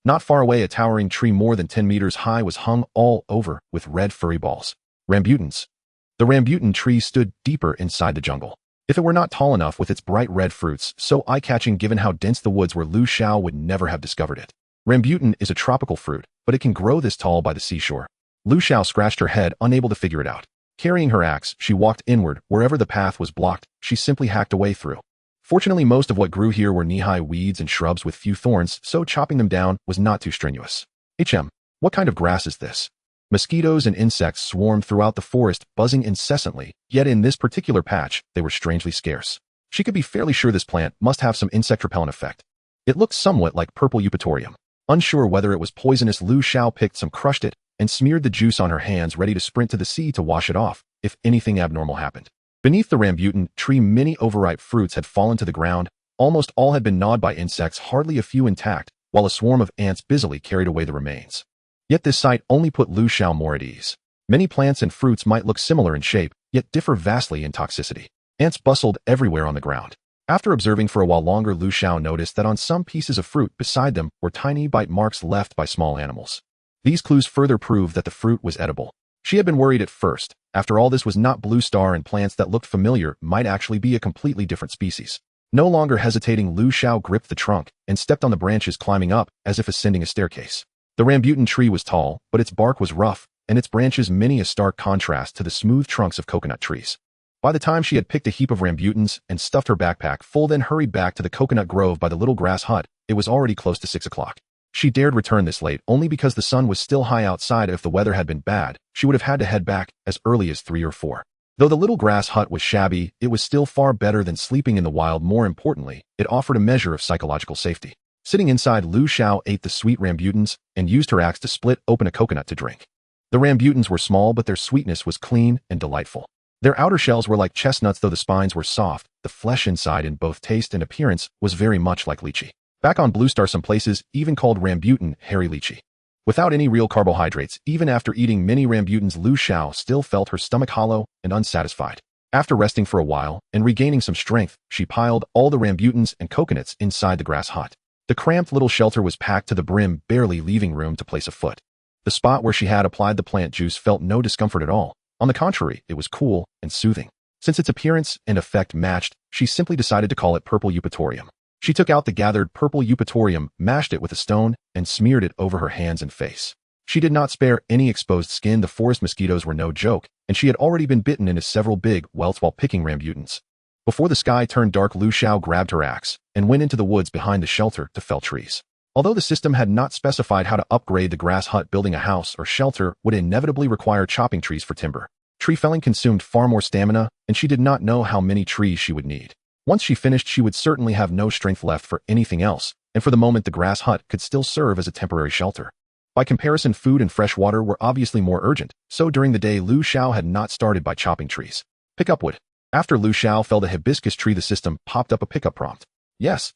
Not far away, a towering tree more than 10 meters high was hung all over with red furry balls. Rambutans. The rambutan tree stood deeper inside the jungle. If it were not tall enough with its bright red fruits, so eye-catching given how dense the woods were, Lu Xiao would never have discovered it. Rambutan is a tropical fruit, but it can grow this tall by the seashore. Lu Xiao scratched her head, unable to figure it out. Carrying her axe, she walked inward. Wherever the path was blocked, she simply hacked a way through. Fortunately, most of what grew here were knee-high weeds and shrubs with few thorns, so chopping them down was not too strenuous. What kind of grass is this? Mosquitoes and insects swarmed throughout the forest, buzzing incessantly, yet in this particular patch, they were strangely scarce. She could be fairly sure this plant must have some insect repellent effect. It looked somewhat like purple eupatorium. Unsure whether it was poisonous, Lu Xiao picked some, crushed it, and smeared the juice on her hands, ready to sprint to the sea to wash it off, if anything abnormal happened. Beneath the rambutan tree, many overripe fruits had fallen to the ground. Almost all had been gnawed by insects, hardly a few intact, while a swarm of ants busily carried away the remains. Yet this sight only put Lu Xiao more at ease. Many plants and fruits might look similar in shape, yet differ vastly in toxicity. Ants bustled everywhere on the ground. After observing for a while longer, Lu Xiao noticed that on some pieces of fruit beside them were tiny bite marks left by small animals. These clues further proved that the fruit was edible. She had been worried at first. After all, this was not Blue Star, and plants that looked familiar might actually be a completely different species. No longer hesitating, Lu Xiao gripped the trunk and stepped on the branches, climbing up as if ascending a staircase. The rambutan tree was tall, but its bark was rough, and its branches many a stark contrast to the smooth trunks of coconut trees. By the time she had picked a heap of rambutans and stuffed her backpack full, then hurried back to the coconut grove by the little grass hut, it was already close to 6 o'clock. She dared return this late only because the sun was still high outside. If the weather had been bad, she would have had to head back as early as 3 or 4. Though the little grass hut was shabby, it was still far better than sleeping in the wild. More importantly, it offered a measure of psychological safety. Sitting inside, Lu Xiao ate the sweet rambutans and used her axe to split open a coconut to drink. The rambutans were small, but their sweetness was clean and delightful. Their outer shells were like chestnuts, though the spines were soft. The flesh inside, in both taste and appearance, was very much like lychee. Back on Blue Star, some places even called rambutan hairy lychee. Without any real carbohydrates, even after eating many rambutans, Lu Xiao still felt her stomach hollow and unsatisfied. After resting for a while and regaining some strength, she piled all the rambutans and coconuts inside the grass hut. The cramped little shelter was packed to the brim, barely leaving room to place a foot. The spot where she had applied the plant juice felt no discomfort at all. On the contrary, it was cool and soothing. Since its appearance and effect matched, she simply decided to call it purple eupatorium. She took out the gathered purple eupatorium, mashed it with a stone, and smeared it over her hands and face. She did not spare any exposed skin. The forest mosquitoes were no joke, and she had already been bitten into several big welts while picking rambutans. Before the sky turned dark, Lu Xiao grabbed her axe and went into the woods behind the shelter to fell trees. Although the system had not specified how to upgrade the grass hut, building a house or shelter would inevitably require chopping trees for timber. Tree felling consumed far more stamina, and she did not know how many trees she would need. Once she finished, she would certainly have no strength left for anything else, and for the moment the grass hut could still serve as a temporary shelter. By comparison, food and fresh water were obviously more urgent, so during the day Lu Xiao had not started by chopping trees. Pick up wood. After Lu Xiao felled a hibiscus tree, the system popped up a pickup prompt. Yes.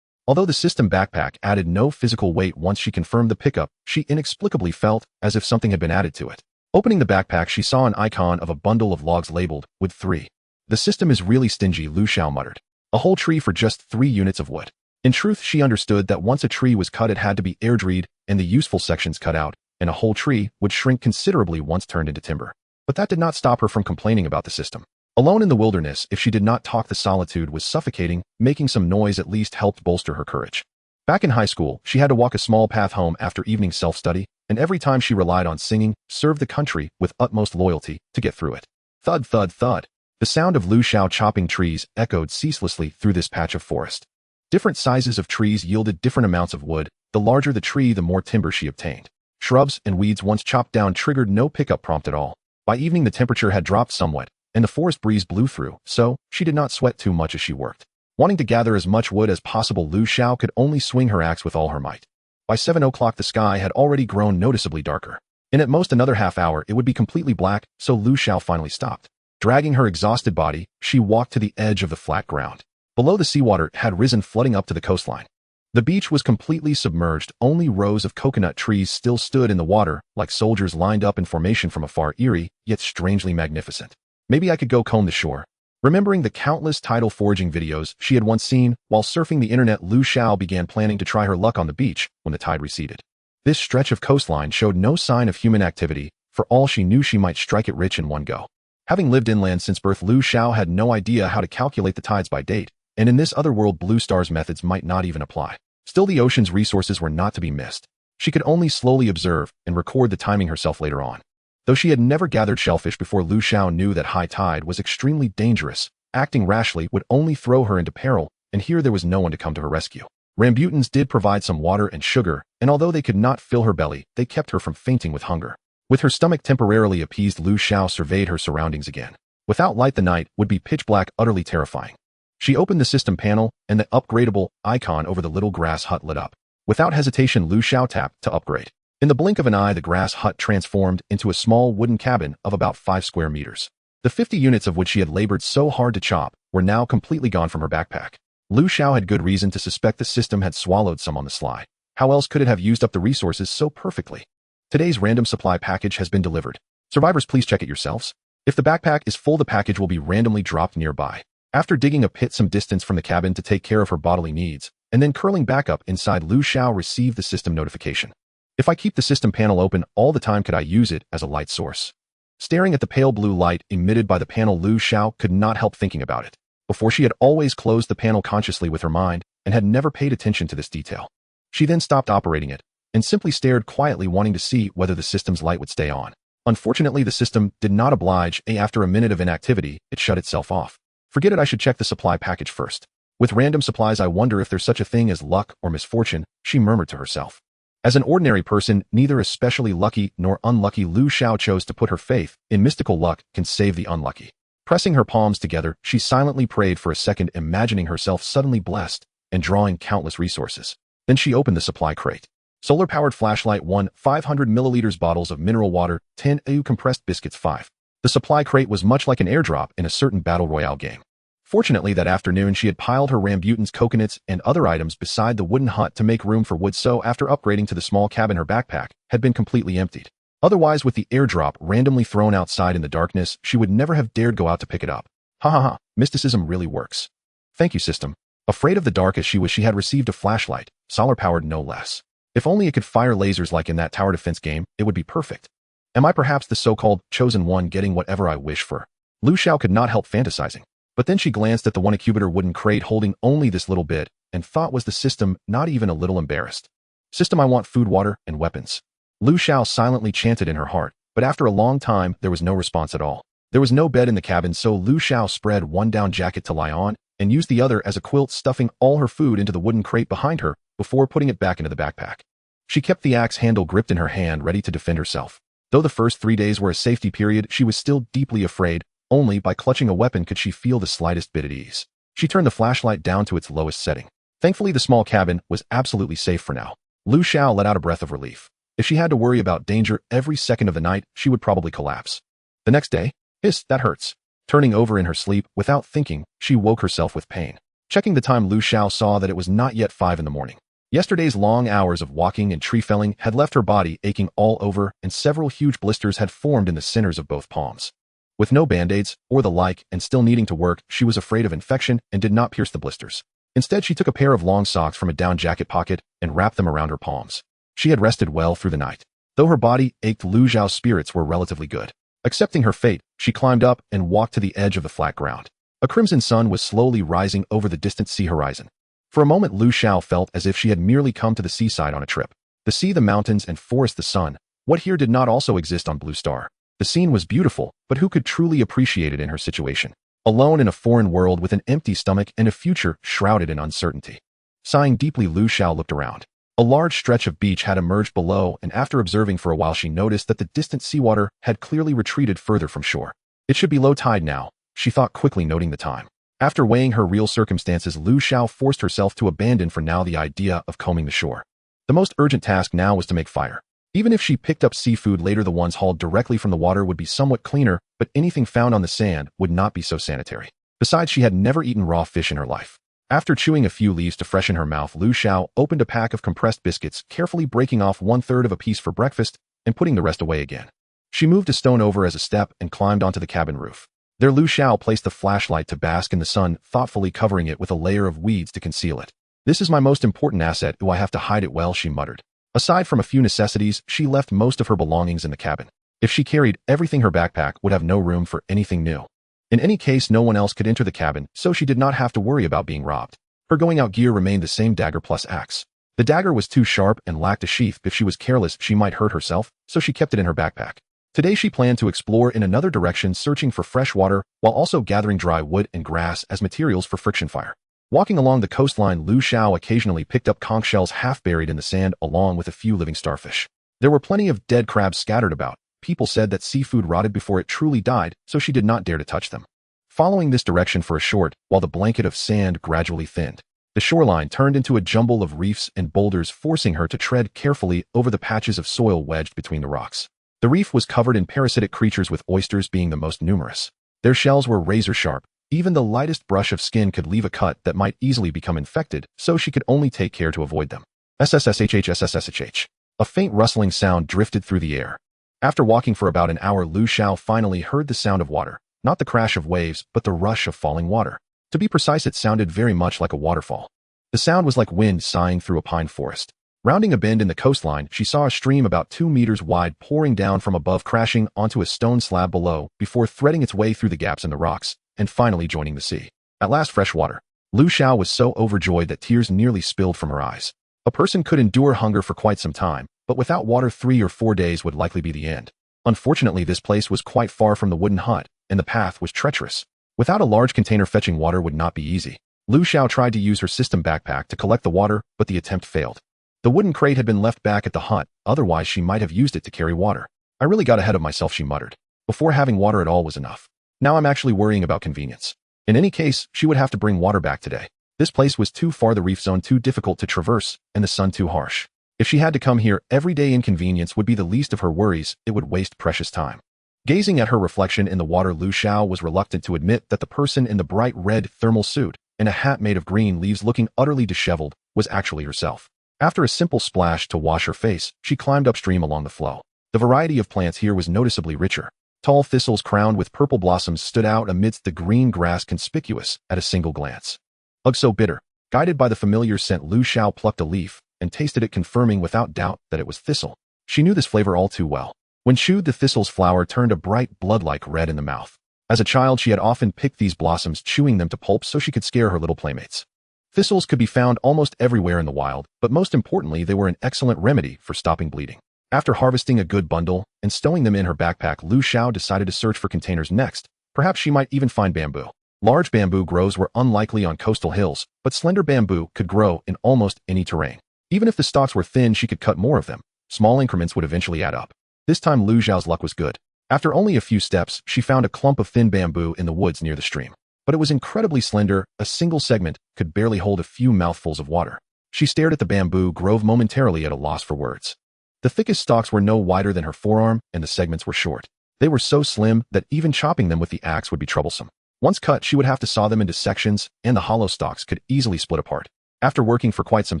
Although the system backpack added no physical weight, once she confirmed the pickup, she inexplicably felt as if something had been added to it. Opening the backpack, she saw an icon of a bundle of logs labeled Wood 3. The system is really stingy, Lu Xiao muttered. A whole tree for just 3 units of wood. In truth, she understood that once a tree was cut, it had to be air-dried and the useful sections cut out, and a whole tree would shrink considerably once turned into timber. But that did not stop her from complaining about the system. Alone in the wilderness, if she did not talk, the solitude was suffocating. Making some noise at least helped bolster her courage. Back in high school, she had to walk a small path home after evening self-study, and every time she relied on singing, served the country with utmost loyalty to get through it. Thud, thud, thud. The sound of Lu Xiao chopping trees echoed ceaselessly through this patch of forest. Different sizes of trees yielded different amounts of wood. The larger the tree, the more timber she obtained. Shrubs and weeds once chopped down triggered no pickup prompt at all. By evening the temperature had dropped somewhat, and the forest breeze blew through, so she did not sweat too much as she worked. Wanting to gather as much wood as possible, Lu Xiao could only swing her axe with all her might. By 7 o'clock the sky had already grown noticeably darker. In at most another half hour it would be completely black, so Lu Xiao finally stopped. Dragging her exhausted body, she walked to the edge of the flat ground. Below, the seawater had risen, flooding up to the coastline. The beach was completely submerged. Only rows of coconut trees still stood in the water, like soldiers lined up in formation from afar, eerie, yet strangely magnificent. Maybe I could go comb the shore. Remembering the countless tidal foraging videos she had once seen while surfing the internet, Lu Xiao began planning to try her luck on the beach when the tide receded. This stretch of coastline showed no sign of human activity. For all she knew, she might strike it rich in one go. Having lived inland since birth, Lu Xiao had no idea how to calculate the tides by date, and in this other world Blue Star's methods might not even apply. Still, the ocean's resources were not to be missed. She could only slowly observe and record the timing herself later on. Though she had never gathered shellfish before, Lu Xiao knew that high tide was extremely dangerous. Acting rashly would only throw her into peril, and here there was no one to come to her rescue. Rambutans did provide some water and sugar, and although they could not fill her belly, they kept her from fainting with hunger. With her stomach temporarily appeased, Lu Xiao surveyed her surroundings again. Without light, the night would be pitch black, utterly terrifying. She opened the system panel, and the upgradable icon over the little grass hut lit up. Without hesitation, Lu Xiao tapped to upgrade. In the blink of an eye, the grass hut transformed into a small wooden cabin of about 5 square meters. The 50 units of which she had labored so hard to chop were now completely gone from her backpack. Lu Xiao had good reason to suspect the system had swallowed some on the sly. How else could it have used up the resources so perfectly? Today's random supply package has been delivered. Survivors, please check it yourselves. If the backpack is full, the package will be randomly dropped nearby. After digging a pit some distance from the cabin to take care of her bodily needs, and then curling back up inside, Lu Xiao received the system notification. If I keep the system panel open all the time, could I use it as a light source? Staring at the pale blue light emitted by the panel, Lu Xiao could not help thinking about it. Before, she had always closed the panel consciously with her mind and had never paid attention to this detail. She then stopped operating it and simply stared quietly, wanting to see whether the system's light would stay on. Unfortunately, the system did not oblige. After a minute of inactivity, it shut itself off. Forget it, I should check the supply package first. With random supplies, I wonder if there's such a thing as luck or misfortune, she murmured to herself. As an ordinary person, neither especially lucky nor unlucky, Lu Xiao chose to put her faith in mystical luck can save the unlucky. Pressing her palms together, she silently prayed for a second, imagining herself suddenly blessed and drawing countless resources. Then she opened the supply crate. Solar-powered flashlight 1, 500 milliliters bottles of mineral water, 10 AU compressed biscuits 5. The supply crate was much like an airdrop in a certain battle royale game. Fortunately, that afternoon she had piled her rambutans, coconuts, and other items beside the wooden hut to make room for wood, so after upgrading to the small cabin, her backpack had been completely emptied. Otherwise, with the airdrop randomly thrown outside in the darkness, she would never have dared go out to pick it up. Ha ha ha, mysticism really works. Thank you, system. Afraid of the dark as she was, she had received a flashlight, solar-powered no less. If only it could fire lasers like in that tower defense game, it would be perfect. Am I perhaps the so-called chosen one, getting whatever I wish for? Lu Xiao could not help fantasizing. But then she glanced at the 1-cubitor wooden crate holding only this little bit, and thought, was the system not even a little embarrassed? System, I want food, water, and weapons. Lu Xiao silently chanted in her heart, but after a long time, there was no response at all. There was no bed in the cabin, so Lu Xiao spread one down jacket to lie on, and used the other as a quilt, stuffing all her food into the wooden crate behind her before putting it back into the backpack. She kept the axe handle gripped in her hand, ready to defend herself. Though the first 3 days were a safety period, she was still deeply afraid. Only by clutching a weapon could she feel the slightest bit at ease. She turned the flashlight down to its lowest setting. Thankfully, the small cabin was absolutely safe for now. Lu Xiao let out a breath of relief. If she had to worry about danger every second of the night, she would probably collapse. The next day, hiss, that hurts. Turning over in her sleep, without thinking, she woke herself with pain. Checking the time, Lu Xiao saw that it was not yet 5 in the morning. Yesterday's long hours of walking and tree felling had left her body aching all over, and several huge blisters had formed in the centers of both palms. With no band-aids or the like, and still needing to work, she was afraid of infection and did not pierce the blisters. Instead, she took a pair of long socks from a down jacket pocket and wrapped them around her palms. She had rested well through the night. Though her body ached, Lu Xiao's spirits were relatively good. Accepting her fate, she climbed up and walked to the edge of the flat ground. A crimson sun was slowly rising over the distant sea horizon. For a moment, Lu Xiao felt as if she had merely come to the seaside on a trip. The sea, the mountains, and forest, the sun. What here did not also exist on Blue Star? The scene was beautiful, but who could truly appreciate it in her situation? Alone in a foreign world with an empty stomach and a future shrouded in uncertainty. Sighing deeply, Lu Xiao looked around. A large stretch of beach had emerged below, and after observing for a while, she noticed that the distant seawater had clearly retreated further from shore. It should be low tide now, she thought quickly, noting the time. After weighing her real circumstances, Lu Xiao forced herself to abandon for now the idea of combing the shore. The most urgent task now was to make fire. Even if she picked up seafood later, the ones hauled directly from the water would be somewhat cleaner, but anything found on the sand would not be so sanitary. Besides, she had never eaten raw fish in her life. After chewing a few leaves to freshen her mouth, Lu Xiao opened a pack of compressed biscuits, carefully breaking off 1/3 of a piece for breakfast and putting the rest away again. She moved a stone over as a step and climbed onto the cabin roof. There, Lu Xiao placed the flashlight to bask in the sun, thoughtfully covering it with a layer of weeds to conceal it. This is my most important asset. Do I have to hide it well? She muttered. Aside from a few necessities, she left most of her belongings in the cabin. If she carried everything, her backpack would have no room for anything new. In any case, no one else could enter the cabin, so she did not have to worry about being robbed. Her going-out gear remained the same: dagger plus axe. The dagger was too sharp and lacked a sheath. If she was careless, she might hurt herself, so she kept it in her backpack. Today she planned to explore in another direction, searching for fresh water, while also gathering dry wood and grass as materials for friction fire. Walking along the coastline, Lu Xiao occasionally picked up conch shells half buried in the sand, along with a few living starfish. There were plenty of dead crabs scattered about. People said that seafood rotted before it truly died, so she did not dare to touch them. Following this direction for a short while, the blanket of sand gradually thinned. The shoreline turned into a jumble of reefs and boulders, forcing her to tread carefully over the patches of soil wedged between the rocks. The reef was covered in parasitic creatures, with oysters being the most numerous. Their shells were razor sharp. Even the lightest brush of skin could leave a cut that might easily become infected, so she could only take care to avoid them. SSSHH. A faint rustling sound drifted through the air. After walking for about an hour, Lu Xiao finally heard the sound of water. Not the crash of waves, but the rush of falling water. To be precise, it sounded very much like a waterfall. The sound was like wind sighing through a pine forest. Rounding a bend in the coastline, she saw a stream about 2 meters wide pouring down from above, crashing onto a stone slab below, before threading its way through the gaps in the rocks, and finally joining the sea. At last, fresh water. Lu Xiao was so overjoyed that tears nearly spilled from her eyes. A person could endure hunger for quite some time, but without water 3 or 4 days would likely be the end. Unfortunately, this place was quite far from the wooden hut, and the path was treacherous. Without a large container, fetching water would not be easy. Lu Xiao tried to use her system backpack to collect the water, but the attempt failed. The wooden crate had been left back at the hut, otherwise she might have used it to carry water. I really got ahead of myself, she muttered. Before, having water at all was enough. Now I'm actually worrying about convenience. In any case, she would have to bring water back today. This place was too far, the reef zone too difficult to traverse, and the sun too harsh. If she had to come here every day, inconvenience would be the least of her worries. It would waste precious time. Gazing at her reflection in the water, Lu Xiao was reluctant to admit that the person in the bright red thermal suit and a hat made of green leaves, looking utterly disheveled, was actually herself. After a simple splash to wash her face, she climbed upstream along the flow. The variety of plants here was noticeably richer. Tall thistles crowned with purple blossoms stood out amidst the green grass, conspicuous at a single glance. Ugh, so bitter. Guided by the familiar scent, Lu Xiao plucked a leaf and tasted it, confirming without doubt that it was thistle. She knew this flavor all too well. When chewed, the thistle's flower turned a bright blood-like red in the mouth. As a child, she had often picked these blossoms, chewing them to pulp so she could scare her little playmates. Thistles could be found almost everywhere in the wild, but most importantly, they were an excellent remedy for stopping bleeding. After harvesting a good bundle and stowing them in her backpack, Lu Xiao decided to search for containers next. Perhaps she might even find bamboo. Large bamboo groves were unlikely on coastal hills, but slender bamboo could grow in almost any terrain. Even if the stalks were thin, she could cut more of them. Small increments would eventually add up. This time, Lu Xiao's luck was good. After only a few steps, she found a clump of thin bamboo in the woods near the stream. But it was incredibly slender. A single segment could barely hold a few mouthfuls of water. She stared at the bamboo grove momentarily, at a loss for words. The thickest stalks were no wider than her forearm, and the segments were short. They were so slim that even chopping them with the axe would be troublesome. Once cut, she would have to saw them into sections, and the hollow stalks could easily split apart. After working for quite some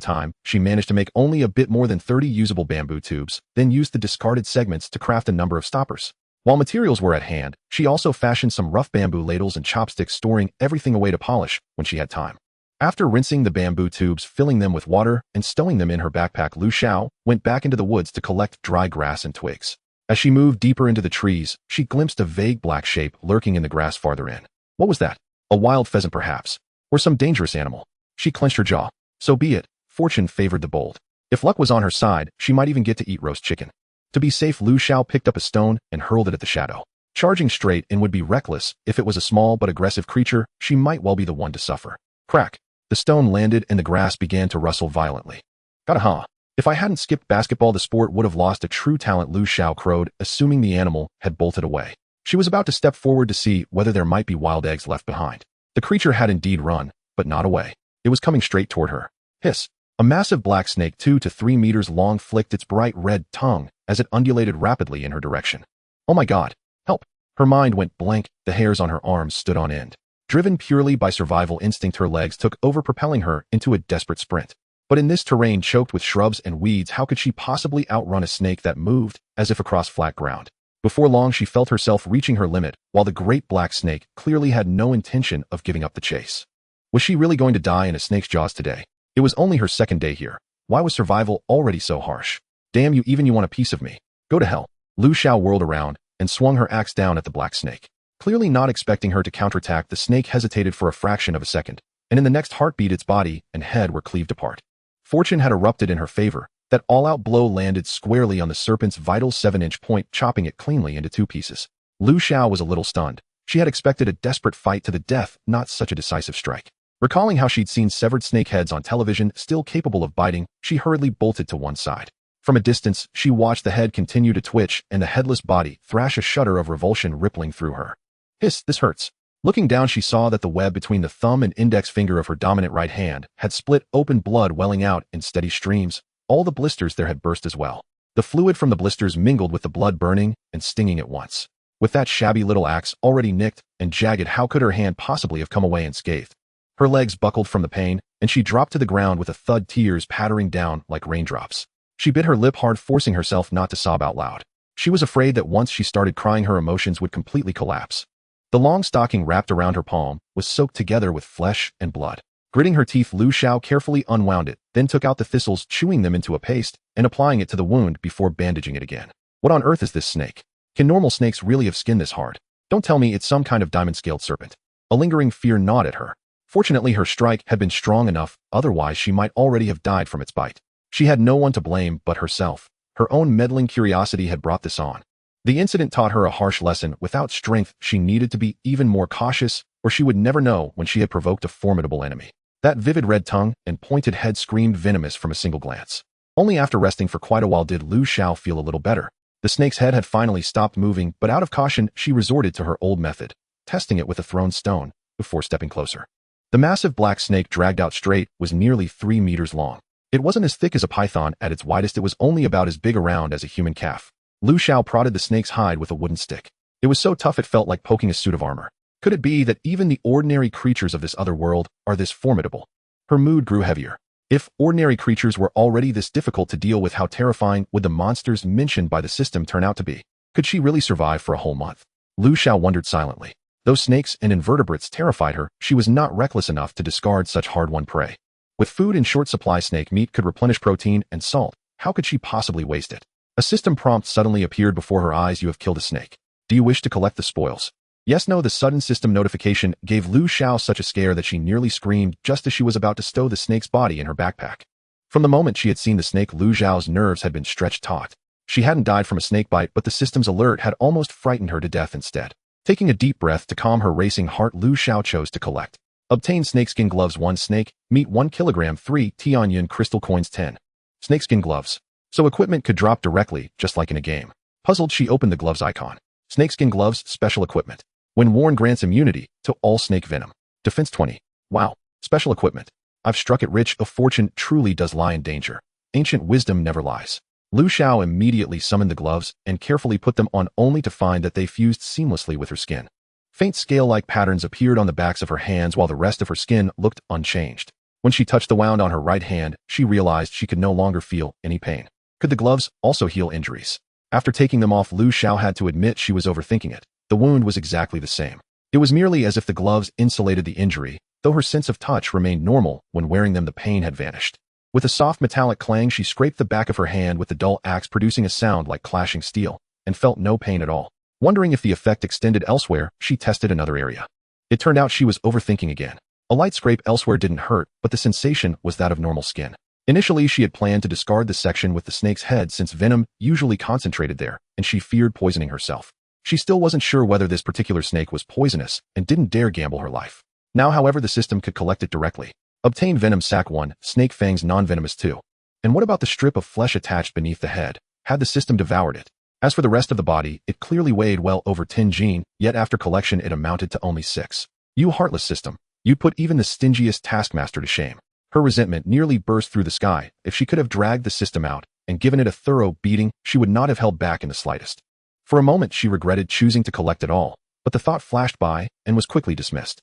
time, she managed to make only a bit more than 30 usable bamboo tubes, then used the discarded segments to craft a number of stoppers. While materials were at hand, she also fashioned some rough bamboo ladles and chopsticks, storing everything away to polish when she had time. After rinsing the bamboo tubes, filling them with water, and stowing them in her backpack, Lu Xiao went back into the woods to collect dry grass and twigs. As she moved deeper into the trees, she glimpsed a vague black shape lurking in the grass farther in. What was that? A wild pheasant, perhaps? Or some dangerous animal? She clenched her jaw. So be it. Fortune favored the bold. If luck was on her side, she might even get to eat roast chicken. To be safe, Lu Xiao picked up a stone and hurled it at the shadow. Charging straight in would be reckless. If it was a small but aggressive creature, she might well be the one to suffer. Crack. The stone landed and the grass began to rustle violently. Gotta. If I hadn't skipped basketball, the sport would have lost a true talent, Lu Xiao crowed, assuming the animal had bolted away. She was about to step forward to see whether there might be wild eggs left behind. The creature had indeed run, but not away. It was coming straight toward her. Hiss. A massive black snake 2 to 3 meters long flicked its bright red tongue as it undulated rapidly in her direction. Oh my God, help. Her mind went blank, the hairs on her arms stood on end. Driven purely by survival instinct, her legs took over, propelling her into a desperate sprint. But in this terrain choked with shrubs and weeds, how could she possibly outrun a snake that moved as if across flat ground? Before long, she felt herself reaching her limit, while the great black snake clearly had no intention of giving up the chase. Was she really going to die in a snake's jaws today? It was only her second day here. Why was survival already so harsh? Damn you, even you want a piece of me. Go to hell. Lu Xiao whirled around and swung her axe down at the black snake. Clearly not expecting her to counterattack, the snake hesitated for a fraction of a second, and in the next heartbeat its body and head were cleaved apart. Fortune had erupted in her favor. That all-out blow landed squarely on the serpent's vital 7-inch point, chopping it cleanly into 2 pieces. Lu Xiao was a little stunned. She had expected a desperate fight to the death, not such a decisive strike. Recalling how she'd seen severed snake heads on television still capable of biting, she hurriedly bolted to one side. From a distance, she watched the head continue to twitch and the headless body thrash, a shudder of revulsion rippling through her. Hiss, this hurts. Looking down, she saw that the web between the thumb and index finger of her dominant right hand had split open, blood welling out in steady streams. All the blisters there had burst as well. The fluid from the blisters mingled with the blood, burning and stinging at once. With that shabby little axe already nicked and jagged, how could her hand possibly have come away unscathed? Her legs buckled from the pain, and she dropped to the ground with a thud, tears pattering down like raindrops. She bit her lip hard, forcing herself not to sob out loud. She was afraid that once she started crying, her emotions would completely collapse. The long stocking wrapped around her palm was soaked together with flesh and blood. Gritting her teeth, Lu Xiao carefully unwound it, then took out the thistles, chewing them into a paste and applying it to the wound before bandaging it again. What on earth is this snake? Can normal snakes really have skin this hard? Don't tell me it's some kind of diamond-scaled serpent. A lingering fear gnawed at her. Fortunately, her strike had been strong enough, otherwise she might already have died from its bite. She had no one to blame but herself. Her own meddling curiosity had brought this on. The incident taught her a harsh lesson. Without strength, she needed to be even more cautious, or she would never know when she had provoked a formidable enemy. That vivid red tongue and pointed head screamed venomous from a single glance. Only after resting for quite a while did Lu Xiao feel a little better. The snake's head had finally stopped moving, but out of caution, she resorted to her old method, testing it with a thrown stone before stepping closer. The massive black snake, dragged out straight, was nearly 3 meters long. It wasn't as thick as a python. At its widest, it was only about as big around as a human calf. Lu Xiao prodded the snake's hide with a wooden stick. It was so tough it felt like poking a suit of armor. Could it be that even the ordinary creatures of this other world are this formidable? Her mood grew heavier. If ordinary creatures were already this difficult to deal with, how terrifying would the monsters mentioned by the system turn out to be? Could she really survive for a whole month? Lu Xiao wondered silently. Though snakes and invertebrates terrified her, she was not reckless enough to discard such hard-won prey. With food in short supply, snake meat could replenish protein and salt. How could she possibly waste it? A system prompt suddenly appeared before her eyes. You have killed a snake. Do you wish to collect the spoils? Yes, no. The sudden system notification gave Lu Xiao such a scare that she nearly screamed just as she was about to stow the snake's body in her backpack. From the moment she had seen the snake, Lu Xiao's nerves had been stretched taut. She hadn't died from a snake bite, but the system's alert had almost frightened her to death instead. Taking a deep breath to calm her racing heart, Lu Xiao chose to collect. Obtain snakeskin gloves 1 snake, meat 1 kilogram 3 Tianyuan crystal coins 10. Snakeskin gloves. So equipment could drop directly, just like in a game. Puzzled, she opened the gloves icon. Snakeskin gloves, special equipment. When worn, grants immunity to all snake venom. Defense 20. Wow. Special equipment. I've struck it rich. A fortune truly does lie in danger. Ancient wisdom never lies. Lu Xiao immediately summoned the gloves and carefully put them on, only to find that they fused seamlessly with her skin. Faint scale-like patterns appeared on the backs of her hands while the rest of her skin looked unchanged. When she touched the wound on her right hand, she realized she could no longer feel any pain. Could the gloves also heal injuries? After taking them off, Lu Xiao had to admit she was overthinking it. The wound was exactly the same. It was merely as if the gloves insulated the injury, though her sense of touch remained normal. When wearing them, the pain had vanished. With a soft metallic clang, she scraped the back of her hand with the dull axe, producing a sound like clashing steel, and felt no pain at all. Wondering if the effect extended elsewhere, she tested another area. It turned out she was overthinking again. A light scrape elsewhere didn't hurt, but the sensation was that of normal skin. Initially, she had planned to discard the section with the snake's head since venom usually concentrated there, and she feared poisoning herself. She still wasn't sure whether this particular snake was poisonous and didn't dare gamble her life. Now, however, the system could collect it directly. Obtain venom sac 1, snake fangs non-venomous 2. And what about the strip of flesh attached beneath the head? Had the system devoured it? As for the rest of the body, it clearly weighed well over 10 gene, yet after collection it amounted to only 6. You heartless system. You put even the stingiest taskmaster to shame. Her resentment nearly burst through the sky. If she could have dragged the system out and given it a thorough beating, she would not have held back in the slightest. For a moment she regretted choosing to collect at all, but the thought flashed by and was quickly dismissed.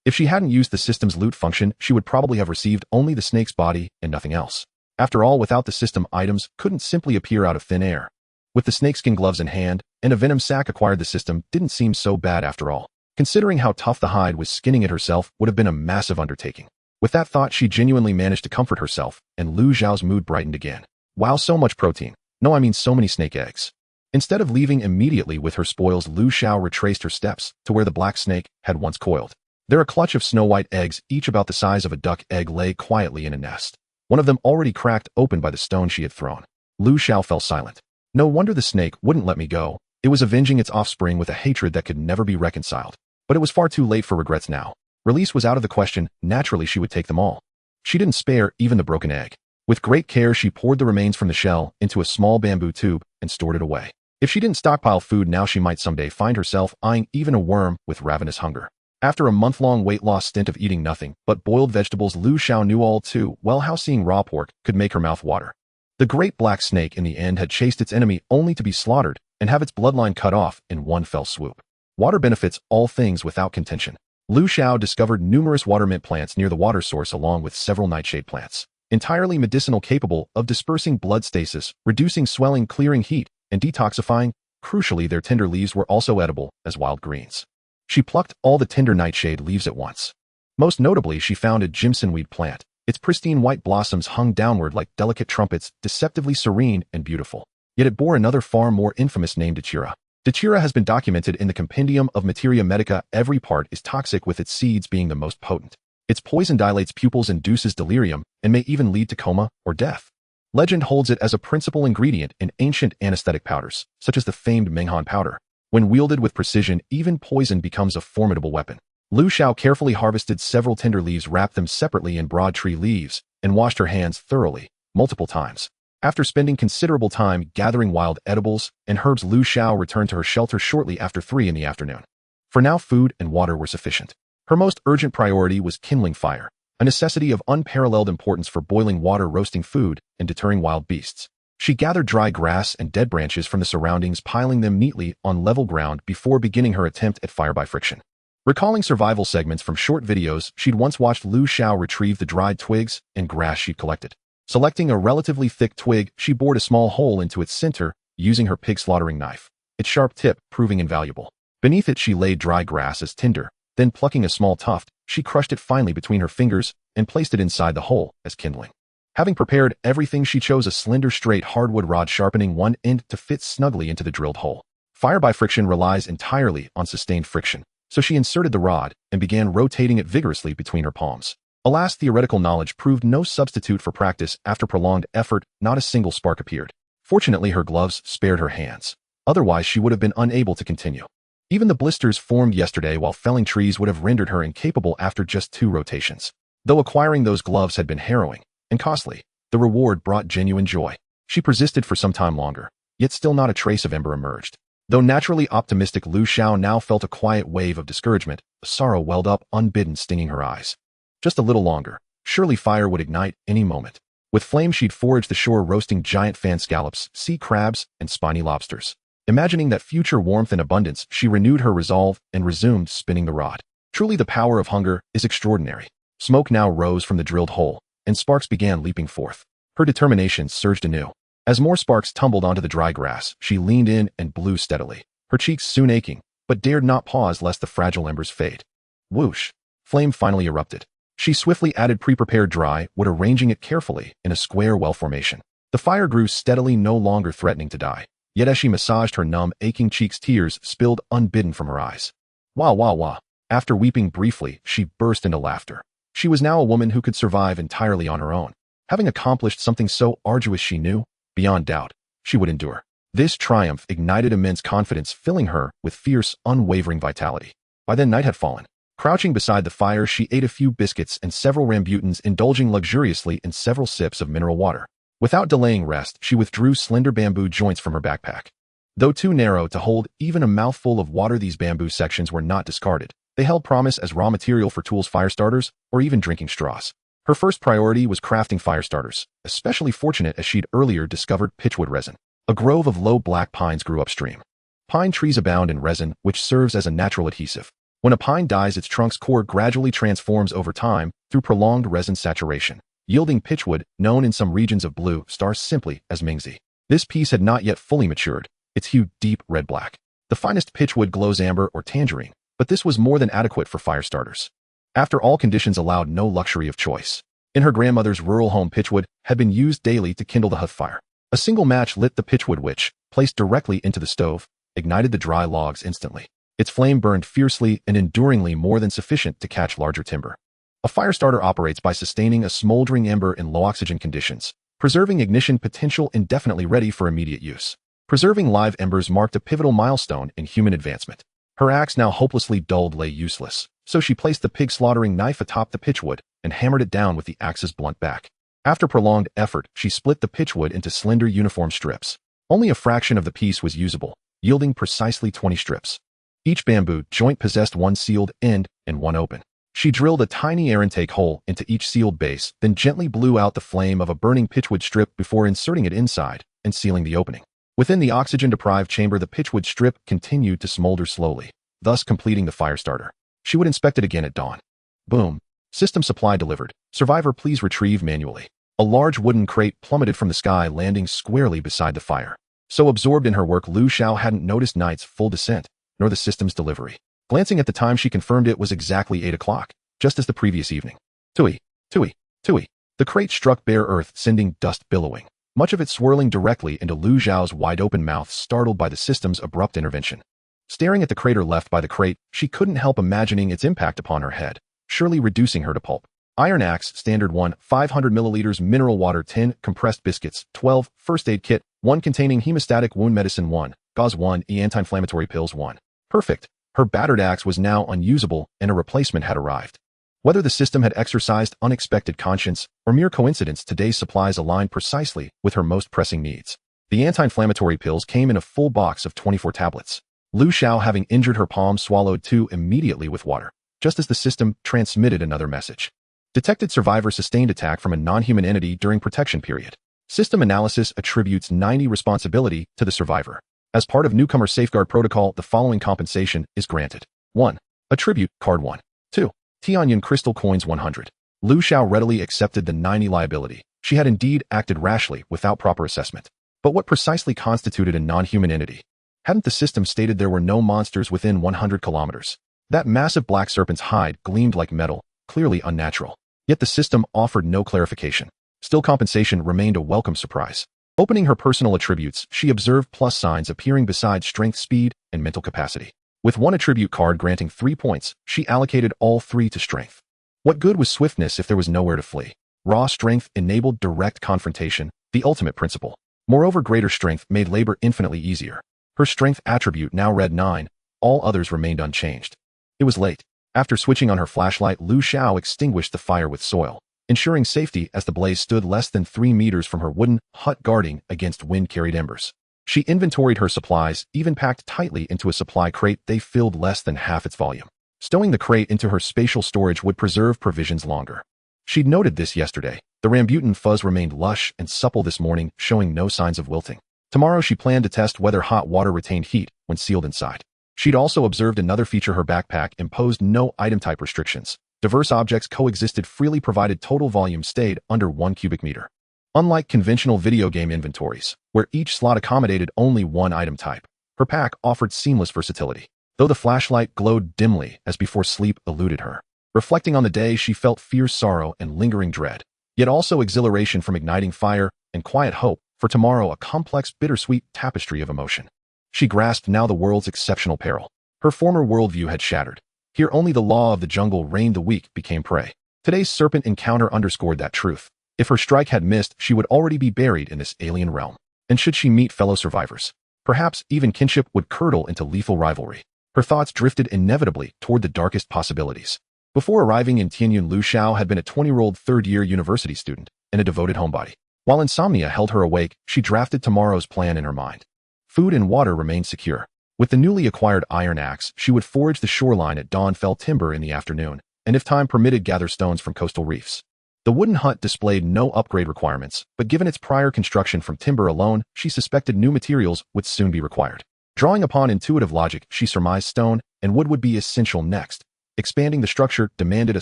If she hadn't used the system's loot function, she would probably have received only the snake's body and nothing else. After all, without the system, items couldn't simply appear out of thin air. With the snakeskin gloves in hand and a venom sac acquired, the system didn't seem so bad after all. Considering how tough the hide was, skinning it herself would have been a massive undertaking. With that thought, she genuinely managed to comfort herself, and Lu Xiao's mood brightened again. Wow, so much protein. No, I mean so many snake eggs. Instead of leaving immediately with her spoils, Lu Xiao retraced her steps to where the black snake had once coiled. There a clutch of snow-white eggs, each about the size of a duck egg, lay quietly in a nest, one of them already cracked open by the stone she had thrown. Lu Xiao fell silent. No wonder the snake wouldn't let me go. It was avenging its offspring with a hatred that could never be reconciled. But it was far too late for regrets now. Release was out of the question. Naturally, she would take them all. She didn't spare even the broken egg. With great care, she poured the remains from the shell into a small bamboo tube and stored it away. If she didn't stockpile food now, she might someday find herself eyeing even a worm with ravenous hunger. After a month-long weight loss stint of eating nothing but boiled vegetables, Lu Xiao knew all too well how seeing raw pork could make her mouth water. The great black snake in the end had chased its enemy only to be slaughtered and have its bloodline cut off in one fell swoop. Water benefits all things without contention. Lu Xiao discovered numerous water mint plants near the water source along with several nightshade plants, entirely medicinal, capable of dispersing blood stasis, reducing swelling, clearing heat, and detoxifying. Crucially, their tender leaves were also edible as wild greens. She plucked all the tender nightshade leaves at once. Most notably, she found a jimsonweed plant. Its pristine white blossoms hung downward like delicate trumpets, deceptively serene and beautiful. Yet it bore another far more infamous name, Datura. Datura has been documented in the Compendium of Materia Medica. Every part is toxic, with its seeds being the most potent. Its poison dilates pupils, induces delirium, and may even lead to coma or death. Legend holds it as a principal ingredient in ancient anesthetic powders, such as the famed Menghan powder. When wielded with precision, even poison becomes a formidable weapon. Lu Xiao carefully harvested several tender leaves, wrapped them separately in broad tree leaves, and washed her hands thoroughly, multiple times. After spending considerable time gathering wild edibles and herbs, Lu Xiao returned to her shelter shortly after 3 in the afternoon. For now, food and water were sufficient. Her most urgent priority was kindling fire, a necessity of unparalleled importance for boiling water, roasting food, and deterring wild beasts. She gathered dry grass and dead branches from the surroundings, piling them neatly on level ground before beginning her attempt at fire by friction. Recalling survival segments from short videos she'd once watched, Lu Xiao retrieved the dried twigs and grass she'd collected. Selecting a relatively thick twig, she bored a small hole into its center using her pig slaughtering knife, its sharp tip proving invaluable. Beneath it, she laid dry grass as tinder. Then, plucking a small tuft, she crushed it finely between her fingers and placed it inside the hole as kindling. Having prepared everything, she chose a slender, straight hardwood rod, sharpening one end to fit snugly into the drilled hole. Fire by friction relies entirely on sustained friction, so she inserted the rod and began rotating it vigorously between her palms. Alas, theoretical knowledge proved no substitute for practice. After prolonged effort, not a single spark appeared. Fortunately, her gloves spared her hands. Otherwise, she would have been unable to continue. Even the blisters formed yesterday while felling trees would have rendered her incapable after just 2 rotations. Though acquiring those gloves had been harrowing and costly, the reward brought genuine joy. She persisted for some time longer, yet still not a trace of ember emerged. Though naturally optimistic, Lu Xiao now felt a quiet wave of discouragement. A sorrow welled up unbidden, stinging her eyes. Just a little longer. Surely fire would ignite any moment. With flame, she'd foraged the shore, roasting giant fan scallops, sea crabs, and spiny lobsters. Imagining that future warmth and abundance, she renewed her resolve and resumed spinning the rod. Truly, the power of hunger is extraordinary. Smoke now rose from the drilled hole, and sparks began leaping forth. Her determination surged anew. As more sparks tumbled onto the dry grass, she leaned in and blew steadily, her cheeks soon aching, but dared not pause lest the fragile embers fade. Whoosh! Flame finally erupted. She swiftly added pre-prepared dry wood, arranging it carefully in a square well formation. The fire grew steadily, no longer threatening to die. Yet as she massaged her numb, aching cheeks, tears spilled unbidden from her eyes. Wah, wah, wah. After weeping briefly, she burst into laughter. She was now a woman who could survive entirely on her own. Having accomplished something so arduous, she knew, beyond doubt, she would endure. This triumph ignited immense confidence, filling her with fierce, unwavering vitality. By then, night had fallen. Crouching beside the fire, she ate a few biscuits and several rambutans, indulging luxuriously in several sips of mineral water. Without delaying rest, she withdrew slender bamboo joints from her backpack. Though too narrow to hold even a mouthful of water, these bamboo sections were not discarded. They held promise as raw material for tools, fire starters, or even drinking straws. Her first priority was crafting fire starters, especially fortunate as she'd earlier discovered pitchwood resin. A grove of low black pines grew upstream. Pine trees abound in resin, which serves as a natural adhesive. When a pine dies, its trunk's core gradually transforms over time through prolonged resin saturation, yielding pitchwood, known in some regions of Blue Star simply as Mingzi. This piece had not yet fully matured, its hue deep red-black. The finest pitchwood glows amber or tangerine, but this was more than adequate for fire starters. After all conditions allowed no luxury of choice. In her grandmother's rural home, pitchwood had been used daily to kindle the hearth fire. A single match lit the pitchwood which, placed directly into the stove, ignited the dry logs instantly. Its flame burned fiercely and enduringly, more than sufficient to catch larger timber. A fire starter operates by sustaining a smoldering ember in low oxygen conditions, preserving ignition potential indefinitely, ready for immediate use. Preserving live embers marked a pivotal milestone in human advancement. Her axe, now hopelessly dulled, lay useless, so she placed the pig slaughtering knife atop the pitchwood and hammered it down with the axe's blunt back. After prolonged effort, she split the pitchwood into slender uniform strips. Only a fraction of the piece was usable, yielding precisely 20 strips. Each bamboo joint possessed one sealed end and one open. She drilled a tiny air intake hole into each sealed base, then gently blew out the flame of a burning pitchwood strip before inserting it inside and sealing the opening. Within the oxygen-deprived chamber, the pitchwood strip continued to smolder slowly, thus completing the fire starter. She would inspect it again at dawn. Boom. System supply delivered. Survivor, please retrieve manually. A large wooden crate plummeted from the sky, landing squarely beside the fire. So absorbed in her work, Lu Xiao hadn't noticed night's full descent, nor the system's delivery. Glancing at the time, she confirmed it was exactly 8 o'clock, just as the previous evening. Tui, tui, tui. The crate struck bare earth, sending dust billowing, much of it swirling directly into Lu Xiao's wide-open mouth, startled by the system's abrupt intervention. Staring at the crater left by the crate, she couldn't help imagining its impact upon her head, surely reducing her to pulp. Iron axe, standard 1, 500 milliliters mineral water, 10 compressed biscuits, 12 first aid kit, 1 containing hemostatic wound medicine, 1 gauze, 1 anti-inflammatory pills, 1. Perfect. Her battered axe was now unusable, and a replacement had arrived. Whether the system had exercised unexpected conscience or mere coincidence, today's supplies aligned precisely with her most pressing needs. The anti-inflammatory pills came in a full box of 24 tablets. Lu Xiao, having injured her palm, swallowed 2 immediately with water, just as the system transmitted another message. Detected survivor sustained attack from a non-human entity during protection period. System analysis attributes 90 responsibility to the survivor. As part of newcomer safeguard protocol, the following compensation is granted. 1. Attribute card 1. 2. Tianyan crystal coins 100. Lu Xiao readily accepted the 90 liability. She had indeed acted rashly without proper assessment. But what precisely constituted a non-human entity? Hadn't the system stated there were no monsters within 100 kilometers? That massive black serpent's hide gleamed like metal, clearly unnatural. Yet the system offered no clarification. Still, compensation remained a welcome surprise. Opening her personal attributes, she observed plus signs appearing beside strength, speed, and mental capacity. With 1 attribute card granting 3 points, she allocated all 3 to strength. What good was swiftness if there was nowhere to flee? Raw strength enabled direct confrontation, the ultimate principle. Moreover, greater strength made labor infinitely easier. Her strength attribute now read 9, all others remained unchanged. It was late. After switching on her flashlight, Lu Xiao extinguished the fire with soil, ensuring safety as the blaze stood less than 3 meters from her wooden hut, guarding against wind-carried embers. She inventoried her supplies, even packed tightly into a supply crate. They filled less than half its volume. Stowing the crate into her spatial storage would preserve provisions longer. She'd noted this yesterday. The rambutan fuzz remained lush and supple this morning, showing no signs of wilting. Tomorrow she planned to test whether hot water retained heat when sealed inside. She'd also observed another feature: her backpack imposed no item type restrictions. Diverse objects coexisted freely, provided total volume stayed under 1 cubic meter. Unlike conventional video game inventories, where each slot accommodated only 1 item type, her pack offered seamless versatility. Though the flashlight glowed dimly as before, sleep eluded her. Reflecting on the day, she felt fierce sorrow and lingering dread, yet also exhilaration from igniting fire and quiet hope for tomorrow, a complex, bittersweet tapestry of emotion. She grasped now the world's exceptional peril. Her former worldview had shattered. Here only the law of the jungle reigned, the weak became prey. Today's serpent encounter underscored that truth. If her strike had missed, she would already be buried in this alien realm. And should she meet fellow survivors, perhaps even kinship would curdle into lethal rivalry. Her thoughts drifted inevitably toward the darkest possibilities. Before arriving in Tianyun, Lu Xiao had been a 20-year-old third-year university student and a devoted homebody. While insomnia held her awake, she drafted tomorrow's plan in her mind. Food and water remained secure. With the newly acquired iron axe, she would forage the shoreline at dawn, fell timber in the afternoon, and if time permitted, gather stones from coastal reefs. The wooden hut displayed no upgrade requirements, but given its prior construction from timber alone, she suspected new materials would soon be required. Drawing upon intuitive logic, she surmised stone and wood would be essential next. Expanding the structure demanded a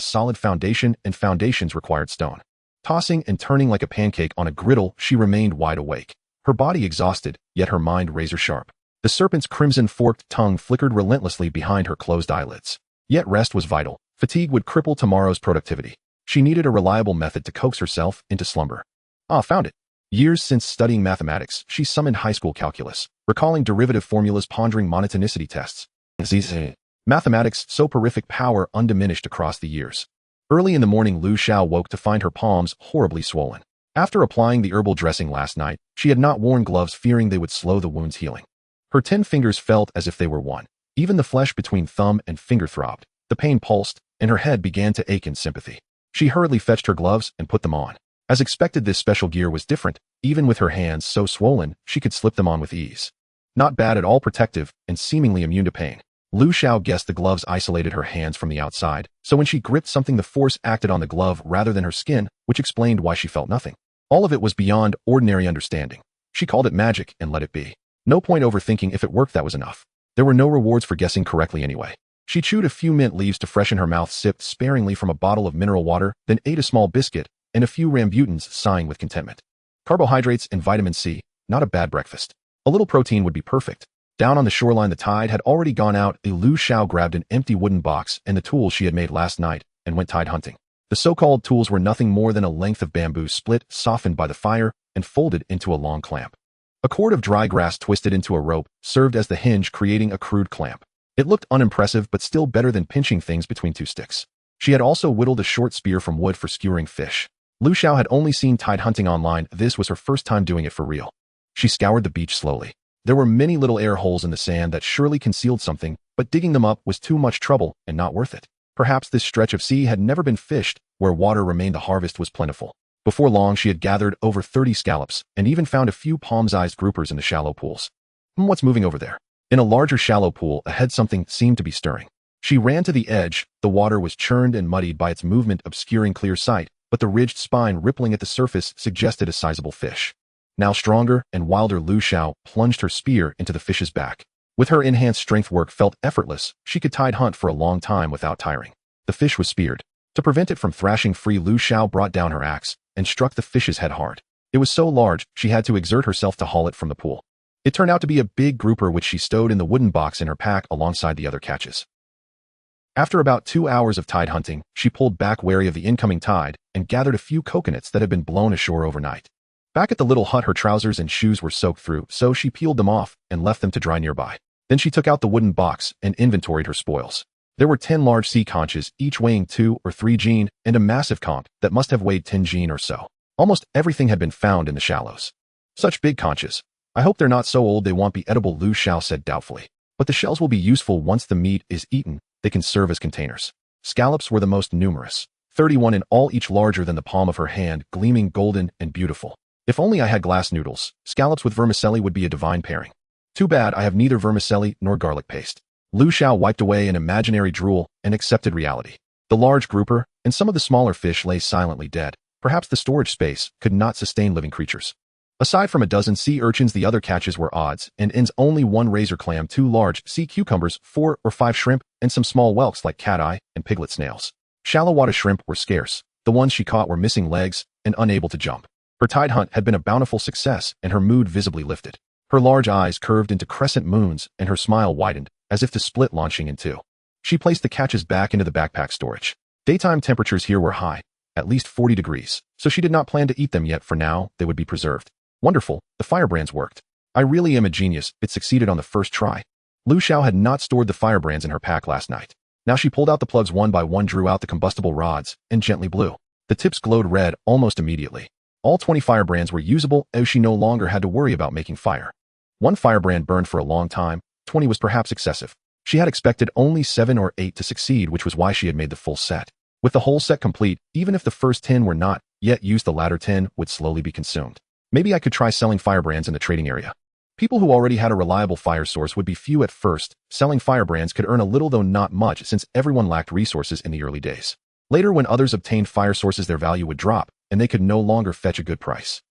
solid foundation, and foundations required stone. Tossing and turning like a pancake on a griddle, she remained wide awake. Her body exhausted, yet her mind razor-sharp. The serpent's crimson forked tongue flickered relentlessly behind her closed eyelids. Yet rest was vital. Fatigue would cripple tomorrow's productivity. She needed a reliable method to coax herself into slumber. Found it. Years since studying mathematics, she summoned high school calculus, recalling derivative formulas, pondering monotonicity tests. Mathematics' soporific power undiminished across the years. Early in the morning, Lu Xiao woke to find her palms horribly swollen. After applying the herbal dressing last night, she had not worn gloves, fearing they would slow the wound's healing. Her 10 fingers felt as if they were one. Even the flesh between thumb and finger throbbed. The pain pulsed, and her head began to ache in sympathy. She hurriedly fetched her gloves and put them on. As expected, this special gear was different. Even with her hands so swollen, she could slip them on with ease. Not bad at all, protective and seemingly immune to pain. Lu Xiao guessed the gloves isolated her hands from the outside, so when she gripped something, the force acted on the glove rather than her skin, which explained why she felt nothing. All of it was beyond ordinary understanding. She called it magic and let it be. No point overthinking. If it worked, that was enough. There were no rewards for guessing correctly anyway. She chewed a few mint leaves to freshen her mouth, sipped sparingly from a bottle of mineral water, then ate a small biscuit and a few rambutans, sighing with contentment. Carbohydrates and vitamin C, not a bad breakfast. A little protein would be perfect. Down on the shoreline, the tide had already gone out. Lu Xiao grabbed an empty wooden box and the tools she had made last night and went tide hunting. The so-called tools were nothing more than a length of bamboo split, softened by the fire, and folded into a long clamp. A cord of dry grass twisted into a rope served as the hinge, creating a crude clamp. It looked unimpressive, but still better than pinching things between two sticks. She had also whittled a short spear from wood for skewering fish. Lu Xiao had only seen tide hunting online. This was her first time doing it for real. She scoured the beach slowly. There were many little air holes in the sand that surely concealed something, but digging them up was too much trouble and not worth it. Perhaps this stretch of sea had never been fished. Where water remained, the harvest was plentiful. Before long, she had gathered over 30 scallops and even found a few palm-sized groupers in the shallow pools. What's moving over there? In a larger shallow pool ahead, something seemed to be stirring. She ran to the edge. The water was churned and muddied by its movement, obscuring clear sight, but the ridged spine rippling at the surface suggested a sizable fish. Now stronger and wilder, Lu Xiao plunged her spear into the fish's back. With her enhanced strength, work felt effortless. She could tide hunt for a long time without tiring. The fish was speared. To prevent it from thrashing free, Lu Xiao brought down her axe and struck the fish's head hard. It was so large, she had to exert herself to haul it from the pool. It turned out to be a big grouper, which she stowed in the wooden box in her pack alongside the other catches. After about 2 hours of tide hunting, she pulled back, wary of the incoming tide, and gathered a few coconuts that had been blown ashore overnight. Back at the little hut, her trousers and shoes were soaked through, so she peeled them off and left them to dry nearby. Then she took out the wooden box and inventoried her spoils. There were 10 large sea conches, each weighing 2 or 3 jin, and a massive conch that must have weighed 10 jin or so. Almost everything had been found in the shallows. Such big conches. I hope they're not so old they won't be edible, Lu Xiao said doubtfully. But the shells will be useful once the meat is eaten. They can serve as containers. Scallops were the most numerous. 31 in all, each larger than the palm of her hand, gleaming golden and beautiful. If only I had glass noodles. Scallops with vermicelli would be a divine pairing. Too bad I have neither vermicelli nor garlic paste. Lu Xiao wiped away an imaginary drool and accepted reality. The large grouper and some of the smaller fish lay silently dead. Perhaps the storage space could not sustain living creatures. Aside from a dozen sea urchins, the other catches were odds and ends. Only 1 razor clam, 2 large sea cucumbers, 4 or 5 shrimp, and some small whelks like cat-eye and piglet snails. Shallow water shrimp were scarce. The ones she caught were missing legs and unable to jump. Her tide hunt had been a bountiful success, and her mood visibly lifted. Her large eyes curved into crescent moons, and her smile widened, as if to split, launching in two. She placed the catches back into the backpack storage. Daytime temperatures here were high, at least 40 degrees, so she did not plan to eat them yet. For now, they would be preserved. Wonderful, the firebrands worked. I really am a genius. It succeeded on the first try. Lu Xiao had not stored the firebrands in her pack last night. Now she pulled out the plugs one by one, drew out the combustible rods, and gently blew. The tips glowed red almost immediately. All 20 firebrands were usable, as she no longer had to worry about making fire. 1 firebrand burned for a long time. 20 was perhaps excessive. She had expected only 7 or 8 to succeed, which was why she had made the full set. With the whole set complete, even if the first 10 were not yet used, the latter 10 would slowly be consumed. Maybe I could try selling firebrands in the trading area. People who already had a reliable fire source would be few at first. Selling firebrands could earn a little, though not much, since everyone lacked resources in the early days. Later, when others obtained fire sources, their value would drop, and they could no longer fetch a good price.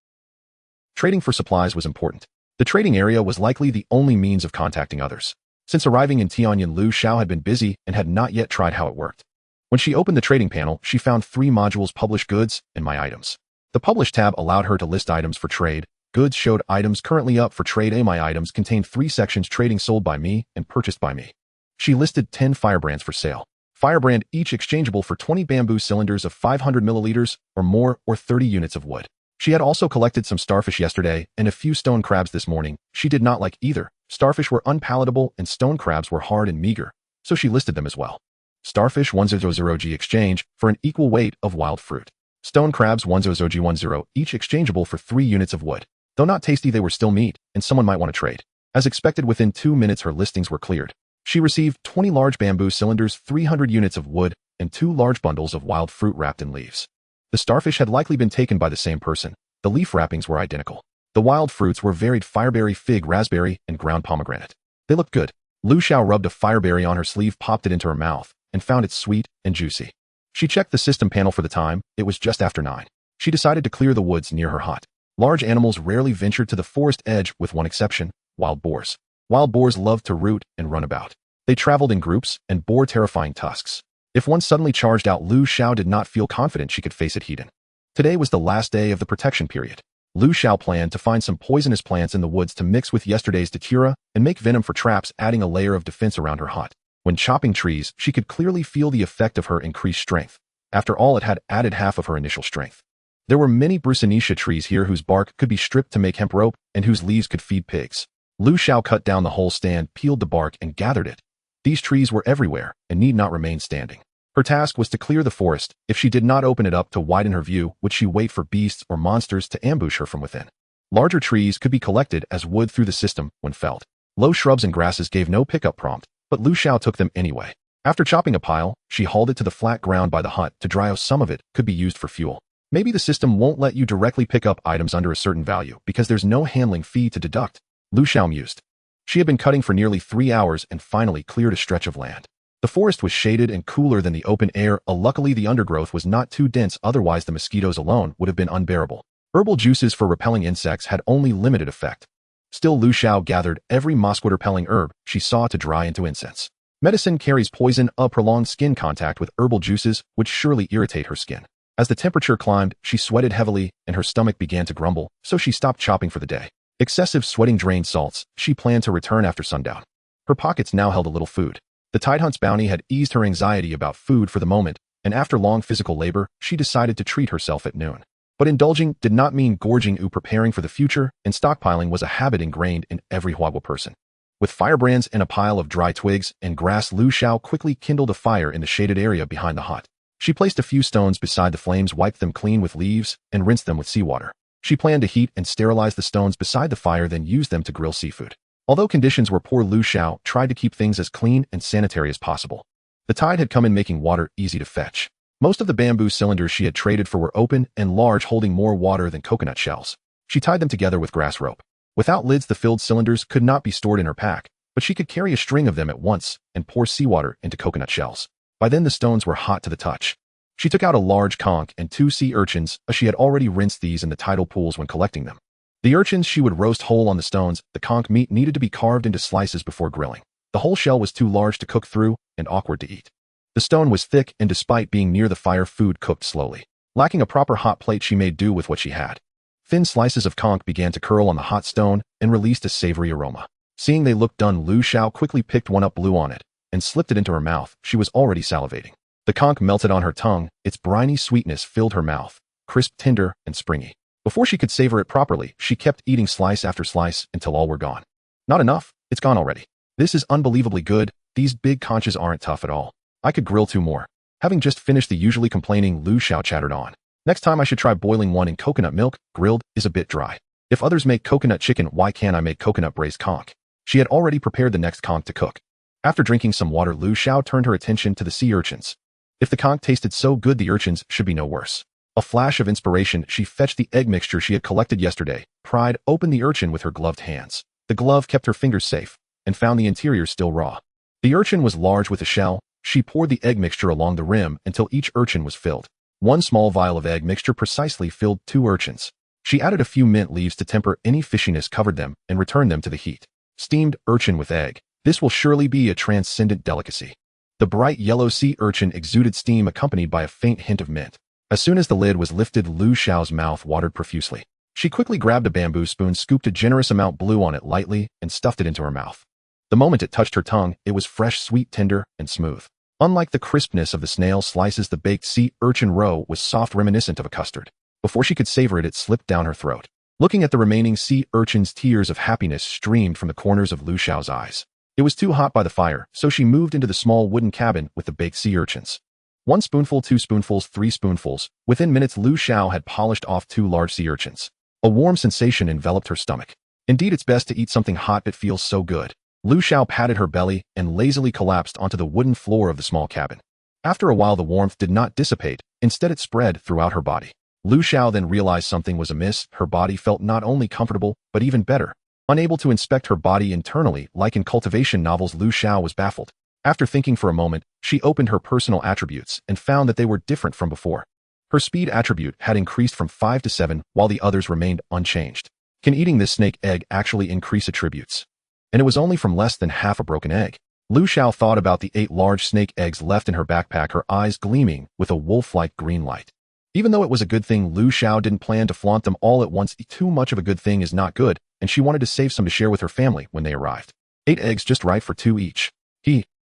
Trading for supplies was important. The trading area was likely the only means of contacting others. Since arriving in Tianyan, Lu Xiao had been busy and had not yet tried how it worked. When she opened the trading panel, she found 3 modules: Publish Goods and My Items. The Publish tab allowed her to list items for trade. Goods showed items currently up for trade. My Items contained 3 sections: trading, sold by me, and purchased by me. She listed 10 firebrands for sale. Firebrand, each exchangeable for 20 bamboo cylinders of 500 milliliters or more or 30 units of wood. She had also collected some starfish yesterday and a few stone crabs this morning. She did not like either. Starfish were unpalatable and stone crabs were hard and meager, so she listed them as well. Starfish 100G exchange for an equal weight of wild fruit. Stone crabs 100G10, each exchangeable for 3 units of wood. Though not tasty, they were still meat, and someone might want to trade. As expected, within 2 minutes her listings were cleared. She received 20 large bamboo cylinders, 300 units of wood, and 2 large bundles of wild fruit wrapped in leaves. The starfish had likely been taken by the same person. The leaf wrappings were identical. The wild fruits were varied fireberry, fig, raspberry, and ground pomegranate. They looked good. Lu Xiao rubbed a fireberry on her sleeve, popped it into her mouth, and found it sweet and juicy. She checked the system panel for the time. It was just after 9. She decided to clear the woods near her hut. Large animals rarely ventured to the forest edge, with one exception: wild boars. Wild boars loved to root and run about. They traveled in groups and bore terrifying tusks. If one suddenly charged out, Lu Xiao did not feel confident she could face it head-on. Today was the last day of the protection period. Lu Xiao planned to find some poisonous plants in the woods to mix with yesterday's datura and make venom for traps, adding a layer of defense around her hut. When chopping trees, she could clearly feel the effect of her increased strength. After all, it had added half of her initial strength. There were many Brucinicia trees here whose bark could be stripped to make hemp rope and whose leaves could feed pigs. Lu Xiao cut down the whole stand, peeled the bark, and gathered it. These trees were everywhere and need not remain standing. Her task was to clear the forest. If she did not open it up to widen her view, would she wait for beasts or monsters to ambush her from within? Larger trees could be collected as wood through the system when felled. Low shrubs and grasses gave no pickup prompt, but Lu Xiao took them anyway. After chopping a pile, she hauled it to the flat ground by the hut to dry out. Some of it could be used for fuel. Maybe the system won't let you directly pick up items under a certain value because there's no handling fee to deduct, Lu Xiao mused. She had been cutting for nearly 3 hours and finally cleared a stretch of land. The forest was shaded and cooler than the open air. Luckily, the undergrowth was not too dense, otherwise the mosquitoes alone would have been unbearable. Herbal juices for repelling insects had only limited effect. Still, Lu Xiao gathered every mosquito-repelling herb she saw to dry into incense. Medicine carries poison. A prolonged skin contact with herbal juices would surely irritate her skin. As the temperature climbed, she sweated heavily and her stomach began to grumble, so she stopped chopping for the day. Excessive sweating drained salts. She planned to return after sundown. Her pockets now held a little food. The Tidehunt's bounty had eased her anxiety about food for the moment, and after long physical labor, she decided to treat herself at noon. But indulging did not mean gorging. Preparing for the future and stockpiling was a habit ingrained in every Huagua person. With firebrands and a pile of dry twigs and grass, Lu Xiao quickly kindled a fire in the shaded area behind the hut. She placed a few stones beside the flames, wiped them clean with leaves, and rinsed them with seawater. She planned to heat and sterilize the stones beside the fire, then use them to grill seafood. Although conditions were poor, Lu Xiao tried to keep things as clean and sanitary as possible. The tide had come in, making water easy to fetch. Most of the bamboo cylinders she had traded for were open and large, holding more water than coconut shells. She tied them together with grass rope. Without lids, the filled cylinders could not be stored in her pack, but she could carry a string of them at once and pour seawater into coconut shells. By then the stones were hot to the touch. She took out a large conch and 2 sea urchins. She had already rinsed these in the tidal pools when collecting them. The urchins she would roast whole on the stones. The conch meat needed to be carved into slices before grilling. The whole shell was too large to cook through and awkward to eat. The stone was thick, and despite being near the fire, food cooked slowly. Lacking a proper hot plate, she made do with what she had. Thin slices of conch began to curl on the hot stone and released a savory aroma. Seeing they looked done, Lu Xiao quickly picked one up, blew on it, and slipped it into her mouth. She was already salivating. The conch melted on her tongue. Its briny sweetness filled her mouth, crisp, tender, and springy. Before she could savor it properly, she kept eating slice after slice until all were gone. Not enough? It's gone already. This is unbelievably good. These big conches aren't tough at all. I could grill 2 more. Having just finished, the usually complaining Lu Xiao chattered on. Next time I should try boiling one in coconut milk. Grilled is a bit dry. If others make coconut chicken, why can't I make coconut braised conch? She had already prepared the next conch to cook. After drinking some water, Lu Xiao turned her attention to the sea urchins. If the conch tasted so good, the urchins should be no worse. A flash of inspiration, she fetched the egg mixture she had collected yesterday, pried open the urchin with her gloved hands. The glove kept her fingers safe, and found the interior still raw. The urchin was large with a shell. She poured the egg mixture along the rim until each urchin was filled. 1 small vial of egg mixture precisely filled 2 urchins. She added a few mint leaves to temper any fishiness, covered them, and returned them to the heat. Steamed urchin with egg. This will surely be a transcendent delicacy. The bright yellow sea urchin exuded steam accompanied by a faint hint of mint. As soon as the lid was lifted, Lu Xiao's mouth watered profusely. She quickly grabbed a bamboo spoon, scooped a generous amount, blew on it lightly, and stuffed it into her mouth. The moment it touched her tongue, it was fresh, sweet, tender, and smooth. Unlike the crispness of the snail slices, the baked sea urchin roe was soft, reminiscent of a custard. Before she could savor it, it slipped down her throat. Looking at the remaining sea urchins, tears of happiness streamed from the corners of Lu Xiao's eyes. It was too hot by the fire, so she moved into the small wooden cabin with the baked sea urchins. 1 spoonful, 2 spoonfuls, 3 spoonfuls. Within minutes, Lu Xiao had polished off 2 large sea urchins. A warm sensation enveloped her stomach. Indeed, it's best to eat something hot. It feels so good. Lu Xiao patted her belly and lazily collapsed onto the wooden floor of the small cabin. After a while, the warmth did not dissipate. Instead, it spread throughout her body. Lu Xiao then realized something was amiss. Her body felt not only comfortable, but even better. Unable to inspect her body internally, like in cultivation novels, Lu Xiao was baffled. After thinking for a moment, she opened her personal attributes and found that they were different from before. Her speed attribute had increased from 5 to 7, while the others remained unchanged. Can eating this snake egg actually increase attributes? And it was only from less than half a broken egg. Lu Xiao thought about the 8 large snake eggs left in her backpack, her eyes gleaming with a wolf-like green light. Even though it was a good thing, Lu Xiao didn't plan to flaunt them all at once. Too much of a good thing is not good, and she wanted to save some to share with her family when they arrived. 8 eggs just right for 2 each.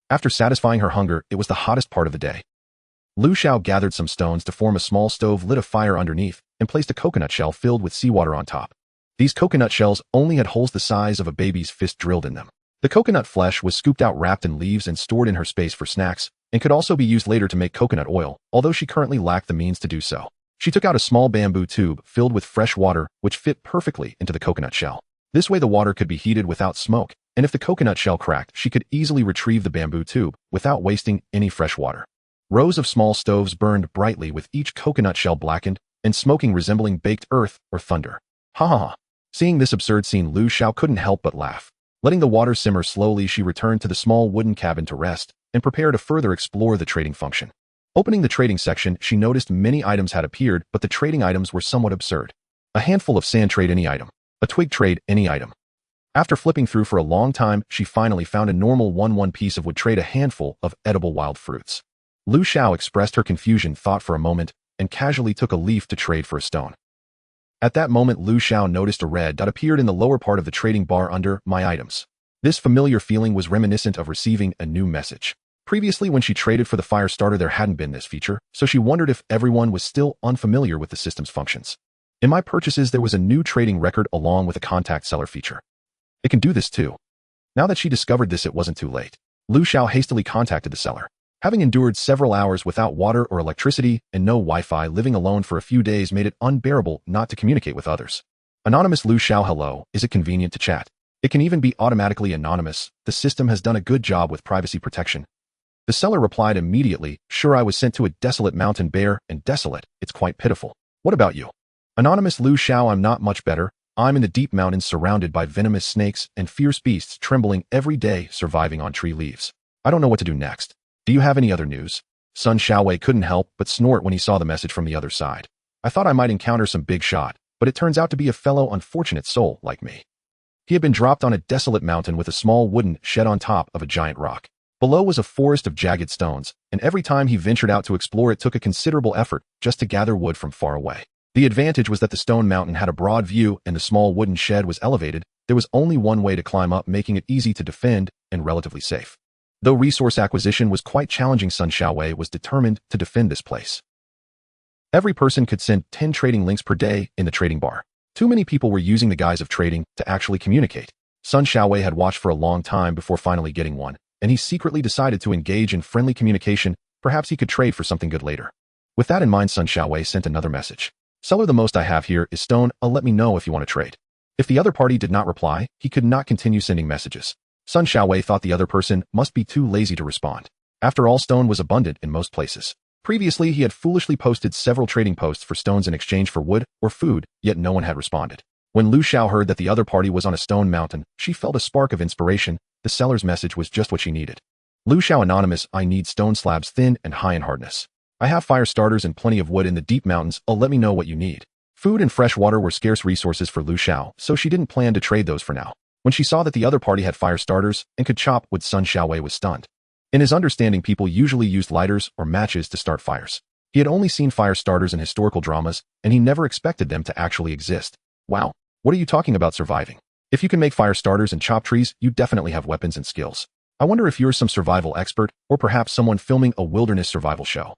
After satisfying her hunger, it was the hottest part of the day. Lu Xiao gathered some stones to form a small stove, lit a fire underneath, and placed a coconut shell filled with seawater on top. These coconut shells only had holes the size of a baby's fist drilled in them. The coconut flesh was scooped out, wrapped in leaves, and stored in her space for snacks, and could also be used later to make coconut oil, although she currently lacked the means to do so. She took out a small bamboo tube filled with fresh water, which fit perfectly into the coconut shell. This way the water could be heated without smoke, and if the coconut shell cracked, she could easily retrieve the bamboo tube without wasting any fresh water. Rows of small stoves burned brightly, with each coconut shell blackened and smoking, resembling baked earth or thunder. Ha ha ha. Seeing this absurd scene, Lu Xiao couldn't help but laugh. Letting the water simmer slowly, she returned to the small wooden cabin to rest and prepare to further explore the trading function. Opening the trading section, she noticed many items had appeared, but the trading items were somewhat absurd. A handful of sand, trade any item. A twig, trade any item. After flipping through for a long time, she finally found a normal 1 piece of wood, trade a handful of edible wild fruits. Lu Xiao expressed her confusion, thought for a moment, and casually took a leaf to trade for a stone. At that moment, Lu Xiao noticed a red dot appeared in the lower part of the trading bar under My Items. This familiar feeling was reminiscent of receiving a new message. Previously, when she traded for the fire starter, there hadn't been this feature, so she wondered if everyone was still unfamiliar with the system's functions. In My Purchases, there was a new trading record along with a contact seller feature. It can do this too. Now that she discovered this, it wasn't too late. Lu Xiao hastily contacted the seller. Having endured several hours without water or electricity and no Wi-Fi, living alone for a few days made it unbearable not to communicate with others. Anonymous Lu Xiao, hello, is it convenient to chat? It can even be automatically anonymous. The system has done a good job with privacy protection. The seller replied immediately, sure, I was sent to a desolate mountain, bare and desolate. It's quite pitiful. What about you? Anonymous Lu Xiao, I'm not much better. I'm in the deep mountains surrounded by venomous snakes and fierce beasts, trembling every day, surviving on tree leaves. I don't know what to do next. Do you have any other news? Sun Xiaowei couldn't help but snort when he saw the message from the other side. I thought I might encounter some big shot, but it turns out to be a fellow unfortunate soul like me. He had been dropped on a desolate mountain with a small wooden shed on top of a giant rock. Below was a forest of jagged stones, and every time he ventured out to explore, it took a considerable effort just to gather wood from far away. The advantage was that the stone mountain had a broad view and the small wooden shed was elevated. There was only one way to climb up, making it easy to defend and relatively safe. Though resource acquisition was quite challenging, Sun Xiaowei was determined to defend this place. Every person could send 10 trading links per day in the trading bar. Too many people were using the guise of trading to actually communicate. Sun Xiaowei had watched for a long time before finally getting one, and he secretly decided to engage in friendly communication. Perhaps he could trade for something good later. With that in mind, Sun Xiaowei sent another message. Seller, the most I have here is stone. Let me know if you want to trade. If the other party did not reply, he could not continue sending messages. Sun Xiaowei thought the other person must be too lazy to respond. After all, stone was abundant in most places. Previously, he had foolishly posted several trading posts for stones in exchange for wood or food, yet no one had responded. When Lu Xiao heard that the other party was on a stone mountain, she felt a spark of inspiration. The seller's message was just what she needed. Lu Xiao, anonymous, I need stone slabs thin and high in hardness. I have fire starters and plenty of wood in the deep mountains. Let me know what you need. Food and fresh water were scarce resources for Lu Xiao, so she didn't plan to trade those for now. When she saw that the other party had fire starters and could chop wood, Sun Xiaowei was stunned. In his understanding, people usually used lighters or matches to start fires. He had only seen fire starters in historical dramas, and he never expected them to actually exist. Wow, what are you talking about surviving? If you can make fire starters and chop trees, you definitely have weapons and skills. I wonder if you're some survival expert, or perhaps someone filming a wilderness survival show.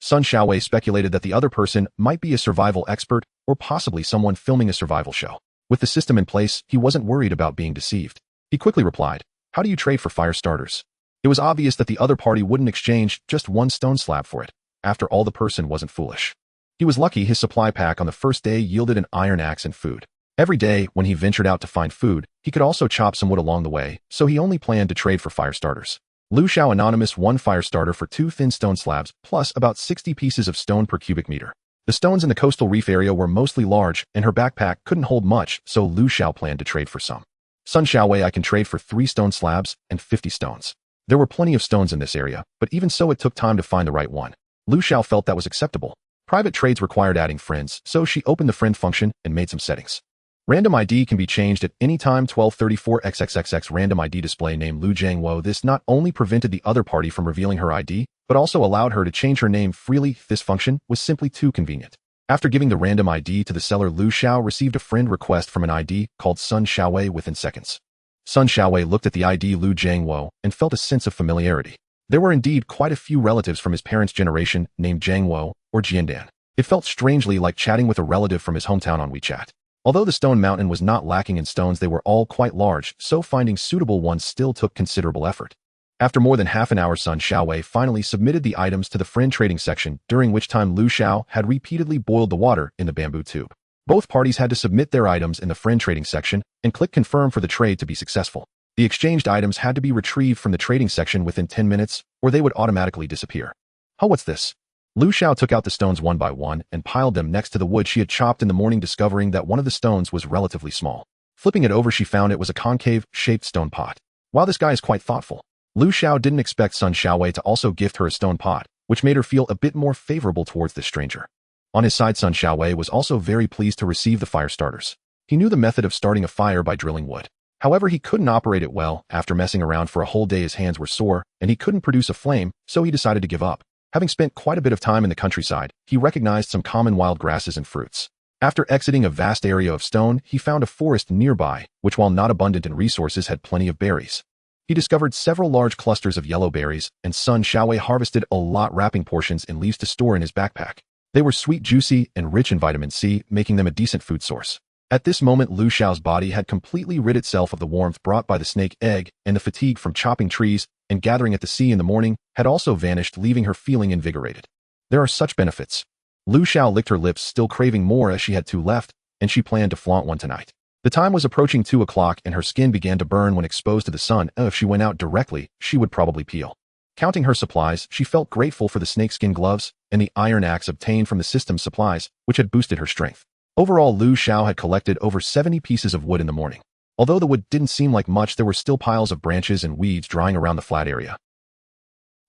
Sun Xiaowei speculated that the other person might be a survival expert, or possibly someone filming a survival show. With the system in place, he wasn't worried about being deceived. He quickly replied, "How do you trade for fire starters?" It was obvious that the other party wouldn't exchange just one stone slab for it. After all, the person wasn't foolish. He was lucky his supply pack on the first day yielded an iron axe and food. Every day, when he ventured out to find food, he could also chop some wood along the way, so he only planned to trade for fire starters. Lu Xiao Anonymous 1 fire starter for 2 thin stone slabs, plus about 60 pieces of stone per cubic meter. The stones in the coastal reef area were mostly large, and her backpack couldn't hold much, so Lu Xiao planned to trade for some. Sun Xiaowei, I can trade for 3 stone slabs and 50 stones. There were plenty of stones in this area, but even so it took time to find the right one. Lu Xiao felt that was acceptable. Private trades required adding friends, so she opened the friend function and made some settings. Random ID can be changed at any time. 1234xxxx random ID display name Lu Jiangwo. This not only prevented the other party from revealing her ID, but also allowed her to change her name freely. This function was simply too convenient. After giving the random ID to the seller, Lu Xiao received a friend request from an ID called Sun Xiaowei within seconds. Sun Xiaowei looked at the ID Lu Jiangwo and felt a sense of familiarity. There were indeed quite a few relatives from his parents' generation named Jiangwo or Jiandan. It felt strangely like chatting with a relative from his hometown on WeChat. Although the stone mountain was not lacking in stones, they were all quite large, so finding suitable ones still took considerable effort. After more than half an hour, Sun Xiaowei finally submitted the items to the friend trading section, during which time Lu Xiao had repeatedly boiled the water in the bamboo tube. Both parties had to submit their items in the friend trading section and click confirm for the trade to be successful. The exchanged items had to be retrieved from the trading section within 10 minutes, or they would automatically disappear. Oh, what's this? Lu Xiao took out the stones one by one and piled them next to the wood she had chopped in the morning, discovering that one of the stones was relatively small. Flipping it over, she found it was a concave-shaped stone pot. Wow, this guy is quite thoughtful. Lu Xiao didn't expect Sun Xiaowei to also gift her a stone pot, which made her feel a bit more favorable towards this stranger. On his side, Sun Xiaowei was also very pleased to receive the fire starters. He knew the method of starting a fire by drilling wood. However, he couldn't operate it well. After messing around for a whole day, his hands were sore, and he couldn't produce a flame, so he decided to give up. Having spent quite a bit of time in the countryside, he recognized some common wild grasses and fruits. After exiting a vast area of stone, he found a forest nearby, which while not abundant in resources had plenty of berries. He discovered several large clusters of yellow berries, and Sun Xiaowei harvested a lot, wrapping portions in leaves to store in his backpack. They were sweet, juicy, and rich in vitamin C, making them a decent food source. At this moment, Lu Xiao's body had completely rid itself of the warmth brought by the snake egg, and the fatigue from chopping trees and gathering at the sea in the morning had also vanished, leaving her feeling invigorated. There are such benefits. Lu Xiao licked her lips, still craving more, as she had 2 left, and she planned to flaunt one tonight. The time was approaching 2 o'clock, and her skin began to burn when exposed to the sun. If she went out directly, she would probably peel. Counting her supplies, she felt grateful for the snakeskin gloves and the iron axe obtained from the system's supplies, which had boosted her strength. Overall, Lu Xiao had collected over 70 pieces of wood in the morning. Although the wood didn't seem like much, there were still piles of branches and weeds drying around the flat area.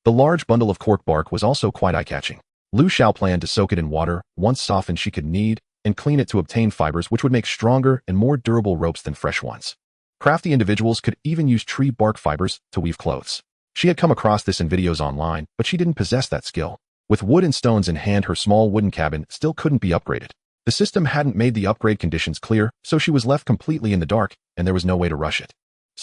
The large bundle of cork bark was also quite eye-catching. Lu Xiao planned to soak it in water. Once softened, she could knead and clean it to obtain fibers which would make stronger and more durable ropes than fresh ones. Crafty individuals could even use tree bark fibers to weave clothes. She had come across this in videos online, but she didn't possess that skill. With wood and stones in hand, her small wooden cabin still couldn't be upgraded. The system hadn't made the upgrade conditions clear, so she was left completely in the dark, and there was no way to rush it.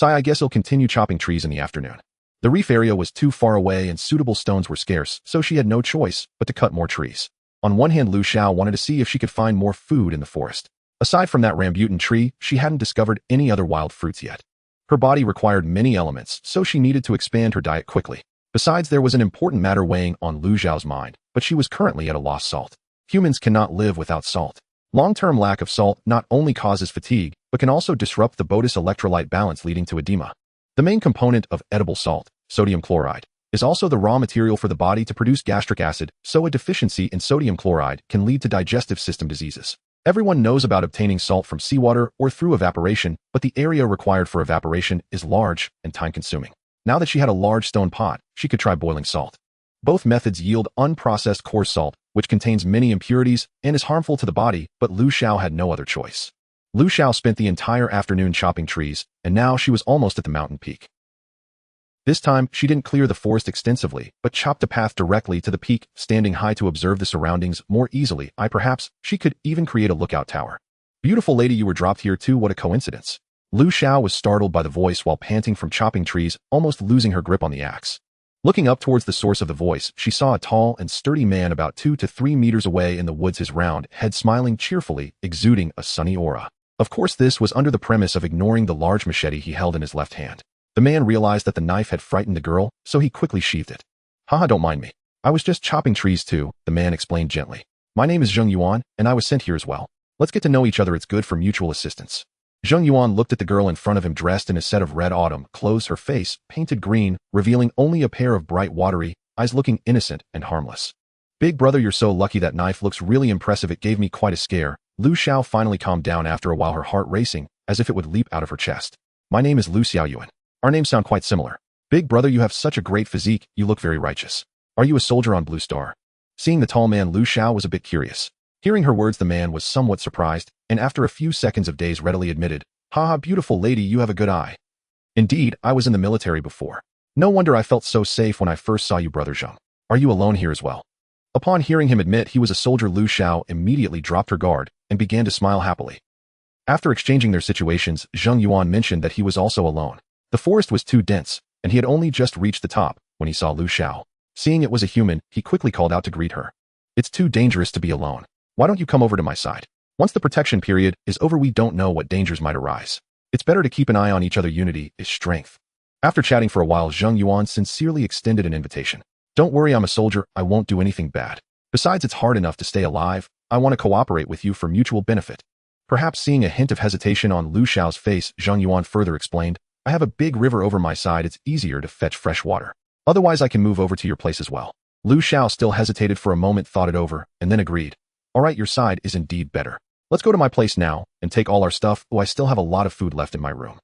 I guess I'll continue chopping trees in the afternoon. The reef area was too far away and suitable stones were scarce, so she had no choice but to cut more trees. On one hand, Lu Xiao wanted to see if she could find more food in the forest. Aside from that rambutan tree, she hadn't discovered any other wild fruits yet. Her body required many elements, so she needed to expand her diet quickly. Besides, there was an important matter weighing on Lu Xiao's mind, but she was currently at a loss: salt. Humans cannot live without salt. Long-term lack of salt not only causes fatigue, but can also disrupt the body's electrolyte balance, leading to edema. The main component of edible salt, sodium chloride, is also the raw material for the body to produce gastric acid, so a deficiency in sodium chloride can lead to digestive system diseases. Everyone knows about obtaining salt from seawater or through evaporation, but the area required for evaporation is large and time-consuming. Now that she had a large stone pot, she could try boiling salt. Both methods yield unprocessed coarse salt, which contains many impurities and is harmful to the body, but Lu Xiao had no other choice. Lu Xiao spent the entire afternoon chopping trees, and now she was almost at the mountain peak. This time, she didn't clear the forest extensively, but chopped a path directly to the peak, standing high to observe the surroundings more easily. Perhaps she could even create a lookout tower. Beautiful lady, you were dropped here too, what a coincidence. Lu Xiao was startled by the voice while panting from chopping trees, almost losing her grip on the axe. Looking up towards the source of the voice, she saw a tall and sturdy man about 2 to 3 meters away in the woods, his round head smiling cheerfully, exuding a sunny aura. Of course, this was under the premise of ignoring the large machete he held in his left hand. The man realized that the knife had frightened the girl, so he quickly sheathed it. Haha, don't mind me. I was just chopping trees too, the man explained gently. My name is Zheng Yuan, and I was sent here as well. Let's get to know each other, it's good for mutual assistance. Zheng Yuan looked at the girl in front of him dressed in a set of red autumn clothes, her face painted green, revealing only a pair of bright watery eyes looking innocent and harmless. Big brother, you're so lucky, that knife looks really impressive, it gave me quite a scare. Lu Xiao finally calmed down after a while, her heart racing, as if it would leap out of her chest. My name is Lu Xiaoyuan. Our names sound quite similar. Big brother, you have such a great physique, you look very righteous. Are you a soldier on Blue Star? Seeing the tall man, Lu Xiao was a bit curious. Hearing her words, the man was somewhat surprised, and after a few seconds of daze readily admitted, Haha, beautiful lady, you have a good eye. Indeed, I was in the military before. No wonder I felt so safe when I first saw you, brother Zheng. Are you alone here as well? Upon hearing him admit he was a soldier, Lu Xiao immediately dropped her guard and began to smile happily. After exchanging their situations, Zheng Yuan mentioned that he was also alone. The forest was too dense, and he had only just reached the top when he saw Lu Xiao. Seeing it was a human, he quickly called out to greet her. It's too dangerous to be alone. Why don't you come over to my side? Once the protection period is over, we don't know what dangers might arise. It's better to keep an eye on each other. Unity is strength. After chatting for a while, Zheng Yuan sincerely extended an invitation. Don't worry, I'm a soldier, I won't do anything bad. Besides, it's hard enough to stay alive. I want to cooperate with you for mutual benefit. Perhaps seeing a hint of hesitation on Lu Xiao's face, Zheng Yuan further explained, I have a big river over my side, it's easier to fetch fresh water. Otherwise, I can move over to your place as well. Lu Xiao still hesitated for a moment, thought it over, and then agreed. All right, your side is indeed better. Let's go to my place now and take all our stuff. Oh, I still have a lot of food left in my room.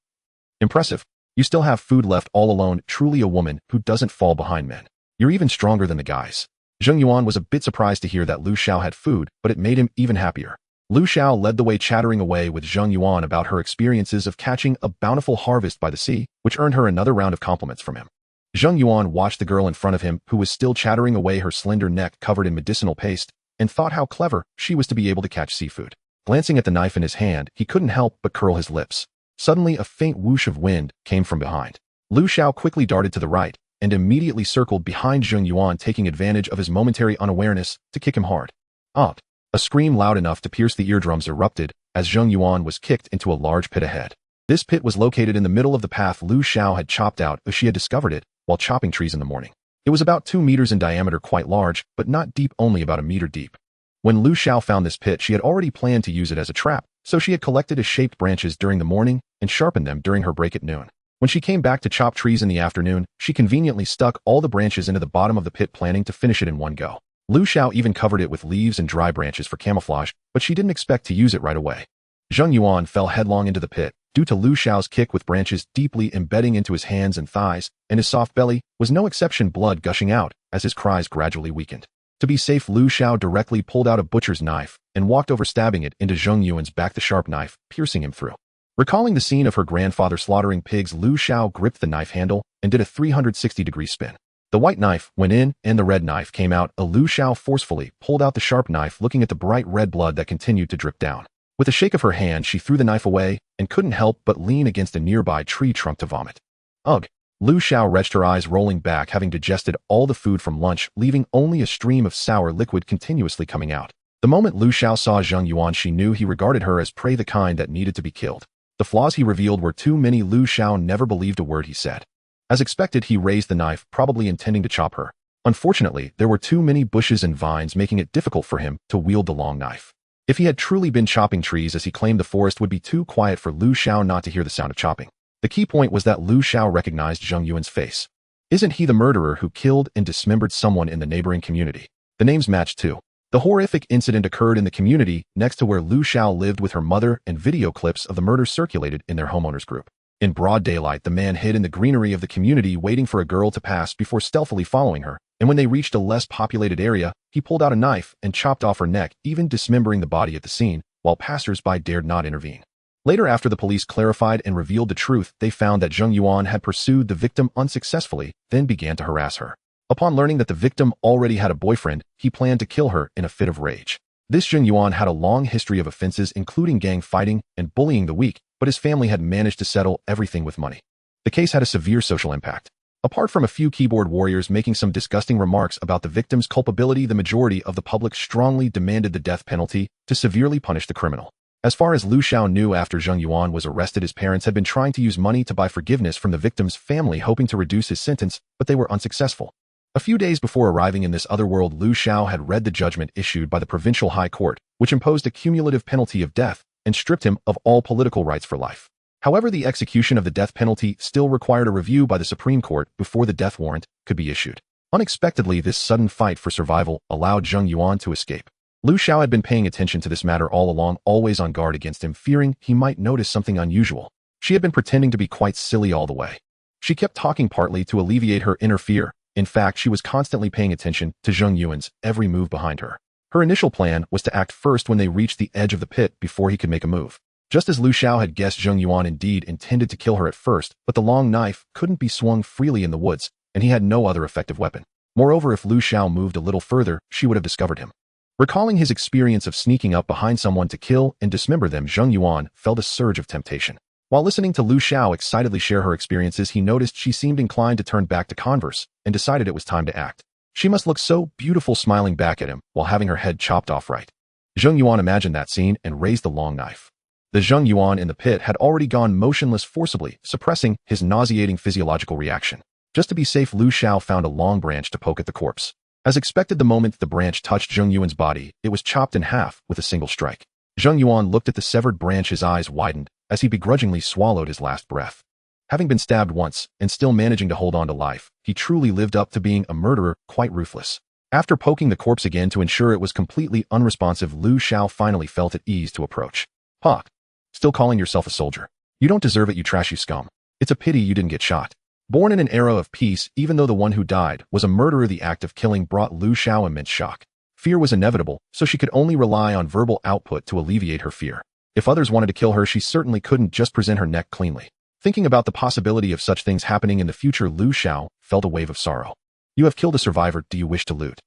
Impressive. You still have food left all alone, truly a woman who doesn't fall behind men. You're even stronger than the guys. Zheng Yuan was a bit surprised to hear that Lu Xiao had food, but it made him even happier. Lu Xiao led the way, chattering away with Zheng Yuan about her experiences of catching a bountiful harvest by the sea, which earned her another round of compliments from him. Zheng Yuan watched the girl in front of him, who was still chattering away, her slender neck covered in medicinal paste, and thought how clever she was to be able to catch seafood. Glancing at the knife in his hand, he couldn't help but curl his lips. Suddenly, a faint whoosh of wind came from behind. Lu Xiao quickly darted to the right and immediately circled behind Zheng Yuan, taking advantage of his momentary unawareness to kick him hard. Ah! A scream loud enough to pierce the eardrums erupted as Zheng Yuan was kicked into a large pit ahead. This pit was located in the middle of the path Lu Xiao had chopped out as she had discovered it while chopping trees in the morning. It was about 2 meters in diameter, quite large, but not deep, only about a meter deep. When Lu Xiao found this pit, she had already planned to use it as a trap, so she had collected shaped branches during the morning and sharpened them during her break at noon. When she came back to chop trees in the afternoon, she conveniently stuck all the branches into the bottom of the pit, planning to finish it in one go. Lu Xiao even covered it with leaves and dry branches for camouflage, but she didn't expect to use it right away. Zheng Yuan fell headlong into the pit, due to Lu Xiao's kick, with branches deeply embedding into his hands and thighs, and his soft belly was no exception, blood gushing out as his cries gradually weakened. To be safe, Lu Xiao directly pulled out a butcher's knife and walked over, stabbing it into Zheng Yuan's back, the sharp knife piercing him through. Recalling the scene of her grandfather slaughtering pigs, Lu Xiao gripped the knife handle and did a 360-degree spin. The white knife went in and the red knife came out. Lu Xiao forcefully pulled out the sharp knife, looking at the bright red blood that continued to drip down. With a shake of her hand, she threw the knife away and couldn't help but lean against a nearby tree trunk to vomit. Ugh! Lu Xiao retched, her eyes rolling back, having digested all the food from lunch, leaving only a stream of sour liquid continuously coming out. The moment Lu Xiao saw Zheng Yuan, she knew he regarded her as prey, the kind that needed to be killed. The flaws he revealed were too many. Lu Xiao never believed a word he said. As expected, he raised the knife, probably intending to chop her. Unfortunately, there were too many bushes and vines, making it difficult for him to wield the long knife. If he had truly been chopping trees as he claimed, the forest would be too quiet for Lu Xiao not to hear the sound of chopping. The key point was that Lu Xiao recognized Zheng Yuan's face. Isn't he the murderer who killed and dismembered someone in the neighboring community? The names matched too. The horrific incident occurred in the community next to where Lu Xiao lived with her mother, and video clips of the murder circulated in their homeowners group. In broad daylight, the man hid in the greenery of the community, waiting for a girl to pass before stealthily following her, and when they reached a less populated area, he pulled out a knife and chopped off her neck, even dismembering the body at the scene, while passers-by dared not intervene. Later, after the police clarified and revealed the truth, they found that Zheng Yuan had pursued the victim unsuccessfully, then began to harass her. Upon learning that the victim already had a boyfriend, he planned to kill her in a fit of rage. This Zheng Yuan had a long history of offenses, including gang fighting and bullying the weak, but but his family had managed to settle everything with money. The case had a severe social impact. Apart from a few keyboard warriors making some disgusting remarks about the victim's culpability, the majority of the public strongly demanded the death penalty to severely punish the criminal. As far as Lu Xiao knew, after Zheng Yuan was arrested, his parents had been trying to use money to buy forgiveness from the victim's family, hoping to reduce his sentence, but they were unsuccessful. A few days before arriving in this other world, Lu Xiao had read the judgment issued by the provincial high court, which imposed a cumulative penalty of death and stripped him of all political rights for life. However, the execution of the death penalty still required a review by the Supreme Court before the death warrant could be issued. Unexpectedly, this sudden fight for survival allowed Zheng Yuan to escape. Lu Xiao had been paying attention to this matter all along, always on guard against him, fearing he might notice something unusual. She had been pretending to be quite silly all the way. She kept talking partly to alleviate her inner fear. In fact, she was constantly paying attention to Zheng Yuan's every move behind her. Her initial plan was to act first when they reached the edge of the pit before he could make a move. Just as Lu Xiao had guessed, Zheng Yuan indeed intended to kill her at first, but the long knife couldn't be swung freely in the woods, and he had no other effective weapon. Moreover, if Lu Xiao moved a little further, she would have discovered him. Recalling his experience of sneaking up behind someone to kill and dismember them, Zheng Yuan felt a surge of temptation. While listening to Lu Xiao excitedly share her experiences, he noticed she seemed inclined to turn back to converse and decided it was time to act. She must look so beautiful smiling back at him while having her head chopped off right. Zheng Yuan imagined that scene and raised the long knife. The Zheng Yuan in the pit had already gone motionless, forcibly suppressing his nauseating physiological reaction. Just to be safe, Lu Xiao found a long branch to poke at the corpse. As expected, the moment the branch touched Zheng Yuan's body, it was chopped in half with a single strike. Zheng Yuan looked at the severed branch, his eyes widened as he begrudgingly swallowed his last breath. Having been stabbed once and still managing to hold on to life, he truly lived up to being a murderer, quite ruthless. After poking the corpse again to ensure it was completely unresponsive, Lu Xiao finally felt at ease to approach. "Hawk, still calling yourself a soldier? You don't deserve it, you trashy scum. It's a pity you didn't get shot." Born in an era of peace, even though the one who died was a murderer, the act of killing brought Lu Xiao immense shock. Fear was inevitable, so she could only rely on verbal output to alleviate her fear. If others wanted to kill her, she certainly couldn't just present her neck cleanly. Thinking about the possibility of such things happening in the future, Lu Xiao felt a wave of sorrow. "You have killed a survivor. Do you wish to loot?"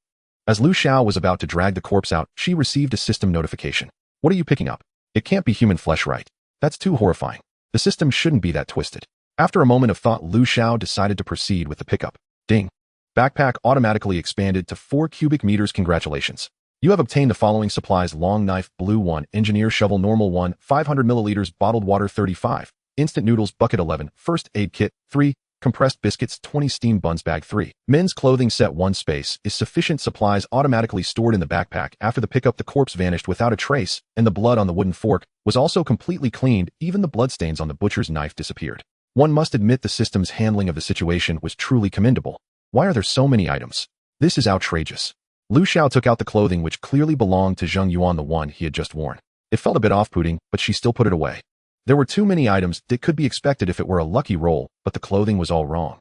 As Lu Xiao was about to drag the corpse out, she received a system notification. "What are you picking up? It can't be human flesh, right? That's too horrifying. The system shouldn't be that twisted." After a moment of thought, Lu Xiao decided to proceed with the pickup. Ding. Backpack automatically expanded to 4 cubic meters. Congratulations. You have obtained the following supplies: long knife, blue 1, engineer shovel, normal 1, 500 milliliters, bottled water 35, instant noodles bucket 11, first aid kit 3, compressed biscuits 20, steam buns bag 3, men's clothing set 1. Space is sufficient. Supplies automatically stored in the backpack. After the pickup, the corpse vanished without a trace, and the blood on the wooden fork was also completely cleaned. Even the bloodstains on the butcher's knife disappeared. One must admit the system's handling of the situation was truly commendable. Why are there so many items? This is outrageous. Lu Xiao took out the clothing which clearly belonged to Zheng Yuan, the one he had just worn. It felt a bit off-putting, but she still put it away. There were too many items that could be expected if it were a lucky roll, but the clothing was all wrong.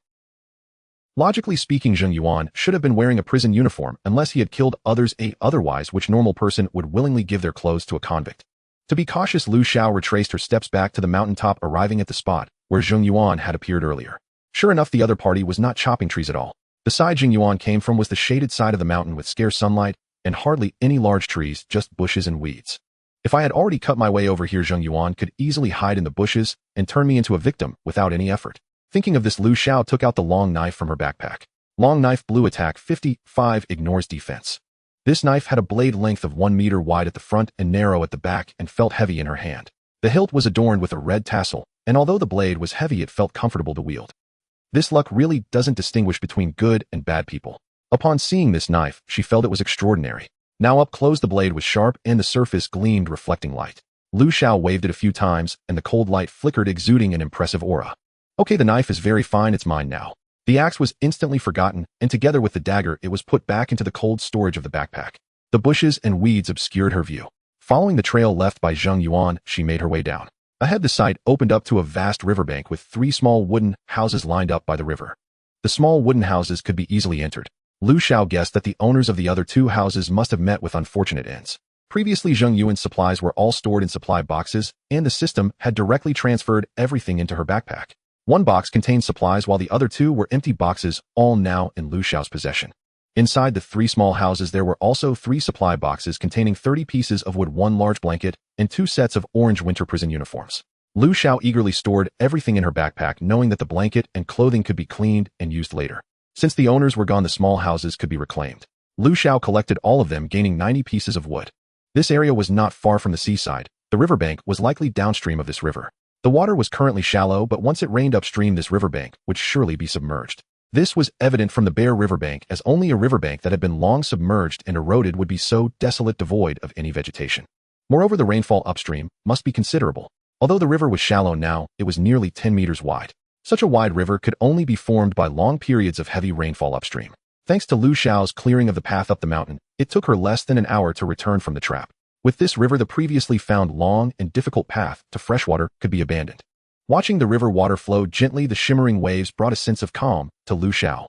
Logically speaking, Zheng Yuan should have been wearing a prison uniform unless he had killed others, otherwise which normal person would willingly give their clothes to a convict. To be cautious, Lu Xiao retraced her steps back to the mountaintop, arriving at the spot where Zheng Yuan had appeared earlier. Sure enough, the other party was not chopping trees at all. The side Zheng Yuan came from was the shaded side of the mountain with scarce sunlight and hardly any large trees, just bushes and weeds. If I had already cut my way over here, Zheng Yuan could easily hide in the bushes and turn me into a victim without any effort. Thinking of this, Lu Xiao took out the long knife from her backpack. Long knife, blue, attack 55, ignores defense. This knife had a blade length of 1 meter wide at the front and narrow at the back and felt heavy in her hand. The hilt was adorned with a red tassel, and although the blade was heavy, it felt comfortable to wield. This luck really doesn't distinguish between good and bad people. Upon seeing this knife, she felt it was extraordinary. Now up close, the blade was sharp and the surface gleamed, reflecting light. Lu Xiao waved it a few times, and the cold light flickered, exuding an impressive aura. "Okay, the knife is very fine, it's mine now." The axe was instantly forgotten, and together with the dagger, it was put back into the cold storage of the backpack. The bushes and weeds obscured her view. Following the trail left by Zheng Yuan, she made her way down. Ahead, the sight opened up to a vast riverbank with 3 small wooden houses lined up by the river. The small wooden houses could be easily entered. Lu Xiao guessed that the owners of the other 2 houses must have met with unfortunate ends. Previously, Zheng Yuan's supplies were all stored in supply boxes, and the system had directly transferred everything into her backpack. 1 box contained supplies, while the other 2 were empty boxes, all now in Lu Xiao's possession. Inside the 3 small houses, there were also 3 supply boxes containing 30 pieces of wood, 1 large blanket, and 2 sets of orange winter prison uniforms. Lu Xiao eagerly stored everything in her backpack, knowing that the blanket and clothing could be cleaned and used later. Since the owners were gone, the small houses could be reclaimed. Lu Xiao collected all of them, gaining 90 pieces of wood. This area was not far from the seaside. The riverbank was likely downstream of this river. The water was currently shallow, but once it rained upstream, this riverbank would surely be submerged. This was evident from the bare riverbank, as only a riverbank that had been long submerged and eroded would be so desolate, devoid of any vegetation. Moreover, the rainfall upstream must be considerable. Although the river was shallow now, it was nearly 10 meters wide. Such a wide river could only be formed by long periods of heavy rainfall upstream. Thanks to Lu Xiao's clearing of the path up the mountain, it took her less than an hour to return from the trap. With this river, the previously found long and difficult path to freshwater could be abandoned. Watching the river water flow gently, the shimmering waves brought a sense of calm to Lu Xiao.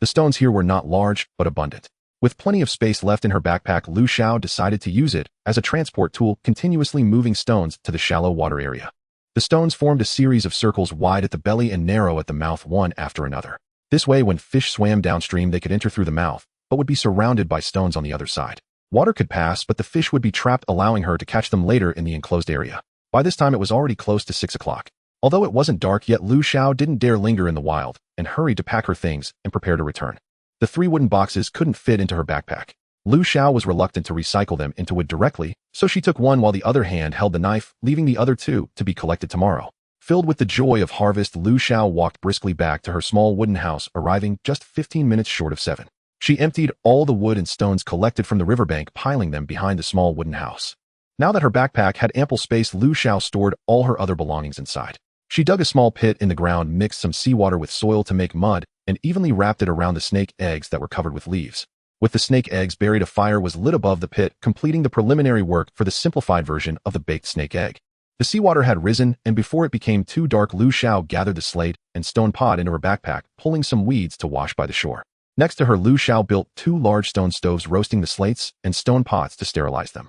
The stones here were not large, but abundant. With plenty of space left in her backpack, Lu Xiao decided to use it as a transport tool, continuously moving stones to the shallow water area. The stones formed a series of circles wide at the belly and narrow at the mouth, one after another. This way, when fish swam downstream, they could enter through the mouth, but would be surrounded by stones on the other side. Water could pass, but the fish would be trapped, allowing her to catch them later in the enclosed area. By this time, it was already close to 6 o'clock. Although it wasn't dark yet, Lu Xiao didn't dare linger in the wild and hurried to pack her things and prepare to return. The 3 wooden boxes couldn't fit into her backpack. Lu Xiao was reluctant to recycle them into wood directly, so she took one while the other hand held the knife, leaving the other 2 to be collected tomorrow. Filled with the joy of harvest, Lu Xiao walked briskly back to her small wooden house, arriving just 15 minutes short of 7. She emptied all the wood and stones collected from the riverbank, piling them behind the small wooden house. Now that her backpack had ample space, Lu Xiao stored all her other belongings inside. She dug a small pit in the ground, mixed some seawater with soil to make mud, and evenly wrapped it around the snake eggs that were covered with leaves. With the snake eggs buried, a fire was lit above the pit, completing the preliminary work for the simplified version of the baked snake egg. The seawater had risen, and before it became too dark, Lu Xiao gathered the slate and stone pot into her backpack, pulling some weeds to wash by the shore. Next to her, Lu Xiao built 2 large stone stoves, roasting the slates and stone pots to sterilize them.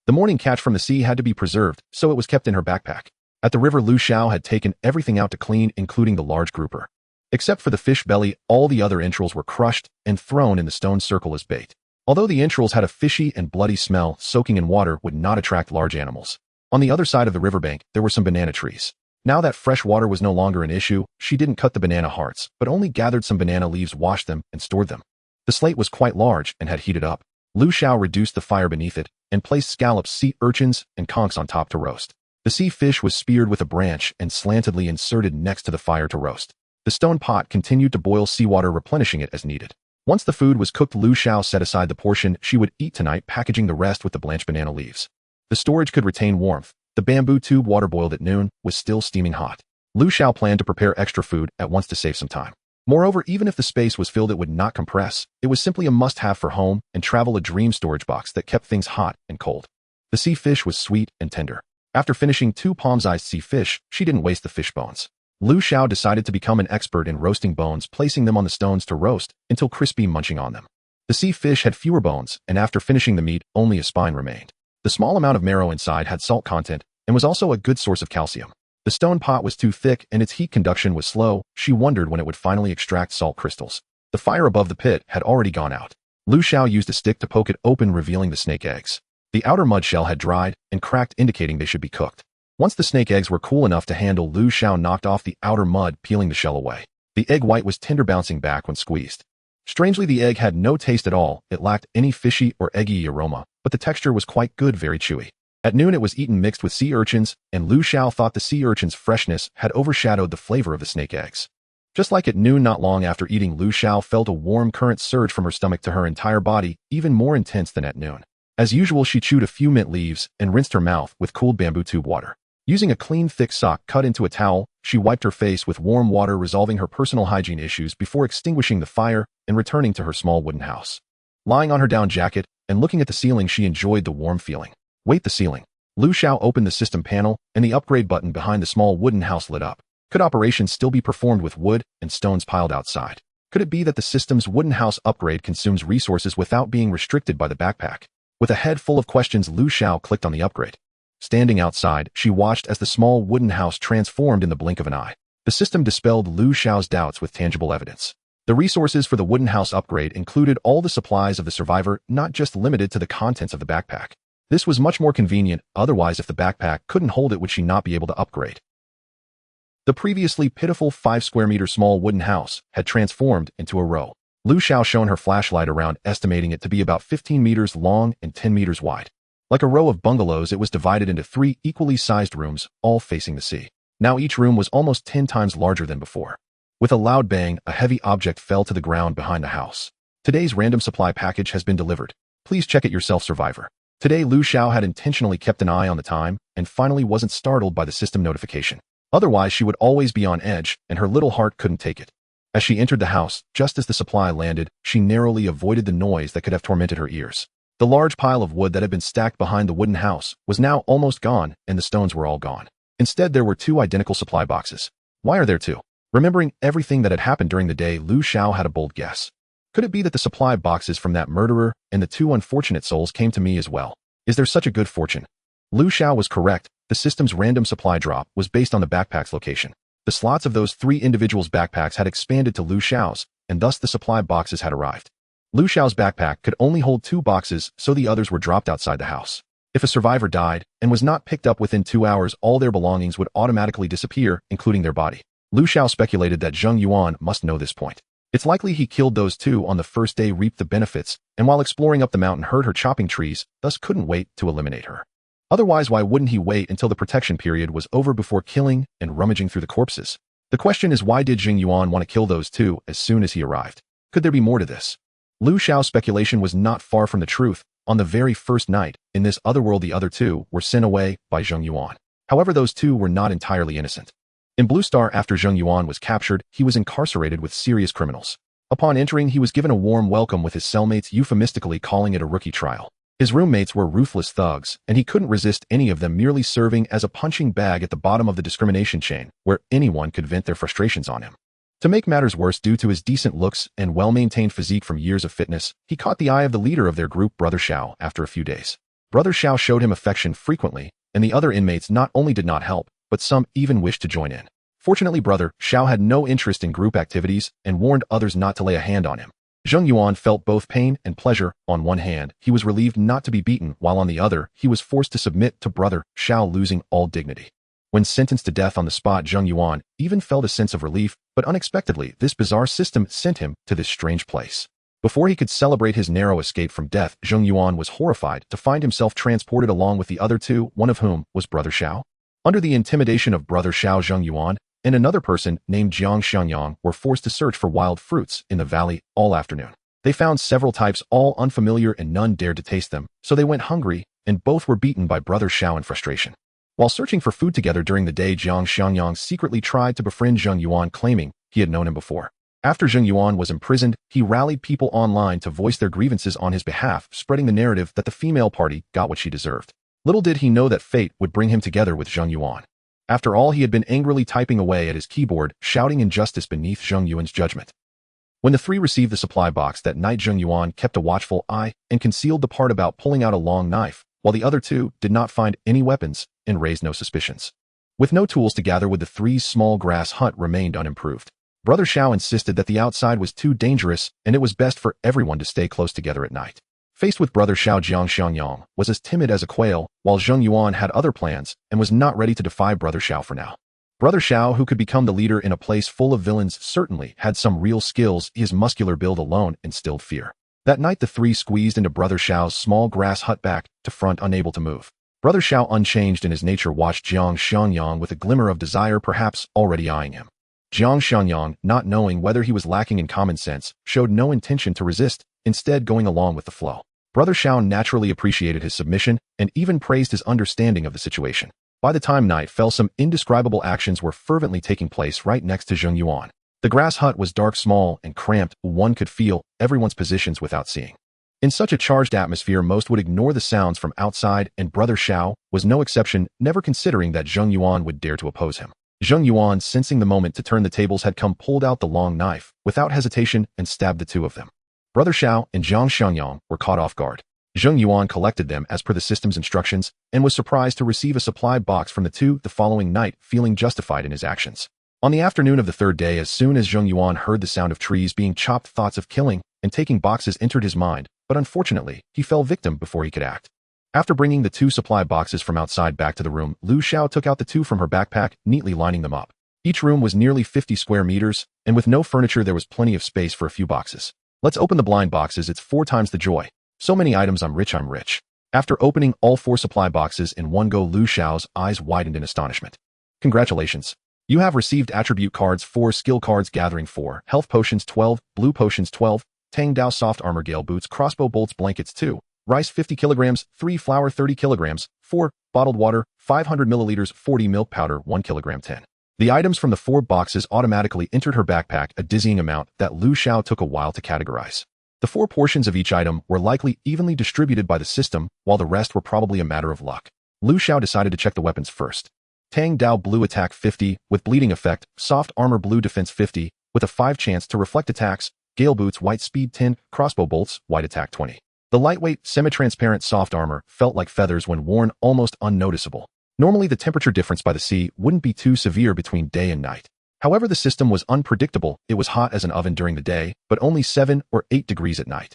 The morning catch from the sea had to be preserved, so it was kept in her backpack. At the river, Lu Xiao had taken everything out to clean, including the large grouper. Except for the fish belly, all the other entrails were crushed and thrown in the stone circle as bait. Although the entrails had a fishy and bloody smell, soaking in water would not attract large animals. On the other side of the riverbank, there were some banana trees. Now that fresh water was no longer an issue, she didn't cut the banana hearts, but only gathered some banana leaves, washed them, and stored them. The slate was quite large and had heated up. Lu Xiao reduced the fire beneath it and placed scallops, sea urchins, and conchs on top to roast. The sea fish was speared with a branch and slantedly inserted next to the fire to roast. The stone pot continued to boil seawater, replenishing it as needed. Once the food was cooked, Lu Xiao set aside the portion she would eat tonight, packaging the rest with the blanched banana leaves. The storage could retain warmth. The bamboo tube, water boiled at noon, was still steaming hot. Lu Xiao planned to prepare extra food at once to save some time. Moreover, even if the space was filled, it would not compress. It was simply a must-have for home and travel, a dream storage box that kept things hot and cold. The sea fish was sweet and tender. After finishing 2 palm-sized sea fish, she didn't waste the fish bones. Lu Xiao decided to become an expert in roasting bones, placing them on the stones to roast until crispy, munching on them. The sea fish had fewer bones, and after finishing the meat, only a spine remained. The small amount of marrow inside had salt content and was also a good source of calcium. The stone pot was too thick and its heat conduction was slow. She wondered when it would finally extract salt crystals. The fire above the pit had already gone out. Lu Xiao used a stick to poke it open, revealing the snake eggs. The outer mud shell had dried and cracked, indicating they should be cooked. Once the snake eggs were cool enough to handle, Lu Xiao knocked off the outer mud, peeling the shell away. The egg white was tender, bouncing back when squeezed. Strangely, the egg had no taste at all. It lacked any fishy or eggy aroma, but the texture was quite good, very chewy. At noon, it was eaten mixed with sea urchins, and Lu Xiao thought the sea urchin's freshness had overshadowed the flavor of the snake eggs. Just like at noon, not long after eating, Lu Xiao felt a warm current surge from her stomach to her entire body, even more intense than at noon. As usual, she chewed a few mint leaves and rinsed her mouth with cooled bamboo tube water. Using a clean, thick sock cut into a towel, she wiped her face with warm water, resolving her personal hygiene issues before extinguishing the fire and returning to her small wooden house. Lying on her down jacket and looking at the ceiling, she enjoyed the warm feeling. Wait, the ceiling. Lu Xiao opened the system panel, and the upgrade button behind the small wooden house lit up. Could operations still be performed with wood and stones piled outside? Could it be that the system's wooden house upgrade consumes resources without being restricted by the backpack? With a head full of questions, Lu Xiao clicked on the upgrade. Standing outside, she watched as the small wooden house transformed in the blink of an eye. The system dispelled Lu Xiao's doubts with tangible evidence. The resources for the wooden house upgrade included all the supplies of the survivor, not just limited to the contents of the backpack. This was much more convenient, otherwise if the backpack couldn't hold it would she not be able to upgrade. The previously pitiful 5 square meter small wooden house had transformed into a row. Lu Xiao shone her flashlight around, estimating it to be about 15 meters long and 10 meters wide. Like a row of bungalows, it was divided into 3 equally sized rooms, all facing the sea. Now each room was almost 10 times larger than before. With a loud bang, a heavy object fell to the ground behind the house. Today's random supply package has been delivered. Please check it yourself, survivor. Today, Lu Xiao had intentionally kept an eye on the time and finally wasn't startled by the system notification. Otherwise, she would always be on edge, and her little heart couldn't take it. As she entered the house, just as the supply landed, she narrowly avoided the noise that could have tormented her ears. The large pile of wood that had been stacked behind the wooden house was now almost gone, and the stones were all gone. Instead, there were 2 identical supply boxes. Why are there 2? Remembering everything that had happened during the day, Lu Xiao had a bold guess. Could it be that the supply boxes from that murderer and the 2 unfortunate souls came to me as well? Is there such a good fortune? Lu Xiao was correct. The system's random supply drop was based on the backpack's location. The slots of those 3 individuals' backpacks had expanded to Lu Xiao's, and thus the supply boxes had arrived. Lu Xiao's backpack could only hold 2 boxes, so the others were dropped outside the house. If a survivor died and was not picked up within 2 hours, all their belongings would automatically disappear, including their body. Lu Xiao speculated that Zheng Yuan must know this point. It's likely he killed those 2 on the first day, reaped the benefits, and while exploring up the mountain heard her chopping trees, thus couldn't wait to eliminate her. Otherwise, why wouldn't he wait until the protection period was over before killing and rummaging through the corpses? The question is, why did Zheng Yuan want to kill those 2 as soon as he arrived? Could there be more to this? Lu Xiao's speculation was not far from the truth. On the very first night, in this other world, the other 2 were sent away by Zheng Yuan. However, those 2 were not entirely innocent. In Blue Star, after Zheng Yuan was captured, he was incarcerated with serious criminals. Upon entering, he was given a warm welcome, with his cellmates euphemistically calling it a rookie trial. His roommates were ruthless thugs, and he couldn't resist any of them, merely serving as a punching bag at the bottom of the discrimination chain, where anyone could vent their frustrations on him. To make matters worse, due to his decent looks and well-maintained physique from years of fitness, he caught the eye of the leader of their group, Brother Xiao, after a few days. Brother Xiao showed him affection frequently, and the other inmates not only did not help, but some even wished to join in. Fortunately, Brother Xiao had no interest in group activities and warned others not to lay a hand on him. Zheng Yuan felt both pain and pleasure. On one hand, he was relieved not to be beaten, while on the other, he was forced to submit to Brother Xiao, losing all dignity. When sentenced to death on the spot, Zheng Yuan even felt a sense of relief, but unexpectedly, this bizarre system sent him to this strange place. Before he could celebrate his narrow escape from death, Zheng Yuan was horrified to find himself transported along with the other 2, one of whom was Brother Xiao. Under the intimidation of Brother Xiao, Zheng Yuan and another person named Jiang Xiangyang were forced to search for wild fruits in the valley all afternoon. They found several types, all unfamiliar, and none dared to taste them, so they went hungry, and both were beaten by Brother Xiao in frustration. While searching for food together during the day, Jiang Xiangyang secretly tried to befriend Zheng Yuan, claiming he had known him before. After Zheng Yuan was imprisoned, he rallied people online to voice their grievances on his behalf, spreading the narrative that the female party got what she deserved. Little did he know that fate would bring him together with Zheng Yuan. After all, he had been angrily typing away at his keyboard, shouting injustice beneath Zheng Yuan's judgment. When the 3 received the supply box that night, Zheng Yuan kept a watchful eye and concealed the part about pulling out a long knife, while the other 2 did not find any weapons and raised no suspicions. With no tools to gather with, the 3's small grass hut remained unimproved. Brother Xiao insisted that the outside was too dangerous and it was best for everyone to stay close together at night. Faced with Brother Xiao, Jiang Xiangyang was as timid as a quail, while Zheng Yuan had other plans and was not ready to defy Brother Xiao for now. Brother Xiao, who could become the leader in a place full of villains, certainly had some real skills. His muscular build alone instilled fear. That night, the 3 squeezed into Brother Xiao's small grass hut, back to front, unable to move. Brother Xiao, unchanged in his nature, watched Jiang Xiangyang with a glimmer of desire, perhaps already eyeing him. Jiang Xiangyang, not knowing whether he was lacking in common sense, showed no intention to resist, instead going along with the flow. Brother Xiao naturally appreciated his submission and even praised his understanding of the situation. By the time night fell, some indescribable actions were fervently taking place right next to Zheng Yuan. The grass hut was dark, small, and cramped. One could feel everyone's positions without seeing. In such a charged atmosphere, most would ignore the sounds from outside, and Brother Xiao was no exception, never considering that Zheng Yuan would dare to oppose him. Zheng Yuan, sensing the moment to turn the tables had come, pulled out the long knife without hesitation and stabbed the 2 of them. Brother Xiao and Jiang Xiangyang were caught off guard. Zheng Yuan collected them as per the system's instructions and was surprised to receive a supply box from the 2 the following night, feeling justified in his actions. On the afternoon of the 3rd day, as soon as Zheng Yuan heard the sound of trees being chopped, thoughts of killing and taking boxes entered his mind, but unfortunately, he fell victim before he could act. After bringing the 2 supply boxes from outside back to the room, Lu Xiao took out the 2 from her backpack, neatly lining them up. Each room was nearly 50 square meters, and with no furniture there was plenty of space for a few boxes. Let's open the blind boxes, it's 4 times the joy. So many items, I'm rich, I'm rich. After opening all 4 supply boxes in one go, Lu Xiao's eyes widened in astonishment. Congratulations. You have received attribute cards 4, skill cards gathering 4, health potions 12, blue potions 12, Tang Dao soft armor, gale boots, crossbow bolts, blankets 2, rice 50 kilograms, 3 flour 30 kilograms, 4 bottled water, 500 milliliters, 40 milk powder, 1 kilogram 10. The items from the 4 boxes automatically entered her backpack, a dizzying amount that Lu Xiao took a while to categorize. The 4 portions of each item were likely evenly distributed by the system, while the rest were probably a matter of luck. Lu Xiao decided to check the weapons first. Tang Dao blue attack 50, with bleeding effect, soft armor blue defense 50, with a 5 chance to reflect attacks, gale boots white speed 10, crossbow bolts, white attack 20. The lightweight, semi-transparent soft armor felt like feathers when worn, almost unnoticeable. Normally the temperature difference by the sea wouldn't be too severe between day and night. However, the system was unpredictable. It was hot as an oven during the day, but only 7 or 8 degrees at night.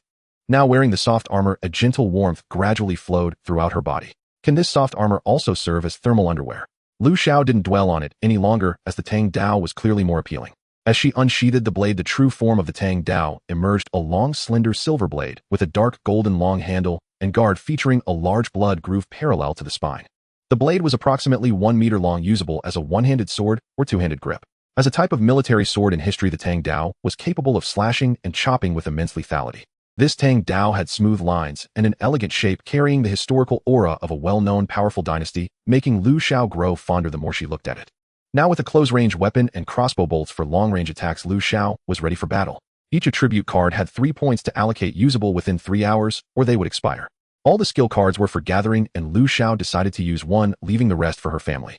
Now wearing the soft armor, a gentle warmth gradually flowed throughout her body. Can this soft armor also serve as thermal underwear? Lu Xiao didn't dwell on it any longer, as the Tang Dao was clearly more appealing. As she unsheathed the blade, the true form of the Tang Dao emerged, a long, slender silver blade with a dark golden long handle and guard featuring a large blood groove parallel to the spine. The blade was approximately 1 meter long, usable as a one-handed sword or two-handed grip. As a type of military sword in history, the Tang Dao was capable of slashing and chopping with immense lethality. This Tang Dao had smooth lines and an elegant shape, carrying the historical aura of a well-known powerful dynasty, making Lu Xiao grow fonder the more she looked at it. Now with a close-range weapon and crossbow bolts for long-range attacks, Lu Xiao was ready for battle. Each attribute card had 3 points to allocate, usable within 3 hours, or they would expire. All the skill cards were for gathering, and Lu Xiao decided to use one, leaving the rest for her family.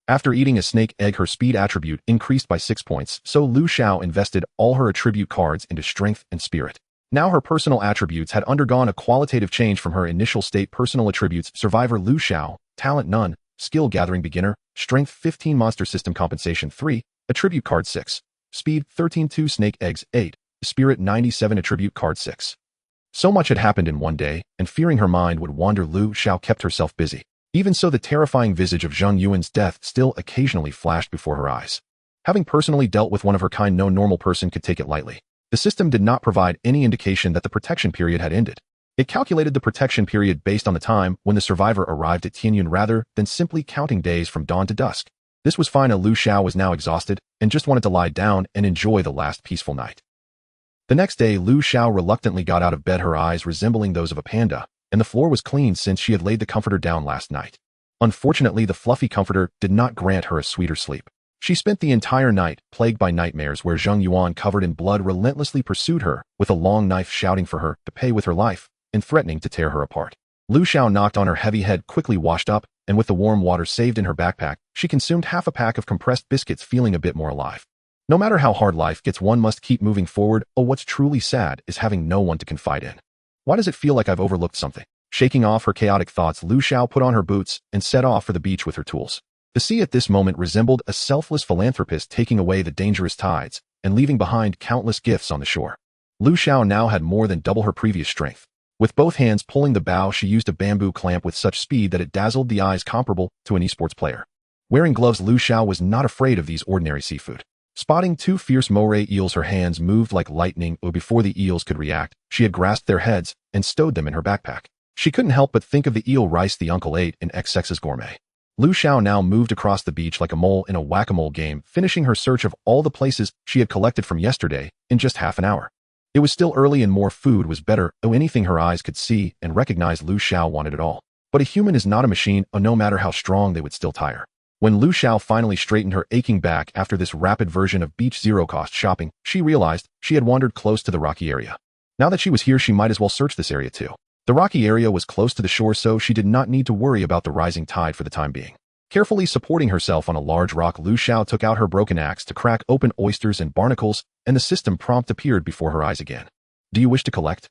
After eating a snake egg, her speed attribute increased by 6 points, so Lu Xiao invested all her attribute cards into strength and spirit. Now her personal attributes had undergone a qualitative change from her initial state. Personal attributes: Survivor Lu Xiao, Talent none, Skill Gathering Beginner, Strength 15, Monster System Compensation 3, Attribute Card 6, Speed 13, 2 Snake Eggs 8, Spirit 97, Attribute Card 6. So much had happened in one day, and fearing her mind would wander, Lu Xiao kept herself busy. Even so, the terrifying visage of Zheng Yuan's death still occasionally flashed before her eyes. Having personally dealt with one of her kind, no normal person could take it lightly. The system did not provide any indication that the protection period had ended. It calculated the protection period based on the time when the survivor arrived at Tianyun rather than simply counting days from dawn to dusk. This was fine. Lu Xiao was now exhausted and just wanted to lie down and enjoy the last peaceful night. The next day, Lu Xiao reluctantly got out of bed, her eyes resembling those of a panda, and the floor was clean since she had laid the comforter down last night. Unfortunately, the fluffy comforter did not grant her a sweeter sleep. She spent the entire night plagued by nightmares where Zheng Yuan, covered in blood, relentlessly pursued her with a long knife, shouting for her to pay with her life and threatening to tear her apart. Lu Xiao knocked on her heavy head, quickly washed up, and with the warm water saved in her backpack, she consumed half a pack of compressed biscuits, feeling a bit more alive. No matter how hard life gets, one must keep moving forward. Oh, what's truly sad is having no one to confide in. Why does it feel like I've overlooked something? Shaking off her chaotic thoughts, Lu Xiao put on her boots and set off for the beach with her tools. The sea at this moment resembled a selfless philanthropist taking away the dangerous tides and leaving behind countless gifts on the shore. Lu Xiao now had more than double her previous strength. With both hands pulling the bow, she used a bamboo clamp with such speed that it dazzled the eyes, comparable to an esports player. Wearing gloves, Lu Xiao was not afraid of these ordinary seafood. Spotting 2 fierce moray eels, her hands moved like lightning, or before the eels could react, she had grasped their heads and stowed them in her backpack. She couldn't help but think of the eel rice the uncle ate in XX's Gourmet. Lu Xiao now moved across the beach like a mole in a whack-a-mole game, finishing her search of all the places she had collected from yesterday in just half an hour. It was still early and more food was better, though anything her eyes could see and recognize. Lu Xiao wanted it all. But a human is not a machine, no matter how strong they would still tire. When Lu Xiao finally straightened her aching back after this rapid version of beach zero-cost shopping, she realized she had wandered close to the rocky area. Now that she was here, she might as well search this area too. The rocky area was close to the shore, so she did not need to worry about the rising tide for the time being. Carefully supporting herself on a large rock, Lu Xiao took out her broken axe to crack open oysters and barnacles, and the system prompt appeared before her eyes again. Do you wish to collect?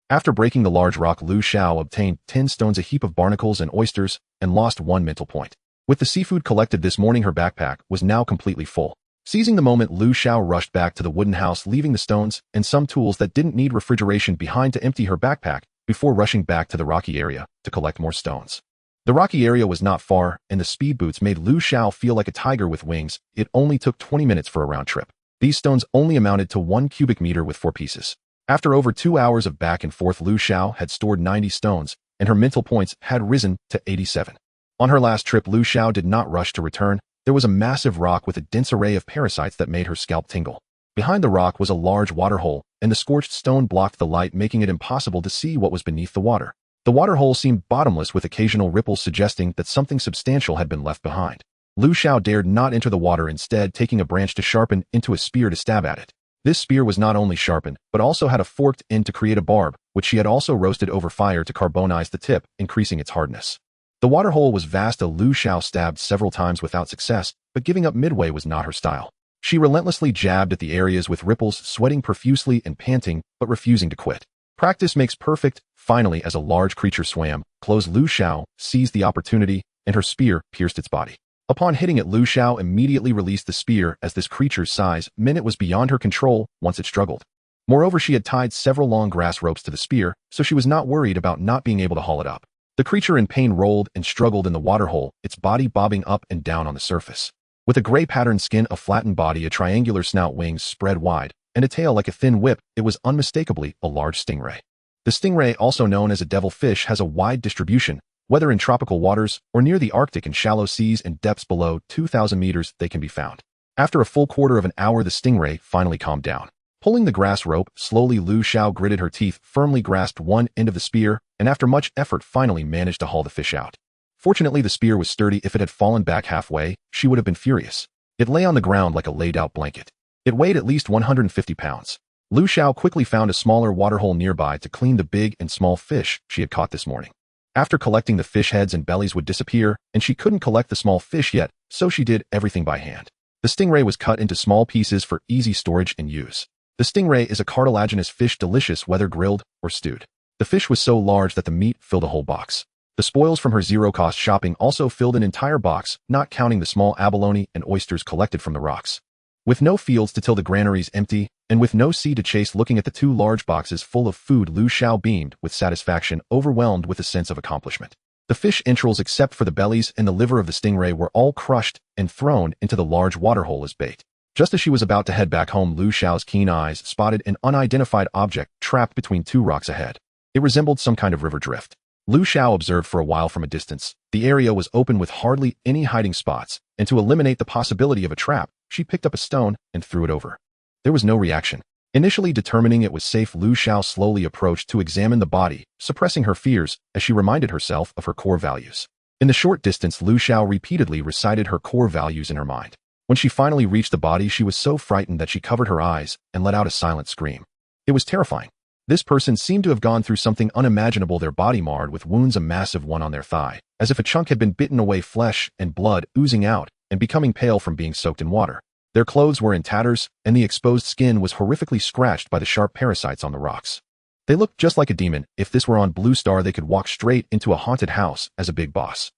After breaking the large rock, Lu Xiao obtained 10 stones, a heap of barnacles and oysters, and lost 1 mental point. With the seafood collected this morning, her backpack was now completely full. Seizing the moment, Lu Xiao rushed back to the wooden house, leaving the stones and some tools that didn't need refrigeration behind to empty her backpack before rushing back to the rocky area to collect more stones. The rocky area was not far, and the speed boots made Lu Xiao feel like a tiger with wings. It only took 20 minutes for a round trip. These stones only amounted to 1 cubic meter with 4 pieces. After over 2 hours of back and forth, Lu Xiao had stored 90 stones, and her mental points had risen to 87. On her last trip, Lu Xiao did not rush to return. There was a massive rock with a dense array of parasites that made her scalp tingle. Behind the rock was a large water hole, and the scorched stone blocked the light, making it impossible to see what was beneath the water. The water hole seemed bottomless, with occasional ripples suggesting that something substantial had been left behind. Lu Xiao dared not enter the water, instead taking a branch to sharpen into a spear to stab at it. This spear was not only sharpened, but also had a forked end to create a barb, which she had also roasted over fire to carbonize the tip, increasing its hardness. The water hole was vast. Lu Xiao stabbed several times without success, but giving up midway was not her style. She relentlessly jabbed at the areas with ripples, sweating profusely and panting, but refusing to quit. Practice makes perfect. Finally, as a large creature swam close, Lu Xiao seized the opportunity, and her spear pierced its body. Upon hitting it, Lu Xiao immediately released the spear, as this creature's size meant it was beyond her control once it struggled. Moreover, she had tied several long grass ropes to the spear, so she was not worried about not being able to haul it up. The creature in pain rolled and struggled in the water hole, its body bobbing up and down on the surface. With a gray patterned skin, a flattened body, a triangular snout, wings spread wide, and a tail like a thin whip, it was unmistakably a large stingray. The stingray, also known as a devilfish, has a wide distribution. Whether in tropical waters or near the Arctic and shallow seas and depths below 2,000 meters, they can be found. After a full quarter of an hour, the stingray finally calmed down. Pulling the grass rope, slowly Lu Xiao gritted her teeth, firmly grasped one end of the spear, and after much effort finally managed to haul the fish out. Fortunately, the spear was sturdy. If it had fallen back halfway, she would have been furious. It lay on the ground like a laid-out blanket. It weighed at least 150 pounds. Lu Xiao quickly found a smaller waterhole nearby to clean the big and small fish she had caught this morning. After collecting the fish, heads and bellies would disappear, and she couldn't collect the small fish yet, so she did everything by hand. The stingray was cut into small pieces for easy storage and use. The stingray is a cartilaginous fish, delicious whether grilled or stewed. The fish was so large that the meat filled a whole box. The spoils from her zero-cost shopping also filled an entire box, not counting the small abalone and oysters collected from the rocks. With no fields to till, the granaries empty, and with no sea to chase, looking at the 2 large boxes full of food, Lu Xiao beamed with satisfaction, overwhelmed with a sense of accomplishment. The fish entrails, except for the bellies and the liver of the stingray, were all crushed and thrown into the large waterhole as bait. Just as she was about to head back home, Lu Xiao's keen eyes spotted an unidentified object trapped between 2 rocks ahead. It resembled some kind of river drift. Lu Xiao observed for a while from a distance. The area was open with hardly any hiding spots, and to eliminate the possibility of a trap, she picked up a stone and threw it over. There was no reaction. Initially determining it was safe, Lu Xiao slowly approached to examine the body, suppressing her fears as she reminded herself of her core values. In the short distance, Lu Xiao repeatedly recited her core values in her mind. When she finally reached the body, she was so frightened that she covered her eyes and let out a silent scream. It was terrifying. This person seemed to have gone through something unimaginable, their body marred with wounds, a massive one on their thigh, as if a chunk had been bitten away, flesh and blood oozing out and becoming pale from being soaked in water. Their clothes were in tatters, and the exposed skin was horrifically scratched by the sharp parasites on the rocks. They looked just like a demon. If this were on Blue Star, they could walk straight into a haunted house as a big boss.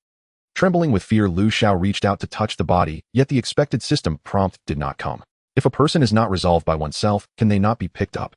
Trembling with fear, Lu Xiao reached out to touch the body, yet the expected system prompt did not come. If a person is not resolved by oneself, can they not be picked up?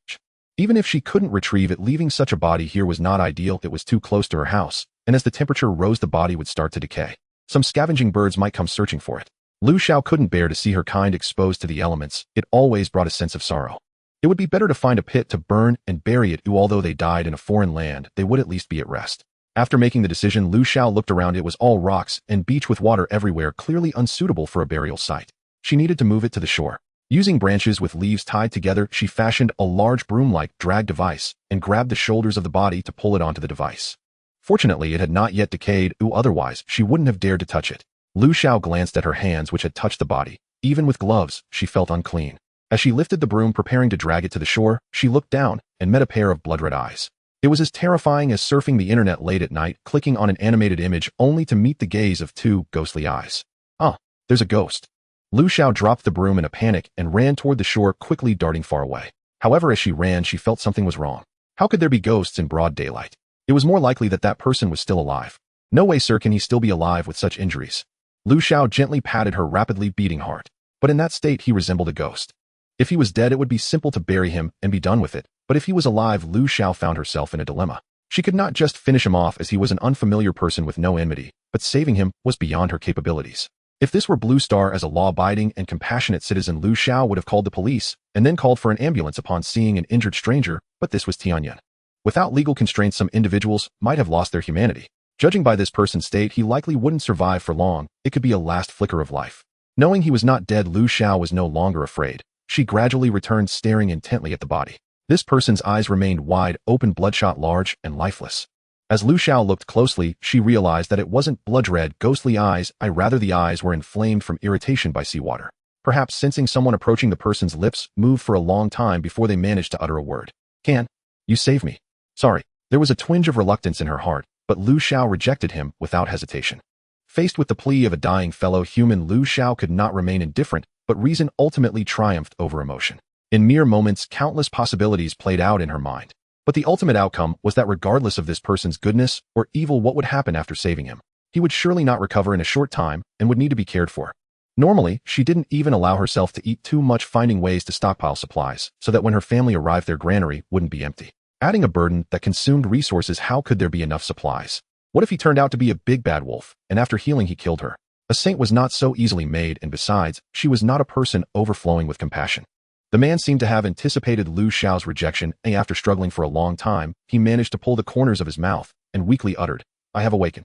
Even if she couldn't retrieve it, leaving such a body here was not ideal. It was too close to her house, and as the temperature rose, the body would start to decay. Some scavenging birds might come searching for it. Lu Xiao couldn't bear to see her kind exposed to the elements. It always brought a sense of sorrow. It would be better to find a pit to burn and bury it. Although they died in a foreign land, they would at least be at rest. After making the decision, Lu Xiao looked around. It was all rocks and beach with water everywhere, clearly unsuitable for a burial site. She needed to move it to the shore. Using branches with leaves tied together, she fashioned a large broom-like drag device and grabbed the shoulders of the body to pull it onto the device. Fortunately, it had not yet decayed, otherwise she wouldn't have dared to touch it. Lu Xiao glanced at her hands, which had touched the body. Even with gloves, she felt unclean. As she lifted the broom, preparing to drag it to the shore, she looked down and met a pair of blood-red eyes. It was as terrifying as surfing the internet late at night, clicking on an animated image only to meet the gaze of 2 ghostly eyes. Ah, there's a ghost. Lu Xiao dropped the broom in a panic and ran toward the shore, quickly darting far away. However, as she ran, she felt something was wrong. How could there be ghosts in broad daylight? It was more likely that that person was still alive. No way, sir, can he still be alive with such injuries? Lu Xiao gently patted her rapidly beating heart. But in that state, he resembled a ghost. If he was dead, it would be simple to bury him and be done with it. But if he was alive, Lu Xiao found herself in a dilemma. She could not just finish him off as he was an unfamiliar person with no enmity, but saving him was beyond her capabilities. If this were Blue Star as a law-abiding and compassionate citizen, Lu Xiao would have called the police and then called for an ambulance upon seeing an injured stranger, but this was Tianyan. Without legal constraints, some individuals might have lost their humanity. Judging by this person's state, he likely wouldn't survive for long. It could be a last flicker of life. Knowing he was not dead, Lu Xiao was no longer afraid. She gradually returned, staring intently at the body. This person's eyes remained wide open, bloodshot, large, and lifeless. As Lu Xiao looked closely, she realized that it wasn't blood-red, ghostly eyes, rather the eyes were inflamed from irritation by seawater. Perhaps sensing someone approaching, the person's lips moved for a long time before they managed to utter a word. "Can you save me?" "Sorry." There was a twinge of reluctance in her heart, but Lu Xiao rejected him without hesitation. Faced with the plea of a dying fellow human, Lu Xiao could not remain indifferent, but reason ultimately triumphed over emotion. In mere moments, countless possibilities played out in her mind. But the ultimate outcome was that regardless of this person's goodness or evil, what would happen after saving him? He would surely not recover in a short time and would need to be cared for. Normally, she didn't even allow herself to eat too much, finding ways to stockpile supplies so that when her family arrived, their granary wouldn't be empty. Adding a burden that consumed resources, how could there be enough supplies? What if he turned out to be a big bad wolf, and after healing he killed her? A saint was not so easily made, and besides, she was not a person overflowing with compassion. The man seemed to have anticipated Lu Xiao's rejection, and after struggling for a long time, he managed to pull the corners of his mouth and weakly uttered, "I have awakened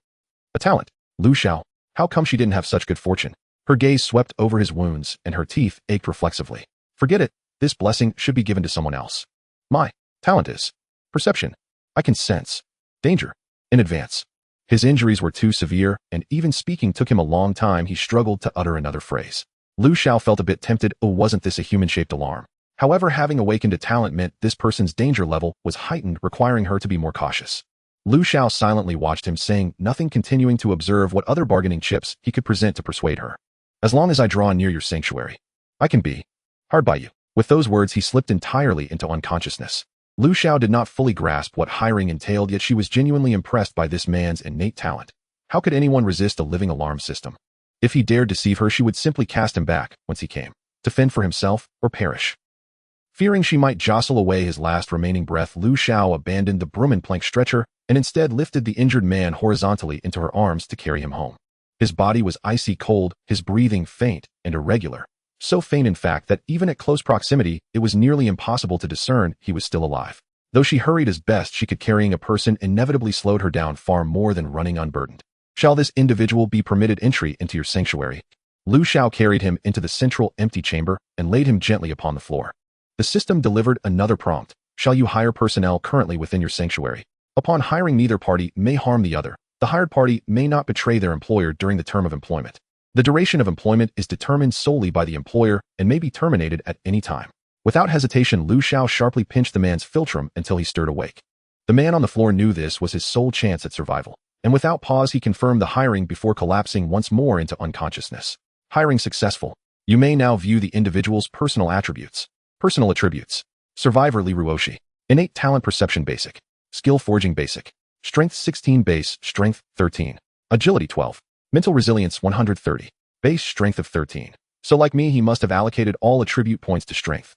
a talent." Lu Xiao, how come she didn't have such good fortune? Her gaze swept over his wounds, and her teeth ached reflexively. "Forget it. This blessing should be given to someone else. My talent is perception. I can sense danger in advance." His injuries were too severe, and even speaking took him a long time. He struggled to utter another phrase. Lu Xiao felt a bit tempted. Oh, wasn't this a human-shaped alarm? However, having awakened a talent meant this person's danger level was heightened, requiring her to be more cautious. Lu Xiao silently watched him, saying nothing, continuing to observe what other bargaining chips he could present to persuade her. "As long as I draw near your sanctuary, I can be hard by you." With those words, he slipped entirely into unconsciousness. Lu Xiao did not fully grasp what hiring entailed, yet she was genuinely impressed by this man's innate talent. How could anyone resist a living alarm system? If he dared deceive her, she would simply cast him back once he came, to fend for himself or perish. Fearing she might jostle away his last remaining breath, Lu Xiao abandoned the broom and plank stretcher and instead lifted the injured man horizontally into her arms to carry him home. His body was icy cold, his breathing faint and irregular. So faint, in fact, that even at close proximity, it was nearly impossible to discern he was still alive. Though she hurried as best she could, carrying a person inevitably slowed her down far more than running unburdened. "Shall this individual be permitted entry into your sanctuary?" Lu Xiao carried him into the central empty chamber and laid him gently upon the floor. The system delivered another prompt. "Shall you hire personnel currently within your sanctuary? Upon hiring, neither party may harm the other. The hired party may not betray their employer during the term of employment. The duration of employment is determined solely by the employer and may be terminated at any time." Without hesitation, Lu Xiao sharply pinched the man's philtrum until he stirred awake. The man on the floor knew this was his sole chance at survival, and without pause he confirmed the hiring before collapsing once more into unconsciousness. Hiring successful. You may now view the individual's personal attributes. Personal attributes. Survivor Li Ruoshi. Innate talent perception basic. Skill forging basic. Strength 16 base, strength 13. Agility 12. Mental resilience 130. Base strength of 13. So like me, he must have allocated all attribute points to strength.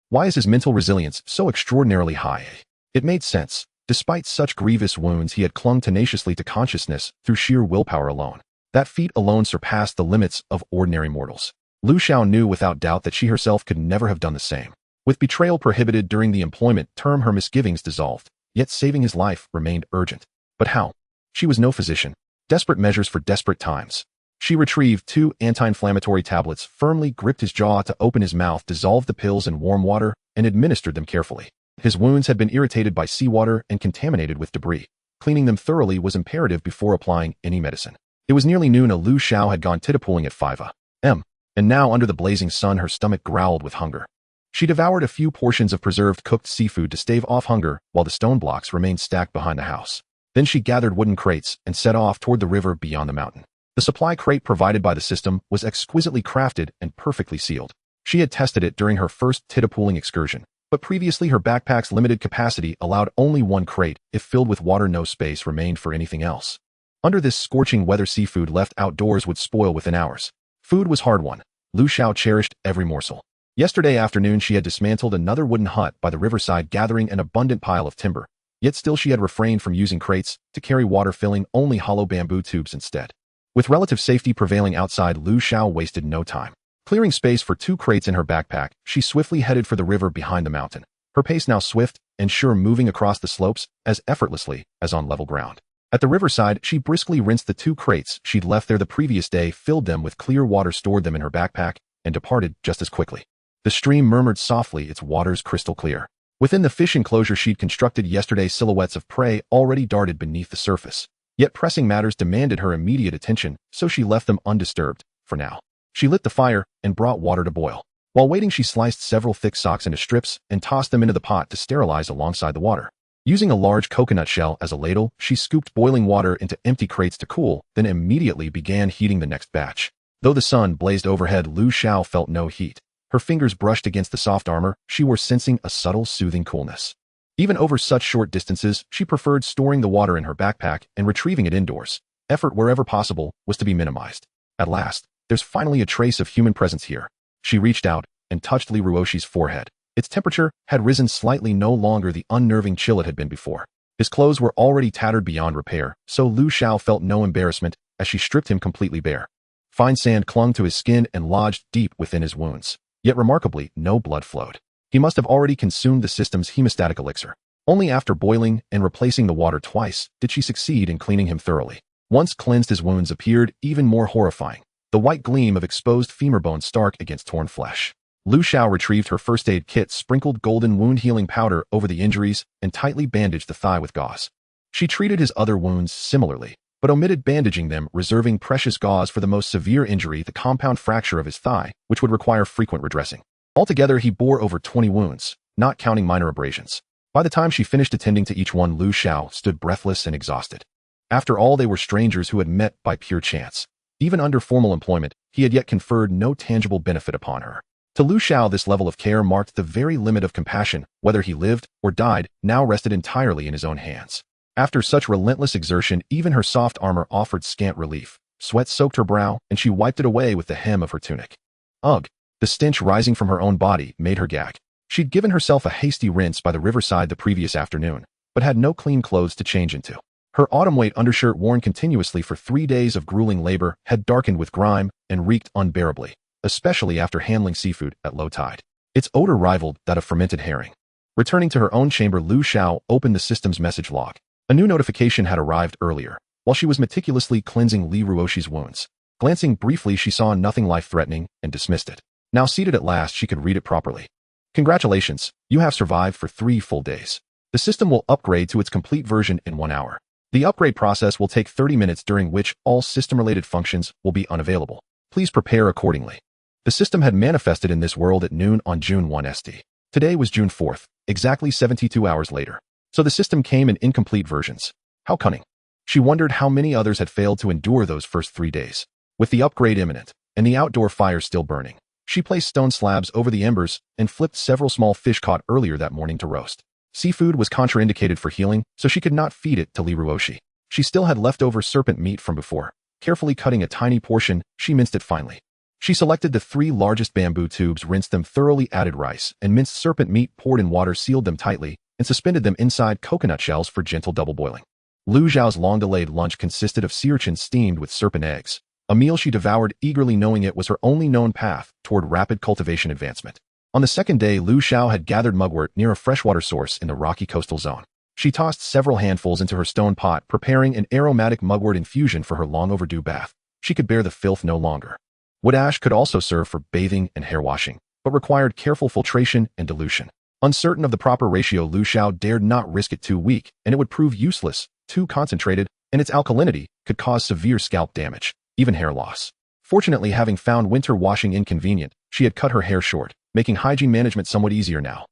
Why is his mental resilience so extraordinarily high? It made sense. Despite such grievous wounds, he had clung tenaciously to consciousness through sheer willpower alone. That feat alone surpassed the limits of ordinary mortals. Lu Xiao knew without doubt that she herself could never have done the same. With betrayal prohibited during the employment term, her misgivings dissolved, yet saving his life remained urgent. But how? She was no physician. Desperate measures for desperate times. She retrieved 2 anti-inflammatory tablets, firmly gripped his jaw to open his mouth, dissolved the pills in warm water, and administered them carefully. His wounds had been irritated by seawater and contaminated with debris. Cleaning them thoroughly was imperative before applying any medicine. It was nearly noon. Lu Xiao had gone titapooling at 5 a.m., and now under the blazing sun her stomach growled with hunger. She devoured a few portions of preserved cooked seafood to stave off hunger while the stone blocks remained stacked behind the house. Then she gathered wooden crates and set off toward the river beyond the mountain. The supply crate provided by the system was exquisitely crafted and perfectly sealed. She had tested it during her first titapooling excursion, but previously her backpack's limited capacity allowed only 1 crate. If filled with water, no space remained for anything else. Under this scorching weather, seafood left outdoors would spoil within hours. Food was hard-won. Lu Xiao cherished every morsel. Yesterday afternoon she had dismantled another wooden hut by the riverside, gathering an abundant pile of timber. Yet still she had refrained from using crates to carry water, filling only hollow bamboo tubes instead. With relative safety prevailing outside, Lu Xiao wasted no time. Clearing space for 2 crates in her backpack, she swiftly headed for the river behind the mountain, her pace now swift and sure, moving across the slopes as effortlessly as on level ground. At the riverside, she briskly rinsed the 2 crates she'd left there the previous day, filled them with clear water, stored them in her backpack, and departed just as quickly. The stream murmured softly, its waters crystal clear. Within the fish enclosure she'd constructed yesterday, silhouettes of prey already darted beneath the surface. Yet pressing matters demanded her immediate attention, so she left them undisturbed, for now. She lit the fire and brought water to boil. While waiting, she sliced several thick socks into strips and tossed them into the pot to sterilize alongside the water. Using a large coconut shell as a ladle, she scooped boiling water into empty crates to cool, then immediately began heating the next batch. Though the sun blazed overhead, Lu Xiao felt no heat. Her fingers brushed against the soft armor she wore, sensing a subtle, soothing coolness. Even over such short distances, she preferred storing the water in her backpack and retrieving it indoors. Effort, wherever possible, was to be minimized. At last, there's finally a trace of human presence here. She reached out and touched Li Ruoshi's forehead. Its temperature had risen slightly, no longer the unnerving chill it had been before. His clothes were already tattered beyond repair, so Lu Xiao felt no embarrassment as she stripped him completely bare. Fine sand clung to his skin and lodged deep within his wounds. Yet remarkably, no blood flowed. He must have already consumed the system's hemostatic elixir. Only after boiling and replacing the water twice did she succeed in cleaning him thoroughly. Once cleansed, his wounds appeared even more horrifying, the white gleam of exposed femur bone stark against torn flesh. Lu Xiao retrieved her first aid kit, sprinkled golden wound healing powder over the injuries, and tightly bandaged the thigh with gauze. She treated his other wounds similarly, but omitted bandaging them, reserving precious gauze for the most severe injury, the compound fracture of his thigh, which would require frequent redressing. Altogether, he bore over 20 wounds, not counting minor abrasions. By the time she finished attending to each one, Lu Xiao stood breathless and exhausted. After all, they were strangers who had met by pure chance. Even under formal employment, he had yet conferred no tangible benefit upon her. To Lu Xiao, this level of care marked the very limit of compassion. Whether he lived or died now rested entirely in his own hands. After such relentless exertion, even her soft armor offered scant relief. Sweat soaked her brow, and she wiped it away with the hem of her tunic. Ugh! The stench rising from her own body made her gag. She'd given herself a hasty rinse by the riverside the previous afternoon, but had no clean clothes to change into. Her autumn-weight undershirt, worn continuously for 3 days of grueling labor, had darkened with grime and reeked unbearably, especially after handling seafood at low tide. Its odor rivaled that of fermented herring. Returning to her own chamber, Lu Xiao opened the system's message log. A new notification had arrived earlier, while she was meticulously cleansing Li Ruoshi's wounds. Glancing briefly, she saw nothing life-threatening and dismissed it. Now seated at last, she could read it properly. Congratulations, you have survived for 3 full days. The system will upgrade to its complete version in 1 hour. The upgrade process will take 30 minutes, during which all system-related functions will be unavailable. Please prepare accordingly. The system had manifested in this world at noon on June 1 ST. Today was June 4th, exactly 72 hours later. So the system came in incomplete versions. How cunning. She wondered how many others had failed to endure those first 3 days. With the upgrade imminent, and the outdoor fire still burning, she placed stone slabs over the embers and flipped several small fish caught earlier that morning to roast. Seafood was contraindicated for healing, so she could not feed it to Li Ruoshi. She still had leftover serpent meat from before. Carefully cutting a tiny portion, she minced it finely. She selected the 3 largest bamboo tubes, rinsed them thoroughly, added rice and minced serpent meat, poured in water, sealed them tightly, and suspended them inside coconut shells for gentle double boiling. Lu Xiao's long-delayed lunch consisted of sea urchins steamed with serpent eggs, a meal she devoured eagerly, knowing it was her only known path toward rapid cultivation advancement. On the second day, Lu Xiao had gathered mugwort near a freshwater source in the rocky coastal zone. She tossed several handfuls into her stone pot, preparing an aromatic mugwort infusion for her long-overdue bath. She could bear the filth no longer. Wood ash could also serve for bathing and hair washing, but required careful filtration and dilution. Uncertain of the proper ratio, Lu Xiao dared not risk it too weak, and it would prove useless, too concentrated, and its alkalinity could cause severe scalp damage, even hair loss. Fortunately, having found winter washing inconvenient, she had cut her hair short, making hygiene management somewhat easier now.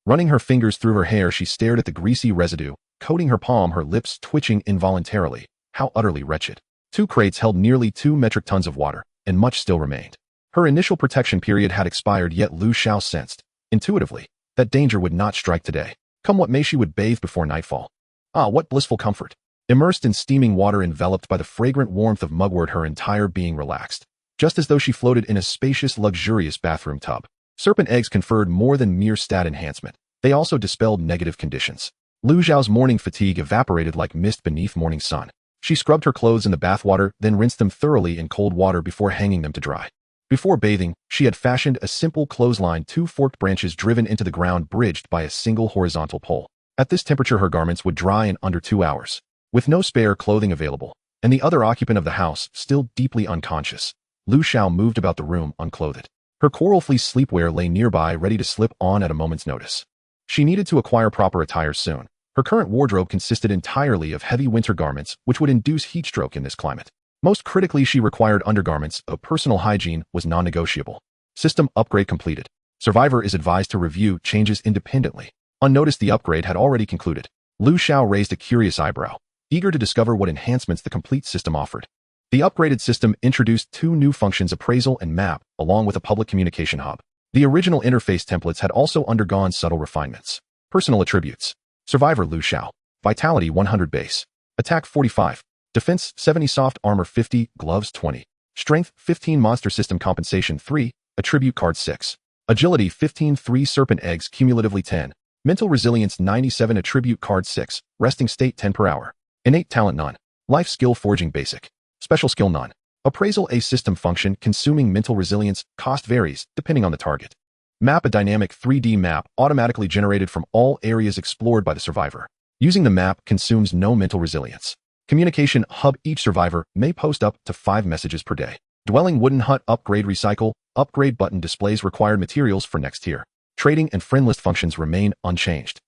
Running her fingers through her hair, she stared at the greasy residue coating her palm, her lips twitching involuntarily. How utterly wretched. 2 crates held nearly 2 metric tons of water, and much still remained. Her initial protection period had expired, yet Lu Xiao sensed, intuitively, that danger would not strike today. Come what may, she would bathe before nightfall. Ah, what blissful comfort! Immersed in steaming water, enveloped by the fragrant warmth of mugwort, her entire being relaxed, just as though she floated in a spacious, luxurious bathroom tub. Serpent eggs conferred more than mere stat enhancement. They also dispelled negative conditions. Lu Xiao's morning fatigue evaporated like mist beneath morning sun. She scrubbed her clothes in the bathwater, then rinsed them thoroughly in cold water before hanging them to dry. Before bathing, she had fashioned a simple clothesline, two forked branches driven into the ground bridged by a single horizontal pole. At this temperature her garments would dry in under 2 hours. With no spare clothing available, and the other occupant of the house still deeply unconscious, Lu Xiao moved about the room unclothed. Her coral fleece sleepwear lay nearby ready to slip on at a moment's notice. She needed to acquire proper attire soon. Her current wardrobe consisted entirely of heavy winter garments which would induce heatstroke in this climate. Most critically, she required undergarments. Personal hygiene was non-negotiable. System upgrade completed. Survivor is advised to review changes independently. Unnoticed, the upgrade had already concluded. Lu Xiao raised a curious eyebrow, eager to discover what enhancements the complete system offered. The upgraded system introduced 2 new functions: appraisal and map, along with a public communication hub. The original interface templates had also undergone subtle refinements. Personal attributes. Survivor Lu Xiao. Vitality 100 base. Attack 45. Defense 70, soft armor 50, gloves 20. Strength 15, monster system compensation 3, attribute card 6. Agility 15, 3 serpent eggs cumulatively 10. Mental resilience 97, attribute card 6, resting state 10 per hour. Innate talent none. Life skill forging basic. Special skill none. Appraisal a system function consuming mental resilience, cost varies depending on the target. Map a dynamic 3D map automatically generated from all areas explored by the survivor. Using the map consumes no mental resilience. Communication hub, each survivor may post up to 5 messages per day. Dwelling wooden hut upgrade recycle, upgrade button displays required materials for next tier. Trading and friend list functions remain unchanged.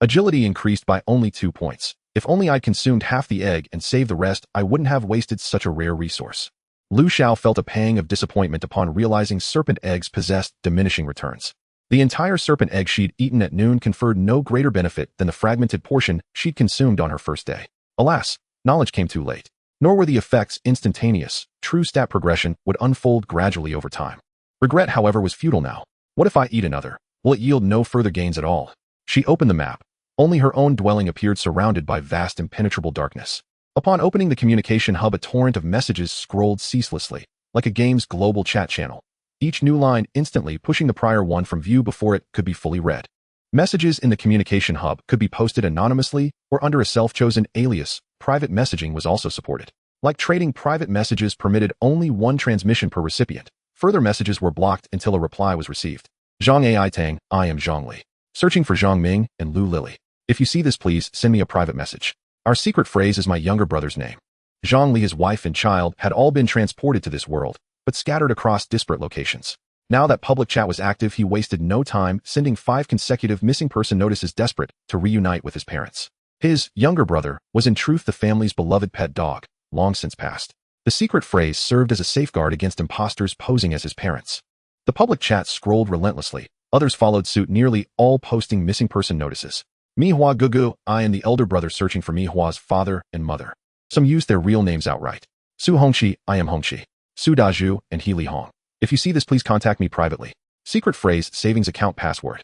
Agility increased by only 2 points. If only I'd consumed half the egg and saved the rest, I wouldn't have wasted such a rare resource. Lu Xiao felt a pang of disappointment upon realizing serpent eggs possessed diminishing returns. The entire serpent egg she'd eaten at noon conferred no greater benefit than the fragmented portion she'd consumed on her first day. Alas, knowledge came too late. Nor were the effects instantaneous. True stat progression would unfold gradually over time. Regret, however, was futile now. What if I eat another? Will it yield no further gains at all? She opened the map. Only her own dwelling appeared surrounded by vast impenetrable darkness. Upon opening the communication hub, a torrent of messages scrolled ceaselessly, like a game's global chat channel. Each new line instantly pushing the prior one from view before it could be fully read. Messages in the communication hub could be posted anonymously or under a self-chosen alias. Private messaging was also supported. Like trading, private messages permitted only 1 transmission per recipient. Further messages were blocked until a reply was received. Zhang Ai Tang, I am Zhang Li. Searching for Zhang Ming and Lu Lily. If you see this, please send me a private message. Our secret phrase is my younger brother's name. Zhang Li, his wife and child had all been transported to this world, but scattered across disparate locations. Now that public chat was active, he wasted no time sending 5 consecutive missing person notices, desperate to reunite with his parents. His younger brother was in truth the family's beloved pet dog, long since passed. The secret phrase served as a safeguard against imposters posing as his parents. The public chat scrolled relentlessly. Others followed suit, nearly all posting missing person notices. Mihua Gugu, I am the elder brother searching for Mihua's father and mother. Some used their real names outright. Su Hongqi, I am Hongqi. Su Dazhu, and He Li Hong. If you see this, please contact me privately. Secret phrase, savings account password.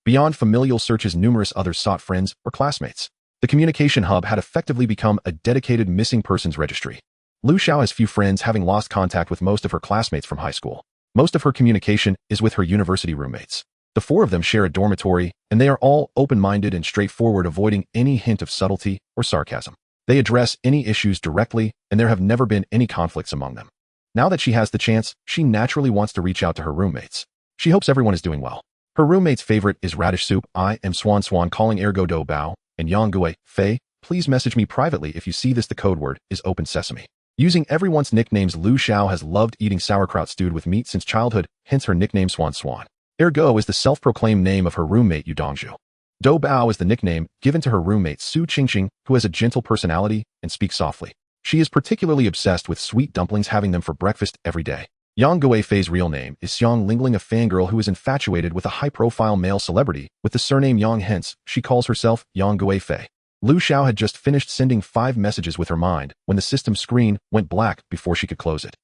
Beyond familial searches, numerous others sought friends or classmates. The communication hub had effectively become a dedicated missing persons registry. Lu Xiao has few friends, having lost contact with most of her classmates from high school. Most of her communication is with her university roommates. The 4 of them share a dormitory, and they are all open-minded and straightforward, avoiding any hint of subtlety or sarcasm. They address any issues directly, and there have never been any conflicts among them. Now that she has the chance, she naturally wants to reach out to her roommates. She hopes everyone is doing well. Her roommate's favorite is radish soup. I am Swan calling ergo do bao, and Yang Gui, Fei, please message me privately if you see this. The code word is open sesame. Using everyone's nicknames, Lu Xiao has loved eating sauerkraut stewed with meat since childhood, hence her nickname Swan. Ergo is the self-proclaimed name of her roommate Yu Dongzhu. Do Bao is the nickname given to her roommate Su Qingqing, who has a gentle personality and speaks softly. She is particularly obsessed with sweet dumplings, having them for breakfast every day. Yang Gui Fei's real name is Xiang Lingling, a fangirl who is infatuated with a high-profile male celebrity with the surname Yang, hence she calls herself Yang Gui Fei. Lu Xiao had just finished sending 5 messages with her mind when the system screen went black before she could close it.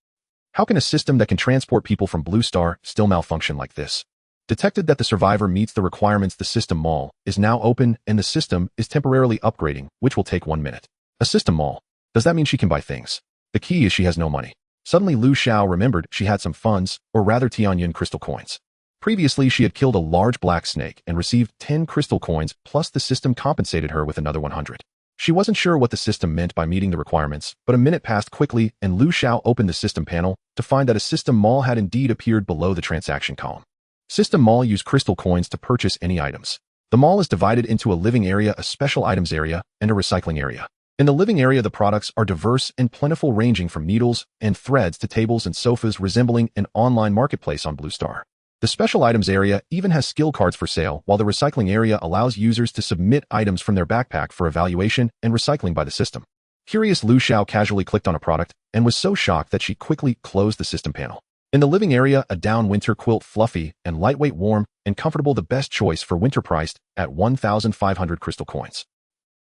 How can a system that can transport people from Blue Star still malfunction like this? Detected that the survivor meets the requirements. The system mall is now open and the system is temporarily upgrading, which will take 1 minute. A system mall. Does that mean she can buy things? The key is she has no money. Suddenly Lu Xiao remembered she had some funds, or rather Tianyun crystal coins. Previously, she had killed a large black snake and received 10 crystal coins, plus the system compensated her with another 100. She wasn't sure what the system meant by meeting the requirements, but a minute passed quickly and Lu Xiao opened the system panel to find that a system mall had indeed appeared below the transaction column. System mall used crystal coins to purchase any items. The mall is divided into a living area, a special items area, and a recycling area. In the living area, the products are diverse and plentiful, ranging from needles and threads to tables and sofas, resembling an online marketplace on Blue Star. The special items area even has skill cards for sale, while the recycling area allows users to submit items from their backpack for evaluation and recycling by the system. Curious, Lu Xiao casually clicked on a product and was so shocked that she quickly closed the system panel. In the living area, a down winter quilt, fluffy and lightweight, warm and comfortable, the best choice for winter, priced at 1,500 crystal coins.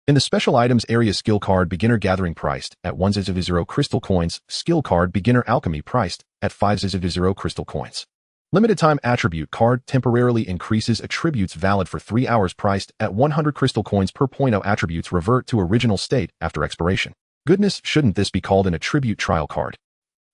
In the special items area, skill card beginner gathering, priced at 1,000 crystal coins, skill card beginner alchemy, priced at 5,000 crystal coins. Limited time attribute card temporarily increases attributes valid for 3 hours, priced at 100 crystal coins per point. Attributes revert to original state after expiration. Goodness, shouldn't this be called an attribute trial card?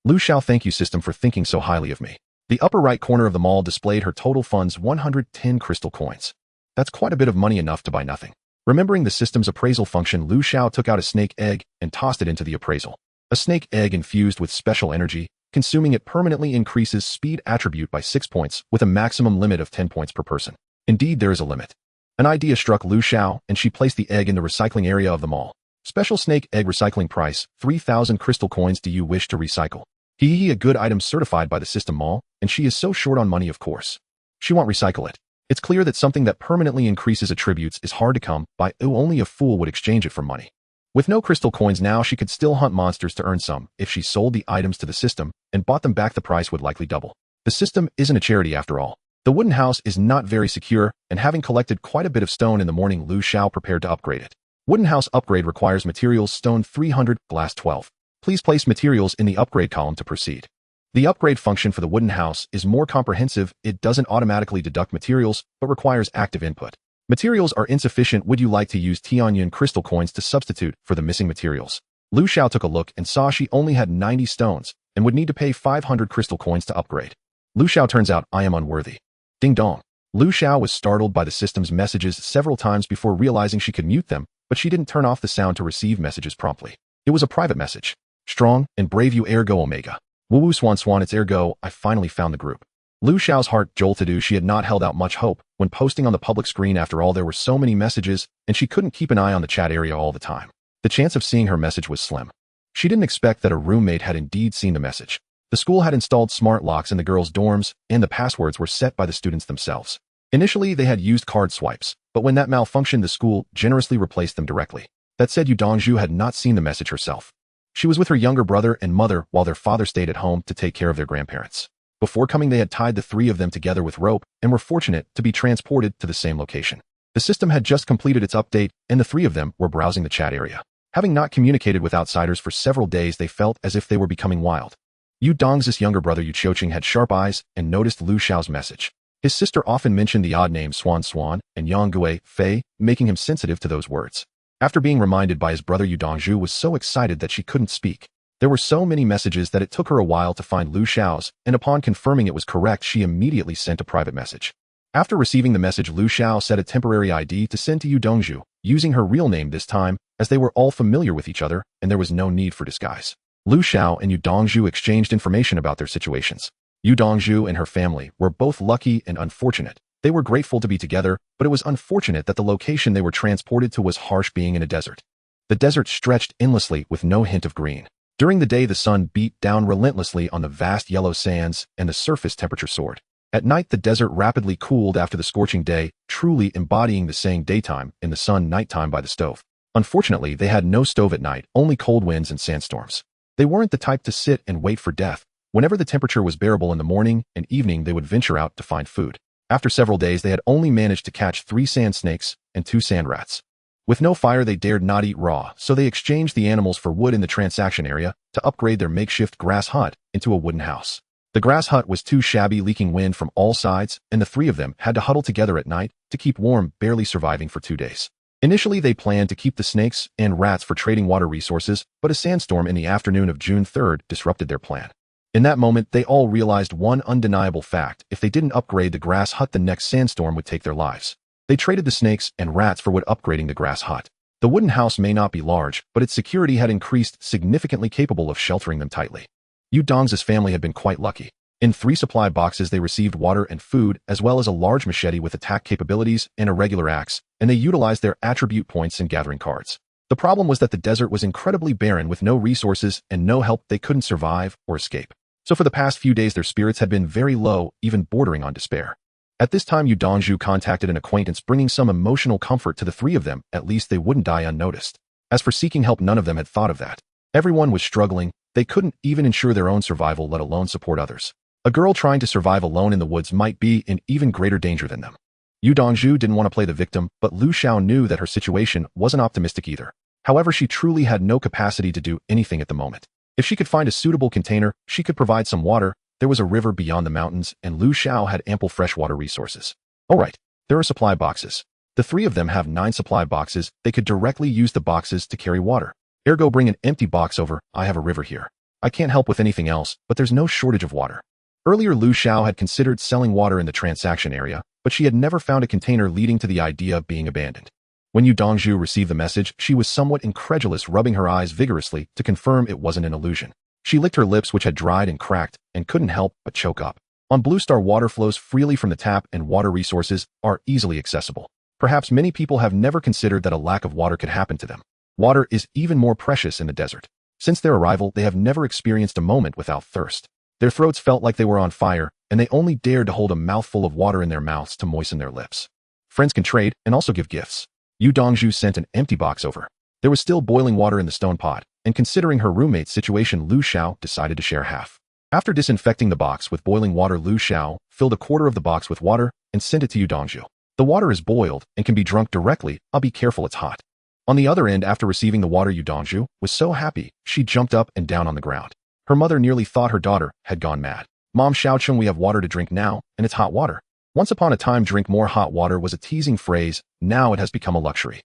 Lu Xiao, thank you system for thinking so highly of me. The upper right corner of the mall displayed her total funds, 110 crystal coins. That's quite a bit of money, enough to buy nothing. Remembering the system's appraisal function, Lu Xiao took out a snake egg and tossed it into the appraisal. A snake egg infused with special energy. Consuming it permanently increases speed attribute by 6 points, with a maximum limit of 10 points per person. Indeed, there is a limit. An idea struck Lu Xiao, and she placed the egg in the recycling area of the mall. Special snake egg recycling price, 3,000 crystal coins. Do you wish to recycle? A good item certified by the system mall, and she is so short on money, of course. She won't recycle it. It's clear that something that permanently increases attributes is hard to come by. Only a fool would exchange it for money. With no crystal coins now, she could still hunt monsters to earn some. If she sold the items to the system and bought them back, the price would likely double. The system isn't a charity after all. The wooden house is not very secure, and having collected quite a bit of stone in the morning, Lu Xiao prepared to upgrade it. Wooden house upgrade requires materials: stone 300, glass 12. Please place materials in the upgrade column to proceed. The upgrade function for the wooden house is more comprehensive. It doesn't automatically deduct materials, but requires active input. Materials are insufficient. Would you like to use Tianyuan crystal coins to substitute for the missing materials? Lu Xiao took a look and saw she only had 90 stones and would need to pay 500 crystal coins to upgrade. Lu Xiao, turns out I am unworthy. Ding dong. Lu Xiao was startled by the system's messages several times before realizing she could mute them, but she didn't turn off the sound to receive messages promptly. It was a private message. Strong and brave you, ergo Omega. Woo woo swan swan, it's ergo, I finally found the group. Lu Xiao's heart jolted. She had not held out much hope when posting on the public screen. After all, there were so many messages, and she couldn't keep an eye on the chat area all the time. The chance of seeing her message was slim. She didn't expect that a roommate had indeed seen the message. The school had installed smart locks in the girls' dorms, and the passwords were set by the students themselves. Initially, they had used card swipes, but when that malfunctioned, the school generously replaced them directly. That said, Yu Dongzhu had not seen the message herself. She was with her younger brother and mother while their father stayed at home to take care of their grandparents. Before coming, they had tied the three of them together with rope and were fortunate to be transported to the same location. The system had just completed its update, and the three of them were browsing the chat area. Having not communicated with outsiders for several days, they felt as if they were becoming wild. Yu Dong's younger brother Yu Qiuqing had sharp eyes and noticed Lu Xiao's message. His sister often mentioned the odd names Swan Swan and Yang Gui Fei, making him sensitive to those words. After being reminded by his brother, Yu Dongzhu was so excited that she couldn't speak. There were so many messages that it took her a while to find Lu Xiao's, and upon confirming it was correct, she immediately sent a private message. After receiving the message, Lu Xiao set a temporary ID to send to Yu Dongzhu, using her real name this time, as they were all familiar with each other and there was no need for disguise. Lu Xiao and Yu Dongzhu exchanged information about their situations. Yu Dongzhu and her family were both lucky and unfortunate. They were grateful to be together, but it was unfortunate that the location they were transported to was harsh, being in a desert. The desert stretched endlessly with no hint of green. During the day, the sun beat down relentlessly on the vast yellow sands and the surface temperature soared. At night, the desert rapidly cooled after the scorching day, truly embodying the saying daytime in the sun, nighttime by the stove. Unfortunately, they had no stove at night, only cold winds and sandstorms. They weren't the type to sit and wait for death. Whenever the temperature was bearable in the morning and evening, they would venture out to find food. After several days, they had only managed to catch 3 sand snakes and 2 sand rats. With no fire, they dared not eat raw, so they exchanged the animals for wood in the transaction area to upgrade their makeshift grass hut into a wooden house. The grass hut was too shabby, leaking wind from all sides, and the three of them had to huddle together at night to keep warm, barely surviving for 2 days. Initially, they planned to keep the snakes and rats for trading water resources, but a sandstorm in the afternoon of June 3rd disrupted their plan. In that moment, they all realized one undeniable fact: if they didn't upgrade the grass hut, the next sandstorm would take their lives. They traded the snakes and rats for wood, upgrading the grass hut. The wooden house may not be large, but its security had increased significantly, capable of sheltering them tightly. Yu Dong's family had been quite lucky. In 3 supply boxes they received water and food, as well as a large machete with attack capabilities and a regular axe, and they utilized their attribute points in gathering cards. The problem was that the desert was incredibly barren with no resources and no help. They couldn't survive or escape. So for the past few days their spirits had been very low, even bordering on despair. At this time Yu Dongju contacted an acquaintance, bringing some emotional comfort to the 3 of them. At least they wouldn't die unnoticed. As for seeking help, none of them had thought of that. Everyone was struggling. They couldn't even ensure their own survival, let alone support others. A girl trying to survive alone in the woods might be in even greater danger than them. Yu Dongju didn't want to play the victim, but Lu Xiao knew that her situation wasn't optimistic either. However, she truly had no capacity to do anything at the moment. If she could find a suitable container, she could provide some water. There was a river beyond the mountains, and Lu Xiao had ample freshwater resources. Alright, there are supply boxes. The 3 of them have 9 supply boxes. They could directly use the boxes to carry water. Ergo, bring an empty box over. I have a river here. I can't help with anything else, but there's no shortage of water. Earlier, Lu Xiao had considered selling water in the transaction area, but she had never found a container, leading to the idea of being abandoned. When Yu Dongju received the message, she was somewhat incredulous, rubbing her eyes vigorously to confirm it wasn't an illusion. She licked her lips, which had dried and cracked, and couldn't help but choke up. On Blue Star, water flows freely from the tap, and water resources are easily accessible. Perhaps many people have never considered that a lack of water could happen to them. Water is even more precious in the desert. Since their arrival, they have never experienced a moment without thirst. Their throats felt like they were on fire, and they only dared to hold a mouthful of water in their mouths to moisten their lips. Friends can trade and also give gifts. Yu Dongju sent an empty box over. There was still boiling water in the stone pot, and considering her roommate's situation, Lu Xiao decided to share half. After disinfecting the box with boiling water, Lu Xiao filled a quarter of the box with water and sent it to Yu Dongju. The water is boiled and can be drunk directly. I'll be careful, it's hot. On the other end, after receiving the water, Yu Dongju was so happy, she jumped up and down on the ground. Her mother nearly thought her daughter had gone mad. Mom Xiaocheng, we have water to drink now, and it's hot water. Once upon a time, drink more hot water was a teasing phrase. Now it has become a luxury.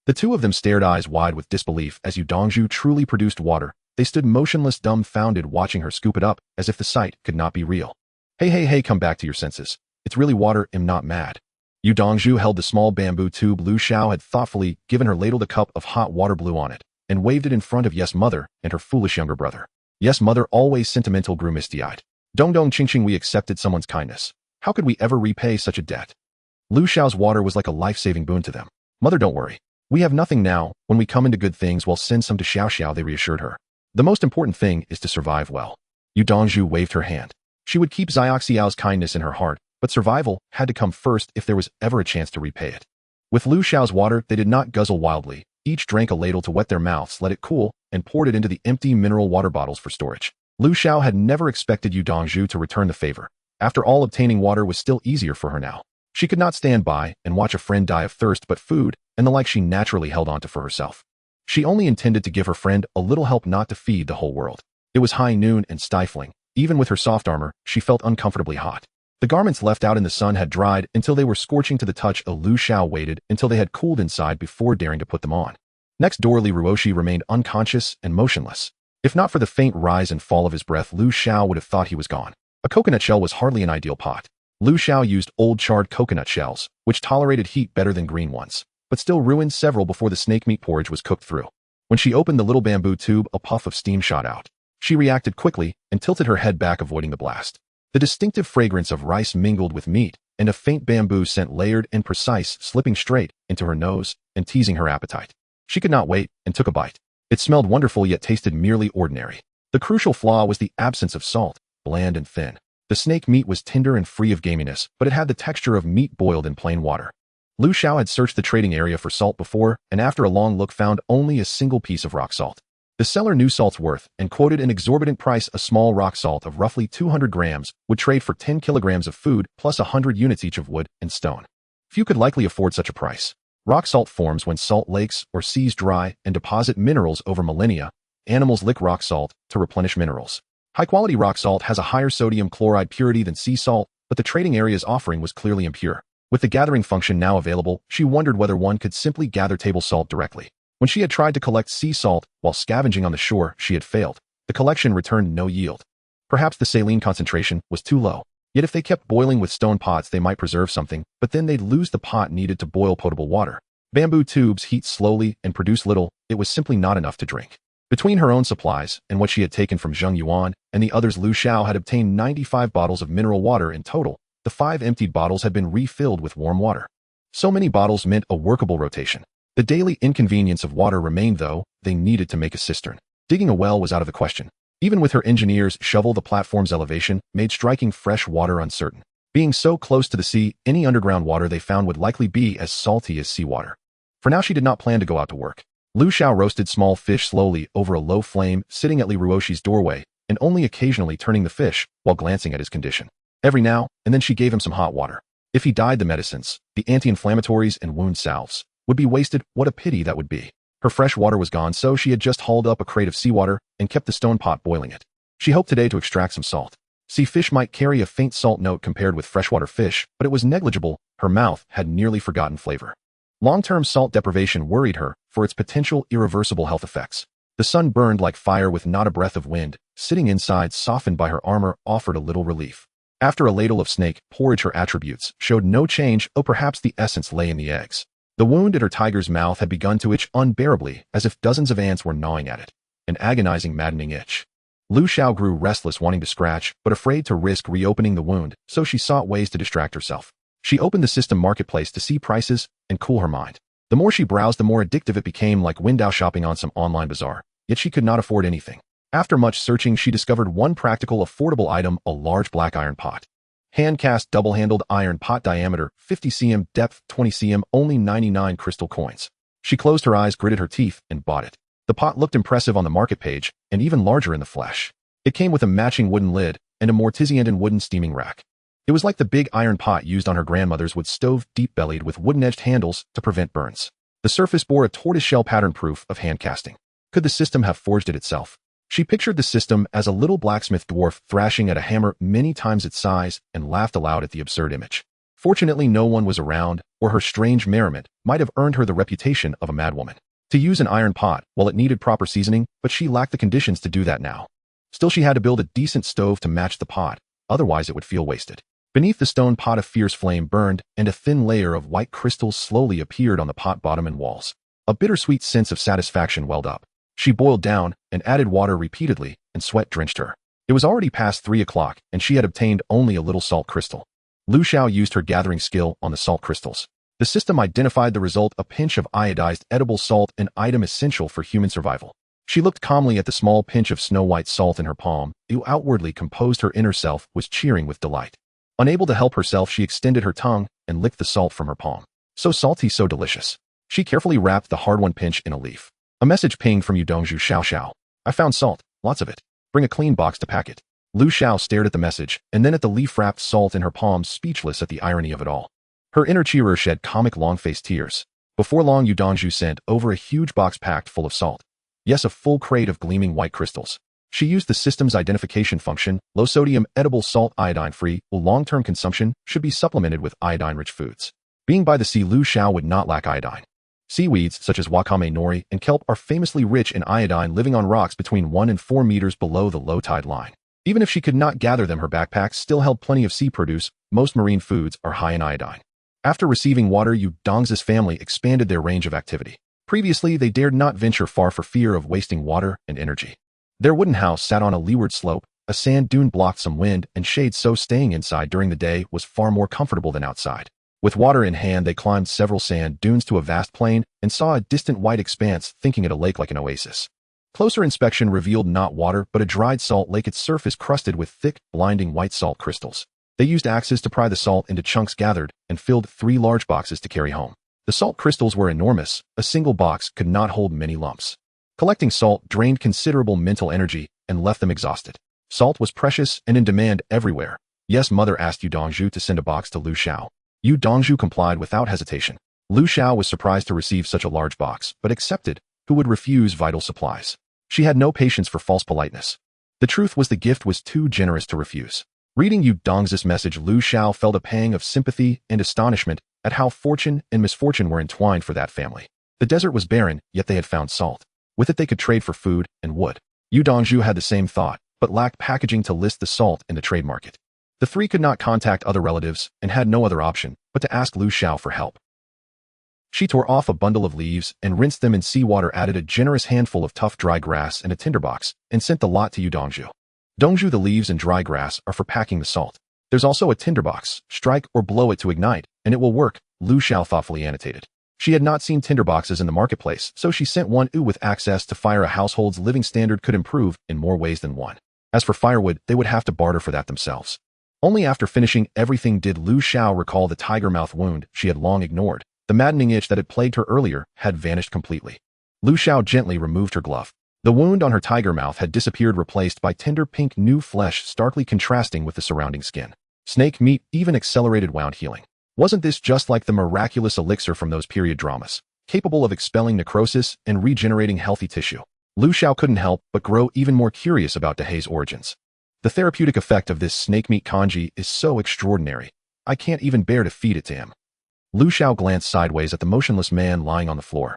The 2 of them stared eyes wide with disbelief as Yu Dongju truly produced water. They stood motionless, dumbfounded, watching her scoop it up as if the sight could not be real. Hey, come back to your senses. It's really water, I'm not mad. Yu Dongju held the small bamboo tube Lu Xiao had thoughtfully given her, ladled a cup of hot water, blew on it, and waved it in front of Yes Mother and her foolish younger brother. Yes Mother, always sentimental, grew misty-eyed. Dong Ching, we accepted someone's kindness. How could we ever repay such a debt? Lu Xiao's water was like a life-saving boon to them. Mother, don't worry. We have nothing now. When we come into good things, we'll send some to Xiao, they reassured her. The most important thing is to survive well. Yu Dongju waved her hand. She would keep Xiao's kindness in her heart, but survival had to come first if there was ever a chance to repay it. With Lu Xiao's water, they did not guzzle wildly. Each drank a ladle to wet their mouths, let it cool, and poured it into the empty mineral water bottles for storage. Lu Xiao had never expected Yu Dongju to return the favor. After all, obtaining water was still easier for her now. She could not stand by and watch a friend die of thirst, but food and the like she naturally held onto for herself. She only intended to give her friend a little help, not to feed the whole world. It was high noon and stifling. Even with her soft armor, she felt uncomfortably hot. The garments left out in the sun had dried until they were scorching to the touch. Lu Xiao waited until they had cooled inside before daring to put them on. Next door, Li Ruoshi remained unconscious and motionless. If not for the faint rise and fall of his breath, Lu Xiao would have thought he was gone. A coconut shell was hardly an ideal pot. Lu Xiao used old charred coconut shells, which tolerated heat better than green ones, but still ruined several before the snake meat porridge was cooked through. When she opened the little bamboo tube, a puff of steam shot out. She reacted quickly and tilted her head back, avoiding the blast. The distinctive fragrance of rice mingled with meat, and a faint bamboo scent, layered and precise, slipping straight into her nose and teasing her appetite. She could not wait and took a bite. It smelled wonderful, yet tasted merely ordinary. The crucial flaw was the absence of salt, bland and thin. The snake meat was tender and free of gaminess, but it had the texture of meat boiled in plain water. Lu Xiao had searched the trading area for salt before, and after a long look found only a single piece of rock salt. The seller knew salt's worth and quoted an exorbitant price. A small rock salt of roughly 200 grams would trade for 10 kilograms of food plus 100 units each of wood and stone. Few could likely afford such a price. Rock salt forms when salt lakes or seas dry and deposit minerals over millennia. Animals lick rock salt to replenish minerals. High-quality rock salt has a higher sodium chloride purity than sea salt, but the trading area's offering was clearly impure. With the gathering function now available, she wondered whether one could simply gather table salt directly. When she had tried to collect sea salt while scavenging on the shore, she had failed. The collection returned no yield. Perhaps the saline concentration was too low. Yet if they kept boiling with stone pots, they might preserve something, but then they'd lose the pot needed to boil potable water. Bamboo tubes heat slowly and produce little. It was simply not enough to drink. Between her own supplies and what she had taken from Zheng Yuan and the others, Lu Xiao had obtained 95 bottles of mineral water in total. The 5 emptied bottles had been refilled with warm water. So many bottles meant a workable rotation. The daily inconvenience of water remained, though. They needed to make a cistern. Digging a well was out of the question. Even with her engineers' shovel, the platform's elevation made striking fresh water uncertain. Being so close to the sea, any underground water they found would likely be as salty as seawater. For now, she did not plan to go out to work. Lu Xiao roasted small fish slowly over a low flame, sitting at Li Ruoshi's doorway, and only occasionally turning the fish while glancing at his condition. Every now and then she gave him some hot water. If he died, the medicines, the anti-inflammatories and wound salves, would be wasted. What a pity that would be. Her fresh water was gone, so she had just hauled up a crate of seawater and kept the stone pot boiling it. She hoped today to extract some salt. Sea fish might carry a faint salt note compared with freshwater fish, but it was negligible. Her mouth had nearly forgotten flavor. Long-term salt deprivation worried her for its potential irreversible health effects. The sun burned like fire with not a breath of wind. Sitting inside, softened by her armor, offered a little relief. After a ladle of snake porridge, her attributes showed no change. Oh, perhaps the essence lay in the eggs. The wound at her tiger's mouth had begun to itch unbearably, as if dozens of ants were gnawing at it. An agonizing, maddening itch. Lu Xiao grew restless, wanting to scratch, but afraid to risk reopening the wound, so she sought ways to distract herself. She opened the system marketplace to see prices and cool her mind. The more she browsed, the more addictive it became, like window shopping on some online bazaar. Yet she could not afford anything. After much searching, she discovered one practical, affordable item: a large black iron pot. Hand-cast, double-handled iron pot, diameter 50 cm, depth 20 cm, only 99 crystal coins. She closed her eyes, gritted her teeth, and bought it. The pot looked impressive on the market page, and even larger in the flesh. It came with a matching wooden lid and a mortisian and wooden steaming rack. It was like the big iron pot used on her grandmother's wood stove, deep-bellied with wooden-edged handles to prevent burns. The surface bore a tortoiseshell pattern, proof of hand-casting. Could the system have forged it itself? She pictured the system as a little blacksmith dwarf thrashing at a hammer many times its size, and laughed aloud at the absurd image. Fortunately, no one was around, or her strange merriment might have earned her the reputation of a madwoman. To use an iron pot, well, it needed proper seasoning, but she lacked the conditions to do that now. Still, she had to build a decent stove to match the pot, otherwise it would feel wasted. Beneath the stone pot, a fierce flame burned, and a thin layer of white crystals slowly appeared on the pot bottom and walls. A bittersweet sense of satisfaction welled up. She boiled down and added water repeatedly, and sweat drenched her. It was already past 3 o'clock, and she had obtained only a little salt crystal. Lu Xiao used her gathering skill on the salt crystals. The system identified the result: a pinch of iodized edible salt, an item essential for human survival. She looked calmly at the small pinch of snow-white salt in her palm. It outwardly composed. Her inner self was cheering with delight. Unable to help herself, she extended her tongue and licked the salt from her palm. So salty, so delicious. She carefully wrapped the hard-won pinch in a leaf. A message pinged from Yudongzhu Xiao Xiao. I found salt, lots of it. Bring a clean box to pack it. Lu Xiao stared at the message, and then at the leaf-wrapped salt in her palm, speechless at the irony of it all. Her inner cheerer shed comic long-faced tears. Before long, Yudongzhu sent over a huge box packed full of salt. Yes, a full crate of gleaming white crystals. She used the system's identification function: low-sodium, edible salt, iodine-free. Long-term consumption should be supplemented with iodine-rich foods. Being by the sea, Lu Xiao would not lack iodine. Seaweeds such as wakame nori and kelp are famously rich in iodine, living on rocks between 1 and 4 meters below the low tide line. Even if she could not gather them, her backpack still held plenty of sea produce. Most marine foods are high in iodine. After receiving water, Yudongzhu's family expanded their range of activity. Previously, they dared not venture far for fear of wasting water and energy. Their wooden house sat on a leeward slope. A sand dune blocked some wind and shade, so staying inside during the day was far more comfortable than outside. With water in hand, they climbed several sand dunes to a vast plain and saw a distant white expanse, thinking it a lake like an oasis. Closer inspection revealed not water, but a dried salt lake, its surface crusted with thick, blinding white salt crystals. They used axes to pry the salt into chunks, gathered and filled 3 large boxes to carry home. The salt crystals were enormous. A single box could not hold many lumps. Collecting salt drained considerable mental energy and left them exhausted. Salt was precious and in demand everywhere. Yes, Mother asked Yudongzhu to send a box to Lu Xiao. Yudongzhu complied without hesitation. Lu Xiao was surprised to receive such a large box, but accepted. Who would refuse vital supplies? She had no patience for false politeness. The truth was, the gift was too generous to refuse. Reading Yudongzhu's message, Lu Xiao felt a pang of sympathy and astonishment at how fortune and misfortune were entwined for that family. The desert was barren, yet they had found salt. With it they could trade for food and wood. Yu Dongzhu had the same thought, but lacked packaging to list the salt in the trade market. The three could not contact other relatives and had no other option but to ask Lu Xiao for help. She tore off a bundle of leaves and rinsed them in seawater, added a generous handful of tough dry grass and a tinderbox, and sent the lot to Yu Dongzhu. Dongzhu, the leaves and dry grass are for packing the salt. There's also a tinderbox. Strike or blow it to ignite, and it will work, Lu Xiao thoughtfully annotated. She had not seen tinderboxes in the marketplace, so she sent one with access to fire. A household's living standard could improve in more ways than one. As for firewood, they would have to barter for that themselves. Only after finishing everything did Lu Xiao recall the tiger mouth wound she had long ignored. The maddening itch that had plagued her earlier had vanished completely. Lu Xiao gently removed her glove. The wound on her tiger mouth had disappeared, replaced by tender pink new flesh starkly contrasting with the surrounding skin. Snake meat even accelerated wound healing. Wasn't this just like the miraculous elixir from those period dramas, capable of expelling necrosis and regenerating healthy tissue? Lu Xiao couldn't help but grow even more curious about Dehay's origins. The therapeutic effect of this snake meat kanji is so extraordinary. I can't even bear to feed it to him. Lu Xiao glanced sideways at the motionless man lying on the floor.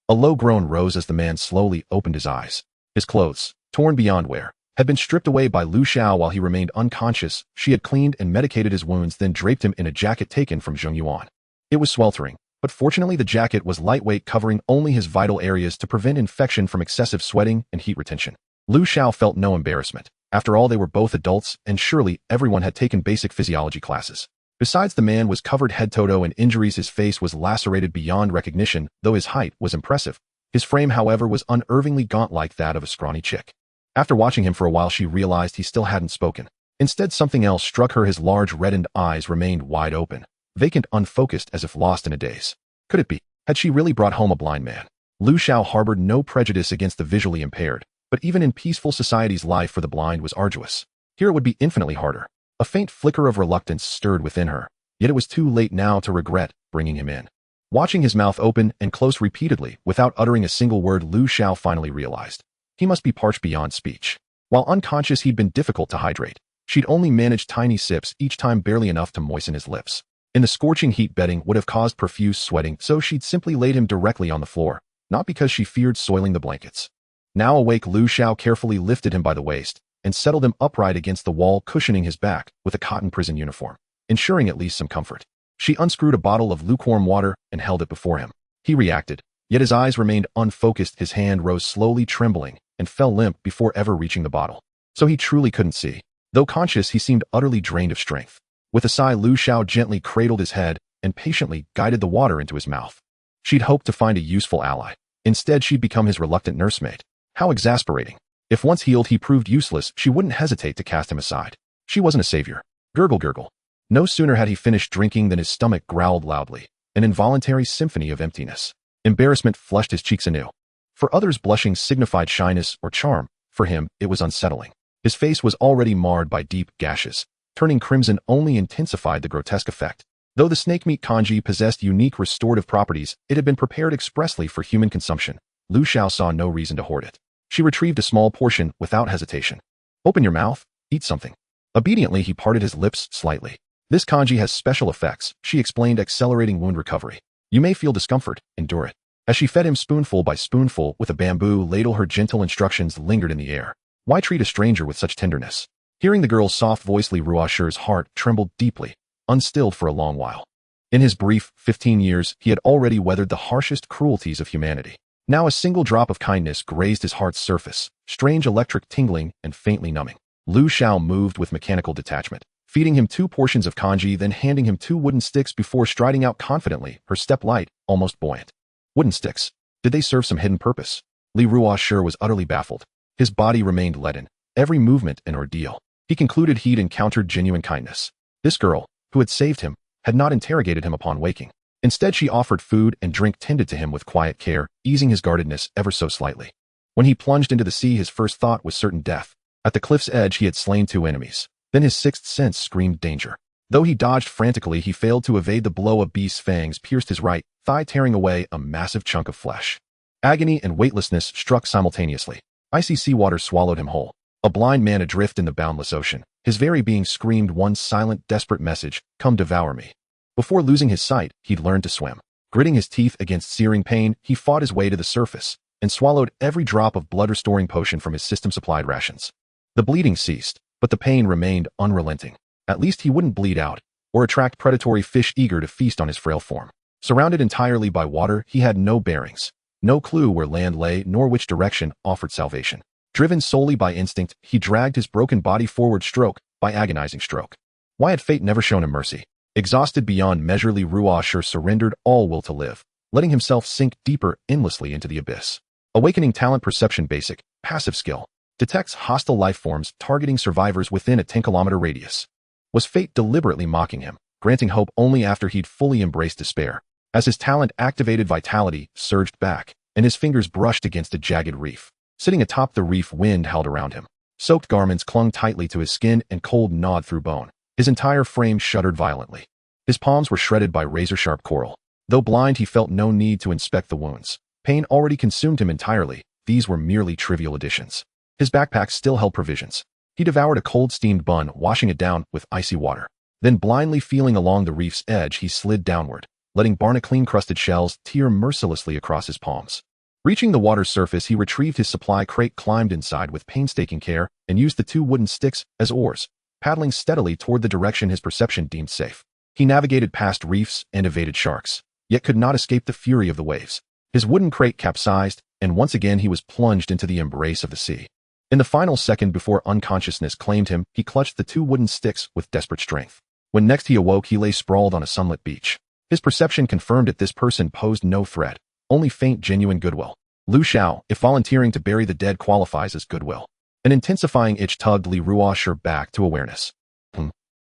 A low groan rose as the man slowly opened his eyes. His clothes, torn beyond wear, had been stripped away by Lu Xiao while he remained unconscious. She had cleaned and medicated his wounds, then draped him in a jacket taken from Zheng Yuan. It was sweltering, but fortunately the jacket was lightweight, covering only his vital areas to prevent infection from excessive sweating and heat retention. Lu Xiao felt no embarrassment. After all, they were both adults, and surely everyone had taken basic physiology classes. Besides, the man was covered head to toe in injuries. His face was lacerated beyond recognition, though his height was impressive. His frame, however, was unnervingly gaunt, like that of a scrawny chick. After watching him for a while, she realized he still hadn't spoken. Instead, something else struck her. His large reddened eyes remained wide open, vacant, unfocused, as if lost in a daze. Could it be? Had she really brought home a blind man? Lu Xiao harbored no prejudice against the visually impaired, but even in peaceful societies, life for the blind was arduous. Here it would be infinitely harder. A faint flicker of reluctance stirred within her, yet it was too late now to regret bringing him in. Watching his mouth open and close repeatedly without uttering a single word, Lu Xiao finally realized he must be parched beyond speech. While unconscious, he'd been difficult to hydrate. She'd only managed tiny sips, each time barely enough to moisten his lips. In the scorching heat, bedding would have caused profuse sweating, so she'd simply laid him directly on the floor, not because she feared soiling the blankets. Now awake, Lu Xiao carefully lifted him by the waist and settled him upright against the wall, cushioning his back with a cotton prison uniform, ensuring at least some comfort. She unscrewed a bottle of lukewarm water and held it before him. He reacted, yet his eyes remained unfocused. His hand rose slowly, trembling, and fell limp before ever reaching the bottle. So he truly couldn't see. Though conscious, he seemed utterly drained of strength. With a sigh, Lu Xiao gently cradled his head and patiently guided the water into his mouth. She'd hoped to find a useful ally. Instead, she'd become his reluctant nursemaid. How exasperating. If once healed he proved useless, she wouldn't hesitate to cast him aside. She wasn't a savior. Gurgle, gurgle. No sooner had he finished drinking than his stomach growled loudly, an involuntary symphony of emptiness. Embarrassment flushed his cheeks anew. For others, blushing signified shyness or charm. For him, it was unsettling. His face was already marred by deep gashes. Turning crimson only intensified the grotesque effect. Though the snake meat kanji possessed unique restorative properties, it had been prepared expressly for human consumption. Lu Xiao saw no reason to hoard it. She retrieved a small portion without hesitation. Open your mouth, eat something. Obediently, he parted his lips slightly. This kanji has special effects, she explained, accelerating wound recovery. You may feel discomfort, endure it. As she fed him spoonful by spoonful with a bamboo ladle, her gentle instructions lingered in the air. Why treat a stranger with such tenderness? Hearing the girl's soft voice, Li Ruosher's heart trembled deeply, unstilled for a long while. In his brief 15 years, he had already weathered the harshest cruelties of humanity. Now a single drop of kindness grazed his heart's surface, strange electric tingling and faintly numbing. Lu Xiao moved with mechanical detachment, feeding him 2 portions of kanji, then handing him 2 wooden sticks before striding out confidently, her step light, almost buoyant. Wooden sticks. Did they serve some hidden purpose? Li Ruosher was utterly baffled. His body remained leaden, every movement an ordeal. He concluded he'd encountered genuine kindness. This girl, who had saved him, had not interrogated him upon waking. Instead, she offered food and drink, tended to him with quiet care, easing his guardedness ever so slightly. When he plunged into the sea, his first thought was certain death. At the cliff's edge, he had slain 2 enemies. Then his sixth sense screamed danger. Though he dodged frantically, he failed to evade the blow. A beast's fangs pierced his right thigh, tearing away a massive chunk of flesh. Agony and weightlessness struck simultaneously. Icy seawater swallowed him whole. A blind man adrift in the boundless ocean. His very being screamed one silent, desperate message: come devour me. Before losing his sight, he'd learned to swim. Gritting his teeth against searing pain, he fought his way to the surface, and swallowed every drop of blood-restoring potion from his system-supplied rations. The bleeding ceased, but the pain remained unrelenting. At least he wouldn't bleed out, or attract predatory fish eager to feast on his frail form. Surrounded entirely by water, he had no bearings, no clue where land lay nor which direction offered salvation. Driven solely by instinct, he dragged his broken body forward stroke by agonizing stroke. Why had fate never shown him mercy? Exhausted beyond measure, Li Ruosher surrendered all will to live, letting himself sink deeper endlessly into the abyss. Awakening talent perception basic, passive skill. Detects hostile life forms targeting survivors within a 10-kilometer radius. Was fate deliberately mocking him, granting hope only after he'd fully embraced despair? As his talent activated, vitality surged back, and his fingers brushed against a jagged reef. Sitting atop the reef, wind howled around him. Soaked garments clung tightly to his skin and cold gnawed through bone. His entire frame shuddered violently. His palms were shredded by razor-sharp coral. Though blind, he felt no need to inspect the wounds. Pain already consumed him entirely. These were merely trivial additions. His backpack still held provisions. He devoured a cold steamed bun, washing it down with icy water. Then, blindly feeling along the reef's edge, he slid downward, letting barnacle-crusted shells tear mercilessly across his palms. Reaching the water's surface, he retrieved his supply crate, climbed inside with painstaking care, and used the 2 wooden sticks as oars, paddling steadily toward the direction his perception deemed safe. He navigated past reefs and evaded sharks, yet could not escape the fury of the waves. His wooden crate capsized, and once again he was plunged into the embrace of the sea. In the final second before unconsciousness claimed him, he clutched the 2 wooden sticks with desperate strength. When next he awoke, he lay sprawled on a sunlit beach. His perception confirmed that this person posed no threat, only faint, genuine goodwill. Lu Xiao, if volunteering to bury the dead qualifies as goodwill. An intensifying itch tugged Li Ruosher back to awareness.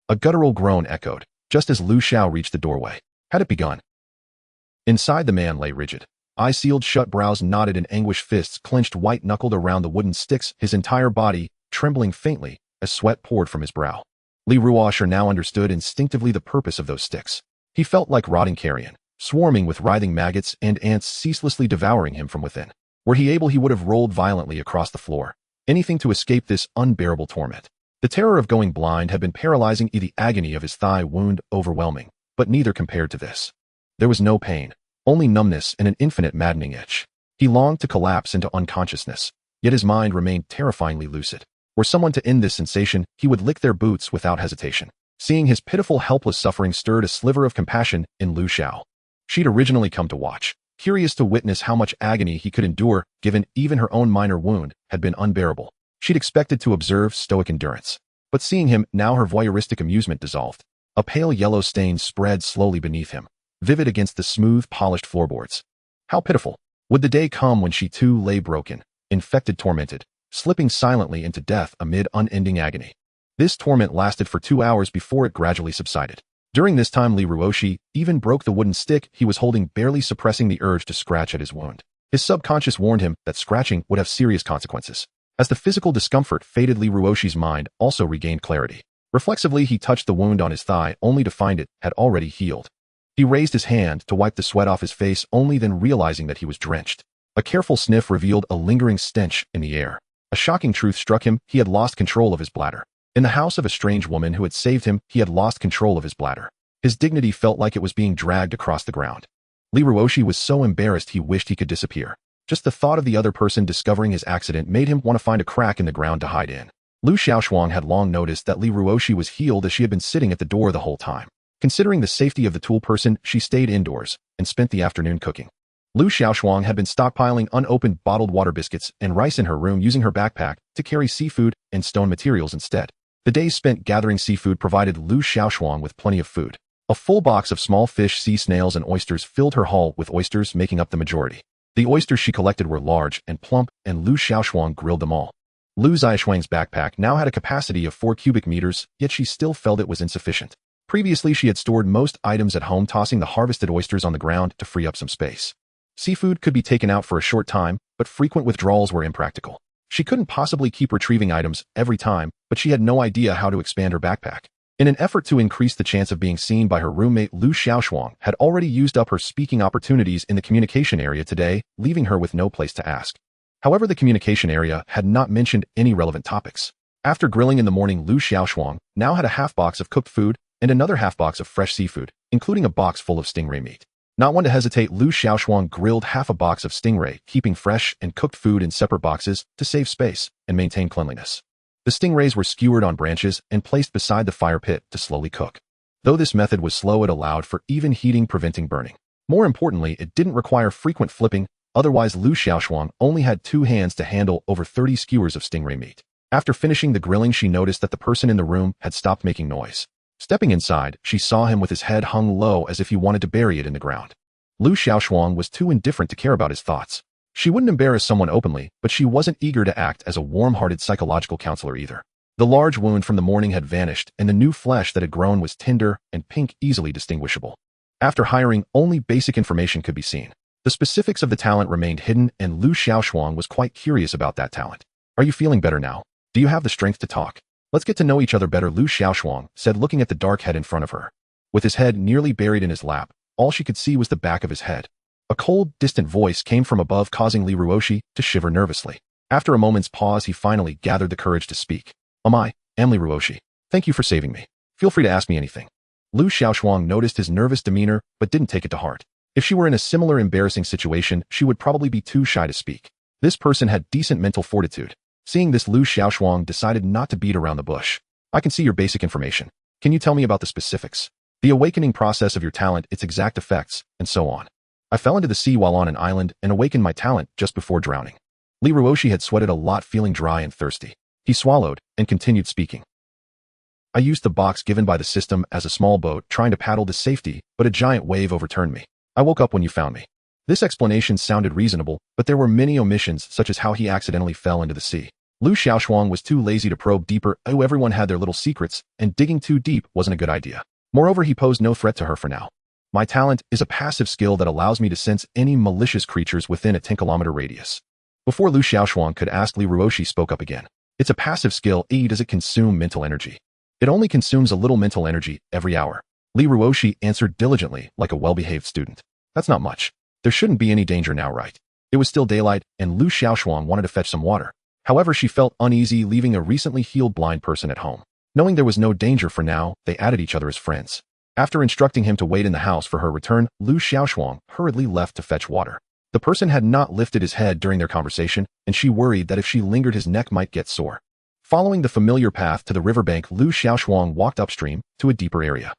A guttural groan echoed, just as Lu Xiao reached the doorway. Had it begun? Inside, the man lay rigid. Eyes sealed shut, brows knotted in anguish, fists clenched white-knuckled around the wooden sticks, his entire body trembling faintly as sweat poured from his brow. Li Ruosher now understood instinctively the purpose of those sticks. He felt like rotting carrion, swarming with writhing maggots and ants ceaselessly devouring him from within. Were he able, he would have rolled violently across the floor, anything to escape this unbearable torment. The terror of going blind had been paralyzing, the agony of his thigh wound overwhelming, but neither compared to this. There was no pain, only numbness and an infinite maddening itch. He longed to collapse into unconsciousness, yet his mind remained terrifyingly lucid. Were someone to end this sensation, he would lick their boots without hesitation. Seeing his pitiful, helpless suffering stirred a sliver of compassion in Lu Xiao. She'd originally come to watch, curious to witness how much agony he could endure, given even her own minor wound had been unbearable. She'd expected to observe stoic endurance. But seeing him, now her voyeuristic amusement dissolved. A pale yellow stain spread slowly beneath him, vivid against the smooth, polished floorboards. How pitiful. Would the day come when she too lay broken, infected, tormented, slipping silently into death amid unending agony? This torment lasted for 2 hours before it gradually subsided. During this time, Li Ruoshi even broke the wooden stick he was holding, barely suppressing the urge to scratch at his wound. His subconscious warned him that scratching would have serious consequences. As the physical discomfort faded, Li Ruoshi's mind also regained clarity. Reflexively, he touched the wound on his thigh, only to find it had already healed. He raised his hand to wipe the sweat off his face, only then realizing that he was drenched. A careful sniff revealed a lingering stench in the air. A shocking truth struck him: he had lost control of his bladder. In the house of a strange woman who had saved him, he had lost control of his bladder. His dignity felt like it was being dragged across the ground. Li Ruoshi was so embarrassed he wished he could disappear. Just the thought of the other person discovering his accident made him want to find a crack in the ground to hide in. Lu Xiaoshuang had long noticed that Li Ruoshi was healed, as she had been sitting at the door the whole time. Considering the safety of the tool person, she stayed indoors and spent the afternoon cooking. Lu Xiaoshuang had been stockpiling unopened bottled water, biscuits, and rice in her room, using her backpack to carry seafood and stone materials instead. The days spent gathering seafood provided Lu Xiaoshuang with plenty of food. A full box of small fish, sea snails, and oysters filled her haul, with oysters making up the majority. The oysters she collected were large and plump, and Lu Xiaoshuang grilled them all. Lu Zhaishuang's backpack now had a capacity of 4 cubic meters, yet she still felt it was insufficient. Previously, she had stored most items at home, tossing the harvested oysters on the ground to free up some space. Seafood could be taken out for a short time, but frequent withdrawals were impractical. She couldn't possibly keep retrieving items every time, but she had no idea how to expand her backpack. In an effort to increase the chance of being seen by her roommate, Lu Xiaoshuang had already used up her speaking opportunities in the communication area today, leaving her with no place to ask. However, the communication area had not mentioned any relevant topics. After grilling in the morning, Lu Xiaoshuang now had a half box of cooked food and another half box of fresh seafood, including a box full of stingray meat. Not one to hesitate, Lu Xiaoshuang grilled half a box of stingray, keeping fresh and cooked food in separate boxes to save space and maintain cleanliness. The stingrays were skewered on branches and placed beside the fire pit to slowly cook. Though this method was slow, it allowed for even heating, preventing burning. More importantly, it didn't require frequent flipping, otherwise Lu Xiaoshuang only had 2 hands to handle over 30 skewers of stingray meat. After finishing the grilling, she noticed that the person in the room had stopped making noise. Stepping inside, she saw him with his head hung low as if he wanted to bury it in the ground. Lu Xiaoshuang was too indifferent to care about his thoughts. She wouldn't embarrass someone openly, but she wasn't eager to act as a warm-hearted psychological counselor either. The large wound from the morning had vanished, and the new flesh that had grown was tender and pink, easily distinguishable. After hiring, only basic information could be seen. The specifics of the talent remained hidden, and Lu Xiaoshuang was quite curious about that talent. Are you feeling better now? Do you have the strength to talk? Let's get to know each other better, Lu Xiaoshuang said, looking at the dark head in front of her. With his head nearly buried in his lap, all she could see was the back of his head. A cold, distant voice came from above, causing Li Ruoshi to shiver nervously. After a moment's pause, he finally gathered the courage to speak. Am Li Ruoshi. Thank you for saving me. Feel free to ask me anything. Lu Xiaoshuang noticed his nervous demeanor, but didn't take it to heart. If she were in a similar embarrassing situation, she would probably be too shy to speak. This person had decent mental fortitude. Seeing this, Lu Xiaoshuang decided not to beat around the bush. I can see your basic information. Can you tell me about the specifics? The awakening process of your talent, its exact effects, and so on. I fell into the sea while on an island and awakened my talent just before drowning. Li Ruoshi had sweated a lot, feeling dry and thirsty. He swallowed and continued speaking. I used the box given by the system as a small boat, trying to paddle to safety, but a giant wave overturned me. I woke up when you found me. This explanation sounded reasonable, but there were many omissions, such as how he accidentally fell into the sea. Lu Xiaoshuang was too lazy to probe deeper. Oh, everyone had their little secrets, and digging too deep wasn't a good idea. Moreover, he posed no threat to her for now. My talent is a passive skill that allows me to sense any malicious creatures within a 10-kilometer radius. Before Lu Xiaoshuang could ask, Li Ruoshi spoke up again. It's a passive skill. Does it consume mental energy? It only consumes a little mental energy every hour. Li Ruoshi answered diligently, like a well-behaved student. That's not much. There shouldn't be any danger now, right? It was still daylight, and Lu Xiaoshuang wanted to fetch some water. However, she felt uneasy leaving a recently healed blind person at home. Knowing there was no danger for now, they added each other as friends. After instructing him to wait in the house for her return, Lu Xiaoshuang hurriedly left to fetch water. The person had not lifted his head during their conversation, and she worried that if she lingered, his neck might get sore. Following the familiar path to the riverbank, Lu Xiaoshuang walked upstream to a deeper area.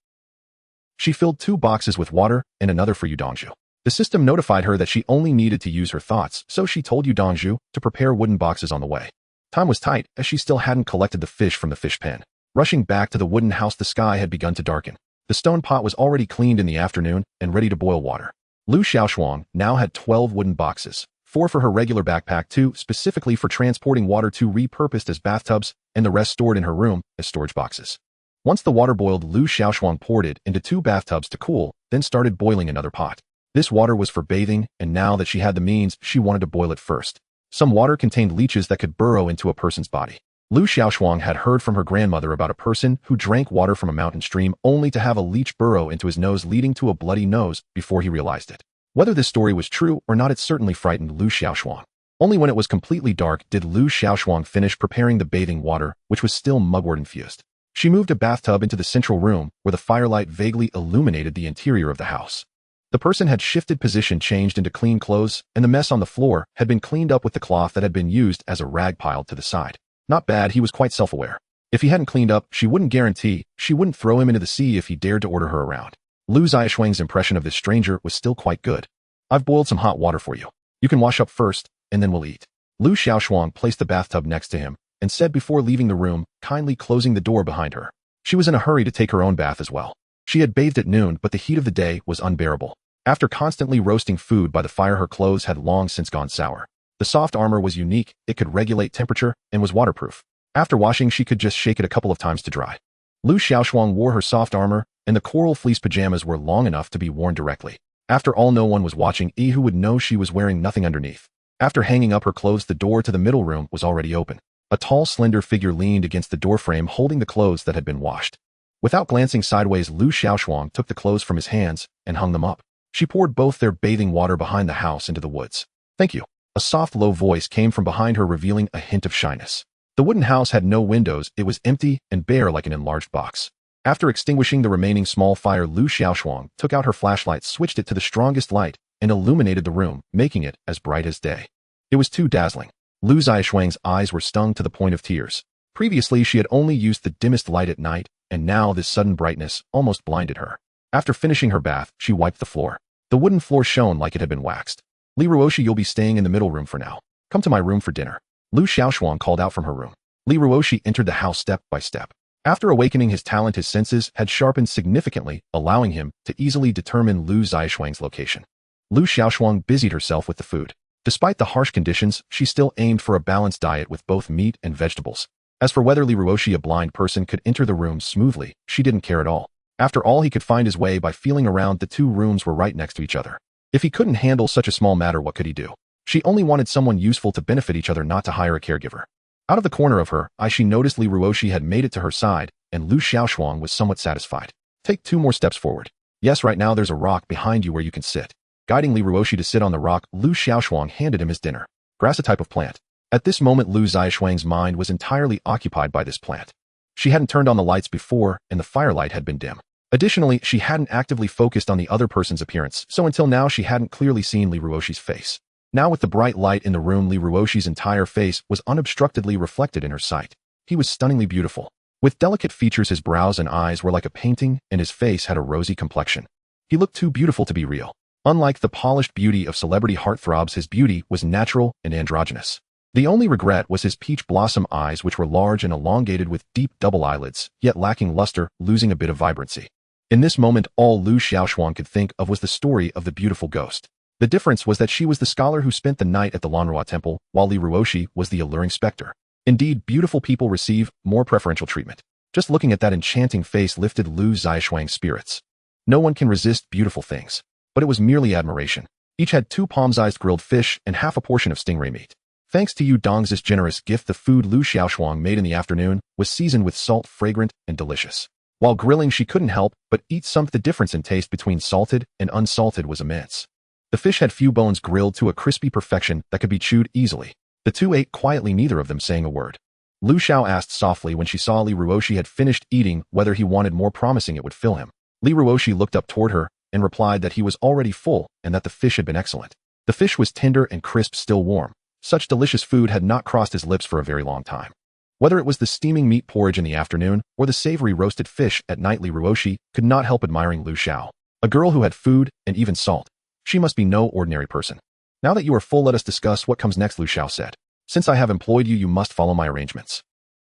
She filled 2 boxes with water and another for Yudongju. The system notified her that she only needed to use her thoughts, so she told Yudongju to prepare wooden boxes on the way. Time was tight, as she still hadn't collected the fish from the fish pen. Rushing back to the wooden house, the sky had begun to darken. The stone pot was already cleaned in the afternoon and ready to boil water. Lu Xiaoshuang now had 12 wooden boxes, 4 for her regular backpack, 2 specifically for transporting water, 2 repurposed as bathtubs, and the rest stored in her room as storage boxes. Once the water boiled, Lu Xiaoshuang poured it into 2 bathtubs to cool, then started boiling another pot. This water was for bathing, and now that she had the means, she wanted to boil it first. Some water contained leeches that could burrow into a person's body. Lu Xiaoshuang had heard from her grandmother about a person who drank water from a mountain stream only to have a leech burrow into his nose, leading to a bloody nose before he realized it. Whether this story was true or not, it certainly frightened Lu Xiaoshuang. Only when it was completely dark did Lu Xiaoshuang finish preparing the bathing water, which was still mugwort infused. She moved a bathtub into the central room, where the firelight vaguely illuminated the interior of the house. The person had shifted position, changed into clean clothes, and the mess on the floor had been cleaned up with the cloth that had been used as a rag piled to the side. Not bad, he was quite self-aware. If he hadn't cleaned up, she wouldn't guarantee she wouldn't throw him into the sea if he dared to order her around. Lu Xiaoshuang's impression of this stranger was still quite good. I've boiled some hot water for you. You can wash up first, and then we'll eat. Lu Xiaoshuang placed the bathtub next to him and said before leaving the room, kindly closing the door behind her. She was in a hurry to take her own bath as well. She had bathed at noon, but the heat of the day was unbearable. After constantly roasting food by the fire, her clothes had long since gone sour. The soft armor was unique, it could regulate temperature, and was waterproof. After washing, she could just shake it a couple of times to dry. Lu Xiaoshuang wore her soft armor, and the coral fleece pajamas were long enough to be worn directly. After all, no one was watching, who would know she was wearing nothing underneath. After hanging up her clothes, the door to the middle room was already open. A tall, slender figure leaned against the doorframe, holding the clothes that had been washed. Without glancing sideways, Lu Xiaoshuang took the clothes from his hands and hung them up. She poured both their bathing water behind the house into the woods. Thank you. A soft, low voice came from behind her, revealing a hint of shyness. The wooden house had no windows, it was empty and bare like an enlarged box. After extinguishing the remaining small fire, Lu Xiaoshuang took out her flashlight, switched it to the strongest light, and illuminated the room, making it as bright as day. It was too dazzling. Lu Xiaoshuang's eyes were stung to the point of tears. Previously, she had only used the dimmest light at night, and now this sudden brightness almost blinded her. After finishing her bath, she wiped the floor. The wooden floor shone like it had been waxed. Li Ruoshi, you'll be staying in the middle room for now. Come to my room for dinner. Lu Xiaoshuang called out from her room. Li Ruoshi entered the house step by step. After awakening his talent, his senses had sharpened significantly, allowing him to easily determine Lu Xiaoshuang's location. Lu Xiaoshuang busied herself with the food. Despite the harsh conditions, she still aimed for a balanced diet with both meat and vegetables. As for whether Li Ruoshi, a blind person, could enter the room smoothly, she didn't care at all. After all, he could find his way by feeling around. The two rooms were right next to each other. If he couldn't handle such a small matter, what could he do? She only wanted someone useful to benefit each other, not to hire a caregiver. Out of the corner of her eye, she noticed Li Ruoshi had made it to her side, and Lu Xiaoshuang was somewhat satisfied. Take 2 more steps forward. Yes, right now there's a rock behind you where you can sit. Guiding Li Ruoshi to sit on the rock, Lu Xiaoshuang handed him his dinner. Grass, a type of plant. At this moment, Lu Xiaoshuang's mind was entirely occupied by this plant. She hadn't turned on the lights before, and the firelight had been dim. Additionally, she hadn't actively focused on the other person's appearance, so until now she hadn't clearly seen Li Ruoshi's face. Now with the bright light in the room, Li Ruoshi's entire face was unobstructedly reflected in her sight. He was stunningly beautiful. With delicate features, his brows and eyes were like a painting, and his face had a rosy complexion. He looked too beautiful to be real. Unlike the polished beauty of celebrity heartthrobs, his beauty was natural and androgynous. The only regret was his peach blossom eyes, which were large and elongated with deep double eyelids, yet lacking luster, losing a bit of vibrancy. In this moment, all Lu Xiaoshuang could think of was the story of the beautiful ghost. The difference was that she was the scholar who spent the night at the Lanrua temple, while Li Ruoshi was the alluring specter. Indeed, beautiful people receive more preferential treatment. Just looking at that enchanting face lifted Lu Xiaoshuang's spirits. No one can resist beautiful things. But it was merely admiration. Each had 2 palm-sized grilled fish and half a portion of stingray meat. Thanks to Yu Dong's generous gift, the food Lu Xiaoshuang made in the afternoon was seasoned with salt, fragrant, and delicious. While grilling, she couldn't help but eat some. The difference in taste between salted and unsalted was immense. The fish had few bones, grilled to a crispy perfection that could be chewed easily. The two ate quietly, neither of them saying a word. Lu Xiao asked softly when she saw Li Ruoshi had finished eating whether he wanted more, promising it would fill him. Li Ruoshi looked up toward her and replied that he was already full and that the fish had been excellent. The fish was tender and crisp, still warm. Such delicious food had not crossed his lips for a very long time. Whether it was the steaming meat porridge in the afternoon or the savory roasted fish at night, Li Ruoshi could not help admiring Lu Xiao. A girl who had food and even salt. She must be no ordinary person. Now that you are full, let us discuss what comes next, Lu Xiao said. Since I have employed you, you must follow my arrangements.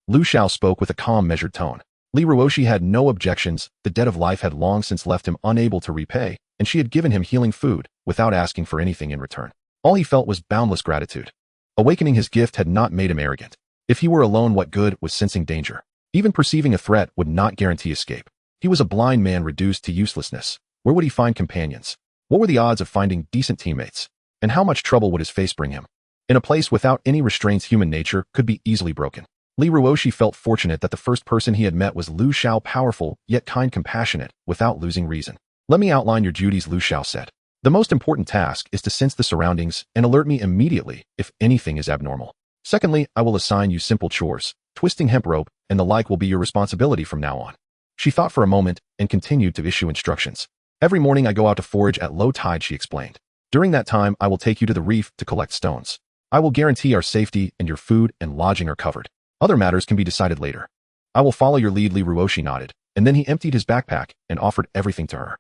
Lu Xiao spoke with a calm, measured tone. Li Ruoshi had no objections. The debt of life had long since left him unable to repay, and she had given him healing food without asking for anything in return. All he felt was boundless gratitude. Awakening his gift had not made him arrogant. If he were alone, what good was sensing danger? Even perceiving a threat would not guarantee escape. He was a blind man reduced to uselessness. Where would he find companions? What were the odds of finding decent teammates? And how much trouble would his face bring him? In a place without any restraints, human nature could be easily broken. Li Ruoshi felt fortunate that the first person he had met was Lu Xiao, powerful, yet kind, compassionate, without losing reason. Let me outline your duties, Lu Xiao said. The most important task is to sense the surroundings and alert me immediately if anything is abnormal. Secondly, I will assign you simple chores. Twisting hemp rope and the like will be your responsibility from now on. She thought for a moment and continued to issue instructions. Every morning I go out to forage at low tide, she explained. During that time, I will take you to the reef to collect stones. I will guarantee our safety and your food and lodging are covered. Other matters can be decided later. I will follow your lead, Li Ruoshi nodded, and then he emptied his backpack and offered everything to her.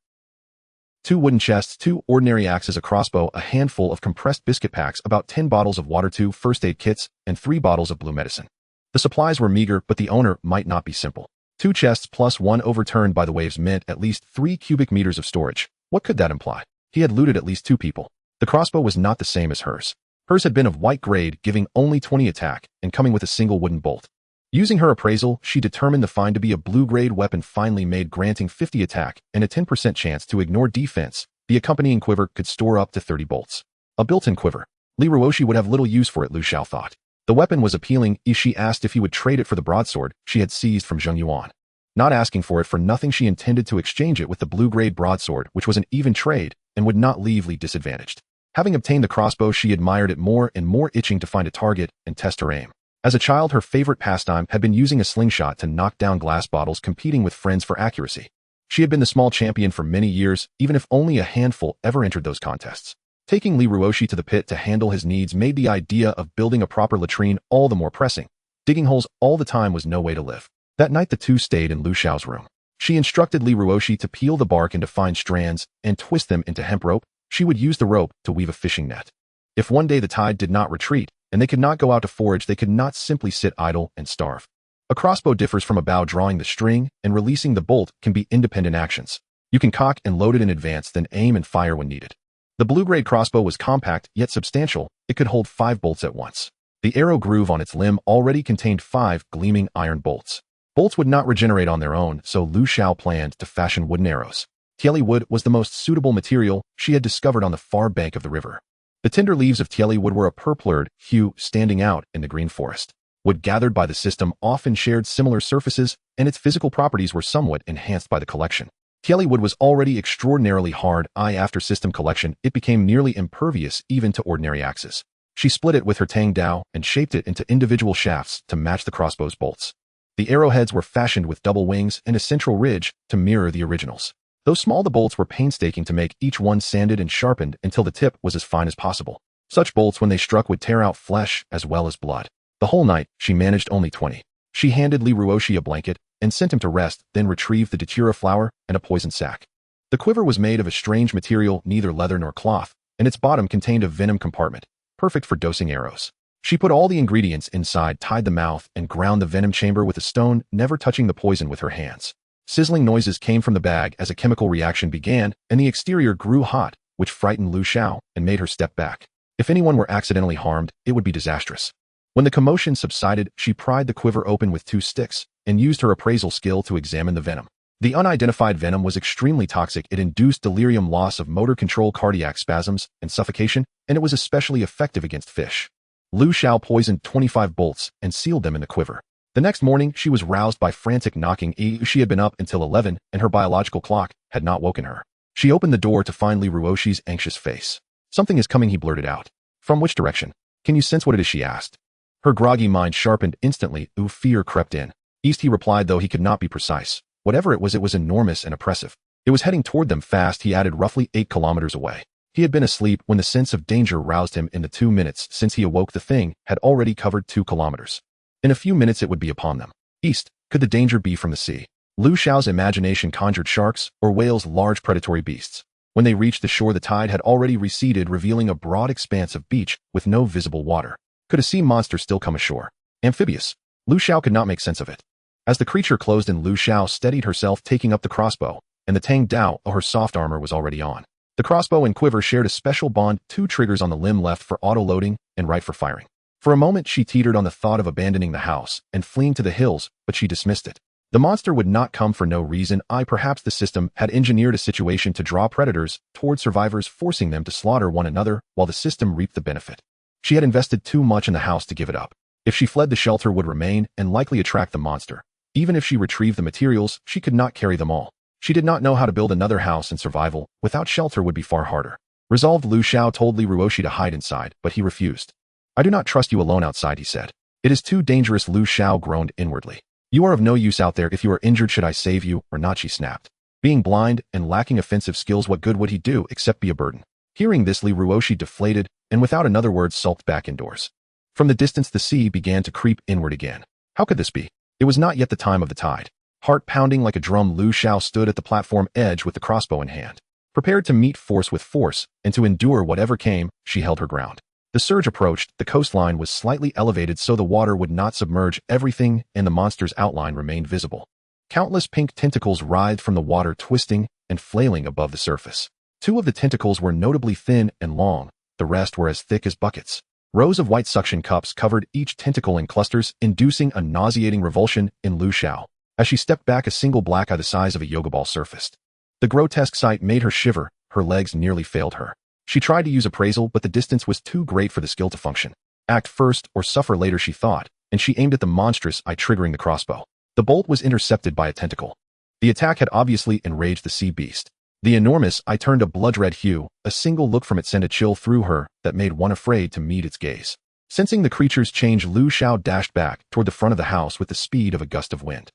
2 wooden chests, 2 ordinary axes, a crossbow, a handful of compressed biscuit packs, about 10 bottles of water, 2 first aid kits, and 3 bottles of blue medicine. The supplies were meager, but the owner might not be simple. 2 chests plus 1 overturned by the waves meant at least 3 cubic meters of storage. What could that imply? He had looted at least 2 people. The crossbow was not the same as hers. Hers had been of white grade, giving only 20 attack and coming with a single wooden bolt. Using her appraisal, she determined the find to be a blue-grade weapon, finely made, granting 50 attack and a 10% chance to ignore defense. The accompanying quiver could store up to 30 bolts. A built-in quiver. Li Ruoshi would have little use for it, Lu Xiao thought. The weapon was appealing. She asked if he would trade it for the broadsword she had seized from Zheng Yuan. Not asking for it for nothing, she intended to exchange it with the blue-grade broadsword, which was an even trade and would not leave Li disadvantaged. Having obtained the crossbow, she admired it more and more, itching to find a target and test her aim. As a child, her favorite pastime had been using a slingshot to knock down glass bottles, competing with friends for accuracy. She had been the small champion for many years, even if only a handful ever entered those contests. Taking Lee Ruoshi to the pit to handle his needs made the idea of building a proper latrine all the more pressing. Digging holes all the time was no way to live. That night the two stayed in Lu Xiao's room. She instructed Lee Ruoshi to peel the bark into fine strands and twist them into hemp rope. She would use the rope to weave a fishing net. If one day the tide did not retreat, and they could not go out to forage, they could not simply sit idle and starve. A crossbow differs from a bow. Drawing the string and releasing the bolt can be independent actions. You can cock and load it in advance, then aim and fire when needed. The blue-grade crossbow was compact yet substantial. It could hold 5 bolts at once. The arrow groove on its limb already contained 5 gleaming iron bolts. Bolts would not regenerate on their own, so Lu Xiao planned to fashion wooden arrows. Tieli wood was the most suitable material she had discovered on the far bank of the river. The tender leaves of Tieli wood were a purplured hue standing out in the green forest. Wood gathered by the system often shared similar surfaces, and its physical properties were somewhat enhanced by the collection. Tieli wood was already extraordinarily hard. After system collection, it became nearly impervious even to ordinary axes. She split it with her tang dao and shaped it into individual shafts to match the crossbow's bolts. The arrowheads were fashioned with double wings and a central ridge to mirror the originals. Though small, the bolts were painstaking to make, each one sanded and sharpened until the tip was as fine as possible. Such bolts, when they struck, would tear out flesh as well as blood. The whole night, she managed only 20. She handed Lee Ruoshi a blanket and sent him to rest, then retrieved the datura flower and a poison sac. The quiver was made of a strange material, neither leather nor cloth, and its bottom contained a venom compartment, perfect for dosing arrows. She put all the ingredients inside, tied the mouth, and ground the venom chamber with a stone, never touching the poison with her hands. Sizzling noises came from the bag as a chemical reaction began, and the exterior grew hot, which frightened Lu Xiao and made her step back. If anyone were accidentally harmed, it would be disastrous. When the commotion subsided, she pried the quiver open with 2 sticks and used her appraisal skill to examine the venom. The unidentified venom was extremely toxic. It induced delirium, loss of motor control, cardiac spasms, and suffocation, and it was especially effective against fish. Lu Xiao poisoned 25 bolts and sealed them in the quiver. The next morning, she was roused by frantic knocking. She had been up until 11, and her biological clock had not woken her. She opened the door to find Lee Ruoshi's anxious face. "Something is coming," he blurted out. "From which direction? Can you sense what it is?" she asked. Her groggy mind sharpened instantly. Fear crept in. "East," he replied, though he could not be precise. Whatever it was enormous and oppressive. It was heading toward them fast. He added, roughly 8 kilometers away. He had been asleep when the sense of danger roused him. In the 2 minutes since he awoke, the thing had already covered 2 kilometers. In a few minutes it would be upon them. East. Could the danger be from the sea? Lu Xiao's imagination conjured sharks or whales, large predatory beasts. When they reached the shore, the tide had already receded, revealing a broad expanse of beach with no visible water. Could a sea monster still come ashore? Amphibious? Lu Xiao could not make sense of it. As the creature closed in, Lu Xiao steadied herself, taking up the crossbow, and the tang dao of her soft armor was already on. The crossbow and quiver shared a special bond, 2 triggers on the limb, left for auto-loading and right for firing. For a moment she teetered on the thought of abandoning the house and fleeing to the hills, but she dismissed it. The monster would not come for no reason. Perhaps the system had engineered a situation to draw predators toward survivors, forcing them to slaughter one another while the system reaped the benefit. She had invested too much in the house to give it up. If she fled, the shelter would remain and likely attract the monster. Even if she retrieved the materials, she could not carry them all. She did not know how to build another house, and survival without shelter would be far harder. Resolved, Lu Xiao told Lee Ruoshi to hide inside, but he refused. "I do not trust you alone outside," he said. "It is too dangerous." Lu Xiao groaned inwardly. "You are of no use out there. If you are injured, should I save you or not?" she snapped. Being blind and lacking offensive skills, what good would he do except be a burden? Hearing this, Lee Ruoshi deflated and without another word sulked back indoors. From the distance, the sea began to creep inward again. How could this be? It was not yet the time of the tide. Heart pounding like a drum, Lu Xiao stood at the platform edge with the crossbow in hand. Prepared to meet force with force and to endure whatever came, she held her ground. The surge approached. The coastline was slightly elevated so the water would not submerge everything, and the monster's outline remained visible. Countless pink tentacles writhed from the water, twisting and flailing above the surface. 2 of the tentacles were notably thin and long. The rest were as thick as buckets. Rows of white suction cups covered each tentacle in clusters, inducing a nauseating revulsion in Lu Xiao. As she stepped back, a single black eye the size of a yoga ball surfaced. The grotesque sight made her shiver. Her legs nearly failed her. She tried to use appraisal, but the distance was too great for the skill to function. Act first or suffer later, she thought, and she aimed at the monstrous eye, triggering the crossbow. The bolt was intercepted by a tentacle. The attack had obviously enraged the sea beast. The enormous eye turned a blood-red hue. A single look from it sent a chill through her that made one afraid to meet its gaze. Sensing the creature's change, Lu Xiao dashed back toward the front of the house with the speed of a gust of wind.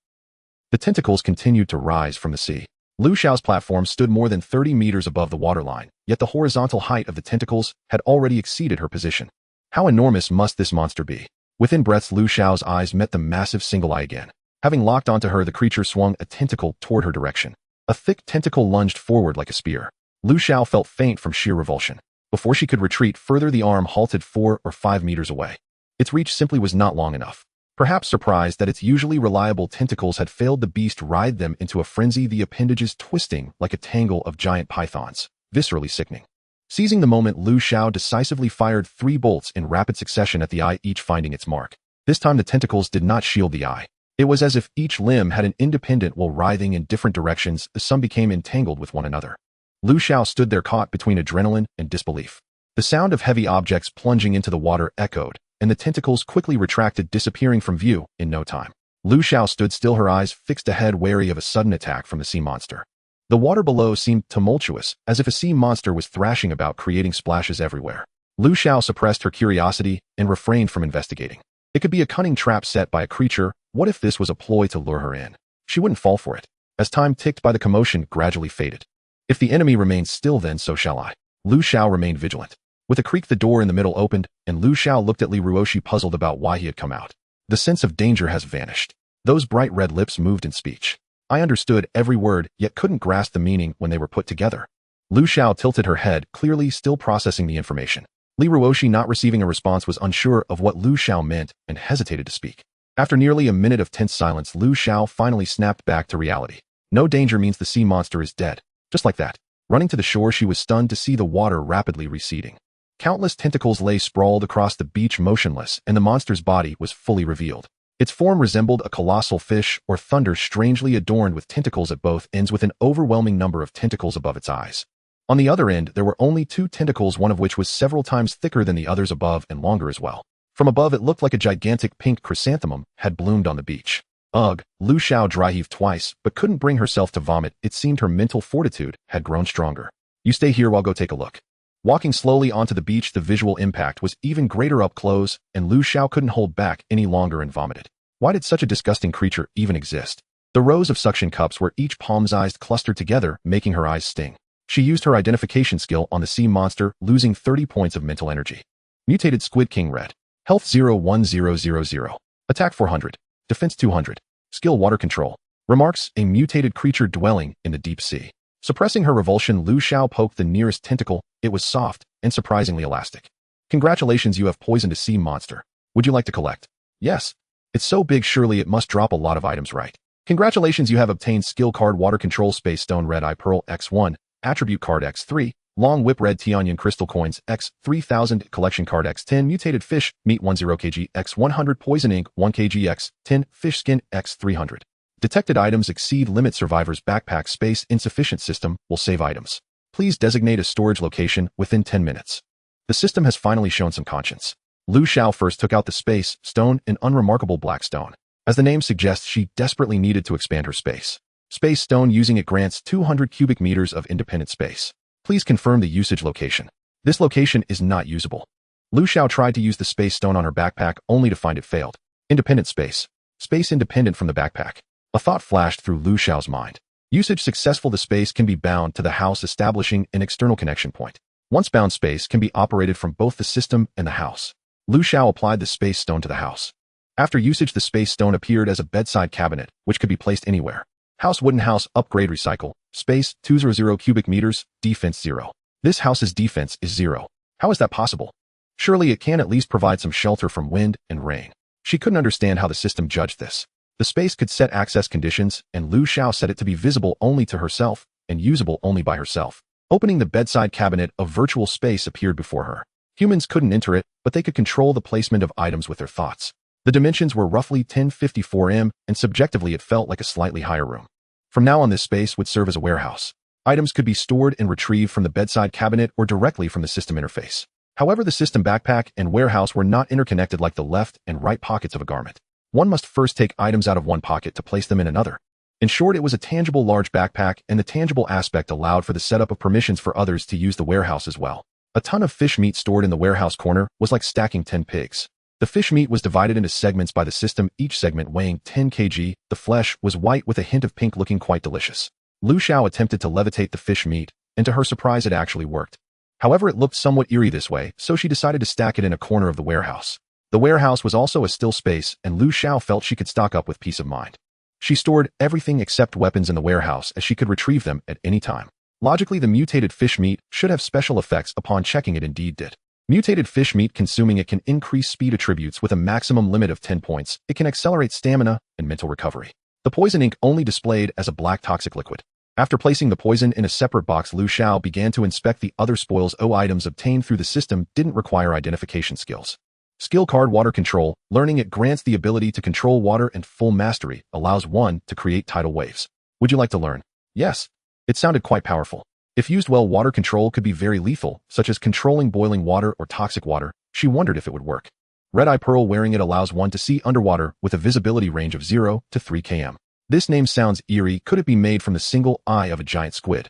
The tentacles continued to rise from the sea. Lu Xiao's platform stood more than 30 meters above the waterline, yet the horizontal height of the tentacles had already exceeded her position. How enormous must this monster be? Within breaths, Lu Xiao's eyes met the massive single eye again. Having locked onto her, the creature swung a tentacle toward her direction. A thick tentacle lunged forward like a spear. Lu Xiao felt faint from sheer revulsion. Before she could retreat further, the arm halted 4 or 5 meters away. Its reach simply was not long enough. Perhaps surprised that its usually reliable tentacles had failed, the beast writhed them into a frenzy, the appendages twisting like a tangle of giant pythons, viscerally sickening. Seizing the moment, Lu Xiao decisively fired 3 bolts in rapid succession at the eye, each finding its mark. This time the tentacles did not shield the eye. It was as if each limb had an independent while writhing in different directions as some became entangled with one another. Lu Xiao stood there caught between adrenaline and disbelief. The sound of heavy objects plunging into the water echoed, and the tentacles quickly retracted, disappearing from view in no time. Lu Xiao stood still, her eyes fixed ahead, wary of a sudden attack from the sea monster. The water below seemed tumultuous, as if a sea monster was thrashing about, creating splashes everywhere. Lu Xiao suppressed her curiosity and refrained from investigating. It could be a cunning trap set by a creature. What if this was a ploy to lure her in? She wouldn't fall for it. As time ticked by, the commotion gradually faded. If the enemy remains still, then so shall I. Lu Xiao remained vigilant. With a creak, the door in the middle opened, and Lu Xiao looked at Li Ruoshi, puzzled about why he had come out. The sense of danger has vanished. Those bright red lips moved in speech. I understood every word, yet couldn't grasp the meaning when they were put together. Lu Xiao tilted her head, clearly still processing the information. Li Ruoshi, not receiving a response, was unsure of what Lu Xiao meant and hesitated to speak. After nearly a minute of tense silence, Lu Xiao finally snapped back to reality. No danger means the sea monster is dead. Just like that. Running to the shore, she was stunned to see the water rapidly receding. Countless tentacles lay sprawled across the beach, motionless, and the monster's body was fully revealed. Its form resembled a colossal fish or thunder, strangely adorned with tentacles at both ends, with an overwhelming number of tentacles above its eyes. On the other end, there were only 2 tentacles, one of which was several times thicker than the others above and longer as well. From above, it looked like a gigantic pink chrysanthemum had bloomed on the beach. Ugh, Lu Xiao dry heaved twice, but couldn't bring herself to vomit. It seemed her mental fortitude had grown stronger. You stay here while I go take a look. Walking slowly onto the beach, the visual impact was even greater up close, and Lu Xiao couldn't hold back any longer and vomited. Why did such a disgusting creature even exist? The rows of suction cups were each palm-sized, clustered together, making her eyes sting. She used her identification skill on the sea monster, losing 30 points of mental energy. Mutated Squid King Red. Health 01000. Attack 400. Defense 200. Skill Water Control. Remarks: a mutated creature dwelling in the deep sea. Suppressing her revulsion, Lu Xiao poked the nearest tentacle. It was soft and surprisingly elastic. Congratulations, you have poisoned a sea monster. Would you like to collect? Yes. It's so big, surely it must drop a lot of items, right? Congratulations, you have obtained Skill Card Water Control, Space Stone Red Eye Pearl X1, Attribute Card X3, Long Whip Red Tianyan Crystal Coins X3000, Collection Card X10, Mutated Fish, Meat 10 kg X100, Poison Ink 1 kg X10, Fish Skin X300. Detected items exceed limit. Survivor's backpack space insufficient. System will save items. Please designate a storage location within 10 minutes. The system has finally shown some conscience. Lu Xiao first took out the space stone, an unremarkable black stone. As the name suggests, she desperately needed to expand her space. Space stone, using it, grants 200 cubic meters of independent space. Please confirm the usage location. This location is not usable. Lu Xiao tried to use the space stone on her backpack, only to find it failed. Independent space. Space independent from the backpack. A thought flashed through Lu Xiao's mind. Usage successful. The space can be bound to the house, establishing an external connection point. Once bound, space can be operated from both the system and the house. Lu Xiao applied the space stone to the house. After usage, the space stone appeared as a bedside cabinet, which could be placed anywhere. House wooden house upgrade recycle. Space 200 cubic meters, defense 0. This house's defense is 0. How is that possible? Surely it can at least provide some shelter from wind and rain. She couldn't understand how the system judged this. The space could set access conditions, and Lu Xiao set it to be visible only to herself and usable only by herself. Opening the bedside cabinet, a virtual space appeared before her. Humans couldn't enter it, but they could control the placement of items with their thoughts. The dimensions were roughly 1054 m, and subjectively it felt like a slightly higher room. From now on, this space would serve as a warehouse. Items could be stored and retrieved from the bedside cabinet or directly from the system interface. However, the system backpack and warehouse were not interconnected like the left and right pockets of a garment. One must first take items out of one pocket to place them in another. In short, it was a tangible large backpack, and the tangible aspect allowed for the setup of permissions for others to use the warehouse as well. A ton of fish meat stored in the warehouse corner was like stacking 10 pigs. The fish meat was divided into segments by the system, each segment weighing 10 kg. The flesh was white with a hint of pink, looking quite delicious. Lu Xiao attempted to levitate the fish meat, and to her surprise it actually worked. However, it looked somewhat eerie this way, so she decided to stack it in a corner of the warehouse. The warehouse was also a still space, and Lu Xiao felt she could stock up with peace of mind. She stored everything except weapons in the warehouse, as she could retrieve them at any time. Logically, the mutated fish meat should have special effects. Upon checking, it indeed did. Mutated fish meat, consuming it can increase speed attributes with a maximum limit of 10 points. It can accelerate stamina and mental recovery. The poison ink only displayed as a black toxic liquid. After placing the poison in a separate box, Lu Xiao began to inspect the other spoils. Items obtained through the system didn't require identification skills. Skill card: Water Control. Learning it grants the ability to control water, and full mastery allows one to create tidal waves. Would you like to learn? Yes. It sounded quite powerful. If used well, water control could be very lethal, such as controlling boiling water or toxic water. She wondered if it would work. Red Eye Pearl. Wearing it allows one to see underwater with a visibility range of 0 to 3 km. This name sounds eerie. Could it be made from the single eye of a giant squid?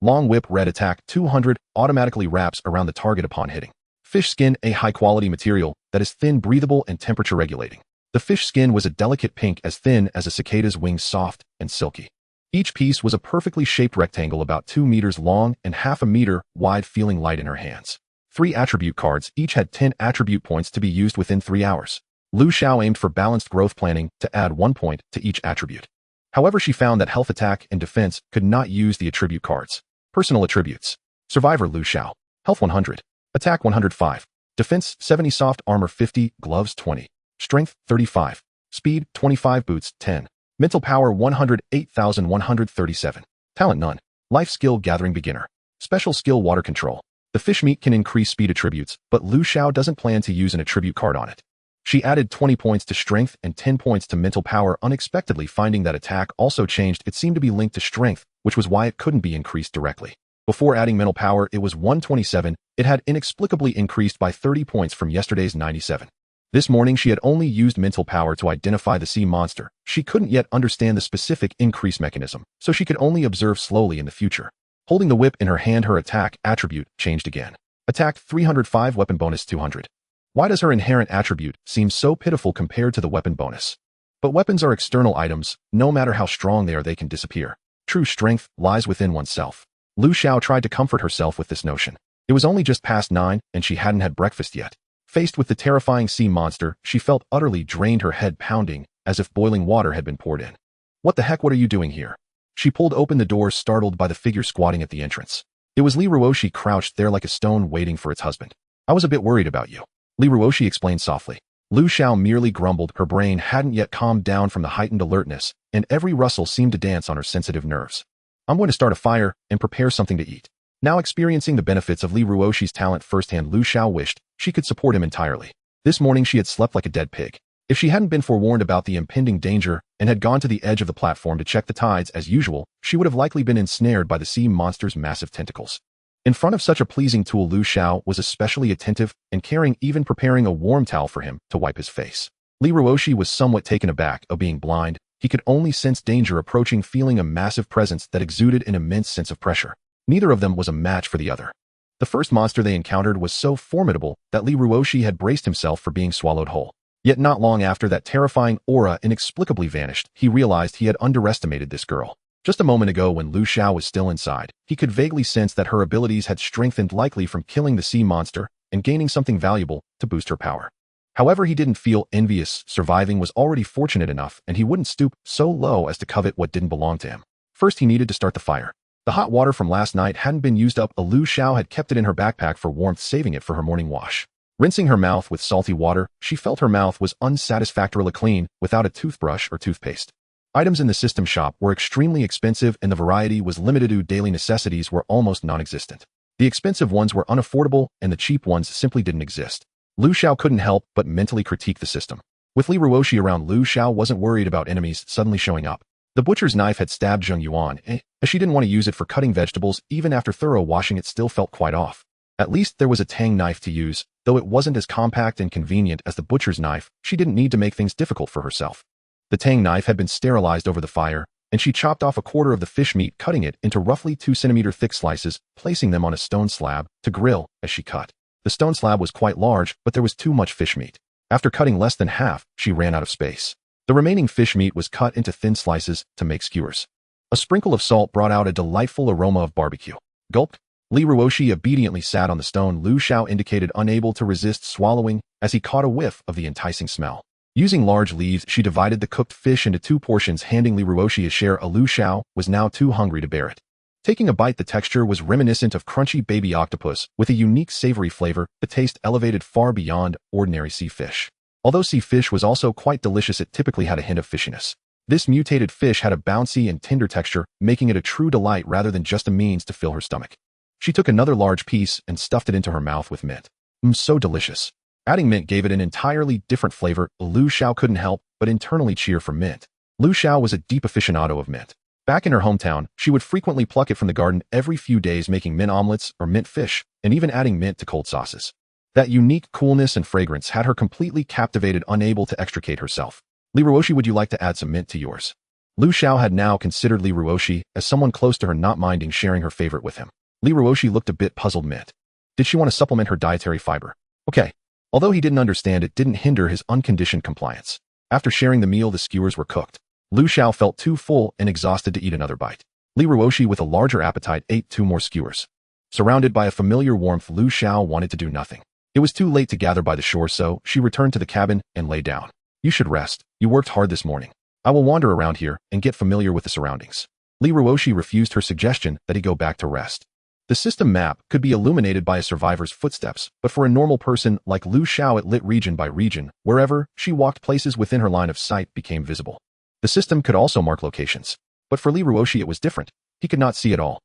Long Whip. Red Attack 200 automatically wraps around the target upon hitting. Fish Skin. A high-quality material that is thin, breathable, and temperature-regulating. The fish skin was a delicate pink, as thin as a cicada's wings, soft and silky. Each piece was a perfectly shaped rectangle about 2 meters long and half a meter wide, feeling light in her hands. 3 attribute cards, each had 10 attribute points to be used within 3 hours. Lu Xiao aimed for balanced growth planning to add 1 point to each attribute. However, she found that health, attack, and defense could not use the attribute cards. Personal attributes. Survivor Lu Xiao. Health 100. Attack 105. Defense 70. Soft armor 50. Gloves 20. Strength 35. Speed 25. Boots 10. Mental power 108,137. Talent none. Life skill gathering beginner. Special skill water control. The fish meat can increase speed attributes, but Lu Xiao doesn't plan to use an attribute card on it. She added 20 points to strength and 10 points to mental power, unexpectedly finding that attack also changed. It seemed to be linked to strength, which was why it couldn't be increased directly. Before adding mental power, it was 127. It had inexplicably increased by 30 points from yesterday's 97. This morning she had only used mental power to identify the sea monster. She couldn't yet understand the specific increase mechanism, so she could only observe slowly in the future. Holding the whip in her hand, her attack attribute changed again. Attack 305, weapon bonus 200. Why does her inherent attribute seem so pitiful compared to the weapon bonus? But weapons are external items. No matter how strong they are, they can disappear. True strength lies within oneself. Lu Xiao tried to comfort herself with this notion. It was only just past 9, and she hadn't had breakfast yet. Faced with the terrifying sea monster, she felt utterly drained, her head pounding, as if boiling water had been poured in. What the heck, what are you doing here? She pulled open the door, startled by the figure squatting at the entrance. It was Li Ruoshi, crouched there like a stone, waiting for its husband. I was a bit worried about you, Li Ruoshi explained softly. Lu Xiao merely grumbled. Her brain hadn't yet calmed down from the heightened alertness, and every rustle seemed to dance on her sensitive nerves. I'm going to start a fire and prepare something to eat. Now experiencing the benefits of Li Ruoshi's talent firsthand, Lu Xiao wished she could support him entirely. This morning she had slept like a dead pig. If she hadn't been forewarned about the impending danger and had gone to the edge of the platform to check the tides as usual, she would have likely been ensnared by the sea monster's massive tentacles. In front of such a pleasing tool, Lu Xiao was especially attentive and caring, even preparing a warm towel for him to wipe his face. Li Ruoshi was somewhat taken aback. Of being blind, he could only sense danger approaching, feeling a massive presence that exuded an immense sense of pressure. Neither of them was a match for the other. The first monster they encountered was so formidable that Li Ruoshi had braced himself for being swallowed whole. Yet not long after that terrifying aura inexplicably vanished, he realized he had underestimated this girl. Just a moment ago, when Lu Xiao was still inside, he could vaguely sense that her abilities had strengthened, likely from killing the sea monster and gaining something valuable to boost her power. However, he didn't feel envious. Surviving was already fortunate enough, and he wouldn't stoop so low as to covet what didn't belong to him. First, he needed to start the fire. The hot water from last night hadn't been used up. Lu Xiao had kept it in her backpack for warmth, saving it for her morning wash. Rinsing her mouth with salty water, she felt her mouth was unsatisfactorily clean without a toothbrush or toothpaste. Items in the system shop were extremely expensive, and the variety was limited. Daily necessities were almost non-existent. The expensive ones were unaffordable, and the cheap ones simply didn't exist. Lu Xiao couldn't help but mentally critique the system. With Li Ruoshi around, Lu Xiao wasn't worried about enemies suddenly showing up. The butcher's knife had stabbed Zheng Yuan, as she didn't want to use it for cutting vegetables. Even after thorough washing, it still felt quite off. At least there was a tang knife to use, though it wasn't as compact and convenient as the butcher's knife. She didn't need to make things difficult for herself. The tang knife had been sterilized over the fire, and she chopped off a quarter of the fish meat, cutting it into roughly 2 centimeter thick slices, placing them on a stone slab to grill as she cut. The stone slab was quite large, but there was too much fish meat. After cutting less than half, she ran out of space. The remaining fish meat was cut into thin slices to make skewers. A sprinkle of salt brought out a delightful aroma of barbecue. Gulp. Li Ruoshi obediently sat on the stone. Lu Xiao indicated, unable to resist swallowing as he caught a whiff of the enticing smell. Using large leaves, she divided the cooked fish into 2 portions, handing Li Ruoshi a share. Lu Xiao was now too hungry to bear it. Taking a bite, the texture was reminiscent of crunchy baby octopus with a unique savory flavor. The taste elevated far beyond ordinary sea fish. Although sea fish was also quite delicious, it typically had a hint of fishiness. This mutated fish had a bouncy and tender texture, making it a true delight rather than just a means to fill her stomach. She took another large piece and stuffed it into her mouth with mint. So delicious. Adding mint gave it an entirely different flavor. Lu Xiao couldn't help but internally cheer for mint. Lu Xiao was a deep aficionado of mint. Back in her hometown, she would frequently pluck it from the garden every few days, making mint omelets or mint fish, and even adding mint to cold sauces. That unique coolness and fragrance had her completely captivated, unable to extricate herself. Li Ruoshi, would you like to add some mint to yours? Lu Xiao had now considered Li Ruoshi as someone close to her, not minding sharing her favorite with him. Li Ruoshi looked a bit puzzled. Mint. Did she want to supplement her dietary fiber? Okay. Although he didn't understand, it didn't hinder his unconditioned compliance. After sharing the meal, the skewers were cooked. Lu Xiao felt too full and exhausted to eat another bite. Li Ruoshi, with a larger appetite, ate 2 more skewers. Surrounded by a familiar warmth, Lu Xiao wanted to do nothing. It was too late to gather by the shore, so she returned to the cabin and lay down. You should rest. You worked hard this morning. I will wander around here and get familiar with the surroundings. Li Ruoshi refused her suggestion that he go back to rest. The system map could be illuminated by a survivor's footsteps, but for a normal person like Lu Xiao, it lit region by region. Wherever she walked, places within her line of sight became visible. The system could also mark locations. But for Li Ruoshi, it was different. He could not see it all.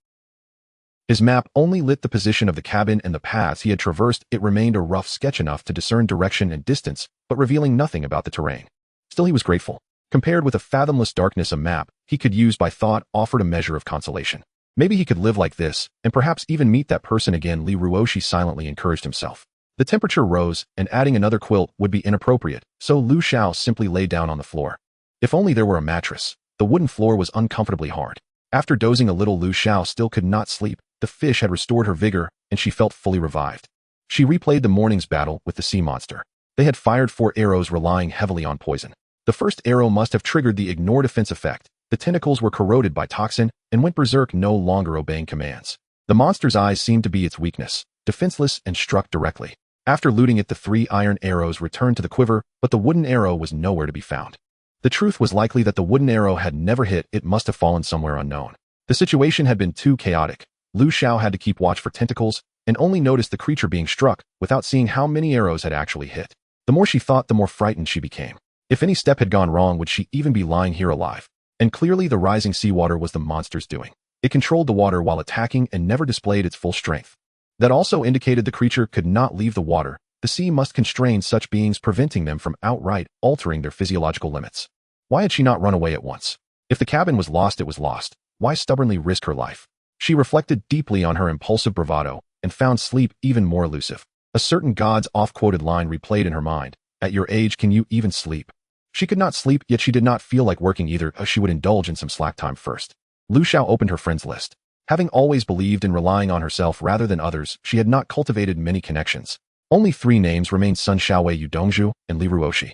His map only lit the position of the cabin and the paths he had traversed. It remained a rough sketch, enough to discern direction and distance, but revealing nothing about the terrain. Still, he was grateful. Compared with the fathomless darkness, a map he could use by thought offered a measure of consolation. Maybe he could live like this, and perhaps even meet that person again. Li Ruoshi silently encouraged himself. The temperature rose, and adding another quilt would be inappropriate, so Lu Xiao simply lay down on the floor. If only there were a mattress. The wooden floor was uncomfortably hard. After dozing a little, Lu Xiao still could not sleep. The fish had restored her vigor, and she felt fully revived. She replayed the morning's battle with the sea monster. They had fired 4 arrows, relying heavily on poison. The first arrow must have triggered the ignore defense effect. The tentacles were corroded by toxin and went berserk, no longer obeying commands. The monster's eyes seemed to be its weakness, defenseless, and struck directly. After looting it, the 3 iron arrows returned to the quiver, but the wooden arrow was nowhere to be found. The truth was likely that the wooden arrow had never hit. It must have fallen somewhere unknown. The situation had been too chaotic. Lu Xiao had to keep watch for tentacles and only noticed the creature being struck without seeing how many arrows had actually hit. The more she thought, the more frightened she became. If any step had gone wrong, would she even be lying here alive? And clearly the rising seawater was the monster's doing. It controlled the water while attacking and never displayed its full strength. That also indicated the creature could not leave the water. The sea must constrain such beings, preventing them from outright altering their physiological limits. Why had she not run away at once? If the cabin was lost, it was lost. Why stubbornly risk her life? She reflected deeply on her impulsive bravado and found sleep even more elusive. A certain god's oft-quoted line replayed in her mind. At your age, can you even sleep? She could not sleep, yet she did not feel like working either. She would indulge in some slack time first. Lu Xiao opened her friends list. Having always believed in relying on herself rather than others, she had not cultivated many connections. Only 3 names remained: Sun Xiaowei, Yu Dongzhu, and Li Ruoshi.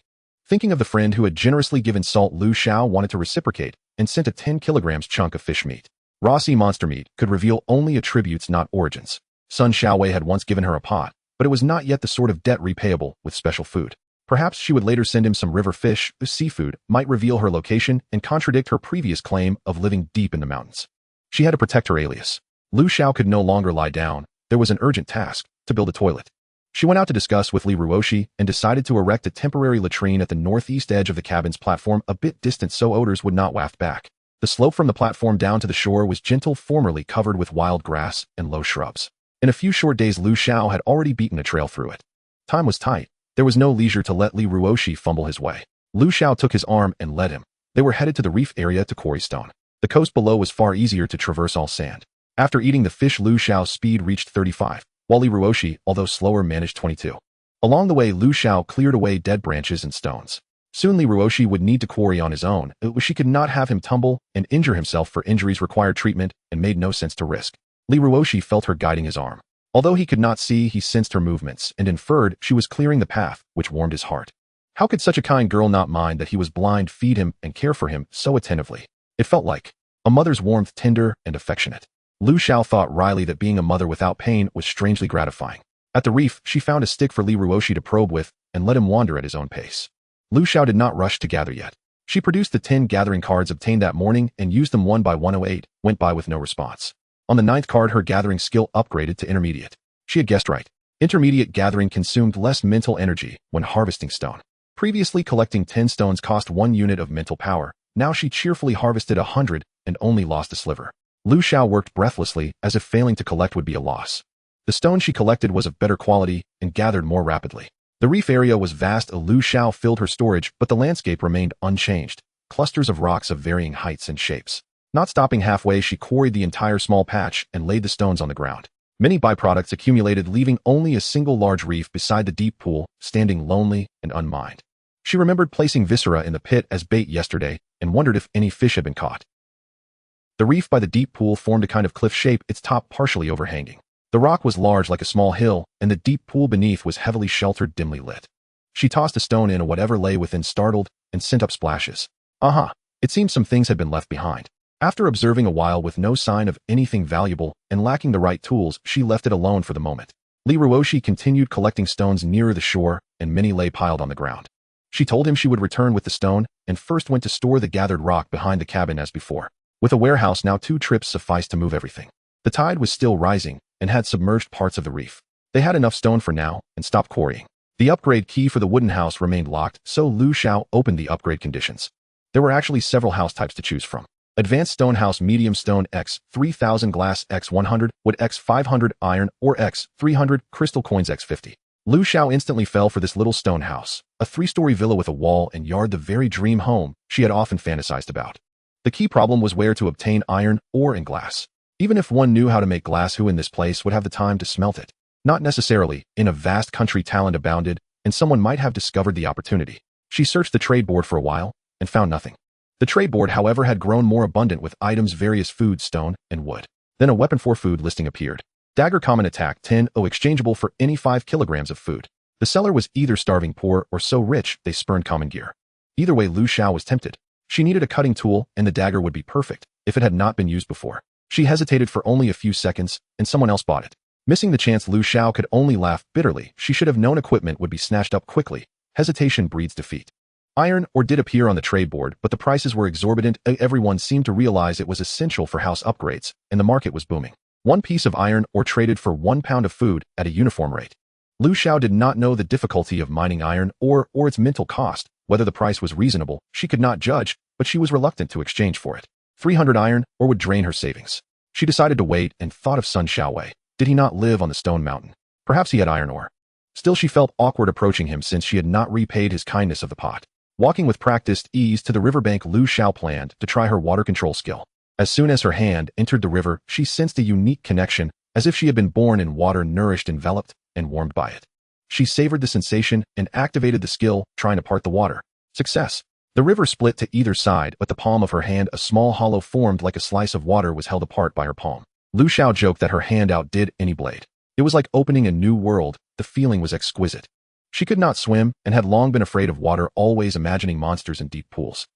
Thinking of the friend who had generously given salt, Lu Xiao wanted to reciprocate and sent a 10 kilograms chunk of fish meat. Raw sea monster meat could reveal only attributes, not origins. Sun Xiaowei had once given her a pot, but it was not yet the sort of debt repayable with special food. Perhaps she would later send him some river fish. The seafood might reveal her location and contradict her previous claim of living deep in the mountains. She had to protect her alias. Lu Xiao could no longer lie down. There was an urgent task: to build a toilet. She went out to discuss with Li Ruoshi and decided to erect a temporary latrine at the northeast edge of the cabin's platform, a bit distant so odors would not waft back. The slope from the platform down to the shore was gentle, formerly covered with wild grass and low shrubs. In a few short days, Lu Xiao had already beaten a trail through it. Time was tight. There was no leisure to let Li Ruoshi fumble his way. Lu Xiao took his arm and led him. They were headed to the reef area to quarry stone. The coast below was far easier to traverse, all sand. After eating the fish, Lu Xiao's speed reached 35, while Li Ruoshi, although slower, managed 22. Along the way, Lu Xiao cleared away dead branches and stones. Soon Li Ruoshi would need to quarry on his own. She could not have him tumble and injure himself, for injuries required treatment and made no sense to risk. Li Ruoshi felt her guiding his arm. Although he could not see, he sensed her movements and inferred she was clearing the path, which warmed his heart. How could such a kind girl not mind that he was blind, feed him, and care for him so attentively? It felt like a mother's warmth, tender and affectionate. Lu Xiao thought wryly that being a mother without pain was strangely gratifying. At the reef, she found a stick for Li Ruoshi to probe with and let him wander at his own pace. Lu Xiao did not rush to gather yet. She produced the 10 gathering cards obtained that morning and used them one by 108, went by with no response. On the 9th card, her gathering skill upgraded to intermediate. She had guessed right. Intermediate gathering consumed less mental energy when harvesting stone. Previously, collecting 10 stones cost 1 unit of mental power. Now she cheerfully harvested 100 and only lost a sliver. Lu Xiao worked breathlessly, as if failing to collect would be a loss. The stone she collected was of better quality and gathered more rapidly. The reef area was vast. Lu Xiao filled her storage, but the landscape remained unchanged. Clusters of rocks of varying heights and shapes. Not stopping halfway, she quarried the entire small patch and laid the stones on the ground. Many byproducts accumulated, leaving only a single large reef beside the deep pool, standing lonely and unmined. She remembered placing viscera in the pit as bait yesterday and wondered if any fish had been caught. The reef by the deep pool formed a kind of cliff shape, its top partially overhanging. The rock was large like a small hill, and the deep pool beneath was heavily sheltered, dimly lit. She tossed a stone in, whatever lay within startled and sent up splashes. It seemed some things had been left behind. After observing a while with no sign of anything valuable and lacking the right tools, she left it alone for the moment. Li Ruoshi continued collecting stones nearer the shore, and many lay piled on the ground. She told him she would return with the stone, and first went to store the gathered rock behind the cabin as before. With a warehouse now, 2 trips sufficed to move everything. The tide was still rising and had submerged parts of the reef. They had enough stone for now and stopped quarrying. The upgrade key for the wooden house remained locked, so Lu Xiao opened the upgrade conditions. There were actually several house types to choose from. Advanced stone house, medium stone X 3000, glass X 100, wood X 500, iron or X 300, crystal coins X 50. Lu Xiao instantly fell for this little stone house, a 3-story villa with a wall and yard, the very dream home she had often fantasized about. The key problem was where to obtain iron ore and glass. Even if one knew how to make glass, who in this place would have the time to smelt it? Not necessarily. In a vast country, talent abounded, and someone might have discovered the opportunity. She searched the trade board for a while and found nothing. The trade board, however, had grown more abundant with items, various food, stone, and wood. Then a weapon for food listing appeared. Dagger, common, attack 10, exchangeable for any 5 kilograms of food. The seller was either starving poor or so rich they spurned common gear. Either way, Lu Xiao was tempted. She needed a cutting tool, and the dagger would be perfect if it had not been used before. She hesitated for only a few seconds, and someone else bought it. Missing the chance, Lu Xiao could only laugh bitterly. She should have known equipment would be snatched up quickly. Hesitation breeds defeat. Iron ore did appear on the trade board, but the prices were exorbitant. Everyone seemed to realize it was essential for house upgrades, and the market was booming. 1 piece of iron ore traded for 1 pound of food at a uniform rate. Lu Xiao did not know the difficulty of mining iron ore or its mental cost. Whether the price was reasonable, she could not judge, but she was reluctant to exchange for it. 300 iron ore would drain her savings. She decided to wait and thought of Sun Xiaowei. Did he not live on the stone mountain? Perhaps he had iron ore. Still, she felt awkward approaching him since she had not repaid his kindness of the pot. Walking with practiced ease to the riverbank, Lu Xiao planned to try her water control skill. As soon as her hand entered the river, she sensed a unique connection, as if she had been born in water, nourished, enveloped, and warmed by it. She savored the sensation and activated the skill, trying to part the water. Success. The river split to either side, but the palm of her hand, a small hollow formed like a slice of water, was held apart by her palm. Lu Xiao joked that her hand outdid any blade. It was like opening a new world. The feeling was exquisite. She could not swim and had long been afraid of water, always imagining monsters in deep pools.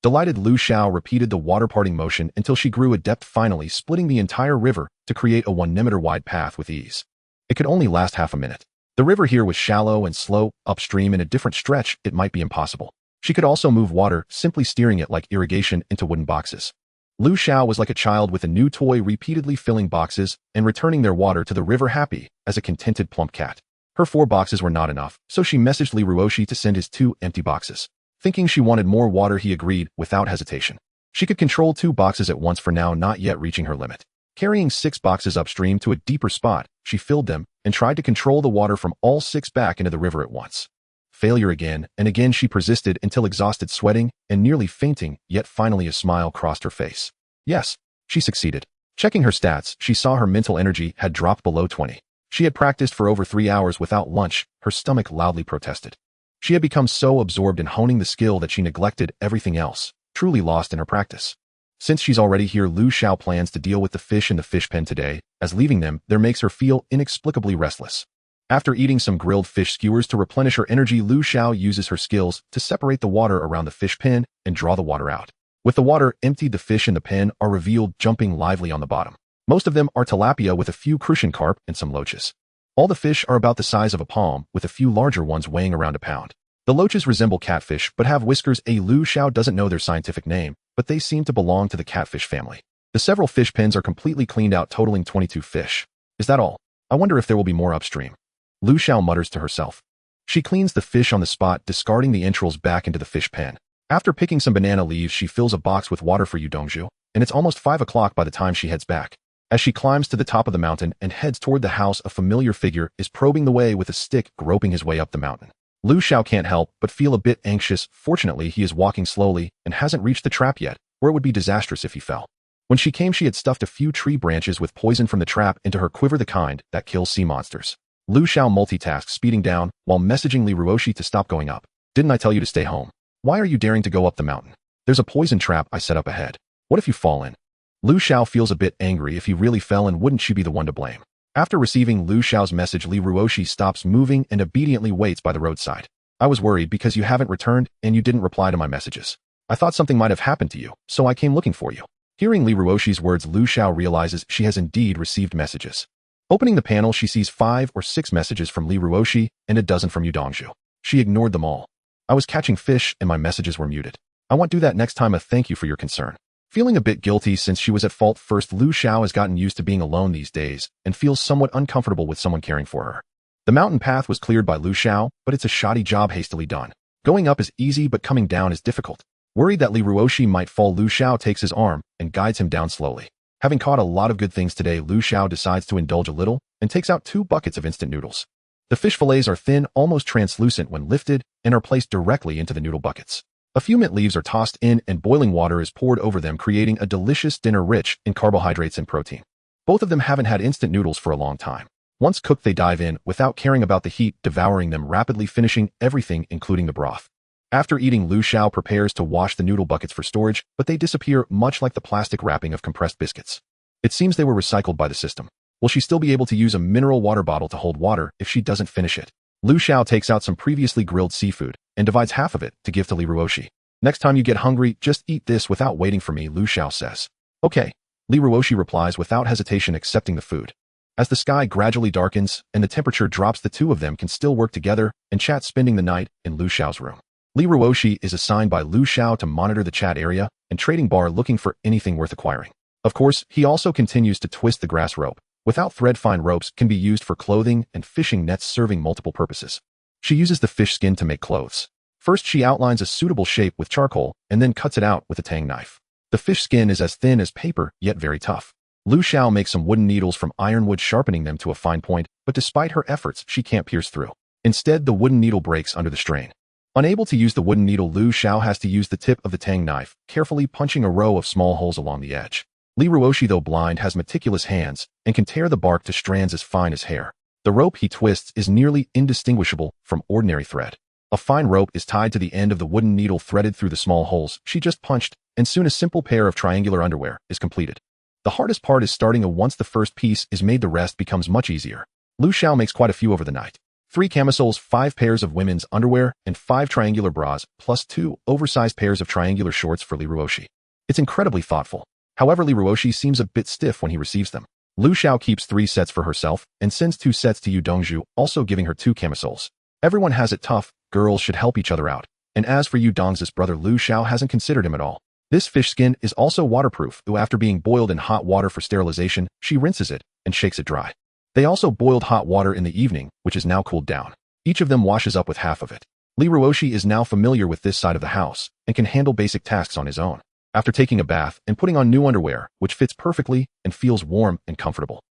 Delighted, Lu Xiao repeated the water parting motion until she grew adept, finally splitting the entire river to create a 1-meter wide path with ease. It could only last half a minute. The river here was shallow and slow. Upstream in a different stretch, it might be impossible. She could also move water, simply steering it like irrigation into wooden boxes. Lu Xiao was like a child with a new toy, repeatedly filling boxes and returning their water to the river, happy as a contented plump cat. Her 4 boxes were not enough, so she messaged Li Ruoshi to send his 2 empty boxes. Thinking she wanted more water, he agreed without hesitation. She could control 2 boxes at once for now, not yet reaching her limit. Carrying 6 boxes upstream to a deeper spot, she filled them and tried to control the water from all 6 back into the river at once. Failure again, and again she persisted until exhausted, sweating and nearly fainting, yet finally a smile crossed her face. Yes, she succeeded. Checking her stats, she saw her mental energy had dropped below 20. She had practiced for over 3 hours without lunch. Her stomach loudly protested. She had become so absorbed in honing the skill that she neglected everything else, truly lost in her practice. Since she's already here, Lu Xiao plans to deal with the fish in the fish pen today, as leaving them there makes her feel inexplicably restless. After eating some grilled fish skewers to replenish her energy, Lu Xiao uses her skills to separate the water around the fish pen and draw the water out. With the water emptied, the fish in the pen are revealed jumping lively on the bottom. Most of them are tilapia with a few crucian carp and some loaches. All the fish are about the size of a palm, with a few larger ones weighing around a pound. The loaches resemble catfish but have whiskers. Lu Xiao doesn't know their scientific name, but they seem to belong to the catfish family. The several fish pens are completely cleaned out, totaling 22 fish. Is that all? I wonder if there will be more upstream. Lu Xiao mutters to herself. She cleans the fish on the spot, discarding the entrails back into the fish pen. After picking some banana leaves, she fills a box with water for Yu Dongzhu, and it's almost 5 o'clock by the time she heads back. As she climbs to the top of the mountain and heads toward the house, a familiar figure is probing the way with a stick, groping his way up the mountain. Lu Xiao can't help but feel a bit anxious. Fortunately, he is walking slowly and hasn't reached the trap yet, where it would be disastrous if he fell. When she came, she had stuffed a few tree branches with poison from the trap into her quiver, the kind that kills sea monsters. Lu Xiao multitasks, speeding down while messaging Li Ruoshi to stop going up. Didn't I tell you to stay home? Why are you daring to go up the mountain? There's a poison trap I set up ahead. What if you fall in? Lu Xiao feels a bit angry. If he really fell in, wouldn't she be the one to blame? After receiving Lu Xiao's message, Li Ruoshi stops moving and obediently waits by the roadside. I was worried because you haven't returned and you didn't reply to my messages. I thought something might have happened to you, so I came looking for you. Hearing Li Ruoshi's words, Lu Xiao realizes she has indeed received messages. Opening the panel, she sees 5 or 6 messages from Li Ruoshi and a dozen from Yu Dongzhu. She ignored them all. I was catching fish and my messages were muted. I won't do that next time. A thank you for your concern. Feeling a bit guilty since she was at fault first, Lu Xiao has gotten used to being alone these days and feels somewhat uncomfortable with someone caring for her. The mountain path was cleared by Lu Xiao, but it's a shoddy job hastily done. Going up is easy, but coming down is difficult. Worried that Li Ruoshi might fall, Lu Xiao takes his arm and guides him down slowly. Having caught a lot of good things today, Lu Xiao decides to indulge a little and takes out 2 buckets of instant noodles. The fish fillets are thin, almost translucent when lifted, and are placed directly into the noodle buckets. A few mint leaves are tossed in and boiling water is poured over them, creating a delicious dinner rich in carbohydrates and protein. Both of them haven't had instant noodles for a long time. Once cooked, they dive in without caring about the heat, devouring them rapidly, finishing everything including the broth. After eating, Lu Xiao prepares to wash the noodle buckets for storage, but they disappear much like the plastic wrapping of compressed biscuits. It seems they were recycled by the system. Will she still be able to use a mineral water bottle to hold water if she doesn't finish it? Lu Xiao takes out some previously grilled seafood and divides half of it to give to Li Ruoshi. Next time you get hungry, just eat this without waiting for me, Lu Xiao says. Okay. Li Ruoshi replies without hesitation, accepting the food. As the sky gradually darkens and the temperature drops, the two of them can still work together and chat, spending the night in Lu Xiao's room. Li Ruoshi is assigned by Lu Xiao to monitor the chat area and trading bar, looking for anything worth acquiring. Of course, he also continues to twist the grass rope. Without thread, fine ropes can be used for clothing and fishing nets, serving multiple purposes. She uses the fish skin to make clothes. First, she outlines a suitable shape with charcoal and then cuts it out with a tang knife. The fish skin is as thin as paper, yet very tough. Lu Xiao makes some wooden needles from ironwood, sharpening them to a fine point, but despite her efforts, she can't pierce through. Instead, the wooden needle breaks under the strain. Unable to use the wooden needle, Lu Xiao has to use the tip of the tang knife, carefully punching a row of small holes along the edge. Li Ruoshi, though blind, has meticulous hands and can tear the bark to strands as fine as hair. The rope he twists is nearly indistinguishable from ordinary thread. A fine rope is tied to the end of the wooden needle, threaded through the small holes she just punched, and soon a simple pair of triangular underwear is completed. The hardest part is starting. Once the first piece is made, the rest becomes much easier. Lu Xiao makes quite a few over the night. 3 camisoles, 5 pairs of women's underwear, and 5 triangular bras, plus 2 oversized pairs of triangular shorts for Li Ruoshi. It's incredibly thoughtful. However, Li Ruoshi seems a bit stiff when he receives them. Lu Xiao keeps 3 sets for herself and sends 2 sets to Yu Dongzhu, also giving her 2 camisoles. Everyone has it tough. Girls should help each other out. And as for Yu Dongzhu's brother, Lu Xiao hasn't considered him at all. This fish skin is also waterproof, though after being boiled in hot water for sterilization, she rinses it and shakes it dry. They also boiled hot water in the evening, which is now cooled down. Each of them washes up with half of it. Li Ruoshi is now familiar with this side of the house and can handle basic tasks on his own. After taking a bath and putting on new underwear, which fits perfectly and feels warm and comfortable.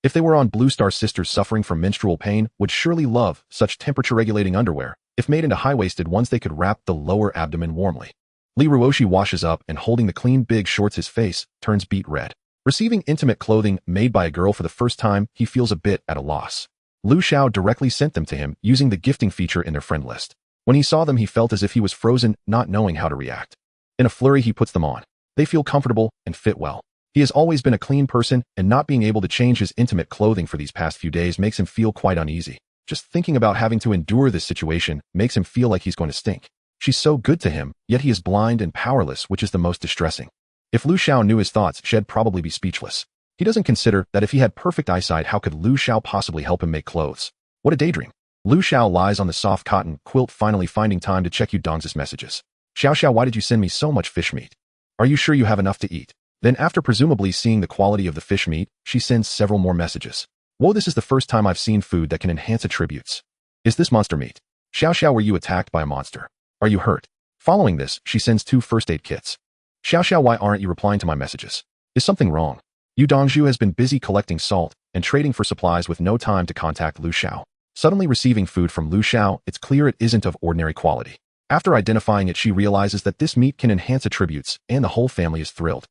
If they were on Blue Star, sisters suffering from menstrual pain would surely love such temperature-regulating underwear. If made into high-waisted ones, they could wrap the lower abdomen warmly. Li Ruoshi washes up and, holding the clean big shorts, his face turns beet red. Receiving intimate clothing made by a girl for the first time, he feels a bit at a loss. Lu Xiao directly sent them to him using the gifting feature in their friend list. When he saw them, he felt as if he was frozen, not knowing how to react. In a flurry, he puts them on. They feel comfortable and fit well. He has always been a clean person, and not being able to change his intimate clothing for these past few days makes him feel quite uneasy. Just thinking about having to endure this situation makes him feel like he's going to stink. She's so good to him, yet he is blind and powerless, which is the most distressing. If Lu Xiao knew his thoughts, she'd probably be speechless. He doesn't consider that if he had perfect eyesight, how could Lu Xiao possibly help him make clothes? What a daydream. Lu Xiao lies on the soft cotton quilt, finally finding time to check Yu Dong's messages. Xiao Xiao, why did you send me so much fish meat? Are you sure you have enough to eat? Then after presumably seeing the quality of the fish meat, she sends several more messages. Whoa, this is the first time I've seen food that can enhance attributes. Is this monster meat? Xiao Xiao, were you attacked by a monster? Are you hurt? Following this, she sends 2 first aid kits. Xiao Xiao, why aren't you replying to my messages? Is something wrong? Yu Dongzhu has been busy collecting salt and trading for supplies with no time to contact Lu Xiao. Suddenly receiving food from Lu Xiao, it's clear it isn't of ordinary quality. After identifying it, she realizes that this meat can enhance attributes, and the whole family is thrilled.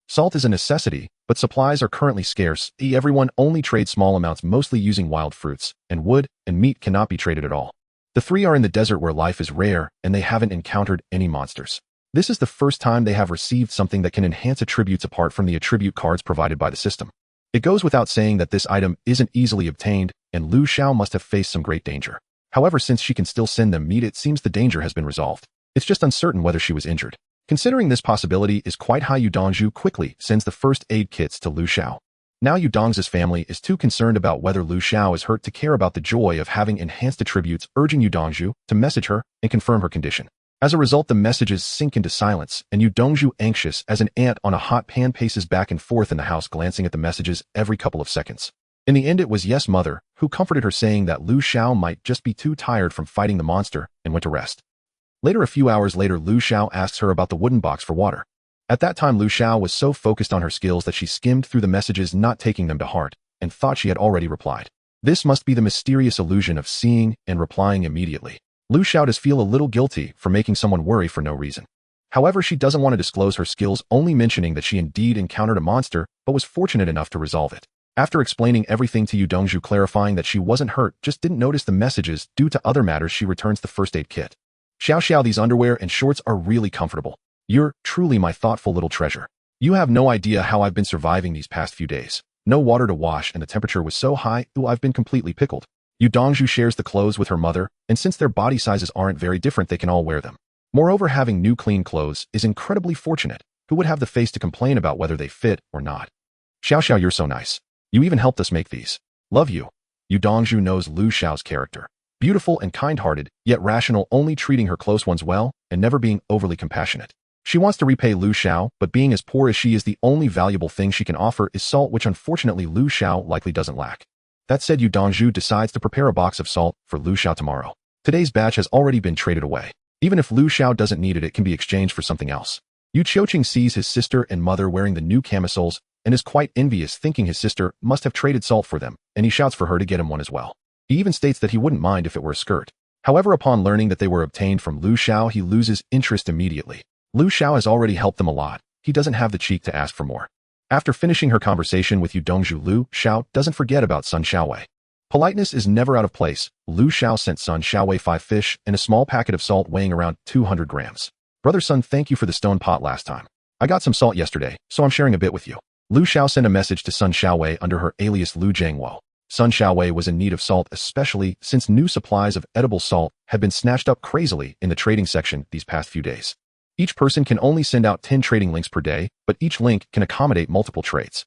Salt is a necessity, but supplies are currently scarce. Everyone only trades small amounts, mostly using wild fruits, and wood and meat cannot be traded at all. The 3 are in the desert where life is rare, and they haven't encountered any monsters. This is the first time they have received something that can enhance attributes apart from the attribute cards provided by the system. It goes without saying that this item isn't easily obtained, and Lu Xiao must have faced some great danger. However, since she can still send them meat, it seems the danger has been resolved. It's just uncertain whether she was injured. Considering this possibility is quite high, Yu Dongzhu quickly sends the first aid kits to Lu Xiao. Now Yu Dong's family is too concerned about whether Lu Xiao is hurt to care about the joy of having enhanced attributes, urging Yu Dongzhu to message her and confirm her condition. As a result, the messages sink into silence, and Yu Dongzhu, anxious as an ant on a hot pan, paces back and forth in the house, glancing at the messages every couple of seconds. In the end, it was Yes Mother who comforted her, saying that Lu Xiao might just be too tired from fighting the monster and went to rest. Later, a few hours later, Lu Xiao asks her about the wooden box for water. At that time, Lu Xiao was so focused on her skills that she skimmed through the messages, not taking them to heart, and thought she had already replied. This must be the mysterious illusion of seeing and replying immediately. Lu Xiao does feel a little guilty for making someone worry for no reason. However, she doesn't want to disclose her skills, only mentioning that she indeed encountered a monster, but was fortunate enough to resolve it. After explaining everything to Yu Dongzhu, clarifying that she wasn't hurt, just didn't notice the messages due to other matters, she returns the first aid kit. Xiao Xiao, these underwear and shorts are really comfortable. You're truly my thoughtful little treasure. You have no idea how I've been surviving these past few days. No water to wash, and the temperature was so high, I've been completely pickled. Yu Dongzhu shares the clothes with her mother, and since their body sizes aren't very different, they can all wear them. Moreover, having new clean clothes is incredibly fortunate. Who would have the face to complain about whether they fit or not? Xiao Xiao, you're so nice. You even helped us make these. Love you. Yu Dongzhu knows Lu Xiao's character. Beautiful and kind-hearted, yet rational, only treating her close ones well, and never being overly compassionate. She wants to repay Lu Xiao, but being as poor as she is, the only valuable thing she can offer is salt, which unfortunately Lu Xiao likely doesn't lack. That said, Yu Dongzhu decides to prepare a box of salt for Lu Xiao tomorrow. Today's batch has already been traded away. Even if Lu Xiao doesn't need it, it can be exchanged for something else. Yu Qiuqing sees his sister and mother wearing the new camisoles and is quite envious, thinking his sister must have traded salt for them, and he shouts for her to get him one as well. He even states that he wouldn't mind if it were a skirt. However, upon learning that they were obtained from Lu Xiao, he loses interest immediately. Lu Xiao has already helped them a lot. He doesn't have the cheek to ask for more. After finishing her conversation with Yu Dongzhu, Lu Xiao doesn't forget about Sun Xiaowei. Politeness is never out of place. Lu Xiao sent Sun Xiaowei 5 fish and a small packet of salt weighing around 200 grams. Brother Sun, thank you for the stone pot last time. I got some salt yesterday, so I'm sharing a bit with you. Lu Xiao sent a message to Sun Xiaowei under her alias Lu Jiangwo. Sun Xiaowei was in need of salt, especially since new supplies of edible salt had been snatched up crazily in the trading section these past few days. Each person can only send out 10 trading links per day, but each link can accommodate multiple trades.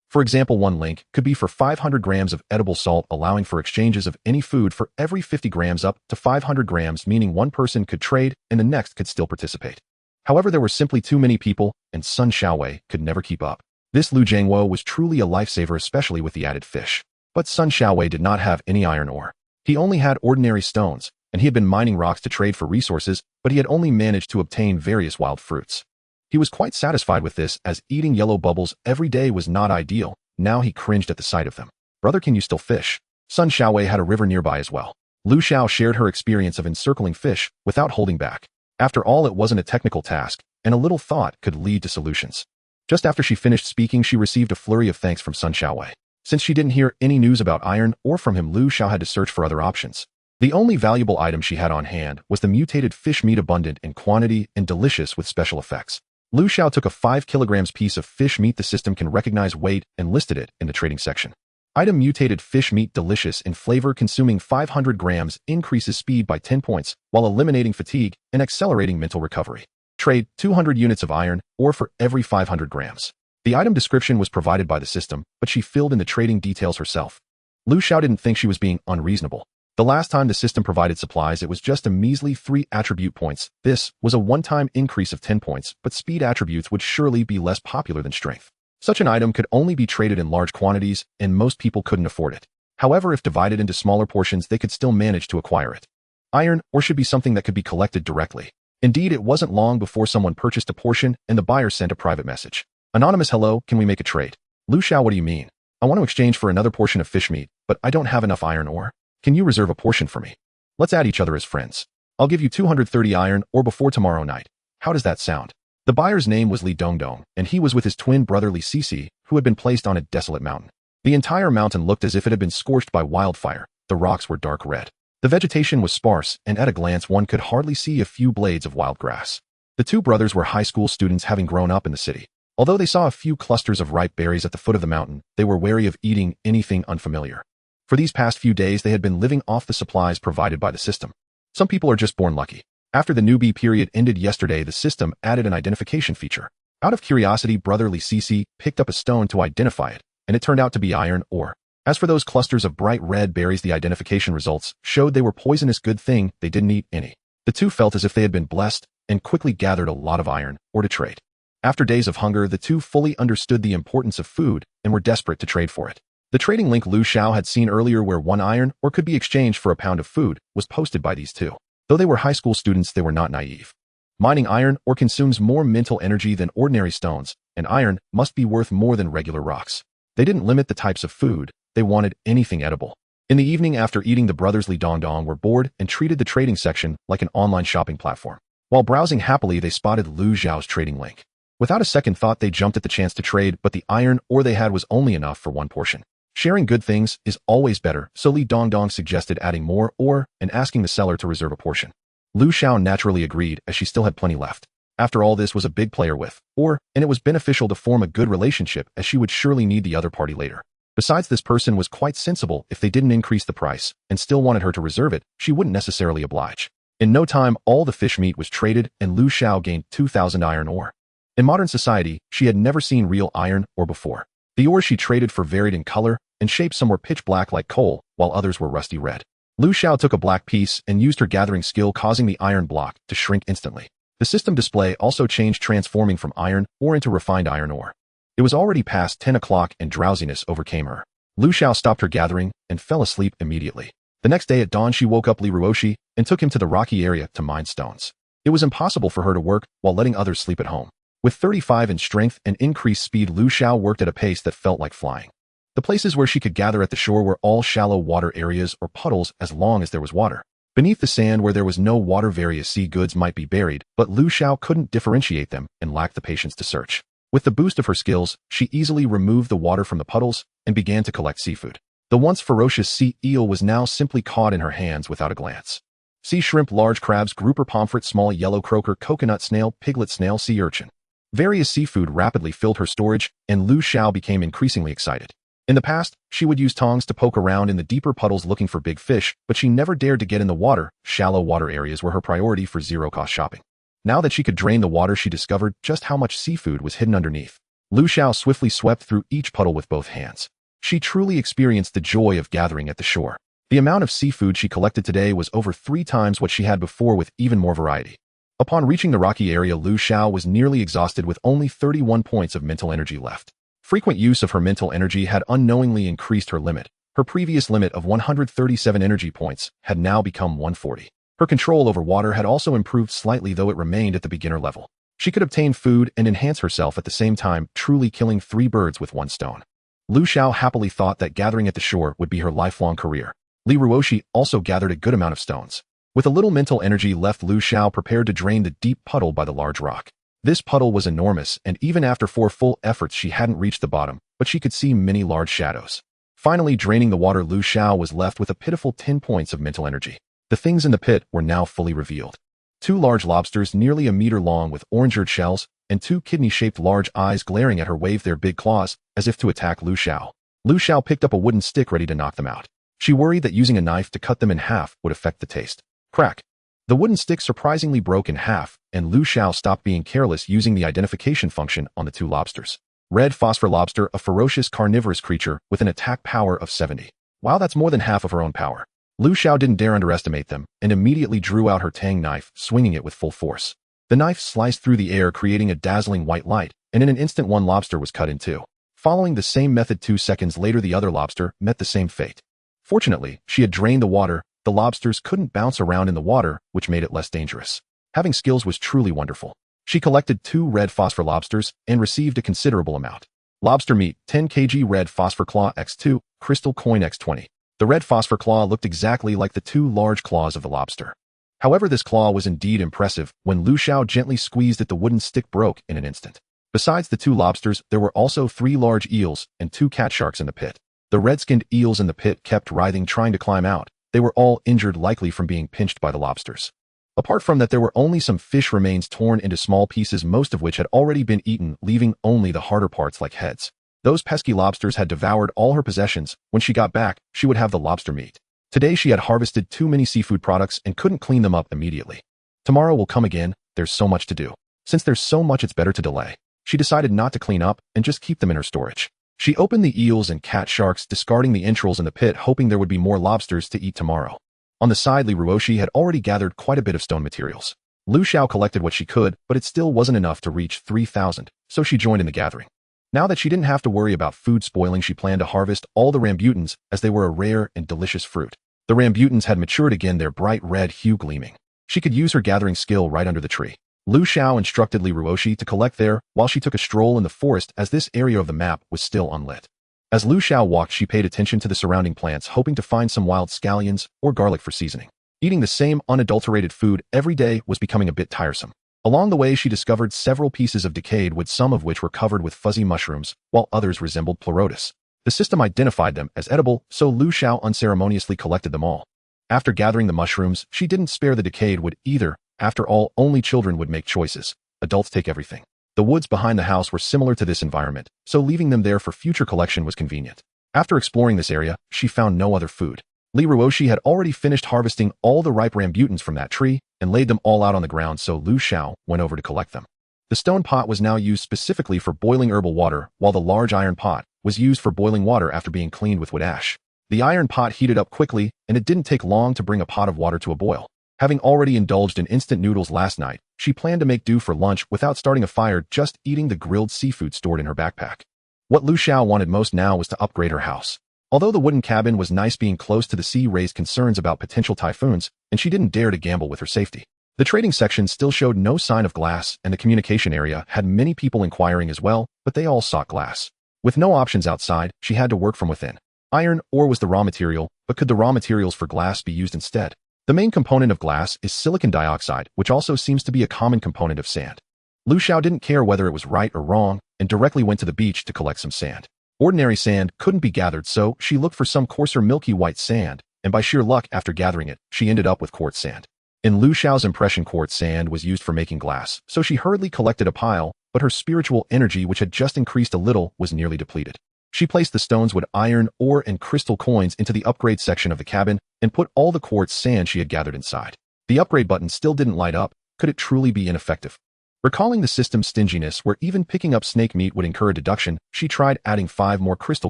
For example, one link could be for 500 grams of edible salt, allowing for exchanges of any food for every 50 grams up to 500 grams, meaning one person could trade and the next could still participate. However, there were simply too many people, and Sun Xiaowei could never keep up. This Lu Jiangwo was truly a lifesaver, especially with the added fish. But Sun Xiaowei did not have any iron ore. He only had ordinary stones, and he had been mining rocks to trade for resources, but he had only managed to obtain various wild fruits. He was quite satisfied with this, as eating yellow bubbles every day was not ideal. Now he cringed at the sight of them. Brother, can you still fish? Sun Xiaowei had a river nearby as well. Lu Xiao shared her experience of encircling fish without holding back. After all, it wasn't a technical task, and a little thought could lead to solutions. Just after she finished speaking, she received a flurry of thanks from Sun Xiaowei. Since she didn't hear any news about iron ore from him, Lu Xiao had to search for other options. The only valuable item she had on hand was the mutated fish meat, abundant in quantity and delicious with special effects. Lu Xiao took a 5 kilograms piece of fish meat the system can recognize weight and listed it in the trading section. Item: mutated fish meat, delicious in flavor, consuming 500 grams, increases speed by 10 points while eliminating fatigue and accelerating mental recovery. Trade: 200 units of iron ore for every 500 grams. The item description was provided by the system, but she filled in the trading details herself. Lu Xiao didn't think she was being unreasonable. The last time the system provided supplies, it was just a measly 3 attribute points. This was a one-time increase of 10 points, but speed attributes would surely be less popular than strength. Such an item could only be traded in large quantities, and most people couldn't afford it. However, if divided into smaller portions, they could still manage to acquire it. Iron ore should be something that could be collected directly. Indeed, it wasn't long before someone purchased a portion, and the buyer sent a private message. Anonymous: hello, can we make a trade? Lu Xiao: what do you mean? I want to exchange for another portion of fish meat, but I don't have enough iron ore. Can you reserve a portion for me? Let's add each other as friends. I'll give you 230 iron ore before tomorrow night. How does that sound? The buyer's name was Li Dongdong, and he was with his twin brother Li Sisi, who had been placed on a desolate mountain. The entire mountain looked as if it had been scorched by wildfire. The rocks were dark red. The vegetation was sparse, and at a glance one could hardly see a few blades of wild grass. The two brothers were high school students, having grown up in the city. Although they saw a few clusters of ripe berries at the foot of the mountain, they were wary of eating anything unfamiliar. For these past few days, they had been living off the supplies provided by the system. Some people are just born lucky. After the newbie period ended yesterday, the system added an identification feature. Out of curiosity, brother Li Sisi picked up a stone to identify it, and it turned out to be iron ore. As for those clusters of bright red berries, the identification results showed they were poisonous. Good thing they didn't eat any. The two felt as if they had been blessed and quickly gathered a lot of iron ore to trade. After days of hunger, the two fully understood the importance of food and were desperate to trade for it. The trading link Lu Xiao had seen earlier, where 1 iron ore could be exchanged for a pound of food, was posted by these two. Though they were high school students, they were not naive. Mining iron ore consumes more mental energy than ordinary stones, and iron must be worth more than regular rocks. They didn't limit the types of food, they wanted anything edible. In the evening, after eating, the brothers Li Dongdong were bored and treated the trading section like an online shopping platform. While browsing happily, they spotted Lu Xiao's trading link. Without a second thought, they jumped at the chance to trade, but the iron ore they had was only enough for one portion. Sharing good things is always better, so Li Dongdong suggested adding more ore and asking the seller to reserve a portion. Lu Xiao naturally agreed, as she still had plenty left. After all, this was a big player with ore, and it was beneficial to form a good relationship, as she would surely need the other party later. Besides, this person was quite sensible. If they didn't increase the price and still wanted her to reserve it, she wouldn't necessarily oblige. In no time, all the fish meat was traded, and Lu Xiao gained 2,000 iron ore. In modern society, she had never seen real iron ore before. The ore she traded for varied in color and shape. Some were pitch black like coal, while others were rusty red. Lu Xiao took a black piece and used her gathering skill, causing the iron block to shrink instantly. The system display also changed, transforming from iron ore into refined iron ore. It was already past 10 o'clock and drowsiness overcame her. Lu Xiao stopped her gathering and fell asleep immediately. The next day at dawn, she woke up Li Ruoshi and took him to the rocky area to mine stones. It was impossible for her to work while letting others sleep at home. With 35 in strength and increased speed, Lu Xiao worked at a pace that felt like flying. The places where she could gather at the shore were all shallow water areas or puddles, as long as there was water. Beneath the sand, where there was no water, various sea goods might be buried, but Lu Xiao couldn't differentiate them and lacked the patience to search. With the boost of her skills, she easily removed the water from the puddles and began to collect seafood. The once ferocious sea eel was now simply caught in her hands without a glance. Sea shrimp, large crabs, grouper, pomfret, small yellow croaker, coconut snail, piglet snail, sea urchin. Various seafood rapidly filled her storage, and Lu Xiao became increasingly excited. In the past, she would use tongs to poke around in the deeper puddles looking for big fish, but she never dared to get in the water. Shallow water areas were her priority for zero-cost shopping. Now that she could drain the water, she discovered just how much seafood was hidden underneath. Lu Xiao swiftly swept through each puddle with both hands. She truly experienced the joy of gathering at the shore. The amount of seafood she collected today was over 3 times what she had before, with even more variety. Upon reaching the rocky area, Lu Xiao was nearly exhausted with only 31 points of mental energy left. Frequent use of her mental energy had unknowingly increased her limit. Her previous limit of 137 energy points had now become 140. Her control over water had also improved slightly, though it remained at the beginner level. She could obtain food and enhance herself at the same time, truly killing 3 birds with 1 stone. Lu Xiao happily thought that gathering at the shore would be her lifelong career. Li Ruoshi also gathered a good amount of stones. With a little mental energy left, Lu Xiao prepared to drain the deep puddle by the large rock. This puddle was enormous, and even after 4 full efforts she hadn't reached the bottom, but she could see many large shadows. Finally draining the water, Lu Xiao was left with a pitiful 10 points of mental energy. The things in the pit were now fully revealed. 2 large lobsters nearly a meter long with orange-eared shells, and 2 kidney-shaped large eyes glaring at her waved their big claws, as if to attack Lu Xiao. Lu Xiao picked up a wooden stick ready to knock them out. She worried that using a knife to cut them in half would affect the taste. Crack. The wooden stick surprisingly broke in half, and Lu Xiao stopped being careless using the identification function on the 2 lobsters. Red phosphor lobster, a ferocious carnivorous creature with an attack power of 70. Wow, that's more than half of her own power. Lu Xiao didn't dare underestimate them, and immediately drew out her tang knife, swinging it with full force. The knife sliced through the air, creating a dazzling white light, and in an instant one lobster was cut in 2. Following the same method 2 seconds later, the other lobster met the same fate. Fortunately, she had drained the water. The lobsters couldn't bounce around in the water, which made it less dangerous. Having skills was truly wonderful. She collected 2 red phosphor lobsters and received a considerable amount. Lobster meat, 10 kg red phosphor claw x2, crystal coin x20. The red phosphor claw looked exactly like the 2 large claws of the lobster. However, this claw was indeed impressive. When Lu Xiao gently squeezed it, the wooden stick broke in an instant. Besides the 2 lobsters, there were also 3 large eels and 2 cat sharks in the pit. The red-skinned eels in the pit kept writhing, trying to climb out. They were all injured, likely from being pinched by the lobsters. Apart from that, there were only some fish remains torn into small pieces, most of which had already been eaten, leaving only the harder parts like heads. Those pesky lobsters had devoured all her possessions. When she got back, she would have the lobster meat. Today she had harvested too many seafood products and couldn't clean them up immediately. Tomorrow will come again. There's so much to do. Since there's so much, it's better to delay. She decided not to clean up and just keep them in her storage. She opened the eels and cat sharks, discarding the entrails in the pit, hoping there would be more lobsters to eat tomorrow. On the side, Li Ruoshi had already gathered quite a bit of stone materials. Lu Xiao collected what she could, but it still wasn't enough to reach 3,000, so she joined in the gathering. Now that she didn't have to worry about food spoiling, she planned to harvest all the rambutans, as they were a rare and delicious fruit. The rambutans had matured again, their bright red hue gleaming. She could use her gathering skill right under the tree. Lu Xiao instructed Li Ruoshi to collect there while she took a stroll in the forest, as this area of the map was still unlit. As Lu Xiao walked, she paid attention to the surrounding plants, hoping to find some wild scallions or garlic for seasoning. Eating the same unadulterated food every day was becoming a bit tiresome. Along the way, she discovered several pieces of decayed wood, some of which were covered with fuzzy mushrooms, while others resembled pleurotus. The system identified them as edible, so Lu Xiao unceremoniously collected them all. After gathering the mushrooms, she didn't spare the decayed wood either. After all, only children would make choices. Adults take everything. The woods behind the house were similar to this environment, so leaving them there for future collection was convenient. After exploring this area, she found no other food. Li Ruoshi had already finished harvesting all the ripe rambutans from that tree and laid them all out on the ground, so Lu Xiao went over to collect them. The stone pot was now used specifically for boiling herbal water, while the large iron pot was used for boiling water after being cleaned with wood ash. The iron pot heated up quickly, and it didn't take long to bring a pot of water to a boil. Having already indulged in instant noodles last night, she planned to make do for lunch without starting a fire, just eating the grilled seafood stored in her backpack. What Lu Xiao wanted most now was to upgrade her house. Although the wooden cabin was nice, being close to the sea raised concerns about potential typhoons, and she didn't dare to gamble with her safety. The trading section still showed no sign of glass, and the communication area had many people inquiring as well, but they all sought glass. With no options outside, she had to work from within. Iron ore was the raw material, but could the raw materials for glass be used instead? The main component of glass is silicon dioxide, which also seems to be a common component of sand. Lu Xiao didn't care whether it was right or wrong, and directly went to the beach to collect some sand. Ordinary sand couldn't be gathered, so she looked for some coarser milky white sand, and by sheer luck, after gathering it, she ended up with quartz sand. In Lu Xiao's impression, quartz sand was used for making glass, so she hurriedly collected a pile, but her spiritual energy, which had just increased a little, was nearly depleted. She placed the stones, wood, iron, ore, and crystal coins into the upgrade section of the cabin and put all the quartz sand she had gathered inside. The upgrade button still didn't light up. Could it truly be ineffective? Recalling the system's stinginess, where even picking up snake meat would incur a deduction, she tried adding 5 more crystal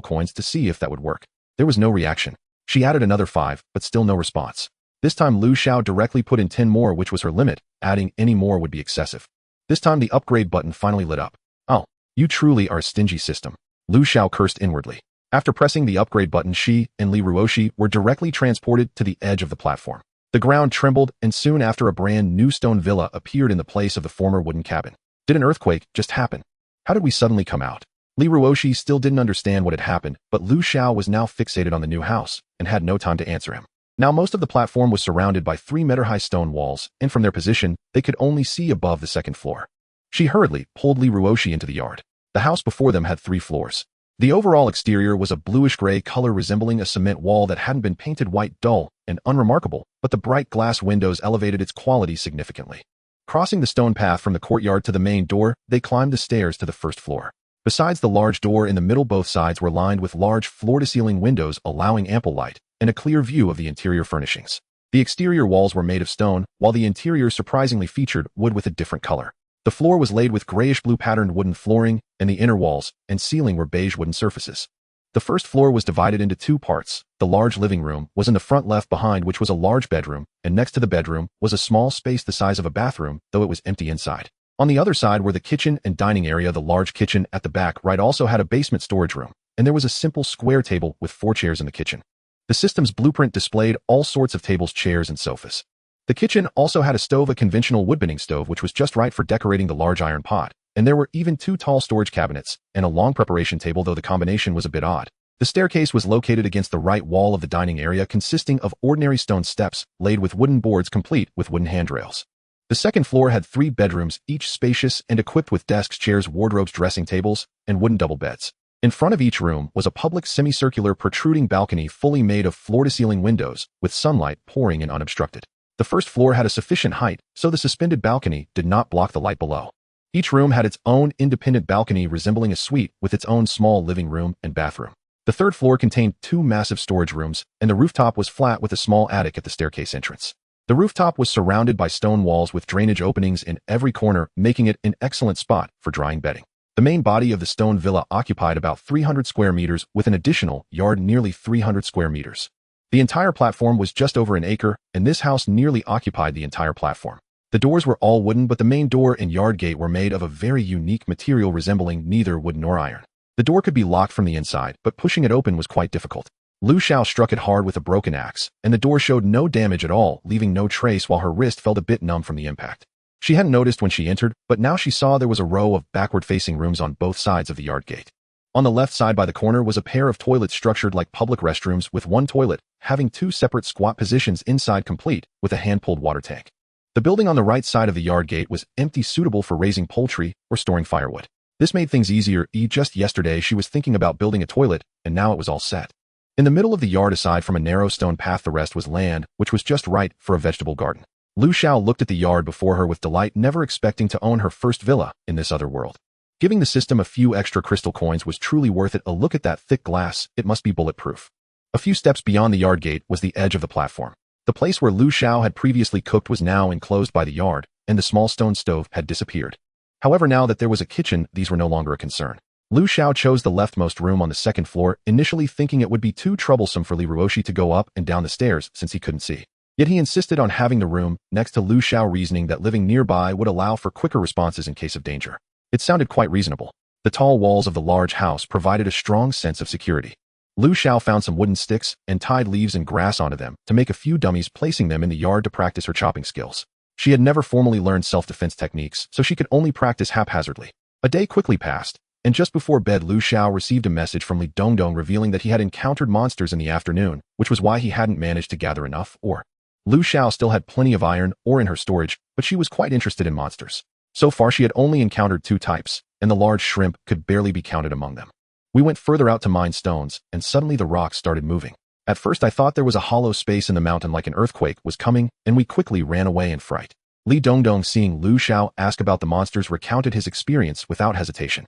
coins to see if that would work. There was no reaction. She added another 5, but still no response. This time Lu Xiao directly put in 10 more, which was her limit. Adding any more would be excessive. This time the upgrade button finally lit up. Oh, you truly are a stingy system. Lu Xiao cursed inwardly. After pressing the upgrade button, she and Li Ruoshi were directly transported to the edge of the platform. The ground trembled, and soon after a brand new stone villa appeared in the place of the former wooden cabin. Did an earthquake just happen? How did we suddenly come out? Li Ruoshi still didn't understand what had happened, but Lu Xiao was now fixated on the new house and had no time to answer him. Now most of the platform was surrounded by 3-meter-high stone walls, and from their position, they could only see above the second floor. She hurriedly pulled Li Ruoshi into the yard. The house before them had 3 floors. The overall exterior was a bluish-gray color resembling a cement wall that hadn't been painted white, dull and unremarkable, but the bright glass windows elevated its quality significantly. Crossing the stone path from the courtyard to the main door, they climbed the stairs to the first floor. Besides the large door in the middle, both sides were lined with large floor-to-ceiling windows allowing ample light and a clear view of the interior furnishings. The exterior walls were made of stone, while the interior surprisingly featured wood with a different color. The floor was laid with grayish-blue patterned wooden flooring, and the inner walls and ceiling were beige wooden surfaces. The first floor was divided into two parts. The large living room was in the front left behind, which was a large bedroom, and next to the bedroom was a small space the size of a bathroom, though it was empty inside. On the other side were the kitchen and dining area. The large kitchen at the back right also had a basement storage room, and there was a simple square table with 4 chairs in the kitchen. The system's blueprint displayed all sorts of tables, chairs, and sofas. The kitchen also had a stove, a conventional wood-burning stove, which was just right for decorating the large iron pot, and there were even 2 tall storage cabinets and a long preparation table, though the combination was a bit odd. The staircase was located against the right wall of the dining area, consisting of ordinary stone steps laid with wooden boards complete with wooden handrails. The second floor had 3 bedrooms, each spacious and equipped with desks, chairs, wardrobes, dressing tables, and wooden double beds. In front of each room was a public semicircular protruding balcony fully made of floor-to-ceiling windows, with sunlight pouring in unobstructed. The first floor had a sufficient height, so the suspended balcony did not block the light below. Each room had its own independent balcony resembling a suite with its own small living room and bathroom. The third floor contained 2 massive storage rooms, and the rooftop was flat with a small attic at the staircase entrance. The rooftop was surrounded by stone walls with drainage openings in every corner, making it an excellent spot for drying bedding. The main body of the stone villa occupied about 300 square meters with an additional yard nearly 300 square meters. The entire platform was just over an acre, and this house nearly occupied the entire platform. The doors were all wooden, but the main door and yard gate were made of a very unique material resembling neither wood nor iron. The door could be locked from the inside, but pushing it open was quite difficult. Lu Xiao struck it hard with a broken axe, and the door showed no damage at all, leaving no trace, while her wrist felt a bit numb from the impact. She hadn't noticed when she entered, but now she saw there was a row of backward-facing rooms on both sides of the yard gate. On the left side by the corner was a pair of toilets structured like public restrooms, with one toilet having 2 separate squat positions inside, complete with a hand-pulled water tank. The building on the right side of the yard gate was empty, suitable for raising poultry or storing firewood. This made things easier. Just yesterday she was thinking about building a toilet, and now it was all set. In the middle of the yard, aside from a narrow stone path, the rest was land, which was just right for a vegetable garden. Lu Xiao looked at the yard before her with delight, never expecting to own her first villa in this other world. Giving the system a few extra crystal coins was truly worth it. A look at that thick glass, it must be bulletproof. A few steps beyond the yard gate was the edge of the platform. The place where Lu Xiao had previously cooked was now enclosed by the yard, and the small stone stove had disappeared. However, now that there was a kitchen, these were no longer a concern. Lu Xiao chose the leftmost room on the second floor, initially thinking it would be too troublesome for Li Ruoshi to go up and down the stairs since he couldn't see. Yet he insisted on having the room next to Lu Xiao, reasoning that living nearby would allow for quicker responses in case of danger. It sounded quite reasonable. The tall walls of the large house provided a strong sense of security. Lu Xiao found some wooden sticks and tied leaves and grass onto them to make a few dummies, placing them in the yard to practice her chopping skills. She had never formally learned self-defense techniques, so she could only practice haphazardly. A day quickly passed, and just before bed Lu Xiao received a message from Li Dongdong revealing that he had encountered monsters in the afternoon, which was why he hadn't managed to gather enough ore. Lu Xiao still had plenty of iron ore in her storage, but she was quite interested in monsters. So far she had only encountered 2 types, and the large shrimp could barely be counted among them. We went further out to mine stones, and suddenly the rocks started moving. At first I thought there was a hollow space in the mountain, like an earthquake was coming, and we quickly ran away in fright. Li Dongdong, seeing Lu Xiao ask about the monsters, recounted his experience without hesitation.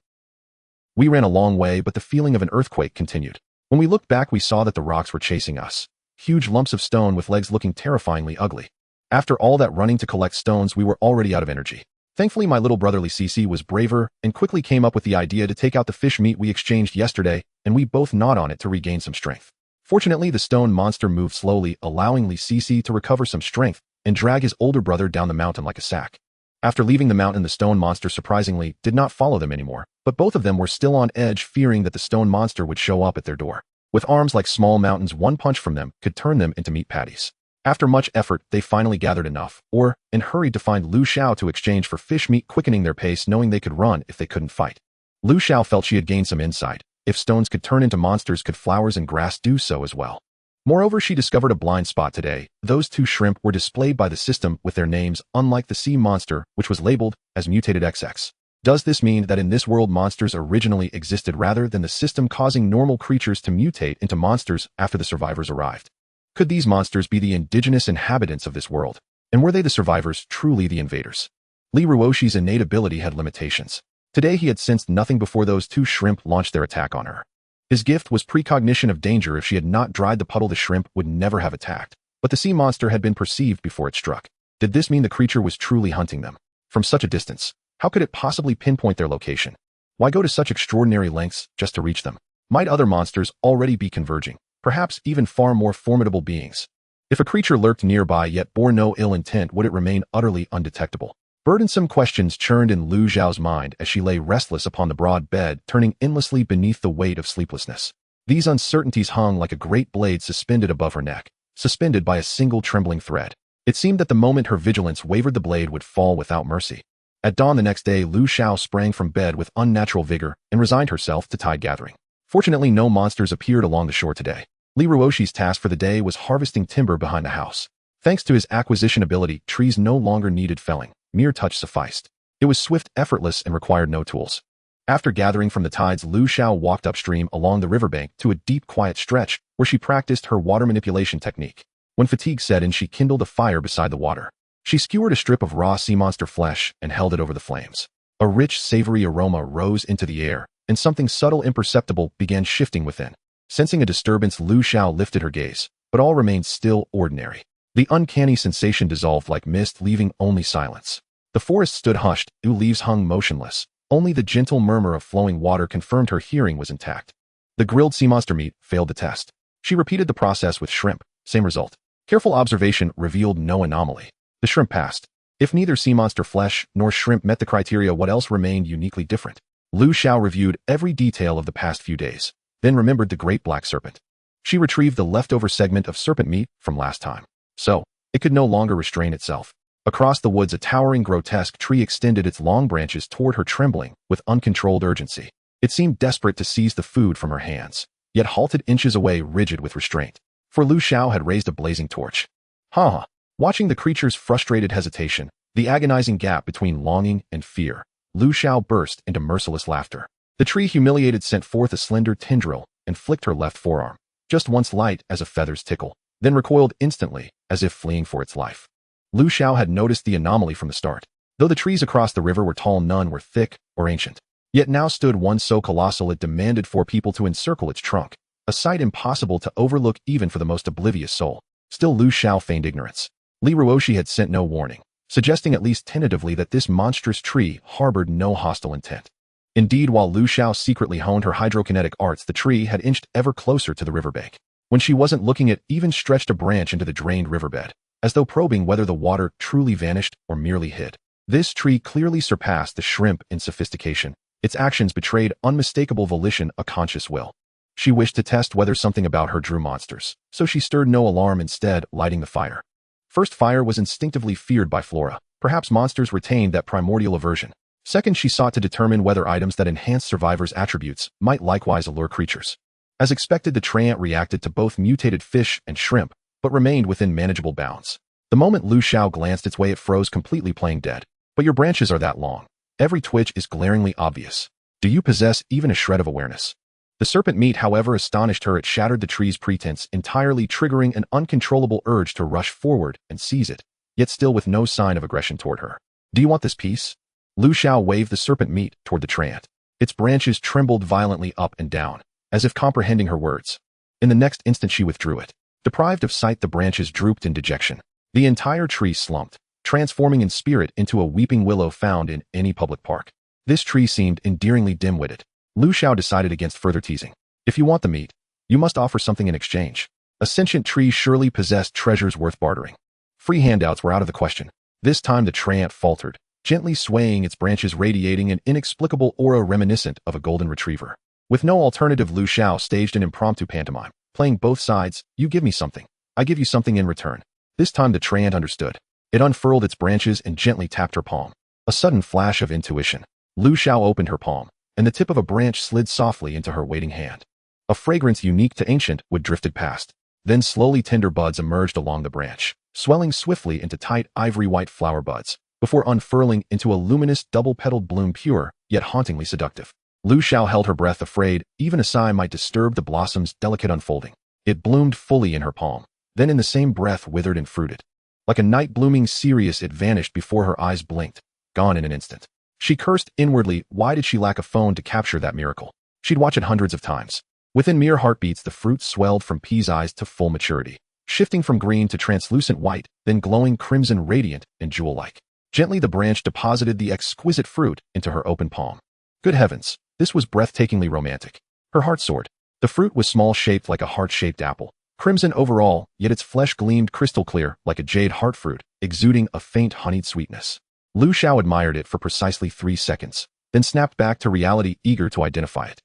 We ran a long way, but the feeling of an earthquake continued. When we looked back, we saw that the rocks were chasing us. Huge lumps of stone with legs looking terrifyingly ugly. After all that running to collect stones, we were already out of energy. Thankfully, my little brother Li Sisi was braver and quickly came up with the idea to take out the fish meat we exchanged yesterday, and we both gnawed on it to regain some strength. Fortunately, the stone monster moved slowly, allowing Li Sisi to recover some strength and drag his older brother down the mountain like a sack. After leaving the mountain, the stone monster surprisingly did not follow them anymore, but both of them were still on edge, fearing that the stone monster would show up at their door. With arms like small mountains, one punch from them could turn them into meat patties. After much effort, they finally gathered enough ore and hurried to find Lu Xiao to exchange for fish meat, quickening their pace, knowing they could run if they couldn't fight. Lu Xiao felt she had gained some insight. If stones could turn into monsters, could flowers and grass do so as well? Moreover, she discovered a blind spot today. Those 2 shrimp were displayed by the system with their names, unlike the sea monster, which was labeled as Mutated XX. Does this mean that in this world monsters originally existed rather than the system causing normal creatures to mutate into monsters after the survivors arrived? Could these monsters be the indigenous inhabitants of this world? And were they the survivors, truly the invaders? Lee Ruoshi's innate ability had limitations. Today he had sensed nothing before those two shrimp launched their attack on her. His gift was precognition of danger. If she had not dried the puddle, the shrimp would never have attacked. But the sea monster had been perceived before it struck. Did this mean the creature was truly hunting them? From such a distance, how could it possibly pinpoint their location? Why go to such extraordinary lengths just to reach them? Might other monsters already be converging, perhaps even far more formidable beings? If a creature lurked nearby yet bore no ill intent, would it remain utterly undetectable? Burdensome questions churned in Lu Xiao's mind as she lay restless upon the broad bed, turning endlessly beneath the weight of sleeplessness. These uncertainties hung like a great blade suspended above her neck, suspended by a single trembling thread. It seemed that the moment her vigilance wavered, the blade would fall without mercy. At dawn the next day, Lu Xiao sprang from bed with unnatural vigor and resigned herself to tide gathering. Fortunately, no monsters appeared along the shore today. Lee Ruoshi's task for the day was harvesting timber behind the house. Thanks to his acquisition ability, trees no longer needed felling. Mere touch sufficed. It was swift, effortless, and required no tools. After gathering from the tides, Lu Xiao walked upstream along the riverbank to a deep, quiet stretch where she practiced her water manipulation technique. When fatigue set in, she kindled a fire beside the water. She skewered a strip of raw sea monster flesh and held it over the flames. A rich, savory aroma rose into the air, and something subtle, imperceptible, began shifting within. Sensing a disturbance, Lu Xiao lifted her gaze, but all remained still, ordinary. The uncanny sensation dissolved like mist, leaving only silence. The forest stood hushed, new leaves hung motionless. Only the gentle murmur of flowing water confirmed her hearing was intact. The grilled sea monster meat failed the test. She repeated the process with shrimp, same result. Careful observation revealed no anomaly. The shrimp passed. If neither sea monster flesh nor shrimp met the criteria, what else remained uniquely different? Lu Xiao reviewed every detail of the past few days, then remembered the great black serpent. She retrieved the leftover segment of serpent meat from last time. So, it could no longer restrain itself. Across the woods, a towering, grotesque tree extended its long branches toward her, trembling with uncontrolled urgency. It seemed desperate to seize the food from her hands, yet halted inches away, rigid with restraint. For Lu Xiao had raised a blazing torch. Ha! Watching the creature's frustrated hesitation, the agonizing gap between longing and fear, Lu Xiao burst into merciless laughter. The tree, humiliated, sent forth a slender tendril and flicked her left forearm, just once light as a feather's tickle, then recoiled instantly, as if fleeing for its life. Lu Xiao had noticed the anomaly from the start. Though the trees across the river were tall, none were thick or ancient. Yet now stood one so colossal it demanded 4 people to encircle its trunk, a sight impossible to overlook even for the most oblivious soul. Still Lu Xiao feigned ignorance. Lee Ruoshi had sent no warning, suggesting at least tentatively that this monstrous tree harbored no hostile intent. Indeed, while Lu Xiao secretly honed her hydrokinetic arts, the tree had inched ever closer to the riverbank. When she wasn't looking, it even stretched a branch into the drained riverbed, as though probing whether the water truly vanished or merely hid. This tree clearly surpassed the shrimp in sophistication. Its actions betrayed unmistakable volition, a conscious will. She wished to test whether something about her drew monsters, so she stirred no alarm, instead lighting the fire. First, fire was instinctively feared by Flora. Perhaps monsters retained that primordial aversion. Second, she sought to determine whether items that enhanced survivors' attributes might likewise allure creatures. As expected, the treant reacted to both mutated fish and shrimp, but remained within manageable bounds. The moment Lu Xiao glanced its way, it froze completely, playing dead. But your branches are that long. Every twitch is glaringly obvious. Do you possess even a shred of awareness? The serpent meat, however, astonished her. It shattered the tree's pretense entirely, triggering an uncontrollable urge to rush forward and seize it, yet still with no sign of aggression toward her. Do you want this piece? Lu Xiao waved the serpent meat toward the treant. Its branches trembled violently up and down, as if comprehending her words. In the next instant she withdrew it. Deprived of sight, the branches drooped in dejection. The entire tree slumped, transforming in spirit into a weeping willow found in any public park. This tree seemed endearingly dim-witted. Lu Xiao decided against further teasing. If you want the meat, you must offer something in exchange. A sentient tree surely possessed treasures worth bartering. Free handouts were out of the question. This time the treant faltered, gently swaying, its branches radiating an inexplicable aura reminiscent of a golden retriever. With no alternative, Lu Xiao staged an impromptu pantomime, playing both sides. You give me something, I give you something in return. This time the treant understood. It unfurled its branches and gently tapped her palm. A sudden flash of intuition. Lu Xiao opened her palm, and the tip of a branch slid softly into her waiting hand. A fragrance unique to ancient wood drifted past. Then slowly tender buds emerged along the branch, swelling swiftly into tight ivory-white flower buds. before unfurling into a luminous double-petaled bloom pure, yet hauntingly seductive. Lu Xiao held her breath, afraid even a sigh might disturb the blossom's delicate unfolding. It bloomed fully in her palm, then in the same breath withered and fruited. Like a night blooming cereus, it vanished before her eyes blinked, gone in an instant. She cursed inwardly. Why did she lack a phone to capture that miracle? She'd watch it hundreds of times. Within mere heartbeats, the fruit swelled from pea-sized to full maturity, shifting from green to translucent white, then glowing crimson, radiant and jewel-like. Gently the branch deposited the exquisite fruit into her open palm. Good heavens, this was breathtakingly romantic. Her heart soared. The fruit was small, shaped like a heart-shaped apple, crimson overall, yet its flesh gleamed crystal clear like a jade heart fruit, exuding a faint honeyed sweetness. Lu Xiao admired it for precisely 3 seconds, then snapped back to reality, eager to identify it.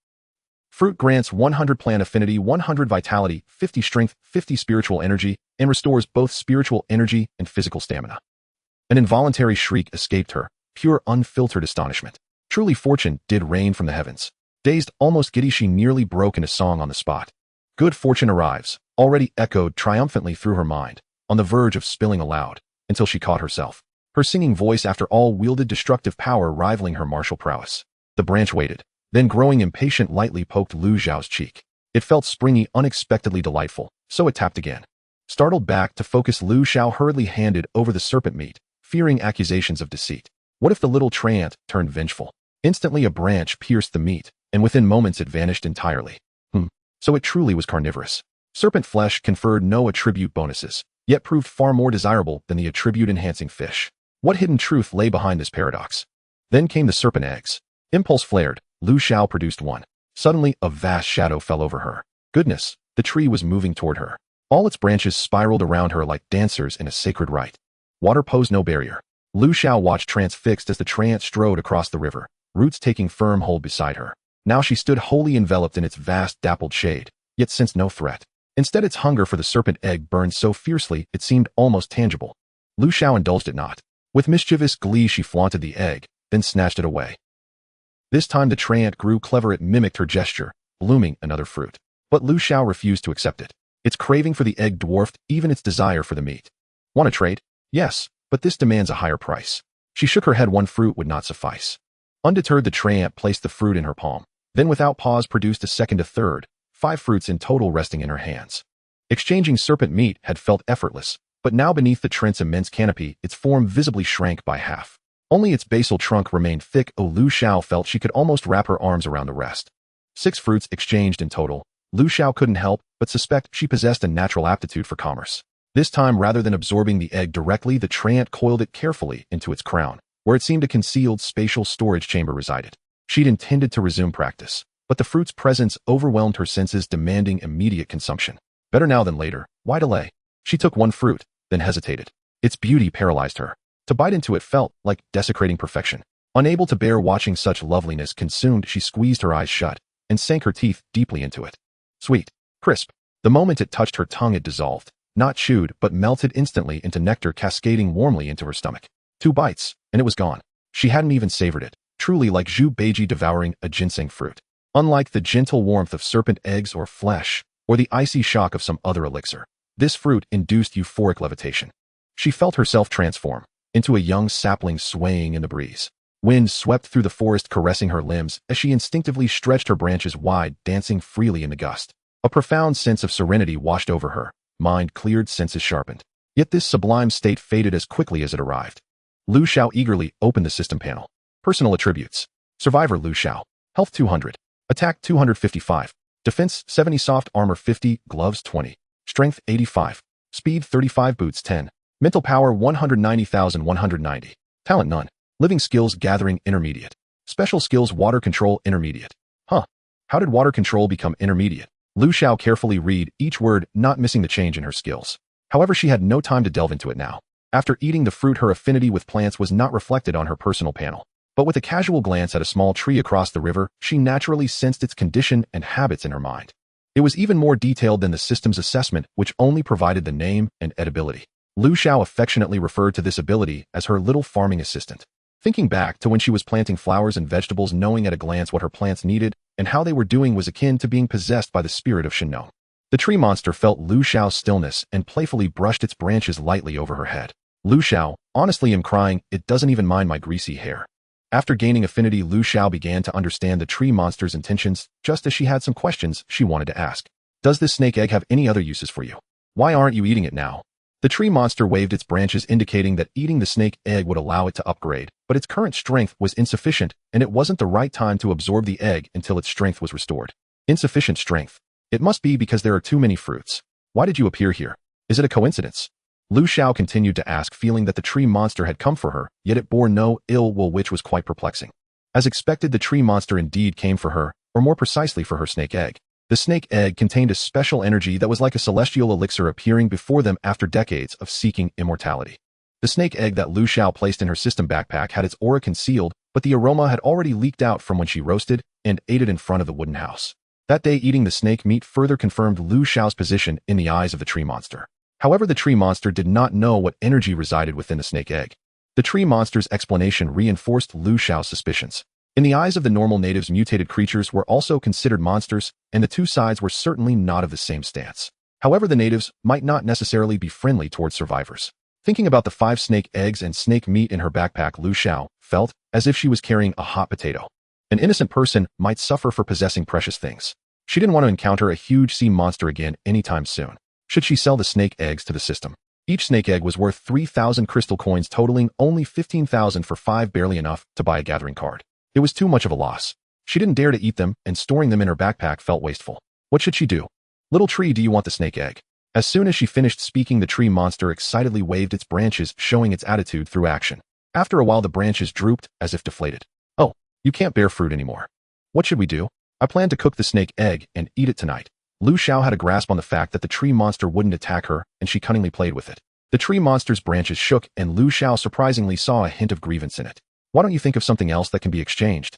Fruit grants 100 plant affinity, 100 vitality, 50 strength, 50 spiritual energy, and restores both spiritual energy and physical stamina. An involuntary shriek escaped her, pure unfiltered astonishment. Truly fortune did rain from the heavens. Dazed, almost giddy, she nearly broke into song on the spot. Good fortune arrives, already echoed triumphantly through her mind, on the verge of spilling aloud, until she caught herself. Her singing voice, after all, wielded destructive power, rivaling her martial prowess. The branch waited, then growing impatient, lightly poked Lu Xiao's cheek. It felt springy, unexpectedly delightful, so it tapped again. Startled back to focus, Lu Xiao hurriedly handed over the serpent meat, fearing accusations of deceit. What if the little treant turned vengeful? Instantly a branch pierced the meat, and within moments it vanished entirely. So it truly was carnivorous. Serpent flesh conferred no attribute bonuses, yet proved far more desirable than the attribute-enhancing fish. What hidden truth lay behind this paradox? Then came the serpent eggs. Impulse flared, Lu Xiao produced one. Suddenly, a vast shadow fell over her. Goodness, the tree was moving toward her. All its branches spiraled around her like dancers in a sacred rite. Water posed no barrier. Lu Xiao watched transfixed as the treant strode across the river, roots taking firm hold beside her. Now she stood wholly enveloped in its vast dappled shade, yet sensed no threat. Instead, its hunger for the serpent egg burned so fiercely it seemed almost tangible. Lu Xiao indulged it not. With mischievous glee she flaunted the egg, then snatched it away. This time the treant grew clever. It mimicked her gesture, blooming another fruit. But Lu Xiao refused to accept it. Its craving for the egg dwarfed even its desire for the meat. Want a trade? Yes, but this demands a higher price. She shook her head. One fruit would not suffice. Undeterred, the treant placed the fruit in her palm, then without pause produced a second, a third, 5 fruits in total resting in her hands. Exchanging serpent meat had felt effortless, but now beneath the treant's immense canopy, its form visibly shrank by half. Only its basal trunk remained thick. Lu Xiao felt she could almost wrap her arms around the rest. 6 fruits exchanged in total. Lu Xiao couldn't help but suspect she possessed a natural aptitude for commerce. This time, rather than absorbing the egg directly, the treant coiled it carefully into its crown, where it seemed a concealed spatial storage chamber resided. She'd intended to resume practice, but the fruit's presence overwhelmed her senses, demanding immediate consumption. Better now than later. Why delay? She took one fruit, then hesitated. Its beauty paralyzed her. To bite into it felt like desecrating perfection. Unable to bear watching such loveliness consumed, she squeezed her eyes shut and sank her teeth deeply into it. Sweet, crisp. The moment it touched her tongue, it dissolved, not chewed, but melted instantly into nectar, cascading warmly into her stomach. 2 bites, and it was gone. She hadn't even savored it. Truly like Zhu Beiji devouring a ginseng fruit. Unlike the gentle warmth of serpent eggs or flesh, or the icy shock of some other elixir, this fruit induced euphoric levitation. She felt herself transform into a young sapling swaying in the breeze. Wind swept through the forest, caressing her limbs as she instinctively stretched her branches wide, dancing freely in the gust. A profound sense of serenity washed over her, mind cleared, senses sharpened. Yet this sublime state faded as quickly as it arrived. Lu Xiao eagerly opened the system panel. Personal attributes. Survivor Lu Xiao. Health 200. Attack 255. Defense 70. Soft armor 50. Gloves 20. Strength 85. Speed 35. Boots 10. Mental power 190,190. Talent none. Living skills gathering intermediate. Special skills water control intermediate. How did water control become intermediate? Lu Xiao carefully read each word, not missing the change in her skills. However, she had no time to delve into it now. After eating the fruit, her affinity with plants was not reflected on her personal panel. But with a casual glance at a small tree across the river, she naturally sensed its condition and habits in her mind. It was even more detailed than the system's assessment, which only provided the name and edibility. Lu Xiao affectionately referred to this ability as her little farming assistant. Thinking back to when she was planting flowers and vegetables, knowing at a glance what her plants needed and how they were doing was akin to being possessed by the spirit of Shenong. The tree monster felt Lu Xiao's stillness and playfully brushed its branches lightly over her head. Lu Xiao, honestly am crying, it doesn't even mind my greasy hair. After gaining affinity, Lu Xiao began to understand the tree monster's intentions, just as she had some questions she wanted to ask. Does this snake egg have any other uses for you? Why aren't you eating it now? The tree monster waved its branches, indicating that eating the snake egg would allow it to upgrade, but its current strength was insufficient, and it wasn't the right time to absorb the egg until its strength was restored. Insufficient strength. It must be because there are too many fruits. Why did you appear here? Is it a coincidence? Lu Xiao continued to ask, feeling that the tree monster had come for her, yet it bore no ill will, which was quite perplexing. As expected, the tree monster indeed came for her, or more precisely for her snake egg. The snake egg contained a special energy that was like a celestial elixir appearing before them after decades of seeking immortality. The snake egg that Lu Xiao placed in her system backpack had its aura concealed, but the aroma had already leaked out from when she roasted and ate it in front of the wooden house. That day, eating the snake meat further confirmed Lu Xiao's position in the eyes of the tree monster. However, the tree monster did not know what energy resided within the snake egg. The tree monster's explanation reinforced Lu Xiao's suspicions. In the eyes of the normal natives, mutated creatures were also considered monsters, and the two sides were certainly not of the same stance. However, the natives might not necessarily be friendly towards survivors. Thinking about the 5 snake eggs and snake meat in her backpack, Lu Xiao felt as if she was carrying a hot potato. An innocent person might suffer for possessing precious things. She didn't want to encounter a huge sea monster again anytime soon. Should she sell the snake eggs to the system? Each snake egg was worth 3,000 crystal coins, totaling only 15,000 for 5, barely enough to buy a gathering card. It was too much of a loss. She didn't dare to eat them, and storing them in her backpack felt wasteful. What should she do? Little tree, do you want the snake egg? As soon as she finished speaking, the tree monster excitedly waved its branches, showing its attitude through action. After a while, the branches drooped as if deflated. Oh, you can't bear fruit anymore. What should we do? I plan to cook the snake egg and eat it tonight. Lu Xiao had a grasp on the fact that the tree monster wouldn't attack her, and she cunningly played with it. The tree monster's branches shook, and Lu Xiao surprisingly saw a hint of grievance in it. Why don't you think of something else that can be exchanged?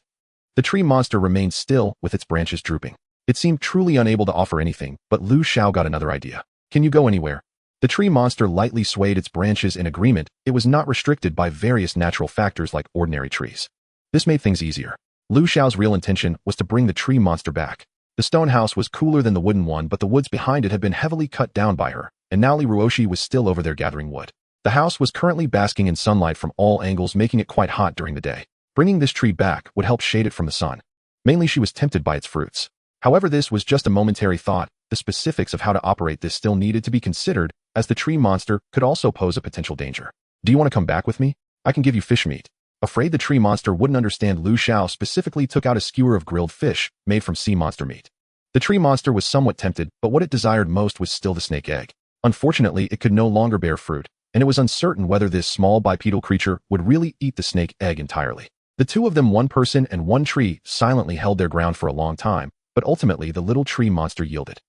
The tree monster remained still, with its branches drooping. It seemed truly unable to offer anything, but Lu Xiao got another idea. Can you go anywhere? The tree monster lightly swayed its branches in agreement. It was not restricted by various natural factors like ordinary trees. This made things easier. Lu Xiao's real intention was to bring the tree monster back. The stone house was cooler than the wooden one, but the woods behind it had been heavily cut down by her, and now Li Ruoshi was still over there gathering wood. The house was currently basking in sunlight from all angles, making it quite hot during the day. Bringing this tree back would help shade it from the sun. Mainly, she was tempted by its fruits. However, this was just a momentary thought. The specifics of how to operate this still needed to be considered, as the tree monster could also pose a potential danger. Do you want to come back with me? I can give you fish meat. Afraid the tree monster wouldn't understand, Lu Xiao specifically took out a skewer of grilled fish made from sea monster meat. The tree monster was somewhat tempted, but what it desired most was still the snake egg. Unfortunately, it could no longer bear fruit, and it was uncertain whether this small bipedal creature would really eat the snake egg entirely. The two of them, one person and one tree, silently held their ground for a long time, but ultimately the little tree monster yielded.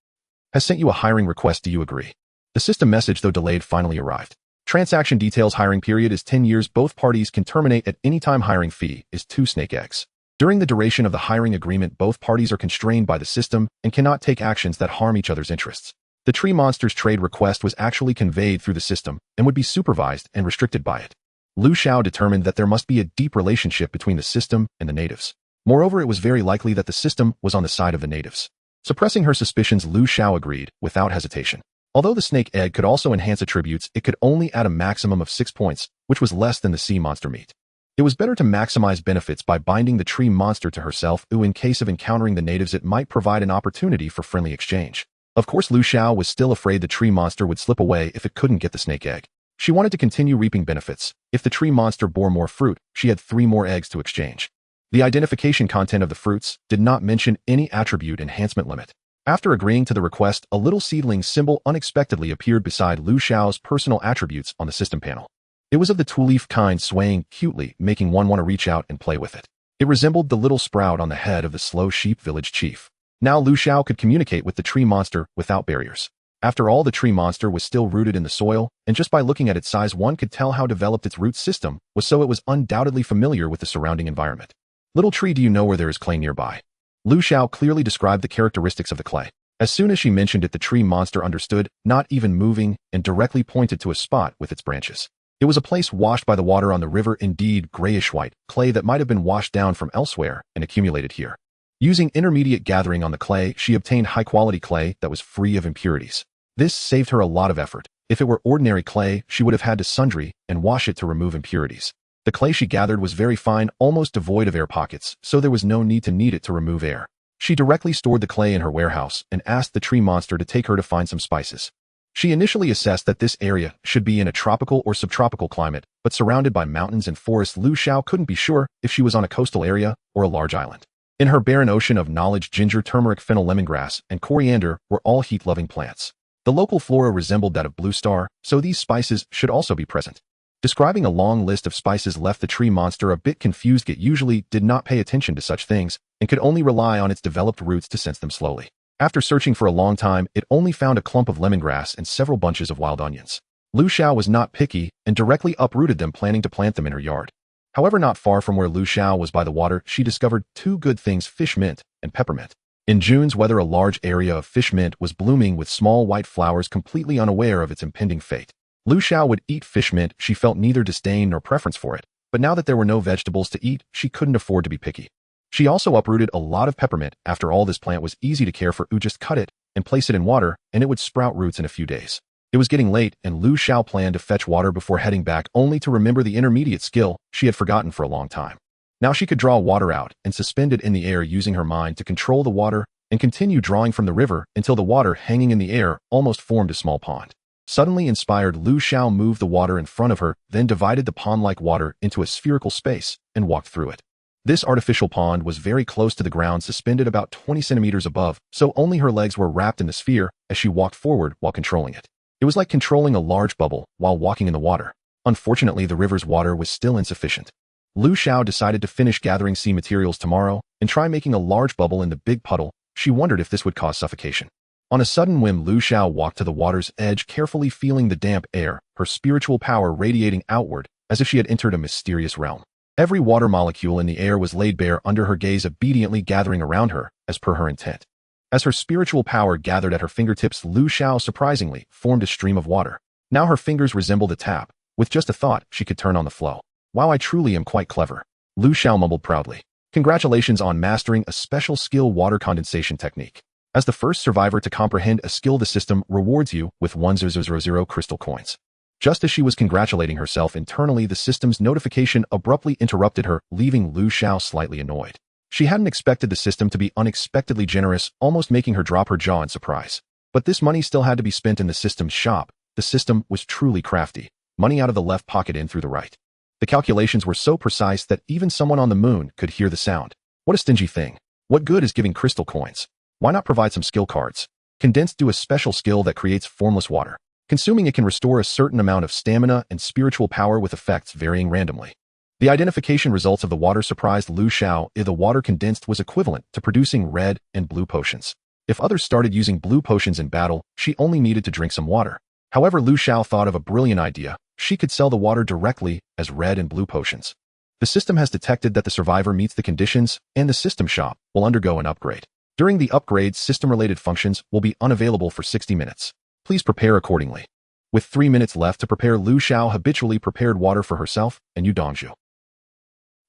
Has sent you a hiring request, do you agree? The system message, though delayed, finally arrived. Transaction details: hiring period is 10 years. Both parties can terminate at any time. Hiring fee is 2 snake eggs. During the duration of the hiring agreement, both parties are constrained by the system and cannot take actions that harm each other's interests. The tree monster's trade request was actually conveyed through the system and would be supervised and restricted by it. Lu Xiao determined that there must be a deep relationship between the system and the natives. Moreover, it was very likely that the system was on the side of the natives. Suppressing her suspicions, Lu Xiao agreed without hesitation. Although the snake egg could also enhance attributes, it could only add a maximum of 6 points, which was less than the sea monster meat. It was better to maximize benefits by binding the tree monster to herself, in case of encountering the natives it might provide an opportunity for friendly exchange. Of course, Lu Xiao was still afraid the tree monster would slip away if it couldn't get the snake egg. She wanted to continue reaping benefits. If the tree monster bore more fruit, she had 3 more eggs to exchange. The identification content of the fruits did not mention any attribute enhancement limit. After agreeing to the request, a little seedling symbol unexpectedly appeared beside Lu Xiao's personal attributes on the system panel. It was of the two-leaf kind, swaying cutely, making one want to reach out and play with it. It resembled the little sprout on the head of the slow sheep village chief. Now Lu Xiao could communicate with the tree monster without barriers. After all, the tree monster was still rooted in the soil, and just by looking at its size one could tell how developed its root system was, so it was undoubtedly familiar with the surrounding environment. Little tree, do you know where there is clay nearby? Lu Xiao clearly described the characteristics of the clay. As soon as she mentioned it, the tree monster understood, not even moving, and directly pointed to a spot with its branches. It was a place washed by the water on the river, indeed grayish-white clay that might have been washed down from elsewhere and accumulated here. Using intermediate gathering on the clay, she obtained high-quality clay that was free of impurities. This saved her a lot of effort. If it were ordinary clay, she would have had to sundry and wash it to remove impurities. The clay she gathered was very fine, almost devoid of air pockets, so there was no need to knead it to remove air. She directly stored the clay in her warehouse and asked the tree monster to take her to find some spices. She initially assessed that this area should be in a tropical or subtropical climate, but surrounded by mountains and forests, Lu Xiao couldn't be sure if she was on a coastal area or a large island. In her barren ocean of knowledge, ginger, turmeric, fennel, lemongrass, and coriander were all heat-loving plants. The local flora resembled that of Blue Star, so these spices should also be present. Describing a long list of spices left the tree monster a bit confused. It usually did not pay attention to such things and could only rely on its developed roots to sense them slowly. After searching for a long time, it only found a clump of lemongrass and several bunches of wild onions. Lu Xiao was not picky and directly uprooted them, planning to plant them in her yard. However, not far from where Lu Xiao was by the water, she discovered two good things: fish mint and peppermint. In June's weather, a large area of fish mint was blooming with small white flowers, completely unaware of its impending fate. Lu Xiao would eat fish mint. She felt neither disdain nor preference for it, but now that there were no vegetables to eat, she couldn't afford to be picky. She also uprooted a lot of peppermint. After all, this plant was easy to care for. Just cut it and place it in water, and it would sprout roots in a few days. It was getting late, and Lu Xiao planned to fetch water before heading back, only to remember the intermediate skill she had forgotten for a long time. Now she could draw water out and suspend it in the air, using her mind to control the water and continue drawing from the river until the water hanging in the air almost formed a small pond. Suddenly inspired, Lu Xiao moved the water in front of her, then divided the pond-like water into a spherical space and walked through it. This artificial pond was very close to the ground, suspended about 20 centimeters above, so only her legs were wrapped in the sphere as she walked forward while controlling it. It was like controlling a large bubble while walking in the water. Unfortunately, the river's water was still insufficient. Lu Xiao decided to finish gathering sea materials tomorrow and try making a large bubble in the big puddle. She wondered if this would cause suffocation. On a sudden whim, Lu Xiao walked to the water's edge, carefully feeling the damp air, her spiritual power radiating outward as if she had entered a mysterious realm. Every water molecule in the air was laid bare under her gaze, obediently gathering around her as per her intent. As her spiritual power gathered at her fingertips, Lu Xiao surprisingly formed a stream of water. Now her fingers resembled a tap. With just a thought, she could turn on the flow. Wow, I truly am quite clever, Lu Xiao mumbled proudly. Congratulations on mastering a special skill, water condensation technique. As the first survivor to comprehend a skill, the system rewards you with 1000 crystal coins. Just as she was congratulating herself internally, the system's notification abruptly interrupted her, leaving Lu Xiao slightly annoyed. She hadn't expected the system to be unexpectedly generous, almost making her drop her jaw in surprise. But this money still had to be spent in the system's shop. The system was truly crafty. Money out of the left pocket, in through the right. The calculations were so precise that even someone on the moon could hear the sound. What a stingy thing. What good is giving crystal coins? Why not provide some skill cards? Condensed, do a special skill that creates formless water. Consuming it can restore a certain amount of stamina and spiritual power with effects varying randomly. The identification results of the water surprised Lu Xiao. The water condensed was equivalent to producing red and blue potions. If others started using blue potions in battle, she only needed to drink some water. However, Lu Xiao thought of a brilliant idea. She could sell the water directly as red and blue potions. The system has detected that the survivor meets the conditions, and the system shop will undergo an upgrade. During the upgrade, system-related functions will be unavailable for 60 minutes. Please prepare accordingly. With 3 minutes left to prepare, Lu Xiao habitually prepared water for herself and Yu Dongzhu.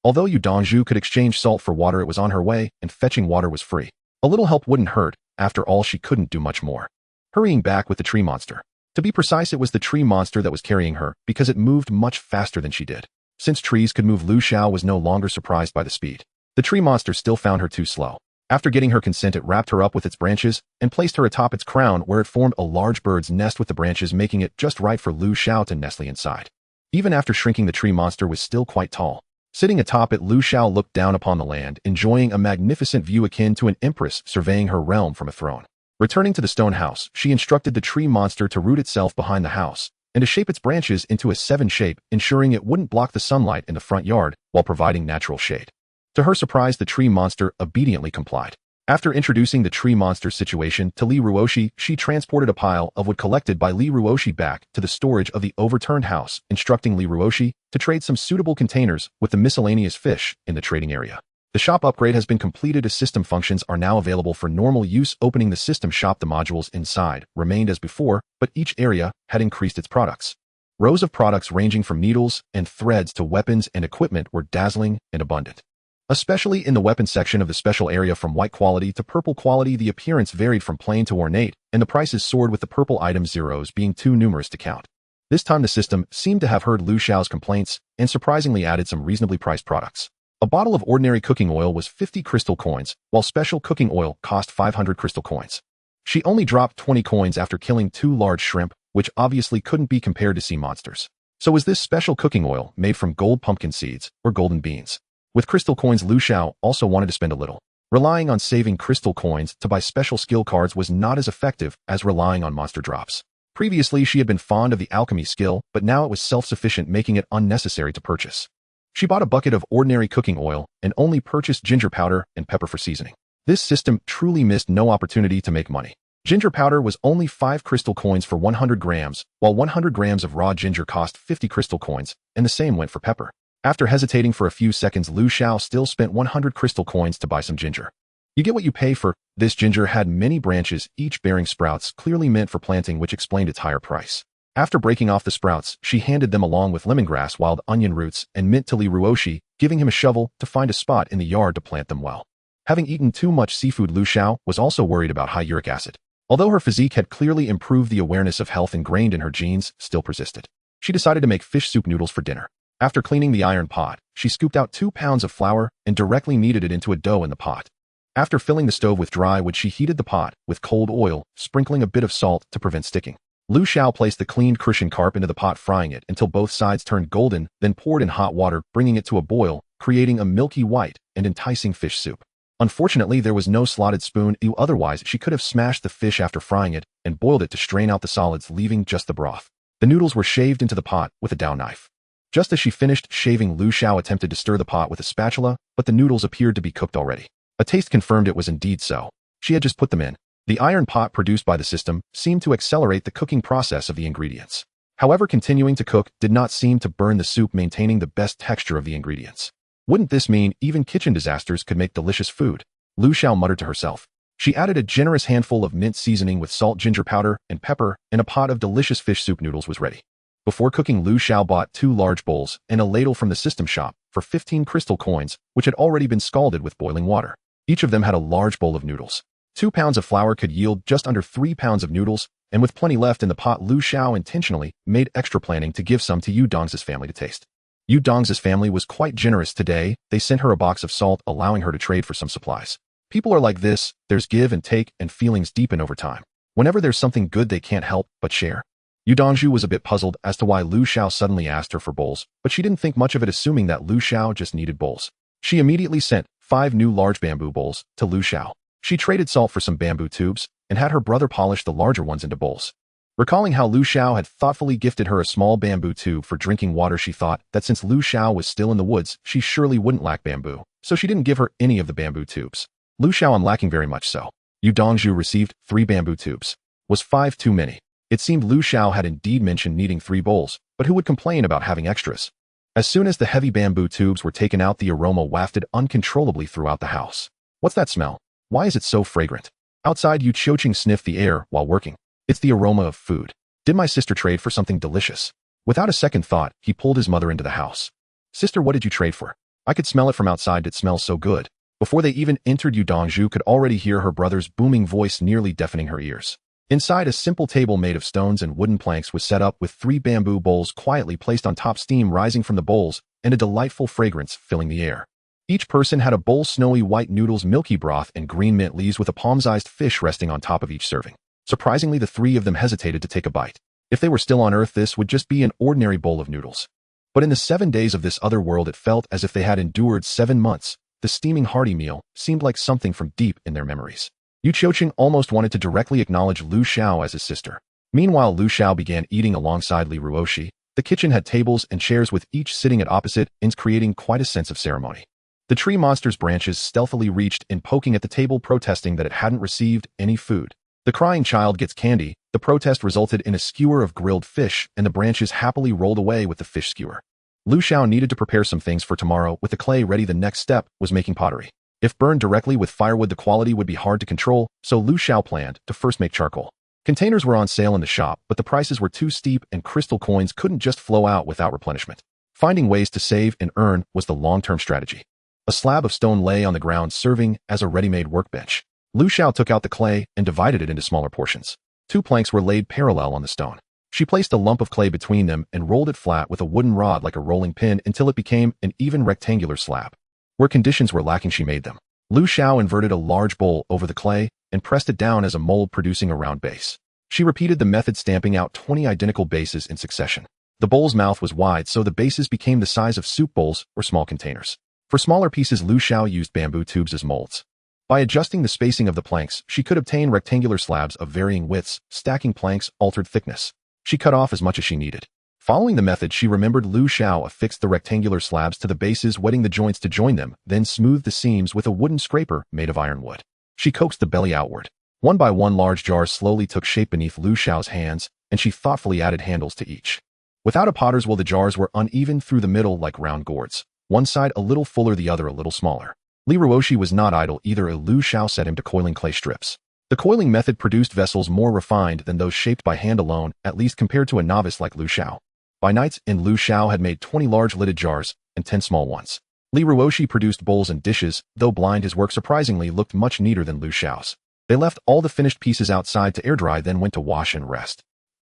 Although Yu Dongzhu could exchange salt for water, it was on her way, and fetching water was free. A little help wouldn't hurt. After all, she couldn't do much more. Hurrying back with the tree monster. To be precise, it was the tree monster that was carrying her, because it moved much faster than she did. Since trees could move, Lu Xiao was no longer surprised by the speed. The tree monster still found her too slow. After getting her consent, it wrapped her up with its branches and placed her atop its crown, where it formed a large bird's nest with the branches, making it just right for Lu Xiao to nestle inside. Even after shrinking, the tree monster was still quite tall. Sitting atop it, Lu Xiao looked down upon the land, enjoying a magnificent view akin to an empress surveying her realm from a throne. Returning to the stone house, she instructed the tree monster to root itself behind the house and to shape its branches into a 7 shape, ensuring it wouldn't block the sunlight in the front yard while providing natural shade. To her surprise, the tree monster obediently complied. After introducing the tree monster's situation to Li Ruoshi, she transported a pile of wood collected by Li Ruoshi back to the storage of the overturned house, instructing Li Ruoshi to trade some suitable containers with the miscellaneous fish in the trading area. The shop upgrade has been completed. As system functions are now available for normal use. Opening the system shop, the modules inside remained as before, but each area had increased its products. Rows of products ranging from needles and threads to weapons and equipment were dazzling and abundant. Especially in the weapon section of the special area, from white quality to purple quality, the appearance varied from plain to ornate, and the prices soared with the purple item zeros being too numerous to count. This time the system seemed to have heard Lu Xiao's complaints and surprisingly added some reasonably priced products. A bottle of ordinary cooking oil was 50 crystal coins, while special cooking oil cost 500 crystal coins. She only dropped 20 coins after killing 2 large shrimp, which obviously couldn't be compared to sea monsters. So was this special cooking oil made from gold pumpkin seeds or golden beans? With crystal coins, Lu Xiao also wanted to spend a little. Relying on saving crystal coins to buy special skill cards was not as effective as relying on monster drops. Previously, she had been fond of the alchemy skill, but now it was self-sufficient, making it unnecessary to purchase. She bought a bucket of ordinary cooking oil and only purchased ginger powder and pepper for seasoning. This system truly missed no opportunity to make money. Ginger powder was only 5 crystal coins for 100 grams, while 100 grams of raw ginger cost 50 crystal coins, and the same went for pepper. After hesitating for a few seconds, Lu Xiao still spent 100 crystal coins to buy some ginger. You get what you pay for. This ginger had many branches, each bearing sprouts clearly meant for planting, which explained its higher price. After breaking off the sprouts, she handed them along with lemongrass, wild onion roots, and mint to Li Ruoshi, giving him a shovel to find a spot in the yard to plant them well. Having eaten too much seafood, Lu Xiao was also worried about high uric acid. Although her physique had clearly improved, the awareness of health ingrained in her genes still persisted. She decided to make fish soup noodles for dinner. After cleaning the iron pot, she scooped out 2 pounds of flour and directly kneaded it into a dough in the pot. After filling the stove with dry wood, she heated the pot with cold oil, sprinkling a bit of salt to prevent sticking. Lu Xiao placed the cleaned crucian carp into the pot, frying it until both sides turned golden, then poured in hot water, bringing it to a boil, creating a milky white and enticing fish soup. Unfortunately, there was no slotted spoon, otherwise she could have smashed the fish after frying it and boiled it to strain out the solids, leaving just the broth. The noodles were shaved into the pot with a dough knife. Just as she finished shaving, Lu Xiao attempted to stir the pot with a spatula, but the noodles appeared to be cooked already. A taste confirmed it was indeed so. She had just put them in. The iron pot produced by the system seemed to accelerate the cooking process of the ingredients. However, continuing to cook did not seem to burn the soup, maintaining the best texture of the ingredients. Wouldn't this mean even kitchen disasters could make delicious food? Lu Xiao muttered to herself. She added a generous handful of mint seasoning with salt, ginger powder, and pepper, and a pot of delicious fish soup noodles was ready. Before cooking, Lu Xiao bought 2 large bowls and a ladle from the system shop for 15 crystal coins, which had already been scalded with boiling water. Each of them had a large bowl of noodles. 2 pounds of flour could yield just under 3 pounds of noodles, and with plenty left in the pot, Lu Xiao intentionally made extra, planning to give some to Yu Dong's family to taste. Yu Dong's family was quite generous today. They sent her a box of salt, allowing her to trade for some supplies. People are like this, there's give and take, and feelings deepen over time. Whenever there's something good, they can't help but share. Yu Dongzhu was a bit puzzled as to why Lu Xiao suddenly asked her for bowls, but she didn't think much of it, assuming that Lu Xiao just needed bowls. She immediately sent 5 new large bamboo bowls to Lu Xiao. She traded salt for some bamboo tubes and had her brother polish the larger ones into bowls. Recalling how Lu Xiao had thoughtfully gifted her a small bamboo tube for drinking water, she thought that since Lu Xiao was still in the woods, she surely wouldn't lack bamboo, so she didn't give her any of the bamboo tubes. Lu Xiao, I'm lacking very much so. Yu Dongzhu received 3 bamboo tubes. Was 5 too many? It seemed Lu Xiao had indeed mentioned needing 3 bowls, but who would complain about having extras? As soon as the heavy bamboo tubes were taken out, the aroma wafted uncontrollably throughout the house. What's that smell? Why is it so fragrant? Outside, Yu Qiuqing sniffed the air while working. It's the aroma of food. Did my sister trade for something delicious? Without a second thought, he pulled his mother into the house. Sister, what did you trade for? I could smell it from outside. It smells so good. Before they even entered, Yu Dongzhu could already hear her brother's booming voice, nearly deafening her ears. Inside, a simple table made of stones and wooden planks was set up with 3 bamboo bowls quietly placed on top, steam rising from the bowls, and a delightful fragrance filling the air. Each person had a bowl, snowy white noodles, milky broth, and green mint leaves with a palm-sized fish resting on top of each serving. Surprisingly, the 3 of them hesitated to take a bite. If they were still on Earth, this would just be an ordinary bowl of noodles. But in the 7 days of this other world, it felt as if they had endured 7 months. The steaming hearty meal seemed like something from deep in their memories. Yu Qiuqing almost wanted to directly acknowledge Lu Xiao as his sister. Meanwhile, Lu Xiao began eating alongside Li Ruoshi. The kitchen had tables and chairs with each sitting at opposite ends, creating quite a sense of ceremony. The tree monster's branches stealthily reached in, poking at the table, protesting that it hadn't received any food. The crying child gets candy. The protest resulted in a skewer of grilled fish, and the branches happily rolled away with the fish skewer. Lu Xiao needed to prepare some things for tomorrow. With the clay ready, the next step was making pottery. If burned directly with firewood, the quality would be hard to control, so Lu Xiao planned to first make charcoal. Containers were on sale in the shop, but the prices were too steep and crystal coins couldn't just flow out without replenishment. Finding ways to save and earn was the long-term strategy. A slab of stone lay on the ground, serving as a ready-made workbench. Lu Xiao took out the clay and divided it into smaller portions. 2 planks were laid parallel on the stone. She placed a lump of clay between them and rolled it flat with a wooden rod like a rolling pin until it became an even rectangular slab. Where conditions were lacking, she made them. Lu Xiao inverted a large bowl over the clay and pressed it down as a mold, producing a round base. She repeated the method, stamping out 20 identical bases in succession. The bowl's mouth was wide, so the bases became the size of soup bowls or small containers. For smaller pieces, Lu Xiao used bamboo tubes as molds. By adjusting the spacing of the planks, she could obtain rectangular slabs of varying widths. Stacking planks altered thickness. She cut off as much as she needed. Following the method, she remembered, Lu Xiao affixed the rectangular slabs to the bases, wetting the joints to join them, then smoothed the seams with a wooden scraper made of ironwood. She coaxed the belly outward. One by one, large jars slowly took shape beneath Lu Xiao's hands, and she thoughtfully added handles to each. Without a potter's wheel, the jars were uneven through the middle like round gourds, one side a little fuller, the other a little smaller. Li Ruoshi was not idle either. Lu Xiao set him to coiling clay strips. The coiling method produced vessels more refined than those shaped by hand alone, at least compared to a novice like Lu Xiao. By night, Lu Xiao had made 20 large lidded jars and 10 small ones. Li Ruoshi produced bowls and dishes. Though blind, his work surprisingly looked much neater than Lu Xiao's. They left all the finished pieces outside to air dry, then went to wash and rest.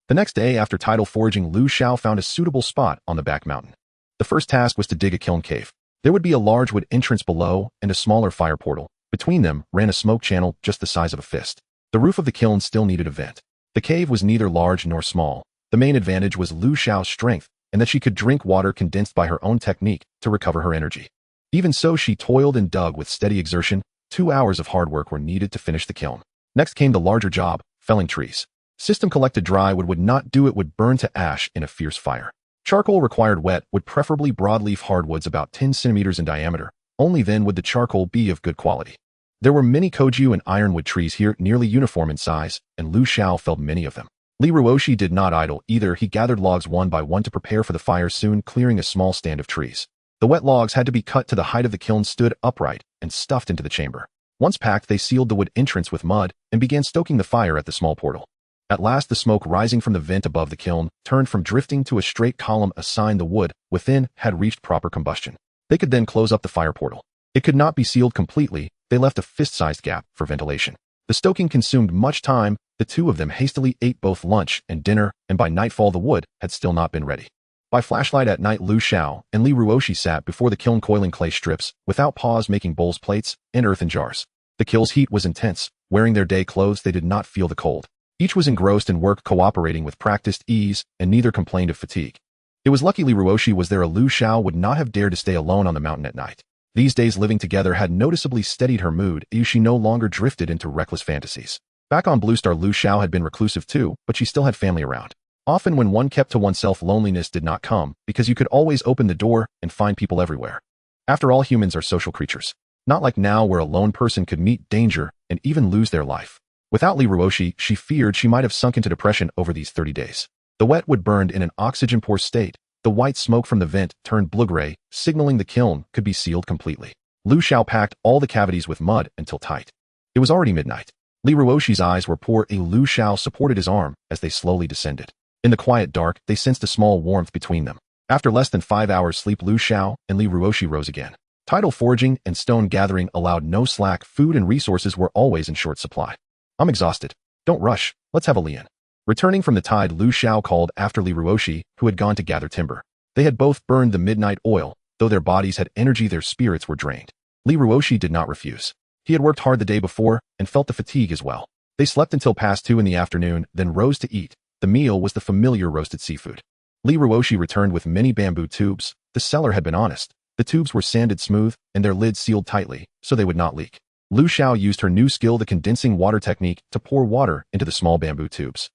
The next day, after tidal foraging, Lu Xiao found a suitable spot on the back mountain. The first task was to dig a kiln cave. There would be a large wood entrance below and a smaller fire portal. Between them ran a smoke channel just the size of a fist. The roof of the kiln still needed a vent. The cave was neither large nor small. The main advantage was Lu Xiao's strength, and that she could drink water condensed by her own technique to recover her energy. Even so, she toiled and dug with steady exertion. 2 hours of hard work were needed to finish the kiln. Next came the larger job, felling trees. System collected dry wood would not do, it would burn to ash in a fierce fire. Charcoal required wet wood, preferably broadleaf hardwoods about 10 centimeters in diameter. Only then would the charcoal be of good quality. There were many koju and ironwood trees here, nearly uniform in size, and Lu Xiao felled many of them. Li Ruoshi did not idle either. He gathered logs one by one to prepare for the fire, soon clearing a small stand of trees. The wet logs had to be cut to the height of the kiln, stood upright, and stuffed into the chamber. Once packed, they sealed the wood entrance with mud and began stoking the fire at the small portal. At last, the smoke rising from the vent above the kiln turned from drifting to a straight column, a sign the wood within had reached proper combustion. They could then close up the fire portal. It could not be sealed completely. They left a fist-sized gap for ventilation. The stoking consumed much time. The two of them hastily ate both lunch and dinner, and by nightfall the wood had still not been ready. By flashlight at night, Lu Xiao and Li Ruoshi sat before the kiln coiling clay strips, without pause, making bowls, plates, and earthen jars. The kiln's heat was intense. Wearing their day clothes, they did not feel the cold. Each was engrossed in work, cooperating with practiced ease, and neither complained of fatigue. It was lucky Li Ruoshi was there. Lu Xiao would not have dared to stay alone on the mountain at night. These days living together had noticeably steadied her mood. She no longer drifted into reckless fantasies. Back on Blue Star, Lu Xiao had been reclusive too, but she still had family around. Often when one kept to oneself, loneliness did not come, because you could always open the door and find people everywhere. After all, humans are social creatures. Not like now, where a lone person could meet danger and even lose their life. Without Li Ruoshi, she feared she might have sunk into depression over these 30 days. The wet wood burned in an oxygen-poor state. The white smoke from the vent turned blue-gray, signaling the kiln could be sealed completely. Lu Xiao packed all the cavities with mud until tight. It was already midnight. Li Ruoshi's eyes were poor. Lu Xiao supported his arm as they slowly descended. In the quiet dark, they sensed a small warmth between them. After less than 5 hours sleep, Lu Xiao and Li Ruoshi rose again. Tidal foraging and stone gathering allowed no slack. Food and resources were always in short supply. I'm exhausted. Don't rush. Let's have a lien. Returning from the tide, Lu Xiao called after Li Ruoshi, who had gone to gather timber. They had both burned the midnight oil. Though their bodies had energy, their spirits were drained. Li Ruoshi did not refuse. He had worked hard the day before and felt the fatigue as well. They slept until past 2 in the afternoon, then rose to eat. The meal was the familiar roasted seafood. Li Ruoshi returned with many bamboo tubes. The seller had been honest. The tubes were sanded smooth and their lids sealed tightly, so they would not leak. Lu Xiao used her new skill, the condensing water technique, to pour water into the small bamboo tubes.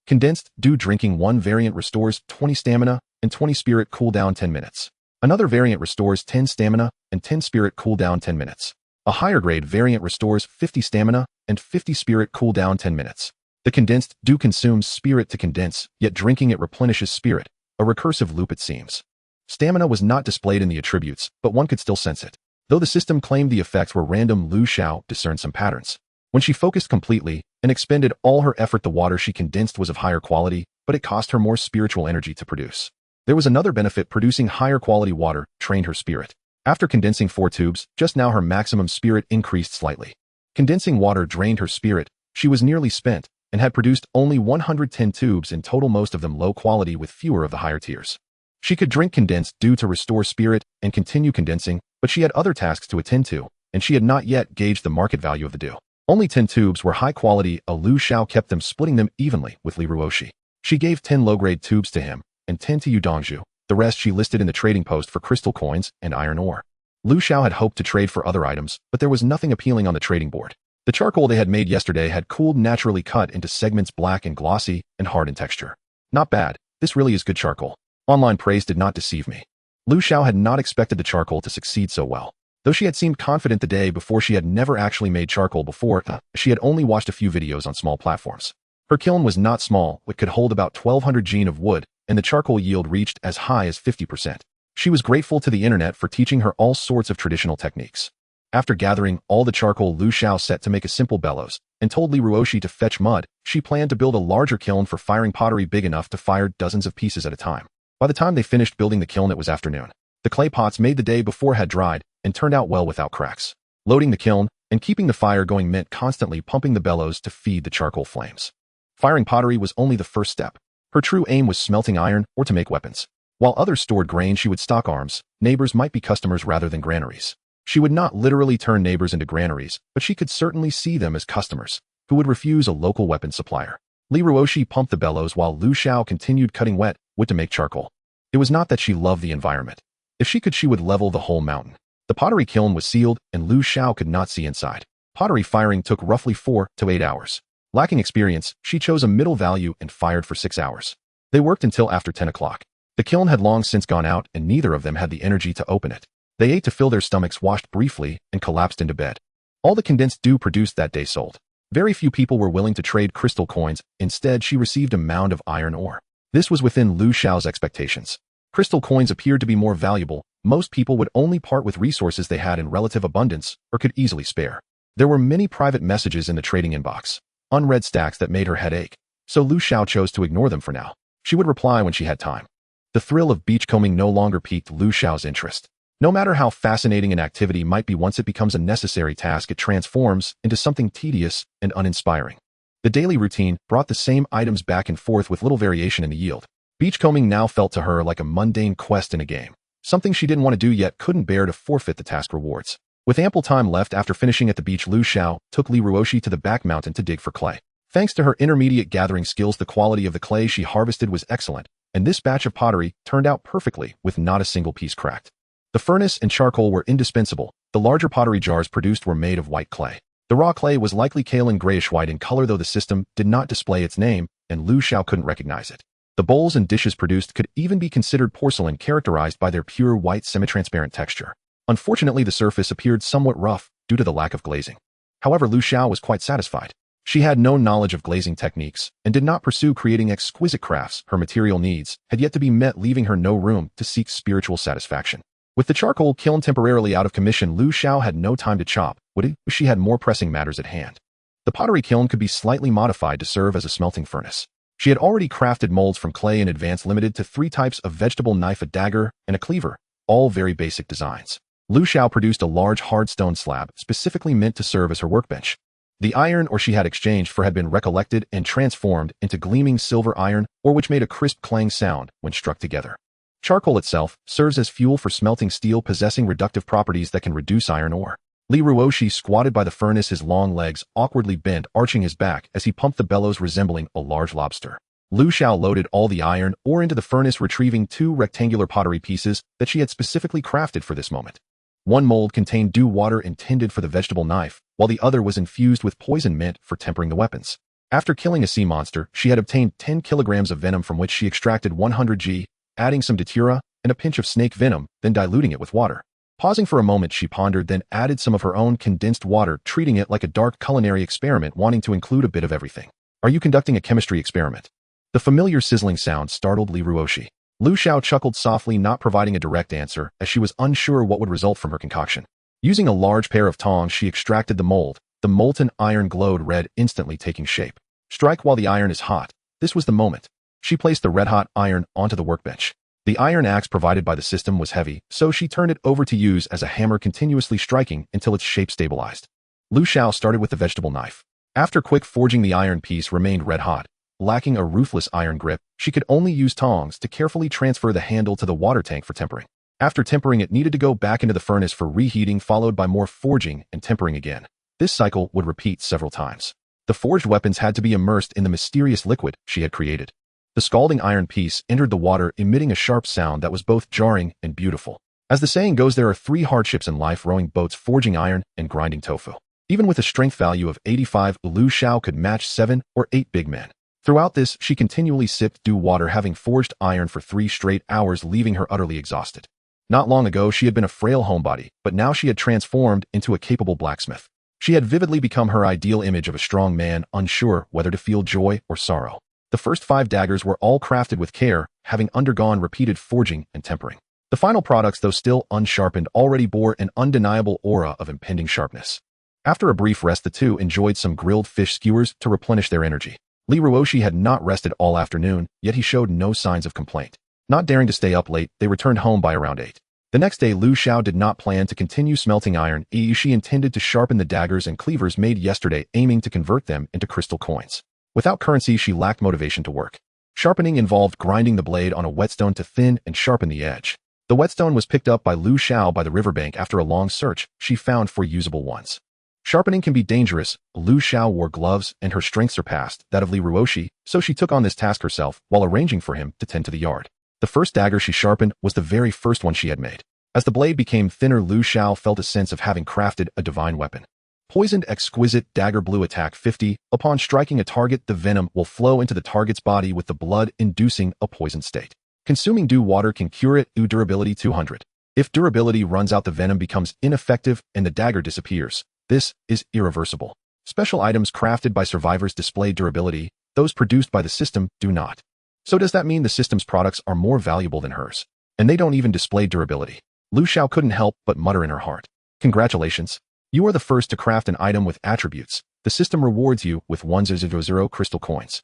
Condensed dew drinking. One variant restores 20 stamina and 20 spirit, cooldown 10 minutes. Another variant restores 10 stamina and 10 spirit, cooldown 10 minutes. A higher grade variant restores 50 stamina and 50 spirit, cooldown 10 minutes. The condensed dew consumes spirit to condense, yet drinking it replenishes spirit. A recursive loop it seems. Stamina was not displayed in the attributes, but one could still sense it. Though the system claimed the effects were random, Lu Xiao discerned some patterns. When she focused completely and expended all her effort, the water she condensed was of higher quality, but it cost her more spiritual energy to produce. There was another benefit: producing higher quality water trained her spirit. After condensing 4 tubes, just now her maximum spirit increased slightly. Condensing water drained her spirit. She was nearly spent and had produced only 110 tubes in total, most of them low quality with fewer of the higher tiers. She could drink condensed dew to restore spirit and continue condensing, but she had other tasks to attend to, and she had not yet gauged the market value of the dew. Only 10 tubes were high quality. Lu Xiao kept them, splitting them evenly with Li Ruoxi. She gave 10 low-grade tubes to him and 10 to Yu Dongzhu. The rest she listed in the trading post for crystal coins and iron ore. Lu Xiao had hoped to trade for other items, but there was nothing appealing on the trading board. The charcoal they had made yesterday had cooled, naturally cut into segments, black and glossy and hard in texture. Not bad. This really is good charcoal. Online praise did not deceive me. Lu Xiao had not expected the charcoal to succeed so well. Though she had seemed confident the day before, she had never actually made charcoal before. She had only watched a few videos on small platforms. Her kiln was not small, but could hold about 1,200 jin of wood, and the charcoal yield reached as high as 50%. She was grateful to the internet for teaching her all sorts of traditional techniques. After gathering all the charcoal, Lu Xiao set to make a simple bellows and told Li Ruoxi to fetch mud. She planned to build a larger kiln for firing pottery big enough to fire dozens of pieces at a time. By the time they finished building the kiln, it was afternoon. The clay pots made the day before had dried and turned out well without cracks. Loading the kiln and keeping the fire going meant constantly pumping the bellows to feed the charcoal flames. Firing pottery was only the first step. Her true aim was smelting iron or to make weapons. While others stored grain, she would stock arms. Neighbors might be customers rather than granaries. She would not literally turn neighbors into granaries, but she could certainly see them as customers who would refuse a local weapon supplier. Li Ruoxi pumped the bellows while Lu Xiao continued cutting wet wood to make charcoal. It was not that she loved the environment. If she could, she would level the whole mountain. The pottery kiln was sealed, and Lu Xiao could not see inside. Pottery firing took roughly 4 to 8 hours. Lacking experience, she chose a middle value and fired for 6 hours. They worked until after 10 o'clock. The kiln had long since gone out, and neither of them had the energy to open it. They ate to fill their stomachs, washed briefly, and collapsed into bed. All the condensed dew produced that day sold. Very few people were willing to trade crystal coins. Instead, she received a mound of iron ore. This was within Lu Xiao's expectations. Crystal coins appeared to be more valuable. Most people would only part with resources they had in relative abundance or could easily spare. There were many private messages in the trading inbox, unread stacks that made her head ache, so Lu Xiao chose to ignore them for now. She would reply when she had time. The thrill of beachcombing no longer piqued Lu Xiao's interest. No matter how fascinating an activity might be, once it becomes a necessary task, it transforms into something tedious and uninspiring. The daily routine brought the same items back and forth with little variation in the yield. Beachcombing now felt to her like a mundane quest in a game, something she didn't want to do yet couldn't bear to forfeit the task rewards. With ample time left after finishing at the beach, Lu Xiao took Li Ruoxi to the back mountain to dig for clay. Thanks to her intermediate gathering skills, the quality of the clay she harvested was excellent, and this batch of pottery turned out perfectly with not a single piece cracked. The furnace and charcoal were indispensable. The larger pottery jars produced were made of white clay. The raw clay was likely kaolin grayish-white in color, though the system did not display its name, and Lu Xiao couldn't recognize it. The bowls and dishes produced could even be considered porcelain, characterized by their pure white semi-transparent texture. Unfortunately, the surface appeared somewhat rough due to the lack of glazing. However, Lu Xiao was quite satisfied. She had no knowledge of glazing techniques and did not pursue creating exquisite crafts. Her material needs had yet to be met, leaving her no room to seek spiritual satisfaction. With the charcoal kiln temporarily out of commission, Lu Xiao had no time to chop wood. She had more pressing matters at hand. The pottery kiln could be slightly modified to serve as a smelting furnace. She had already crafted molds from clay in advance, limited to 3 types of vegetable knife, a dagger, and a cleaver, all very basic designs. Lu Xiao produced a large hard stone slab specifically meant to serve as her workbench. The iron ore she had exchanged for had been recollected and transformed into gleaming silver iron ore, which made a crisp clang sound when struck together. Charcoal itself serves as fuel for smelting steel, possessing reductive properties that can reduce iron ore. Li Ruoxi squatted by the furnace, his long legs awkwardly bent, arching his back as he pumped the bellows resembling a large lobster. Lu Xiao loaded all the iron ore into the furnace, retrieving 2 rectangular pottery pieces that she had specifically crafted for this moment. One mold contained dew water intended for the vegetable knife, while the other was infused with poison meant for tempering the weapons. After killing a sea monster, she had obtained 10 kilograms of venom, from which she extracted 100 G, adding some datura and a pinch of snake venom, then diluting it with water. Pausing for a moment, she pondered, then added some of her own condensed water, treating it like a dark culinary experiment, wanting to include a bit of everything. Are you conducting a chemistry experiment? The familiar sizzling sound startled Li Ruoxi. Lu Xiao chuckled softly, not providing a direct answer, as she was unsure what would result from her concoction. Using a large pair of tongs, she extracted the mold. The molten iron glowed red, instantly taking shape. Strike while the iron is hot. This was the moment. She placed the red-hot iron onto the workbench. The iron axe provided by the system was heavy, so she turned it over to use as a hammer, continuously striking until its shape stabilized. Lu Xiao started with the vegetable knife. After quick forging, the iron piece remained red-hot. Lacking a ruthless iron grip, she could only use tongs to carefully transfer the handle to the water tank for tempering. After tempering, it needed to go back into the furnace for reheating, followed by more forging and tempering again. This cycle would repeat several times. The forged weapons had to be immersed in the mysterious liquid she had created. The scalding iron piece entered the water, emitting a sharp sound that was both jarring and beautiful. As the saying goes, there are 3 hardships in life: rowing boats, forging iron, and grinding tofu. Even with a strength value of 85, Lu Xiao could match 7 or 8 big men. Throughout this, she continually sipped dew water, having forged iron for 3 straight hours, leaving her utterly exhausted. Not long ago, she had been a frail homebody, but now she had transformed into a capable blacksmith. She had vividly become her ideal image of a strong man, unsure whether to feel joy or sorrow. The first 5 daggers were all crafted with care, having undergone repeated forging and tempering. The final products, though still unsharpened, already bore an undeniable aura of impending sharpness. After a brief rest, the two enjoyed some grilled fish skewers to replenish their energy. Li Ruoshi had not rested all afternoon, yet he showed no signs of complaint. Not daring to stay up late, they returned home by around 8. The next day, Lu Xiao did not plan to continue smelting iron. She intended to sharpen the daggers and cleavers made yesterday, aiming to convert them into crystal coins. Without currency, she lacked motivation to work. Sharpening involved grinding the blade on a whetstone to thin and sharpen the edge. The whetstone was picked up by Lu Xiao by the riverbank. After a long search, she found 4 usable ones. Sharpening can be dangerous. Lu Xiao wore gloves, and her strength surpassed that of Li Ruoshi, so she took on this task herself while arranging for him to tend to the yard. The first dagger she sharpened was the very first one she had made. As the blade became thinner, Lu Xiao felt a sense of having crafted a divine weapon. Poisoned exquisite dagger blue attack 50. Upon striking a target, the venom will flow into the target's body with the blood, inducing a poisoned state. Consuming dew water can cure it. Durability 200. If durability runs out, the venom becomes ineffective and the dagger disappears. This is irreversible. Special items crafted by survivors display durability. Those produced by the system do not. So does that mean the system's products are more valuable than hers? And they don't even display durability. Lu Xiao couldn't help but mutter in her heart. Congratulations. You are the first to craft an item with attributes. The system rewards you with 100 crystal coins.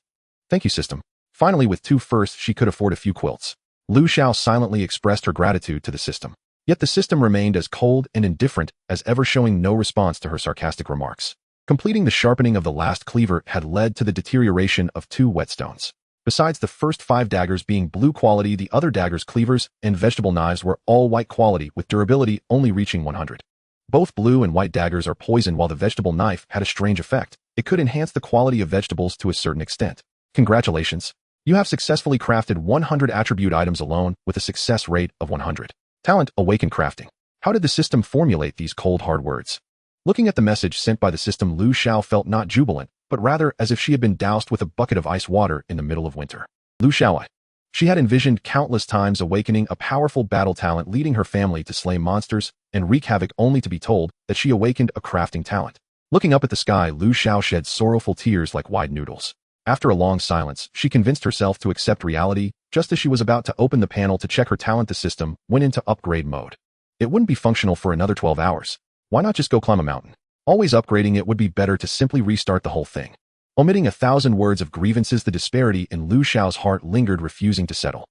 Thank you, system. Finally, with 2 firsts, she could afford a few quilts. Lu Xiao silently expressed her gratitude to the system. Yet the system remained as cold and indifferent as ever, showing no response to her sarcastic remarks. Completing the sharpening of the last cleaver had led to the deterioration of 2 whetstones. Besides the first 5 daggers being blue quality, the other daggers, cleavers, and vegetable knives were all white quality, with durability only reaching 100. Both blue and white daggers are poisoned, while the vegetable knife had a strange effect. It could enhance the quality of vegetables to a certain extent. Congratulations. You have successfully crafted 100 attribute items alone, with a success rate of 100. Talent, awaken crafting. How did the system formulate these cold, hard words? Looking at the message sent by the system, Lu Xiao felt not jubilant, but rather as if she had been doused with a bucket of ice water in the middle of winter. Lu Xiao. She had envisioned countless times awakening a powerful battle talent, leading her family to slay monsters and wreak havoc, only to be told that she awakened a crafting talent. Looking up at the sky, Lu Xiao shed sorrowful tears like wide noodles. After a long silence, she convinced herself to accept reality. Just as she was about to open the panel to check her talent, the system went into upgrade mode. It wouldn't be functional for another 12 hours. Why not just go climb a mountain? Always upgrading it would be better to simply restart the whole thing. Omitting 1,000 words of grievances, the disparity in Lu Xiao's heart lingered, refusing to settle.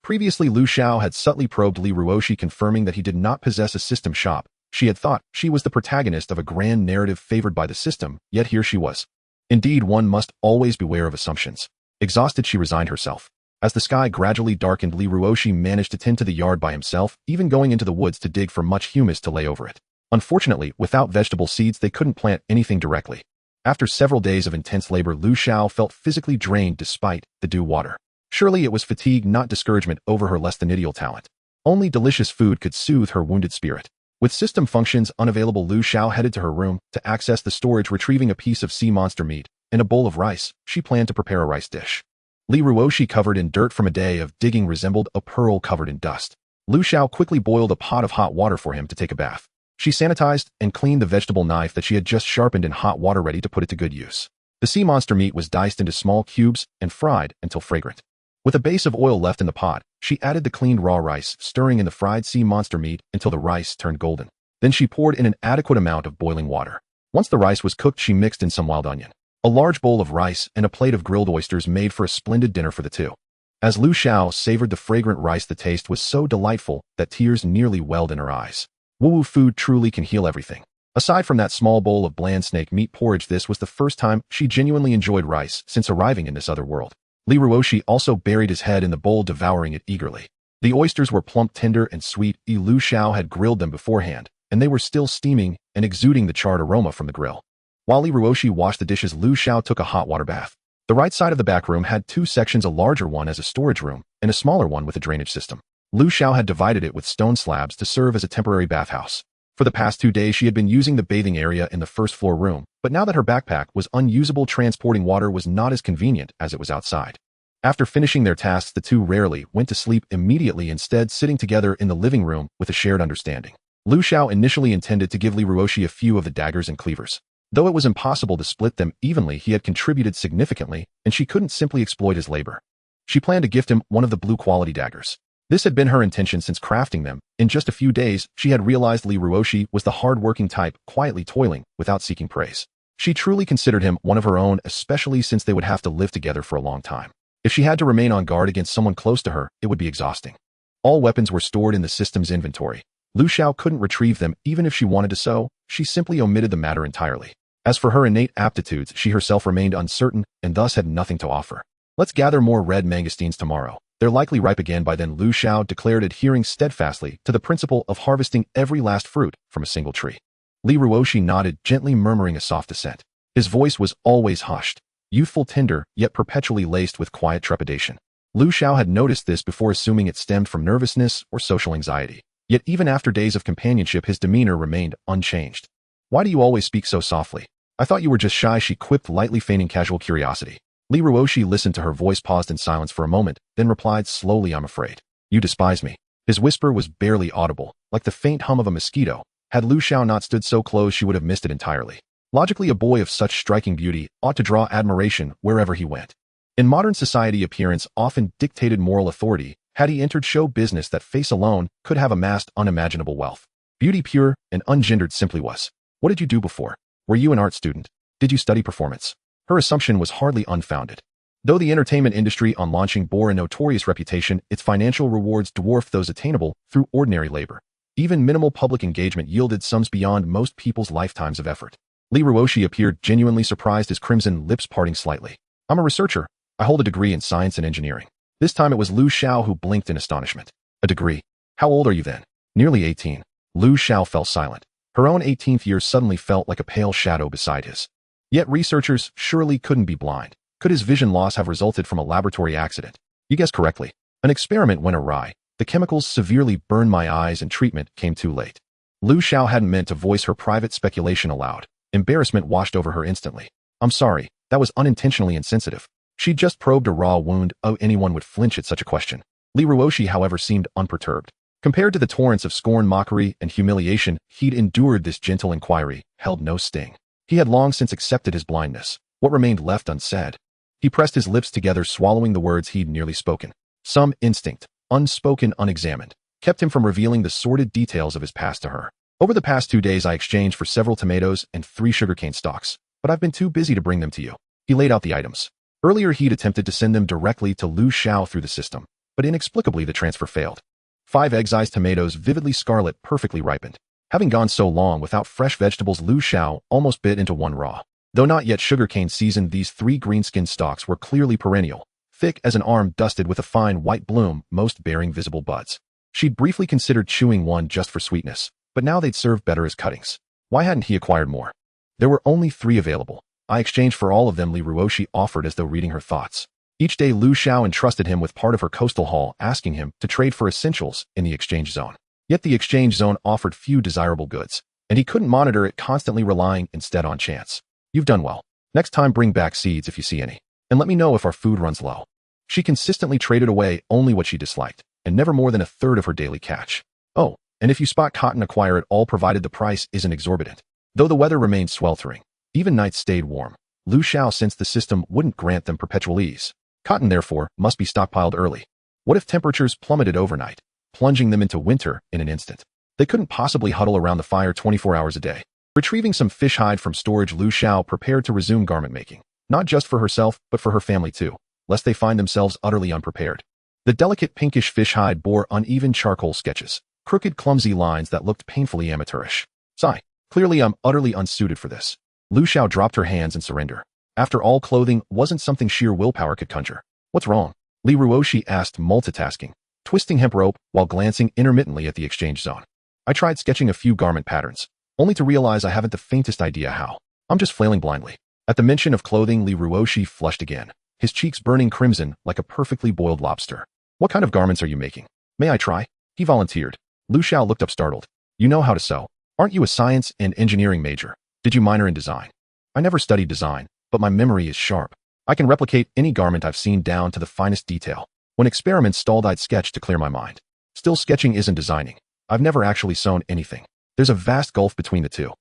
Previously, Lu Xiao had subtly probed Li Ruoshi, confirming that he did not possess a system shop. She had thought she was the protagonist of a grand narrative favored by the system, yet here she was. Indeed, one must always beware of assumptions. Exhausted, she resigned herself. As the sky gradually darkened, Li Ruoshi managed to tend to the yard by himself, even going into the woods to dig for much humus to lay over it. Unfortunately, without vegetable seeds, they couldn't plant anything directly. After several days of intense labor, Lu Xiao felt physically drained despite the dew water. Surely it was fatigue, not discouragement, over her less than ideal talent. Only delicious food could soothe her wounded spirit. With system functions unavailable, Lu Xiao headed to her room to access the storage, retrieving a piece of sea monster meat and a bowl of rice. She planned to prepare a rice dish. Li Ruoshi, covered in dirt from a day of digging, resembled a pearl covered in dust. Lu Xiao quickly boiled a pot of hot water for him to take a bath. She sanitized and cleaned the vegetable knife that she had just sharpened in hot water, ready to put it to good use. The sea monster meat was diced into small cubes and fried until fragrant. With a base of oil left in the pot, she added the cleaned raw rice, stirring in the fried sea monster meat until the rice turned golden. Then she poured in an adequate amount of boiling water. Once the rice was cooked, she mixed in some wild onion. A large bowl of rice and a plate of grilled oysters made for a splendid dinner for the two. As Lu Xiao savored the fragrant rice, the taste was so delightful that tears nearly welled in her eyes. Woo food truly can heal everything. Aside from that small bowl of bland snake meat porridge, this was the first time she genuinely enjoyed rice since arriving in this other world. Li Ruoshi also buried his head in the bowl, devouring it eagerly. The oysters were plump, tender, and sweet. Lu Xiao had grilled them beforehand, and they were still steaming and exuding the charred aroma from the grill. While Li Ruoshi washed the dishes, Lu Xiao took a hot water bath. The right side of the back room had two sections, a larger one as a storage room, and a smaller one with a drainage system. Lu Xiao had divided it with stone slabs to serve as a temporary bathhouse. For the past 2 days, she had been using the bathing area in the first floor room, but now that her backpack was unusable, transporting water was not as convenient as it was outside. After finishing their tasks, the two rarely went to sleep immediately, instead sitting together in the living room with a shared understanding. Lu Xiao initially intended to give Li Ruoshi a few of the daggers and cleavers. Though it was impossible to split them evenly, he had contributed significantly, and she couldn't simply exploit his labor. She planned to gift him one of the blue-quality daggers. This had been her intention since crafting them. In just a few days, she had realized Li Ruoshi was the hard-working type, quietly toiling without seeking praise. She truly considered him one of her own, especially since they would have to live together for a long time. If she had to remain on guard against someone close to her, it would be exhausting. All weapons were stored in the system's inventory. Lu Xiao couldn't retrieve them even if she wanted to, so she simply omitted the matter entirely. As for her innate aptitudes, she herself remained uncertain and thus had nothing to offer. Let's gather more red mangosteens tomorrow. They're likely ripe again by then, Lu Xiao declared, adhering steadfastly to the principle of harvesting every last fruit from a single tree. Li Ruoshi nodded, gently murmuring a soft assent. His voice was always hushed, youthful, tender, yet perpetually laced with quiet trepidation. Lu Xiao had noticed this before, assuming it stemmed from nervousness or social anxiety. Yet even after days of companionship, his demeanor remained unchanged. Why do you always speak so softly? I thought you were just shy, she quipped, lightly feigning casual curiosity. Li Ruoshi listened to her voice, paused in silence for a moment, then replied slowly, I'm afraid. You despise me. His whisper was barely audible, like the faint hum of a mosquito. Had Lu Xiao not stood so close, she would have missed it entirely. Logically, a boy of such striking beauty ought to draw admiration wherever he went. In modern society, appearance often dictated moral authority. Had he entered show business, that face alone could have amassed unimaginable wealth. Beauty, pure and ungendered, simply was. What did you do before? Were you an art student? Did you study performance? Her assumption was hardly unfounded. Though the entertainment industry on launching bore a notorious reputation, its financial rewards dwarfed those attainable through ordinary labor. Even minimal public engagement yielded sums beyond most people's lifetimes of effort. Li Ruoshi appeared genuinely surprised, his crimson lips parting slightly. I'm a researcher. I hold a degree in science and engineering. This time it was Lu Xiao who blinked in astonishment. A degree? How old are you then? Nearly 18. Lu Xiao fell silent. Her own 18th year suddenly felt like a pale shadow beside his. Yet researchers surely couldn't be blind. Could his vision loss have resulted from a laboratory accident? You guessed correctly. An experiment went awry. The chemicals severely burned my eyes and treatment came too late. Lu Xiao hadn't meant to voice her private speculation aloud. Embarrassment washed over her instantly. I'm sorry, that was unintentionally insensitive. She'd just probed a raw wound. Oh, anyone would flinch at such a question. Li Ruoshi, however, seemed unperturbed. Compared to the torrents of scorn, mockery, and humiliation he'd endured, this gentle inquiry held no sting. He had long since accepted his blindness. What remained left unsaid? He pressed his lips together, swallowing the words he'd nearly spoken. Some instinct, unspoken, unexamined, kept him from revealing the sordid details of his past to her. Over the past 2 days, I exchanged for several tomatoes and 3 sugarcane stalks, but I've been too busy to bring them to you. He laid out the items. Earlier, he'd attempted to send them directly to Lu Xiao through the system, but inexplicably the transfer failed. 5 egg-sized tomatoes, vividly scarlet, perfectly ripened. Having gone so long without fresh vegetables, Lu Xiao almost bit into one raw. Though not yet sugarcane seasoned, these 3 green-skinned stalks were clearly perennial, thick as an arm, dusted with a fine white bloom, most bearing visible buds. She'd briefly considered chewing one just for sweetness, but now they'd serve better as cuttings. Why hadn't he acquired more? There were only 3 available. I exchanged for all of them, Li Ruoshi offered, as though reading her thoughts. Each day, Lu Xiao entrusted him with part of her coastal haul, asking him to trade for essentials in the exchange zone. Yet the exchange zone offered few desirable goods, and he couldn't monitor it, constantly relying instead on chance. You've done well. Next time, bring back seeds if you see any, and let me know if our food runs low. She consistently traded away only what she disliked, and never more than a third of her daily catch. Oh, and if you spot cotton, acquire it all, provided the price isn't exorbitant. Though the weather remained sweltering, even nights stayed warm. Lu Xiao sensed the system wouldn't grant them perpetual ease. Cotton, therefore, must be stockpiled early. What if temperatures plummeted overnight, plunging them into winter in an instant? They couldn't possibly huddle around the fire 24 hours a day. Retrieving some fish hide from storage, Lu Xiao prepared to resume garment making, not just for herself, but for her family too, lest they find themselves utterly unprepared. The delicate pinkish fish hide bore uneven charcoal sketches, crooked, clumsy lines that looked painfully amateurish. Sigh. Clearly, I'm utterly unsuited for this. Lu Xiao dropped her hands in surrender. After all, clothing wasn't something sheer willpower could conjure. What's wrong? Li Ruoshi asked, multitasking, twisting hemp rope while glancing intermittently at the exchange zone. I tried sketching a few garment patterns, only to realize I haven't the faintest idea how. I'm just flailing blindly. At the mention of clothing, Li Ruoshi flushed again, his cheeks burning crimson like a perfectly boiled lobster. What kind of garments are you making? May I try? He volunteered. Lu Xiao looked up startled. You know how to sew. Aren't you a science and engineering major? Did you minor in design? I never studied design, but my memory is sharp. I can replicate any garment I've seen down to the finest detail. When experiments stalled, I'd sketch to clear my mind. Still, sketching isn't designing. I've never actually sewn anything. There's a vast gulf between the two.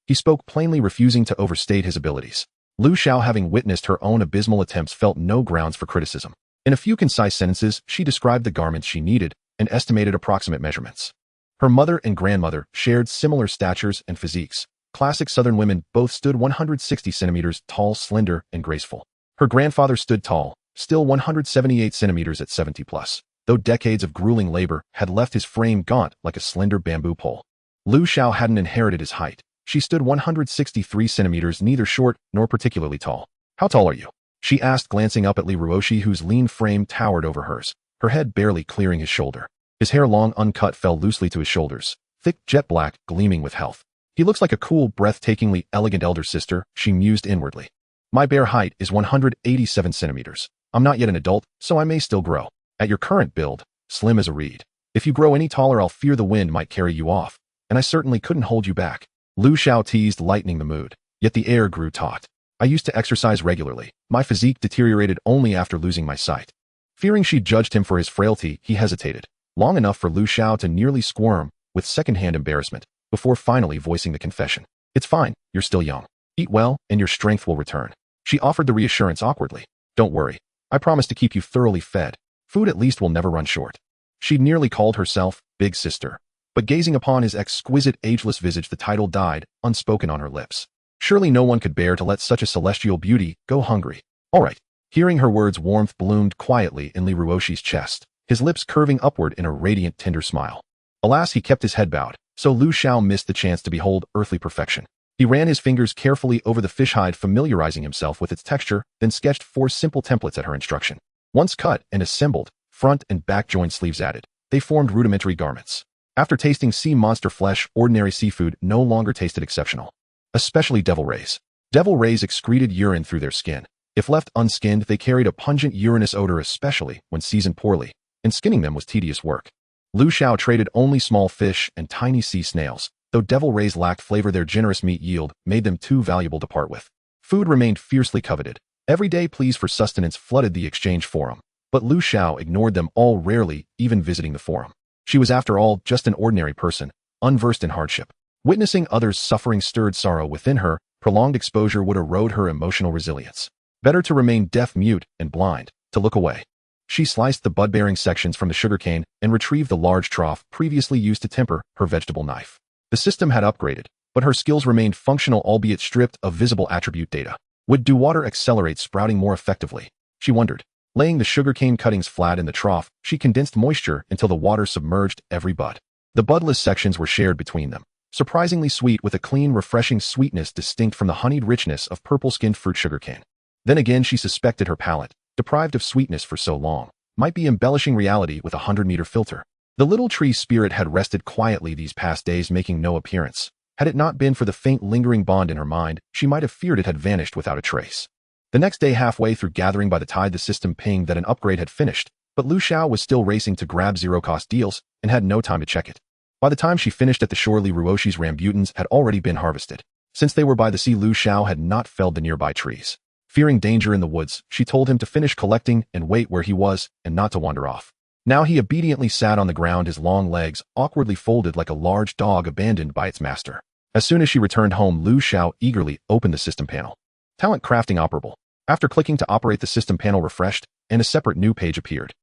He spoke plainly, refusing to overstate his abilities. Lu Xiao, having witnessed her own abysmal attempts, felt no grounds for criticism. In a few concise sentences, she described the garments she needed and estimated approximate measurements. Her mother and grandmother shared similar statures and physiques. Classic Southern women, both stood 160 centimeters tall, slender, and graceful. Her grandfather stood tall, still 178 centimeters at 70 plus, though decades of grueling labor had left his frame gaunt like a slender bamboo pole. Lu Xiao hadn't inherited his height. She stood 163 centimeters, neither short nor particularly tall. How tall are you? She asked, glancing up at Li Ruoshi, whose lean frame towered over hers, her head barely clearing his shoulder. His hair, long uncut, fell loosely to his shoulders, thick jet black, gleaming with health. He looks like a cool, breathtakingly elegant elder sister, she mused inwardly. My bare height is 187 centimeters. I'm not yet an adult, so I may still grow. At your current build, slim as a reed. If you grow any taller, I'll fear the wind might carry you off, and I certainly couldn't hold you back. Lu Xiao teased, lightening the mood, yet the air grew taut. I used to exercise regularly. My physique deteriorated only after losing my sight. Fearing she'd judged him for his frailty, he hesitated, long enough for Lu Xiao to nearly squirm with secondhand embarrassment, before finally voicing the confession. It's fine, you're still young. Eat well, and your strength will return. She offered the reassurance awkwardly. Don't worry. I promise to keep you thoroughly fed. Food at least will never run short. She'd nearly called herself Big Sister, but gazing upon his exquisite ageless visage, the title died, unspoken on her lips. Surely no one could bear to let such a celestial beauty go hungry. All right. Hearing her words, warmth bloomed quietly in Li Ruoshi's chest, his lips curving upward in a radiant, tender smile. Alas, he kept his head bowed, so Lu Xiao missed the chance to behold earthly perfection. He ran his fingers carefully over the fish hide, familiarizing himself with its texture, then sketched 4 simple templates at her instruction. Once cut and assembled, front and back joint sleeves added, they formed rudimentary garments. After tasting sea monster flesh, ordinary seafood no longer tasted exceptional. Especially devil rays. Devil rays excreted urine through their skin. If left unskinned, they carried a pungent urinous odor, especially when seasoned poorly, and skinning them was tedious work. Lu Xiao traded only small fish and tiny sea snails. Though devil rays lacked flavor, their generous meat yield made them too valuable to part with. Food remained fiercely coveted. Everyday pleas for sustenance flooded the exchange forum, but Lu Xiao ignored them all, rarely even visiting the forum. She was, after all, just an ordinary person, unversed in hardship. Witnessing others' suffering stirred sorrow within her. Prolonged exposure would erode her emotional resilience. Better to remain deaf, mute, and blind, to look away. She sliced the bud-bearing sections from the sugarcane and retrieved the large trough previously used to temper her vegetable knife. The system had upgraded, but her skills remained functional, albeit stripped of visible attribute data. Would dew-water accelerate sprouting more effectively? She wondered. Laying the sugarcane cuttings flat in the trough, she condensed moisture until the water submerged every bud. The budless sections were shared between them, surprisingly sweet, with a clean, refreshing sweetness distinct from the honeyed richness of purple-skinned fruit sugarcane. Then again, she suspected her palate, deprived of sweetness for so long, might be embellishing reality with a 100-meter filter. The little tree spirit had rested quietly these past days, making no appearance. Had it not been for the faint lingering bond in her mind, she might have feared it had vanished without a trace. The next day, halfway through gathering by the tide, the system pinged that an upgrade had finished, but Lu Xiao was still racing to grab zero-cost deals and had no time to check it. By the time she finished at the shore, Li Ruoshi's rambutans had already been harvested. Since they were by the sea, Lu Xiao had not felled the nearby trees. Fearing danger in the woods, she told him to finish collecting and wait where he was and not to wander off. Now he obediently sat on the ground, his long legs awkwardly folded like a large dog abandoned by its master. As soon as she returned home, Lu Xiao eagerly opened the system panel. Talent crafting operable. After clicking to operate, the system panel refreshed, and a separate new page appeared.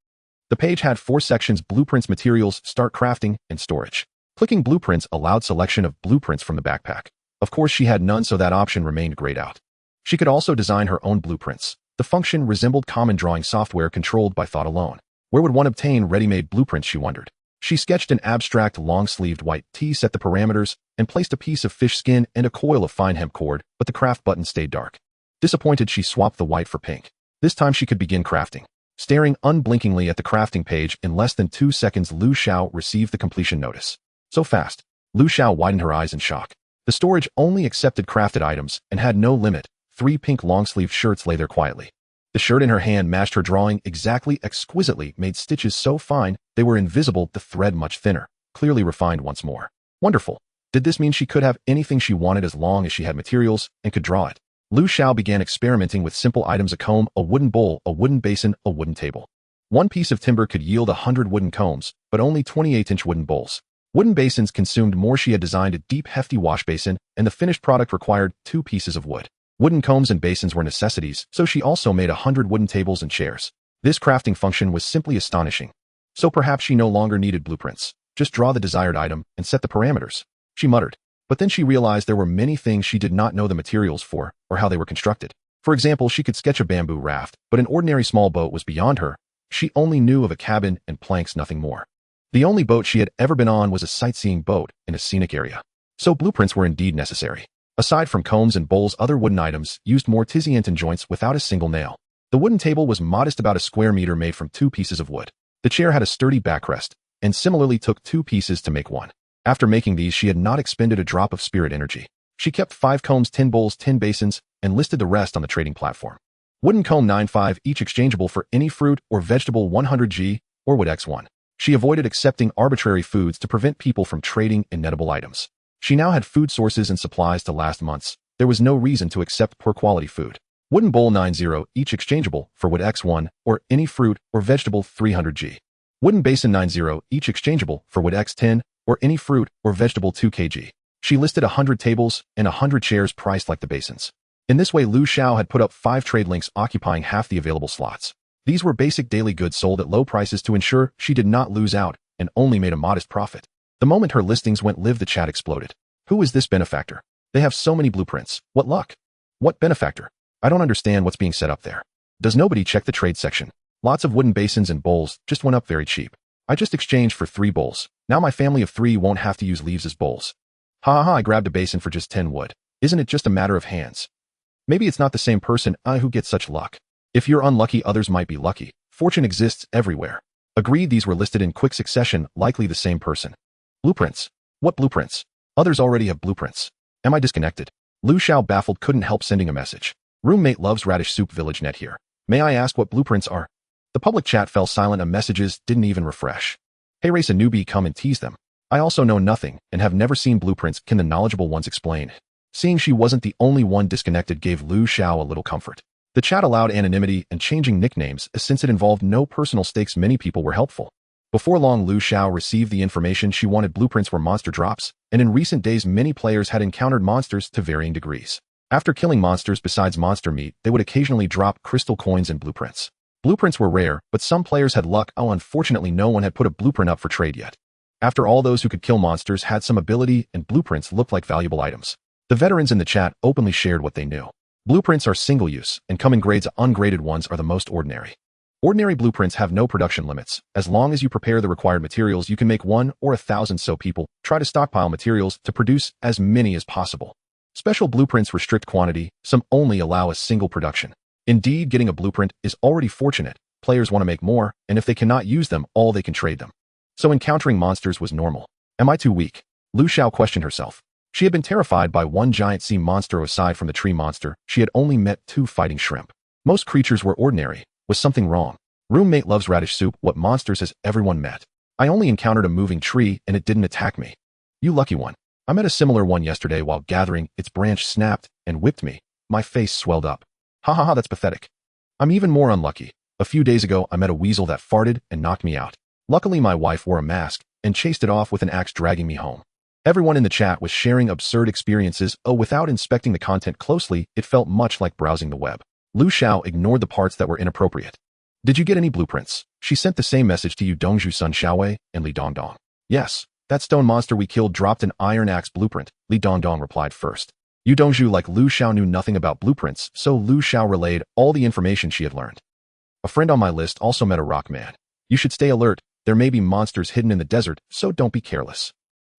The page had 4 sections: blueprints, materials, start crafting, and storage. Clicking blueprints allowed selection of blueprints from the backpack. Of course, she had none, so that option remained grayed out. She could also design her own blueprints. The function resembled common drawing software controlled by thought alone. Where would one obtain ready-made blueprints, she wondered. She sketched an abstract long-sleeved white tee, set the parameters, and placed a piece of fish skin and a coil of fine hemp cord, but the craft button stayed dark. Disappointed, she swapped the white for pink. This time she could begin crafting. Staring unblinkingly at the crafting page, in less than 2 seconds Lu Xiao received the completion notice. So fast. Lu Xiao widened her eyes in shock. The storage only accepted crafted items and had no limit. 3 pink long-sleeved shirts lay there quietly. The shirt in her hand matched her drawing exactly, exquisitely made stitches so fine they were invisible, the thread much thinner, clearly refined once more. Wonderful. Did this mean she could have anything she wanted as long as she had materials and could draw it? Lu Xiao began experimenting with simple items: a comb, a wooden bowl, a wooden basin, a wooden table. One piece of timber could yield 100 wooden combs, but only 28-inch wooden bowls. Wooden basins consumed more. She had designed a deep, hefty wash basin, and the finished product required 2 pieces of wood. Wooden combs and basins were necessities, so she also made 100 wooden tables and chairs. This crafting function was simply astonishing. So perhaps she no longer needed blueprints. Just draw the desired item and set the parameters, she muttered. But then she realized there were many things she did not know the materials for or how they were constructed. For example, she could sketch a bamboo raft, but an ordinary small boat was beyond her. She only knew of a cabin and planks, nothing more. The only boat she had ever been on was a sightseeing boat in a scenic area. So blueprints were indeed necessary. Aside from combs and bowls, other wooden items used mortise and joints without a single nail. The wooden table was modest, about a square meter, made from 2 pieces of wood. The chair had a sturdy backrest, and similarly took 2 pieces to make one. After making these, she had not expended a drop of spirit energy. She kept 5 combs, 10 bowls, 10 basins, and listed the rest on the trading platform. Wooden comb 9.5, each exchangeable for any fruit or vegetable 100G, or wood X1. She avoided accepting arbitrary foods to prevent people from trading in edible items. She now had food sources and supplies to last months. There was no reason to accept poor quality food. Wooden bowl 90, each exchangeable for wood X1 or any fruit or vegetable 300G. Wooden basin 90, each exchangeable for wood X10 or any fruit or vegetable 2kg. She listed 100 tables and 100 chairs priced like the basins. In this way, Lu Xiao had put up 5 trade links occupying half the available slots. These were basic daily goods sold at low prices to ensure she did not lose out and only made a modest profit. The moment her listings went live, the chat exploded. Who is this benefactor? They have so many blueprints. What luck? What benefactor? I don't understand what's being set up there. Does nobody check the trade section? Lots of wooden basins and bowls just went up very cheap. I just exchanged for 3 bowls. Now my family of 3 won't have to use leaves as bowls. Ha ha ha, I grabbed a basin for just 10 wood. Isn't it just a matter of hands? Maybe it's not the same person who gets such luck. If you're unlucky, others might be lucky. Fortune exists everywhere. Agreed, these were listed in quick succession, likely the same person. Blueprints. What blueprints? Others already have blueprints. Am I disconnected? Lu Xiao, baffled, couldn't help sending a message. Roommate loves radish soup, village net here. May I ask what blueprints are? The public chat fell silent and messages didn't even refresh. Hey race, a newbie, come and tease them. I also know nothing and have never seen blueprints. Can the knowledgeable ones explain? Seeing she wasn't the only one disconnected gave Lu Xiao a little comfort. The chat allowed anonymity and changing nicknames, since it involved no personal stakes. Many people were helpful. Before long, Lu Xiao received the information she wanted. Blueprints were monster drops, and in recent days many players had encountered monsters to varying degrees. After killing monsters, besides monster meat, they would occasionally drop crystal coins and blueprints. Blueprints were rare, but some players had luck. Unfortunately, no one had put a blueprint up for trade yet. After all, those who could kill monsters had some ability, and blueprints looked like valuable items. The veterans in the chat openly shared what they knew. Blueprints are single-use and come in grades. Ungraded ones are the most ordinary. Ordinary blueprints have no production limits. As long as you prepare the required materials, you can make 1 or 1,000, so people try to stockpile materials to produce as many as possible. Special blueprints restrict quantity. Some only allow a single production. Indeed, getting a blueprint is already fortunate. Players want to make more, and if they cannot use them all, they can trade them. So encountering monsters was normal. Am I too weak? Lu Xiao questioned herself. She had been terrified by one giant sea monster. Aside from the tree monster, she had only met 2 fighting shrimp. Most creatures were ordinary. Was something wrong? Roommate loves radish soup. What monsters has everyone met? I only encountered a moving tree and it didn't attack me. You lucky one. I met a similar one yesterday while gathering. Its branch snapped and whipped me. My face swelled up. Ha ha ha, that's pathetic. I'm even more unlucky. A few days ago, I met a weasel that farted and knocked me out. Luckily, my wife wore a mask and chased it off with an axe, dragging me home. Everyone in the chat was sharing absurd experiences. Without inspecting the content closely, it felt much like browsing the web. Lu Xiao ignored the parts that were inappropriate. Did you get any blueprints? She sent the same message to you, Dongzhu Sun Xiaowei and Li Dongdong. Yes, that stone monster we killed dropped an iron axe blueprint, Li Dongdong replied first. Yu Dongzhu, like Lu Xiao, knew nothing about blueprints, so Lu Xiao relayed all the information she had learned. A friend on my list also met a rock man. You should stay alert. There may be monsters hidden in the desert, so don't be careless.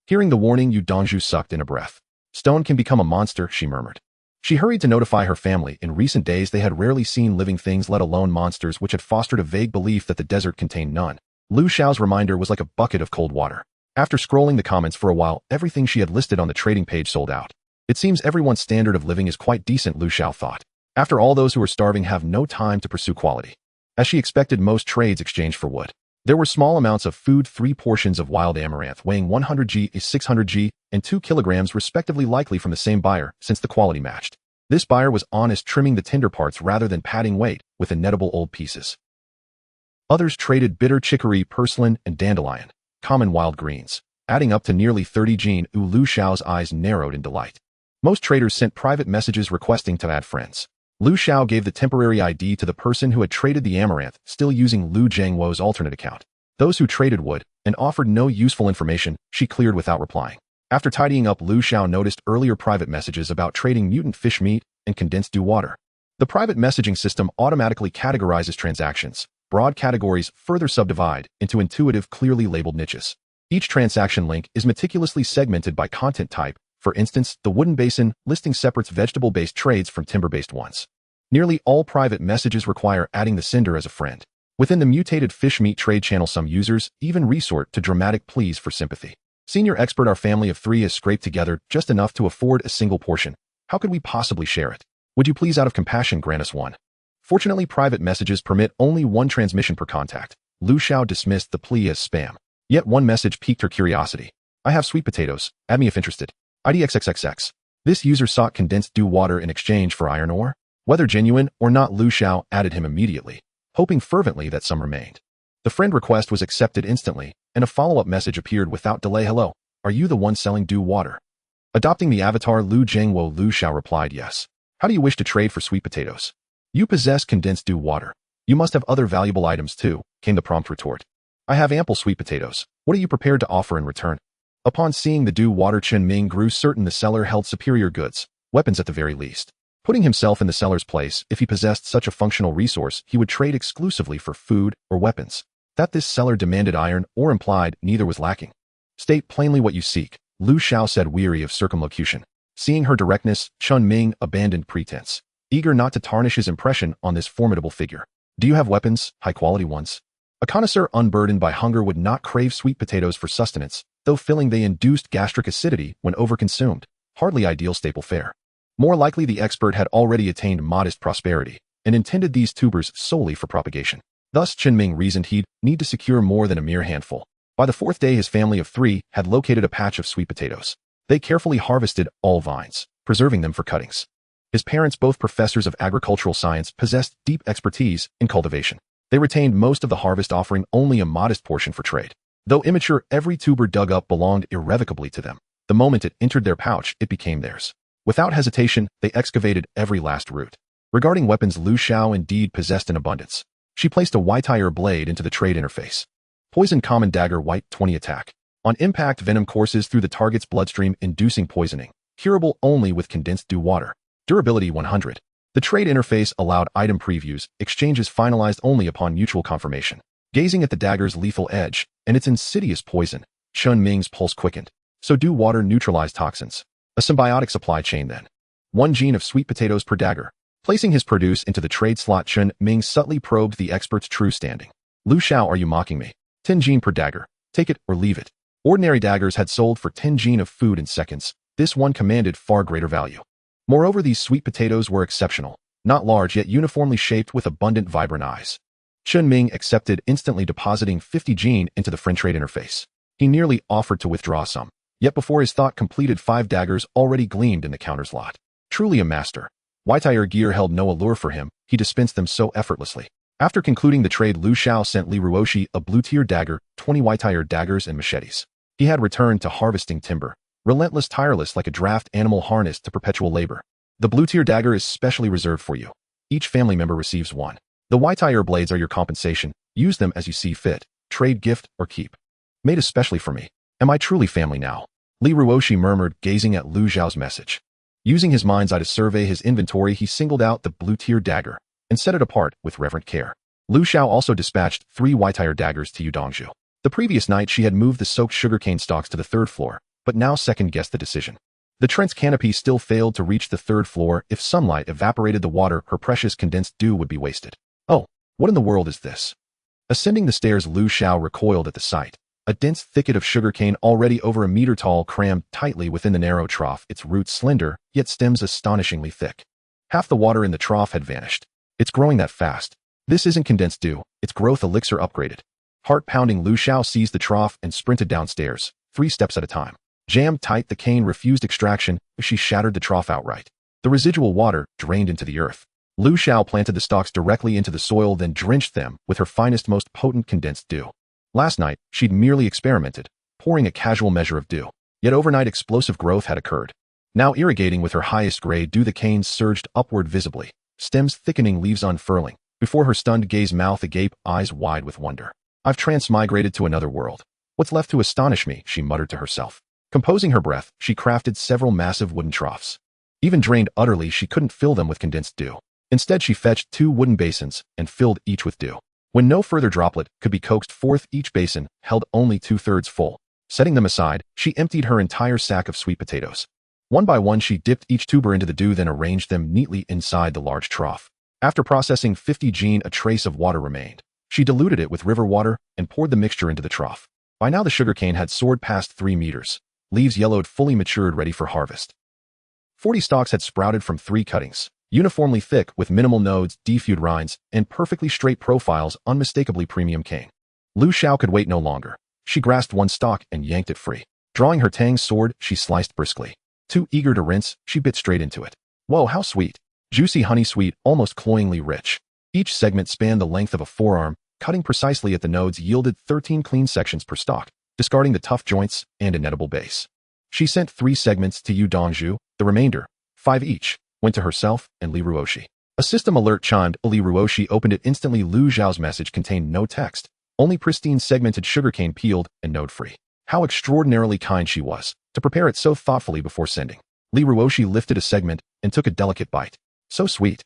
Hearing the warning, Yu Dongju sucked in a breath. Stone can become a monster, she murmured. She hurried to notify her family. In recent days, they had rarely seen living things, let alone monsters, which had fostered a vague belief that the desert contained none. Lu Xiao's reminder was like a bucket of cold water. After scrolling the comments for a while, everything she had listed on the trading page sold out. It seems everyone's standard of living is quite decent, Lu Xiao thought. After all, those who are starving have no time to pursue quality. As she expected, most trades exchanged for wood. There were small amounts of food, 3 portions of wild amaranth weighing 100 g, 600 g, and 2 kilograms respectively, likely from the same buyer, since the quality matched. This buyer was honest, trimming the tender parts rather than padding weight with inedible old pieces. Others traded bitter chicory, purslane, and dandelion, common wild greens, adding up to nearly 30 gene. Lu Xiao's eyes narrowed in delight. Most traders sent private messages requesting to add friends. Lu Xiao gave the temporary ID to the person who had traded the amaranth, still using Lu Zhengwo's alternate account. Those who traded wood and offered no useful information, she cleared without replying. After tidying up, Lu Xiao noticed earlier private messages about trading mutant fish meat and condensed dew water. The private messaging system automatically categorizes transactions. Broad categories further subdivide into intuitive, clearly labeled niches. Each transaction link is meticulously segmented by content type. For instance, the wooden basin listing separates vegetable-based trades from timber-based ones. Nearly all private messages require adding the sender as a friend. Within the mutated fish meat trade channel, some users even resort to dramatic pleas for sympathy. Senior expert, our family of 3 has scraped together just enough to afford a single portion. How could we possibly share it? Would you please, out of compassion, grant us one? Fortunately, private messages permit only 1 transmission per contact. Lu Xiao dismissed the plea as spam. Yet one message piqued her curiosity. I have sweet potatoes. Add me if interested. IDXXXX. This user sought condensed dew water in exchange for iron ore. Whether genuine or not, Lu Xiao added him immediately, hoping fervently that some remained. The friend request was accepted instantly, and a follow-up message appeared without delay. Hello, are you the one selling dew water? Adopting the avatar Lu Zhengwo, Lu Xiao replied yes. How do you wish to trade for sweet potatoes? You possess condensed dew water. You must have other valuable items too, came the prompt retort. I have ample sweet potatoes. What are you prepared to offer in return? Upon seeing the dew water, Chen Ming grew certain the seller held superior goods, weapons at the very least. Putting himself in the seller's place, if he possessed such a functional resource, he would trade exclusively for food or weapons. That this seller demanded iron or implied neither was lacking. State plainly what you seek, Lu Xiao said, weary of circumlocution. Seeing her directness, Chen Ming abandoned pretense, eager not to tarnish his impression on this formidable figure. Do you have weapons, high-quality ones? A connoisseur unburdened by hunger would not crave sweet potatoes for sustenance, though filling they induced gastric acidity when overconsumed. Hardly ideal staple fare. More likely the expert had already attained modest prosperity and intended these tubers solely for propagation. Thus Chen Ming reasoned he'd need to secure more than a mere handful. By the 4th day, his family of 3 had located a patch of sweet potatoes. They carefully harvested all vines, preserving them for cuttings. His parents, both professors of agricultural science, possessed deep expertise in cultivation. They retained most of the harvest, offering only a modest portion for trade. Though immature, every tuber dug up belonged irrevocably to them. The moment it entered their pouch, it became theirs. Without hesitation, they excavated every last root. Regarding weapons, Lu Xiao indeed possessed an abundance. She placed a white-tire blade into the trade interface. Poison common dagger, white 20 attack. On impact, venom courses through the target's bloodstream, inducing poisoning. Curable only with condensed dew water. Durability 100. The trade interface allowed item previews, exchanges finalized only upon mutual confirmation. Gazing at the dagger's lethal edge and its insidious poison, Chen Ming's pulse quickened. So dew water neutralized toxins. A symbiotic supply chain then. 1 gene of sweet potatoes per dagger. Placing his produce into the trade slot, Chen Ming subtly probed the expert's true standing. Lu Xiao, are you mocking me? 10 gene per dagger. Take it or leave it. Ordinary daggers had sold for 10 gene of food in seconds. This one commanded far greater value. Moreover, these sweet potatoes were exceptional. Not large, yet uniformly shaped with abundant, vibrant eyes. Chen Ming accepted, instantly depositing 50 gene into the friend trade interface. He nearly offered to withdraw some. Yet before his thought completed, 5 daggers already gleamed in the counter's lot. Truly a master. White-tire gear held no allure for him, he dispensed them so effortlessly. After concluding the trade, Lu Xiao sent Li Ruoshi a blue-tier dagger, 20 white-tire daggers and machetes. He had returned to harvesting timber, relentless, tireless like a draft animal harnessed to perpetual labor. The blue-tier dagger is specially reserved for you. Each family member receives one. The white-tire blades are your compensation. Use them as you see fit. Trade, gift, or keep. Made especially for me. Am I truly family now? Li Ruoshi murmured, gazing at Lu Xiao's message. Using his mind's eye to survey his inventory, he singled out the blue-tier dagger and set it apart with reverent care. Lu Xiao also dispatched 3 white-tire daggers to Yu Dongju. The previous night she had moved the soaked sugarcane stalks to the third floor, but now second-guessed the decision. The Trent's canopy still failed to reach the third floor. If sunlight evaporated the water, her precious condensed dew would be wasted. Oh, what in the world is this? Ascending the stairs, Lu Xiao recoiled at the sight. A dense thicket of sugarcane already over a meter tall crammed tightly within the narrow trough, its roots slender, yet stems astonishingly thick. Half the water in the trough had vanished. It's growing that fast. This isn't condensed dew, it's growth elixir upgraded. Heart-pounding, Lu Xiao seized the trough and sprinted downstairs, 3 steps at a time. Jammed tight, the cane refused extraction. She shattered the trough outright. The residual water drained into the earth. Lu Xiao planted the stalks directly into the soil, then drenched them with her finest, most potent condensed dew. Last night, she'd merely experimented, pouring a casual measure of dew. Yet overnight explosive growth had occurred. Now irrigating with her highest grade dew, the canes surged upward visibly, stems thickening, leaves unfurling. Before her stunned gaze, mouth agape, eyes wide with wonder. I've transmigrated to another world. What's left to astonish me, she muttered to herself. Composing her breath, she crafted several massive wooden troughs. Even drained utterly, she couldn't fill them with condensed dew. Instead, she fetched 2 wooden basins and filled each with dew. When no further droplet could be coaxed forth, each basin held only 2/3 full. Setting them aside, she emptied her entire sack of sweet potatoes. One by one, she dipped each tuber into the dew, then arranged them neatly inside the large trough. After processing 50 gene, a trace of water remained. She diluted it with river water and poured the mixture into the trough. By now the sugarcane had soared past 3 meters. Leaves yellowed, fully matured, ready for harvest. 40 stalks had sprouted from 3 cuttings, uniformly thick with minimal nodes, defewed rinds, and perfectly straight profiles, unmistakably premium cane. Lu Xiao could wait no longer. She grasped one stalk and yanked it free. Drawing her tang sword, she sliced briskly. Too eager to rinse, she bit straight into it. Whoa, how sweet! Juicy, honey sweet, almost cloyingly rich. Each segment spanned the length of a forearm, cutting precisely at the nodes, yielded 13 clean sections per stalk, discarding the tough joints and inedible base. She sent 3 segments to Yu Dongzhu, the remainder, 5 each, went to herself and Li Ruoshi. A system alert chimed. Li Ruoshi opened it instantly. Lu Xiao's message contained no text, only pristine segmented sugarcane, peeled and node-free. How extraordinarily kind she was, to prepare it so thoughtfully before sending. Li Ruoshi lifted a segment and took a delicate bite. So sweet.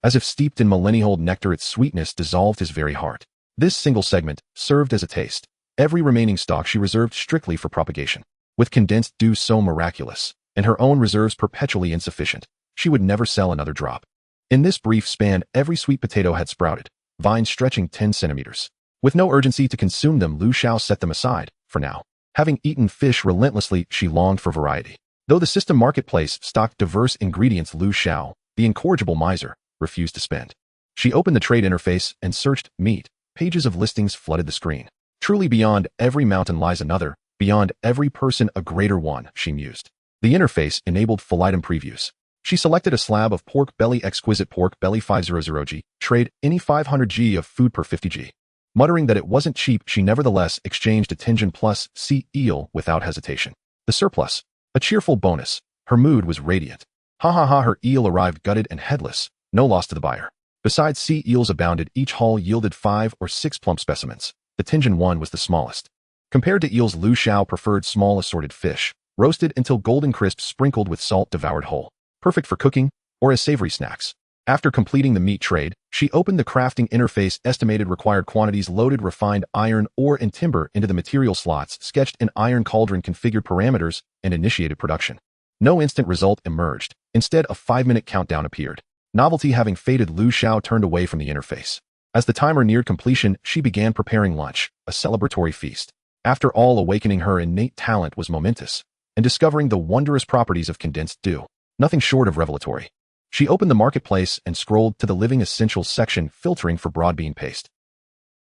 As if steeped in millennial nectar, its sweetness dissolved his very heart. This single segment served as a taste. Every remaining stalk she reserved strictly for propagation. With condensed dew so miraculous, and her own reserves perpetually insufficient, she would never sell another drop. In this brief span, every sweet potato had sprouted, vines stretching 10 centimeters. With no urgency to consume them, Lu Xiao set them aside, for now. Having eaten fish relentlessly, she longed for variety. Though the system marketplace stocked diverse ingredients, Lu Xiao, the incorrigible miser, refused to spend. She opened the trade interface and searched meat. Pages of listings flooded the screen. Truly beyond every mountain lies another, beyond every person a greater one, she mused. The interface enabled full item previews. She selected a slab of pork belly, exquisite pork belly 500G, trade any 500G of food per 50G. Muttering that it wasn't cheap, she nevertheless exchanged a Tenjin Plus sea eel without hesitation. The surplus, a cheerful bonus. Her mood was radiant. Ha ha ha, her eel arrived gutted and headless, no loss to the buyer. Besides, sea eels abounded. Each haul yielded 5 or 6 plump specimens. The Tenjin one was the smallest. Compared to eels, Lu Xiao preferred small assorted fish, roasted until golden crisp, sprinkled with salt, devoured whole. Perfect for cooking or as savory snacks. After completing the meat trade, she opened the crafting interface, estimated required quantities, loaded refined iron ore and timber into the material slots, sketched an iron cauldron, configured parameters, and initiated production. No instant result emerged. Instead, a 5-minute countdown appeared. Novelty having faded, Lu Xiao turned away from the interface. As the timer neared completion, she began preparing lunch, a celebratory feast. After all, awakening her innate talent was momentous, and discovering the wondrous properties of condensed dew, nothing short of revelatory. She opened the marketplace and scrolled to the living essentials section, filtering for broad bean paste.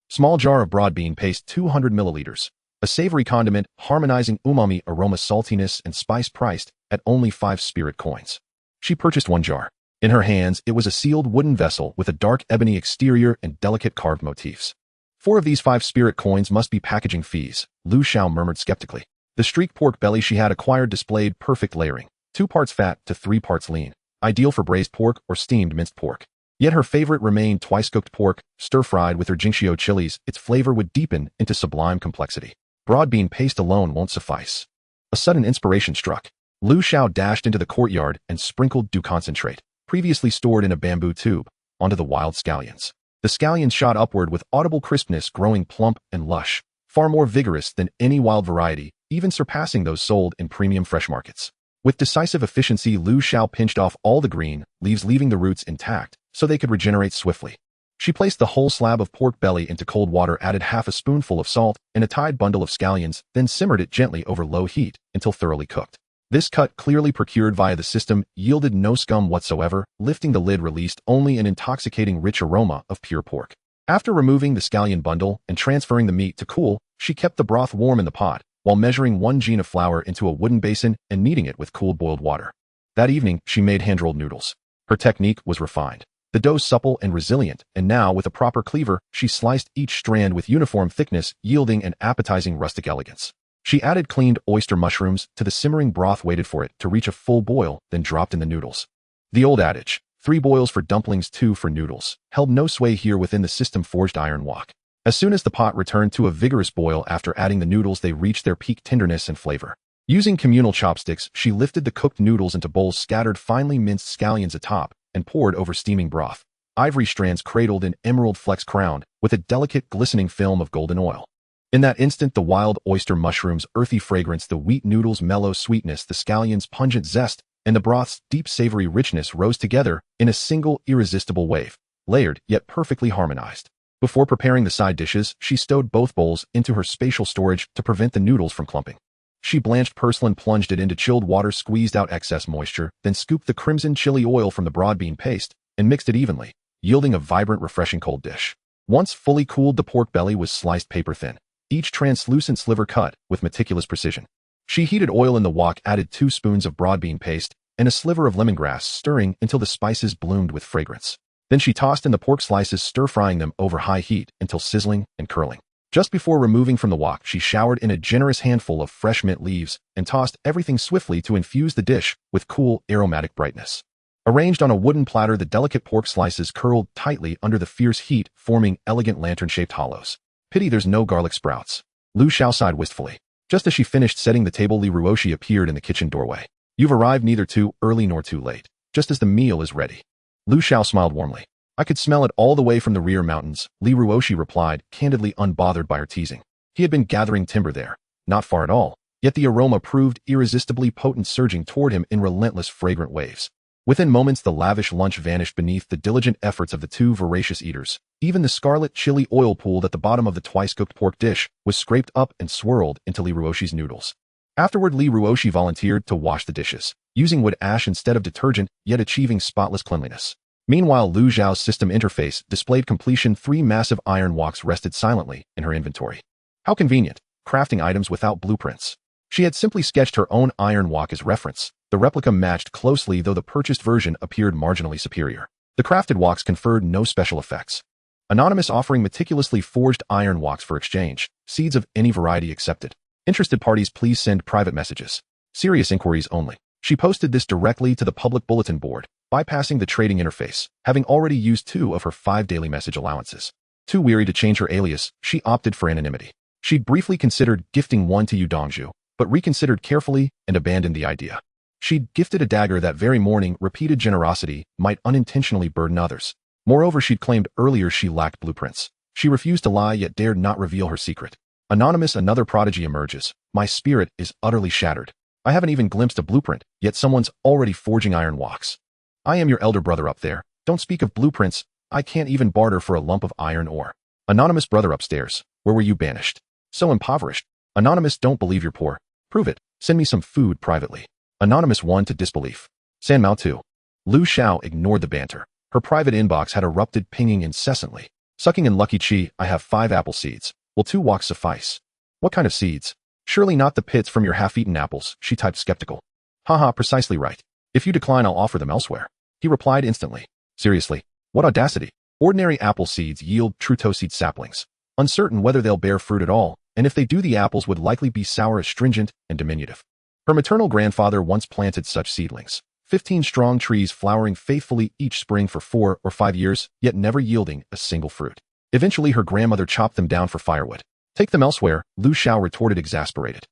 Small jar of broad bean paste, 200 milliliters. A savory condiment, harmonizing umami, aroma, saltiness, and spice, priced at only 5 spirit coins. She purchased 1 jar. In her hands, it was a sealed wooden vessel with a dark ebony exterior and delicate carved motifs. 4 of these 5 spirit coins must be packaging fees, Lu Xiao murmured skeptically. The streaked pork belly she had acquired displayed perfect layering, 2 parts fat to 3 parts lean, ideal for braised pork or steamed minced pork. Yet her favorite remained twice-cooked pork, stir-fried with her jinxio chilies. Its flavor would deepen into sublime complexity. Broad bean paste alone won't suffice. A sudden inspiration struck. Lu Xiao dashed into the courtyard and sprinkled dew concentrate, previously stored in a bamboo tube, onto the wild scallions. The scallions shot upward with audible crispness, growing plump and lush, far more vigorous than any wild variety, even surpassing those sold in premium fresh markets. With decisive efficiency, Lu Xiao pinched off all the green leaves, leaving the roots intact, so they could regenerate swiftly. She placed the whole slab of pork belly into cold water, added half a spoonful of salt and a tied bundle of scallions, then simmered it gently over low heat until thoroughly cooked. This cut, clearly procured via the system, yielded no scum whatsoever. Lifting the lid released only an intoxicating rich aroma of pure pork. After removing the scallion bundle and transferring the meat to cool, she kept the broth warm in the pot, while measuring 1 gin of flour into a wooden basin and kneading it with cool boiled water. That evening, she made hand-rolled noodles. Her technique was refined. The dough supple and resilient, and now, with a proper cleaver, she sliced each strand with uniform thickness, yielding an appetizing rustic elegance. She added cleaned oyster mushrooms to the simmering broth, waited for it to reach a full boil, then dropped in the noodles. The old adage, 3 boils for dumplings, 2 for noodles, held no sway here within the system-forged iron wok. As soon as the pot returned to a vigorous boil after adding the noodles, they reached their peak tenderness and flavor. Using communal chopsticks, she lifted the cooked noodles into bowls, scattered finely minced scallions atop, and poured over steaming broth. Ivory strands cradled in emerald flecks crowned with a delicate glistening film of golden oil. In that instant, the wild oyster mushrooms' earthy fragrance, the wheat noodles' mellow sweetness, the scallions' pungent zest, and the broth's deep savory richness rose together in a single irresistible wave, layered yet perfectly harmonized. Before preparing the side dishes, she stowed both bowls into her spatial storage to prevent the noodles from clumping. She blanched purslane, plunged it into chilled water, squeezed out excess moisture, then scooped the crimson chili oil from the broad bean paste and mixed it evenly, yielding a vibrant, refreshing cold dish. Once fully cooled, the pork belly was sliced paper thin, each translucent sliver cut with meticulous precision. She heated oil in the wok, added 2 spoons of broad bean paste and a sliver of lemongrass, stirring until the spices bloomed with fragrance. Then she tossed in the pork slices, stir-frying them over high heat until sizzling and curling. Just before removing from the wok, she showered in a generous handful of fresh mint leaves and tossed everything swiftly to infuse the dish with cool, aromatic brightness. Arranged on a wooden platter, the delicate pork slices curled tightly under the fierce heat, forming elegant lantern-shaped hollows. Pity there's no garlic sprouts. Lu Xiao sighed wistfully. Just as she finished setting the table, Li Ruoshi appeared in the kitchen doorway. You've arrived neither too early nor too late, just as the meal is ready. Lu Xiao smiled warmly. I could smell it all the way from the rear mountains, Li Ruoshi replied, candidly unbothered by her teasing. He had been gathering timber there, not far at all, yet the aroma proved irresistibly potent, surging toward him in relentless fragrant waves. Within moments, the lavish lunch vanished beneath the diligent efforts of the 2 voracious eaters. Even the scarlet chili oil pooled at the bottom of the twice-cooked pork dish was scraped up and swirled into Li Ruoshi's noodles. Afterward, Li Ruoshi volunteered to wash the dishes, using wood ash instead of detergent, yet achieving spotless cleanliness. Meanwhile, Lu Xiao's system interface displayed completion. 3 massive iron woks rested silently in her inventory. How convenient, crafting items without blueprints. She had simply sketched her own iron wok as reference. The replica matched closely, though the purchased version appeared marginally superior. The crafted woks conferred no special effects. Anonymous, offering meticulously forged iron woks for exchange. Seeds of any variety accepted. Interested parties please send private messages. Serious inquiries only. She posted this directly to the public bulletin board, bypassing the trading interface, having already used 2 of her 5 daily message allowances. Too weary to change her alias, she opted for anonymity. She'd briefly considered gifting one to Yu Dongzhu, but reconsidered carefully and abandoned the idea. She'd gifted a dagger that very morning. Repeated generosity might unintentionally burden others. Moreover, she'd claimed earlier she lacked blueprints. She refused to lie, yet dared not reveal her secret. Anonymous, another prodigy emerges. My spirit is utterly shattered. I haven't even glimpsed a blueprint, yet someone's already forging iron woks. I am your elder brother up there. Don't speak of blueprints. I can't even barter for a lump of iron ore. Anonymous brother upstairs. Where were you banished? So impoverished. Anonymous, don't believe you're poor. Prove it. Send me some food privately. Anonymous 1 to disbelief. San Mao 2. Lu Xiao ignored the banter. Her private inbox had erupted, pinging incessantly. Sucking in lucky chi, I have 5 apple seeds. Will 2 woks suffice? What kind of seeds? Surely not the pits from your half-eaten apples, she typed, skeptical. Haha, precisely right. If you decline, I'll offer them elsewhere. He replied instantly. Seriously? What audacity? Ordinary apple seeds yield true-seed saplings. Uncertain whether they'll bear fruit at all, and if they do, the apples would likely be sour, astringent, and diminutive. Her maternal grandfather once planted such seedlings. 15 strong trees flowering faithfully each spring for 4 or 5 years, yet never yielding a single fruit. Eventually, her grandmother chopped them down for firewood. Take them elsewhere, Lu Xiao retorted, exasperated.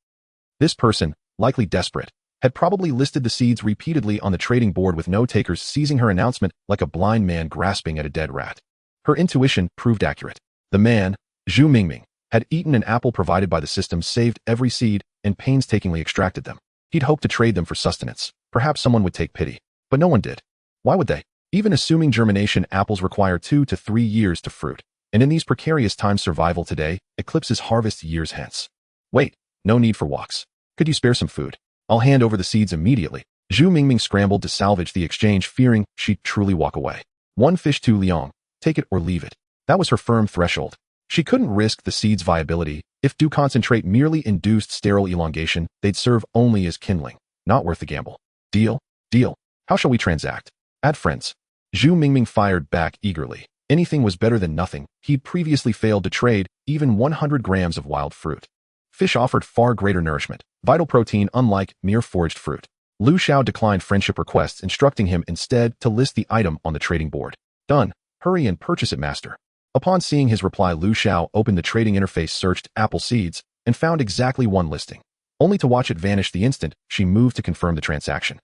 This person, likely desperate, had probably listed the seeds repeatedly on the trading board with no takers, seizing her announcement like a blind man grasping at a dead rat. Her intuition proved accurate. The man, Zhu Mingming, had eaten an apple provided by the system, saved every seed, and painstakingly extracted them. He'd hoped to trade them for sustenance. Perhaps someone would take pity. But no one did. Why would they? Even assuming germination, apples require 2 to 3 years to fruit. And in these precarious times, survival today eclipses harvest years hence. Wait, no need for walks. Could you spare some food? I'll hand over the seeds immediately. Zhu Mingming scrambled to salvage the exchange, fearing she'd truly walk away. 1 fish 2 liang. Take it or leave it. That was her firm threshold. She couldn't risk the seeds' viability. If dew concentrate merely induced sterile elongation, they'd serve only as kindling. Not worth the gamble. Deal? Deal. How shall we transact? Add friends. Zhu Mingming fired back eagerly. Anything was better than nothing. He'd previously failed to trade even 100 grams of wild fruit. Fish offered far greater nourishment, vital protein unlike mere foraged fruit. Lu Xiao declined friendship requests, instructing him instead to list the item on the trading board. Done. Hurry and purchase it, master. Upon seeing his reply, Lu Xiao opened the trading interface, searched apple seeds, and found exactly one listing. Only to watch it vanish the instant she moved to confirm the transaction.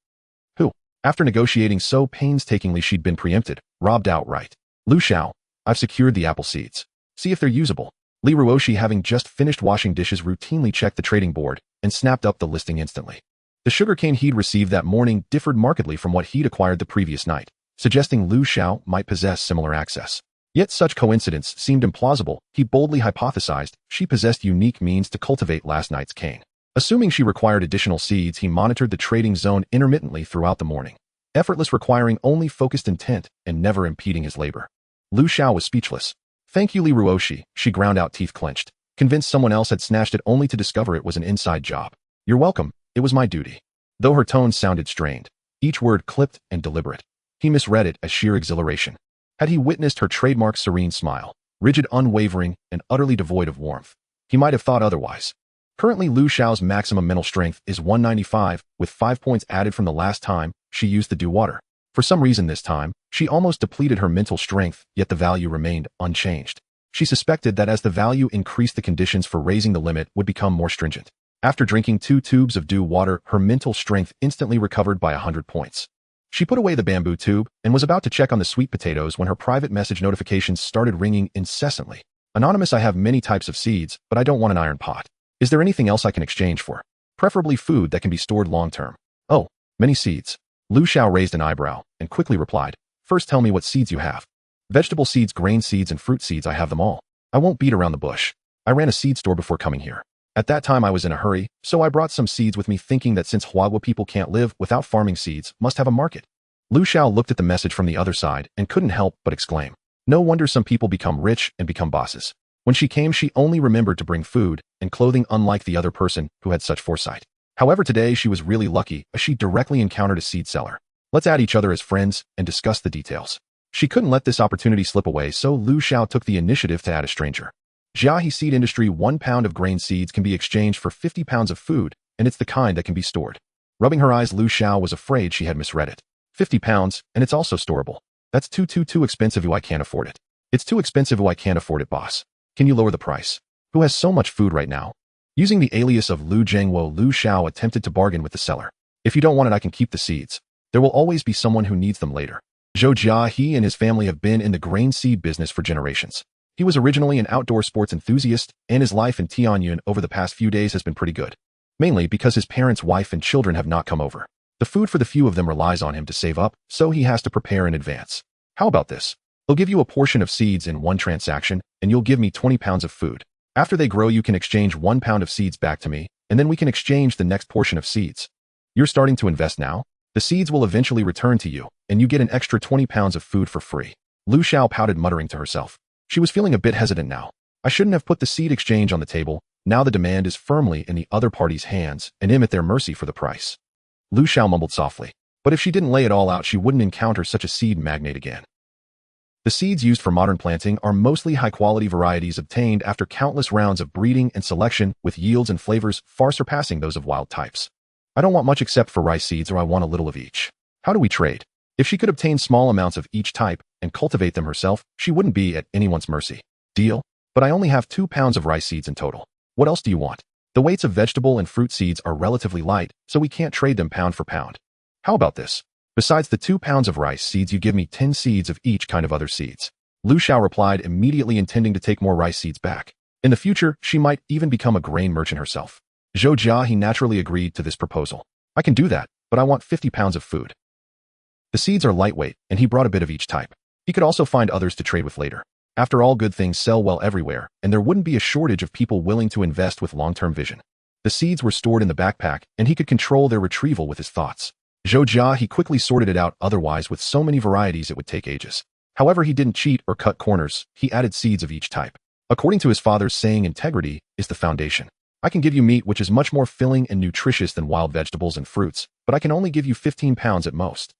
Who? After negotiating so painstakingly, she'd been preempted, robbed outright. Lu Xiao, I've secured the apple seeds. See if they're usable. Li Ruoshi, having just finished washing dishes, routinely checked the trading board and snapped up the listing instantly. The sugarcane he'd received that morning differed markedly from what he'd acquired the previous night, suggesting Lu Xiao might possess similar access. Yet such coincidence seemed implausible. He boldly hypothesized she possessed unique means to cultivate last night's cane. Assuming she required additional seeds, he monitored the trading zone intermittently throughout the morning, effortless, requiring only focused intent and never impeding his labor. Lu Xiao was speechless. Thank you, Li Ruoshi, she ground out, teeth clenched, convinced someone else had snatched it, only to discover it was an inside job. You're welcome. It was my duty. Though her tone sounded strained, each word clipped and deliberate, he misread it as sheer exhilaration. Had he witnessed her trademark serene smile, rigid, unwavering, and utterly devoid of warmth, he might have thought otherwise. Currently, Lu Xiao's maximum mental strength is 195, with 5 points added from the last time she used the dew water. For some reason this time, she almost depleted her mental strength, yet the value remained unchanged. She suspected that as the value increased, the conditions for raising the limit would become more stringent. After drinking 2 tubes of dew water, her mental strength instantly recovered by 100 points. She put away the bamboo tube and was about to check on the sweet potatoes when her private message notifications started ringing incessantly. Anonymous, I have many types of seeds, but I don't want an iron pot. Is there anything else I can exchange for? Preferably food that can be stored long-term. Oh, many seeds. Lu Xiao raised an eyebrow and quickly replied, first tell me what seeds you have. Vegetable seeds, grain seeds, and fruit seeds, I have them all. I won't beat around the bush. I ran a seed store before coming here. At that time I was in a hurry, so I brought some seeds with me, thinking that since Huagua people can't live without farming, seeds must have a market. Lu Xiao looked at the message from the other side and couldn't help but exclaim. No wonder some people become rich and become bosses. When she came, she only remembered to bring food and clothing, unlike the other person who had such foresight. However, today she was really lucky, as she directly encountered a seed seller. Let's add each other as friends and discuss the details. She couldn't let this opportunity slip away, so Lu Xiao took the initiative to add a stranger. Jiahe Seed Industry, 1 pound of grain seeds can be exchanged for 50 pounds of food, and it's the kind that can be stored. Rubbing her eyes, Lu Xiao was afraid she had misread it. 50 pounds, and it's also storable. That's too expensive. I can't afford it. It's too expensive. I can't afford it, boss. Can you lower the price? Who has so much food right now? Using the alias of Lu Zhengwo, Lu Xiao attempted to bargain with the seller. If you don't want it, I can keep the seeds. There will always be someone who needs them later. Zhou Jia, and his family have been in the grain seed business for generations. He was originally an outdoor sports enthusiast, and his life in Tianyuan over the past few days has been pretty good. Mainly because his parents, wife, and children have not come over. The food for the few of them relies on him to save up, so he has to prepare in advance. How about this? He'll give you a portion of seeds in one transaction, and you'll give me 20 pounds of food. After they grow, you can exchange 1 pound of seeds back to me, and then we can exchange the next portion of seeds. You're starting to invest now? The seeds will eventually return to you, and you get an extra 20 pounds of food for free. Lu Xiao pouted, muttering to herself. She was feeling a bit hesitant now. I shouldn't have put the seed exchange on the table. Now the demand is firmly in the other party's hands, and I'm at their mercy for the price. Lu Xiao mumbled softly. But if she didn't lay it all out, she wouldn't encounter such a seed magnate again. The seeds used for modern planting are mostly high-quality varieties obtained after countless rounds of breeding and selection, with yields and flavors far surpassing those of wild types. I don't want much except for rice seeds, or I want a little of each. How do we trade? If she could obtain small amounts of each type and cultivate them herself, she wouldn't be at anyone's mercy. Deal? But I only have 2 pounds of rice seeds in total. What else do you want? The weights of vegetable and fruit seeds are relatively light, so we can't trade them pound for pound. How about this? Besides the 2 pounds of rice seeds, you give me 10 seeds of each kind of other seeds. Lu Xiao replied, immediately intending to take more rice seeds back. In the future, she might even become a grain merchant herself. Zhou Jia naturally agreed to this proposal. I can do that, but I want 50 pounds of food. The seeds are lightweight, and he brought a bit of each type. He could also find others to trade with later. After all, good things sell well everywhere, and there wouldn't be a shortage of people willing to invest with long-term vision. The seeds were stored in the backpack, and he could control their retrieval with his thoughts. Zhou Jia, he quickly sorted it out, otherwise with so many varieties it would take ages. However, he didn't cheat or cut corners, he added seeds of each type. According to his father's saying, integrity is the foundation. I can give you meat which is much more filling and nutritious than wild vegetables and fruits, but I can only give you 15 pounds at most.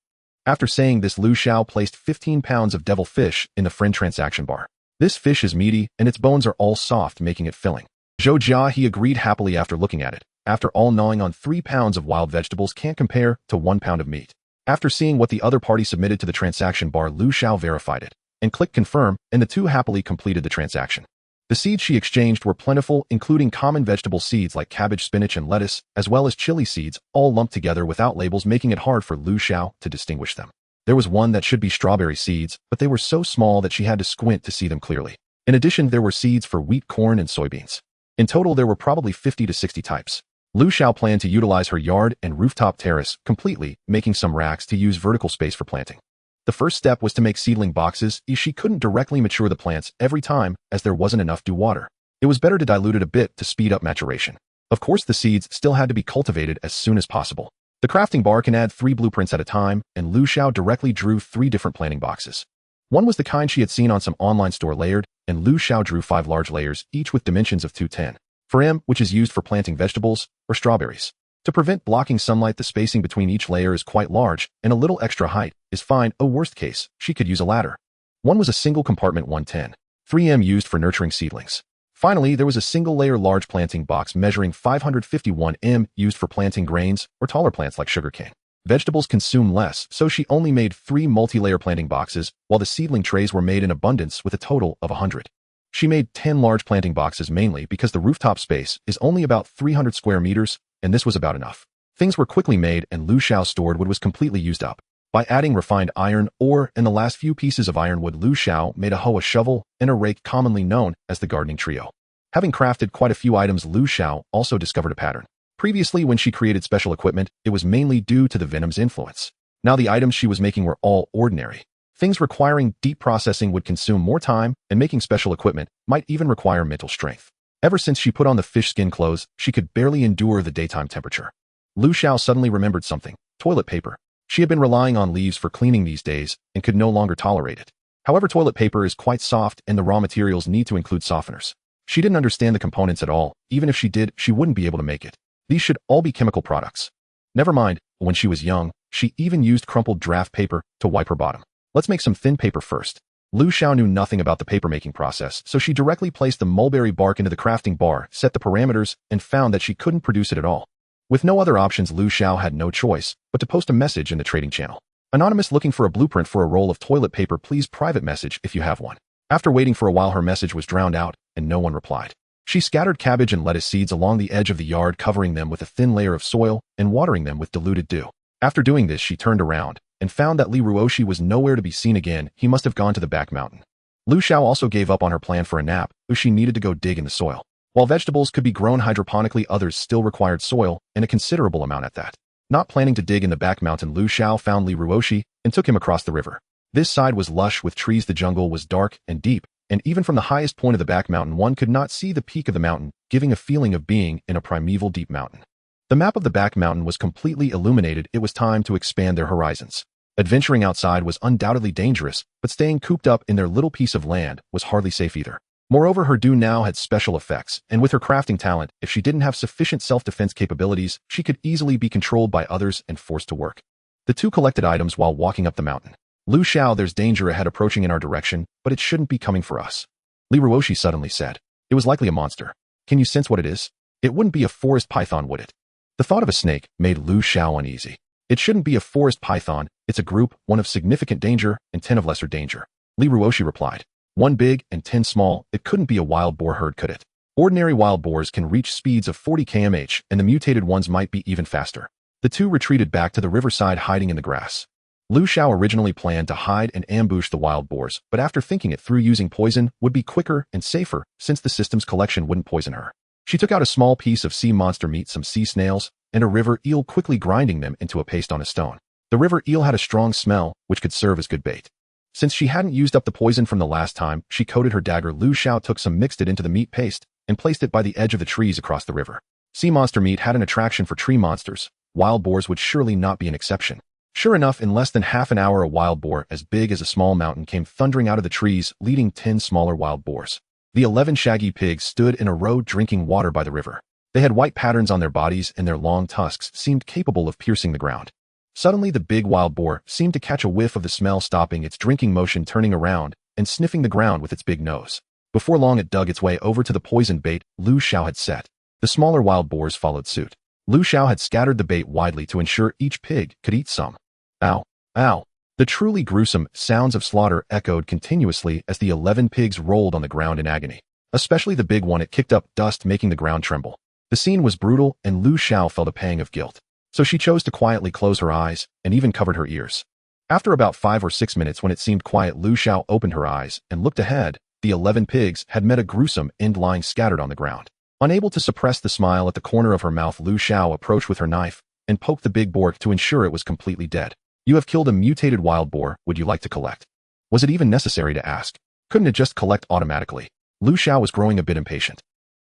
After saying this, Lu Xiao placed 15 pounds of devil fish in the friend transaction bar. This fish is meaty, and its bones are all soft, making it filling. Zhou Jia, he agreed happily after looking at it. After all, gnawing on 3 pounds of wild vegetables can't compare to 1 pound of meat. After seeing what the other party submitted to the transaction bar, Lu Xiao verified it and clicked confirm, and the two happily completed the transaction. The seeds she exchanged were plentiful, including common vegetable seeds like cabbage, spinach, and lettuce, as well as chili seeds, all lumped together without labels, making it hard for Lu Xiao to distinguish them. There was one that should be strawberry seeds, but they were so small that she had to squint to see them clearly. In addition, there were seeds for wheat, corn, and soybeans. In total, there were probably 50 to 60 types. Lu Xiao planned to utilize her yard and rooftop terrace completely, making some racks to use vertical space for planting. The first step was to make seedling boxes, as she couldn't directly mature the plants every time as there wasn't enough dew water. It was better to dilute it a bit to speed up maturation. Of course, the seeds still had to be cultivated as soon as possible. The crafting bar can add 3 blueprints at a time, and Lu Xiao directly drew 3 different planting boxes. One was the kind she had seen on some online store layered, and Lu Xiao drew 5 large layers, each with dimensions of 210. For M, which is used for planting vegetables or strawberries. To prevent blocking sunlight, the spacing between each layer is quite large, and a little extra height is fine. Worst case, she could use a ladder. One was a single compartment 110. 3M used for nurturing seedlings. Finally, there was a single layer large planting box measuring 551 m used for planting grains or taller plants like sugarcane. Vegetables consume less, so she only made 3 multi-layer planting boxes, while the seedling trays were made in abundance with a total of 100. She made 10 large planting boxes mainly because the rooftop space is only about 300 square meters, and this was about enough. Things were quickly made, and Lu Xiao's stored wood was completely used up. By adding refined iron ore and the last few pieces of ironwood, Lu Xiao made a hoe, a shovel, and a rake, commonly known as the gardening trio. Having crafted quite a few items, Lu Xiao also discovered a pattern. Previously, when she created special equipment, it was mainly due to the venom's influence. Now the items she was making were all ordinary. Things requiring deep processing would consume more time, and making special equipment might even require mental strength. Ever since she put on the fish skin clothes, she could barely endure the daytime temperature. Lu Xiao suddenly remembered something: toilet paper. She had been relying on leaves for cleaning these days and could no longer tolerate it. However, toilet paper is quite soft, and the raw materials need to include softeners. She didn't understand the components at all. Even if she did, she wouldn't be able to make it. These should all be chemical products. Never mind, when she was young, she even used crumpled draft paper to wipe her bottom. Let's make some thin paper first. Lu Xiao knew nothing about the paper-making process, so she directly placed the mulberry bark into the crafting bar, set the parameters, and found that she couldn't produce it at all. With no other options, Lu Xiao had no choice but to post a message in the trading channel. Anonymous, looking for a blueprint for a roll of toilet paper, please private message if you have one. After waiting for a while, her message was drowned out, and no one replied. She scattered cabbage and lettuce seeds along the edge of the yard, covering them with a thin layer of soil and watering them with diluted dew. After doing this, she turned around and found that Li Ruoshi was nowhere to be seen again. He must have gone to the back mountain. Lu Xiao also gave up on her plan for a nap, as she needed to go dig in the soil. While vegetables could be grown hydroponically, others still required soil, and a considerable amount at that. Not planning to dig in the back mountain, Lu Xiao found Li Ruoshi and took him across the river. This side was lush with trees, the jungle was dark and deep, and even from the highest point of the back mountain one could not see the peak of the mountain, giving a feeling of being in a primeval deep mountain. The map of the back mountain was completely illuminated. It was time to expand their horizons. Adventuring outside was undoubtedly dangerous, but staying cooped up in their little piece of land was hardly safe either. Moreover, her dew now had special effects, and with her crafting talent, if she didn't have sufficient self-defense capabilities, she could easily be controlled by others and forced to work. The two collected items while walking up the mountain. Lu Xiao, there's danger ahead approaching in our direction, but it shouldn't be coming for us. Li Ruoshi suddenly said. It was likely a monster. Can you sense what it is? It wouldn't be a forest python, would it? The thought of a snake made Lu Xiao uneasy. It shouldn't be a forest python, it's a group, 1 of significant danger and 10 of lesser danger. Li Ruoshi replied. 1 big and 10 small, it couldn't be a wild boar herd, could it? Ordinary wild boars can reach speeds of 40 km/h, and the mutated ones might be even faster. The two retreated back to the riverside, hiding in the grass. Lu Xiao originally planned to hide and ambush the wild boars, but after thinking it through, using poison would be quicker and safer since the system's collection wouldn't poison her. She took out a small piece of sea monster meat, some sea snails, and a river eel, quickly grinding them into a paste on a stone. The river eel had a strong smell, which could serve as good bait. Since she hadn't used up the poison from the last time she coated her dagger, Lu Xiao took some, mixed it into the meat paste, and placed it by the edge of the trees across the river. Sea monster meat had an attraction for tree monsters. Wild boars would surely not be an exception. Sure enough, in less than half an hour, a wild boar as big as a small mountain came thundering out of the trees, leading 10 smaller wild boars. The 11 shaggy pigs stood in a row drinking water by the river. They had white patterns on their bodies, and their long tusks seemed capable of piercing the ground. Suddenly, the big wild boar seemed to catch a whiff of the smell, stopping its drinking motion, turning around, and sniffing the ground with its big nose. Before long, it dug its way over to the poisoned bait Lu Xiao had set. The smaller wild boars followed suit. Lu Xiao had scattered the bait widely to ensure each pig could eat some. Ow! Ow! The truly gruesome sounds of slaughter echoed continuously as the 11 pigs rolled on the ground in agony. Especially the big one, it kicked up dust, making the ground tremble. The scene was brutal, and Lu Xiao felt a pang of guilt. So she chose to quietly close her eyes, and even covered her ears. After about 5 or 6 minutes, when it seemed quiet, Lu Xiao opened her eyes and looked ahead. The 11 pigs had met a gruesome end, lying scattered on the ground. Unable to suppress the smile at the corner of her mouth, Lu Xiao approached with her knife and poked the big boar to ensure it was completely dead. You have killed a mutated wild boar. Would you like to collect? Was it even necessary to ask? Couldn't it just collect automatically? Lu Xiao was growing a bit impatient.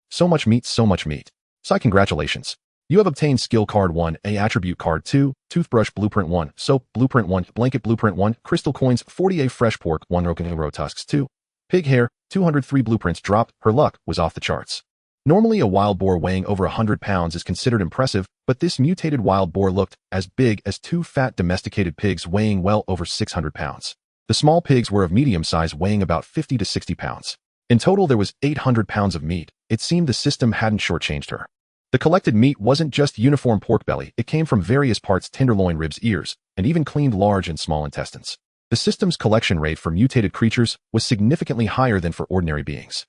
So much meat, so much meat. Sigh, congratulations. You have obtained skill card 1, a attribute card 2, toothbrush blueprint 1, soap blueprint 1, blanket blueprint 1, crystal coins 40, a fresh pork 1, row tusks 2, pig hair 203 blueprints dropped. Her luck was off the charts. Normally, a wild boar weighing over 100 pounds is considered impressive, but this mutated wild boar looked as big as 2 fat domesticated pigs weighing well over 600 pounds. The small pigs were of medium size, weighing about 50 to 60 pounds. In total, there was 800 pounds of meat. It seemed the system hadn't shortchanged her. The collected meat wasn't just uniform pork belly, it came from various parts: tenderloin, ribs, ears, and even cleaned large and small intestines. The system's collection rate for mutated creatures was significantly higher than for ordinary beings.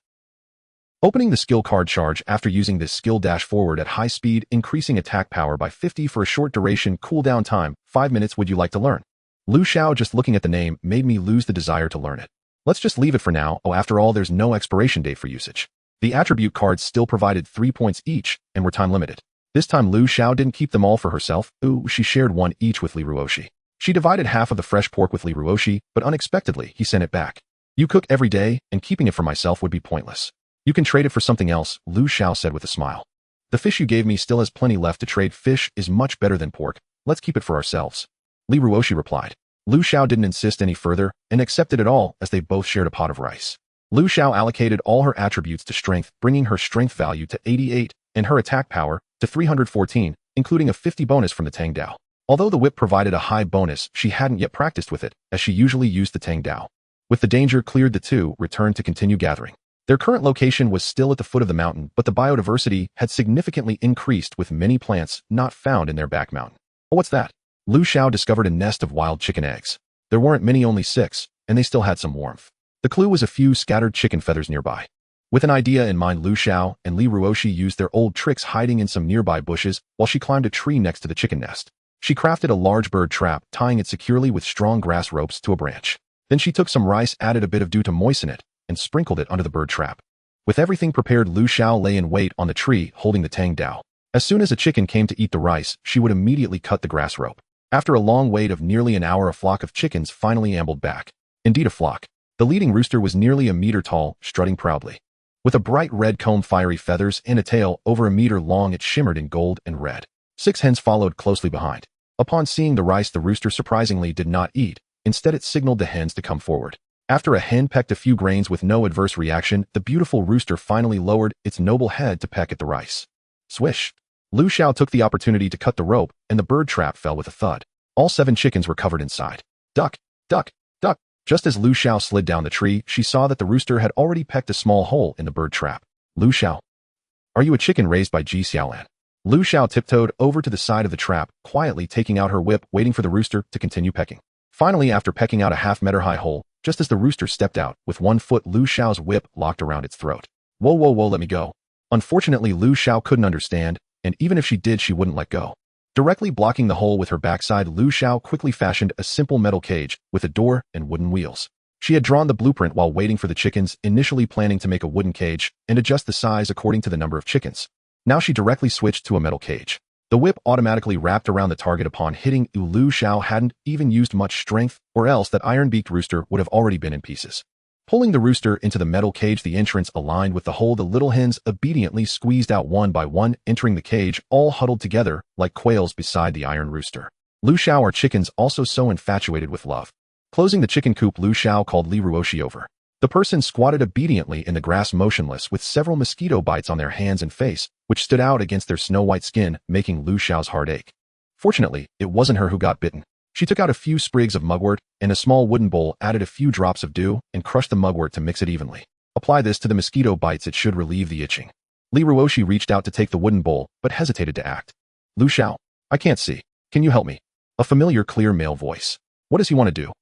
Opening the skill card charge. After using this skill, dash forward at high speed, increasing attack power by 50 for a short duration, cooldown time 5 minutes. Would you like to learn? Lu Xiao, just looking at the name made me lose the desire to learn it. Let's just leave it for now. Oh, after all, there's no expiration date for usage. The attribute cards still provided 3 points each and were time limited. This time Lu Xiao didn't keep them all for herself. She shared 1 each with Li Ruoshi. She divided half of the fresh pork with Li Ruoshi, but unexpectedly he sent it back. You cook every day, and keeping it for myself would be pointless. You can trade it for something else, Lu Xiao said with a smile. The fish you gave me still has plenty left to trade. Fish is much better than pork. Let's keep it for ourselves. Li Ruoshi replied. Lu Xiao didn't insist any further and accepted it all, as they both shared a pot of rice. Lu Xiao allocated all her attributes to strength, bringing her strength value to 88 and her attack power to 314, including a 50 bonus from the Tang Dao. Although the whip provided a high bonus, she hadn't yet practiced with it, as she usually used the Tang Dao. With the danger cleared, the two returned to continue gathering. Their current location was still at the foot of the mountain, but the biodiversity had significantly increased, with many plants not found in their back mountain. Oh, what's that? Lu Xiao discovered a nest of wild chicken eggs. There weren't many, only 6, and they still had some warmth. The clue was a few scattered chicken feathers nearby. With an idea in mind, Lu Xiao and Li Ruoshi used their old tricks, hiding in some nearby bushes while she climbed a tree next to the chicken nest. She crafted a large bird trap, tying it securely with strong grass ropes to a branch. Then she took some rice, added a bit of dew to moisten it, and sprinkled it under the bird trap. With everything prepared, Lu Xiao lay in wait on the tree, holding the Tang Dao. As soon as a chicken came to eat the rice, she would immediately cut the grass rope. After a long wait of nearly an hour, a flock of chickens finally ambled back. Indeed, a flock. The leading rooster was nearly a meter tall, strutting proudly. With a bright red comb, fiery feathers, and a tail over a meter long, it shimmered in gold and red. 6 hens followed closely behind. Upon seeing the rice, the rooster surprisingly did not eat. Instead, it signaled the hens to come forward. After a hen pecked a few grains with no adverse reaction, the beautiful rooster finally lowered its noble head to peck at the rice. Swish! Lu Xiao took the opportunity to cut the rope, and the bird trap fell with a thud. All 7 chickens were covered inside. Duck! Duck! Duck! Just as Lu Xiao slid down the tree, she saw that the rooster had already pecked a small hole in the bird trap. Lu Xiao. Are you a chicken raised by Ji Xiaolan? Lu Xiao tiptoed over to the side of the trap, quietly taking out her whip, waiting for the rooster to continue pecking. Finally, after pecking out a half-meter-high hole, just as the rooster stepped out, with 1 foot, Lu Xiao's whip locked around its throat. Whoa, whoa, whoa, let me go. Unfortunately, Lu Xiao couldn't understand, and even if she did, she wouldn't let go. Directly blocking the hole with her backside, Lu Xiao quickly fashioned a simple metal cage with a door and wooden wheels. She had drawn the blueprint while waiting for the chickens, initially planning to make a wooden cage and adjust the size according to the number of chickens. Now she directly switched to a metal cage. The whip automatically wrapped around the target upon hitting. Lu Xiao hadn't even used much strength, or else that iron-beaked rooster would have already been in pieces. Pulling the rooster into the metal cage, the entrance aligned with the hole. The little hens obediently squeezed out one by one, entering the cage, all huddled together like quails beside the iron rooster. Lu Xiao, are chickens also so infatuated with love? Closing the chicken coop, Lu Xiao called Li Ruoshi over. The person squatted obediently in the grass, motionless, with several mosquito bites on their hands and face, which stood out against their snow-white skin, making Lu Xiao's heart ache. Fortunately, it wasn't her who got bitten. She took out a few sprigs of mugwort and a small wooden bowl, added a few drops of dew, and crushed the mugwort to mix it evenly. Apply this to the mosquito bites, it should relieve the itching. Li Ruoshi reached out to take the wooden bowl, but hesitated to act. Lu Xiao, I can't see. Can you help me? A familiar, clear male voice. What does he want to do?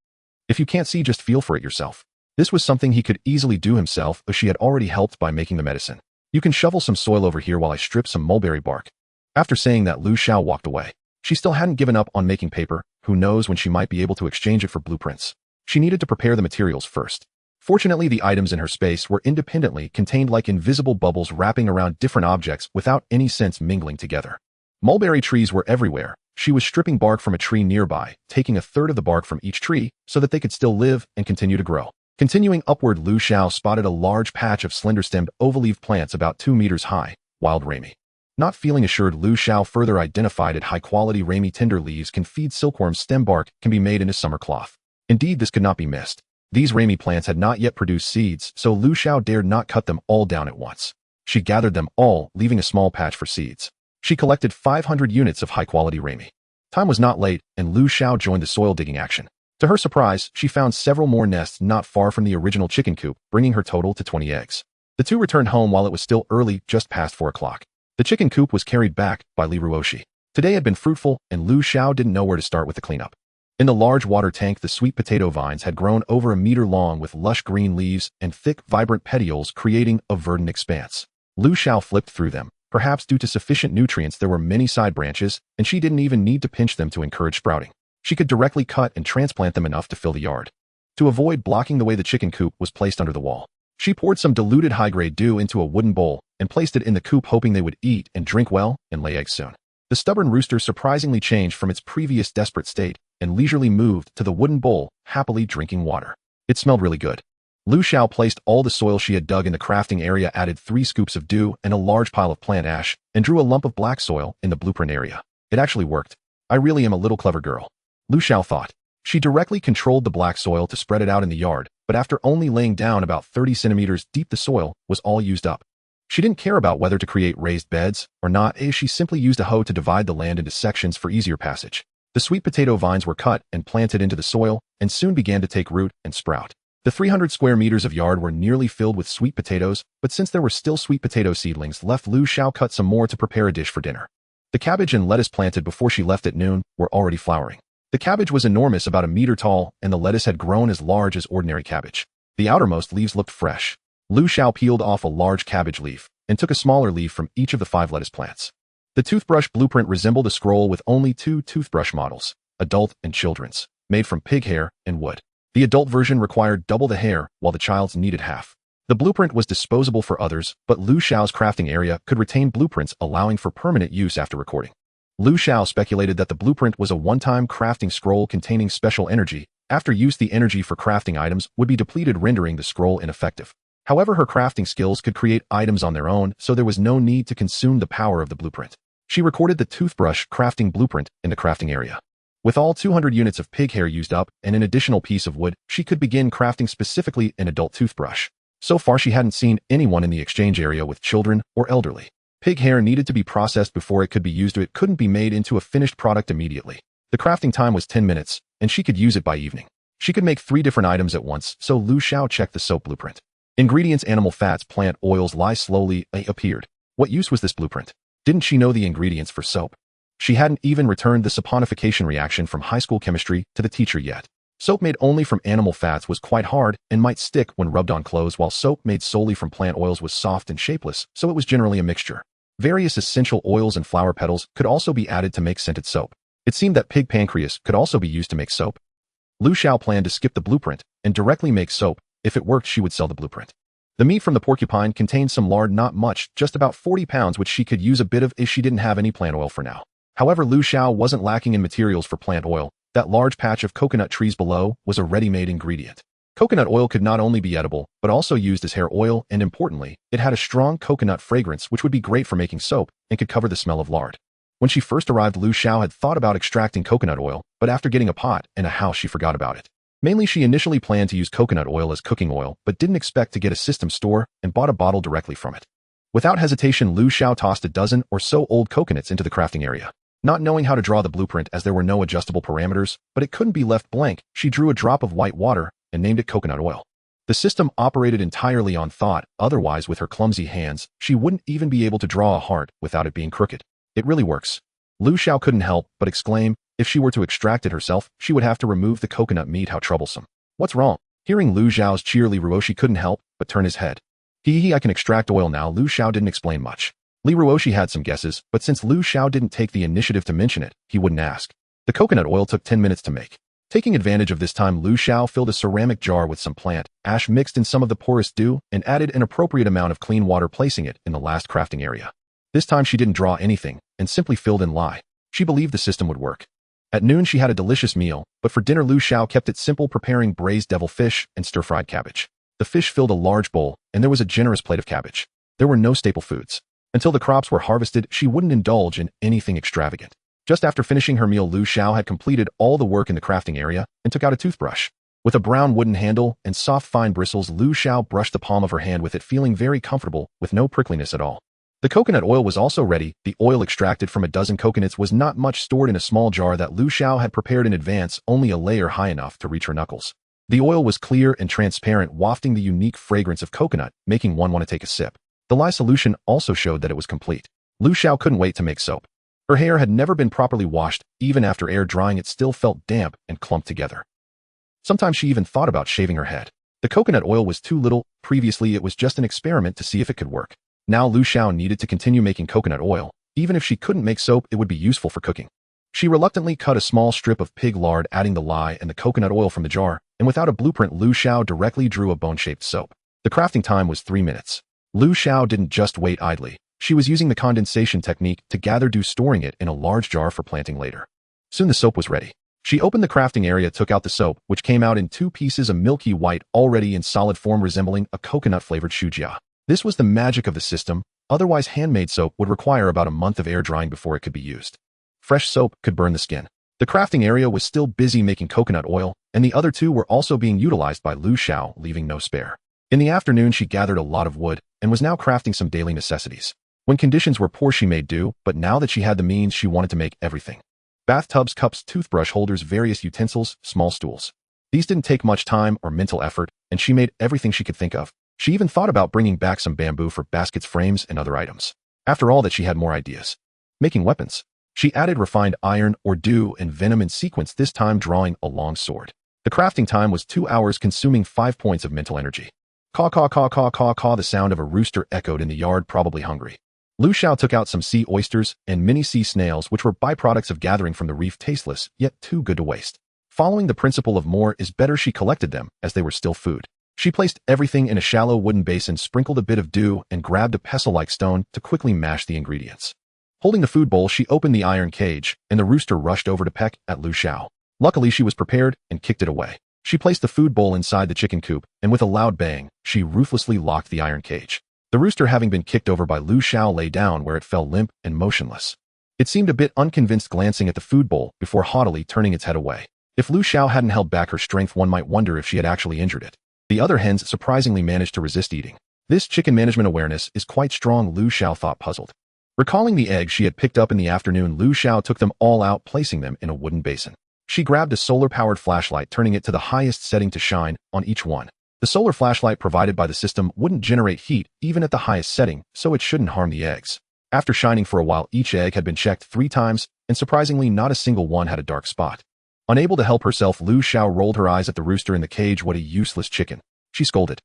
If you can't see, just feel for it yourself. This was something he could easily do himself, as she had already helped by making the medicine. You can shovel some soil over here while I strip some mulberry bark. After saying that, Lu Xiao walked away. She still hadn't given up on making paper. Who knows when she might be able to exchange it for blueprints. She needed to prepare the materials first. Fortunately, the items in her space were independently contained like invisible bubbles wrapping around different objects without any sense mingling together. Mulberry trees were everywhere. She was stripping bark from a tree nearby, taking a third of the bark from each tree so that they could still live and continue to grow. Continuing upward, Lu Xiao spotted a large patch of slender-stemmed oval-leaved plants about 2 meters high, wild rami. Not feeling assured, Lu Xiao further identified it. High-quality rami tinder leaves can feed silkworms. Stem bark can be made into summer cloth. Indeed, this could not be missed. These rami plants had not yet produced seeds, so Lu Xiao dared not cut them all down at once. She gathered them all, leaving a small patch for seeds. She collected 500 units of high-quality rami. Time was not late, and Lu Xiao joined the soil digging action. To her surprise, she found several more nests not far from the original chicken coop, bringing her total to 20 eggs. The two returned home while it was still early, just past 4 o'clock. The chicken coop was carried back by Li Ruoshi. Today had been fruitful, and Lu Xiao didn't know where to start with the cleanup. In the large water tank, the sweet potato vines had grown over 1 meter long with lush green leaves and thick, vibrant petioles, creating a verdant expanse. Lu Xiao flipped through them. Perhaps due to sufficient nutrients, there were many side branches, and she didn't even need to pinch them to encourage sprouting. She could directly cut and transplant them enough to fill the yard. To avoid blocking the way, the chicken coop was placed under the wall. She poured some diluted high-grade dew into a wooden bowl and placed it in the coop, hoping they would eat and drink well and lay eggs soon. The stubborn rooster surprisingly changed from its previous desperate state and leisurely moved to the wooden bowl, happily drinking water. It smelled really good. Lu Xiao placed all the soil she had dug in the crafting area, added 3 scoops of dew and a large pile of plant ash, and drew a lump of black soil in the blueprint area. It actually worked. I really am a little clever girl, Lu Xiao thought. She directly controlled the black soil to spread it out in the yard, but after only laying down about 30 centimeters deep, the soil was all used up. She didn't care about whether to create raised beds or not, as she simply used a hoe to divide the land into sections for easier passage. The sweet potato vines were cut and planted into the soil and soon began to take root and sprout. The 300 square meters of yard were nearly filled with sweet potatoes, but since there were still sweet potato seedlings left, Lu Xiao cut some more to prepare a dish for dinner. The cabbage and lettuce planted before she left at noon were already flowering. The cabbage was enormous, about 1 meter tall, and the lettuce had grown as large as ordinary cabbage. The outermost leaves looked fresh. Lu Xiao peeled off a large cabbage leaf and took a smaller leaf from each of the 5 lettuce plants. The toothbrush blueprint resembled a scroll with only 2 toothbrush models, adult and children's, made from pig hair and wood. The adult version required double the hair, while the child's needed half. The blueprint was disposable for others, but Lu Xiao's crafting area could retain blueprints, allowing for permanent use after recording. Lu Xiao speculated that the blueprint was a one-time crafting scroll containing special energy. After use, the energy for crafting items would be depleted, rendering the scroll ineffective. However, her crafting skills could create items on their own, so there was no need to consume the power of the blueprint. She recorded the toothbrush crafting blueprint in the crafting area. With all 200 units of pig hair used up and an additional piece of wood, she could begin crafting specifically an adult toothbrush. So far, she hadn't seen anyone in the exchange area with children or elderly. Pig hair needed to be processed before it could be used. It couldn't be made into a finished product immediately. The crafting time was 10 minutes, and she could use it by evening. She could make 3 different items at once, so Lu Xiao checked the soap blueprint. Ingredients: animal fats, plant oils. Lye slowly appeared. What use was this blueprint? Didn't she know the ingredients for soap? She hadn't even returned the saponification reaction from high school chemistry to the teacher yet. Soap made only from animal fats was quite hard and might stick when rubbed on clothes, while soap made solely from plant oils was soft and shapeless, so it was generally a mixture. Various essential oils and flower petals could also be added to make scented soap. It seemed that pig pancreas could also be used to make soap. Lu Xiao planned to skip the blueprint and directly make soap. If it worked, she would sell the blueprint. The meat from the porcupine contained some lard, not much, just about 40 pounds, which she could use a bit of if she didn't have any plant oil for now. However, Lu Xiao wasn't lacking in materials for plant oil. That large patch of coconut trees below was a ready-made ingredient. Coconut oil could not only be edible, but also used as hair oil, and importantly, it had a strong coconut fragrance which would be great for making soap and could cover the smell of lard. When she first arrived, Lu Xiao had thought about extracting coconut oil, but after getting a pot and a house, she forgot about it. Mainly, she initially planned to use coconut oil as cooking oil, but didn't expect to get a system store and bought a bottle directly from it. Without hesitation, Lu Xiao tossed a dozen or so old coconuts into the crafting area. Not knowing how to draw the blueprint as there were no adjustable parameters, but it couldn't be left blank, she drew a drop of white water and named it coconut oil. The system operated entirely on thought, otherwise with her clumsy hands, she wouldn't even be able to draw a heart without it being crooked. It really works. Lu Xiao couldn't help but exclaim. If she were to extract it herself, she would have to remove the coconut meat. How troublesome. What's wrong? Hearing Lu Xiao's cheerly Ruoshi couldn't help but turn his head. I can extract oil now. Lu Xiao didn't explain much. Li Ruoshi had some guesses, but since Lu Xiao didn't take the initiative to mention it, he wouldn't ask. The coconut oil took 10 minutes to make. Taking advantage of this time, Lu Xiao filled a ceramic jar with some plant ash mixed in some of the porous dew and added an appropriate amount of clean water, placing it in the last crafting area. This time she didn't draw anything and simply filled in lye. She believed the system would work. At noon she had a delicious meal, but for dinner Lu Xiao kept it simple, preparing braised devil fish and stir-fried cabbage. The fish filled a large bowl, and there was a generous plate of cabbage. There were no staple foods. Until the crops were harvested, she wouldn't indulge in anything extravagant. Just after finishing her meal, Lu Xiao had completed all the work in the crafting area and took out a toothbrush. With a brown wooden handle and soft fine bristles, Lu Xiao brushed the palm of her hand with it, feeling very comfortable with no prickliness at all. The coconut oil was also ready. The oil extracted from a dozen coconuts was not much, stored in a small jar that Lu Xiao had prepared in advance, only a layer high enough to reach her knuckles. The oil was clear and transparent, wafting the unique fragrance of coconut, making one want to take a sip. The lye solution also showed that it was complete. Lu Xiao couldn't wait to make soap. Her hair had never been properly washed. Even after air drying, it still felt damp and clumped together. Sometimes she even thought about shaving her head. The coconut oil was too little. Previously, it was just an experiment to see if it could work. Now Lu Xiao needed to continue making coconut oil. Even if she couldn't make soap, it would be useful for cooking. She reluctantly cut a small strip of pig lard, adding the lye and the coconut oil from the jar, and without a blueprint, Lu Xiao directly drew a bone-shaped soap. The crafting time was 3 minutes. Lu Xiao didn't just wait idly. She was using the condensation technique to gather dew, storing it in a large jar for planting later. Soon the soap was ready. She opened the crafting area, took out the soap, which came out in 2 pieces, a milky white, already in solid form, resembling a coconut-flavored shujia. This was the magic of the system. Otherwise, handmade soap would require about a month of air drying before it could be used. Fresh soap could burn the skin. The crafting area was still busy making coconut oil, and the other 2 were also being utilized by Lu Xiao, leaving no spare. In the afternoon, she gathered a lot of wood and was now crafting some daily necessities. When conditions were poor, she made do, but now that she had the means, she wanted to make everything. Bathtubs, cups, toothbrush holders, various utensils, small stools. These didn't take much time or mental effort, and she made everything she could think of. She even thought about bringing back some bamboo for baskets, frames, and other items. After all that, she had more ideas. Making weapons. She added refined iron, or dew, and venom in sequence, this time drawing a long sword. The crafting time was 2 hours, consuming 5 points of mental energy. Caw, caw, caw, caw, caw, caw. The sound of a rooster echoed in the yard, probably hungry. Lu Xiao took out some sea oysters and mini sea snails, which were byproducts of gathering from the reef, tasteless, yet too good to waste. Following the principle of more is better, she collected them as they were still food. She placed everything in a shallow wooden basin, sprinkled a bit of dew, and grabbed a pestle-like stone to quickly mash the ingredients. Holding the food bowl, she opened the iron cage, and the rooster rushed over to peck at Lu Xiao. Luckily, she was prepared and kicked it away. She placed the food bowl inside the chicken coop, and with a loud bang, she ruthlessly locked the iron cage. The rooster, having been kicked over by Lu Xiao, lay down where it fell, limp and motionless. It seemed a bit unconvinced, glancing at the food bowl before haughtily turning its head away. If Lu Xiao hadn't held back her strength, one might wonder if she had actually injured it. The other hens surprisingly managed to resist eating. This chicken management awareness is quite strong, Lu Xiao thought, puzzled. Recalling the eggs she had picked up in the afternoon, Lu Xiao took them all out, placing them in a wooden basin. She grabbed a solar-powered flashlight, turning it to the highest setting to shine on each one. The solar flashlight provided by the system wouldn't generate heat even at the highest setting, so it shouldn't harm the eggs. After shining for a while, each egg had been checked 3 times, and surprisingly not a single one had a dark spot. Unable to help herself, Lu Xiao rolled her eyes at the rooster in the cage. What a useless chicken, she scolded.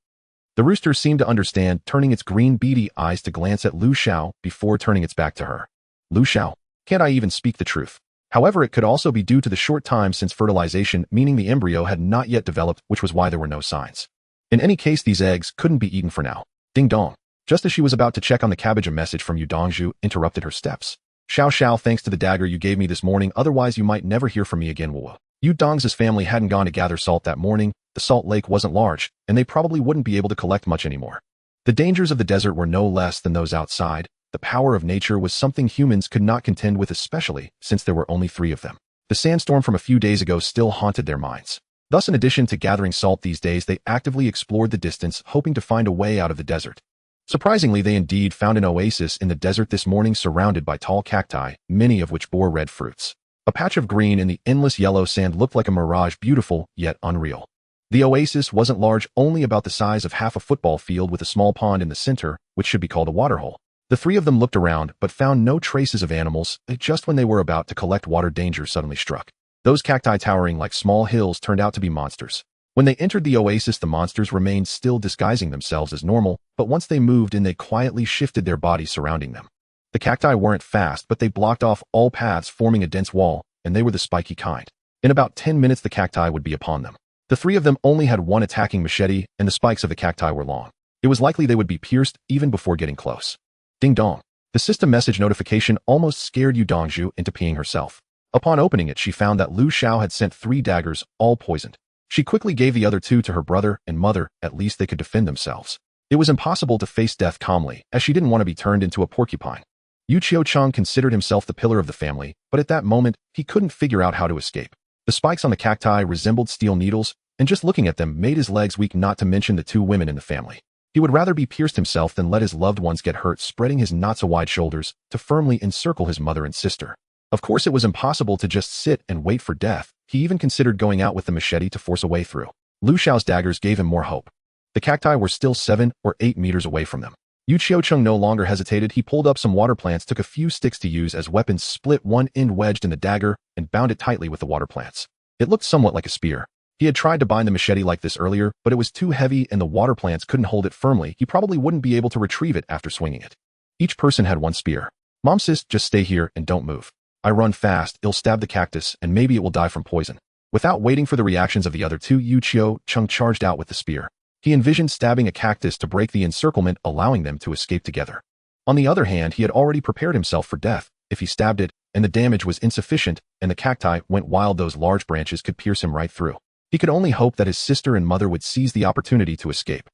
The rooster seemed to understand, turning its green beady eyes to glance at Lu Xiao before turning its back to her. Lu Xiao, can't I even speak the truth? However, it could also be due to the short time since fertilization, meaning the embryo had not yet developed, which was why there were no signs. In any case, these eggs couldn't be eaten for now. Ding dong. Just as she was about to check on the cabbage, a message from Yu Dongzhu interrupted her steps. Xiao Xiao, thanks to the dagger you gave me this morning, otherwise you might never hear from me again. Wu. Yu Dong's family hadn't gone to gather salt that morning. The salt lake wasn't large, and they probably wouldn't be able to collect much anymore. The dangers of the desert were no less than those outside. The power of nature was something humans could not contend with, especially since there were only 3 of them. The sandstorm from a few days ago still haunted their minds. Thus, in addition to gathering salt these days, they actively explored the distance, hoping to find a way out of the desert. Surprisingly, they indeed found an oasis in the desert this morning, surrounded by tall cacti, many of which bore red fruits. A patch of green in the endless yellow sand looked like a mirage, beautiful yet unreal. The oasis wasn't large, only about the size of half a football field, with a small pond in the center, which should be called a waterhole. The 3 of them looked around, but found no traces of animals. Just when they were about to collect water, danger suddenly struck. Those cacti, towering like small hills, turned out to be monsters. When they entered the oasis, the monsters remained still, disguising themselves as normal, but once they moved in, they quietly shifted their bodies surrounding them. The cacti weren't fast, but they blocked off all paths, forming a dense wall, and they were the spiky kind. In about 10 minutes, the cacti would be upon them. The 3 of them only had one attacking machete, and the spikes of the cacti were long. It was likely they would be pierced even before getting close. Ding dong. The system message notification almost scared Yu Dongzhu into peeing herself. Upon opening it, she found that Lu Xiao had sent 3 daggers, all poisoned. She quickly gave the other 2 to her brother and mother. At least they could defend themselves. It was impossible to face death calmly, as she didn't want to be turned into a porcupine. Yu Qiucheng considered himself the pillar of the family, but at that moment, he couldn't figure out how to escape. The spikes on the cacti resembled steel needles, and just looking at them made his legs weak, not to mention the 2 women in the family. He would rather be pierced himself than let his loved ones get hurt, spreading his not-so-wide shoulders to firmly encircle his mother and sister. Of course, it was impossible to just sit and wait for death. He even considered going out with the machete to force a way through. Lu Xiao's daggers gave him more hope. The cacti were still 7 or 8 meters away from them. Yu Qiucheng no longer hesitated. He pulled up some water plants, took a few sticks to use as weapons, split one end wedged in the dagger, and bound it tightly with the water plants. It looked somewhat like a spear. He had tried to bind the machete like this earlier, but it was too heavy and the water plants couldn't hold it firmly. He probably wouldn't be able to retrieve it after swinging it. Each person had 1 spear. Mom, sis, just stay here and don't move. I run fast, it'll stab the cactus, and maybe it will die from poison. Without waiting for the reactions of the other 2, Yu Qiucheng charged out with the spear. He envisioned stabbing a cactus to break the encirclement, allowing them to escape together. On the other hand, he had already prepared himself for death. If he stabbed it, and the damage was insufficient, and the cacti went wild, those large branches could pierce him right through. He could only hope that his sister and mother would seize the opportunity to escape.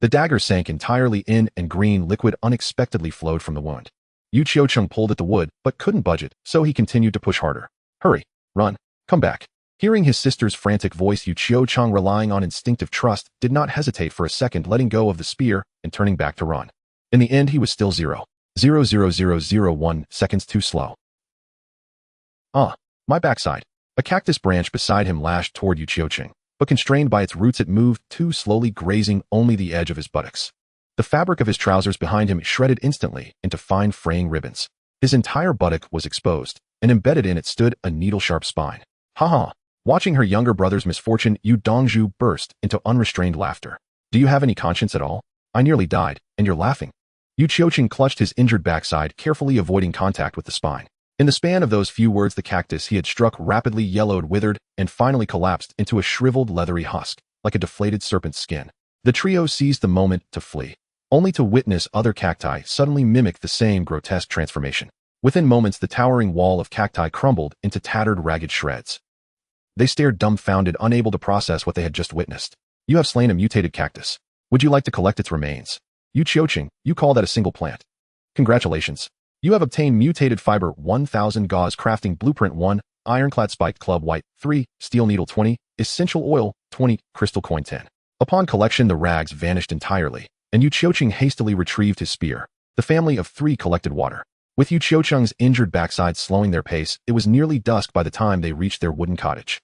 The dagger sank entirely in, and green liquid unexpectedly flowed from the wound. Yu Qiucheng pulled at the wood, but couldn't budge it, so he continued to push harder. Hurry, run, come back. Hearing his sister's frantic voice, Yu Qiucheng, relying on instinctive trust, did not hesitate for a second, letting go of the spear and turning back to run. In the end, he was still 0.00001 seconds too slow. My backside. A cactus branch beside him lashed toward Yu Qiucheng, but constrained by its roots, it moved too slowly, grazing only the edge of his buttocks. The fabric of his trousers behind him shredded instantly into fine fraying ribbons. His entire buttock was exposed, and embedded in it stood a needle-sharp spine. Ha! Watching her younger brother's misfortune, Yu Dongzhu burst into unrestrained laughter. Do you have any conscience at all? I nearly died, and you're laughing. Yu Qiucheng clutched his injured backside, carefully avoiding contact with the spine. In the span of those few words, the cactus he had struck rapidly yellowed, withered, and finally collapsed into a shriveled leathery husk, like a deflated serpent's skin. The trio seized the moment to flee, only to witness other cacti suddenly mimic the same grotesque transformation. Within moments, the towering wall of cacti crumbled into tattered, ragged shreds. They stared dumbfounded, unable to process what they had just witnessed. You have slain a mutated cactus. Would you like to collect its remains? Yu Qiucheng, you call that a single plant? Congratulations. You have obtained mutated fiber 1000 gauze crafting blueprint 1, ironclad spiked club white 3, steel needle 20, essential oil 20, crystal coin 10. Upon collection, the rags vanished entirely, and Yu Qiucheng hastily retrieved his spear. The family of 3 collected water. With Yu Qiucheng's injured backside slowing their pace, it was nearly dusk by the time they reached their wooden cottage.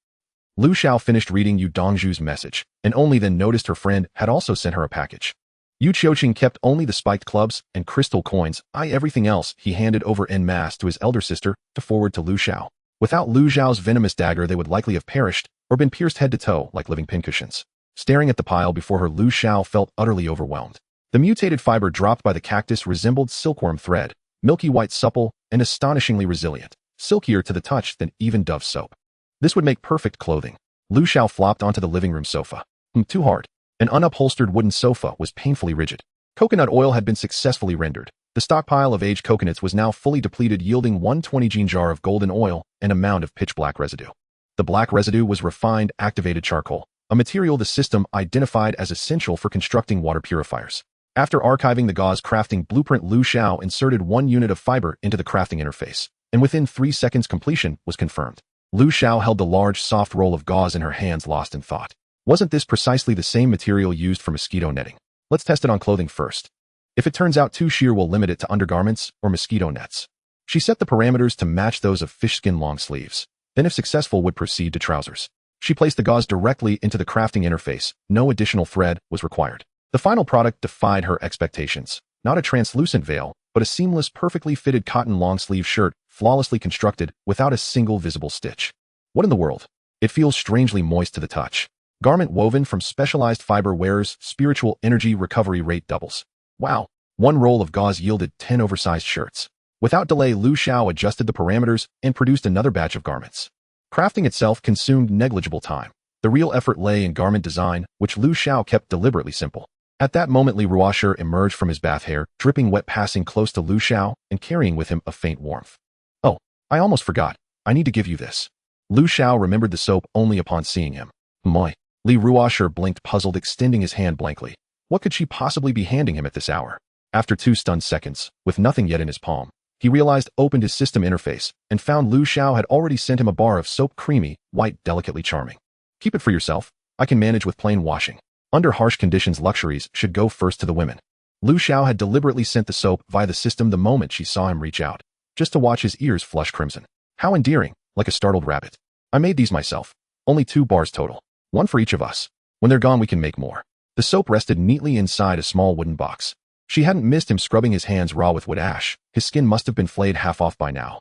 Lu Xiao finished reading Yu Dongzhu's message, and only then noticed her friend had also sent her a package. Yu Qiucheng kept only the spiked clubs and crystal coins. Everything else he handed over en masse to his elder sister to forward to Lu Xiao. Without Lu Xiao's venomous dagger, they would likely have perished or been pierced head to toe like living pincushions. Staring at the pile before her, Lu Xiao felt utterly overwhelmed. The mutated fiber dropped by the cactus resembled silkworm thread, milky white, supple, and astonishingly resilient, silkier to the touch than even Dove soap. This would make perfect clothing. Lu Xiao flopped onto the living room sofa. Too hard. An unupholstered wooden sofa was painfully rigid. Coconut oil had been successfully rendered. The stockpile of aged coconuts was now fully depleted, yielding 120-gene jar of golden oil and a mound of pitch-black residue. The black residue was refined activated charcoal, a material the system identified as essential for constructing water purifiers. After archiving the gauze crafting blueprint, Lu Xiao inserted 1 unit of fiber into the crafting interface, and within 3 seconds completion was confirmed. Lu Xiao held the large, soft roll of gauze in her hands, lost in thought. Wasn't this precisely the same material used for mosquito netting? Let's test it on clothing first. If it turns out too sheer, we'll limit it to undergarments or mosquito nets. She set the parameters to match those of fish skin long sleeves. Then, if successful, would proceed to trousers. She placed the gauze directly into the crafting interface. No additional thread was required. The final product defied her expectations. Not a translucent veil, but a seamless, perfectly fitted cotton long-sleeve shirt, flawlessly constructed, without a single visible stitch. What in the world? It feels strangely moist to the touch. Garment woven from specialized fiber, wearer's spiritual energy recovery rate doubles. Wow. 1 roll of gauze yielded 10 oversized shirts. Without delay, Lu Xiao adjusted the parameters and produced another batch of garments. Crafting itself consumed negligible time. The real effort lay in garment design, which Lu Xiao kept deliberately simple. At that moment, Li Ruosher emerged from his bath, hair dripping wet, passing close to Lu Xiao and carrying with him a faint warmth. Oh, I almost forgot. I need to give you this. Lu Xiao remembered the soap only upon seeing him. Moi. Li Ruosher blinked, puzzled, extending his hand blankly. What could she possibly be handing him at this hour? After 2 stunned seconds, with nothing yet in his palm, he realized, opened his system interface, and found Lu Xiao had already sent him a bar of soap, creamy, white, delicately charming. Keep it for yourself. I can manage with plain washing. Under harsh conditions, luxuries should go first to the women. Lu Xiao had deliberately sent the soap via the system the moment she saw him reach out, just to watch his ears flush crimson. How endearing, like a startled rabbit. I made these myself. Only 2 bars total. 1 for each of us. When they're gone, we can make more. The soap rested neatly inside a small wooden box. She hadn't missed him scrubbing his hands raw with wood ash. His skin must have been flayed half off by now.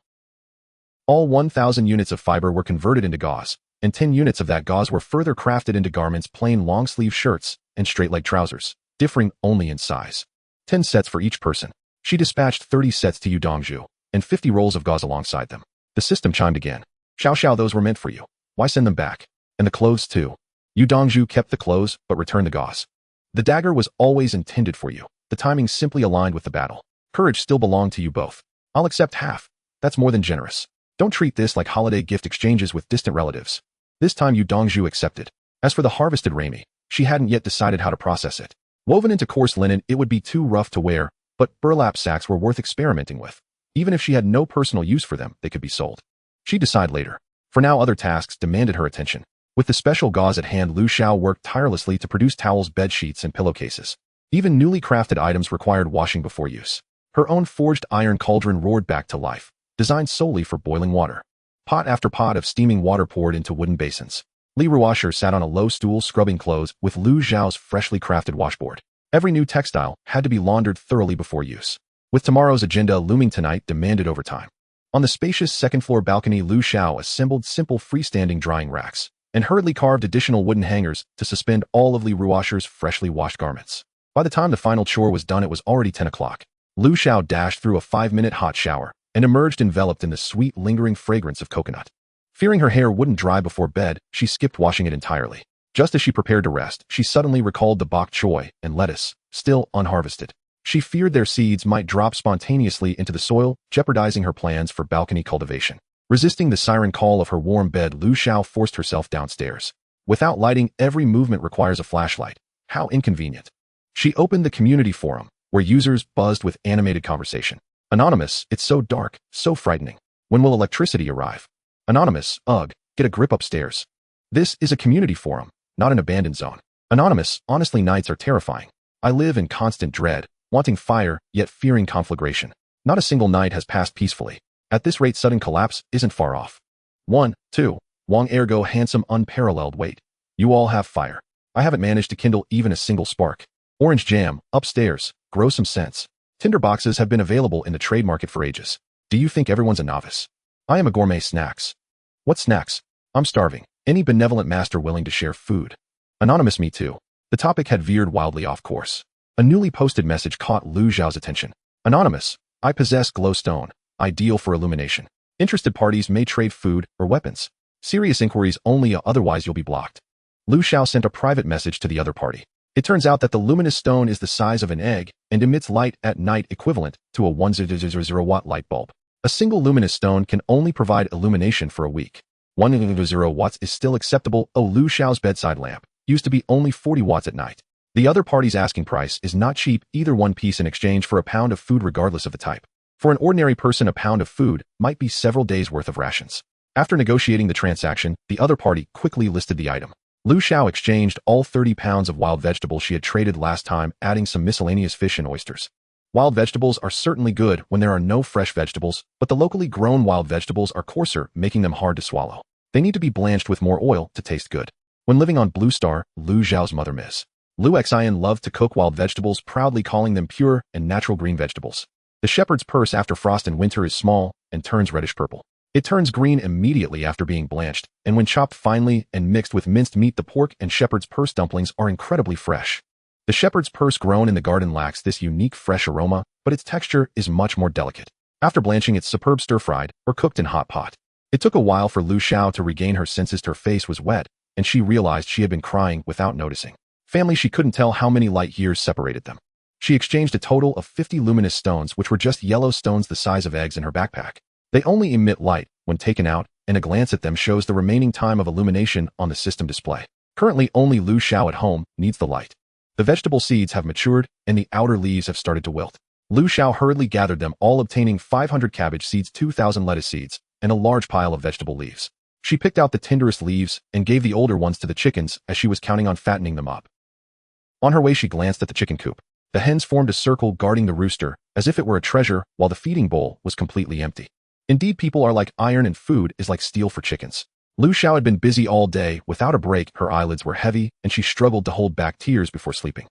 All 1,000 units of fiber were converted into gauze, and 10 units of that gauze were further crafted into garments, plain long-sleeve shirts and straight-leg trousers, differing only in size. 10 sets for each person. She dispatched 30 sets to Yu Dongzhu, and 50 rolls of gauze alongside them. The system chimed again. Xiao Xiao, those were meant for you. Why send them back? And the clothes too. Yu Dongzhu kept the clothes, but returned the gauze. The dagger was always intended for you. The timing simply aligned with the battle. Courage still belonged to you both. I'll accept half. That's more than generous. Don't treat this like holiday gift exchanges with distant relatives. This time Yu Dongzhu accepted. As for the harvested Raimi, she hadn't yet decided how to process it. Woven into coarse linen, it would be too rough to wear, but burlap sacks were worth experimenting with. Even if she had no personal use for them, they could be sold. She'd decide later. For now, other tasks demanded her attention. With the special gauze at hand, Lu Xiao worked tirelessly to produce towels, bed sheets, and pillowcases. Even newly crafted items required washing before use. Her own forged iron cauldron roared back to life, designed solely for boiling water. Pot after pot of steaming water poured into wooden basins. Li Ruosher sat on a low stool scrubbing clothes with Lu Xiao's freshly crafted washboard. Every new textile had to be laundered thoroughly before use. With tomorrow's agenda looming, tonight demanded overtime. On the spacious second-floor balcony, Lu Xiao assembled simple freestanding drying racks and hurriedly carved additional wooden hangers to suspend all of Li Ruosher's freshly washed garments. By the time the final chore was done, it was already 10 o'clock. Lu Xiao dashed through a 5-minute hot shower and emerged enveloped in the sweet, lingering fragrance of coconut. Fearing her hair wouldn't dry before bed, she skipped washing it entirely. Just as she prepared to rest, she suddenly recalled the bok choy and lettuce, still unharvested. She feared their seeds might drop spontaneously into the soil, jeopardizing her plans for balcony cultivation. Resisting the siren call of her warm bed, Lu Xiao forced herself downstairs. Without lighting, every movement requires a flashlight. How inconvenient. She opened the community forum, where users buzzed with animated conversation. Anonymous, it's so dark, so frightening. When will electricity arrive? Anonymous, ugh, get a grip upstairs. This is a community forum, not an abandoned zone. Anonymous, honestly, nights are terrifying. I live in constant dread, wanting fire, yet fearing conflagration. Not a single night has passed peacefully. At this rate, sudden collapse isn't far off. 1, 2, Wong ergo handsome unparalleled wait. You all have fire. I haven't managed to kindle even a single spark. Orange jam, upstairs, grow some sense. Tinder boxes have been available in the trade market for ages. Do you think everyone's a novice? I am a gourmet. Snacks. What snacks? I'm starving. Any benevolent master willing to share food? Anonymous me too. The topic had veered wildly off course. A newly posted message caught Lu Xiao's attention. Anonymous, I possess glowstone, ideal for illumination. Interested parties may trade food or weapons. Serious inquiries only, otherwise you'll be blocked. Lu Xiao sent a private message to the other party. It turns out that the luminous stone is the size of an egg and emits light at night equivalent to a 100 watt light bulb. A single luminous stone can only provide illumination for a week. 100 watts is still acceptable. Lu Xiao's bedside lamp used to be only 40 watts at night. The other party's asking price is not cheap, either one piece in exchange for a pound of food regardless of the type. For an ordinary person, a pound of food might be several days' worth of rations. After negotiating the transaction, the other party quickly listed the item. Lu Xiao exchanged all 30 pounds of wild vegetables she had traded last time, adding some miscellaneous fish and oysters. Wild vegetables are certainly good when there are no fresh vegetables, but the locally grown wild vegetables are coarser, making them hard to swallow. They need to be blanched with more oil to taste good. When living on Blue Star, Lu Xiao's mother Ms. Lu Xian loved to cook wild vegetables, proudly calling them pure and natural green vegetables. The shepherd's purse after frost and winter is small and turns reddish purple. It turns green immediately after being blanched, and when chopped finely and mixed with minced meat, the pork and shepherd's purse dumplings are incredibly fresh. The shepherd's purse grown in the garden lacks this unique fresh aroma, but its texture is much more delicate. After blanching, it's superb stir-fried or cooked in hot pot. It took a while for Lu Xiao to regain her senses. Her face was wet, and she realized she had been crying without noticing. Family, she couldn't tell how many light years separated them. She exchanged a total of 50 luminous stones, which were just yellow stones the size of eggs, in her backpack. They only emit light when taken out, and a glance at them shows the remaining time of illumination on the system display. Currently, only Lu Xiao at home needs the light. The vegetable seeds have matured, and the outer leaves have started to wilt. Lu Xiao hurriedly gathered them all, obtaining 500 cabbage seeds, 2,000 lettuce seeds, and a large pile of vegetable leaves. She picked out the tenderest leaves and gave the older ones to the chickens, as she was counting on fattening them up. On her way, she glanced at the chicken coop. The hens formed a circle guarding the rooster, as if it were a treasure, while the feeding bowl was completely empty. Indeed, people are like iron, and food is like steel for chickens. Lu Xiao had been busy all day without a break. Her eyelids were heavy, and she struggled to hold back tears before sleeping.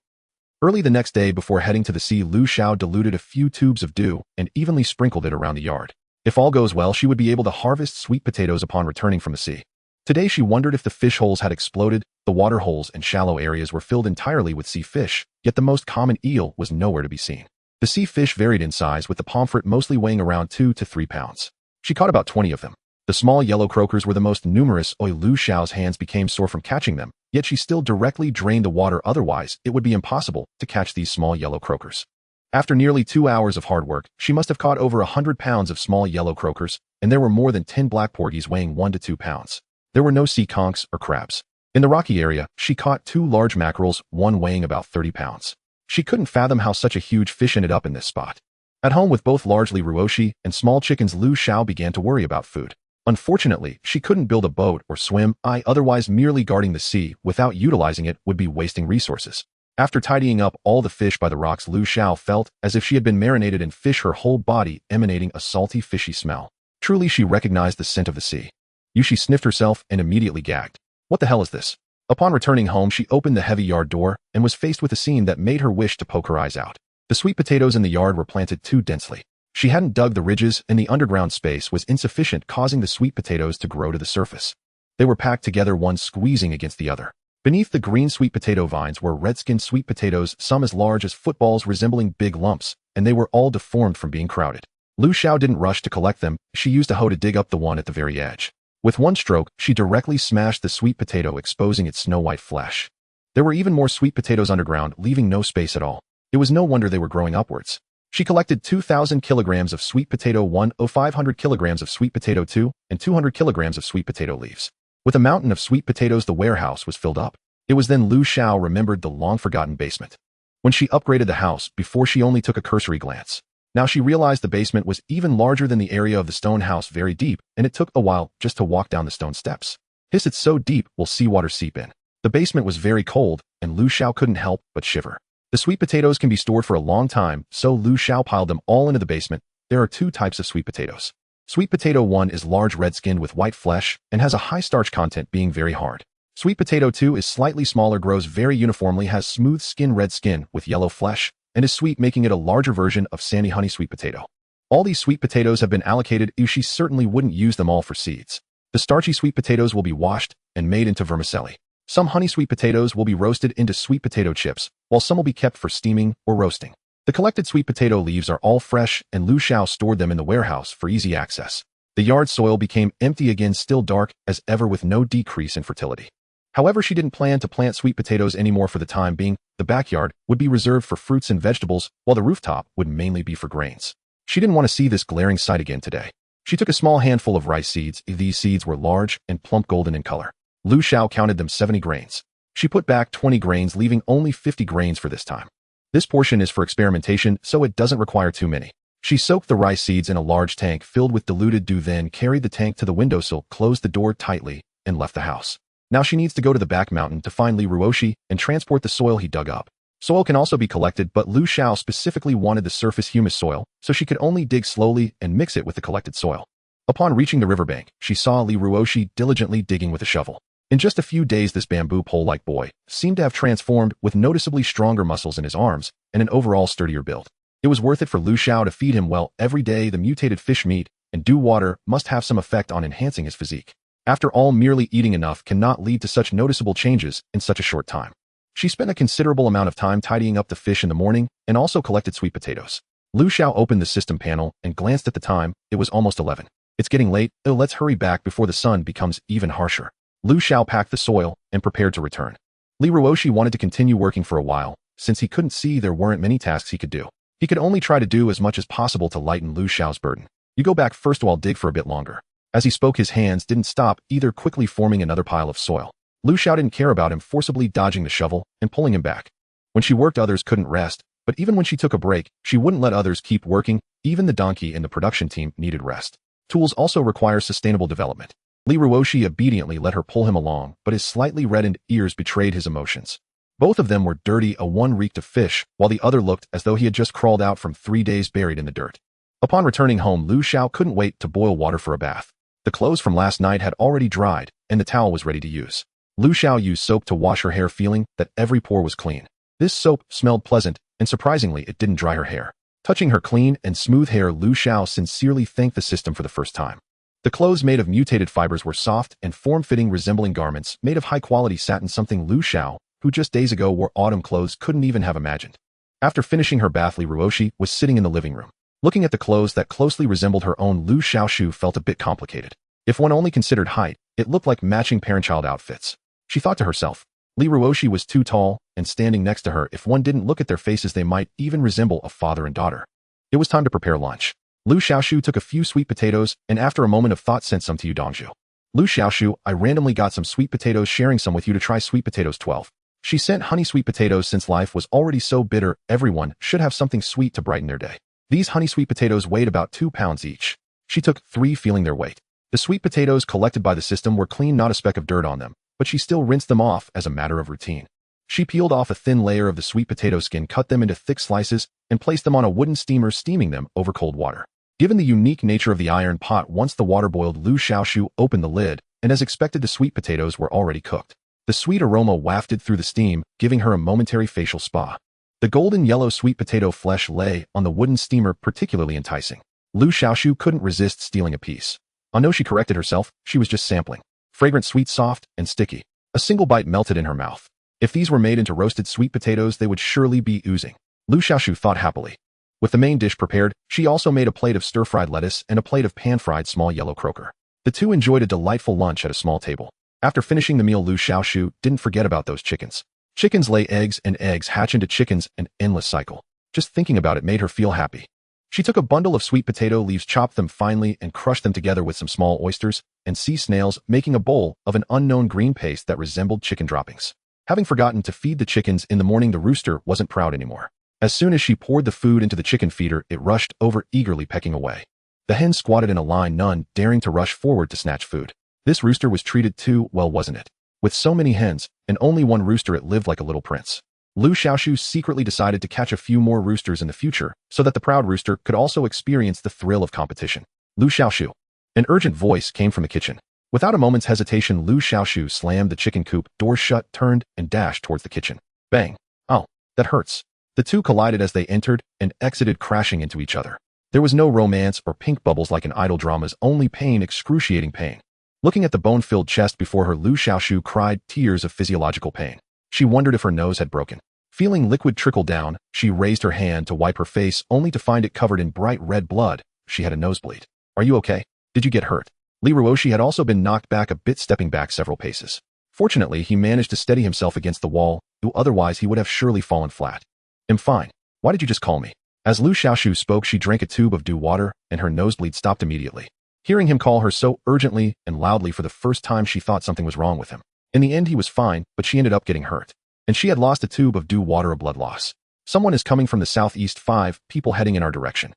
Early the next day, before heading to the sea, Lu Xiao diluted a few tubes of dew and evenly sprinkled it around the yard. If all goes well, she would be able to harvest sweet potatoes upon returning from the sea. Today, she wondered if the fish holes had exploded. The water holes and shallow areas were filled entirely with sea fish, yet the most common eel was nowhere to be seen. The sea fish varied in size, with the pomfret mostly weighing around 2 to 3 pounds. She caught about 20 of them. The small yellow croakers were the most numerous. Lu Xiao's hands became sore from catching them, yet she still directly drained the water, otherwise it would be impossible to catch these small yellow croakers. After nearly 2 hours of hard work, she must have caught over 100 pounds of small yellow croakers, and there were more than 10 black porgies weighing 1 to 2 pounds. There were no sea conchs or crabs. In the rocky area, she caught 2 large mackerels, one weighing about 30 pounds. She couldn't fathom how such a huge fish ended up in this spot. At home with both largely ruoshi and small chickens, Lu Xiao began to worry about food. Unfortunately, she couldn't build a boat or swim. Otherwise, merely guarding the sea without utilizing it would be wasting resources. After tidying up all the fish by the rocks, Lu Xiao felt as if she had been marinated in fish, her whole body emanating a salty, fishy smell. Truly, she recognized the scent of the sea. She sniffed herself and immediately gagged. What the hell is this? Upon returning home, she opened the heavy yard door and was faced with a scene that made her wish to poke her eyes out. The sweet potatoes in the yard were planted too densely. She hadn't dug the ridges, and the underground space was insufficient, causing the sweet potatoes to grow to the surface. They were packed together, one squeezing against the other. Beneath the green sweet potato vines were red-skinned sweet potatoes, some as large as footballs, resembling big lumps, and they were all deformed from being crowded. Lu Xiao didn't rush to collect them. She used a hoe to dig up the one at the very edge. With one stroke, she directly smashed the sweet potato, exposing its snow-white flesh. There were even more sweet potatoes underground, leaving no space at all. It was no wonder they were growing upwards. She collected 2,000 kilograms of sweet potato 1, 500 kilograms of sweet potato 2, and 200 kilograms of sweet potato leaves. With a mountain of sweet potatoes, the warehouse was filled up. It was then Lu Xiao remembered the long-forgotten basement. When she upgraded the house, before she only took a cursory glance. Now she realized the basement was even larger than the area of the stone house, very deep, and it took a while just to walk down the stone steps. Hiss, it's so deep, will seawater seep in. The basement was very cold, and Lu Xiao couldn't help but shiver. The sweet potatoes can be stored for a long time, so Lu Xiao piled them all into the basement. There are 2 types of sweet potatoes. Sweet potato 1 is large, red-skinned with white flesh, and has a high starch content, being very hard. Sweet potato 2 is slightly smaller, grows very uniformly, has smooth skin, red skin with yellow flesh, and is sweet, making it a larger version of sandy honey sweet potato. All these sweet potatoes have been allocated. She certainly wouldn't use them all for seeds. The starchy sweet potatoes will be washed and made into vermicelli. Some honey sweet potatoes will be roasted into sweet potato chips, while some will be kept for steaming or roasting. The collected sweet potato leaves are all fresh, and Lu Xiao stored them in the warehouse for easy access. The yard soil became empty again, still dark as ever with no decrease in fertility. However, she didn't plan to plant sweet potatoes anymore for the time being. The backyard would be reserved for fruits and vegetables, while the rooftop would mainly be for grains. She didn't want to see this glaring sight again today. She took a small handful of rice seeds. These seeds were large and plump golden in color. Lu Xiao counted them 70 grains. She put back 20 grains, leaving only 50 grains for this time. This portion is for experimentation, so it doesn't require too many. She soaked the rice seeds in a large tank filled with diluted dew, then carried the tank to the windowsill, closed the door tightly, and left the house. Now she needs to go to the back mountain to find Li Ruoshi and transport the soil he dug up. Soil can also be collected, but Lu Xiao specifically wanted the surface humus soil, so she could only dig slowly and mix it with the collected soil. Upon reaching the riverbank, she saw Li Ruoshi diligently digging with a shovel. In just a few days, this bamboo pole-like boy seemed to have transformed with noticeably stronger muscles in his arms and an overall sturdier build. It was worth it for Lu Xiao to feed him well every day. The mutated fish meat and dew water must have some effect on enhancing his physique. After all, merely eating enough cannot lead to such noticeable changes in such a short time. She spent a considerable amount of time tidying up the fish in the morning and also collected sweet potatoes. Lu Xiao opened the system panel and glanced at the time. It was almost 11. It's getting late. Let's hurry back before the sun becomes even harsher. Lu Xiao packed the soil and prepared to return. Li Ruoshi wanted to continue working for a while, since he couldn't see there weren't many tasks he could do. He could only try to do as much as possible to lighten Lu Xiao's burden. You go back first while I'll dig for a bit longer. As he spoke, his hands didn't stop either, quickly forming another pile of soil. Lu Xiao didn't care about him forcibly dodging the shovel and pulling him back. When she worked, others couldn't rest, but even when she took a break, she wouldn't let others keep working. Even the donkey in the production team needed rest. Tools also require sustainable development. Li Ruoshi obediently let her pull him along, but his slightly reddened ears betrayed his emotions. Both of them were dirty. One reeked of fish, while the other looked as though he had just crawled out from 3 days buried in the dirt. Upon returning home, Lu Xiao couldn't wait to boil water for a bath. The clothes from last night had already dried, and the towel was ready to use. Lu Xiao used soap to wash her hair, feeling that every pore was clean. This soap smelled pleasant, and surprisingly, it didn't dry her hair. Touching her clean and smooth hair, Lu Xiao sincerely thanked the system for the first time. The clothes made of mutated fibers were soft and form-fitting, resembling garments made of high-quality satin, something Lu Xiao, who just days ago wore autumn clothes, couldn't even have imagined. After finishing her bath, Li Ruoshi was sitting in the living room. Looking at the clothes that closely resembled her own, Lu Xiaoshu felt a bit complicated. If one only considered height, it looked like matching parent-child outfits. She thought to herself, Li Ruoshi was too tall, and standing next to her, if one didn't look at their faces, they might even resemble a father and daughter. It was time to prepare lunch. Lu Xiaoshu took a few sweet potatoes and after a moment of thought sent some to Yu Dongzhu. Lu Xiaoshu, I randomly got some sweet potatoes, sharing some with you to try. Sweet potatoes 12. She sent honey sweet potatoes since life was already so bitter. Everyone should have something sweet to brighten their day. These honey sweet potatoes weighed about 2 pounds each. She took 3, feeling their weight. The sweet potatoes collected by the system were clean, not a speck of dirt on them, but she still rinsed them off as a matter of routine. She peeled off a thin layer of the sweet potato skin, cut them into thick slices, and placed them on a wooden steamer, steaming them over cold water. Given the unique nature of the iron pot, once the water boiled, Lu Xiaoshu opened the lid, and as expected, the sweet potatoes were already cooked. The sweet aroma wafted through the steam, giving her a momentary facial spa. The golden yellow sweet potato flesh lay on the wooden steamer, particularly enticing. Lu Xiaoshu couldn't resist stealing a piece. Oh no, she corrected herself, she was just sampling. Fragrant, sweet, soft, and sticky. A single bite melted in her mouth. If these were made into roasted sweet potatoes, they would surely be oozing. Lu Xiaoshu thought happily. With the main dish prepared, she also made a plate of stir-fried lettuce and a plate of pan-fried small yellow croaker. The two enjoyed a delightful lunch at a small table. After finishing the meal, Lu Xiaoshu didn't forget about those chickens. Chickens lay eggs, and eggs hatch into chickens, an endless cycle. Just thinking about it made her feel happy. She took a bundle of sweet potato leaves, chopped them finely, and crushed them together with some small oysters and sea snails, making a bowl of an unknown green paste that resembled chicken droppings. Having forgotten to feed the chickens in the morning, the rooster wasn't proud anymore. As soon as she poured the food into the chicken feeder, it rushed over, eagerly pecking away. The hens squatted in a line, none daring to rush forward to snatch food. This rooster was treated too well, wasn't it? With so many hens, and only one rooster, it lived like a little prince. Lu Xiaoshu secretly decided to catch a few more roosters in the future, so that the proud rooster could also experience the thrill of competition. Lu Xiaoshu. An urgent voice came from the kitchen. Without a moment's hesitation, Lu Xiaoshu slammed the chicken coop door shut, turned, and dashed towards the kitchen. Bang! Oh, that hurts. The two collided as they entered and exited, crashing into each other. There was no romance or pink bubbles like in idol dramas, only pain, excruciating pain. Looking at the bone-filled chest before her, Lu Xiaoshu cried tears of physiological pain. She wondered if her nose had broken. Feeling liquid trickle down, she raised her hand to wipe her face only to find it covered in bright red blood. She had a nosebleed. Are you okay? Did you get hurt? Li Ruoshi had also been knocked back a bit, stepping back several paces. Fortunately, he managed to steady himself against the wall, otherwise he would have surely fallen flat. I'm fine. Why did you just call me? As Lu Xiaoshu spoke, she drank a tube of dew water, and her nosebleed stopped immediately. Hearing him call her so urgently and loudly for the first time, she thought something was wrong with him. In the end, he was fine, but she ended up getting hurt. And she had lost a tube of dew water, a blood loss. Someone is coming from the southeast, 5 people heading in our direction.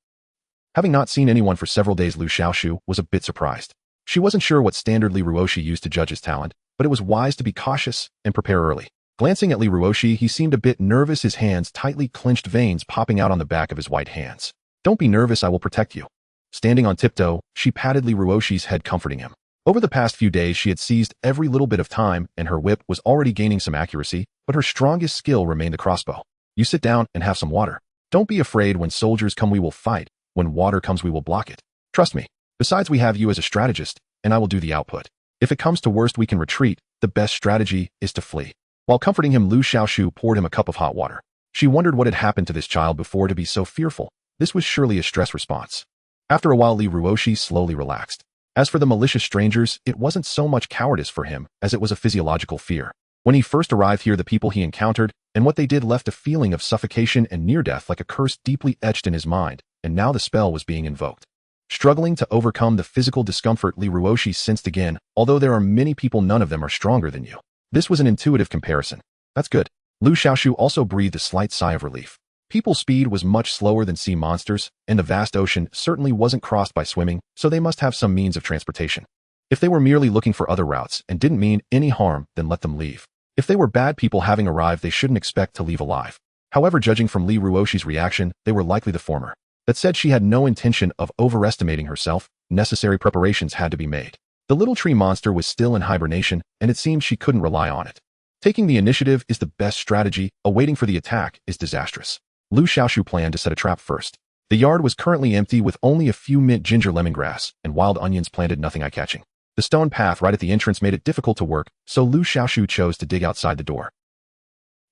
Having not seen anyone for several days, Lu Xiaoshu was a bit surprised. She wasn't sure what standard Li Ruoshi used to judge his talent, but it was wise to be cautious and prepare early. Glancing at Li Ruoshi, he seemed a bit nervous, his hands tightly clenched, veins popping out on the back of his white hands. Don't be nervous, I will protect you. Standing on tiptoe, she patted Li Ruoshi's head, comforting him. Over the past few days, she had seized every little bit of time, and her whip was already gaining some accuracy, but her strongest skill remained the crossbow. You sit down and have some water. Don't be afraid. When soldiers come, we will fight. When water comes, we will block it. Trust me. Besides, we have you as a strategist, and I will do the output. If it comes to worst, we can retreat. The best strategy is to flee. While comforting him, Lu Xiaoshu poured him a cup of hot water. She wondered what had happened to this child before to be so fearful. This was surely a stress response. After a while, Li Ruoshi slowly relaxed. As for the malicious strangers, it wasn't so much cowardice for him as it was a physiological fear. When he first arrived here, the people he encountered and what they did left a feeling of suffocation and near death like a curse deeply etched in his mind, and now the spell was being invoked. Struggling to overcome the physical discomfort, Li Ruoshi sensed again, although there are many people, none of them are stronger than you. This was an intuitive comparison. That's good. Lu Xiaoshu also breathed a slight sigh of relief. People's speed was much slower than sea monsters, and the vast ocean certainly wasn't crossed by swimming, so they must have some means of transportation. If they were merely looking for other routes and didn't mean any harm, then let them leave. If they were bad people having arrived, they shouldn't expect to leave alive. However, judging from Li Ruoshi's reaction, they were likely the former. That said, she had no intention of overestimating herself. Necessary preparations had to be made. The little tree monster was still in hibernation, and it seemed she couldn't rely on it. Taking the initiative is the best strategy. Awaiting for the attack is disastrous. Lu Xiaoshu planned to set a trap first. The yard was currently empty with only a few mint, ginger, lemongrass, and wild onions planted, nothing eye-catching. The stone path right at the entrance made it difficult to work, so Lu Xiaoshu chose to dig outside the door.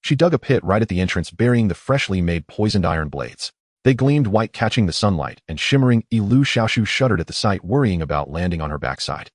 She dug a pit right at the entrance, burying the freshly made poisoned iron blades. They gleamed white, catching the sunlight and shimmering. Lu Xiaoshu shuddered at the sight, worrying about landing on her backside.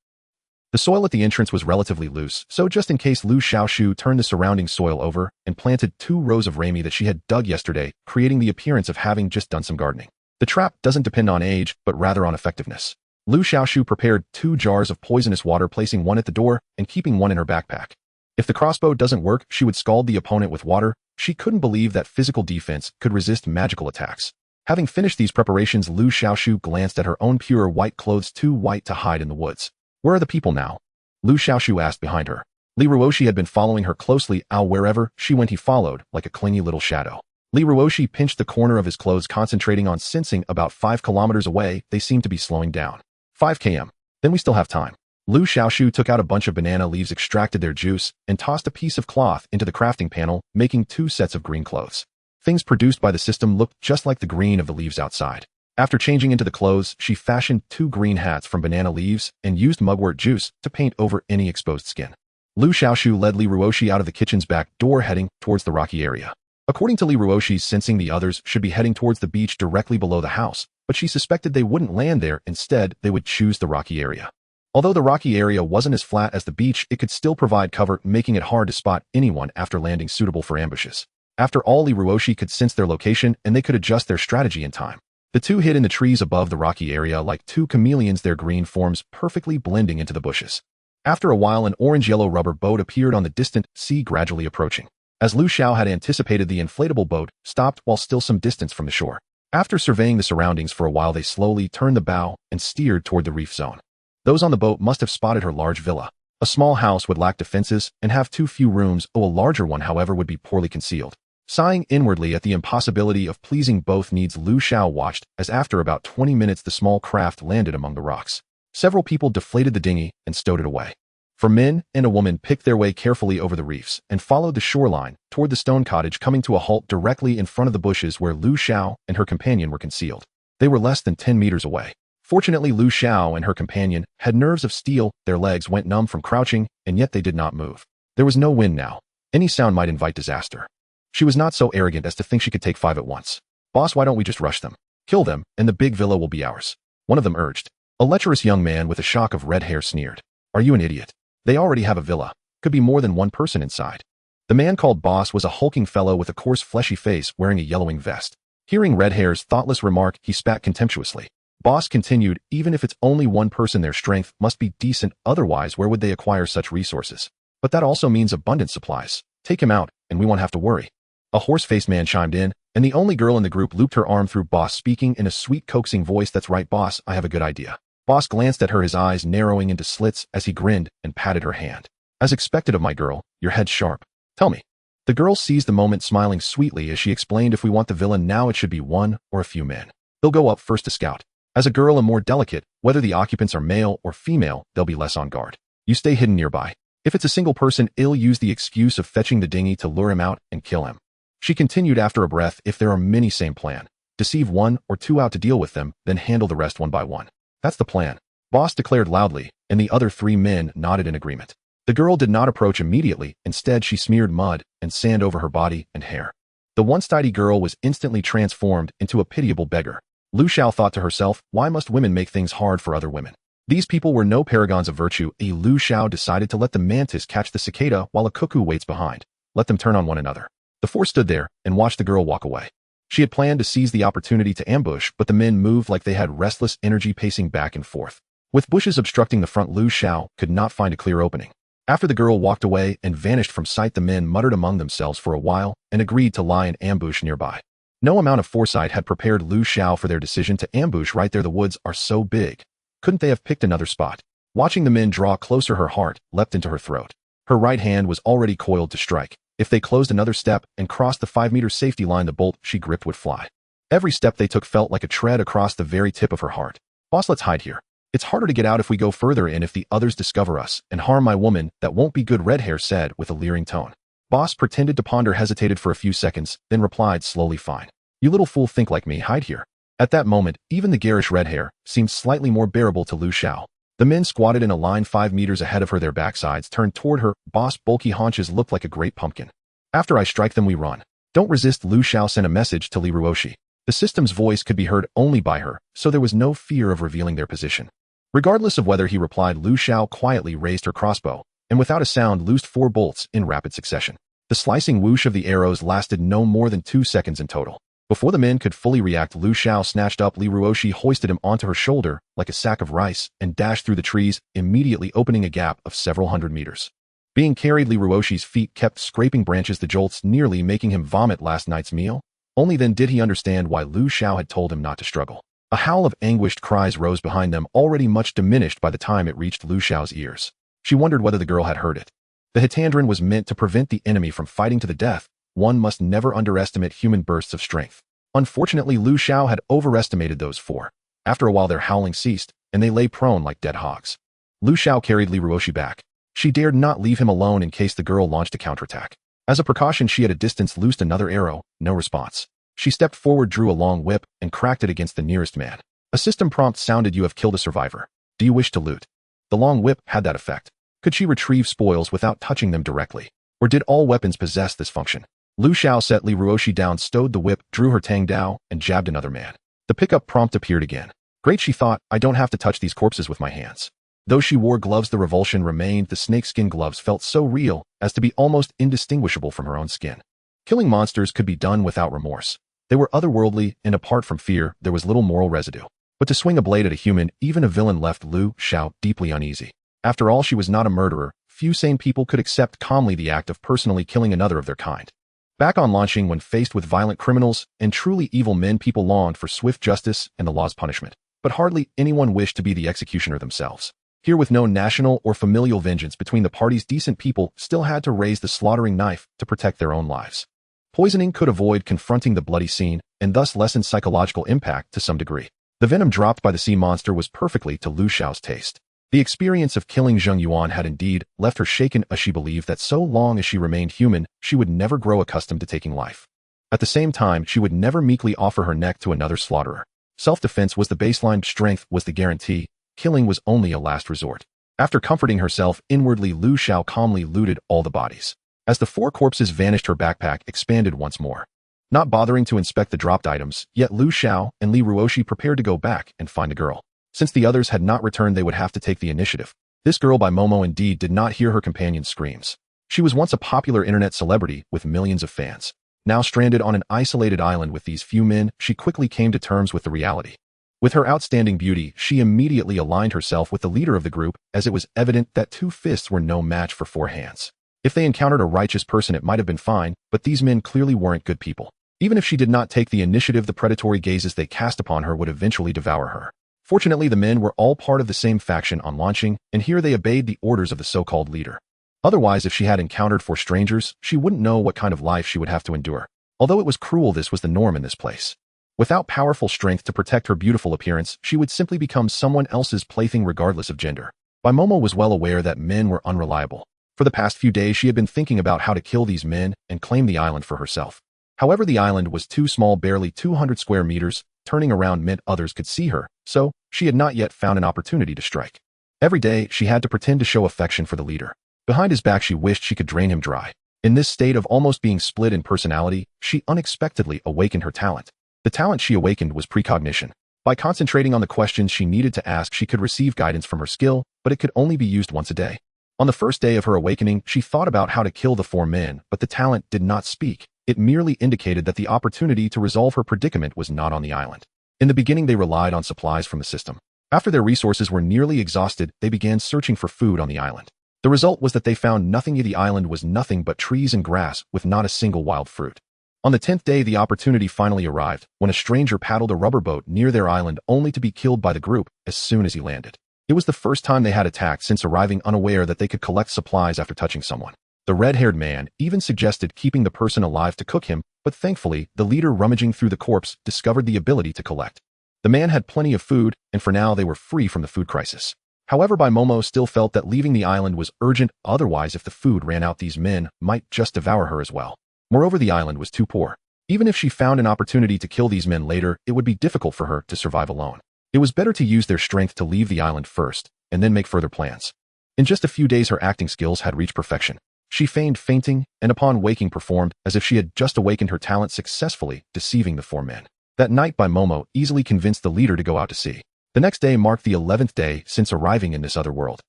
The soil at the entrance was relatively loose, so just in case, Lu Xiaoshu turned the surrounding soil over and planted 2 rows of rami that she had dug yesterday, creating the appearance of having just done some gardening. The trap doesn't depend on age, but rather on effectiveness. Lu Xiaoshu prepared 2 jars of poisonous water, placing one at the door and keeping one in her backpack. If the crossbow doesn't work, she would scald the opponent with water. She couldn't believe that physical defense could resist magical attacks. Having finished these preparations, Lu Xiaoshu glanced at her own pure white clothes, too white to hide in the woods. Where are the people now? Lu Xiaoshu asked behind her. Li Ruoshi had been following her closely. Wherever she went, he followed, like a clingy little shadow. Li Ruoshi pinched the corner of his clothes, concentrating on sensing about 5 kilometers away. They seemed to be slowing down. 5 km. Then we still have time. Lu Xiaoshu took out a bunch of banana leaves, extracted their juice, and tossed a piece of cloth into the crafting panel, making 2 sets of green clothes. Things produced by the system looked just like the green of the leaves outside. After changing into the clothes, she fashioned 2 green hats from banana leaves and used mugwort juice to paint over any exposed skin. Lu Xiaoshu led Li Ruoshi out of the kitchen's back door, heading towards the rocky area. According to Li Ruoshi's sensing, the others should be heading towards the beach directly below the house, but she suspected they wouldn't land there. Instead, they would choose the rocky area. Although the rocky area wasn't as flat as the beach, it could still provide cover, making it hard to spot anyone after landing, suitable for ambushes. After all, Li Ruoshi could sense their location, and they could adjust their strategy in time. The 2 hid in the trees above the rocky area like 2 chameleons, their green forms perfectly blending into the bushes. After a while, an orange-yellow rubber boat appeared on the distant sea, gradually approaching. As Lu Xiao had anticipated, the inflatable boat stopped while still some distance from the shore. After surveying the surroundings for a while, they slowly turned the bow and steered toward the reef zone. Those on the boat must have spotted her large villa. A small house would lack defenses and have too few rooms. A larger one, however, would be poorly concealed. Sighing inwardly at the impossibility of pleasing both needs, Lu Xiao watched as after about 20 minutes the small craft landed among the rocks. Several people deflated the dinghy and stowed it away. 4 men and a woman picked their way carefully over the reefs and followed the shoreline toward the stone cottage, coming to a halt directly in front of the bushes where Lu Xiao and her companion were concealed. They were less than 10 meters away. Fortunately, Lu Xiao and her companion had nerves of steel, their legs went numb from crouching, and yet they did not move. There was no wind now. Any sound might invite disaster. She was not so arrogant as to think she could take 5 at once. Boss, why don't we just rush them? Kill them, and the big villa will be ours. One of them urged. A lecherous young man with a shock of red hair sneered. Are you an idiot? They already have a villa. Could be more than one person inside. The man called Boss was a hulking fellow with a coarse fleshy face wearing a yellowing vest. Hearing Red Hair's thoughtless remark, he spat contemptuously. Boss continued, even if it's only one person, their strength must be decent, otherwise where would they acquire such resources? But that also means abundant supplies. Take him out, and we won't have to worry. A horse-faced man chimed in, and the only girl in the group looped her arm through Boss, speaking in a sweet, coaxing voice. That's right, Boss, I have a good idea. Boss glanced at her, his eyes narrowing into slits as he grinned and patted her hand. As expected of my girl, your head's sharp. Tell me. The girl seized the moment, smiling sweetly as she explained, if we want the villa now, it should be one or a few men. They'll go up first to scout. As a girl, I'm more delicate. Whether the occupants are male or female, they'll be less on guard. You stay hidden nearby. If it's a single person, I'll use the excuse of fetching the dinghy to lure him out and kill him. She continued after a breath, if there are many, same plan. Deceive 1 or 2 out to deal with them, then handle the rest one by one. That's the plan. Boss declared loudly, and the other 3 men nodded in agreement. The girl did not approach immediately. Instead, she smeared mud and sand over her body and hair. The once tidy girl was instantly transformed into a pitiable beggar. Lu Xiao thought to herself, why must women make things hard for other women? These people were no paragons of virtue. Lu Xiao decided to let the mantis catch the cicada while a cuckoo waits behind. Let them turn on one another. The 4 stood there and watched the girl walk away. She had planned to seize the opportunity to ambush, but the men moved like they had restless energy, pacing back and forth. With bushes obstructing the front, Lu Xiao could not find a clear opening. After the girl walked away and vanished from sight, the men muttered among themselves for a while and agreed to lie in ambush nearby. No amount of foresight had prepared Lu Xiao for their decision to ambush right there. The woods are so big. Couldn't they have picked another spot? Watching the men draw closer, her heart leapt into her throat. Her right hand was already coiled to strike. If they closed another step and crossed the 5-meter safety line, the bolt she gripped would fly. Every step they took felt like a tread across the very tip of her heart. Boss, let's hide here. It's harder to get out if we go further in. If the others discover us and harm my woman, that won't be good, Red Hair said with a leering tone. Boss pretended to ponder, hesitated for a few seconds, then replied slowly, fine. You little fool, think like me, hide here. At that moment, even the garish Red Hair seemed slightly more bearable to Lu Xiao. The men squatted in a line 5 meters ahead of her, their backsides turned toward her. Boss' bulky haunches looked like a great pumpkin. After I strike them, we run. Don't resist. Lu Xiao sent a message to Li Ruoshi. The system's voice could be heard only by her, so there was no fear of revealing their position. Regardless of whether he replied, Lu Xiao quietly raised her crossbow, and without a sound loosed 4 bolts in rapid succession. The slicing whoosh of the arrows lasted no more than 2 seconds in total. Before the men could fully react, Lu Xiao snatched up Li Ruoshi, hoisted him onto her shoulder like a sack of rice, and dashed through the trees, immediately opening a gap of several hundred meters. Being carried, Li Ruoshi's feet kept scraping branches, the jolts nearly making him vomit last night's meal. Only then did he understand why Lu Xiao had told him not to struggle. A howl of anguished cries rose behind them, already much diminished by the time it reached Lu Xiao's ears. She wondered whether the girl had heard it. The Hitandran was meant to prevent the enemy from fighting to the death. One must never underestimate human bursts of strength. Unfortunately, Lu Xiao had overestimated those 4. After a while, their howling ceased, and they lay prone like dead hogs. Lu Xiao carried Li Ruoshi back. She dared not leave him alone in case the girl launched a counterattack. As a precaution, she at a distance loosed another arrow. No response. She stepped forward, drew a long whip, and cracked it against the nearest man. A system prompt sounded. You have killed a survivor. Do you wish to loot? The long whip had that effect. Could she retrieve spoils without touching them directly? Or did all weapons possess this function? Lu Xiao set Li Ruoshi down, stowed the whip, drew her tang dao, and jabbed another man. The pickup prompt appeared again. Great, she thought, I don't have to touch these corpses with my hands. Though she wore gloves, the revulsion remained. The snakeskin gloves felt so real as to be almost indistinguishable from her own skin. Killing monsters could be done without remorse. They were otherworldly, and apart from fear, there was little moral residue. But to swing a blade at a human, even a villain, left Lu Xiao deeply uneasy. After all, she was not a murderer. Few sane people could accept calmly the act of personally killing another of their kind. Back on launching, when faced with violent criminals and truly evil men, people longed for swift justice and the law's punishment. But hardly anyone wished to be the executioner themselves. Here, with no national or familial vengeance between the parties, decent people still had to raise the slaughtering knife to protect their own lives. Poisoning could avoid confronting the bloody scene and thus lessen psychological impact to some degree. The venom dropped by the sea monster was perfectly to Lu Xiao's taste. The experience of killing Zheng Yuan had indeed left her shaken, as she believed that so long as she remained human, she would never grow accustomed to taking life. At the same time, she would never meekly offer her neck to another slaughterer. Self-defense was the baseline, strength was the guarantee, killing was only a last resort. After comforting herself inwardly, Lu Xiao calmly looted all the bodies. As the 4 corpses vanished, her backpack expanded once more. Not bothering to inspect the dropped items, yet Lu Xiao and Li Ruoshi prepared to go back and find the girl. Since the others had not returned, they would have to take the initiative. This girl by Momo indeed did not hear her companion's screams. She was once a popular internet celebrity with millions of fans. Now stranded on an isolated island with these few men, she quickly came to terms with the reality. With her outstanding beauty, she immediately aligned herself with the leader of the group, as it was evident that 2 fists were no match for 4 hands. If they encountered a righteous person, it might have been fine, but these men clearly weren't good people. Even if she did not take the initiative, the predatory gazes they cast upon her would eventually devour her. Fortunately, the men were all part of the same faction on launching, and here they obeyed the orders of the so-called leader. Otherwise, if she had encountered 4 strangers, she wouldn't know what kind of life she would have to endure. Although it was cruel, this was the norm in this place. Without powerful strength to protect her beautiful appearance, she would simply become someone else's plaything regardless of gender. Momo was well aware that men were unreliable. For the past few days, she had been thinking about how to kill these men and claim the island for herself. However, the island was too small, barely 200 square meters. Turning around meant others could see her, so she had not yet found an opportunity to strike. Every day, she had to pretend to show affection for the leader. Behind his back, she wished she could drain him dry. In this state of almost being split in personality, she unexpectedly awakened her talent. The talent she awakened was precognition. By concentrating on the questions she needed to ask, she could receive guidance from her skill, but it could only be used once a day. On the first day of her awakening, she thought about how to kill the 4 men, but the talent did not speak. It merely indicated that the opportunity to resolve her predicament was not on the island. In the beginning, they relied on supplies from the system. After their resources were nearly exhausted, they began searching for food on the island. The result was that they found nothing. The island was nothing but trees and grass, with not a single wild fruit. On the 10th day, the opportunity finally arrived, when a stranger paddled a rubber boat near their island only to be killed by the group as soon as he landed. It was the first time they had attacked since arriving, unaware that they could collect supplies after touching someone. The red-haired man even suggested keeping the person alive to cook him, but thankfully, the leader, rummaging through the corpse, discovered the ability to collect. The man had plenty of food, and for now they were free from the food crisis. However, Momo still felt that leaving the island was urgent, otherwise if the food ran out, these men might just devour her as well. Moreover, the island was too poor. Even if she found an opportunity to kill these men later, it would be difficult for her to survive alone. It was better to use their strength to leave the island first, and then make further plans. In just a few days, her acting skills had reached perfection. She feigned fainting, and upon waking performed as if she had just awakened her talent, successfully deceiving the 4 men. That night, Momo easily convinced the leader to go out to sea. The next day marked the 11th day since arriving in this other world.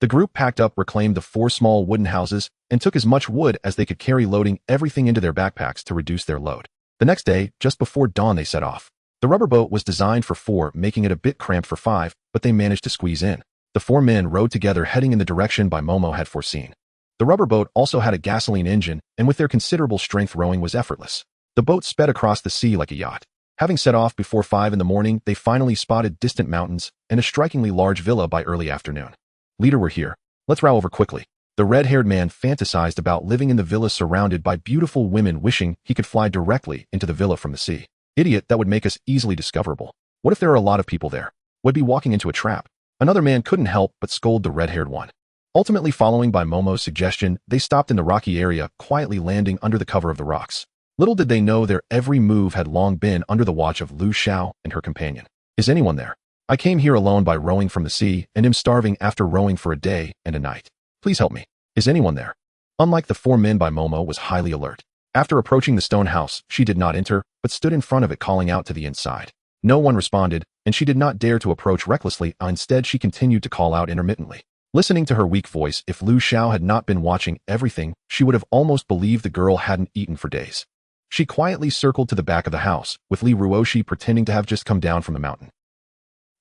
The group packed up, reclaimed the 4 small wooden houses, and took as much wood as they could carry, loading everything into their backpacks to reduce their load. The next day, just before dawn, they set off. The rubber boat was designed for 4, making it a bit cramped for 5, but they managed to squeeze in. The 4 men rowed together, heading in the direction Momo had foreseen. The rubber boat also had a gasoline engine, and with their considerable strength, rowing was effortless. The boat sped across the sea like a yacht. Having set off before 5 in the morning, they finally spotted distant mountains and a strikingly large villa by early afternoon. Leader, we're here. Let's row over quickly. The red-haired man fantasized about living in the villa surrounded by beautiful women, wishing he could fly directly into the villa from the sea. Idiot, that would make us easily discoverable. What if there are a lot of people there? We'd be walking into a trap. Another man couldn't help but scold the red-haired one. Ultimately, following Momo's suggestion, they stopped in the rocky area, quietly landing under the cover of the rocks. Little did they know their every move had long been under the watch of Lu Xiao and her companion. Is anyone there? I came here alone by rowing from the sea, and am starving after rowing for a day and a night. Please help me. Is anyone there? Unlike the 4 men, Momo was highly alert. After approaching the stone house, she did not enter, but stood in front of it, calling out to the inside. No one responded, and she did not dare to approach recklessly. Instead, she continued to call out intermittently. Listening to her weak voice, if Lu Xiao had not been watching everything, she would have almost believed the girl hadn't eaten for days. She quietly circled to the back of the house, with Li Ruoshi pretending to have just come down from the mountain.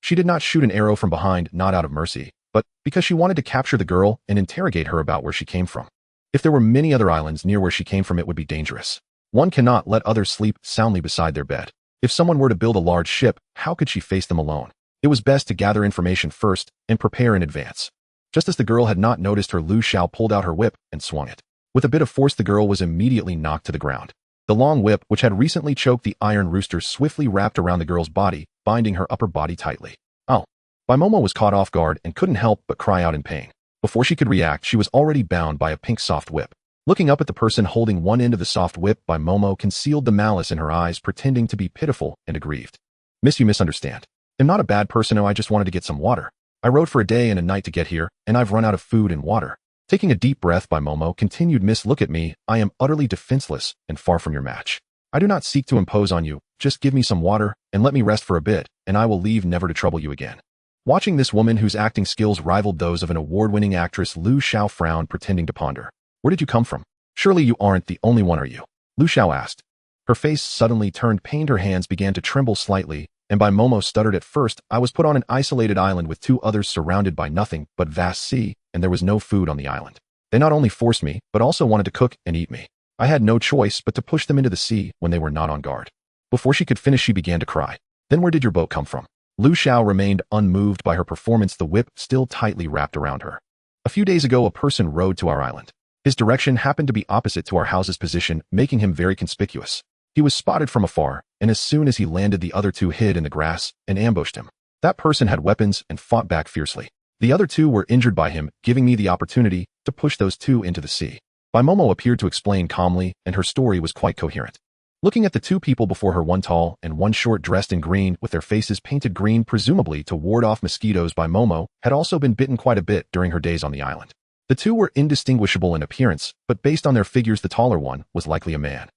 She did not shoot an arrow from behind, not out of mercy, but because she wanted to capture the girl and interrogate her about where she came from. If there were many other islands near where she came from, it would be dangerous. One cannot let others sleep soundly beside their bed. If someone were to build a large ship, how could she face them alone? It was best to gather information first and prepare in advance. Just as the girl had not noticed her, Lu Xiao pulled out her whip and swung it. With a bit of force, the girl was immediately knocked to the ground. The long whip, which had recently choked the iron rooster, swiftly wrapped around the girl's body, binding her upper body tightly. Oh! Momo was caught off guard and couldn't help but cry out in pain. Before she could react, she was already bound by a pink soft whip. Looking up at the person holding one end of the soft whip, Momo concealed the malice in her eyes, pretending to be pitiful and aggrieved. Miss, you misunderstand. I'm not a bad person. No, I just wanted to get some water. I rode for a day and a night to get here, and I've run out of food and water. Taking a deep breath by Momo continued, Miss, look at me. I am utterly defenseless and far from your match. I do not seek to impose on you. Just give me some water and let me rest for a bit, and I will leave never to trouble you again. Watching this woman whose acting skills rivaled those of an award-winning actress, Lu Xiao frowned, pretending to ponder. Where did you come from? Surely you aren't the only one, are you? Lu Xiao asked. Her face suddenly turned pained. Her hands began to tremble slightly, and by Momo stuttered, at first, I was put on an isolated island with 2 others surrounded by nothing but vast sea, and there was no food on the island. They not only forced me, but also wanted to cook and eat me. I had no choice but to push them into the sea when they were not on guard. Before she could finish, she began to cry. Then where did your boat come from? Lu Xiao remained unmoved by her performance, the whip still tightly wrapped around her. A few days ago, a person rode to our island. His direction happened to be opposite to our house's position, making him very conspicuous. He was spotted from afar, and as soon as he landed, the other 2 hid in the grass and ambushed him. That person had weapons and fought back fiercely. The other 2 were injured by him, giving me the opportunity to push those 2 into the sea. Bai Momo appeared to explain calmly, and her story was quite coherent. Looking at the 2 people before her, one tall and one short, dressed in green with their faces painted green presumably to ward off mosquitoes, Bai Momo had also been bitten quite a bit during her days on the island. The 2 were indistinguishable in appearance, but based on their figures, the taller one was likely a man.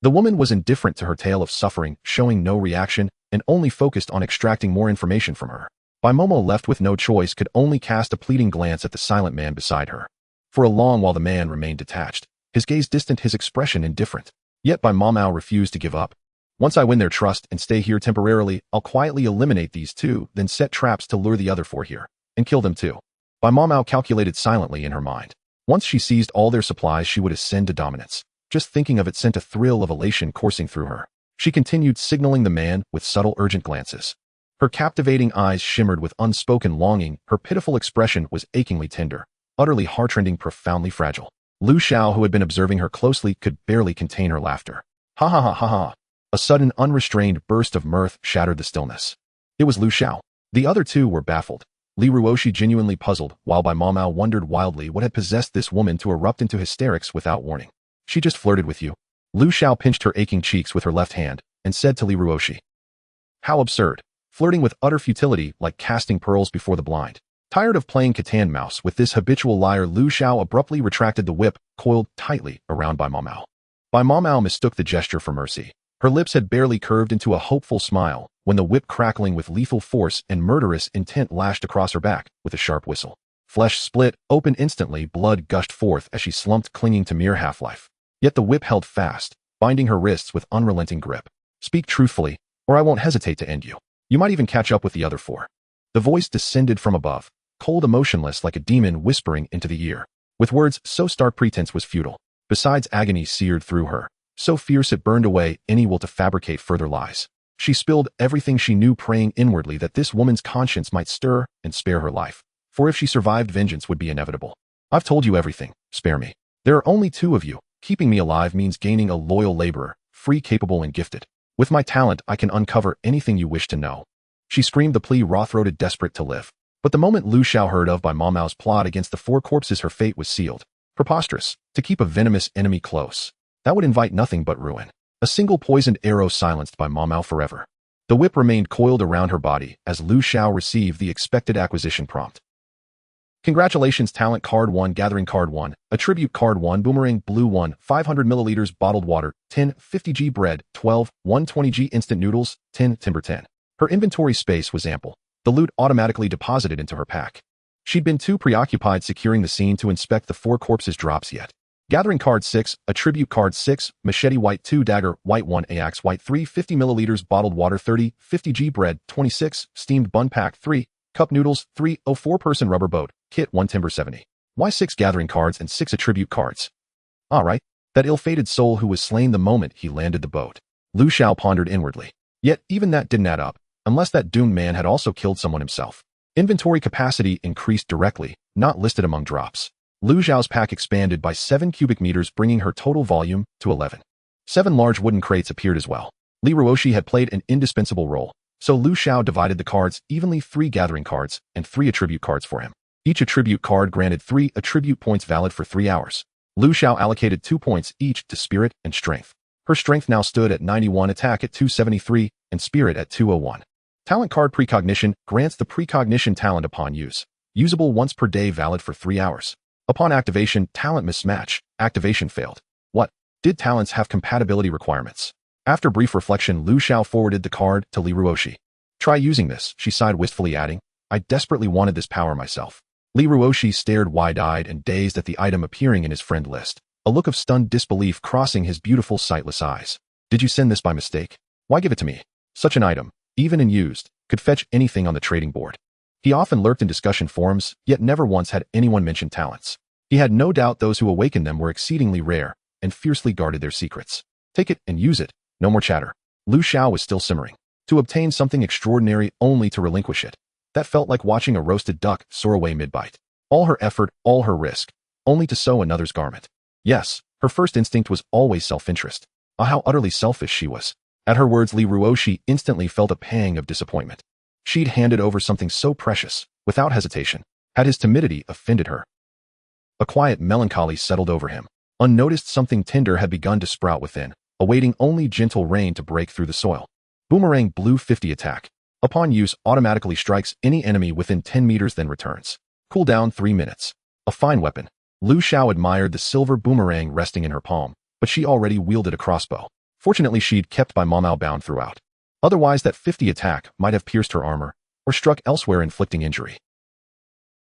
The woman was indifferent to her tale of suffering, showing no reaction, and only focused on extracting more information from her. Bai Momo, left with no choice, could only cast a pleading glance at the silent man beside her. For a long while the man remained detached, his gaze distant, his expression indifferent. Yet Bai Momo refused to give up. Once I win their trust and stay here temporarily, I'll quietly eliminate these 2, then set traps to lure the other 4 here, and kill them too. Bai Momo calculated silently in her mind. Once she seized all their supplies, she would ascend to dominance. Just thinking of it sent a thrill of elation coursing through her. She continued, signaling the man with subtle, urgent glances. Her captivating eyes shimmered with unspoken longing, her pitiful expression was achingly tender, utterly heartrending, profoundly fragile. Lu Xiao, who had been observing her closely, could barely contain her laughter. Ha ha ha ha ha. A sudden, unrestrained burst of mirth shattered the stillness. It was Lu Xiao. The other 2 were baffled. Li Ruoshi genuinely puzzled, while Bai Momo wondered wildly what had possessed this woman to erupt into hysterics without warning. She just flirted with you. Lu Xiao pinched her aching cheeks with her left hand and said to Li Ruoshi. How absurd. Flirting with utter futility, like casting pearls before the blind. Tired of playing cat and mouse with this habitual liar, Lu Xiao abruptly retracted the whip, coiled tightly around Bai Momo. Bai Momo mistook the gesture for mercy. Her lips had barely curved into a hopeful smile when the whip, crackling with lethal force and murderous intent, lashed across her back with a sharp whistle. Flesh split open instantly, blood gushed forth as she slumped, clinging to mere half-life. Yet the whip held fast, binding her wrists with unrelenting grip. Speak truthfully, or I won't hesitate to end you. You might even catch up with the other 4. The voice descended from above, cold and motionless, like a demon whispering into the ear. With words so stark, pretense was futile. Besides, agony seared through her, so fierce it burned away any will to fabricate further lies. She spilled everything she knew, praying inwardly that this woman's conscience might stir and spare her life. For if she survived, vengeance would be inevitable. I've told you everything, spare me. There are only 2 of you. Keeping me alive means gaining a loyal laborer, free, capable, and gifted. With my talent, I can uncover anything you wish to know. She screamed the plea, wrath-throated, desperate to live. But the moment Lu Xiao heard of Bai Momo's plot against the 4 corpses, her fate was sealed. Preposterous. To keep a venomous enemy close. That would invite nothing but ruin. A single poisoned arrow silenced Bai Momo forever. The whip remained coiled around her body as Lu Xiao received the expected acquisition prompt. Congratulations, talent card 1, gathering card 1, attribute card 1, boomerang blue 1, 500 milliliters bottled water, 10, 50g bread, 12, 120g instant noodles, 10, timber 10. Her inventory space was ample. The loot automatically deposited into her pack. She'd been too preoccupied securing the scene to inspect the 4 corpses' drops yet. Gathering card 6, attribute card 6, machete white 2, dagger white 1, axe white 3, 50 milliliters bottled water 30, 50g bread 26, steamed bun pack 3, cup noodles 3, 4-person rubber boat, kit 1, timber 70. Why 6 gathering cards and 6 attribute cards? Alright, that ill-fated soul who was slain the moment he landed the boat. Lu Xiao pondered inwardly. Yet even that didn't add up, unless that doomed man had also killed someone himself. Inventory capacity increased directly, not listed among drops. Lu Xiao's pack expanded by 7 cubic meters, bringing her total volume to 11. 7 large wooden crates appeared as well. Li Ruoshi had played an indispensable role, so Lu Xiao divided the cards evenly, 3 gathering cards and 3 attribute cards for him. Each attribute card granted 3 attribute points valid for 3 hours. Lu Xiao allocated 2 points each to spirit and strength. Her strength now stood at 91, attack at 273, and Spirit at 201. Talent card precognition grants the precognition talent upon use. Usable once per day, valid for 3 hours. Upon activation, talent mismatch. Activation failed. What? Did talents have compatibility requirements? After brief reflection, Lu Xiao forwarded the card to Li Ruoshi. Try using this, she sighed wistfully, adding, I desperately wanted this power myself. Li Ruoshi stared wide-eyed and dazed at the item appearing in his friend list, a look of stunned disbelief crossing his beautiful sightless eyes. Did you send this by mistake? Why give it to me? Such an item, even in used, could fetch anything on the trading board. He often lurked in discussion forums, yet never once had anyone mention talents. He had no doubt those who awakened them were exceedingly rare and fiercely guarded their secrets. Take it and use it. No more chatter. Lu Xiao was still simmering. To obtain something extraordinary only to relinquish it. That felt like watching a roasted duck soar away mid-bite. All her effort, all her risk, only to sew another's garment. Yes, her first instinct was always self-interest. Ah, how utterly selfish she was. At her words, Li Ruoshi instantly felt a pang of disappointment. She'd handed over something so precious, without hesitation. Had his timidity offended her? A quiet melancholy settled over him. Unnoticed, something tender had begun to sprout within, awaiting only gentle rain to break through the soil. Boomerang Blue 50 attack. Upon use, automatically strikes any enemy within 10 meters, then returns. Cooldown 3 minutes. A fine weapon. Lu Xiao admired the silver boomerang resting in her palm, but she already wielded a crossbow. Fortunately, she'd kept by Mamao bound throughout. Otherwise, that 50 attack might have pierced her armor, or struck elsewhere, inflicting injury.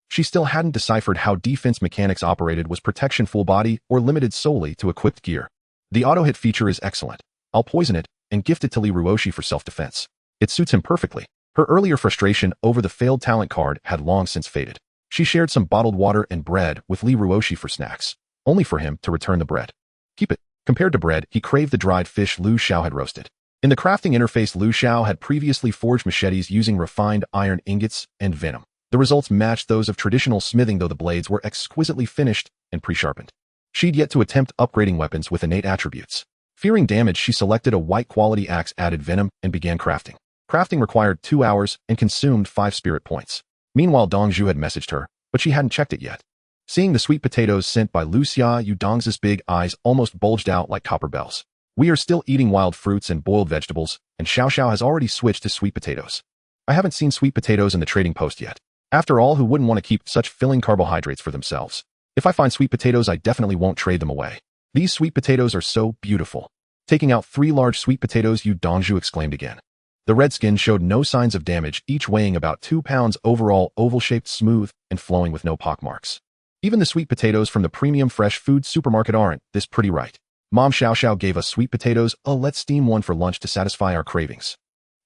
She still hadn't deciphered how defense mechanics operated, was protection full body or limited solely to equipped gear. The auto-hit feature is excellent. I'll poison it and gift it to Li Ruoshi for self-defense. It suits him perfectly. Her earlier frustration over the failed talent card had long since faded. She shared some bottled water and bread with Li Ruoshi for snacks, only for him to return the bread. Keep it. Compared to bread, he craved the dried fish Lu Xiao had roasted. In the crafting interface, Lu Xiao had previously forged machetes using refined iron ingots and venom. The results matched those of traditional smithing, though the blades were exquisitely finished and pre-sharpened. She'd yet to attempt upgrading weapons with innate attributes. Fearing damage, she selected a white-quality axe, added venom, and began crafting. Crafting required 2 hours and consumed 5 spirit points. Meanwhile, Dongzhu had messaged her, but she hadn't checked it yet. Seeing the sweet potatoes sent by Lu Xia, Dongzhu's big eyes almost bulged out like copper bells. We are still eating wild fruits and boiled vegetables, and Xiao Xiao has already switched to sweet potatoes. I haven't seen sweet potatoes in the trading post yet. After all, who wouldn't want to keep such filling carbohydrates for themselves? If I find sweet potatoes, I definitely won't trade them away. These sweet potatoes are so beautiful. Taking out 3 large sweet potatoes, Dongzhu exclaimed again. The red skin showed no signs of damage, each weighing about 2 pounds overall, oval-shaped, smooth, and flowing with no pockmarks. Even the sweet potatoes from the premium fresh food supermarket aren't this pretty, right? Mom Xiao Xiao gave us sweet potatoes. Oh, let's steam one for lunch to satisfy our cravings.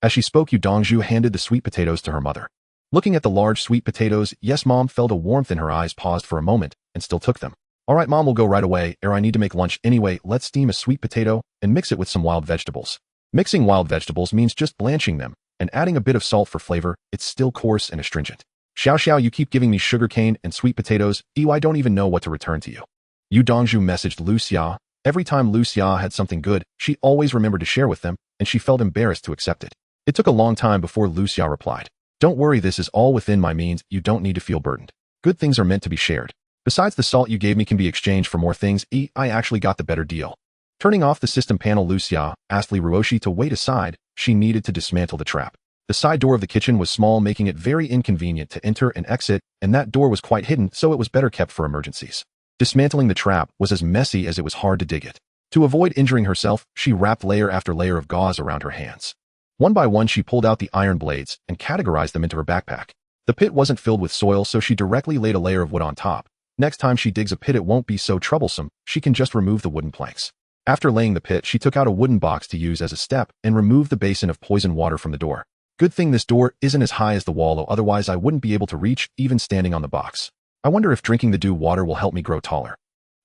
As she spoke, Dongzhu handed the sweet potatoes to her mother. Looking at the large sweet potatoes, yes, Mom, felt a warmth in her eyes, paused for a moment, and still took them. All right, Mom, we'll go right away, I need to make lunch anyway. Let's steam a sweet potato and mix it with some wild vegetables. Mixing wild vegetables means just blanching them and adding a bit of salt for flavor. It's still coarse and astringent. Xiao Xiao, you keep giving me sugarcane and sweet potatoes. I don't even know what to return to you. Dongzhu messaged Lu Xia. Every time Lu Xia had something good, she always remembered to share with them, and she felt embarrassed to accept it. It took a long time before Lu Xia replied. Don't worry, this is all within my means. You don't need to feel burdened. Good things are meant to be shared. Besides, the salt you gave me can be exchanged for more things. I actually got the better deal. Turning off the system panel, Lu Xia asked Li Ruoshi to wait aside. She needed to dismantle the trap. The side door of the kitchen was small, making it very inconvenient to enter and exit, and that door was quite hidden, so it was better kept for emergencies. Dismantling the trap was as messy as it was hard to dig it. To avoid injuring herself, she wrapped layer after layer of gauze around her hands. One by one, she pulled out the iron blades and categorized them into her backpack. The pit wasn't filled with soil, so she directly laid a layer of wood on top. Next time she digs a pit, it won't be so troublesome. She can just remove the wooden planks. After laying the pit, she took out a wooden box to use as a step and removed the basin of poison water from the door. Good thing this door isn't as high as the wall, though otherwise I wouldn't be able to reach, even standing on the box. I wonder if drinking the dew water will help me grow taller.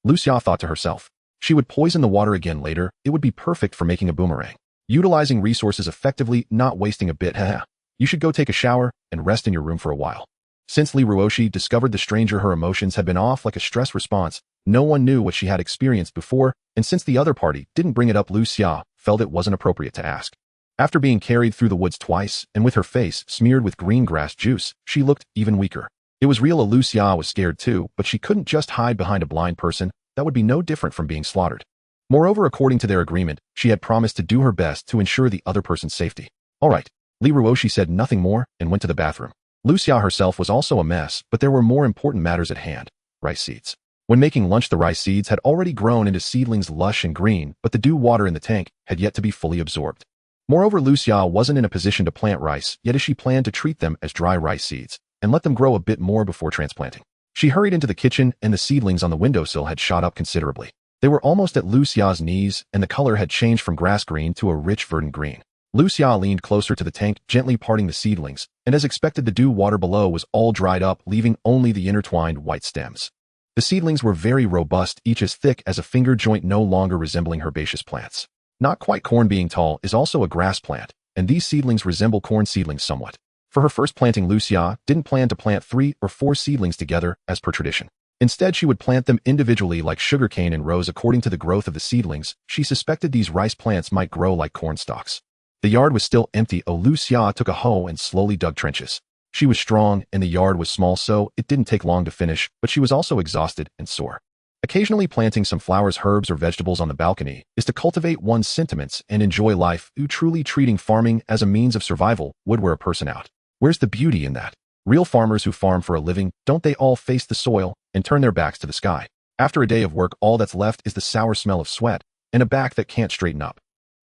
Lu Xia thought to herself. She would poison the water again later. It would be perfect for making a boomerang. Utilizing resources effectively, not wasting a bit. Haha. You should go take a shower and rest in your room for a while. Since Li Ruoshi discovered the stranger, her emotions had been off like a stress response. No one knew what she had experienced before, and since the other party didn't bring it up, Lu Xia felt it wasn't appropriate to ask. After being carried through the woods twice, and with her face smeared with green grass juice, she looked even weaker. It was real. Lu Xia was scared too, but she couldn't just hide behind a blind person. That would be no different from being slaughtered. Moreover, according to their agreement, she had promised to do her best to ensure the other person's safety. All right. Li Ruoshi said nothing more and went to the bathroom. Lu Xia herself was also a mess, but there were more important matters at hand. Rice seeds. When making lunch, the rice seeds had already grown into seedlings lush and green, but the dew water in the tank had yet to be fully absorbed. Moreover, Lu Xia wasn't in a position to plant rice, yet as she planned to treat them as dry rice seeds and let them grow a bit more before transplanting. She hurried into the kitchen, and the seedlings on the windowsill had shot up considerably. They were almost at Lu Xia's knees, and the color had changed from grass green to a rich verdant green. Lu Xia leaned closer to the tank, gently parting the seedlings, and as expected, the dew water below was all dried up, leaving only the intertwined white stems. The seedlings were very robust, each as thick as a finger joint, no longer resembling herbaceous plants. Not quite. Corn, being tall, is also a grass plant, and these seedlings resemble corn seedlings somewhat. For her first planting, Lu Xia didn't plan to plant 3 or 4 seedlings together as per tradition. Instead, she would plant them individually like sugarcane in rows according to the growth of the seedlings. She suspected these rice plants might grow like corn stalks. The yard was still empty. Lu Xia took a hoe and slowly dug trenches. She was strong, and the yard was small, so it didn't take long to finish, but she was also exhausted and sore. Occasionally planting some flowers, herbs, or vegetables on the balcony is to cultivate one's sentiments and enjoy life. Truly treating farming as a means of survival would wear a person out. Where's the beauty in that? Real farmers who farm for a living, don't they all face the soil and turn their backs to the sky? After a day of work, all that's left is the sour smell of sweat and a back that can't straighten up.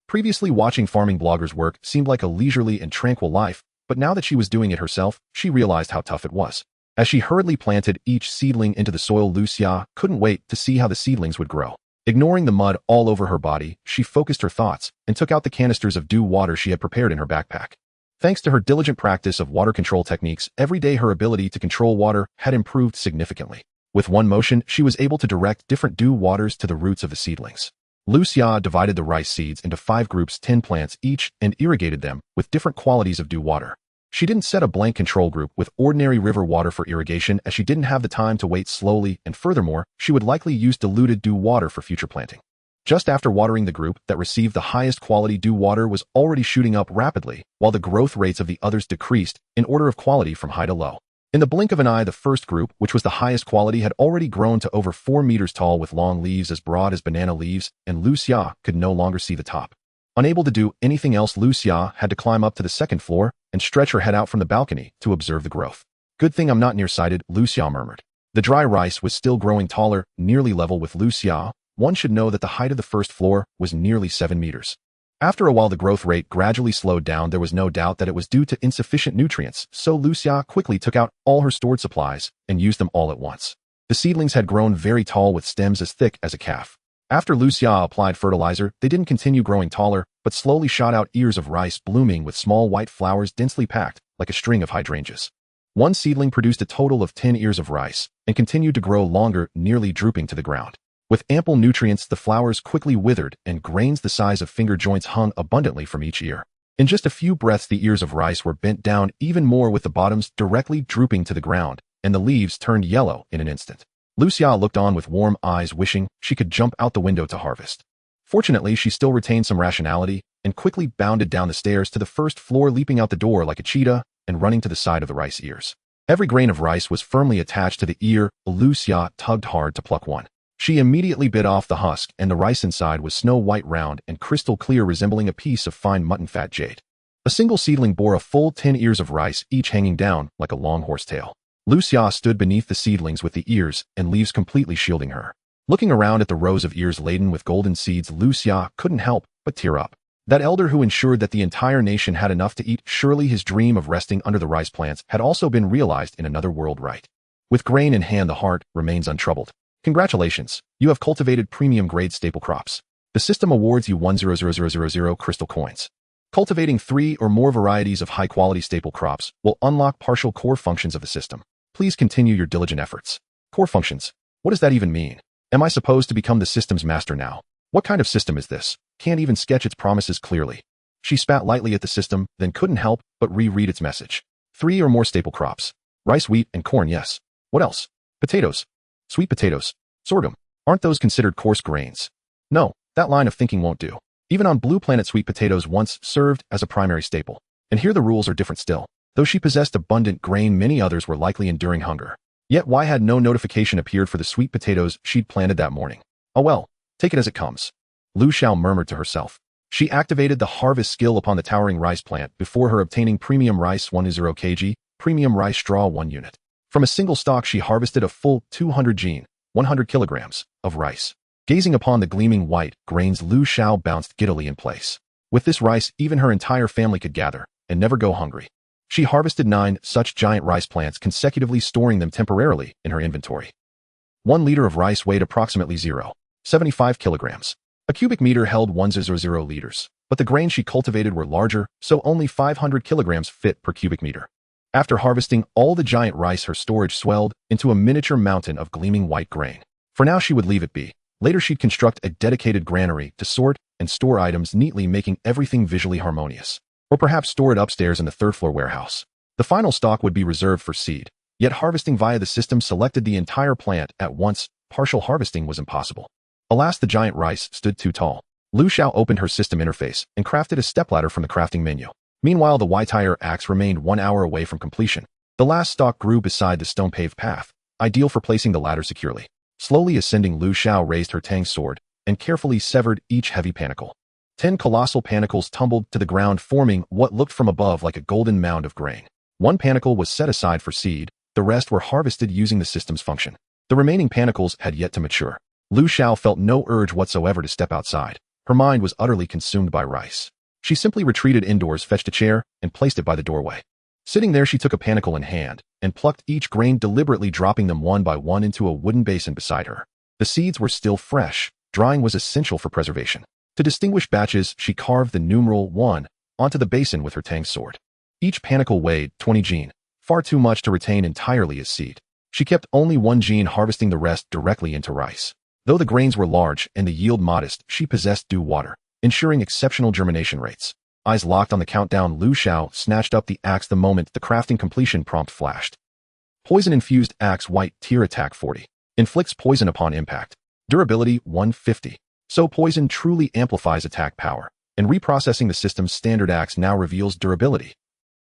Previously, watching farming bloggers work seemed like a leisurely and tranquil life, but now that she was doing it herself, she realized how tough it was. As she hurriedly planted each seedling into the soil, Lu Xia couldn't wait to see how the seedlings would grow. Ignoring the mud all over her body, she focused her thoughts and took out the canisters of dew water she had prepared in her backpack. Thanks to her diligent practice of water control techniques, every day her ability to control water had improved significantly. With one motion, she was able to direct different dew waters to the roots of the seedlings. Lu Xia divided the rice seeds into 5 groups, 10 plants each, and irrigated them with different qualities of dew water. She didn't set a blank control group with ordinary river water for irrigation, as she didn't have the time to wait slowly, and furthermore, she would likely use diluted dew water for future planting. Just after watering, the group that received the highest quality dew water was already shooting up rapidly, while the growth rates of the others decreased in order of quality from high to low. In the blink of an eye, the first group, which was the highest quality, had already grown to over 4 meters tall with long leaves as broad as banana leaves, and Lu Xia could no longer see the top. Unable to do anything else, Lu Xia had to climb up to the second floor and stretch her head out from the balcony to observe the growth. Good thing I'm not nearsighted, Lu Xia murmured. The dry rice was still growing taller, nearly level with Lu Xia. One should know that the height of the first floor was nearly 7 meters. After a while, the growth rate gradually slowed down. There was no doubt that it was due to insufficient nutrients, so Lu Xia quickly took out all her stored supplies and used them all at once. The seedlings had grown very tall with stems as thick as a calf. After Lu Xia applied fertilizer, they didn't continue growing taller, but slowly shot out ears of rice blooming with small white flowers densely packed like a string of hydrangeas. One seedling produced a total of 10 ears of rice and continued to grow longer, nearly drooping to the ground. With ample nutrients, the flowers quickly withered, and grains the size of finger joints hung abundantly from each ear. In just a few breaths, the ears of rice were bent down even more, with the bottoms directly drooping to the ground, and the leaves turned yellow in an instant. Lu Xia looked on with warm eyes, wishing she could jump out the window to harvest. Fortunately, she still retained some rationality and quickly bounded down the stairs to the first floor, leaping out the door like a cheetah and running to the side of the rice ears. Every grain of rice was firmly attached to the ear. Lu Xia tugged hard to pluck one. She immediately bit off the husk, and the rice inside was snow-white, round, and crystal clear, resembling a piece of fine mutton fat jade. A single seedling bore a full 10 ears of rice, each hanging down like a long horse tail. Lu Xia stood beneath the seedlings with the ears and leaves completely shielding her. Looking around at the rows of ears laden with golden seeds, Lu Xia couldn't help but tear up. That elder who ensured that the entire nation had enough to eat, surely his dream of resting under the rice plants had also been realized in another world, right? With grain in hand, the heart remains untroubled. Congratulations, you have cultivated premium-grade staple crops. The system awards you 1,000,000 crystal coins. Cultivating 3 or more varieties of high-quality staple crops will unlock partial core functions of the system. Please continue your diligent efforts. Core functions? What does that even mean? Am I supposed to become the system's master now? What kind of system is this? Can't even sketch its promises clearly. She spat lightly at the system, then couldn't help but reread its message. 3 or more staple crops. Rice, wheat, and corn, yes. What else? Potatoes. Sweet potatoes. Sorghum. Aren't those considered coarse grains? No, that line of thinking won't do. Even on Blue Planet, sweet potatoes once served as a primary staple. And here the rules are different still. Though she possessed abundant grain, many others were likely enduring hunger. Yet why had no notification appeared for the sweet potatoes she'd planted that morning? Oh well, take it as it comes. Lu Xiao murmured to herself. She activated the harvest skill upon the towering rice plant before her obtaining premium rice 10 kg, premium rice straw 1 unit. From a single stalk she harvested a full 200 gene, 100 kilograms, of rice. Gazing upon the gleaming white grains, Lu Xiao bounced giddily in place. With this rice, even her entire family could gather and never go hungry. She harvested 9 such giant rice plants, consecutively storing them temporarily in her inventory. 1 liter of rice weighed approximately 0.75 kilograms. A cubic meter held 100 liters, but the grains she cultivated were larger, so only 500 kilograms fit per cubic meter. After harvesting all the giant rice, her storage swelled into a miniature mountain of gleaming white grain. For now she would leave it be. Later she'd construct a dedicated granary to sort and store items neatly, making everything visually harmonious. Or perhaps store it upstairs in the third-floor warehouse. The final stock would be reserved for seed, yet harvesting via the system selected the entire plant at once. Partial harvesting was impossible. Alas, the giant rice stood too tall. Lu Xiao opened her system interface and crafted a stepladder from the crafting menu. Meanwhile, the Y-tire axe remained 1 hour away from completion. The last stalk grew beside the stone-paved path, ideal for placing the ladder securely. Slowly ascending, Lu Xiao raised her tang sword and carefully severed each heavy panicle. 10 colossal panicles tumbled to the ground, forming what looked from above like a golden mound of grain. 1 panicle was set aside for seed, the rest were harvested using the system's function. The remaining panicles had yet to mature. Lu Xiao felt no urge whatsoever to step outside. Her mind was utterly consumed by rice. She simply retreated indoors, fetched a chair, and placed it by the doorway. Sitting there, she took a panicle in hand and plucked each grain, deliberately dropping them one by one into a wooden basin beside her. The seeds were still fresh. Drying was essential for preservation. To distinguish batches, she carved the numeral 1 onto the basin with her tang sword. Each panicle weighed 20 gene, far too much to retain entirely as seed. She kept only 1 gene, harvesting the rest directly into rice. Though the grains were large and the yield modest, she possessed due water, ensuring exceptional germination rates. Eyes locked on the countdown, Lu Xiao snatched up the axe the moment the crafting completion prompt flashed. Poison-infused axe, white tier, attack 40. Inflicts poison upon impact. Durability 150. So poison truly amplifies attack power, and reprocessing the system's standard axe now reveals durability.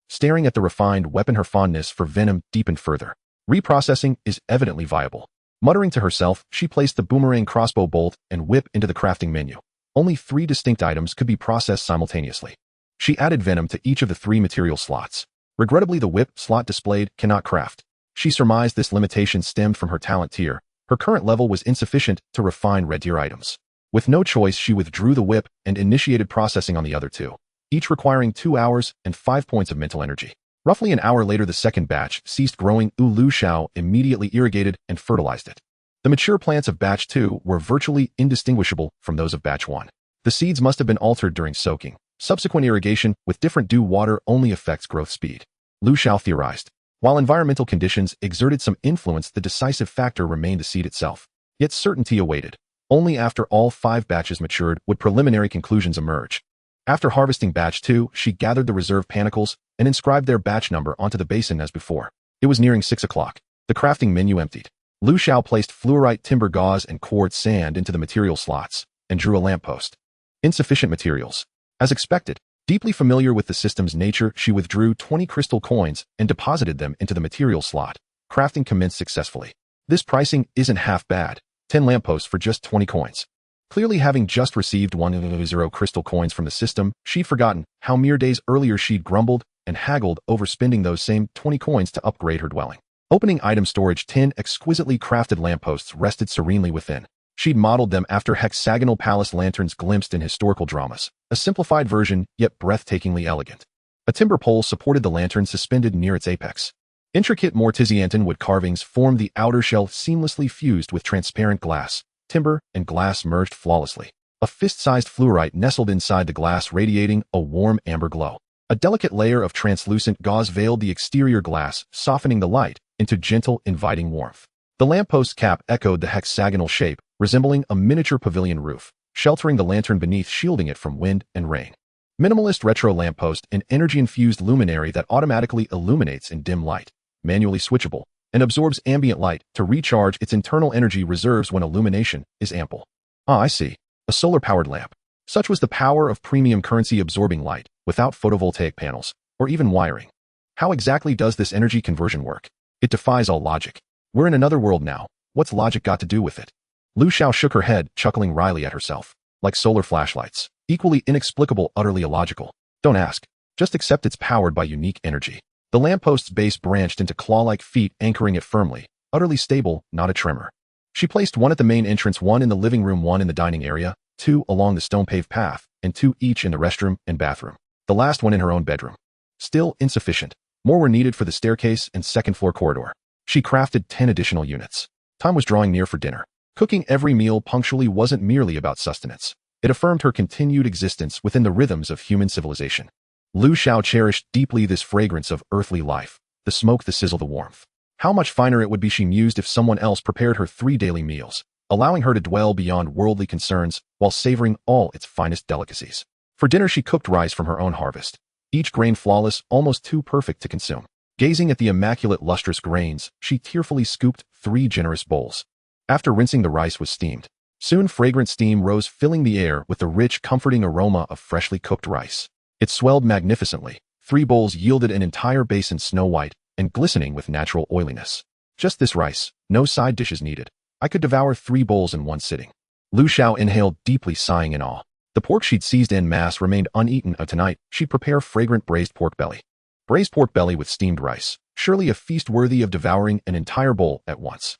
Staring at the refined weapon, her fondness for venom deepened further. Reprocessing is evidently viable. Muttering to herself, she placed the boomerang crossbow bolt and whip into the crafting menu. Only 3 distinct items could be processed simultaneously. She added venom to each of the 3 material slots. Regrettably, the whip slot displayed cannot craft. She surmised this limitation stemmed from her talent tier. Her current level was insufficient to refine red tier items. With no choice, she withdrew the whip and initiated processing on the other 2, each requiring 2 hours and 5 points of mental energy. Roughly an hour later, the second batch ceased growing. Lu Xiao immediately irrigated and fertilized it. The mature plants of batch 2 were virtually indistinguishable from those of batch 1. The seeds must have been altered during soaking. Subsequent irrigation with different dew water only affects growth speed. Lu Xiao theorized. While environmental conditions exerted some influence, the decisive factor remained the seed itself. Yet certainty awaited. Only after all 5 batches matured would preliminary conclusions emerge. After harvesting batch 2, she gathered the reserve panicles and inscribed their batch number onto the basin as before. It was nearing 6 o'clock. The crafting menu emptied. Lu Xiao placed fluorite, timber, gauze, and quartz sand into the material slots and drew a lamppost. Insufficient materials. As expected, deeply familiar with the system's nature, she withdrew 20 crystal coins and deposited them into the material slot. Crafting commenced successfully. This pricing isn't half bad. 10 lampposts for just 20 coins. Clearly, having just received 100 crystal coins from the system, she'd forgotten how mere days earlier she'd grumbled and haggled over spending those same 20 coins to upgrade her dwelling. Opening item storage, 10 exquisitely crafted lampposts rested serenely within. She'd modeled them after hexagonal palace lanterns glimpsed in historical dramas, a simplified version, yet breathtakingly elegant. A timber pole supported the lantern, suspended near its apex. Intricate Mortisiantan wood carvings formed the outer shell, seamlessly fused with transparent glass. Timber and glass merged flawlessly. A fist-sized fluorite nestled inside the glass, radiating a warm amber glow. A delicate layer of translucent gauze veiled the exterior glass, softening the light into gentle, inviting warmth. The lampost's cap echoed the hexagonal shape, resembling a miniature pavilion roof, sheltering the lantern beneath, shielding it from wind and rain. Minimalist retro lamppost, an energy-infused luminary that automatically illuminates in dim light, manually switchable, and absorbs ambient light to recharge its internal energy reserves when illumination is ample. Ah, I see. A solar-powered lamp. Such was the power of premium currency, absorbing light without photovoltaic panels or even wiring. How exactly does this energy conversion work? It defies all logic. We're in another world now. What's logic got to do with it? Lu Xiao shook her head, chuckling wryly at herself. Like solar flashlights. Equally inexplicable, utterly illogical. Don't ask. Just accept it's powered by unique energy. The lampost's base branched into claw-like feet anchoring it firmly, utterly stable, not a tremor. She placed one at the main entrance, one in the living room, one in the dining area, two along the stone-paved path, and two each in the restroom and bathroom. The last one in her own bedroom. Still insufficient. More were needed for the staircase and second-floor corridor. She crafted 10 additional units. Time was drawing near for dinner. Cooking every meal punctually wasn't merely about sustenance. It affirmed her continued existence within the rhythms of human civilization. Lu Xiao cherished deeply this fragrance of earthly life, the smoke, the sizzle, the warmth. How much finer it would be, she mused, if someone else prepared her 3 daily meals, allowing her to dwell beyond worldly concerns while savoring all its finest delicacies. For dinner she cooked rice from her own harvest, each grain flawless, almost too perfect to consume. Gazing at the immaculate lustrous grains, she tearfully scooped 3 generous bowls. After rinsing, the rice was steamed. Soon fragrant steam rose, filling the air with the rich, comforting aroma of freshly cooked rice. It swelled magnificently. 3 bowls yielded an entire basin, snow-white and glistening with natural oiliness. Just this rice, no side dishes needed. I could devour 3 bowls in one sitting. Lu Xiao inhaled deeply, sighing in awe. The pork she'd seized en masse remained uneaten. Tonight, she'd prepare fragrant braised pork belly. Braised pork belly with steamed rice. Surely a feast worthy of devouring an entire bowl at once.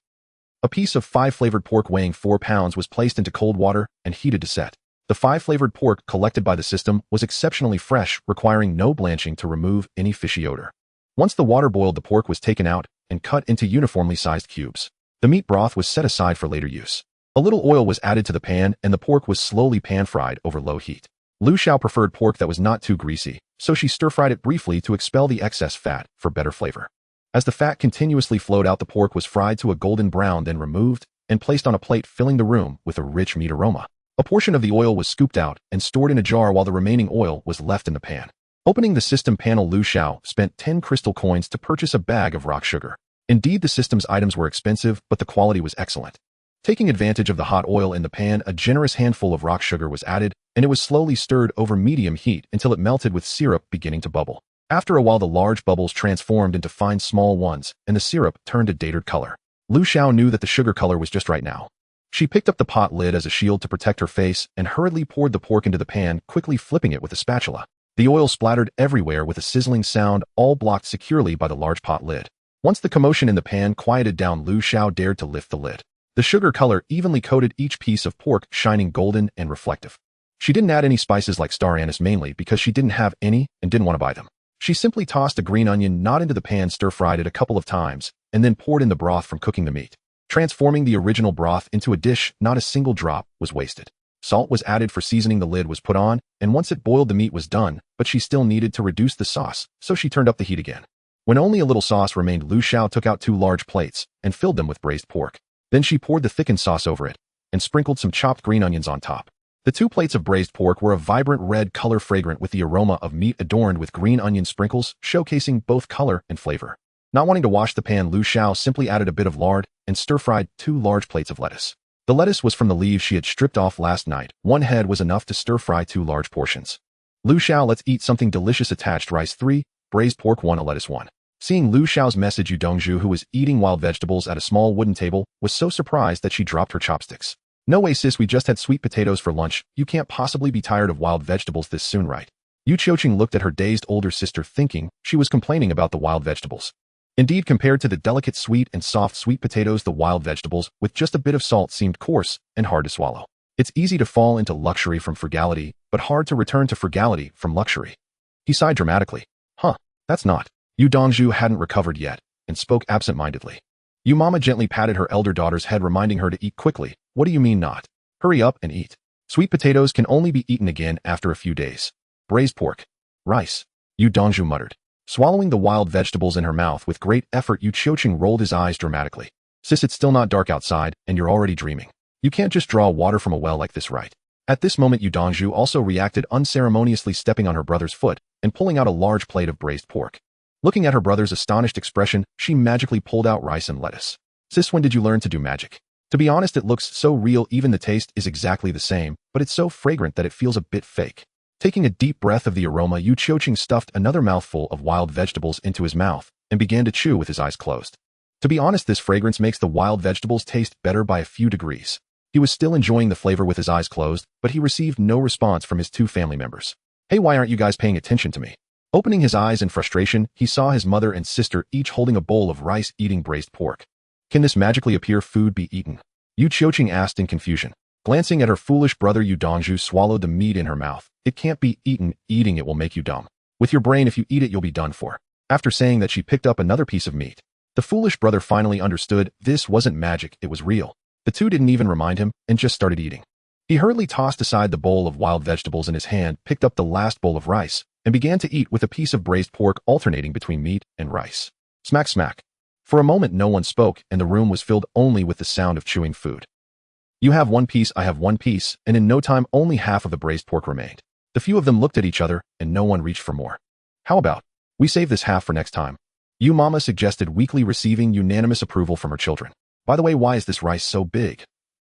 A piece of 5-flavored pork weighing 4 pounds was placed into cold water and heated to set. The 5-flavored pork collected by the system was exceptionally fresh, requiring no blanching to remove any fishy odor. Once the water boiled, the pork was taken out and cut into uniformly sized cubes. The meat broth was set aside for later use. A little oil was added to the pan and the pork was slowly pan-fried over low heat. Lu Xiao preferred pork that was not too greasy, so she stir-fried it briefly to expel the excess fat for better flavor. As the fat continuously flowed out, the pork was fried to a golden brown, then removed and placed on a plate, filling the room with a rich meat aroma. A portion of the oil was scooped out and stored in a jar while the remaining oil was left in the pan. Opening the system panel, Lu Xiao spent 10 crystal coins to purchase a bag of rock sugar. Indeed, the system's items were expensive, but the quality was excellent. Taking advantage of the hot oil in the pan, a generous handful of rock sugar was added, and it was slowly stirred over medium heat until it melted with syrup beginning to bubble. After a while, the large bubbles transformed into fine small ones, and the syrup turned a datered color. Lu Xiao knew that the sugar color was just right now. She picked up the pot lid as a shield to protect her face and hurriedly poured the pork into the pan, quickly flipping it with a spatula. The oil splattered everywhere with a sizzling sound, all blocked securely by the large pot lid. Once the commotion in the pan quieted down, Lu Xiao dared to lift the lid. The sugar color evenly coated each piece of pork, shining golden and reflective. She didn't add any spices like star anise, mainly because she didn't have any and didn't want to buy them. She simply tossed a green onion knot into the pan, stir-fried it a couple of times, and then poured in the broth from cooking the meat. Transforming the original broth into a dish, not a single drop was wasted. Salt was added for seasoning, the lid was put on, and once it boiled, the meat was done, but she still needed to reduce the sauce, so she turned up the heat again. When only a little sauce remained, Lu Xiao took out 2 large plates and filled them with braised pork. Then she poured the thickened sauce over it and sprinkled some chopped green onions on top. The 2 plates of braised pork were a vibrant red color, fragrant with the aroma of meat, adorned with green onion sprinkles, showcasing both color and flavor. Not wanting to wash the pan, Lu Xiao simply added a bit of lard and stir-fried 2 large plates of lettuce. The lettuce was from the leaves she had stripped off last night. 1 head was enough to stir-fry 2 large portions. Lu Xiao, let's eat something delicious. Attached rice 3, braised pork 1, a lettuce 1. Seeing Lu Xiao's message, Yu Dongzhu, who was eating wild vegetables at a small wooden table, was so surprised that she dropped her chopsticks. No way, sis, we just had sweet potatoes for lunch. You can't possibly be tired of wild vegetables this soon, right? Yu Qiuqing looked at her dazed older sister, thinking she was complaining about the wild vegetables. Indeed, compared to the delicate sweet and soft sweet potatoes, the wild vegetables, with just a bit of salt, seemed coarse and hard to swallow. It's easy to fall into luxury from frugality, but hard to return to frugality from luxury. He sighed dramatically. That's not. Yu Dongzhu hadn't recovered yet, and spoke absent-mindedly. Yu Mama gently patted her elder daughter's head, reminding her to eat quickly. What do you mean not? Hurry up and eat. Sweet potatoes can only be eaten again after a few days. Braised pork. Rice. Yu Dongzhu muttered. Swallowing the wild vegetables in her mouth with great effort, Yu Qiuqing rolled his eyes dramatically. Sis, it's still not dark outside, and you're already dreaming. You can't just draw water from a well like this, right? At this moment, Yu Dongzhu also reacted, unceremoniously stepping on her brother's foot and pulling out a large plate of braised pork. Looking at her brother's astonished expression, she magically pulled out rice and lettuce. Sis, when did you learn to do magic? To be honest, it looks so real. Even the taste is exactly the same, but it's so fragrant that it feels a bit fake. Taking a deep breath of the aroma, Yu Qiuqing stuffed another mouthful of wild vegetables into his mouth and began to chew with his eyes closed. To be honest, this fragrance makes the wild vegetables taste better by a few degrees. He was still enjoying the flavor with his eyes closed, but he received no response from his two family members. Hey, why aren't you guys paying attention to me? Opening his eyes in frustration, he saw his mother and sister each holding a bowl of rice eating braised pork. Can this magically appear food be eaten? Yu Qiuqing asked in confusion. Glancing at her foolish brother, Yu Dongzhu swallowed the meat in her mouth. It can't be eaten. Eating it will make you dumb. With your brain, if you eat it, you'll be done for. After saying that, she picked up another piece of meat. The foolish brother finally understood this wasn't magic, it was real. The two didn't even remind him and just started eating. He hurriedly tossed aside the bowl of wild vegetables in his hand, picked up the last bowl of rice, and began to eat with a piece of braised pork alternating between meat and rice. Smack, smack. For a moment no one spoke, and the room was filled only with the sound of chewing food. You have one piece, I have one piece, and in no time only half of the braised pork remained. The few of them looked at each other, and no one reached for more. How about we save this half for next time? Yu Mama suggested, weakly, receiving unanimous approval from her children. By the way, why is this rice so big?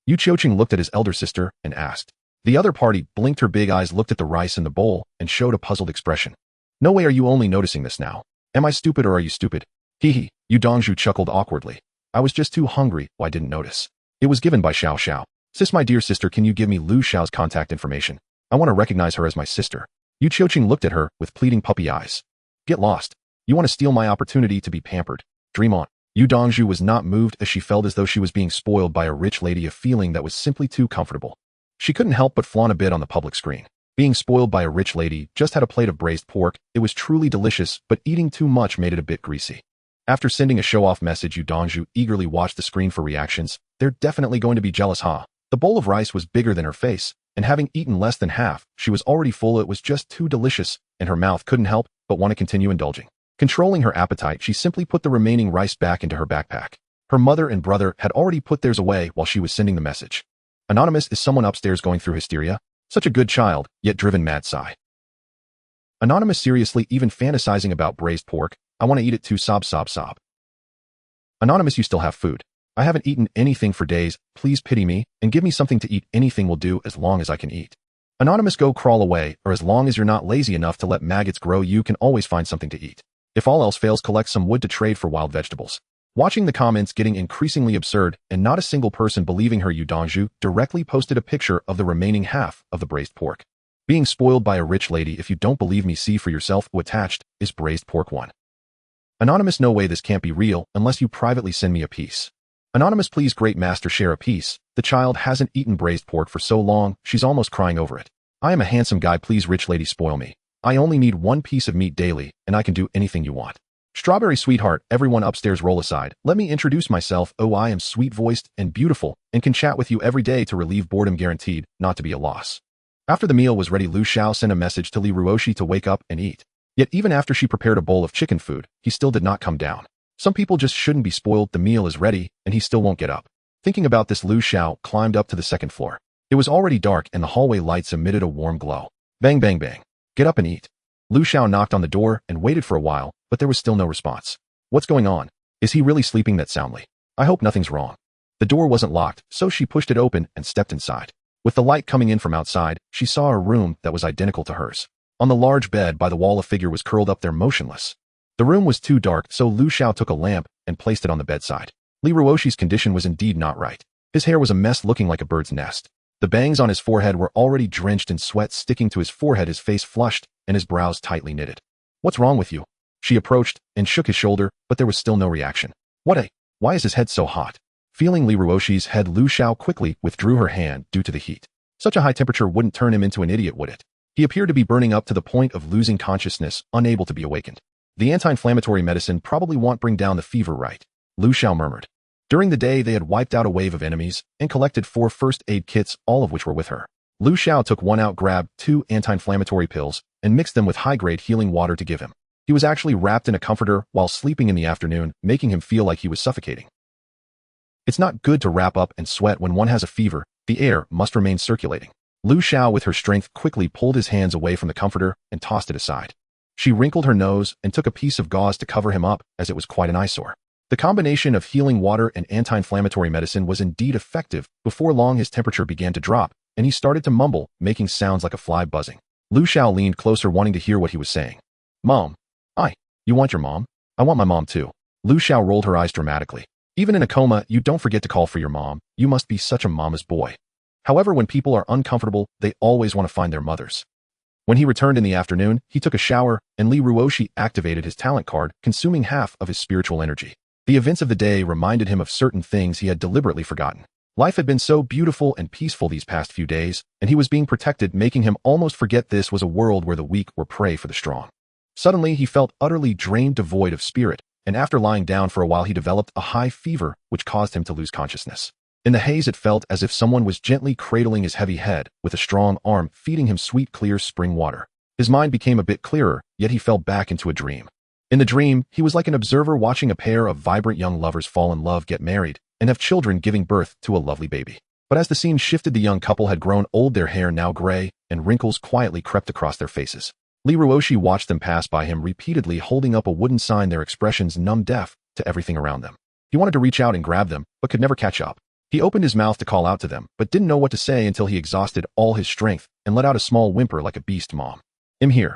Yu Qiuqing looked at his elder sister and asked. The other party blinked her big eyes, looked at the rice in the bowl, and showed a puzzled expression. No way are you only noticing this now. Am I stupid or are you stupid? Hee hee, Yu Dongzhu chuckled awkwardly. I was just too hungry, well, I didn't notice. It was given by Xiao Xiao. Sis, my dear sister, can you give me Lu Xiao's contact information? I want to recognize her as my sister. Yu Qiuqing looked at her with pleading puppy eyes. Get lost. You want to steal my opportunity to be pampered. Dream on. Yu Dongzhu was not moved, as she felt as though she was being spoiled by a rich lady, a feeling that was simply too comfortable. She couldn't help but flaunt a bit on the public screen. Being spoiled by a rich lady, just had a plate of braised pork. It was truly delicious, but eating too much made it a bit greasy. After sending a show-off message, Yu Dongzhu eagerly watched the screen for reactions. They're definitely going to be jealous, huh? The bowl of rice was bigger than her face, and having eaten less than half, she was already full. It was just too delicious, and her mouth couldn't help but want to continue indulging. Controlling her appetite, she simply put the remaining rice back into her backpack. Her mother and brother had already put theirs away while she was sending the message. Anonymous, is someone upstairs going through hysteria? Such a good child, yet driven mad. Sigh. Anonymous, seriously, even fantasizing about braised pork? I want to eat it too. Sob, sob, sob. Anonymous, you still have food. I haven't eaten anything for days. Please pity me and give me something to eat. Anything will do as long as I can eat. Anonymous, go crawl away, or as long as you're not lazy enough to let maggots grow, you can always find something to eat. If all else fails, collect some wood to trade for wild vegetables. Watching the comments getting increasingly absurd and not a single person believing her, Yu Dongzhu directly posted a picture of the remaining half of the braised pork. Being spoiled by a rich lady. If you don't believe me, see for yourself. Attached is braised pork 1. Anonymous, no way, this can't be real unless you privately send me a piece. Anonymous, please, great master, share a piece. The child hasn't eaten braised pork for so long, she's almost crying over it. I am a handsome guy, please rich lady, spoil me. I only need one piece of meat daily, and I can do anything you want. Strawberry sweetheart, everyone upstairs roll aside. Let me introduce myself. Oh, I am sweet-voiced and beautiful, and can chat with you every day to relieve boredom, guaranteed not to be a loss. After the meal was ready, Lu Xiao sent a message to Li Ruoshi to wake up and eat. Yet even after she prepared a bowl of chicken food, he still did not come down. Some people just shouldn't be spoiled. The meal is ready, and he still won't get up. Thinking about this, Lu Xiao climbed up to the second floor. It was already dark, and the hallway lights emitted a warm glow. Bang, bang, bang. Get up and eat. Lu Xiao knocked on the door and waited for a while, but there was still no response. What's going on? Is he really sleeping that soundly? I hope nothing's wrong. The door wasn't locked, so she pushed it open and stepped inside. With the light coming in from outside, she saw a room that was identical to hers. On the large bed by the wall, a figure was curled up there motionless. The room was too dark, so Lu Xiao took a lamp and placed it on the bedside. Li Ruoshi's condition was indeed not right. His hair was a mess, looking like a bird's nest. The bangs on his forehead were already drenched in sweat sticking to his forehead, his face flushed, and his brows tightly knitted. What's wrong with you? She approached and shook his shoulder, but there was still no reaction. Why is his head so hot? Feeling Li Ruoshi's head, Lu Xiao quickly withdrew her hand due to the heat. Such a high temperature wouldn't turn him into an idiot, would it? He appeared to be burning up to the point of losing consciousness, unable to be awakened. The anti-inflammatory medicine probably won't bring down the fever, right? Lu Xiao murmured. During the day, they had wiped out a wave of enemies and collected 4 first aid kits, all of which were with her. Lu Xiao took one out, grabbed 2 anti-inflammatory pills, and mixed them with high-grade healing water to give him. He was actually wrapped in a comforter while sleeping in the afternoon, making him feel like he was suffocating. It's not good to wrap up and sweat when one has a fever. The air must remain circulating. Lu Xiao, with her strength, quickly pulled his hands away from the comforter and tossed it aside. She wrinkled her nose and took a piece of gauze to cover him up, as it was quite an eyesore. The combination of healing water and anti-inflammatory medicine was indeed effective. Before long, his temperature began to drop, and he started to mumble, making sounds like a fly buzzing. Lu Xiao leaned closer, wanting to hear what he was saying. Mom. You want your mom? I want my mom too. Lu Xiao rolled her eyes dramatically. Even in a coma, you don't forget to call for your mom. You must be such a mama's boy. However, when people are uncomfortable, they always want to find their mothers. When he returned in the afternoon, he took a shower, and Lee Ruoshi activated his talent card, consuming half of his spiritual energy. The events of the day reminded him of certain things he had deliberately forgotten. Life had been so beautiful and peaceful these past few days, and he was being protected, making him almost forget this was a world where the weak were prey for the strong. Suddenly, he felt utterly drained, devoid of spirit, and after lying down for a while he developed a high fever, which caused him to lose consciousness. In the haze it felt as if someone was gently cradling his heavy head, with a strong arm feeding him sweet, clear spring water. His mind became a bit clearer, yet he fell back into a dream. In the dream, he was like an observer watching a pair of vibrant young lovers fall in love, get married, and have children, giving birth to a lovely baby. But as the scene shifted, the young couple had grown old, their hair now gray, and wrinkles quietly crept across their faces. Lee Ruoshi watched them pass by him, repeatedly holding up a wooden sign, their expressions numb, deaf to everything around them. He wanted to reach out and grab them, but could never catch up. He opened his mouth to call out to them, but didn't know what to say until he exhausted all his strength and let out a small whimper like a beast. Mom, I'm here.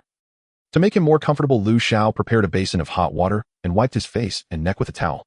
To make him more comfortable, Lu Xiao prepared a basin of hot water and wiped his face and neck with a towel.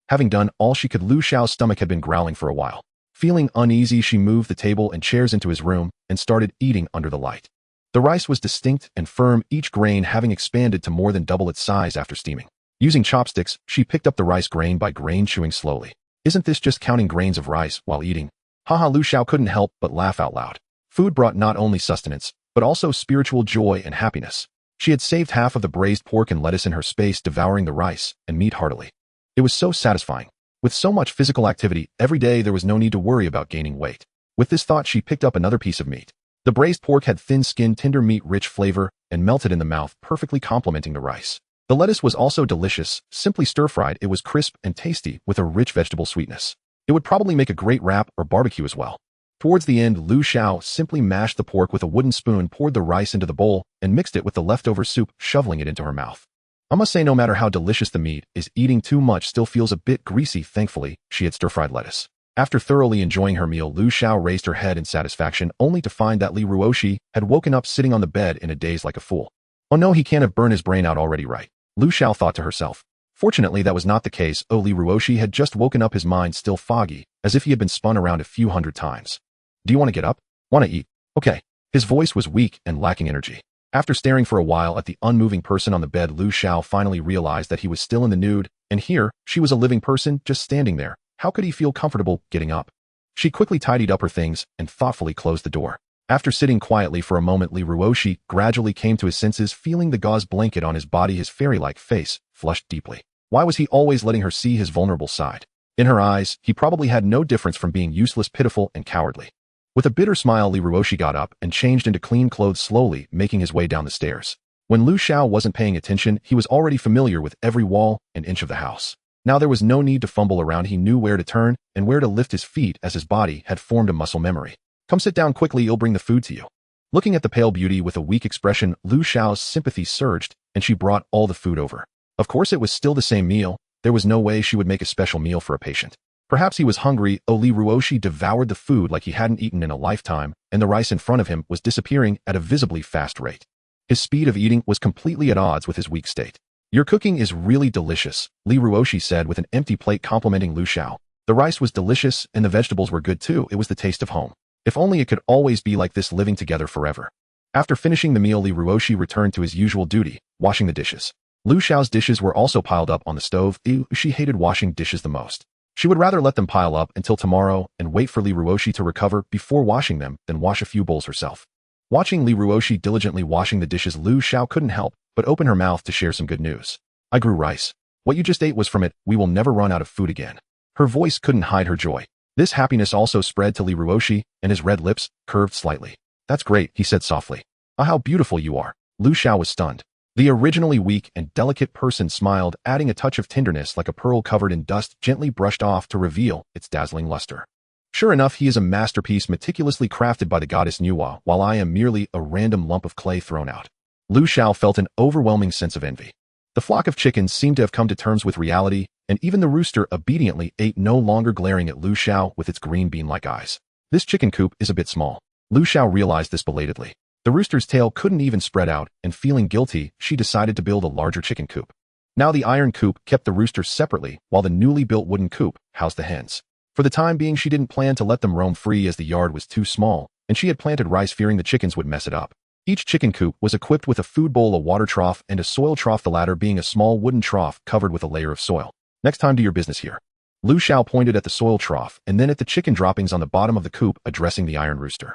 Having done all she could, Lu Xiao's stomach had been growling for a while. Feeling uneasy, she moved the table and chairs into his room and started eating under the light. The rice was distinct and firm, each grain having expanded to more than double its size after steaming. Using chopsticks, she picked up the rice grain by grain, chewing slowly. Isn't this just counting grains of rice while eating? Haha, Lu Xiao couldn't help but laugh out loud. Food brought not only sustenance, but also spiritual joy and happiness. She had saved half of the braised pork and lettuce in her space, devouring the rice and meat heartily. It was so satisfying. With so much physical activity every day, there was no need to worry about gaining weight. With this thought, she picked up another piece of meat. The braised pork had thin skin, tender meat, rich flavor, and melted in the mouth, perfectly complementing the rice. The lettuce was also delicious. Simply stir-fried, it was crisp and tasty with a rich vegetable sweetness. It would probably make a great wrap or barbecue as well. Towards the end, Lu Xiao simply mashed the pork with a wooden spoon, poured the rice into the bowl, and mixed it with the leftover soup, shoveling it into her mouth. I must say, no matter how delicious the meat is, eating too much still feels a bit greasy. Thankfully, she had stir-fried lettuce. After thoroughly enjoying her meal, Lu Xiao raised her head in satisfaction, only to find that Lee Ruoshi had woken up sitting on the bed in a daze like a fool. Oh no, he can't have burned his brain out already, right? Lu Xiao thought to herself. Fortunately, that was not the case. Lee Ruoshi had just woken up, his mind still foggy, as if he had been spun around a few hundred times. Do you want to get up? Want to eat? Okay. His voice was weak and lacking energy. After staring for a while at the unmoving person on the bed, Lu Xiao finally realized that he was still in the nude, and here, she was a living person, just standing there. How could he feel comfortable getting up? She quickly tidied up her things and thoughtfully closed the door. After sitting quietly for a moment, Lee Ruoshi gradually came to his senses, feeling the gauze blanket on his body. His fairy-like face flushed deeply. Why was he always letting her see his vulnerable side? In her eyes, he probably had no difference from being useless, pitiful, and cowardly. With a bitter smile, Lee Ruoshi got up and changed into clean clothes, slowly making his way down the stairs. When Lu Xiao wasn't paying attention, he was already familiar with every wall and inch of the house. Now there was no need to fumble around. He knew where to turn and where to lift his feet, as his body had formed a muscle memory. Come sit down quickly, you'll bring the food to you. Looking at the pale beauty with a weak expression, Lu Xiao's sympathy surged, and she brought all the food over. Of course, it was still the same meal. There was no way she would make a special meal for a patient. Perhaps he was hungry. Lee Ruoshi devoured the food like he hadn't eaten in a lifetime, and the rice in front of him was disappearing at a visibly fast rate. His speed of eating was completely at odds with his weak state. Your cooking is really delicious, Lee Ruoshi said with an empty plate, complimenting Lu Xiao. The rice was delicious, and the vegetables were good too. It was the taste of home. If only it could always be like this, living together forever. After finishing the meal, Lee Ruoshi returned to his usual duty, washing the dishes. Lu Xiao's dishes were also piled up on the stove. She hated washing dishes the most. She would rather let them pile up until tomorrow and wait for Lee Ruoshi to recover before washing them than wash a few bowls herself. Watching Lee Ruoshi diligently washing the dishes, Lu Xiao couldn't help but open her mouth to share some good news. I grew rice. What you just ate was from it. We will never run out of food again. Her voice couldn't hide her joy. This happiness also spread to Lee Ruoshi, and his red lips curved slightly. That's great, he said softly. Ah, how beautiful you are. Lu Xiao was stunned. The originally weak and delicate person smiled, adding a touch of tenderness like a pearl covered in dust, gently brushed off to reveal its dazzling luster. Sure enough, he is a masterpiece meticulously crafted by the goddess Nuwa, while I am merely a random lump of clay thrown out. Lu Xiao felt an overwhelming sense of envy. The flock of chickens seemed to have come to terms with reality, and even the rooster obediently ate, no longer glaring at Lu Xiao with its green bean-like eyes. This chicken coop is a bit small. Lu Xiao realized this belatedly. The rooster's tail couldn't even spread out, and feeling guilty, she decided to build a larger chicken coop. Now the iron coop kept the roosters separately, while the newly built wooden coop housed the hens. For the time being, she didn't plan to let them roam free as the yard was too small, and she had planted rice fearing the chickens would mess it up. Each chicken coop was equipped with a food bowl, a water trough, and a soil trough, the latter being a small wooden trough covered with a layer of soil. Next time, do your business here. Lu Xiao pointed at the soil trough and then at the chicken droppings on the bottom of the coop, addressing the iron rooster.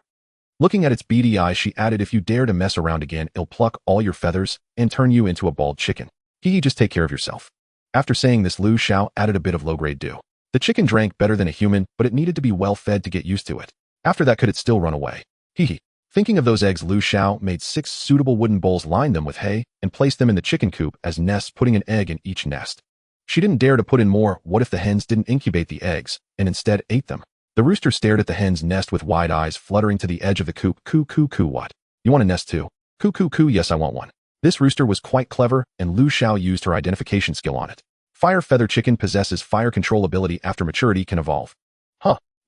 Looking at its beady eyes, she added, if you dare to mess around again, I'll pluck all your feathers and turn you into a bald chicken. Just take care of yourself. After saying this, Lu Xiao added a bit of low-grade dew. The chicken drank better than a human, but it needed to be well fed to get used to it. After that, could it still run away? Thinking of those eggs, Lu Xiao made 6 suitable wooden bowls, lined them with hay, and placed them in the chicken coop as nests, putting an egg in each nest. She didn't dare to put in more. What if the hens didn't incubate the eggs, and instead ate them? The rooster stared at the hen's nest with wide eyes, fluttering to the edge of the coop. Coo, coo, coo. What? You want a nest too? Coo, coo, coo. Yes, I want one. This rooster was quite clever, and Lu Xiao used her identification skill on it. Fire feather chicken possesses fire control ability. After maturity can evolve.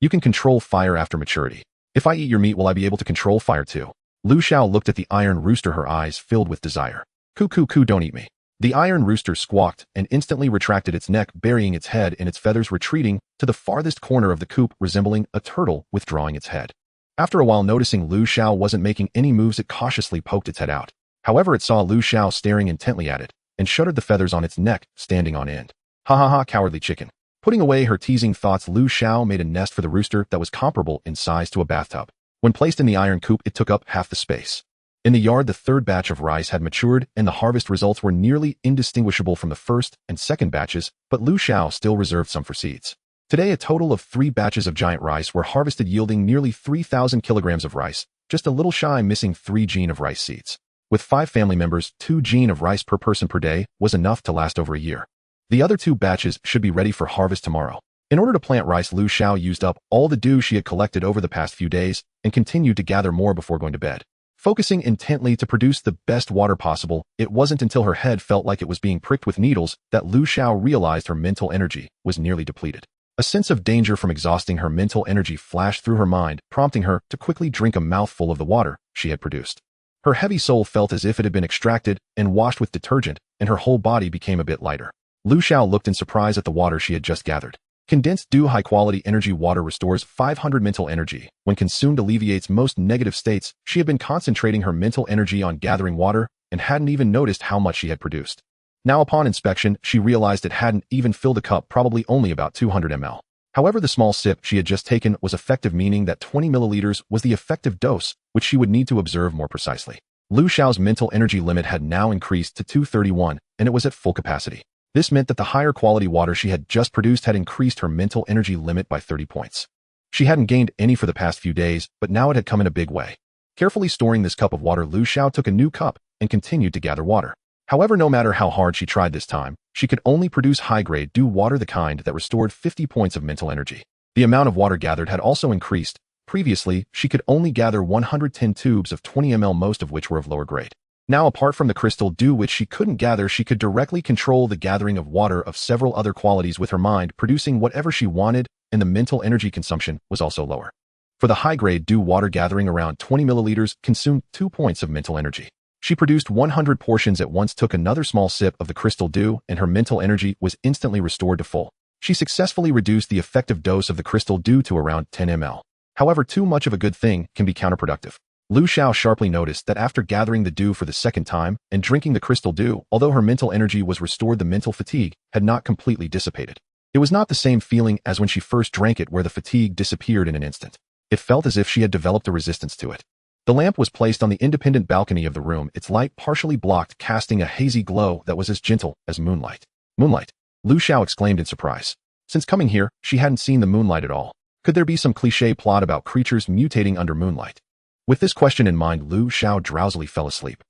You can control fire after maturity. If I eat your meat, will I be able to control fire too? Lu Xiao looked at the iron rooster, her eyes filled with desire. Coo, coo, coo. Don't eat me. The iron rooster squawked and instantly retracted its neck, burying its head in its feathers, retreating to the farthest corner of the coop, resembling a turtle withdrawing its head. After a while, noticing Lu Xiao wasn't making any moves, it cautiously poked its head out. However, it saw Lu Xiao staring intently at it and shuddered, the feathers on its neck standing on end. Ha ha ha, cowardly chicken. Putting away her teasing thoughts, Lu Xiao made a nest for the rooster that was comparable in size to a bathtub. When placed in the iron coop, it took up half the space. In the yard, the third batch of rice had matured, and the harvest results were nearly indistinguishable from the first and second batches, but Lu Xiao still reserved some for seeds. Today, a total of 3 batches of giant rice were harvested, yielding nearly 3,000 kilograms of rice, just a little shy, missing 3 gene of rice seeds. With 5 family members, 2 gene of rice per person per day was enough to last over a year. The other 2 batches should be ready for harvest tomorrow. In order to plant rice, Lu Xiao used up all the dew she had collected over the past few days and continued to gather more before going to bed. Focusing intently to produce the best water possible, it wasn't until her head felt like it was being pricked with needles that Lu Xiao realized her mental energy was nearly depleted. A sense of danger from exhausting her mental energy flashed through her mind, prompting her to quickly drink a mouthful of the water she had produced. Her heavy soul felt as if it had been extracted and washed with detergent, and her whole body became a bit lighter. Lu Xiao looked in surprise at the water she had just gathered. Condensed dew high-quality energy water restores 500 mental energy. When consumed, alleviates most negative states. She had been concentrating her mental energy on gathering water and hadn't even noticed how much she had produced. Now, upon inspection, she realized it hadn't even filled a cup, probably only about 200 ml. However, the small sip she had just taken was effective, meaning that 20 milliliters was the effective dose, which she would need to observe more precisely. Lu Xiao's mental energy limit had now increased to 231, and it was at full capacity. This meant that the higher quality water she had just produced had increased her mental energy limit by 30 points. She hadn't gained any for the past few days, but now it had come in a big way. Carefully storing this cup of water, Lu Xiao took a new cup and continued to gather water. However, no matter how hard she tried this time, she could only produce high-grade dew water, the kind that restored 50 points of mental energy. The amount of water gathered had also increased. Previously, she could only gather 110 tubes of 20 ml, most of which were of lower grade. Now, apart from the crystal dew which she couldn't gather, she could directly control the gathering of water of several other qualities with her mind, producing whatever she wanted, and the mental energy consumption was also lower. For the high-grade dew water, gathering around 20 milliliters consumed 2 points of mental energy. She produced 100 portions at once, took another small sip of the crystal dew, and her mental energy was instantly restored to full. She successfully reduced the effective dose of the crystal dew to around 10 ml. However, too much of a good thing can be counterproductive. Lu Xiao sharply noticed that after gathering the dew for the second time and drinking the crystal dew, although her mental energy was restored, the mental fatigue had not completely dissipated. It was not the same feeling as when she first drank it, where the fatigue disappeared in an instant. It felt as if she had developed a resistance to it. The lamp was placed on the independent balcony of the room, its light partially blocked, casting a hazy glow that was as gentle as moonlight. Moonlight? Lu Xiao exclaimed in surprise. Since coming here, she hadn't seen the moonlight at all. Could there be some cliché plot about creatures mutating under moonlight? With this question in mind, Lu Xiao drowsily fell asleep.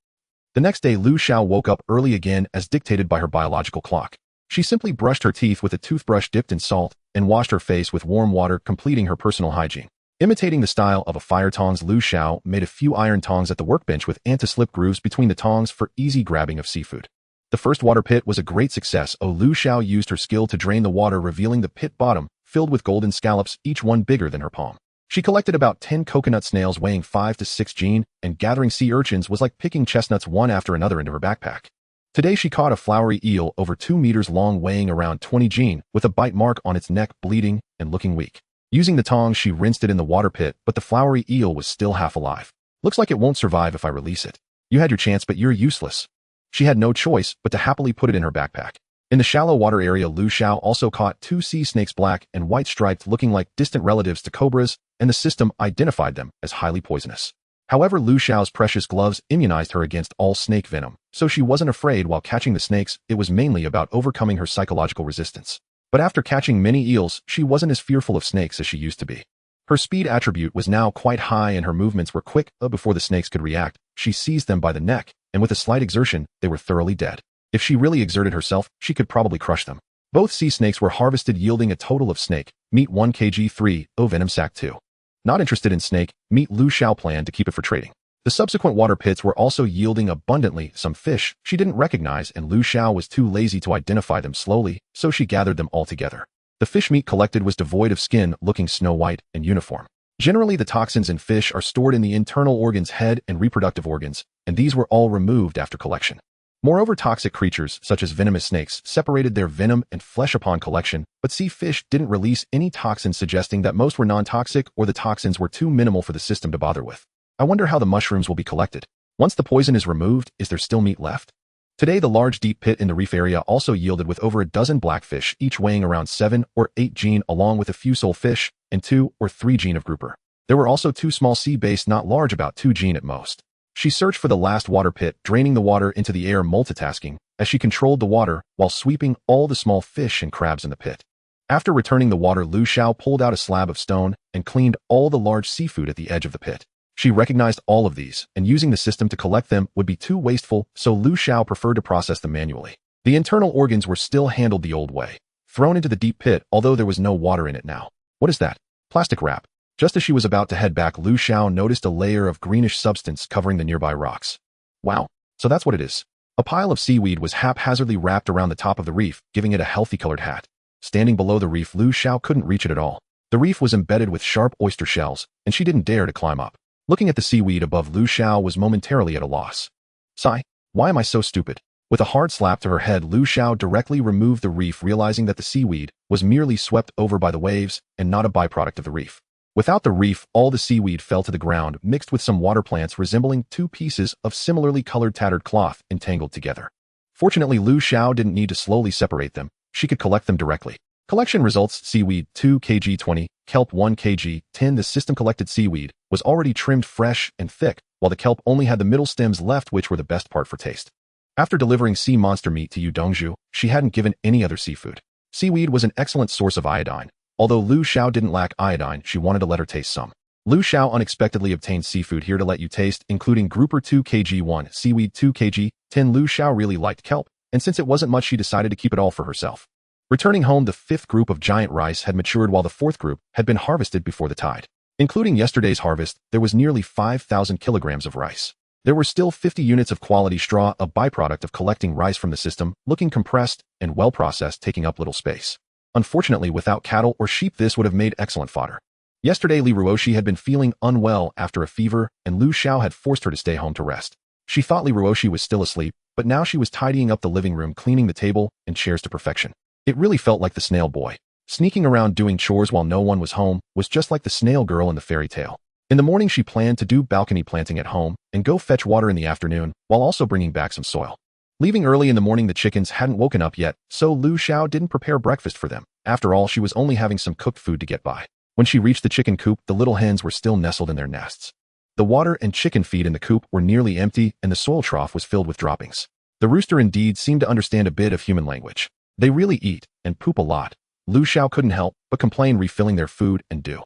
The next day, Lu Xiao woke up early again as dictated by her biological clock. She simply brushed her teeth with a toothbrush dipped in salt and washed her face with warm water, completing her personal hygiene. Imitating the style of a fire tongs, Lu Xiao made a few iron tongs at the workbench with anti-slip grooves between the tongs for easy grabbing of seafood. The first water pit was a great success. Lu Xiao used her skill to drain the water, revealing the pit bottom filled with golden scallops, each one bigger than her palm. She collected about 10 coconut snails weighing 5 to 6 gene, and gathering sea urchins was like picking chestnuts one after another into her backpack. Today she caught a flowery eel over 2 meters long weighing around 20 gene with a bite mark on its neck bleeding and looking weak. Using the tongs she rinsed it in the water pit, but the flowery eel was still half alive. Looks like it won't survive if I release it. You had your chance, but you're useless. She had no choice but to happily put it in her backpack. In the shallow water area, Lu Xiao also caught 2 sea snakes, black and white striped, looking like distant relatives to cobras, and the system identified them as highly poisonous. However, Lu Xiao's precious gloves immunized her against all snake venom, so she wasn't afraid while catching the snakes. It was mainly about overcoming her psychological resistance. But after catching many eels, she wasn't as fearful of snakes as she used to be. Her speed attribute was now quite high and her movements were quick. Before the snakes could react, she seized them by the neck, and with a slight exertion, they were thoroughly dead. If she really exerted herself, she could probably crush them. Both sea snakes were harvested, yielding a total of snake meat 1 kg 3, venom sac 2. Not interested in snake meat, Lu Xiao planned to keep it for trading. The subsequent water pits were also yielding abundantly some fish she didn't recognize, and Lu Xiao was too lazy to identify them slowly, so she gathered them all together. The fish meat collected was devoid of skin, looking snow white and uniform. Generally, the toxins in fish are stored in the internal organs, head and reproductive organs, and these were all removed after collection. Moreover, toxic creatures, such as venomous snakes, separated their venom and flesh upon collection, but sea fish didn't release any toxins, suggesting that most were non-toxic or the toxins were too minimal for the system to bother with. I wonder how the mushrooms will be collected. Once the poison is removed, is there still meat left? Today, the large deep pit in the reef area also yielded with over a dozen blackfish, each weighing around 7 or 8 gene, along with a few solefish and 2 or 3 gene of grouper. There were also 2 small sea bass, not large, about 2 gene at most. She searched for the last water pit, draining the water into the air, multitasking as she controlled the water while sweeping all the small fish and crabs in the pit. After returning the water, Lu Xiao pulled out a slab of stone and cleaned all the large seafood at the edge of the pit. She recognized all of these, and using the system to collect them would be too wasteful, so Lu Xiao preferred to process them manually. The internal organs were still handled the old way, thrown into the deep pit, although there was no water in it now. What is that? Plastic wrap. Just as she was about to head back, Lu Xiao noticed a layer of greenish substance covering the nearby rocks. Wow, so that's what it is. A pile of seaweed was haphazardly wrapped around the top of the reef, giving it a healthy colored hat. Standing below the reef, Lu Xiao couldn't reach it at all. The reef was embedded with sharp oyster shells, and she didn't dare to climb up. Looking at the seaweed above, Lu Xiao was momentarily at a loss. Sigh, why am I so stupid? With a hard slap to her head, Lu Xiao directly removed the reef, realizing that the seaweed was merely swept over by the waves and not a byproduct of the reef. Without the reef, all the seaweed fell to the ground, mixed with some water plants resembling 2 pieces of similarly colored tattered cloth entangled together. Fortunately, Lu Xiao didn't need to slowly separate them. She could collect them directly. Collection results: seaweed 2 kg 20, kelp 1 kg 10. The system collected seaweed was already trimmed fresh and thick, while the kelp only had the middle stems left, which were the best part for taste. After delivering sea monster meat to Yu Dongzhu, she hadn't given any other seafood. Seaweed was an excellent source of iodine. Although Lu Xiao didn't lack iodine, she wanted to let her taste some. Lu Xiao unexpectedly obtained seafood here to let you taste, including grouper 2 kg 1, seaweed 2 kg 10. Lu Xiao really liked kelp, and since it wasn't much, she decided to keep it all for herself. Returning home, the 5th group of giant rice had matured, while the 4th group had been harvested before the tide. Including yesterday's harvest, there was nearly 5,000 kilograms of rice. There were still 50 units of quality straw, a byproduct of collecting rice from the system, looking compressed and well-processed, taking up little space. Unfortunately, without cattle or sheep, this would have made excellent fodder. Yesterday, Li Ruoshi had been feeling unwell after a fever, and Lu Xiao had forced her to stay home to rest. She thought Li Ruoshi was still asleep, but now she was tidying up the living room, cleaning the table and chairs to perfection. It really felt like the snail boy. Sneaking around doing chores while no one was home was just like the snail girl in the fairy tale. In the morning, she planned to do balcony planting at home and go fetch water in the afternoon, while also bringing back some soil. Leaving early in the morning, the chickens hadn't woken up yet, so Lu Xiao didn't prepare breakfast for them. After all, she was only having some cooked food to get by. When she reached the chicken coop, the little hens were still nestled in their nests. The water and chicken feed in the coop were nearly empty, and the soil trough was filled with droppings. The rooster indeed seemed to understand a bit of human language. They really eat and poop a lot. Lu Xiao couldn't help but complain, refilling their food and dew.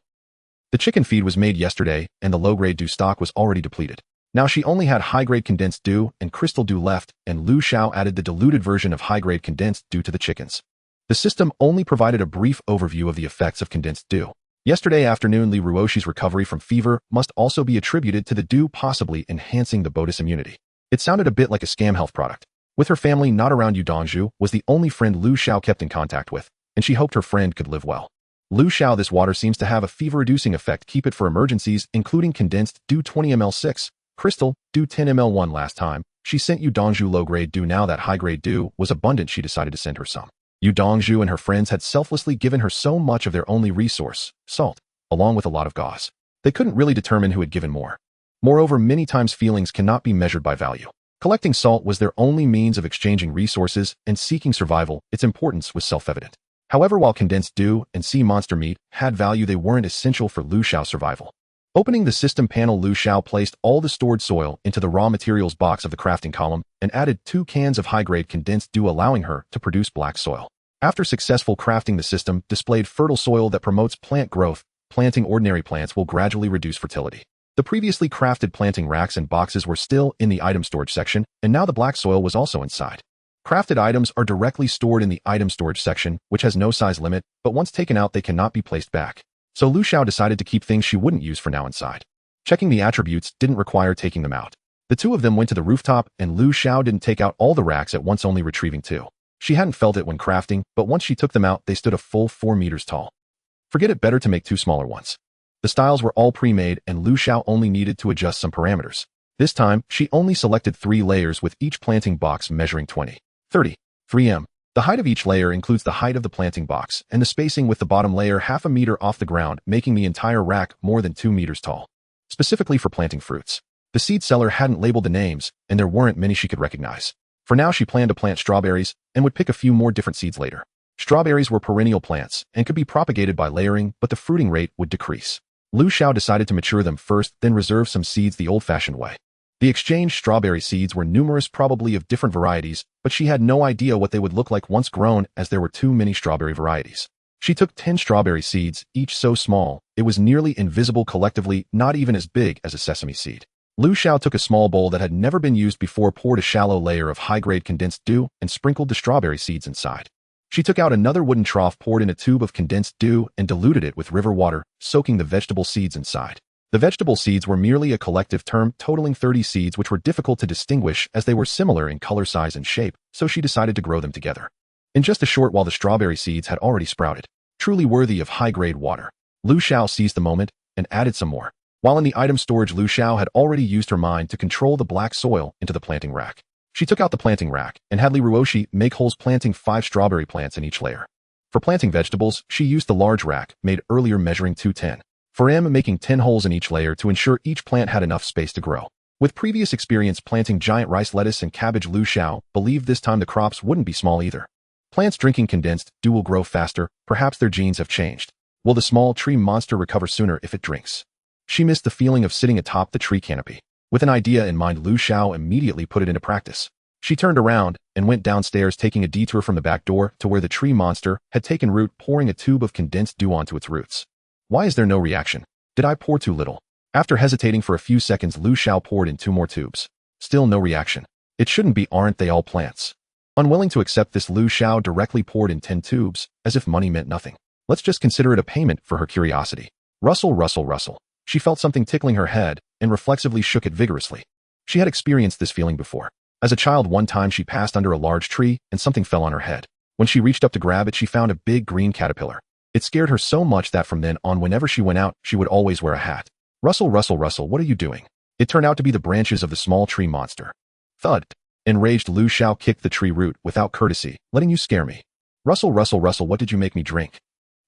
The chicken feed was made yesterday, and the low-grade dew stock was already depleted. Now she only had high-grade condensed dew and crystal dew left, and Lu Xiao added the diluted version of high-grade condensed dew to the chickens. The system only provided a brief overview of the effects of condensed dew. Yesterday afternoon, Li Ruoshi's recovery from fever must also be attributed to the dew, possibly enhancing the botus immunity. It sounded a bit like a scam health product. With her family not around, Yu Dongzhu was the only friend Lu Xiao kept in contact with, and she hoped her friend could live well. Lu Xiao, this water seems to have a fever-reducing effect. Keep it for emergencies, including condensed dew 20 ml 6, crystal dew 10 ml 1. Last time, She sent Yu Dongzhu low-grade dew. Now that high-grade dew was abundant, she decided to send her some. Yu Dongzhu and her friends had selflessly given her so much of their only resource, salt, along with a lot of gauze. They couldn't really determine who had given more. Moreover, many times feelings cannot be measured by value. Collecting salt was their only means of exchanging resources and seeking survival. Its importance was self-evident. However, while condensed dew and sea monster meat had value, they weren't essential for Lu Xiao's survival. Opening the system panel, Lu Xiao placed all the stored soil into the raw materials box of the crafting column and added 2 cans of high-grade condensed dew, allowing her to produce black soil. After successful crafting, the system displayed fertile soil that promotes plant growth. Planting ordinary plants will gradually reduce fertility. The previously crafted planting racks and boxes were still in the item storage section, and now the black soil was also inside. Crafted items are directly stored in the item storage section, which has no size limit, but once taken out they cannot be placed back. So Lu Xiao decided to keep things she wouldn't use for now inside. Checking the attributes didn't require taking them out. The two of them went to the rooftop, and Lu Xiao didn't take out all the racks at once, only retrieving 2. She hadn't felt it when crafting, but once she took them out, they stood a full 4 meters tall. Forget it, better to make 2 smaller ones. The styles were all pre-made, and Lu Xiao only needed to adjust some parameters. This time, she only selected 3 layers, with each planting box measuring 20, 30, 3 m. The height of each layer includes the height of the planting box, and the spacing with the bottom layer half a meter off the ground, making the entire rack more than 2 meters tall. Specifically for planting fruits. The seed seller hadn't labeled the names, and there weren't many she could recognize. For now, she planned to plant strawberries, and would pick a few more different seeds later. Strawberries were perennial plants, and could be propagated by layering, but the fruiting rate would decrease. Lu Xiao decided to mature them first, then reserve some seeds the old-fashioned way. The exchanged strawberry seeds were numerous, probably of different varieties, but she had no idea what they would look like once grown, as there were too many strawberry varieties. She took 10 strawberry seeds, each so small, it was nearly invisible collectively, not even as big as a sesame seed. Lu Xiao took a small bowl that had never been used before, poured a shallow layer of high-grade condensed dew, and sprinkled the strawberry seeds inside. She took out another wooden trough, poured in a tube of condensed dew, and diluted it with river water, soaking the vegetable seeds inside. The vegetable seeds were merely a collective term, totaling 30 seeds, which were difficult to distinguish as they were similar in color, size, and shape, so she decided to grow them together. In just a short while, the strawberry seeds had already sprouted, truly worthy of high-grade water. Lu Xiao seized the moment and added some more. While in the item storage, Lu Xiao had already used her mind to control the black soil into the planting rack. She took out the planting rack and had Li Ruoshi make holes, planting 5 strawberry plants in each layer. For planting vegetables, she used the large rack, made earlier, measuring 210. For M, making 10 holes in each layer to ensure each plant had enough space to grow. With previous experience planting giant rice, lettuce, and cabbage, Lu Xiao believed this time the crops wouldn't be small either. Plants drinking condensed dew will grow faster, perhaps their genes have changed. Will the small tree monster recover sooner if it drinks? She missed the feeling of sitting atop the tree canopy. With an idea in mind, Lu Xiao immediately put it into practice. She turned around and went downstairs, taking a detour from the back door to where the tree monster had taken root, pouring a tube of condensed dew onto its roots. Why is there no reaction? Did I pour too little? After hesitating for a few seconds, Lu Xiao poured in 2 more tubes. Still no reaction. It shouldn't be, aren't they all plants? Unwilling to accept this, Lu Xiao directly poured in 10 tubes, as if money meant nothing. Let's just consider it a payment for her curiosity. Rustle, rustle, rustle. She felt something tickling her head and reflexively shook it vigorously. She had experienced this feeling before. As a child, one time she passed under a large tree and something fell on her head. When she reached up to grab it, she found a big green caterpillar. It scared her so much that from then on, whenever she went out, she would always wear a hat. Rustle, rustle, rustle, what are you doing? It turned out to be the branches of the small tree monster. Thud. Enraged, Lu Xiao kicked the tree root without courtesy, letting you scare me. Rustle, rustle, rustle, what did you make me drink?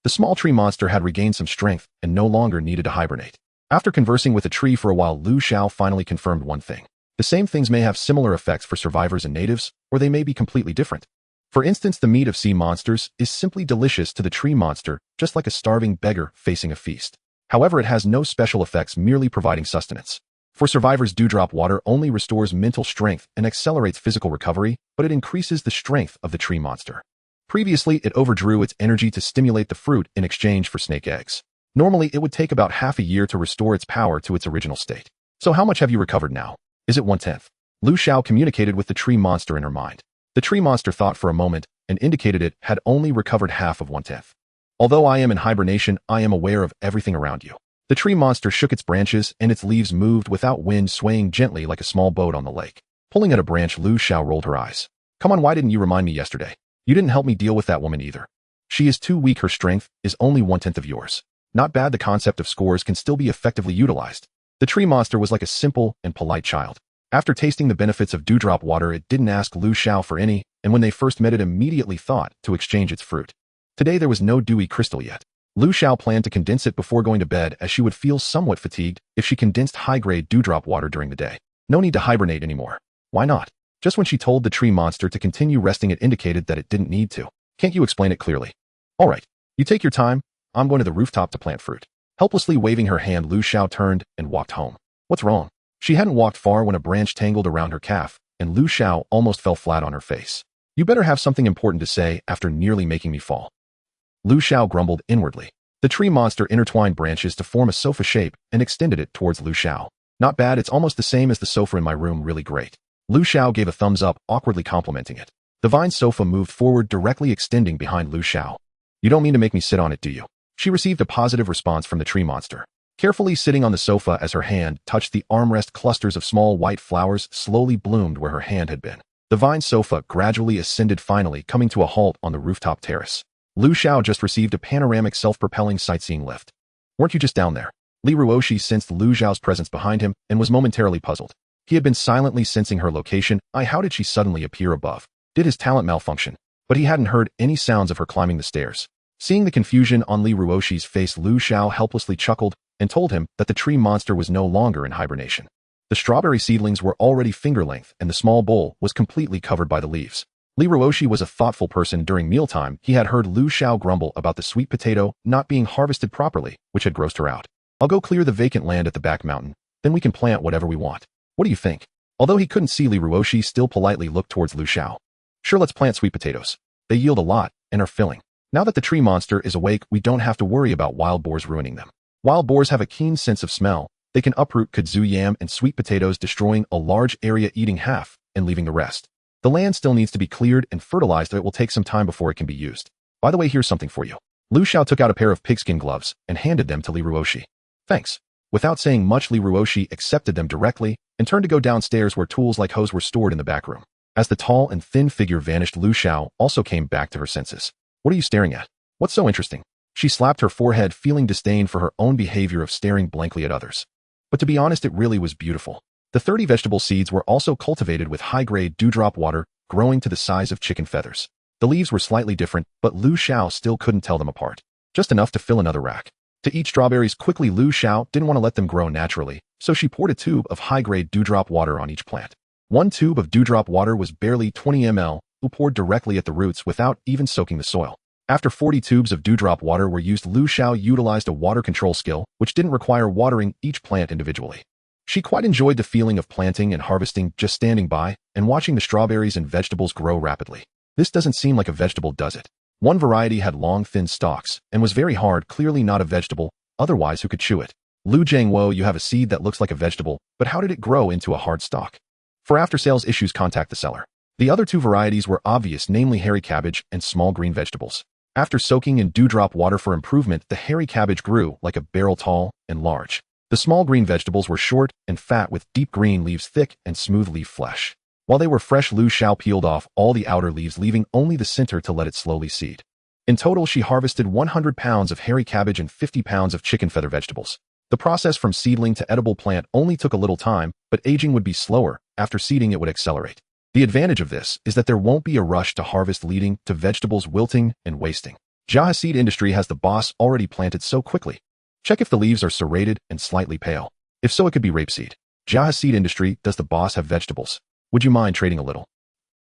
The small tree monster had regained some strength and no longer needed to hibernate. After conversing with the tree for a while, Lu Xiao finally confirmed one thing. The same things may have similar effects for survivors and natives, or they may be completely different. For instance, the meat of sea monsters is simply delicious to the tree monster, just like a starving beggar facing a feast. However, it has no special effects, merely providing sustenance. For survivors, dewdrop water only restores mental strength and accelerates physical recovery, but it increases the strength of the tree monster. Previously, it overdrew its energy to stimulate the fruit in exchange for snake eggs. Normally, it would take about half a year to restore its power to its original state. So how much have you recovered now? Is it 1/10? Lu Xiao communicated with the tree monster in her mind. The tree monster thought for a moment and indicated it had only recovered half of 1/10. Although I am in hibernation, I am aware of everything around you. The tree monster shook its branches and its leaves moved without wind, swaying gently like a small boat on the lake. Pulling at a branch, Lu Xiao rolled her eyes. Come on, why didn't you remind me yesterday? You didn't help me deal with that woman either. She is too weak, her strength is only 1/10 of yours. Not bad, the concept of scores can still be effectively utilized. The tree monster was like a simple and polite child. After tasting the benefits of dewdrop water, it didn't ask Lu Xiao for any, and when they first met it immediately thought to exchange its fruit. Today there was no dewy crystal yet. Lu Xiao planned to condense it before going to bed, as she would feel somewhat fatigued if she condensed high-grade dewdrop water during the day. No need to hibernate anymore. Why not? Just when she told the tree monster to continue resting, it indicated that it didn't need to. Can't you explain it clearly? All right, you take your time. I'm going to the rooftop to plant fruit. Helplessly waving her hand, Lu Xiao turned and walked home. What's wrong? She hadn't walked far when a branch tangled around her calf, and Lu Xiao almost fell flat on her face. You better have something important to say after nearly making me fall. Lu Xiao grumbled inwardly. The tree monster intertwined branches to form a sofa shape and extended it towards Lu Xiao. Not bad, it's almost the same as the sofa in my room, really great. Lu Xiao gave a thumbs up, awkwardly complimenting it. The vine sofa moved forward, directly extending behind Lu Xiao. You don't mean to make me sit on it, do you? She received a positive response from the tree monster. Carefully sitting on the sofa as her hand touched the armrest, clusters of small white flowers slowly bloomed where her hand had been. The vine sofa gradually ascended, finally coming to a halt on the rooftop terrace. Lu Xiao just received a panoramic self-propelling sightseeing lift. Weren't you just down there? Li Ruoshi sensed Lu Xiao's presence behind him and was momentarily puzzled. He had been silently sensing her location. How did she suddenly appear above? Did his talent malfunction? But he hadn't heard any sounds of her climbing the stairs. Seeing the confusion on Li Ruoshi's face, Lu Xiao helplessly chuckled and told him that the tree monster was no longer in hibernation. The strawberry seedlings were already finger-length, and the small bowl was completely covered by the leaves. Li Ruoshi was a thoughtful person. During mealtime, he had heard Lu Xiao grumble about the sweet potato not being harvested properly, which had grossed her out. I'll go clear the vacant land at the back mountain, then we can plant whatever we want. What do you think? Although he couldn't see, Li Ruoshi still politely looked towards Lu Xiao. Sure, let's plant sweet potatoes. They yield a lot and are filling. Now that the tree monster is awake, we don't have to worry about wild boars ruining them. Wild boars have a keen sense of smell. They can uproot kudzu yam and sweet potatoes, destroying a large area, eating half and leaving the rest. The land still needs to be cleared and fertilized. It will take some time before it can be used. By the way, here's something for you. Lu Xiao took out a pair of pigskin gloves and handed them to Li Ruoshi. Thanks. Without saying much, Li Ruoshi accepted them directly and turned to go downstairs, where tools like hoes were stored in the back room. As the tall and thin figure vanished, Lu Xiao also came back to her senses. What are you staring at? What's so interesting? She slapped her forehead, feeling disdain for her own behavior of staring blankly at others. But to be honest, it really was beautiful. The 30 vegetable seeds were also cultivated with high-grade dewdrop water, growing to the size of chicken feathers. The leaves were slightly different, but Lu Xiao still couldn't tell them apart. Just enough to fill another rack. To eat strawberries quickly, Lu Xiao didn't want to let them grow naturally, so she poured a tube of high-grade dewdrop water on each plant. One tube of dewdrop water was barely 20 ml, poured directly at the roots without even soaking the soil. After 40 tubes of dewdrop water were used, Lu Xiao utilized a water control skill, which didn't require watering each plant individually. She quite enjoyed the feeling of planting and harvesting, just standing by and watching the strawberries and vegetables grow rapidly. This doesn't seem like a vegetable, does it? One variety had long, thin stalks and was very hard, clearly not a vegetable, otherwise who could chew it? Lu Jiangwo, you have a seed that looks like a vegetable, but how did it grow into a hard stalk? For after-sales issues, contact the seller. The other two varieties were obvious, namely hairy cabbage and small green vegetables. After soaking in dewdrop water for improvement, the hairy cabbage grew like a barrel tall and large. The small green vegetables were short and fat with deep green leaves, thick and smooth leaf flesh. While they were fresh, Lu Xiao peeled off all the outer leaves, leaving only the center to let it slowly seed. In total, she harvested 100 pounds of hairy cabbage and 50 pounds of chicken feather vegetables. The process from seedling to edible plant only took a little time, but aging would be slower. After seeding, it would accelerate. The advantage of this is that there won't be a rush to harvest, leading to vegetables wilting and wasting. Jia Seed Industry has the boss already planted so quickly. Check if the leaves are serrated and slightly pale. If so, it could be rapeseed. Jia Seed Industry, does the boss have vegetables? Would you mind trading a little?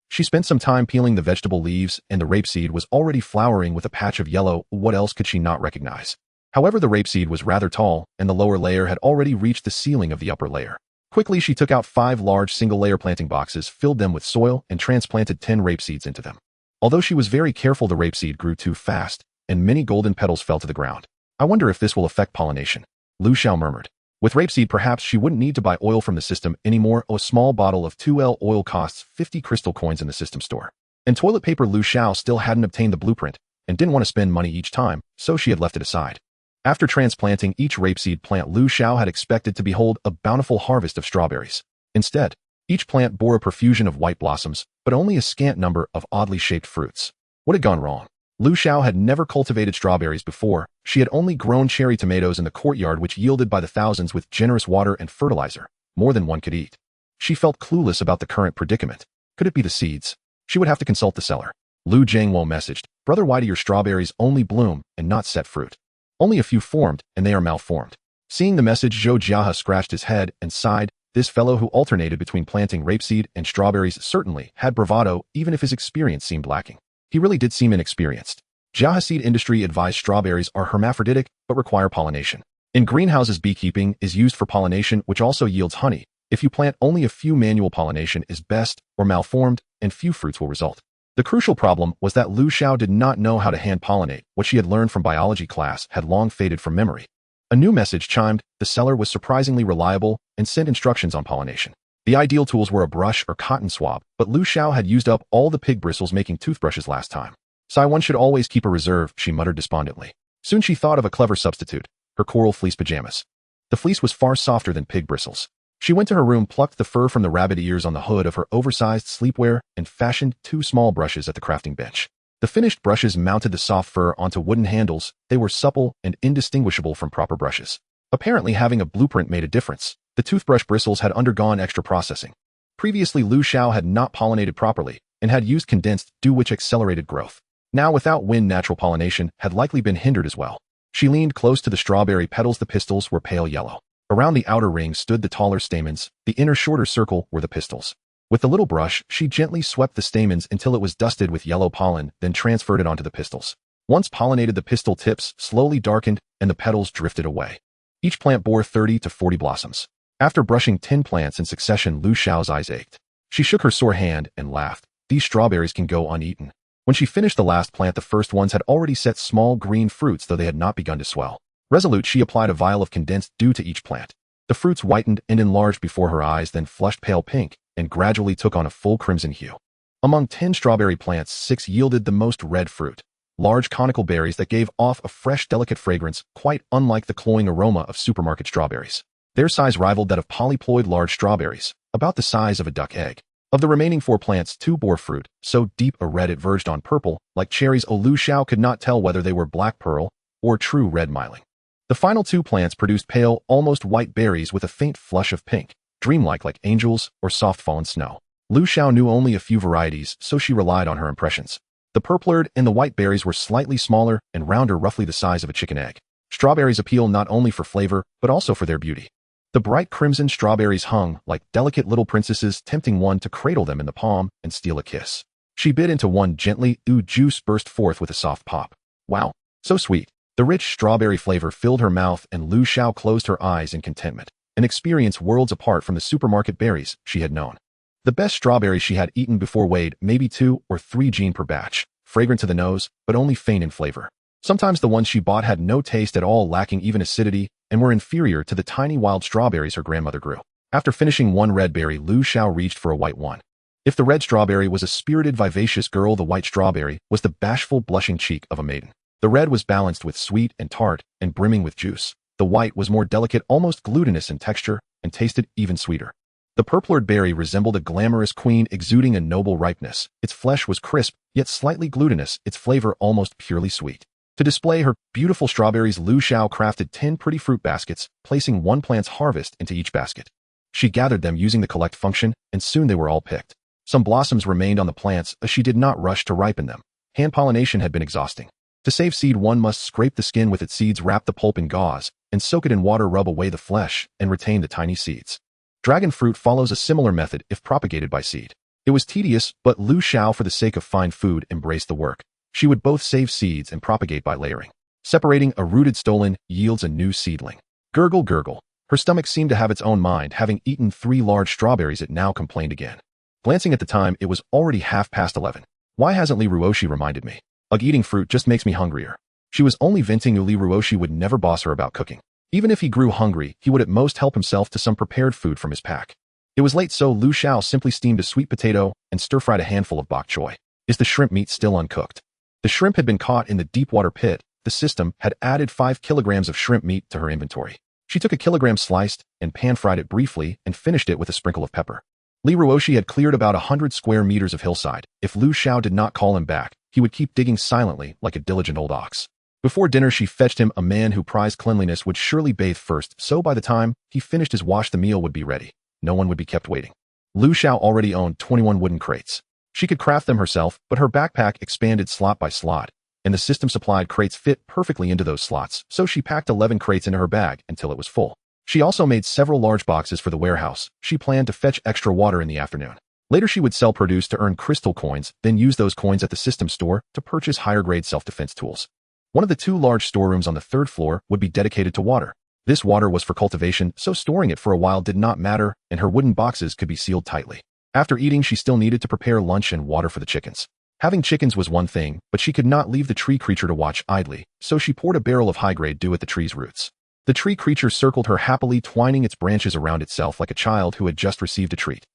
She spent some time peeling the vegetable leaves, and the rapeseed was already flowering with a patch of yellow. What else could she not recognize? However, the rapeseed was rather tall, and the lower layer had already reached the ceiling of the upper layer. Quickly, she took out 5 large single-layer planting boxes, filled them with soil, and transplanted 10 rapeseeds into them. Although she was very careful, the rapeseed grew too fast, and many golden petals fell to the ground. I wonder if this will affect pollination. Lu Xiao murmured. With rapeseed, perhaps she wouldn't need to buy oil from the system anymore. A small bottle of 2L oil costs 50 crystal coins in the system store. And toilet paper, Lu Xiao still hadn't obtained the blueprint, and didn't want to spend money each time, so she had left it aside. After transplanting each rapeseed plant, Lu Xiao had expected to behold a bountiful harvest of strawberries. Instead, each plant bore a profusion of white blossoms, but only a scant number of oddly shaped fruits. What had gone wrong? Lu Xiao had never cultivated strawberries before. She had only grown cherry tomatoes in the courtyard, which yielded by the thousands with generous water and fertilizer, more than one could eat. She felt clueless about the current predicament. Could it be the seeds? She would have to consult the seller. Lu Jiangwo messaged, "Brother, why do your strawberries only bloom and not set fruit? Only a few formed, and they are malformed." Seeing the message, Zhou Jiahe scratched his head and sighed. This fellow who alternated between planting rapeseed and strawberries certainly had bravado, even if his experience seemed lacking. He really did seem inexperienced. Jiahe seed industry advised strawberries are hermaphroditic but require pollination. In greenhouses, beekeeping is used for pollination, which also yields honey. If you plant only a few, manual pollination is best, or malformed, and few fruits will result. The crucial problem was that Lu Xiao did not know how to hand pollinate. What she had learned from biology class had long faded from memory. A new message chimed. The seller was surprisingly reliable and sent instructions on pollination. The ideal tools were a brush or cotton swab, but Lu Xiao had used up all the pig bristles making toothbrushes last time. "So one should always keep a reserve," she muttered despondently. Soon she thought of a clever substitute: her coral fleece pajamas. The fleece was far softer than pig bristles. She went to her room, plucked the fur from the rabbit ears on the hood of her oversized sleepwear, and fashioned 2 small brushes at the crafting bench. The finished brushes mounted the soft fur onto wooden handles. They were supple and indistinguishable from proper brushes. Apparently, having a blueprint made a difference. The toothbrush bristles had undergone extra processing. Previously, Lu Xiao had not pollinated properly and had used condensed dew, which accelerated growth. Now, without wind, natural pollination had likely been hindered as well. She leaned close to the strawberry petals. The pistils were pale yellow. Around the outer ring stood the taller stamens. The inner, shorter circle were the pistils. With the little brush, she gently swept the stamens until it was dusted with yellow pollen, then transferred it onto the pistils. Once pollinated, the pistil tips slowly darkened and the petals drifted away. Each plant bore 30 to 40 blossoms. After brushing 10 plants in succession, Lu Xiao's eyes ached. She shook her sore hand and laughed. "These strawberries can go uneaten." When she finished the last plant, the first ones had already set small green fruits, though they had not begun to swell. Resolute, she applied a vial of condensed dew to each plant. The fruits whitened and enlarged before her eyes, then flushed pale pink and gradually took on a full crimson hue. Among 10 strawberry plants, 6 yielded the most red fruit. Large conical berries that gave off a fresh, delicate fragrance, quite unlike the cloying aroma of supermarket strawberries. Their size rivaled that of polyploid large strawberries, about the size of a duck egg. Of the remaining 4 plants, 2 bore fruit, so deep a red it verged on purple, like cherries. Lu Xiao could not tell whether they were black pearl or true red myling. The final 2 plants produced pale, almost white berries with a faint flush of pink, dreamlike like angels or soft fallen snow. Lu Xiao knew only a few varieties, so she relied on her impressions. The purplered and the white berries were slightly smaller and rounder, roughly the size of a chicken egg. Strawberries appeal not only for flavor, but also for their beauty. The bright crimson strawberries hung like delicate little princesses, tempting one to cradle them in the palm and steal a kiss. She bit into one gently. Ooh, juice burst forth with a soft pop. Wow, so sweet. The rich strawberry flavor filled her mouth, and Lu Xiao closed her eyes in contentment, an experience worlds apart from the supermarket berries she had known. The best strawberries she had eaten before weighed maybe 2 or 3 gene per batch, fragrant to the nose, but only faint in flavor. Sometimes the ones she bought had no taste at all, lacking even acidity, and were inferior to the tiny wild strawberries her grandmother grew. After finishing one red berry, Lu Xiao reached for a white one. If the red strawberry was a spirited, vivacious girl, the white strawberry was the bashful, blushing cheek of a maiden. The red was balanced with sweet and tart and brimming with juice. The white was more delicate, almost glutinous in texture, and tasted even sweeter. The purplered berry resembled a glamorous queen, exuding a noble ripeness. Its flesh was crisp, yet slightly glutinous, its flavor almost purely sweet. To display her beautiful strawberries, Lu Xiao crafted 10 pretty fruit baskets, placing 1 plant's harvest into each basket. She gathered them using the collect function, and soon they were all picked. Some blossoms remained on the plants, as she did not rush to ripen them. Hand pollination had been exhausting. To save seed, one must scrape the skin with its seeds, wrap the pulp in gauze, and soak it in water, rub away the flesh, and retain the tiny seeds. Dragon fruit follows a similar method if propagated by seed. It was tedious, but Lu Xiao, for the sake of fine food, embraced the work. She would both save seeds and propagate by layering. Separating a rooted stolon yields a new seedling. Gurgle, gurgle. Her stomach seemed to have its own mind. Having eaten 3 large strawberries, it now complained again. Glancing at the time, it was already 11:30. Why hasn't Li Ruoshi reminded me? Ugh, eating fruit just makes me hungrier. She was only venting. Li Ruoshi would never boss her about cooking. Even if he grew hungry, he would at most help himself to some prepared food from his pack. It was late, so Lu Xiao simply steamed a sweet potato and stir-fried a handful of bok choy. Is the shrimp meat still uncooked? The shrimp had been caught in the deep water pit. The system had added 5 kilograms of shrimp meat to her inventory. She took a kilogram sliced and pan-fried it briefly and finished it with a sprinkle of pepper. Li Ruoshi had cleared about 100 square meters of hillside. If Lu Xiao did not call him back, he would keep digging silently like a diligent old ox. Before dinner, she fetched him. A man who prized cleanliness would surely bathe first, so by the time he finished his wash, the meal would be ready. No one would be kept waiting. Lu Xiao already owned 21 wooden crates. She could craft them herself, but her backpack expanded slot by slot, and the system-supplied crates fit perfectly into those slots, so she packed 11 crates into her bag until it was full. She also made several large boxes for the warehouse. She planned to fetch extra water in the afternoon. Later she would sell produce to earn crystal coins, then use those coins at the system store to purchase higher-grade self-defense tools. One of the 2 large storerooms on the 3rd floor would be dedicated to water. This water was for cultivation, so storing it for a while did not matter, and her wooden boxes could be sealed tightly. After eating, she still needed to prepare lunch and water for the chickens. Having chickens was one thing, but she could not leave the tree creature to watch idly, so she poured a barrel of high-grade dew at the tree's roots. The tree creature circled her happily, twining its branches around itself like a child who had just received a treat.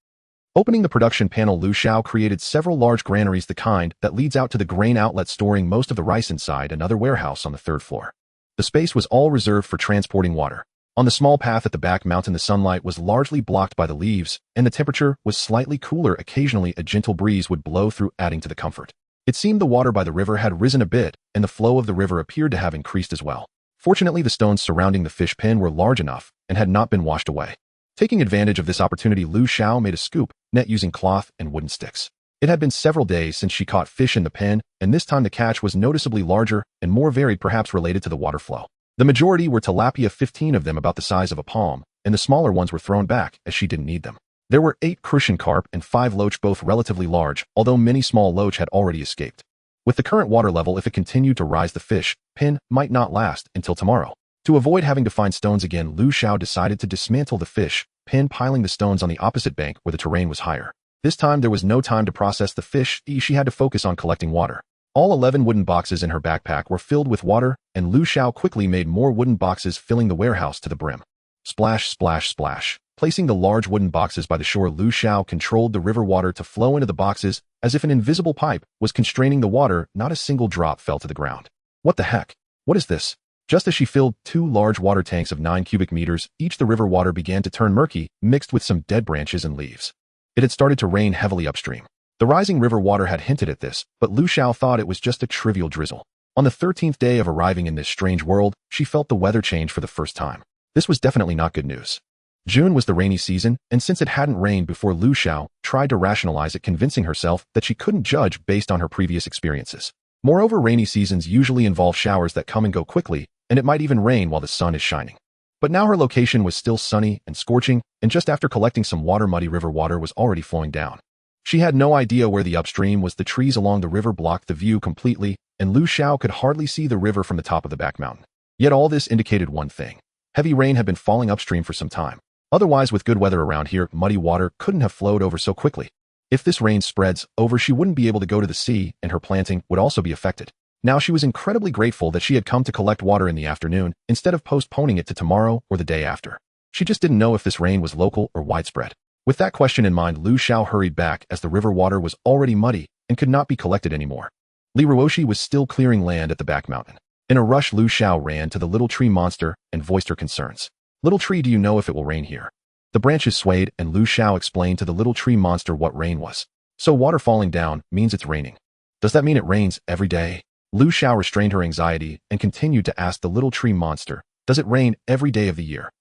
Opening the production panel, Lu Xiao created several large granaries, the kind that leads out to the grain outlet, storing most of the rice inside another warehouse on the 3rd floor. The space was all reserved for transporting water. On the small path at the back mountain, the sunlight was largely blocked by the leaves, and the temperature was slightly cooler. Occasionally, a gentle breeze would blow through, adding to the comfort. It seemed the water by the river had risen a bit, and the flow of the river appeared to have increased as well. Fortunately, the stones surrounding the fish pen were large enough and had not been washed away. Taking advantage of this opportunity, Lu Xiao made a scoop net using cloth and wooden sticks. It had been several days since she caught fish in the pen, and this time the catch was noticeably larger and more varied, perhaps related to the water flow. The majority were tilapia, 15 of them about the size of a palm, and the smaller ones were thrown back as she didn't need them. There were 8 crucian carp and 5 loach, both relatively large, although many small loach had already escaped. With the current water level, if it continued to rise, the fish pen might not last until tomorrow. To avoid having to find stones again, Lu Xiao decided to dismantle the fish pen, piling the stones on the opposite bank where the terrain was higher. This time there was no time to process the fish. She had to focus on collecting water. All 11 wooden boxes in her backpack were filled with water, and Lu Xiao quickly made more wooden boxes, filling the warehouse to the brim. Splash, splash, splash. Placing the large wooden boxes by the shore, Lu Xiao controlled the river water to flow into the boxes as if an invisible pipe was constraining the water. Not a single drop fell to the ground. What the heck? What is this? Just as she filled 2 large water tanks of 9 cubic meters each, the river water began to turn murky, mixed with some dead branches and leaves. It had started to rain heavily upstream. The rising river water had hinted at this, but Lu Xiao thought it was just a trivial drizzle. On the 13th day of arriving in this strange world, she felt the weather change for the first time. This was definitely not good news. June was the rainy season, and since it hadn't rained before, Lu Xiao tried to rationalize it, convincing herself that she couldn't judge based on her previous experiences. Moreover, rainy seasons usually involve showers that come and go quickly, and it might even rain while the sun is shining. But now her location was still sunny and scorching, and just after collecting some water, muddy river water was already flowing down. She had no idea where the upstream was. The trees along the river blocked the view completely, and Lu Xiao could hardly see the river from the top of the back mountain. Yet all this indicated one thing. Heavy rain had been falling upstream for some time. Otherwise, with good weather around here, muddy water couldn't have flowed over so quickly. If this rain spreads over, she wouldn't be able to go to the sea, and her planting would also be affected. Now she was incredibly grateful that she had come to collect water in the afternoon, instead of postponing it to tomorrow or the day after. She just didn't know if this rain was local or widespread. With that question in mind, Lu Xiao hurried back as the river water was already muddy and could not be collected anymore. Li Ruoshi was still clearing land at the back mountain. In a rush, Lu Xiao ran to the little tree monster and voiced her concerns. "Little tree, do you know if it will rain here?" The branches swayed, and Lu Xiao explained to the little tree monster what rain was. "So water falling down means it's raining. Does that mean it rains every day?" Lu Xiao restrained her anxiety and continued to ask the little tree monster, "Does it rain every day of the year?"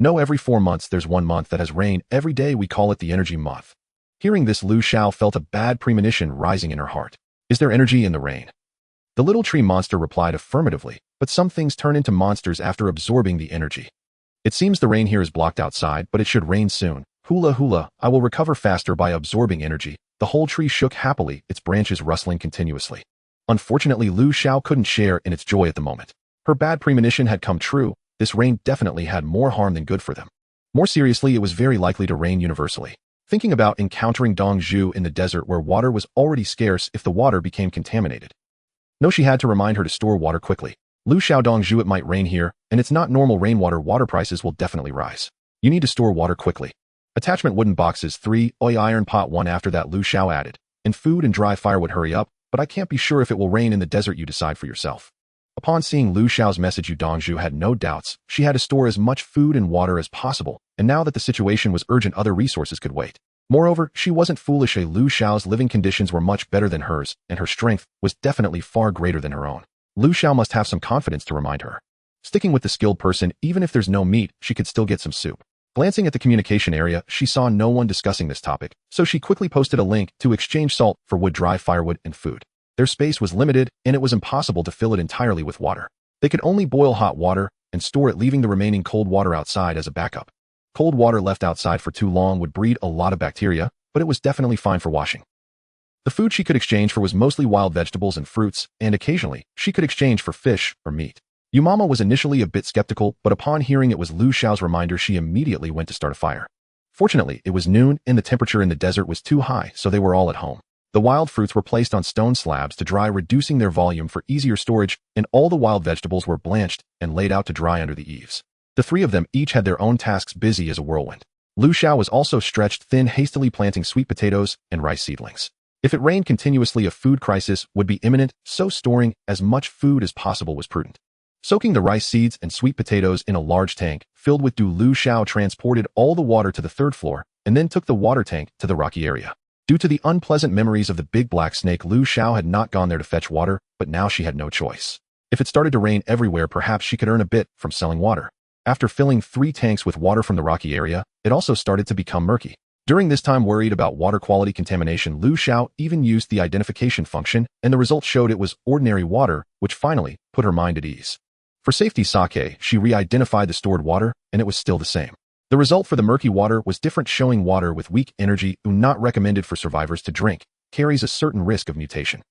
"No, every 4 months there's 1 month that has rain every day. We call it the energy month." Hearing this, Lu Xiao felt a bad premonition rising in her heart. "Is there energy in the rain?" The little tree monster replied affirmatively, "But some things turn into monsters after absorbing the energy. It seems the rain here is blocked outside, but it should rain soon. Hula hula, I will recover faster by absorbing energy." The whole tree shook happily, its branches rustling continuously. Unfortunately, Lu Xiao couldn't share in its joy at the moment. Her bad premonition had come true. This rain definitely had more harm than good for them. More seriously, it was very likely to rain universally. Thinking about encountering Dong Zhu in the desert where water was already scarce if the water became contaminated. No, she had to remind her to store water quickly. "Lu Xiao, Dong Zhu, it might rain here, and it's not normal rainwater. Water prices will definitely rise. You need to store water quickly." Attachment wooden boxes 3, oi iron pot 1. After that, Lu Xiao added, "And food and dry firewood, hurry up, but I can't be sure if it will rain in the desert. You decide for yourself." Upon seeing Lu Xiao's message, Yu Dongzhu had no doubts. She had to store as much food and water as possible, and now that the situation was urgent, other resources could wait. Moreover, she wasn't foolish. Lu Xiao's living conditions were much better than hers, and her strength was definitely far greater than her own. Lu Xiao must have some confidence to remind her. Sticking with the skilled person, even if there's no meat, she could still get some soup. Glancing at the communication area, she saw no one discussing this topic, so she quickly posted a link to exchange salt for wood, dry firewood, and food. Their space was limited, and it was impossible to fill it entirely with water. They could only boil hot water and store it, leaving the remaining cold water outside as a backup. Cold water left outside for too long would breed a lot of bacteria, but it was definitely fine for washing. The food she could exchange for was mostly wild vegetables and fruits, and occasionally, she could exchange for fish or meat. Yumama was initially a bit skeptical, but upon hearing it was Lu Xiao's reminder, she immediately went to start a fire. Fortunately, it was noon, and the temperature in the desert was too high, so they were all at home. The wild fruits were placed on stone slabs to dry, reducing their volume for easier storage, and all the wild vegetables were blanched and laid out to dry under the eaves. The three of them each had their own tasks, busy as a whirlwind. Lu Xiao was also stretched thin, hastily planting sweet potatoes and rice seedlings. If it rained continuously, a food crisis would be imminent, so storing as much food as possible was prudent. Soaking the rice seeds and sweet potatoes in a large tank filled with dew, Lu Xiao transported all the water to the third floor and then took the water tank to the rocky area. Due to the unpleasant memories of the big black snake, Lu Xiao had not gone there to fetch water, but now she had no choice. If it started to rain everywhere, perhaps she could earn a bit from selling water. After filling 3 tanks with water from the rocky area, it also started to become murky. During this time, worried about water quality contamination, Lu Xiao even used the identification function, and the result showed it was ordinary water, which finally put her mind at ease. For safety's sake, she re-identified the stored water, and it was still the same. The result for the murky water was different, showing water with weak energy, not recommended for survivors to drink, carries a certain risk of mutation.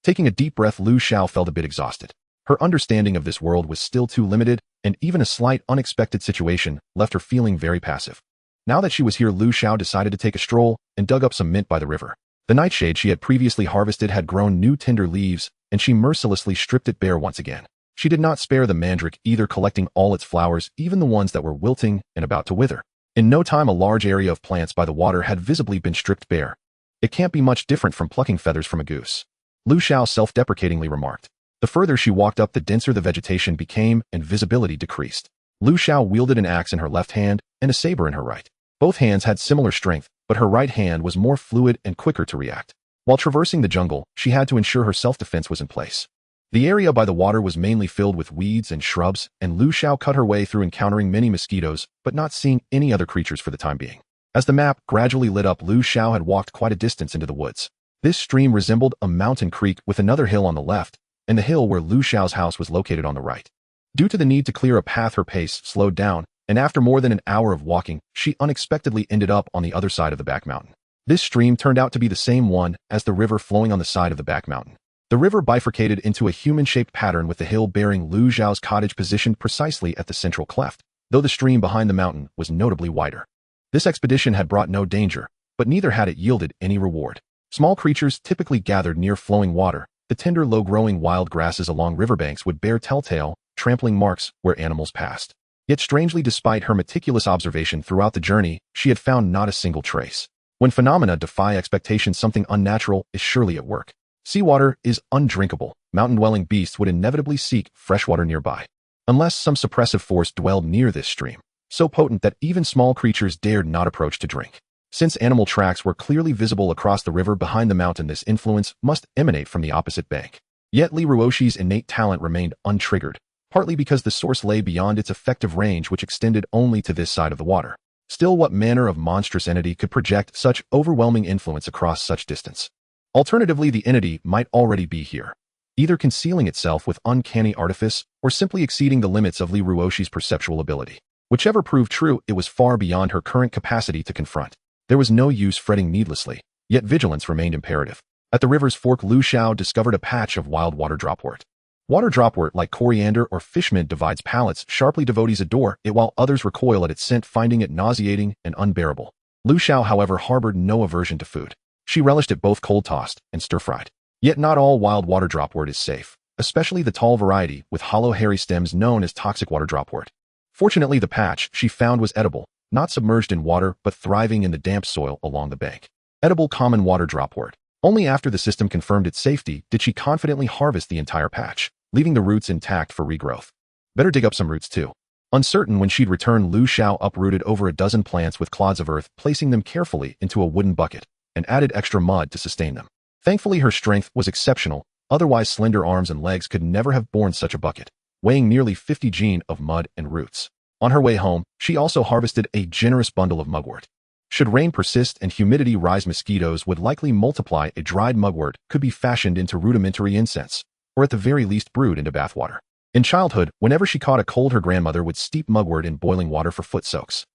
Taking a deep breath, Lu Xiao felt a bit exhausted. Her understanding of this world was still too limited, and even a slight unexpected situation left her feeling very passive. Now that she was here, Lu Xiao decided to take a stroll and dug up some mint by the river. The nightshade she had previously harvested had grown new tender leaves, and she mercilessly stripped it bare once again. She did not spare the mandrake either, collecting all its flowers, even the ones that were wilting and about to wither. In no time, a large area of plants by the water had visibly been stripped bare. It can't be much different from plucking feathers from a goose, Lu Xiao self-deprecatingly remarked. The further she walked up, the denser the vegetation became and visibility decreased. Lu Xiao wielded an axe in her left hand and a saber in her right. Both hands had similar strength, but her right hand was more fluid and quicker to react. While traversing the jungle, she had to ensure her self-defense was in place. The area by the water was mainly filled with weeds and shrubs, and Lu Xiao cut her way through, encountering many mosquitoes, but not seeing any other creatures for the time being. As the map gradually lit up, Lu Xiao had walked quite a distance into the woods. This stream resembled a mountain creek with another hill on the left, and the hill where Lu Xiao's house was located on the right. Due to the need to clear a path, her pace slowed down, and after more than an hour of walking, she unexpectedly ended up on the other side of the back mountain. This stream turned out to be the same one as the river flowing on the side of the back mountain. The river bifurcated into a human-shaped pattern, with the hill bearing Lu Xiao's cottage positioned precisely at the central cleft, though the stream behind the mountain was notably wider. This expedition had brought no danger, but neither had it yielded any reward. Small creatures typically gathered near flowing water. The tender, low-growing wild grasses along riverbanks would bear telltale, trampling marks where animals passed. Yet strangely, despite her meticulous observation throughout the journey, she had found not a single trace. When phenomena defy expectation, something unnatural is surely at work. Seawater is undrinkable. Mountain-dwelling beasts would inevitably seek freshwater nearby, unless some suppressive force dwelled near this stream, so potent that even small creatures dared not approach to drink. Since animal tracks were clearly visible across the river behind the mountain, this influence must emanate from the opposite bank. Yet Li Ruoshi's innate talent remained untriggered, partly because the source lay beyond its effective range, which extended only to this side of the water. Still, what manner of monstrous entity could project such overwhelming influence across such distance? Alternatively, the entity might already be here, either concealing itself with uncanny artifice or simply exceeding the limits of Li Ruoshi's perceptual ability. Whichever proved true, it was far beyond her current capacity to confront. There was no use fretting needlessly, yet vigilance remained imperative. At the river's fork, Lu Xiao discovered a patch of wild water dropwort. Water dropwort, like coriander or fishmint, divides palates. Sharply, devotees adore it, while others recoil at its scent, finding it nauseating and unbearable. Lu Xiao, however, harbored no aversion to food. She relished it both cold-tossed and stir-fried. Yet not all wild water dropwort is safe, especially the tall variety with hollow, hairy stems known as toxic water dropwort. Fortunately, the patch she found was edible, not submerged in water but thriving in the damp soil along the bank. Edible common water dropwort. Only after the system confirmed its safety did she confidently harvest the entire patch, leaving the roots intact for regrowth. Better dig up some roots too. Uncertain when she'd return, Lu Xiao uprooted over a dozen plants with clods of earth, placing them carefully into a wooden bucket, and added extra mud to sustain them. Thankfully, her strength was exceptional, otherwise slender arms and legs could never have borne such a bucket, weighing nearly 50 gen of mud and roots. On her way home, she also harvested a generous bundle of mugwort. Should rain persist and humidity rise, mosquitoes would likely multiply. A dried mugwort could be fashioned into rudimentary incense, or at the very least brewed into bathwater. In childhood, whenever she caught a cold, her grandmother would steep mugwort in boiling water for foot soaks.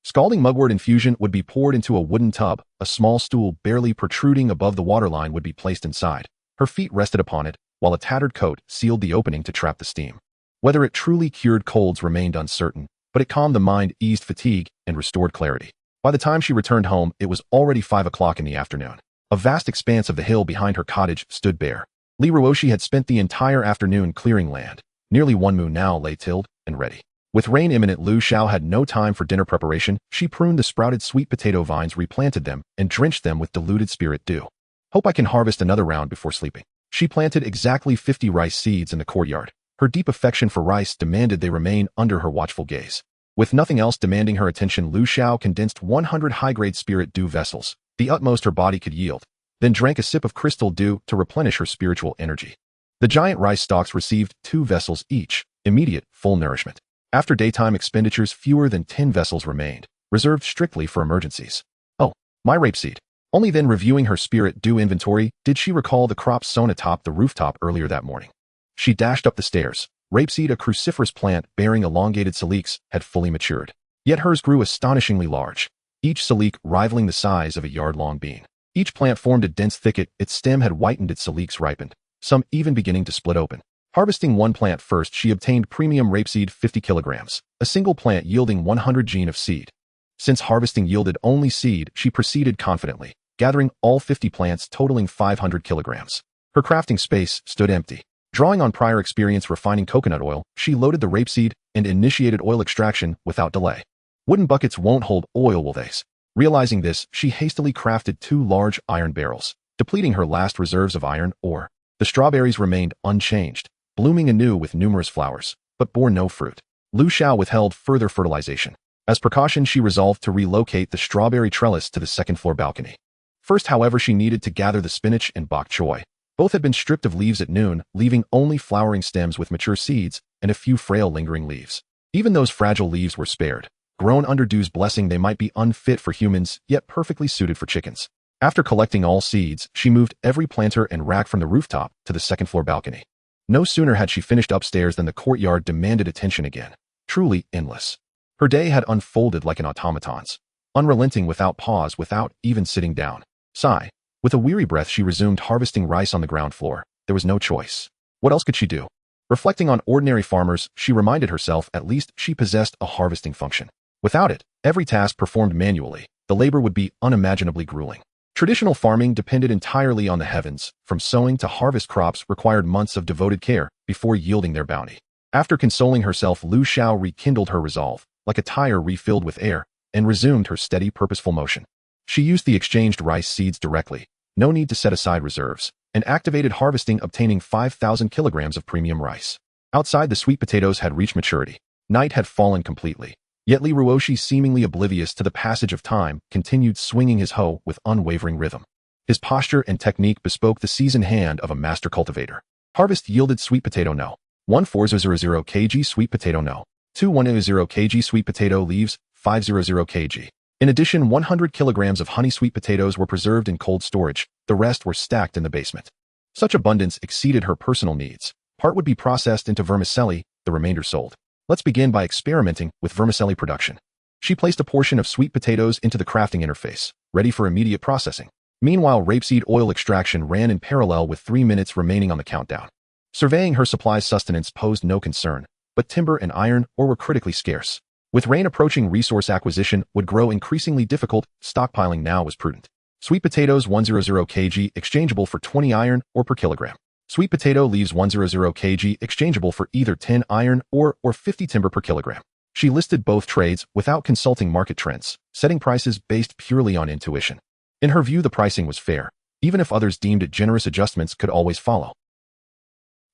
Scalding mugwort infusion would be poured into a wooden tub. A small stool barely protruding above the waterline would be placed inside. Her feet rested upon it, while a tattered coat sealed the opening to trap the steam. Whether it truly cured colds remained uncertain, but it calmed the mind, eased fatigue, and restored clarity. By the time she returned home, it was already 5 o'clock in the afternoon. A vast expanse of the hill behind her cottage stood bare. Li Ruoshi had spent the entire afternoon clearing land. Nearly 1 moon now lay tilled and ready. With rain imminent, Lu Xiao had no time for dinner preparation. She pruned the sprouted sweet potato vines, replanted them, and drenched them with diluted spirit dew. Hope I can harvest another round before sleeping. She planted exactly 50 rice seeds in the courtyard. Her deep affection for rice demanded they remain under her watchful gaze. With nothing else demanding her attention, Lu Xiao condensed 100 high-grade spirit dew vessels, the utmost her body could yield, then drank a sip of crystal dew to replenish her spiritual energy. The giant rice stalks received 2 vessels each, immediate, full nourishment. After daytime expenditures, fewer than 10 vessels remained, reserved strictly for emergencies. Oh, my rapeseed. Only then, reviewing her spirit dew inventory, did she recall the crops sown atop the rooftop earlier that morning. She dashed up the stairs. Rapeseed, a cruciferous plant bearing elongated calyx, had fully matured. Yet hers grew astonishingly large, each calyx rivaling the size of a yard-long bean. Each plant formed a dense thicket. Its stem had whitened, its calyx ripened, some even beginning to split open. Harvesting one plant first, she obtained premium rapeseed 50 kilograms, a single plant yielding 100 gene of seed. Since harvesting yielded only seed, she proceeded confidently, gathering all 50 plants totaling 500 kilograms. Her crafting space stood empty. Drawing on prior experience refining coconut oil, she loaded the rapeseed and initiated oil extraction without delay. Wooden buckets won't hold oil, will they? Realizing this, she hastily crafted 2 large iron barrels, depleting her last reserves of iron ore. The strawberries remained unchanged, blooming anew with numerous flowers, but bore no fruit. Lu Xiao withheld further fertilization. As precaution, she resolved to relocate the strawberry trellis to the second-floor balcony. First, however, she needed to gather the spinach and bok choy. Both had been stripped of leaves at noon, leaving only flowering stems with mature seeds and a few frail lingering leaves. Even those fragile leaves were spared. Grown under dew's blessing, they might be unfit for humans, yet perfectly suited for chickens. After collecting all seeds, she moved every planter and rack from the rooftop to the second-floor balcony. No sooner had she finished upstairs than the courtyard demanded attention again. Truly endless. Her day had unfolded like an automaton's, unrelenting, without pause, without even sitting down. Sigh. With a weary breath, she resumed harvesting rice on the ground floor. There was no choice. What else could she do? Reflecting on ordinary farmers, she reminded herself at least she possessed a harvesting function. Without it, every task performed manually, the labor would be unimaginably grueling. Traditional farming depended entirely on the heavens. From sowing to harvest, crops required months of devoted care before yielding their bounty. After consoling herself, Lu Xiao rekindled her resolve, like a tire refilled with air, and resumed her steady, purposeful motion. She used the exchanged rice seeds directly, no need to set aside reserves, and activated harvesting, obtaining 5,000 kilograms of premium rice. Outside, the sweet potatoes had reached maturity. Night had fallen completely. Yet Li Ruoshi, seemingly oblivious to the passage of time, continued swinging his hoe with unwavering rhythm. His posture and technique bespoke the seasoned hand of a master cultivator. Harvest yielded sweet potato no. 1400 kg sweet potato no. 2100 kg sweet potato leaves, 500 kg. In addition, 100 kilograms of honey sweet potatoes were preserved in cold storage. The rest were stacked in the basement. Such abundance exceeded her personal needs. Part would be processed into vermicelli, the remainder sold. Let's begin by experimenting with vermicelli production. She placed a portion of sweet potatoes into the crafting interface, ready for immediate processing. Meanwhile, rapeseed oil extraction ran in parallel with 3 minutes remaining on the countdown. Surveying her supplies, sustenance posed no concern, but timber and iron ore were critically scarce. With rain approaching, resource acquisition would grow increasingly difficult. Stockpiling now was prudent. Sweet potatoes 100 kg exchangeable for 20 iron ore per kilogram. Sweet potato leaves 100 kg exchangeable for either 10 iron ore or 50 timber per kilogram. She listed both trades without consulting market trends, setting prices based purely on intuition. In her view, the pricing was fair. Even if others deemed it generous, adjustments could always follow.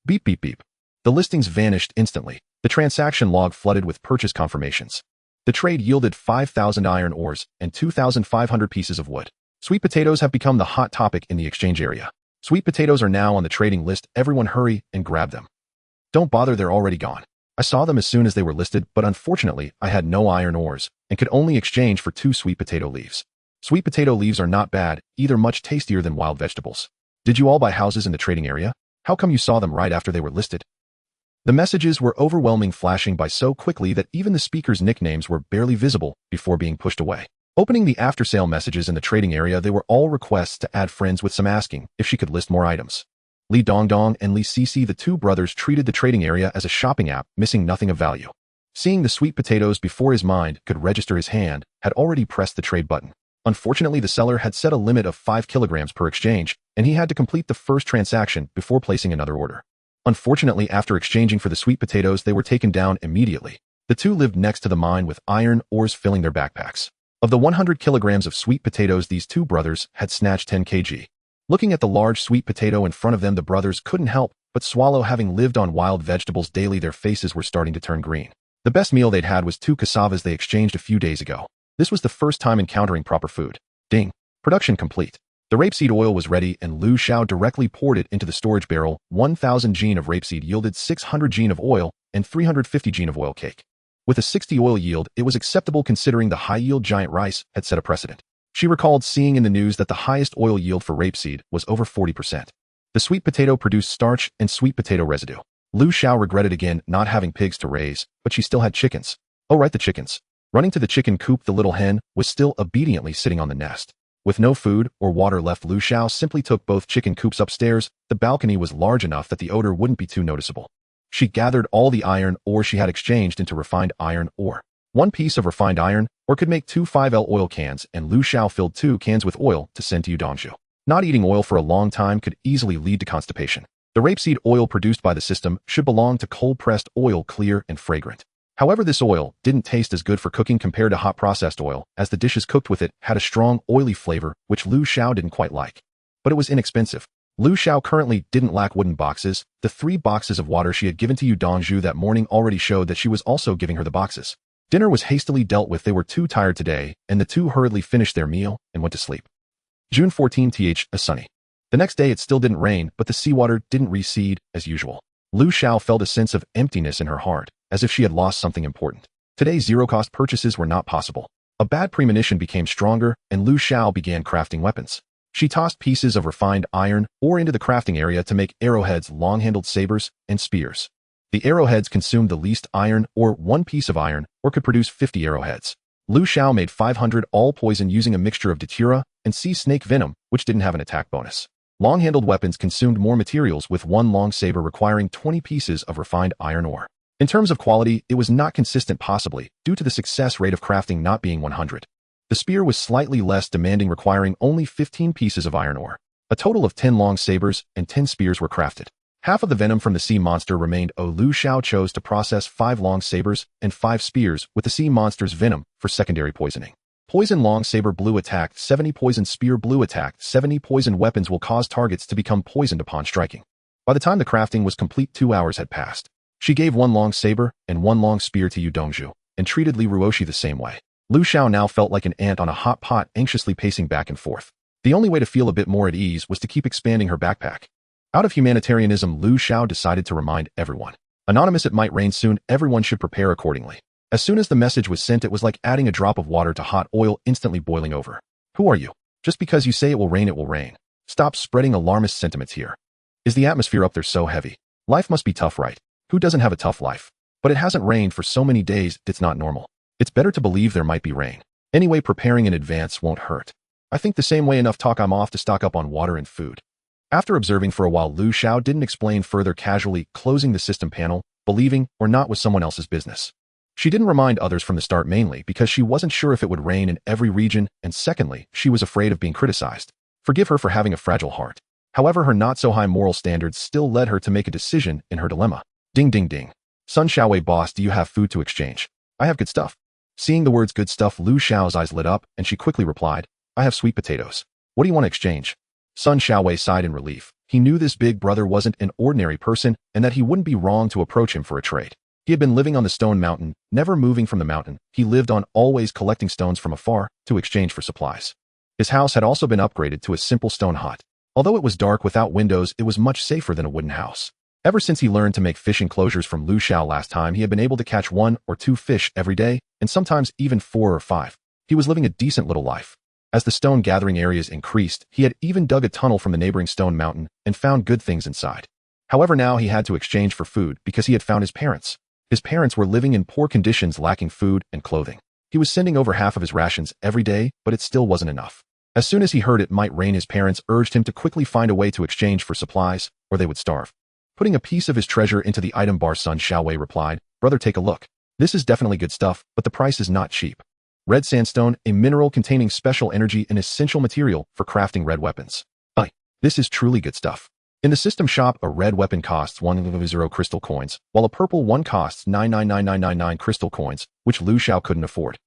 Beep beep beep. The listings vanished instantly. The transaction log flooded with purchase confirmations. The trade yielded 5,000 iron ores and 2,500 pieces of wood. Sweet potatoes have become the hot topic in the exchange area. Sweet potatoes are now on the trading list. Everyone hurry and grab them. Don't bother, they're already gone. I saw them as soon as they were listed, but unfortunately, I had no iron ores and could only exchange for 2 sweet potato leaves. Sweet potato leaves are not bad, either much tastier than wild vegetables. Did you all buy houses in the trading area? How come you saw them right after they were listed? The messages were overwhelming, flashing by so quickly that even the speakers' nicknames were barely visible before being pushed away. Opening the after-sale messages in the trading area, they were all requests to add friends, with some asking if she could list more items. Li Dongdong and Li Cici, the two brothers, treated the trading area as a shopping app, missing nothing of value. Seeing the sweet potatoes before his mind could register, his hand had already pressed the trade button. Unfortunately, the seller had set a limit of 5 kilograms per exchange, and he had to complete the first transaction before placing another order. Unfortunately, after exchanging for the sweet potatoes, they were taken down immediately. The two lived next to the mine with iron ores filling their backpacks. Of the 100 kilograms of sweet potatoes, these two brothers had snatched 10 kg. Looking at the large sweet potato in front of them, the brothers couldn't help but swallow. Having lived on wild vegetables daily, their faces were starting to turn green. The best meal they'd had was 2 cassavas they exchanged a few days ago. This was the first time encountering proper food. Ding. Production complete. The rapeseed oil was ready, and Lu Xiao directly poured it into the storage barrel. 1,000 gene of rapeseed yielded 600 gene of oil and 350 gene of oil cake. With a 60 oil yield, it was acceptable considering the high-yield giant rice had set a precedent. She recalled seeing in the news that the highest oil yield for rapeseed was over 40%. The sweet potato produced starch and sweet potato residue. Lu Xiao regretted again not having pigs to raise, but she still had chickens. Oh right, the chickens. Running to the chicken coop, the little hen was still obediently sitting on the nest. With no food or water left, Lu Xiao simply took both chicken coops upstairs. The balcony was large enough that the odor wouldn't be too noticeable. She gathered all the iron ore she had exchanged into refined iron ore. 1 piece of refined iron ore could make 2 5L oil cans, and Lu Xiao filled 2 cans with oil to send to Yudongzhou. Not eating oil for a long time could easily lead to constipation. The rapeseed oil produced by the system should belong to cold-pressed oil, clear and fragrant. However, this oil didn't taste as good for cooking compared to hot processed oil, as the dishes cooked with it had a strong, oily flavor, which Lu Xiao didn't quite like. But it was inexpensive. Lu Xiao currently didn't lack wooden boxes. The 3 boxes of water she had given to Yudongzhou that morning already showed that she was also giving her the boxes. Dinner was hastily dealt with. They were too tired today, and the two hurriedly finished their meal and went to sleep. June 14th, a sunny. The next day it still didn't rain, but the seawater didn't recede as usual. Lu Xiao felt a sense of emptiness in her heart, as if she had lost something important. Today, zero-cost purchases were not possible. A bad premonition became stronger, and Lu Xiao began crafting weapons. She tossed pieces of refined iron ore into the crafting area to make arrowheads, long-handled sabers, and spears. The arrowheads consumed the least iron ore. 1 piece of iron ore could produce 50 arrowheads. Lu Xiao made 500 all poison using a mixture of datura and sea snake venom, which didn't have an attack bonus. Long-handled weapons consumed more materials, with 1 long saber requiring 20 pieces of refined iron ore. In terms of quality, it was not consistent, possibly due to the success rate of crafting not being 100. The spear was slightly less demanding, requiring only 15 pieces of iron ore. A total of 10 long sabers and 10 spears were crafted. Half of the venom from the sea monster remained. Lu Xiao chose to process 5 long sabers and 5 spears with the sea monster's venom for secondary poisoning. Poison long saber blue attacked 70, poison spear blue attacked 70. Poison weapons will cause targets to become poisoned upon striking. By the time the crafting was complete, 2 hours had passed. She gave 1 long saber and 1 long spear to Yudongzhou, and treated Li Ruoshi the same way. Lu Xiao now felt like an ant on a hot pot, anxiously pacing back and forth. The only way to feel a bit more at ease was to keep expanding her backpack. Out of humanitarianism, Lu Xiao decided to remind everyone. Anonymous, it might rain soon, everyone should prepare accordingly. As soon as the message was sent, it was like adding a drop of water to hot oil, instantly boiling over. Who are you? Just because you say it will rain, it will rain. Stop spreading alarmist sentiments here. Is the atmosphere up there so heavy? Life must be tough, right? Who doesn't have a tough life? But it hasn't rained for so many days, it's not normal. It's better to believe there might be rain. Anyway, preparing in advance won't hurt. I think the same way. Enough talk, I'm off to stock up on water and food. After observing for a while, Lu Xiao didn't explain further, casually closing the system panel. Believing or not was someone else's business. She didn't remind others from the start, mainly because she wasn't sure if it would rain in every region, and secondly, she was afraid of being criticized. Forgive her for having a fragile heart. However, her not-so-high moral standards still led her to make a decision in her dilemma. Ding ding ding. Sun Xiaowei, boss, do you have food to exchange? I have good stuff. Seeing the words good stuff, Lu Xiao's eyes lit up, and she quickly replied, I have sweet potatoes. What do you want to exchange? Sun Xiaowei sighed in relief. He knew this big brother wasn't an ordinary person, and that he wouldn't be wrong to approach him for a trade. He had been living on the stone mountain, never moving from the mountain. He lived on, always collecting stones from afar to exchange for supplies. His house had also been upgraded to a simple stone hut. Although it was dark without windows, it was much safer than a wooden house. Ever since he learned to make fish enclosures from Lu Xiao last time, he had been able to catch 1 or 2 fish every day, and sometimes even 4 or 5. He was living a decent little life. As the stone gathering areas increased, he had even dug a tunnel from the neighboring stone mountain and found good things inside. However, now he had to exchange for food because he had found his parents. His parents were living in poor conditions, lacking food and clothing. He was sending over half of his rations every day, but it still wasn't enough. As soon as he heard it might rain, his parents urged him to quickly find a way to exchange for supplies, or they would starve. Putting a piece of his treasure into the item bar, Sun Xiaowei replied, "Brother, take a look. This is definitely good stuff, but the price is not cheap. Red sandstone, a mineral containing special energy and essential material for crafting red weapons. This is truly good stuff. In the system shop, a red weapon costs 100 crystal coins, while a purple one costs 999999 crystal coins, which Lu Xiao couldn't afford."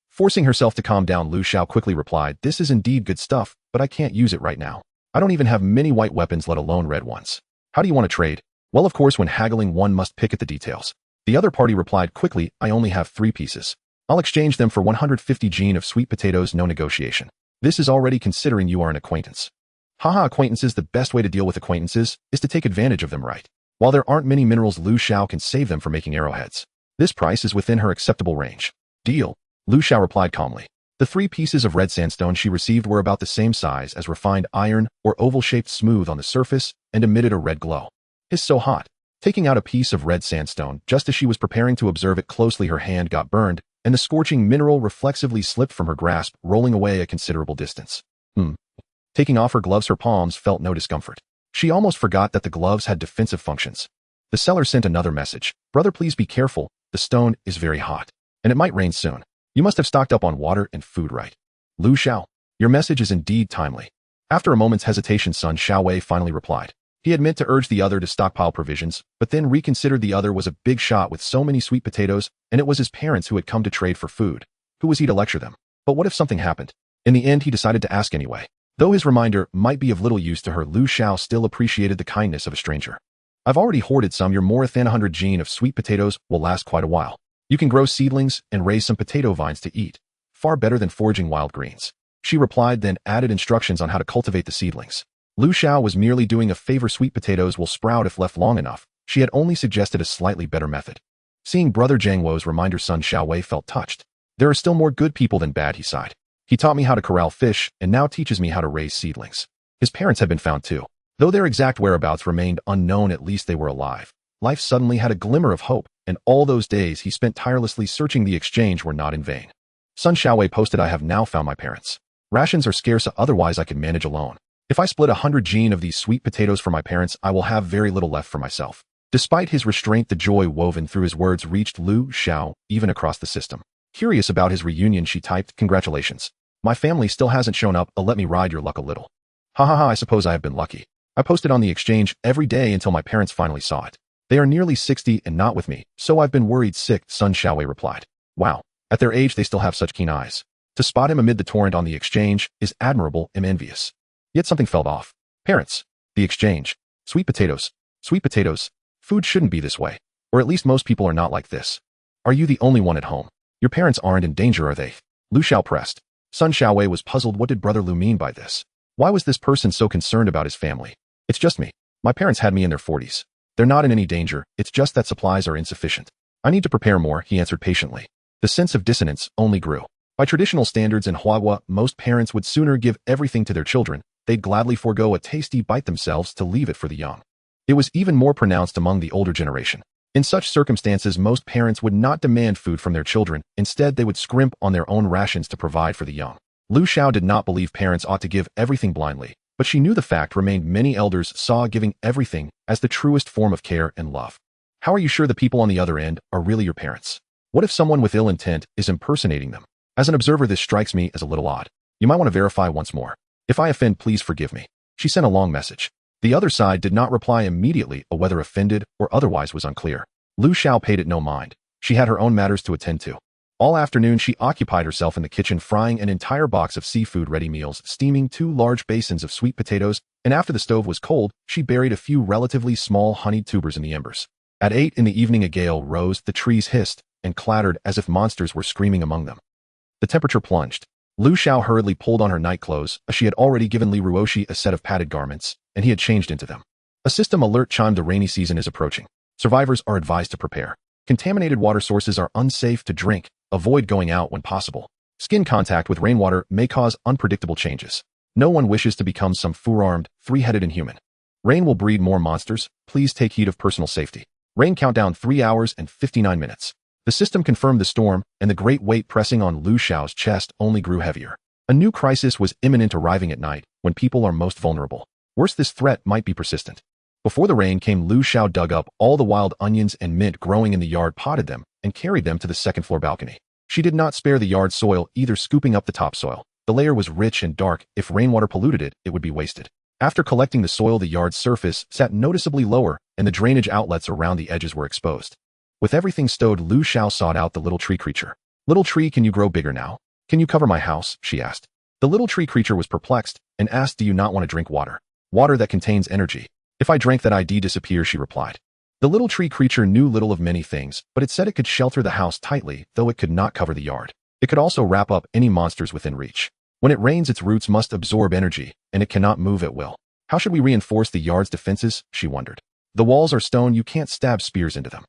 Forcing herself to calm down, Lu Xiao quickly replied, "This is indeed good stuff, but I can't use it right now. I don't even have many white weapons, let alone red ones. How do you want to trade?" "Well, of course, when haggling one must pick at the details." The other party replied quickly, "I only have 3 pieces. I'll exchange them for 150 gene of sweet potatoes, no negotiation. This is already considering you are an acquaintance." Haha, acquaintances. The best way to deal with acquaintances is to take advantage of them, right? While there aren't many minerals, Lu Xiao can save them for making arrowheads. This price is within her acceptable range. "Deal," Lu Xiao replied calmly. The 3 pieces of red sandstone she received were about the same size as refined iron, or oval-shaped, smooth on the surface, and emitted a red glow. "It's so hot." Taking out a piece of red sandstone, just as she was preparing to observe it closely, her hand got burned, and the scorching mineral reflexively slipped from her grasp, rolling away a considerable distance. Taking off her gloves, her palms felt no discomfort. She almost forgot that the gloves had defensive functions. The seller sent another message. "Brother, please be careful. The stone is very hot, and it might rain soon. You must have stocked up on water and food, right?" "Lu Xiao, your message is indeed timely." After a moment's hesitation, Sun Xiaowei finally replied. He had meant to urge the other to stockpile provisions, but then reconsidered. The other was a big shot with so many sweet potatoes, and it was his parents who had come to trade for food. Who was he to lecture them? But what if something happened? In the end, he decided to ask anyway. Though his reminder might be of little use to her, Lu Xiao still appreciated the kindness of a stranger. "I've already hoarded some. Your more than 100 gene of sweet potatoes will last quite a while. You can grow seedlings and raise some potato vines to eat. Far better than foraging wild greens." She replied, then added instructions on how to cultivate the seedlings. Lu Xiao was merely doing a favor. Sweet potatoes will sprout if left long enough. She had only suggested a slightly better method. Seeing Brother Zhang Wo's reminder, Sun Xiaowei felt touched. "There are still more good people than bad," he sighed. "He taught me how to corral fish and now teaches me how to raise seedlings." His parents had been found too. Though their exact whereabouts remained unknown, at least they were alive. Life suddenly had a glimmer of hope, and all those days he spent tirelessly searching the exchange were not in vain. Sun Xiaowei posted, "I have now found my parents. Rations are scarce, otherwise I could manage alone. If I split 100 gene of these sweet potatoes for my parents, I will have very little left for myself." Despite his restraint, the joy woven through his words reached Lu Xiao, even across the system. Curious about his reunion, she typed, "Congratulations. My family still hasn't shown up. Let me ride your luck a little." Ha, I suppose I have been lucky. I posted on the exchange every day until my parents finally saw it. They are nearly 60 and not with me, so I've been worried sick, Sun Xiaowei replied. Wow, at their age they still have such keen eyes. To spot him amid the torrent on the exchange is admirable and envious. Yet something felt off. Parents. The exchange. Sweet potatoes. Sweet potatoes. Food shouldn't be this way. Or at least most people are not like this. Are you the only one at home? Your parents aren't in danger, are they? Lu Xiao pressed. Sun Xiaowei was puzzled. What did Brother Lu mean by this? Why was this person so concerned about his family? It's just me. My parents had me in their 40s. They're not in any danger, it's just that supplies are insufficient. I need to prepare more, he answered patiently. The sense of dissonance only grew. By traditional standards in Huahua, most parents would sooner give everything to their children. They'd gladly forego a tasty bite themselves to leave it for the young. It was even more pronounced among the older generation. In such circumstances, most parents would not demand food from their children. Instead, they would scrimp on their own rations to provide for the young. Lu Xiao did not believe parents ought to give everything blindly, but she knew the fact remained many elders saw giving everything as the truest form of care and love. How are you sure the people on the other end are really your parents? What if someone with ill intent is impersonating them? As an observer, this strikes me as a little odd. You might want to verify once more. If I offend, please forgive me. She sent a long message. The other side did not reply immediately, or whether offended or otherwise was unclear. Lu Xiao paid it no mind. She had her own matters to attend to. All afternoon, she occupied herself in the kitchen frying an entire box of seafood-ready meals, steaming 2 large basins of sweet potatoes, and after the stove was cold, she buried a few relatively small honeyed tubers in the embers. At 8 in the evening, a gale rose, the trees hissed and clattered as if monsters were screaming among them. The temperature plunged. Lu Xiao hurriedly pulled on her night clothes, as she had already given Li Ruoshi a set of padded garments, and he had changed into them. A system alert chimed the rainy season is approaching. Survivors are advised to prepare. Contaminated water sources are unsafe to drink. Avoid going out when possible. Skin contact with rainwater may cause unpredictable changes. No one wishes to become some four-armed, three-headed inhuman. Rain will breed more monsters. Please take heed of personal safety. Rain countdown 3 hours and 59 minutes. The system confirmed the storm, and the great weight pressing on Lu Xiao's chest only grew heavier. A new crisis was imminent, arriving at night, when people are most vulnerable. Worse, this threat might be persistent. Before the rain came, Lu Xiao dug up all the wild onions and mint growing in the yard, potted them, and carried them to the second-floor balcony. She did not spare the yard soil, either scooping up the topsoil. The layer was rich and dark. If rainwater polluted it, it would be wasted. After collecting the soil, the yard's surface sat noticeably lower, and the drainage outlets around the edges were exposed. With everything stowed, Lu Xiao sought out the little tree creature. "Little tree, can you grow bigger now? Can you cover my house?" she asked. The little tree creature was perplexed and asked, "Do you not want to drink water? Water that contains energy." "If I drank that, I'd disappear," she replied. The little tree creature knew little of many things, but it said it could shelter the house tightly, though it could not cover the yard. It could also wrap up any monsters within reach. When it rains, its roots must absorb energy, and it cannot move at will. "How should we reinforce the yard's defenses?" she wondered. "The walls are stone, you can't stab spears into them."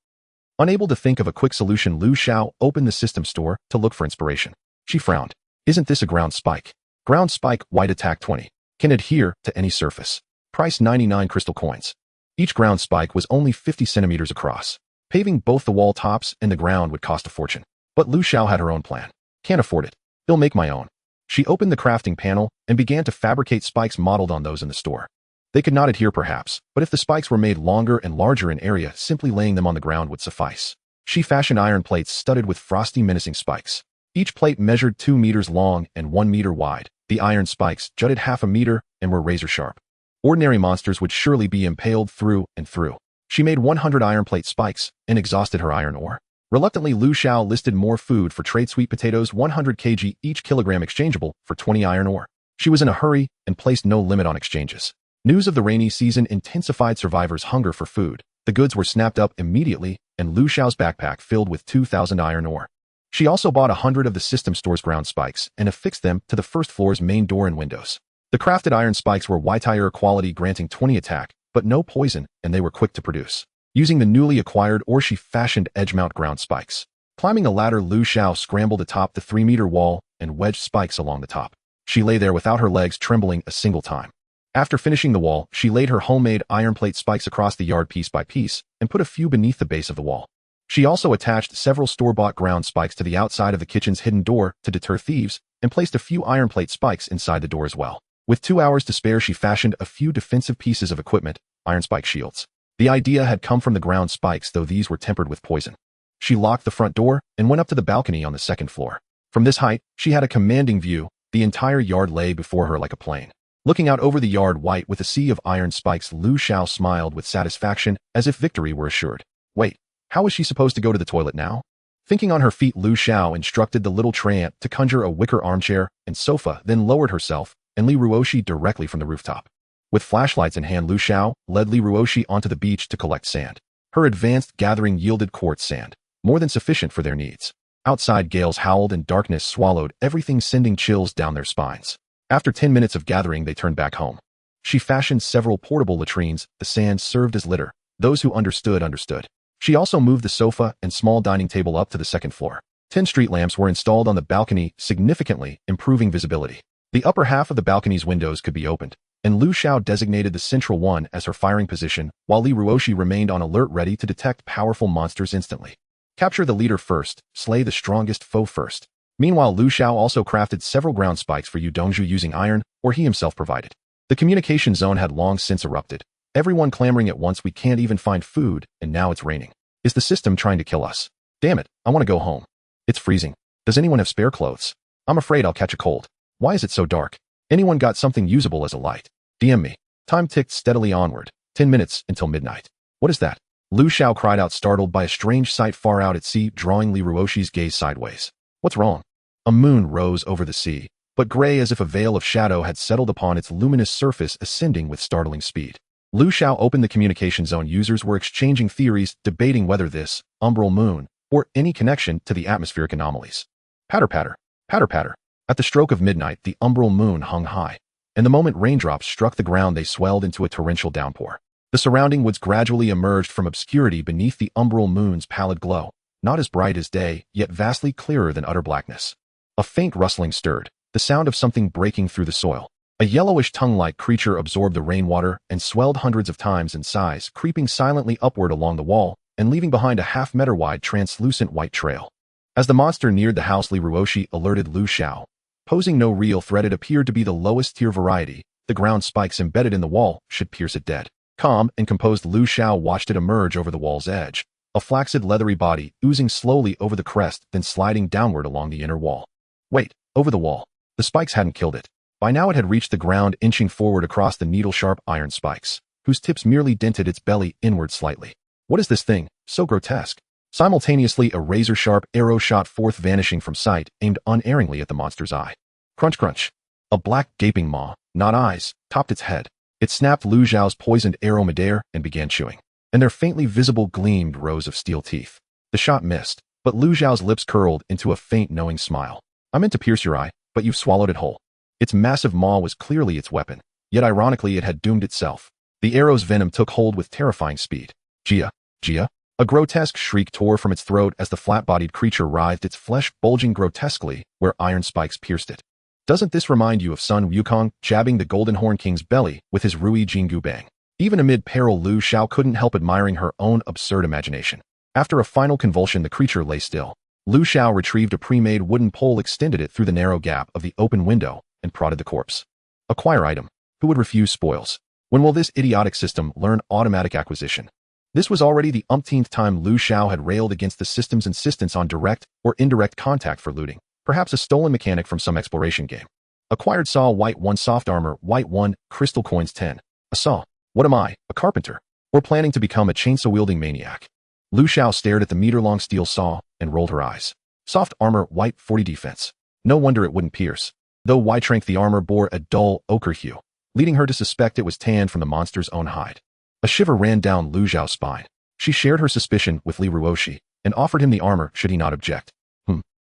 Unable to think of a quick solution, Lu Xiao opened the system store to look for inspiration. She frowned. "Isn't this a ground spike? Ground spike, wide attack 20. Can adhere to any surface. Price 99 crystal coins." Each ground spike was only 50 centimeters across. Paving both the wall tops and the ground would cost a fortune. But Lu Xiao had her own plan. "Can't afford it. I'll make my own." She opened the crafting panel and began to fabricate spikes modeled on those in the store. They could not adhere perhaps, but if the spikes were made longer and larger in area, simply laying them on the ground would suffice. She fashioned iron plates studded with frosty, menacing spikes. Each plate measured 2 meters long and 1 meter wide. The iron spikes jutted half a meter and were razor sharp. Ordinary monsters would surely be impaled through and through. She made 100 iron plate spikes and exhausted her iron ore. Reluctantly, Lu Xiao listed more food for trade: sweet potatoes 100 kg each, kilogram exchangeable for 20 iron ore. She was in a hurry and placed no limit on exchanges. News of the rainy season intensified survivors' hunger for food. The goods were snapped up immediately, and Lu Xiao's backpack filled with 2,000 iron ore. She also bought 100 of the system store's ground spikes and affixed them to the first floor's main door and windows. The crafted iron spikes were white-iron quality, granting 20 attack, but no poison, and they were quick to produce. Using the newly acquired ore, she fashioned edge-mount ground spikes. Climbing a ladder, Lu Xiao scrambled atop the 3-meter wall and wedged spikes along the top. She lay there without her legs trembling a single time. After finishing the wall, she laid her homemade iron plate spikes across the yard piece by piece and put a few beneath the base of the wall. She also attached several store-bought ground spikes to the outside of the kitchen's hidden door to deter thieves and placed a few iron plate spikes inside the door as well. With 2 hours to spare, she fashioned a few defensive pieces of equipment, iron spike shields. The idea had come from the ground spikes, though these were tempered with poison. She locked the front door and went up to the balcony on the second floor. From this height, she had a commanding view. The entire yard lay before her like a plain. Looking out over the yard, white with a sea of iron spikes, Lu Xiao smiled with satisfaction, as if victory were assured. Wait, how was she supposed to go to the toilet now? Thinking on her feet, Lu Xiao instructed the little tray to conjure a wicker armchair and sofa, then lowered herself and Li Ruoshi directly from the rooftop. With flashlights in hand, Lu Xiao led Li Ruoshi onto the beach to collect sand. Her advanced gathering yielded quartz sand, more than sufficient for their needs. Outside, gales howled and darkness swallowed everything, sending chills down their spines. After 10 minutes of gathering, they turned back home. She fashioned several portable latrines. The sand served as litter. Those who understood, understood. She also moved the sofa and small dining table up to the second floor. 10 street lamps were installed on the balcony, significantly improving visibility. The upper half of the balcony's windows could be opened, and Lu Xiao designated the central one as her firing position, while Li Ruoshi remained on alert, ready to detect powerful monsters instantly. Capture the leader first, slay the strongest foe first. Meanwhile, Lu Xiao also crafted several ground spikes for Yu Dongzhu using iron, or he himself provided. The communication zone had long since erupted. Everyone clamoring at once, "We can't even find food, and now it's raining. Is the system trying to kill us? Damn it, I want to go home. It's freezing. Does anyone have spare clothes? I'm afraid I'll catch a cold. Why is it so dark? Anyone got something usable as a light? DM me." Time ticked steadily onward. 10 minutes until midnight. What is that? Lu Xiao cried out, startled by a strange sight far out at sea, drawing Li Ruoshi's gaze sideways. What's wrong? A moon rose over the sea, but gray, as if a veil of shadow had settled upon its luminous surface, ascending with startling speed. Lu Xiao opened the communication zone. Users were exchanging theories, debating whether this umbral moon or any connection to the atmospheric anomalies. Patter, patter, patter, patter. At the stroke of midnight, the umbral moon hung high, and the moment raindrops struck the ground, they swelled into a torrential downpour. The surrounding woods gradually emerged from obscurity beneath the umbral moon's pallid glow, not as bright as day, yet vastly clearer than utter blackness. A faint rustling stirred, the sound of something breaking through the soil. A yellowish tongue-like creature absorbed the rainwater and swelled hundreds of times in size, creeping silently upward along the wall and leaving behind a half-meter-wide translucent white trail. As the monster neared the house, Li Ruoshi alerted Lu Xiao. Posing no real threat, it appeared to be the lowest-tier variety. The ground spikes embedded in the wall should pierce it dead. Calm and composed, Lu Xiao watched it emerge over the wall's edge, a flaccid leathery body oozing slowly over the crest, then sliding downward along the inner wall. Wait, over the wall. The spikes hadn't killed it. By now it had reached the ground, inching forward across the needle-sharp iron spikes, whose tips merely dented its belly inward slightly. What is this thing, so grotesque? Simultaneously, a razor-sharp arrow shot forth, vanishing from sight, aimed unerringly at the monster's eye. Crunch, crunch. A black, gaping maw, not eyes, topped its head. It snapped Lu Xiao's poisoned arrow midair and began chewing, and there faintly visible gleamed rows of steel teeth. The shot missed, but Lu Xiao's lips curled into a faint, knowing smile. I meant to pierce your eye, but you've swallowed it whole. Its massive maw was clearly its weapon, yet ironically it had doomed itself. The arrow's venom took hold with terrifying speed. Jia, Jia. A grotesque shriek tore from its throat as the flat-bodied creature writhed, its flesh bulging grotesquely where iron spikes pierced it. Doesn't this remind you of Sun Wukong jabbing the Golden Horn King's belly with his Rui Jingu Bang? Even amid peril, Lu Xiao couldn't help admiring her own absurd imagination. After a final convulsion, the creature lay still. Lu Xiao retrieved a pre-made wooden pole, extended it through the narrow gap of the open window, and prodded the corpse. Acquire item. Who would refuse spoils? When will this idiotic system learn automatic acquisition? This was already the umpteenth time Lu Xiao had railed against the system's insistence on direct or indirect contact for looting, perhaps a stolen mechanic from some exploration game. Acquired saw, white 1, soft armor, white 1, crystal coins 10. A saw. What am I, a carpenter? Or planning to become a chainsaw-wielding maniac? Lu Xiao stared at the meter-long steel saw and rolled her eyes. Soft armor, white 40 defense. No wonder it wouldn't pierce. Though white-rank, the armor bore a dull ochre hue, leading her to suspect it was tanned from the monster's own hide. A shiver ran down Lu Xiao's spine. She shared her suspicion with Li Ruoshi and offered him the armor should he not object.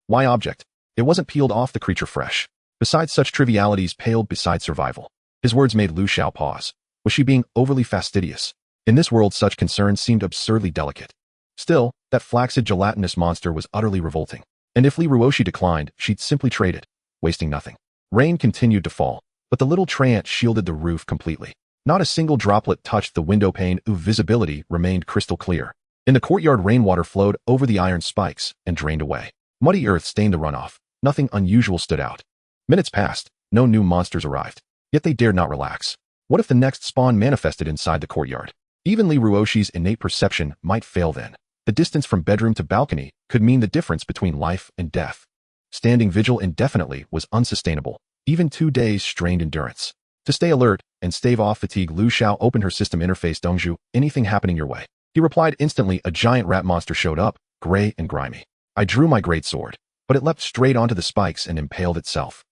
Why object? It wasn't peeled off the creature fresh. Besides, such trivialities paled beside survival. His words made Lu Xiao pause. Was she being overly fastidious? In this world, such concerns seemed absurdly delicate. Still, that flaccid gelatinous monster was utterly revolting. And if Li Ruoshi declined, she'd simply trade it, wasting nothing. Rain continued to fall, but the little treant shielded the roof completely. Not a single droplet touched the window pane. Visibility remained crystal clear. In the courtyard, rainwater flowed over the iron spikes and drained away. Muddy earth stained the runoff. Nothing unusual stood out. Minutes passed. No new monsters arrived. Yet they dared not relax. What if the next spawn manifested inside the courtyard? Even Li Ruoshi's innate perception might fail then. The distance from bedroom to balcony could mean the difference between life and death. Standing vigil indefinitely was unsustainable. Even 2 days strained endurance. To stay alert and stave off fatigue, Lu Xiao opened her system interface. Dongzhu, anything happening your way? He replied instantly. A giant rat monster showed up, gray and grimy. I drew my great sword, but it leapt straight onto the spikes and impaled itself.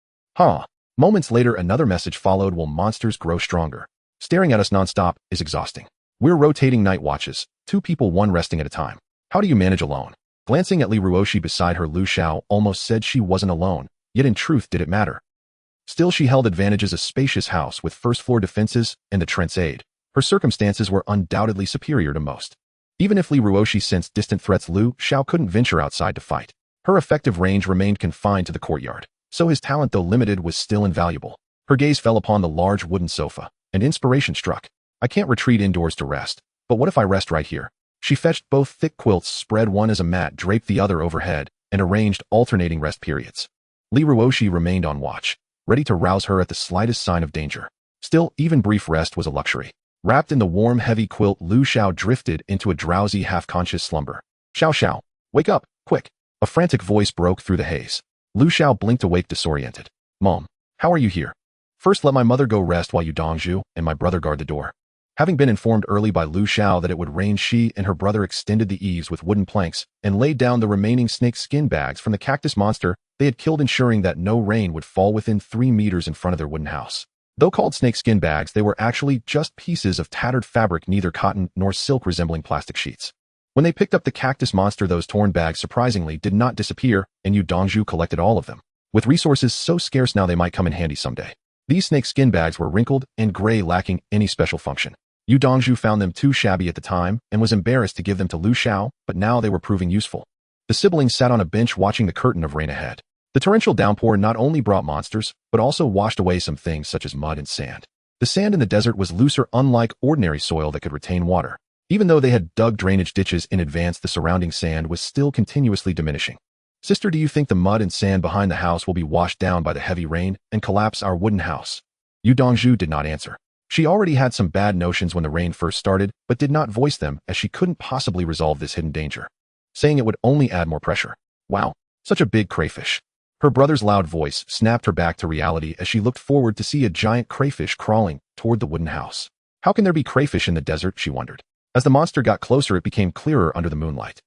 Moments later, another message followed. Will monsters grow stronger? Staring at us nonstop is exhausting. We're rotating night watches, 2 people, 1 resting at a time. How do you manage alone? Glancing at Li Ruoshi beside her, Lu Xiao almost said she wasn't alone, yet in truth did it matter? Still, she held advantages: a spacious house with first-floor defenses and the Trent's aid. Her circumstances were undoubtedly superior to most. Even if Li Ruoshi sensed distant threats, Lu Xiao couldn't venture outside to fight. Her effective range remained confined to the courtyard, so his talent, though limited, was still invaluable. Her gaze fell upon the large wooden sofa, and inspiration struck. I can't retreat indoors to rest, but what if I rest right here? She fetched both thick quilts, spread one as a mat, draped the other overhead, and arranged alternating rest periods. Li Ruoshi remained on watch, ready to rouse her at the slightest sign of danger. Still, even brief rest was a luxury. Wrapped in the warm, heavy quilt, Lu Xiao drifted into a drowsy, half-conscious slumber. Xiao Xiao, wake up, quick! A frantic voice broke through the haze. Lu Xiao blinked awake, disoriented. Mom, how are you here? First, let my mother go rest while you Dongzhu and my brother guard the door. Having been informed early by Lu Xiao that it would rain, she and her brother extended the eaves with wooden planks and laid down the remaining snake skin bags from the cactus monster they had killed, ensuring that no rain would fall within 3 meters in front of their wooden house. Though called snakeskin bags, they were actually just pieces of tattered fabric, neither cotton nor silk, resembling plastic sheets. When they picked up the cactus monster, those torn bags surprisingly did not disappear, and Yu Dongzhu collected all of them. With resources so scarce now, they might come in handy someday. These snakeskin bags were wrinkled and gray, lacking any special function. Yu Dongzhu found them too shabby at the time and was embarrassed to give them to Lu Xiao, but now they were proving useful. The siblings sat on a bench watching the curtain of rain ahead. The torrential downpour not only brought monsters, but also washed away some things such as mud and sand. The sand in the desert was looser, unlike ordinary soil that could retain water. Even though they had dug drainage ditches in advance, the surrounding sand was still continuously diminishing. Sister, do you think the mud and sand behind the house will be washed down by the heavy rain and collapse our wooden house? Yu Dongzhu did not answer. She already had some bad notions when the rain first started, but did not voice them as she couldn't possibly resolve this hidden danger, saying it would only add more pressure. Wow, such a big crayfish. Her brother's loud voice snapped her back to reality as she looked forward to see a giant crayfish crawling toward the wooden house. How can there be crayfish in the desert, she wondered. As the monster got closer, it became clearer under the moonlight.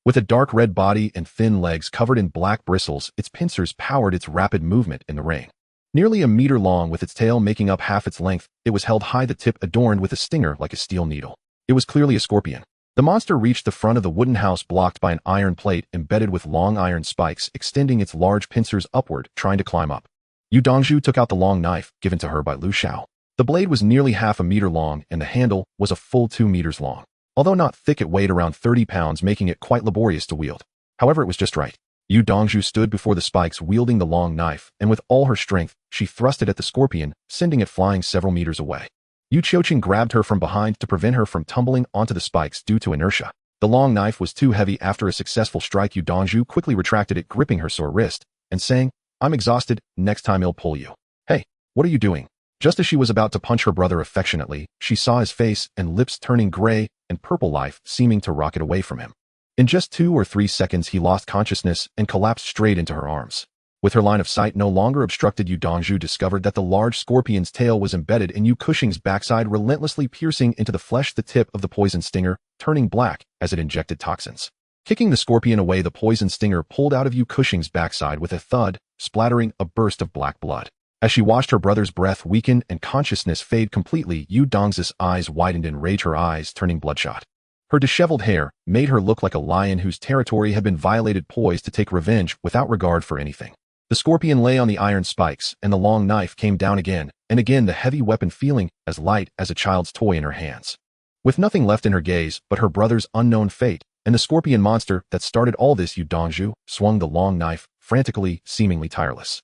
With a dark red body and thin legs covered in black bristles, its pincers powered its rapid movement in the rain. Nearly a meter long, with its tail making up half its length, it was held high, the tip adorned with a stinger like a steel needle. It was clearly a scorpion. The monster reached the front of the wooden house, blocked by an iron plate embedded with long iron spikes, extending its large pincers upward, trying to climb up. Yu Dongzhu took out the long knife given to her by Lu Xiao. The blade was nearly half a meter long, and the handle was a full 2 meters long. Although not thick, it weighed around 30 pounds, making it quite laborious to wield. However, it was just right. Yu Dongzhu stood before the spikes wielding the long knife, and with all her strength, she thrust it at the scorpion, sending it flying several meters away. Yu Qiuqing grabbed her from behind to prevent her from tumbling onto the spikes due to inertia. The long knife was too heavy. After a successful strike, Yu Dongzhu quickly retracted it, gripping her sore wrist, and saying, "I'm exhausted, next time I'll pull you." "Hey, what are you doing?" Just as she was about to punch her brother affectionately, she saw his face and lips turning gray and purple, life seeming to rocket away from him. In just 2 or 3 seconds, he lost consciousness and collapsed straight into her arms. With her line of sight no longer obstructed, Yu Dongzhu discovered that the large scorpion's tail was embedded in Yu Qiuqing's backside, relentlessly piercing into the flesh, the tip of the poison stinger turning black as it injected toxins. Kicking the scorpion away, the poison stinger pulled out of Yu Qiuqing's backside with a thud, splattering a burst of black blood. As she watched her brother's breath weaken and consciousness fade completely, Yu Dongzhu's eyes widened in rage, her eyes turning bloodshot. Her disheveled hair made her look like a lion whose territory had been violated, poised to take revenge without regard for anything. The scorpion lay on the iron spikes, and the long knife came down again, and again, the heavy weapon feeling as light as a child's toy in her hands. With nothing left in her gaze but her brother's unknown fate and the scorpion monster that started all this, Yu Dongzhu swung the long knife, frantically, seemingly tireless.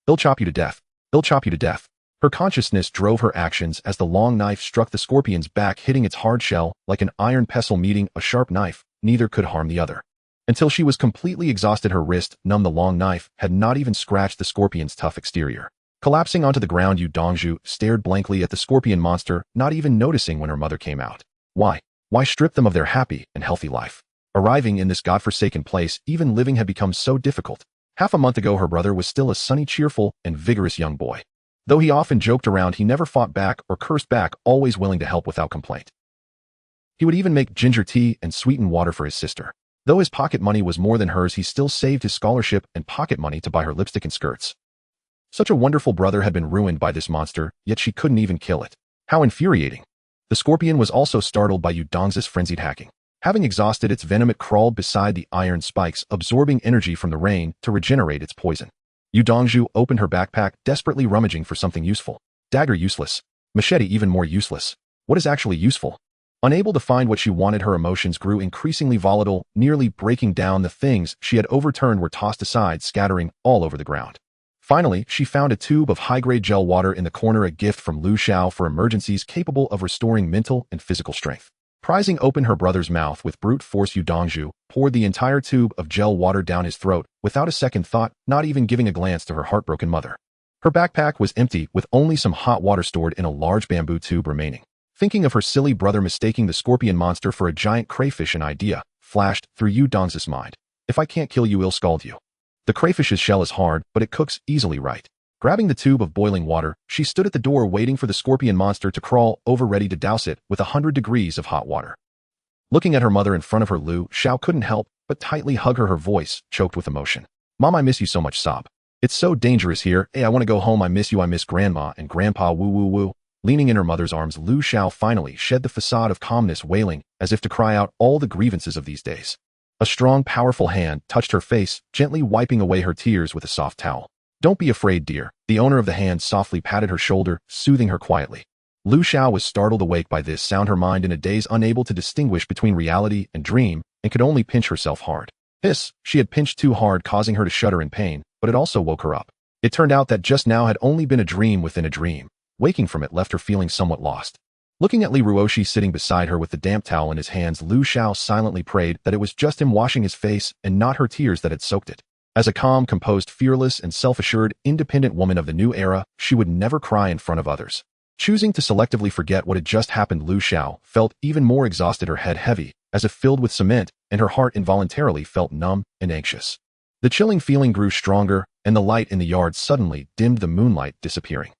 "They'll chop you to death. They'll chop you to death." Her consciousness drove her actions as the long knife struck the scorpion's back, hitting its hard shell like an iron pestle meeting a sharp knife. Neither could harm the other. Until she was completely exhausted, her wrist numb, the long knife had not even scratched the scorpion's tough exterior. Collapsing onto the ground, Yu Dongzhu stared blankly at the scorpion monster, not even noticing when her mother came out. Why strip them of their happy and healthy life? Arriving in this godforsaken place, even living had become so difficult. Half a month ago, her brother was still a sunny, cheerful, and vigorous young boy. Though he often joked around, he never fought back or cursed back, always willing to help without complaint. He would even make ginger tea and sweeten water for his sister. Though his pocket money was more than hers, he still saved his scholarship and pocket money to buy her lipstick and skirts. Such a wonderful brother had been ruined by this monster, yet she couldn't even kill it. How infuriating. The scorpion was also startled by Yu Dongzhu's frenzied hacking. Having exhausted its venom, it crawled beside the iron spikes, absorbing energy from the rain to regenerate its poison. Yu Dongzhu opened her backpack, desperately rummaging for something useful. Dagger useless. Machete even more useless. What is actually useful? Unable to find what she wanted, her emotions grew increasingly volatile, nearly breaking down. The things she had overturned were tossed aside, scattering all over the ground. Finally, she found a tube of high-grade gel water in the corner, a gift from Lu Xiao for emergencies, capable of restoring mental and physical strength. Prizing open her brother's mouth with brute force, Yu Dongzhu poured the entire tube of gel water down his throat without a second thought, not even giving a glance to her heartbroken mother. Her backpack was empty, with only some hot water stored in a large bamboo tube remaining. Thinking of her silly brother mistaking the scorpion monster for a giant crayfish, an idea flashed through Yu Dongzhu's mind. "If I can't kill you, I'll scald you." The crayfish's shell is hard, but it cooks easily, right? Grabbing the tube of boiling water, she stood at the door waiting for the scorpion monster to crawl over, ready to douse it with 100 degrees of hot water. Looking at her mother in front of her, Lu Xiao couldn't help but tightly hug her, her voice choked with emotion. "Mom, I miss you so much." Sob. "It's so dangerous here. Hey, I want to go home. I miss you. I miss Grandma and Grandpa. Woo woo woo." Leaning in her mother's arms, Lu Xiao finally shed the facade of calmness, wailing as if to cry out all the grievances of these days. A strong, powerful hand touched her face, gently wiping away her tears with a soft towel. "Don't be afraid, dear." The owner of the hand softly patted her shoulder, soothing her quietly. Lu Xiao was startled awake by this sound, her mind in a daze, unable to distinguish between reality and dream, and could only pinch herself hard. Hiss, she had pinched too hard, causing her to shudder in pain, but it also woke her up. It turned out that just now had only been a dream within a dream. Waking from it left her feeling somewhat lost. Looking at Li Ruoshi sitting beside her with the damp towel in his hands, Lu Xiao silently prayed that it was just him washing his face and not her tears that had soaked it. As a calm, composed, fearless, and self-assured, independent woman of the new era, she would never cry in front of others. Choosing to selectively forget what had just happened, Lu Xiao felt even more exhausted, her head heavy, as if filled with cement, and her heart involuntarily felt numb and anxious. The chilling feeling grew stronger, and the light in the yard suddenly dimmed, the moonlight disappearing.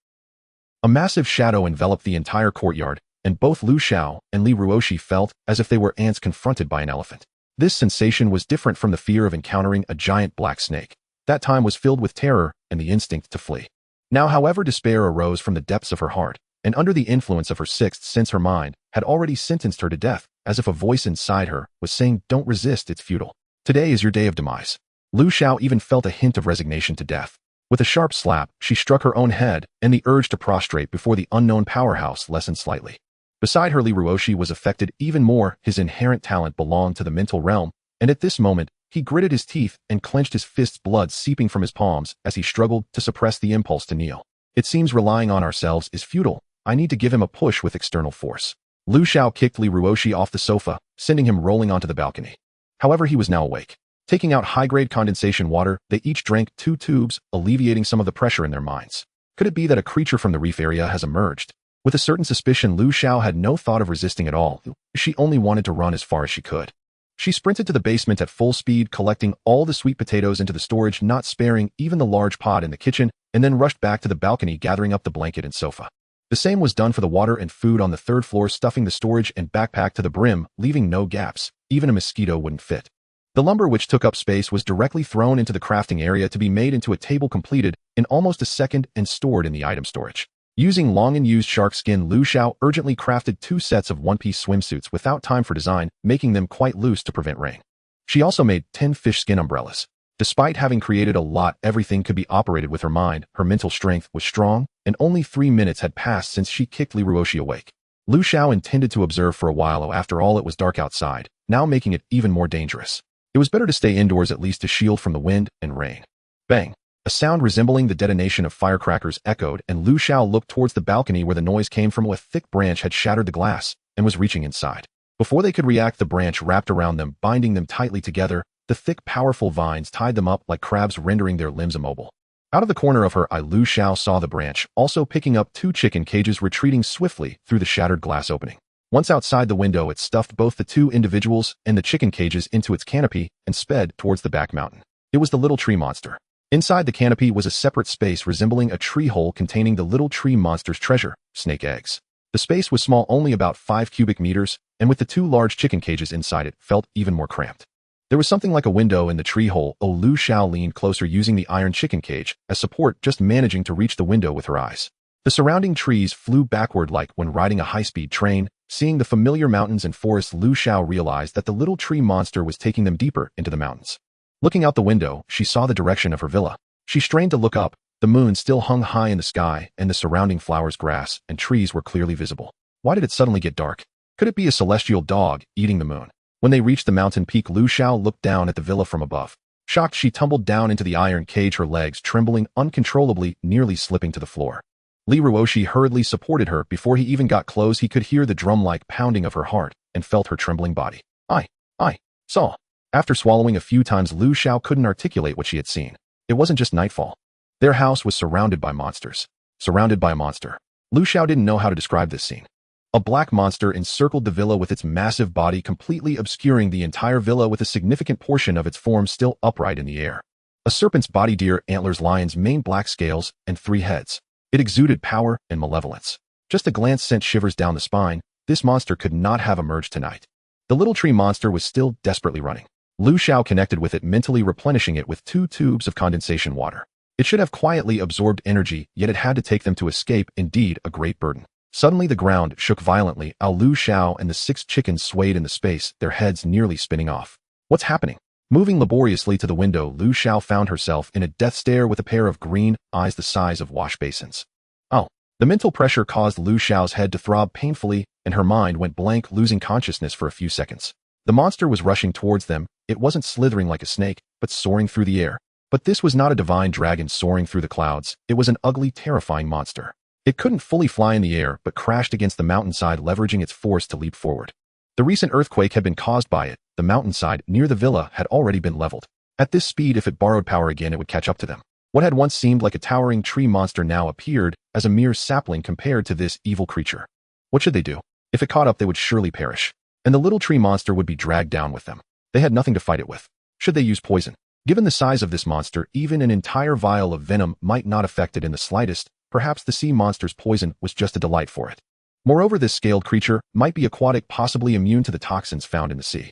A massive shadow enveloped the entire courtyard, and both Lu Xiao and Li Ruoshi felt as if they were ants confronted by an elephant. This sensation was different from the fear of encountering a giant black snake. That time was filled with terror and the instinct to flee. Now, however, despair arose from the depths of her heart, and under the influence of her sixth sense, her mind had already sentenced her to death, as if a voice inside her was saying, "Don't resist, it's futile. Today is your day of demise." Lu Xiao even felt a hint of resignation to death. With a sharp slap, she struck her own head, and the urge to prostrate before the unknown powerhouse lessened slightly. Beside her, Li Ruoshi was affected even more. His inherent talent belonged to the mental realm, and at this moment, he gritted his teeth and clenched his fists, blood seeping from his palms as he struggled to suppress the impulse to kneel. It seems relying on ourselves is futile. I need to give him a push with external force. Lu Xiao kicked Li Ruoshi off the sofa, sending him rolling onto the balcony. However, he was now awake. Taking out high-grade condensation water, they each drank 2 tubes, alleviating some of the pressure in their minds. Could it be that a creature from the reef area has emerged? With a certain suspicion, Lu Xiao had no thought of resisting at all. She only wanted to run as far as she could. She sprinted to the basement at full speed, collecting all the sweet potatoes into the storage, not sparing even the large pot in the kitchen, and then rushed back to the balcony, gathering up the blanket and sofa. The same was done for the water and food on the 3rd floor, stuffing the storage and backpack to the brim, leaving no gaps. Even a mosquito wouldn't fit. The lumber, which took up space, was directly thrown into the crafting area to be made into a table, completed in almost a second and stored in the item storage. Using long and used shark skin, Lu Xiao urgently crafted 2 sets of one-piece swimsuits without time for design, making them quite loose to prevent rain. She also made 10 fish skin umbrellas. Despite having created a lot, everything could be operated with her mind. Her mental strength was strong, and only 3 minutes had passed since she kicked Li Ruoshi awake. Lu Xiao intended to observe for a while. After all, it was dark outside, now making it even more dangerous. It was better to stay indoors, at least to shield from the wind and rain. Bang! A sound resembling the detonation of firecrackers echoed, and Lu Xiao looked towards the balcony where the noise came from. A thick branch had shattered the glass and was reaching inside. Before they could react, the branch wrapped around them, binding them tightly together. The thick, powerful vines tied them up like crabs, rendering their limbs immobile. Out of the corner of her eye, Lu Xiao saw the branch also picking up 2 chicken cages, retreating swiftly through the shattered glass opening. Once outside the window, it stuffed both the 2 individuals and the chicken cages into its canopy and sped towards the back mountain. It was the little tree monster. Inside the canopy was a separate space resembling a tree hole containing the little tree monster's treasure, snake eggs. The space was small, only about 5 cubic meters, and with the 2 large chicken cages inside it, felt even more cramped. There was something like a window in the tree hole. Lu Xiao leaned closer, using the iron chicken cage as support, just managing to reach the window with her eyes. The surrounding trees flew backward like when riding a high-speed train. Seeing the familiar mountains and forests, Lu Xiao realized that the little tree monster was taking them deeper into the mountains. Looking out the window, she saw the direction of her villa. She strained to look up. The moon still hung high in the sky, and the surrounding flowers, grass, and trees were clearly visible. Why did it suddenly get dark? Could it be a celestial dog eating the moon? When they reached the mountain peak, Lu Xiao looked down at the villa from above. Shocked, she tumbled down into the iron cage, her legs trembling uncontrollably, nearly slipping to the floor. Li Ruoshi hurriedly supported her. Before he even got close, he could hear the drum-like pounding of her heart and felt her trembling body. I saw. After swallowing a few times, Lu Xiao couldn't articulate what she had seen. It wasn't just nightfall. Their house was surrounded by monsters. Surrounded by a monster. Lu Xiao didn't know how to describe this scene. A black monster encircled the villa with its massive body, completely obscuring the entire villa, with a significant portion of its form still upright in the air. A serpent's body, deer antlers, lion's mane, black scales, and 3 heads. It exuded power and malevolence. Just a glance sent shivers down the spine. This monster could not have emerged tonight. The little tree monster was still desperately running. Lu Xiao connected with it, mentally replenishing it with 2 tubes of condensation water. It should have quietly absorbed energy, yet it had to take them to escape, indeed a great burden. Suddenly the ground shook violently. Lu Xiao and the 6 chickens swayed in the space, their heads nearly spinning off. What's happening? Moving laboriously to the window, Lu Xiao found herself in a death stare with a pair of green eyes the size of wash basins. Oh, The mental pressure caused Lu Xiao's head to throb painfully, and her mind went blank, losing consciousness for a few seconds. The monster was rushing towards them. It wasn't slithering like a snake, but soaring through the air. But this was not a divine dragon soaring through the clouds. It was an ugly, terrifying monster. It couldn't fully fly in the air, but crashed against the mountainside, leveraging its force to leap forward. The recent earthquake had been caused by it. The mountainside near the villa had already been leveled. At this speed, if it borrowed power again, it would catch up to them. What had once seemed like a towering tree monster now appeared as a mere sapling compared to this evil creature. What should they do? If it caught up, they would surely perish, and the little tree monster would be dragged down with them. They had nothing to fight it with. Should they use poison? Given the size of this monster, even an entire vial of venom might not affect it in the slightest. Perhaps the sea monster's poison was just a delight for it. Moreover, this scaled creature might be aquatic, possibly immune to the toxins found in the sea.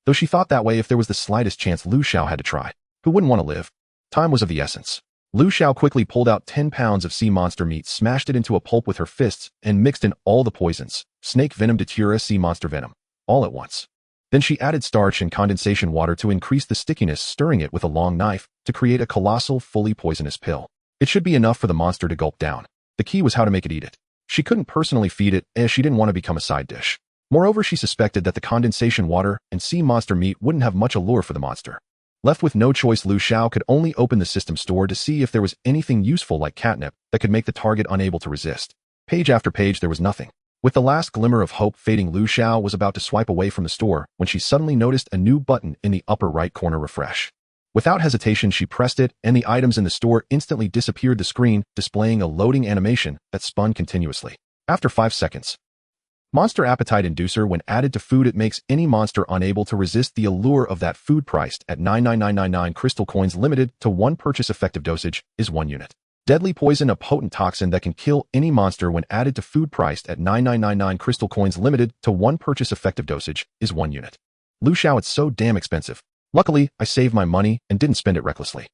Though she thought that way, if there was the slightest chance, Lu Xiao had to try. Who wouldn't want to live? Time was of the essence. Lu Xiao quickly pulled out 10 pounds of sea monster meat, smashed it into a pulp with her fists, and mixed in all the poisons: snake venom, datura, sea monster venom, all at once. Then she added starch and condensation water to increase the stickiness, stirring it with a long knife to create a colossal, fully poisonous pill. It should be enough for the monster to gulp down. The key was how to make it eat it. She couldn't personally feed it, as she didn't want to become a side dish. Moreover, she suspected that the condensation water and sea monster meat wouldn't have much allure for the monster. Left with no choice, Lu Xiao could only open the system store to see if there was anything useful like catnip that could make the target unable to resist. Page after page, there was nothing. With the last glimmer of hope fading, Lu Xiao was about to swipe away from the store when she suddenly noticed a new button in the upper right corner: refresh. Without hesitation, she pressed it, and the items in the store instantly disappeared, the screen displaying a loading animation that spun continuously. After 5 seconds. Monster appetite inducer. When added to food, it makes any monster unable to resist the allure of that food. Priced at 99999 crystal coins, limited to 1 purchase. Effective dosage is 1 unit. Deadly poison, a potent toxin that can kill any monster when added to food. Priced at 9999 crystal coins, limited to 1 purchase. Effective dosage is 1 unit. Lu Xiao, it's so damn expensive. Luckily, I saved my money and didn't spend it recklessly.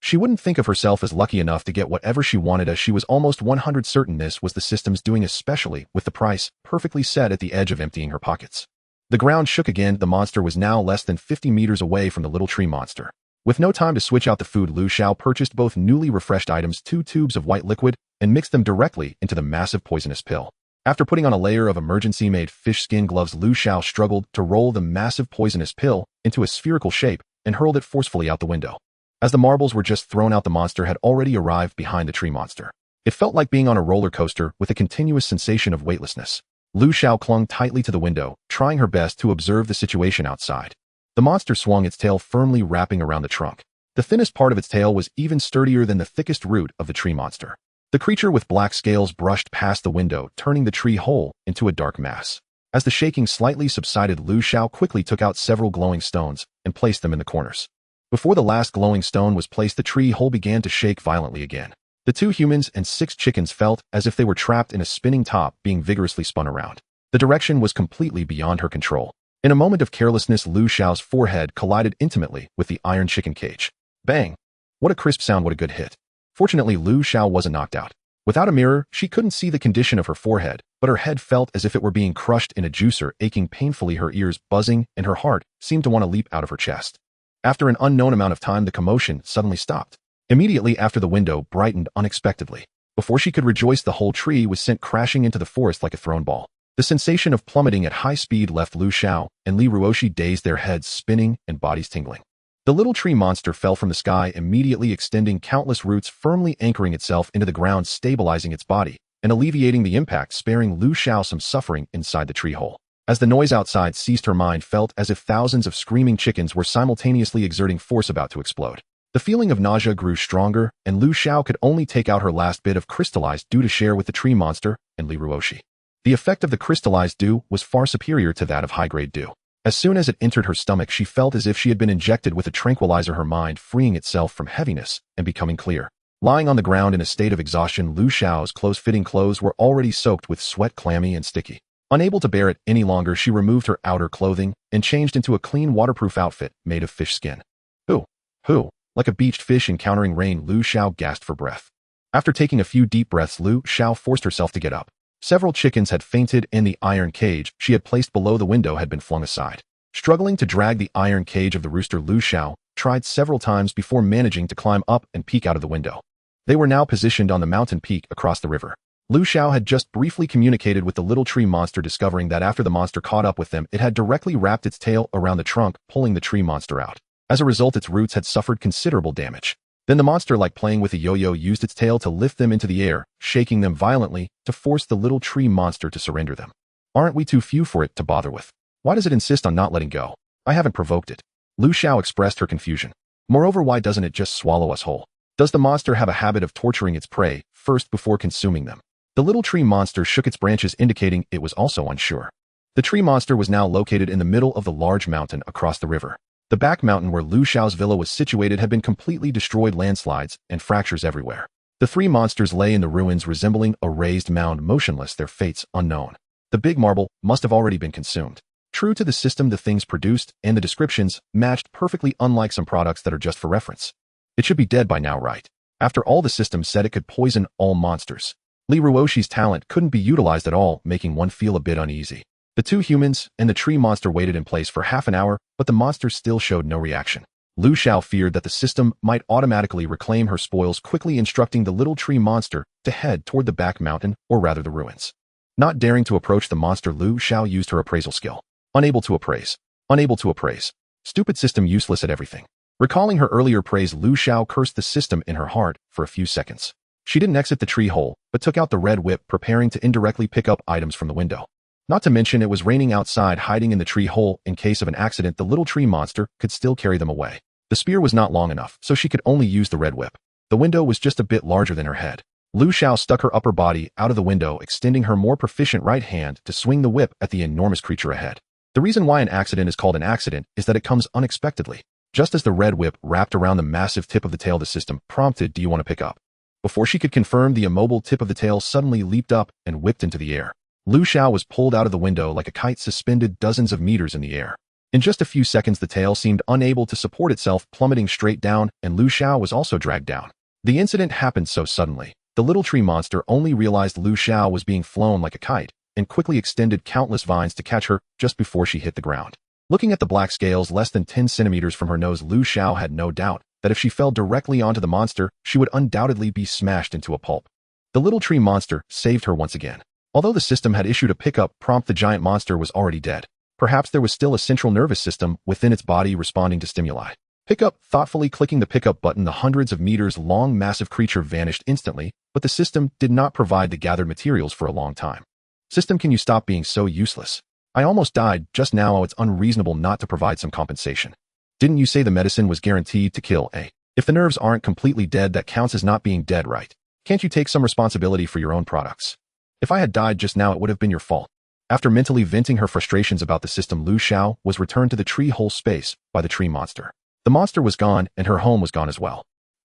She wouldn't think of herself as lucky enough to get whatever she wanted, as she was almost 100% certain this was the system's doing, especially with the price perfectly set at the edge of emptying her pockets. The ground shook again. The monster was now less than 50 meters away from the little tree monster. With no time to switch out the food, Lu Xiao purchased both newly refreshed items, 2 tubes of white liquid, and mixed them directly into the massive poisonous pill. After putting on a layer of emergency-made fish skin gloves, Lu Xiao struggled to roll the massive poisonous pill into a spherical shape and hurled it forcefully out the window. As the marbles were just thrown out, the monster had already arrived behind the tree monster. It felt like being on a roller coaster with a continuous sensation of weightlessness. Lu Xiao clung tightly to the window, trying her best to observe the situation outside. The monster swung its tail firmly, wrapping around the trunk. The thinnest part of its tail was even sturdier than the thickest root of the tree monster. The creature with black scales brushed past the window, turning the tree whole into a dark mass. As the shaking slightly subsided, Lu Xiao quickly took out several glowing stones and placed them in the corners. Before the last glowing stone was placed, the tree whole began to shake violently again. The 2 humans and 6 chickens felt as if they were trapped in a spinning top being vigorously spun around. The direction was completely beyond her control. In a moment of carelessness, Lu Xiao's forehead collided intimately with the iron chicken cage. Bang! What a crisp sound, what a good hit. Fortunately, Lu Xiao wasn't knocked out. Without a mirror, she couldn't see the condition of her forehead, but her head felt as if it were being crushed in a juicer, aching painfully, her ears buzzing, and her heart seemed to want to leap out of her chest. After an unknown amount of time, the commotion suddenly stopped. Immediately after, the window brightened unexpectedly. Before she could rejoice, the whole tree was sent crashing into the forest like a thrown ball. The sensation of plummeting at high speed left Lu Xiao and Li Ruoshi dazed, their heads spinning and bodies tingling. The little tree monster fell from the sky, immediately extending countless roots, firmly anchoring itself into the ground, stabilizing its body and alleviating the impact, sparing Lu Xiao some suffering inside the tree hole. As the noise outside ceased, her mind felt as if thousands of screaming chickens were simultaneously exerting force about to explode. The feeling of nausea grew stronger, and Lu Xiao could only take out her last bit of crystallized dew to share with the tree monster and Li Ruoshi. The effect of the crystallized dew was far superior to that of high-grade dew. As soon as it entered her stomach, she felt as if she had been injected with a tranquilizer, her mind freeing itself from heaviness and becoming clear. Lying on the ground in a state of exhaustion, Lu Xiao's close-fitting clothes were already soaked with sweat, clammy and sticky. Unable to bear it any longer, she removed her outer clothing and changed into a clean, waterproof outfit made of fish skin. Who? Like a beached fish encountering rain, Lu Xiao gasped for breath. After taking a few deep breaths, Lu Xiao forced herself to get up. Several chickens had fainted, and the iron cage she had placed below the window had been flung aside. Struggling to drag the iron cage of the rooster, Lu Xiao tried several times before managing to climb up and peek out of the window. They were now positioned on the mountain peak across the river. Lu Xiao had just briefly communicated with the little tree monster, discovering that after the monster caught up with them, it had directly wrapped its tail around the trunk, pulling the tree monster out. As a result, its roots had suffered considerable damage. Then the monster, like playing with a yo-yo, used its tail to lift them into the air, shaking them violently to force the little tree monster to surrender them. Aren't we too few for it to bother with? Why does it insist on not letting go? I haven't provoked it. Lu Xiao expressed her confusion. Moreover, why doesn't it just swallow us whole? Does the monster have a habit of torturing its prey first before consuming them? The little tree monster shook its branches, indicating it was also unsure. The tree monster was now located in the middle of the large mountain across the river. The back mountain where Lu Xiao's villa was situated had been completely destroyed, landslides and fractures everywhere. The three monsters lay in the ruins, resembling a raised mound, motionless, their fates unknown. The big marble must have already been consumed. True to the system, the things produced and the descriptions matched perfectly, unlike some products that are just for reference. It should be dead by now, right? After all, the system said it could poison all monsters. Li Ruoshi's talent couldn't be utilized at all, making one feel a bit uneasy. The two humans and the tree monster waited in place for half an hour, but the monster still showed no reaction. Lu Xiao feared that the system might automatically reclaim her spoils, quickly instructing the little tree monster to head toward the back mountain, or rather the ruins. Not daring to approach the monster, Lu Xiao used her appraisal skill. Unable to appraise. Unable to appraise. Stupid system, useless at everything. Recalling her earlier praise, Lu Xiao cursed the system in her heart for a few seconds. She didn't exit the tree hole, but took out the red whip, preparing to indirectly pick up items from the window. Not to mention, it was raining outside. Hiding in the tree hole in case of an accident, the little tree monster could still carry them away. The spear was not long enough, so she could only use the red whip. The window was just a bit larger than her head. Lu Xiao stuck her upper body out of the window, extending her more proficient right hand to swing the whip at the enormous creature ahead. The reason why an accident is called an accident is that it comes unexpectedly. Just as the red whip wrapped around the massive tip of the tail, the system prompted, "Do you want to pick up?" Before she could confirm, the immobile tip of the tail suddenly leaped up and whipped into the air. Lu Xiao was pulled out of the window like a kite, suspended dozens of meters in the air. In just a few seconds, the tail seemed unable to support itself, plummeting straight down, and Lu Xiao was also dragged down. The incident happened so suddenly. The little tree monster only realized Lu Xiao was being flown like a kite, and quickly extended countless vines to catch her just before she hit the ground. Looking at the black scales less than 10 centimeters from her nose, Lu Xiao had no doubt that if she fell directly onto the monster, she would undoubtedly be smashed into a pulp. The little tree monster saved her once again. Although the system had issued a pickup prompt, the giant monster was already dead. Perhaps there was still a central nervous system within its body responding to stimuli. Pickup. Thoughtfully clicking the pickup button, the hundreds of meters long massive creature vanished instantly, but the system did not provide the gathered materials for a long time. System, can you stop being so useless? I almost died just now. It's unreasonable not to provide some compensation. Didn't you say the medicine was guaranteed to kill, eh? If the nerves aren't completely dead, that counts as not being dead, right? Can't you take some responsibility for your own products? If I had died just now, it would have been your fault. After mentally venting her frustrations about the system, Lu Xiao was returned to the tree hole space by the tree monster. The monster was gone, and her home was gone as well.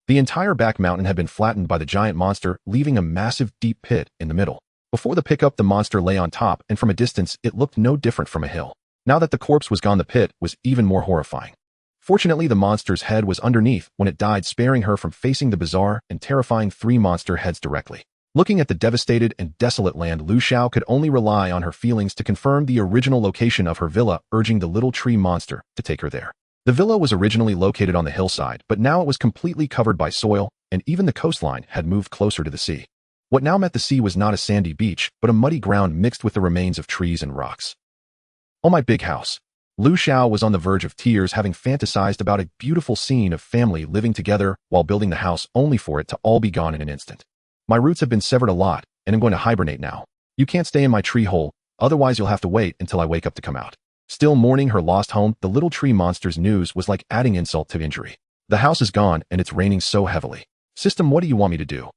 The entire back mountain had been flattened by the giant monster, leaving a massive deep pit in the middle. Before the pickup, the monster lay on top, and from a distance, it looked no different from a hill. Now that the corpse was gone, the pit was even more horrifying. Fortunately, the monster's head was underneath when it died, sparing her from facing the bizarre and terrifying three monster heads directly. Looking at the devastated and desolate land, Lu Xiao could only rely on her feelings to confirm the original location of her villa, urging the little tree monster to take her there. The villa was originally located on the hillside, but now it was completely covered by soil, and even the coastline had moved closer to the sea. What now met the sea was not a sandy beach, but a muddy ground mixed with the remains of trees and rocks. Oh, my big house. Lu Xiao was on the verge of tears, having fantasized about a beautiful scene of family living together while building the house, only for it to all be gone in an instant. My roots have been severed a lot, and I'm going to hibernate now. You can't stay in my tree hole, otherwise you'll have to wait until I wake up to come out. Still mourning her lost home, the little tree monster's news was like adding insult to injury. The house is gone, and it's raining so heavily. System, what do you want me to do?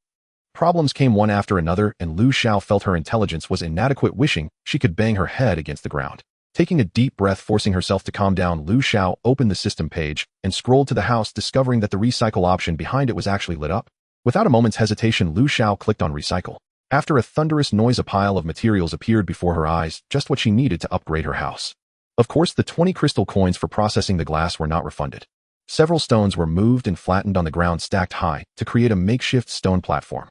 Problems came one after another, and Lu Xiao felt her intelligence was inadequate, wishing she could bang her head against the ground. Taking a deep breath, forcing herself to calm down, Lu Xiao opened the system page and scrolled to the house, discovering that the recycle option behind it was actually lit up. Without a moment's hesitation, Lu Xiao clicked on recycle. After a thunderous noise, a pile of materials appeared before her eyes, just what she needed to upgrade her house. Of course, the 20 crystal coins for processing the glass were not refunded. Several stones were moved and flattened on the ground, stacked high, to create a makeshift stone platform.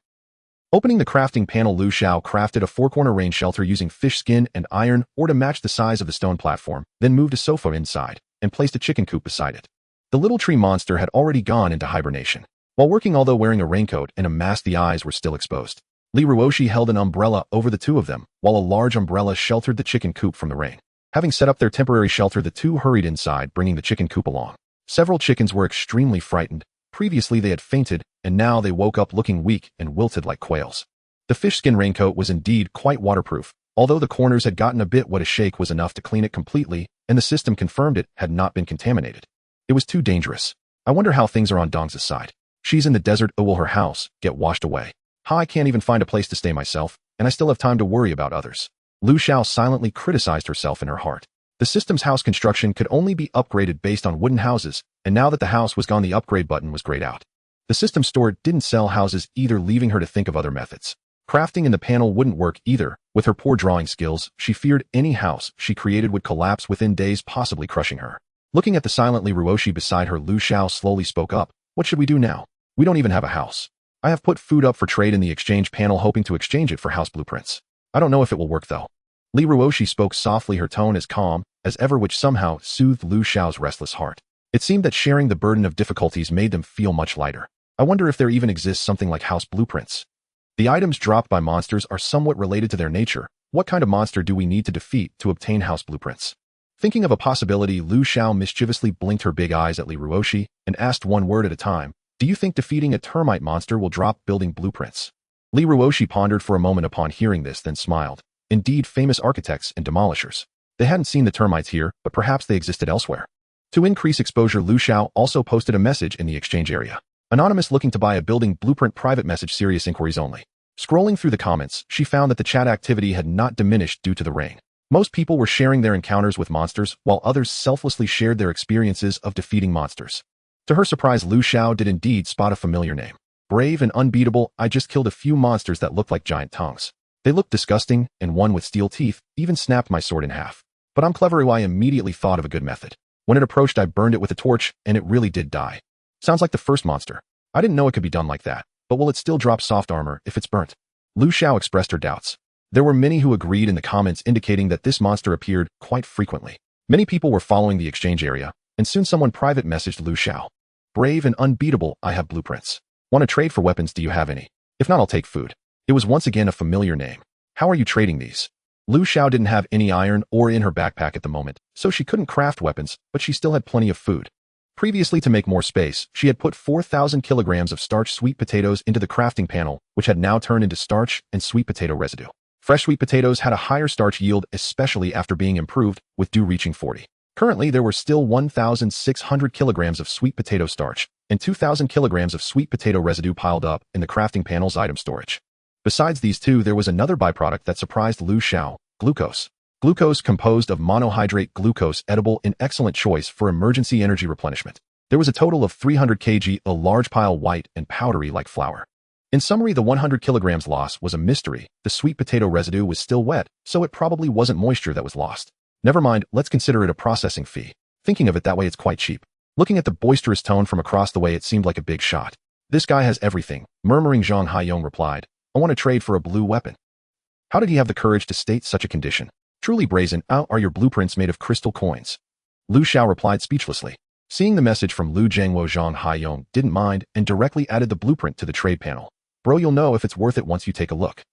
Opening the crafting panel, Lu Xiao crafted a four-corner rain shelter using fish skin and iron ore to match the size of the stone platform, then moved a sofa inside and placed a chicken coop beside it. The little tree monster had already gone into hibernation. While working, although wearing a raincoat and a mask, the eyes were still exposed. Li Ruoshi held an umbrella over the two of them, while a large umbrella sheltered the chicken coop from the rain. Having set up their temporary shelter, the two hurried inside, bringing the chicken coop along. Several chickens were extremely frightened. Previously they had fainted, and now they woke up looking weak and wilted like quails. The fish skin raincoat was indeed quite waterproof. Although the corners had gotten a bit wet, a shake was enough to clean it completely, and the system confirmed it had not been contaminated. It was too dangerous. I wonder how things are on Dong's side. She's in the desert, or will her house get washed away? I can't even find a place to stay myself, and I still have time to worry about others. Lu Xiao silently criticized herself in her heart. The system's house construction could only be upgraded based on wooden houses, and now that the house was gone, the upgrade button was grayed out. The system store didn't sell houses either, leaving her to think of other methods. Crafting in the panel wouldn't work either. With her poor drawing skills, she feared any house she created would collapse within days, possibly crushing her. Looking at the silently Ruoshi beside her, Lu Xiao slowly spoke up. What should we do now? We don't even have a house. I have put food up for trade in the exchange panel, hoping to exchange it for house blueprints. I don't know if it will work though. Li Ruoshi spoke softly, her tone as calm as ever, which somehow soothed Lu Xiao's restless heart. It seemed that sharing the burden of difficulties made them feel much lighter. I wonder if there even exists something like house blueprints. The items dropped by monsters are somewhat related to their nature. What kind of monster do we need to defeat to obtain house blueprints? Thinking of a possibility, Lu Xiao mischievously blinked her big eyes at Li Ruoshi and asked one word at a time. Do you think defeating a termite monster will drop building blueprints? Li Ruoshi pondered for a moment upon hearing this, then smiled. Indeed, famous architects and demolishers. They hadn't seen the termites here, but perhaps they existed elsewhere. To increase exposure, Lu Xiao also posted a message in the exchange area. Anonymous, looking to buy a building blueprint, private message, serious inquiries only. Scrolling through the comments, she found that the chat activity had not diminished due to the rain. Most people were sharing their encounters with monsters, while others selflessly shared their experiences of defeating monsters. To her surprise, Lu Xiao did indeed spot a familiar name. Brave and unbeatable, I just killed a few monsters that looked like giant tongues. They looked disgusting, and one with steel teeth even snapped my sword in half. But I'm clever, I immediately thought of a good method. When it approached, I burned it with a torch, and it really did die. Sounds like the first monster. I didn't know it could be done like that, but will it still drop soft armor if it's burnt? Lu Xiao expressed her doubts. There were many who agreed in the comments, indicating that this monster appeared quite frequently. Many people were following the exchange area, and soon someone private messaged Lu Xiao. Brave and unbeatable, I have blueprints. Want to trade for weapons? Do you have any? If not, I'll take food. It was once again a familiar name. How are you trading these? Lu Xiao didn't have any iron ore in her backpack at the moment, so she couldn't craft weapons, but she still had plenty of food. Previously, to make more space, she had put 4,000 kilograms of starch sweet potatoes into the crafting panel, which had now turned into starch and sweet potato residue. Fresh sweet potatoes had a higher starch yield, especially after being improved, with dew reaching 40. Currently, there were still 1,600 kilograms of sweet potato starch and 2,000 kilograms of sweet potato residue piled up in the crafting panel's item storage. Besides these two, there was another byproduct that surprised Lu Xiao: glucose. Glucose, composed of monohydrate glucose, edible, an excellent choice for emergency energy replenishment. There was a total of 300 kg, a large pile, white and powdery like flour. In summary, the 100 kilograms loss was a mystery. The sweet potato residue was still wet, so it probably wasn't moisture that was lost. Never mind, let's consider it a processing fee. Thinking of it that way, it's quite cheap. Looking at the boisterous tone from across the way, it seemed like a big shot. This guy has everything. Murmuring, Zhang Haiyong replied, I want to trade for a blue weapon. How did he have the courage to state such a condition? Truly brazen. Are your blueprints made of crystal coins? Lu Xiao replied speechlessly. Seeing the message from Lu Jiangwo, Zhang Haiyong didn't mind and directly added the blueprint to the trade panel. Bro, you'll know if it's worth it once you take a look.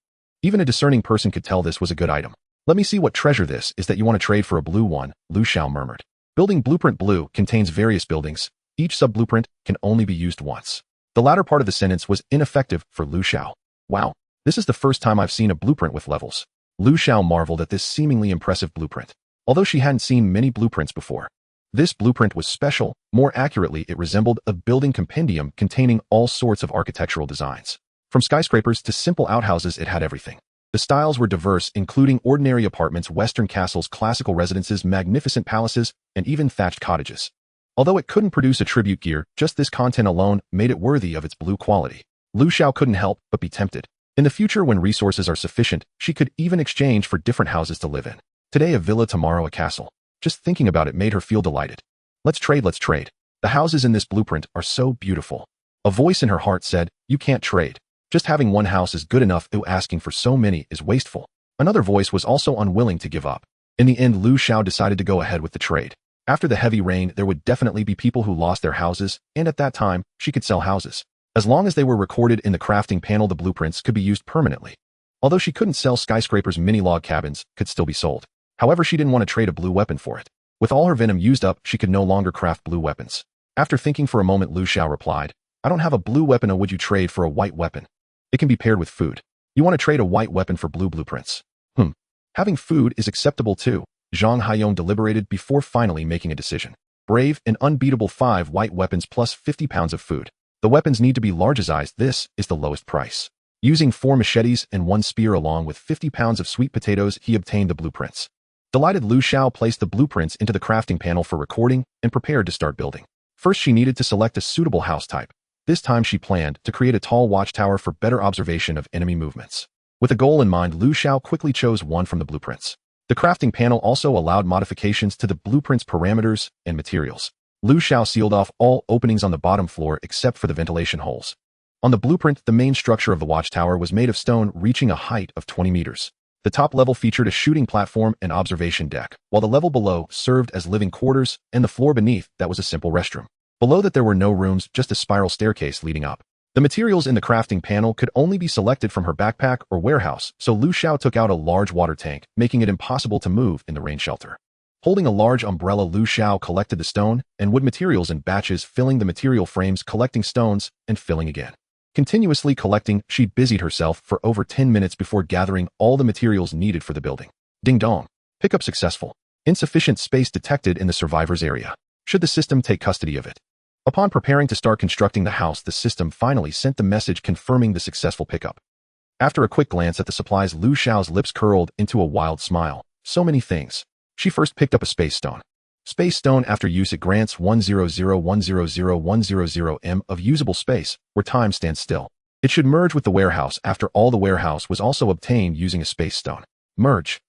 Even a discerning person could tell this was a good item. Let me see what treasure this is that you want to trade for a blue one, Lu Xiao murmured. Building blueprint blue contains various buildings. Each sub-blueprint can only be used once. The latter part of the sentence was ineffective for Lu Xiao. Wow, this is the first time I've seen a blueprint with levels. Lu Xiao marveled at this seemingly impressive blueprint, although she hadn't seen many blueprints before. This blueprint was special. More accurately, it resembled a building compendium containing all sorts of architectural designs. From skyscrapers to simple outhouses, it had everything. The styles were diverse, including ordinary apartments, western castles, classical residences, magnificent palaces, and even thatched cottages. Although it couldn't produce a tribute gear, just this content alone made it worthy of its blue quality. Lu Xiao couldn't help but be tempted. In the future, when resources are sufficient, she could even exchange for different houses to live in. Today a villa, tomorrow a castle. Just thinking about it made her feel delighted. Let's trade, let's trade. The houses in this blueprint are so beautiful. A voice in her heart said, you can't trade. Just having one house is good enough, asking for so many is wasteful. Another voice was also unwilling to give up. In the end, Lu Xiao decided to go ahead with the trade. After the heavy rain, there would definitely be people who lost their houses, and at that time, she could sell houses. As long as they were recorded in the crafting panel, the blueprints could be used permanently. Although she couldn't sell skyscrapers, mini log cabins could still be sold. However, she didn't want to trade a blue weapon for it. With all her venom used up, she could no longer craft blue weapons. After thinking for a moment, Lu Xiao replied, "I don't have a blue weapon. Or would you trade for a white weapon? It can be paired with food. You want to trade a white weapon for blue blueprints? Having food is acceptable too." Zhang Haiyong deliberated before finally making a decision. Brave and unbeatable 5 white weapons plus 50 pounds of food. The weapons need to be large size. This is the lowest price. Using 4 machetes and 1 spear along with 50 pounds of sweet potatoes, he obtained the blueprints. Delighted, Lu Xiao placed the blueprints into the crafting panel for recording and prepared to start building. First, she needed to select a suitable house type. This time she planned to create a tall watchtower for better observation of enemy movements. With a goal in mind, Lu Xiao quickly chose one from the blueprints. The crafting panel also allowed modifications to the blueprint's parameters and materials. Lu Xiao sealed off all openings on the bottom floor except for the ventilation holes. On the blueprint, the main structure of the watchtower was made of stone, reaching a height of 20 meters. The top level featured a shooting platform and observation deck, while the level below served as living quarters, and the floor beneath that was a simple restroom. Below that there were no rooms, just a spiral staircase leading up. The materials in the crafting panel could only be selected from her backpack or warehouse, so Lu Xiao took out a large water tank, making it impossible to move in the rain shelter. Holding a large umbrella, Lu Xiao collected the stone and wood materials in batches, filling the material frames, collecting stones, and filling again. Continuously collecting, she busied herself for over 10 minutes before gathering all the materials needed for the building. Ding dong. Pickup successful. Insufficient space detected in the survivor's area. Should the system take custody of it? Upon preparing to start constructing the house, the system finally sent the message confirming the successful pickup. After a quick glance at the supplies, Lu Xiao's lips curled into a wild smile. So many things. She first picked up a space stone. Space stone, after use, it grants 100,100,100 m of usable space, where time stands still. It should merge with the warehouse. After all, the warehouse was also obtained using a space stone. Merge.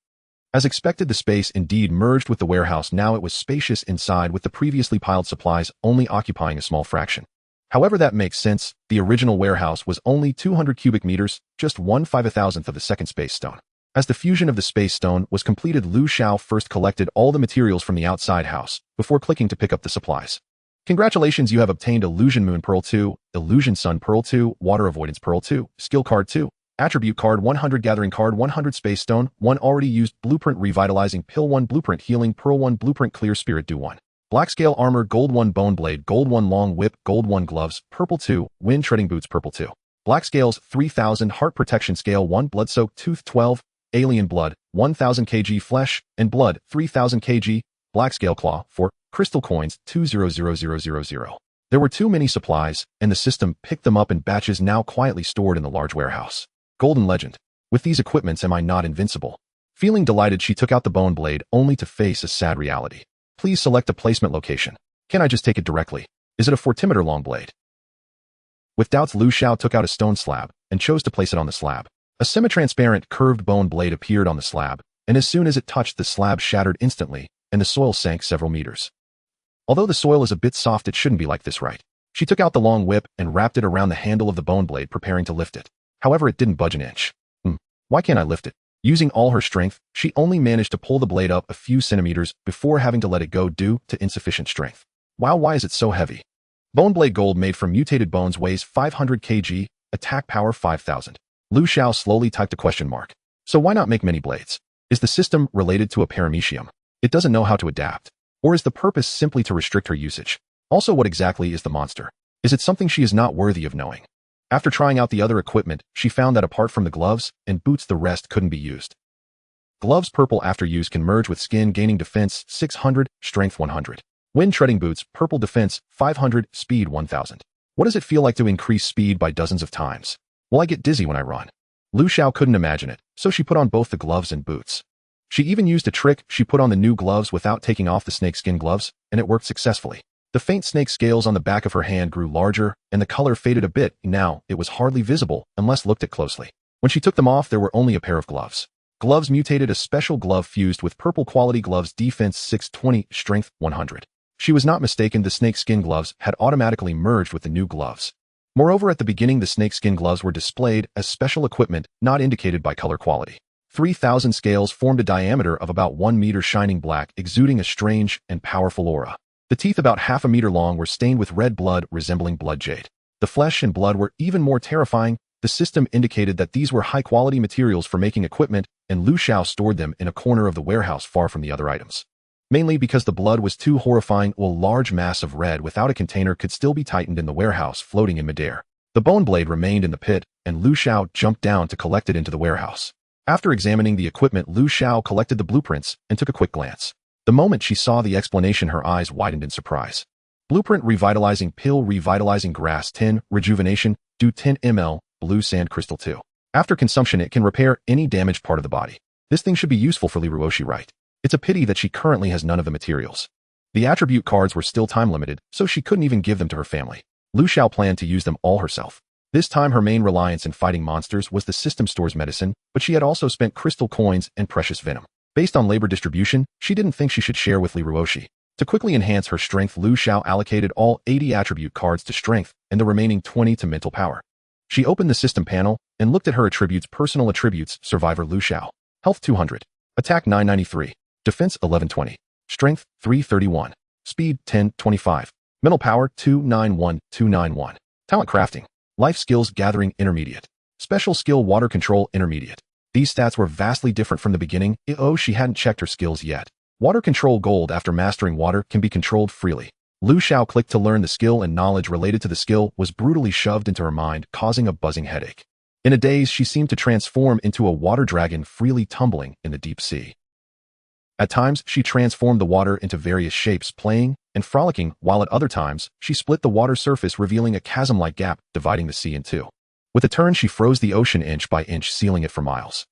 As expected, the space indeed merged with the warehouse. Now it was spacious inside, with the previously piled supplies only occupying a small fraction. However, that makes sense. The original warehouse was only 200 cubic meters, just 1/5,000th of the second space stone. As the fusion of the space stone was completed, Lu Xiao first collected all the materials from the outside house, before clicking to pick up the supplies. Congratulations, you have obtained Illusion Moon Pearl 2, Illusion Sun Pearl 2, Water Avoidance Pearl 2, Skill Card 2, Attribute Card 100, Gathering Card 100, Space Stone 1, Already Used Blueprint, Revitalizing Pill 1, Blueprint Healing Pearl 1, Blueprint Clear Spirit Dew 1. Black Scale Armor Gold 1, Bone Blade Gold 1, Long Whip Gold 1, Gloves Purple 2, Wind Treading Boots Purple 2. Black Scales 3000, Heart Protection Scale 1, Blood Soak Tooth 12, Alien Blood 1000 kg, Flesh and Blood 3000 kg, Black Scale Claw 4, Crystal Coins 200000. There were too many supplies, and the system picked them up in batches, now quietly stored in the large warehouse. Golden Legend. With these equipments, am I not invincible? Feeling delighted, she took out the bone blade, only to face a sad reality. Please select a placement location. Can I just take it directly? Is it a 40-meter long blade? With doubts, Lu Xiao took out a stone slab and chose to place it on the slab. A semi-transparent curved bone blade appeared on the slab, and as soon as it touched, the slab shattered instantly, and the soil sank several meters. Although the soil is a bit soft, it shouldn't be like this, right? She took out the long whip and wrapped it around the handle of the bone blade, preparing to lift it. However, it didn't budge an inch. Why can't I lift it? Using all her strength, she only managed to pull the blade up a few centimeters before having to let it go due to insufficient strength. Wow, why is it so heavy? Bone blade gold made from mutated bones, weighs 500 kg, attack power 5000. Lu Xiao slowly typed a question mark. So why not make many blades? Is the system related to a paramecium? It doesn't know how to adapt. Or is the purpose simply to restrict her usage? Also, what exactly is the monster? Is it something she is not worthy of knowing? After trying out the other equipment, she found that apart from the gloves and boots, the rest couldn't be used. Gloves purple, after use, can merge with skin, gaining defense 600, strength 100. Wind treading boots, purple, defense 500, speed 1000. What does it feel like to increase speed by dozens of times? Will I get dizzy when I run? Lu Xiao couldn't imagine it, so she put on both the gloves and boots. She even used a trick. She put on the new gloves without taking off the snakeskin gloves, and it worked successfully. The faint snake scales on the back of her hand grew larger, and the color faded a bit. Now, it was hardly visible unless looked at closely. When she took them off, there were only a pair of gloves. Gloves mutated, a special glove fused with purple quality gloves, defense 620, strength 100. She was not mistaken, the snakeskin gloves had automatically merged with the new gloves. Moreover, at the beginning, the snakeskin gloves were displayed as special equipment, not indicated by color quality. 3000 scales formed a diameter of about 1 meter, shining black, exuding a strange and powerful aura. The teeth, about half a meter long, were stained with red blood, resembling blood jade. The flesh and blood were even more terrifying. The system indicated that these were high-quality materials for making equipment, and Lu Xiao stored them in a corner of the warehouse far from the other items. Mainly because the blood was too horrifying, a large mass of red without a container could still be tightened in the warehouse, floating in midair. The bone blade remained in the pit, and Lu Xiao jumped down to collect it into the warehouse. After examining the equipment, Lu Xiao collected the blueprints and took a quick glance. The moment she saw the explanation, her eyes widened in surprise. Blueprint: revitalizing pill, revitalizing grass 10, rejuvenation, do 10 ml, blue sand crystal 2. After consumption, it can repair any damaged part of the body. This thing should be useful for Liruoshi, right? It's a pity that she currently has none of the materials. The attribute cards were still time-limited, so she couldn't even give them to her family. Lu Xiao planned to use them all herself. This time her main reliance in fighting monsters was the system store's medicine, but she had also spent crystal coins and precious venom. Based on labor distribution, she didn't think she should share with Liruoshi. To quickly enhance her strength, Lu Xiao allocated all 80 attribute cards to strength and the remaining 20 to mental power. She opened the system panel and looked at her attributes. Personal attributes: Survivor Lu Xiao. Health 200. Attack 993. Defense 1120. Strength 331. Speed 1025. Mental power 291291. Talent crafting. Life skills gathering intermediate. Special skill water control intermediate. These stats were vastly different from the beginning. She hadn't checked her skills yet. Water control gold. After mastering water, can be controlled freely. Lu Xiao clicked to learn the skill, and knowledge related to the skill was brutally shoved into her mind, causing a buzzing headache. In a daze, she seemed to transform into a water dragon, freely tumbling in the deep sea. At times, she transformed the water into various shapes, playing and frolicking, while at other times, she split the water surface, revealing a chasm-like gap, dividing the sea in two. With a turn, she froze the ocean inch by inch, sealing it for miles.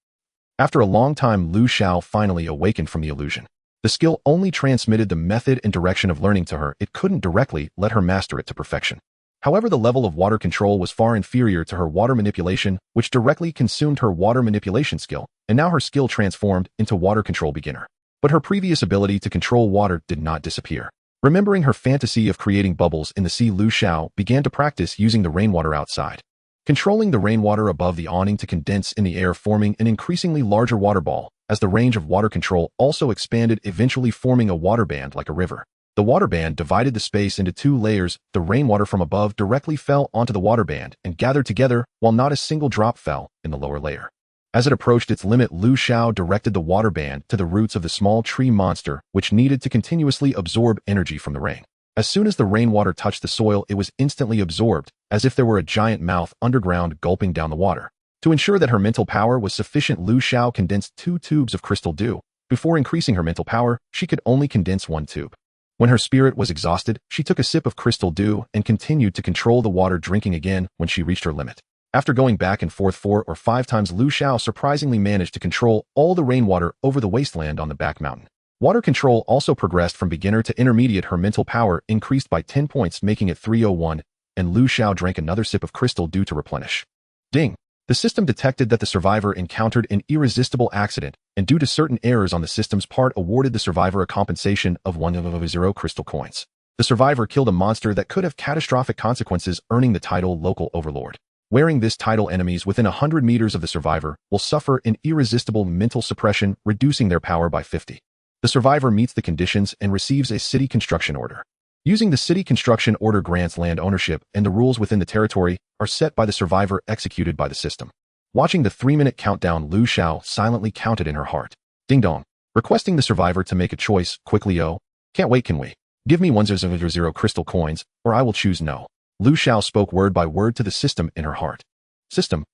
After a long time, Lu Xiao finally awakened from the illusion. The skill only transmitted the method and direction of learning to her. It couldn't directly let her master it to perfection. However, the level of water control was far inferior to her water manipulation, which directly consumed her water manipulation skill, and now her skill transformed into water control beginner. But her previous ability to control water did not disappear. Remembering her fantasy of creating bubbles in the sea, Lu Xiao began to practice using the rainwater outside. Controlling the rainwater above the awning to condense in the air, forming an increasingly larger water ball, as the range of water control also expanded, eventually forming a water band like a river. The water band divided the space into two layers. The rainwater from above directly fell onto the water band and gathered together, while not a single drop fell in the lower layer. As it approached its limit, Lu Xiao directed the water band to the roots of the small tree monster, which needed to continuously absorb energy from the rain. As soon as the rainwater touched the soil, it was instantly absorbed, as if there were a giant mouth underground gulping down the water. To ensure that her mental power was sufficient, Lu Xiao condensed 2 tubes of crystal dew. Before increasing her mental power, she could only condense 1 tube. When her spirit was exhausted, she took a sip of crystal dew and continued to control the water, drinking again when she reached her limit. After going back and forth 4 or 5 times, Lu Xiao surprisingly managed to control all the rainwater over the wasteland on the back mountain. Water control also progressed from beginner to intermediate. Her mental power increased by 10 points, making it 301, and Lu Xiao drank another sip of crystal dew to replenish. Ding! The system detected that the survivor encountered an irresistible accident, and due to certain errors on the system's part, awarded the survivor a compensation of 100 crystal coins. The survivor killed a monster that could have catastrophic consequences, earning the title Local Overlord. Wearing this title, enemies within 100 meters of the survivor will suffer an irresistible mental suppression, reducing their power by 50. The survivor meets the conditions and receives a city construction order. Using the city construction order grants land ownership, and the rules within the territory are set by the survivor, executed by the system. Watching the 3-minute countdown, Lu Xiao silently counted in her heart. Ding dong. Requesting the survivor to make a choice quickly. Oh, can't wait, can we? Give me 100 crystal coins, or I will choose no. Lu Xiao spoke word by word to the system in her heart. System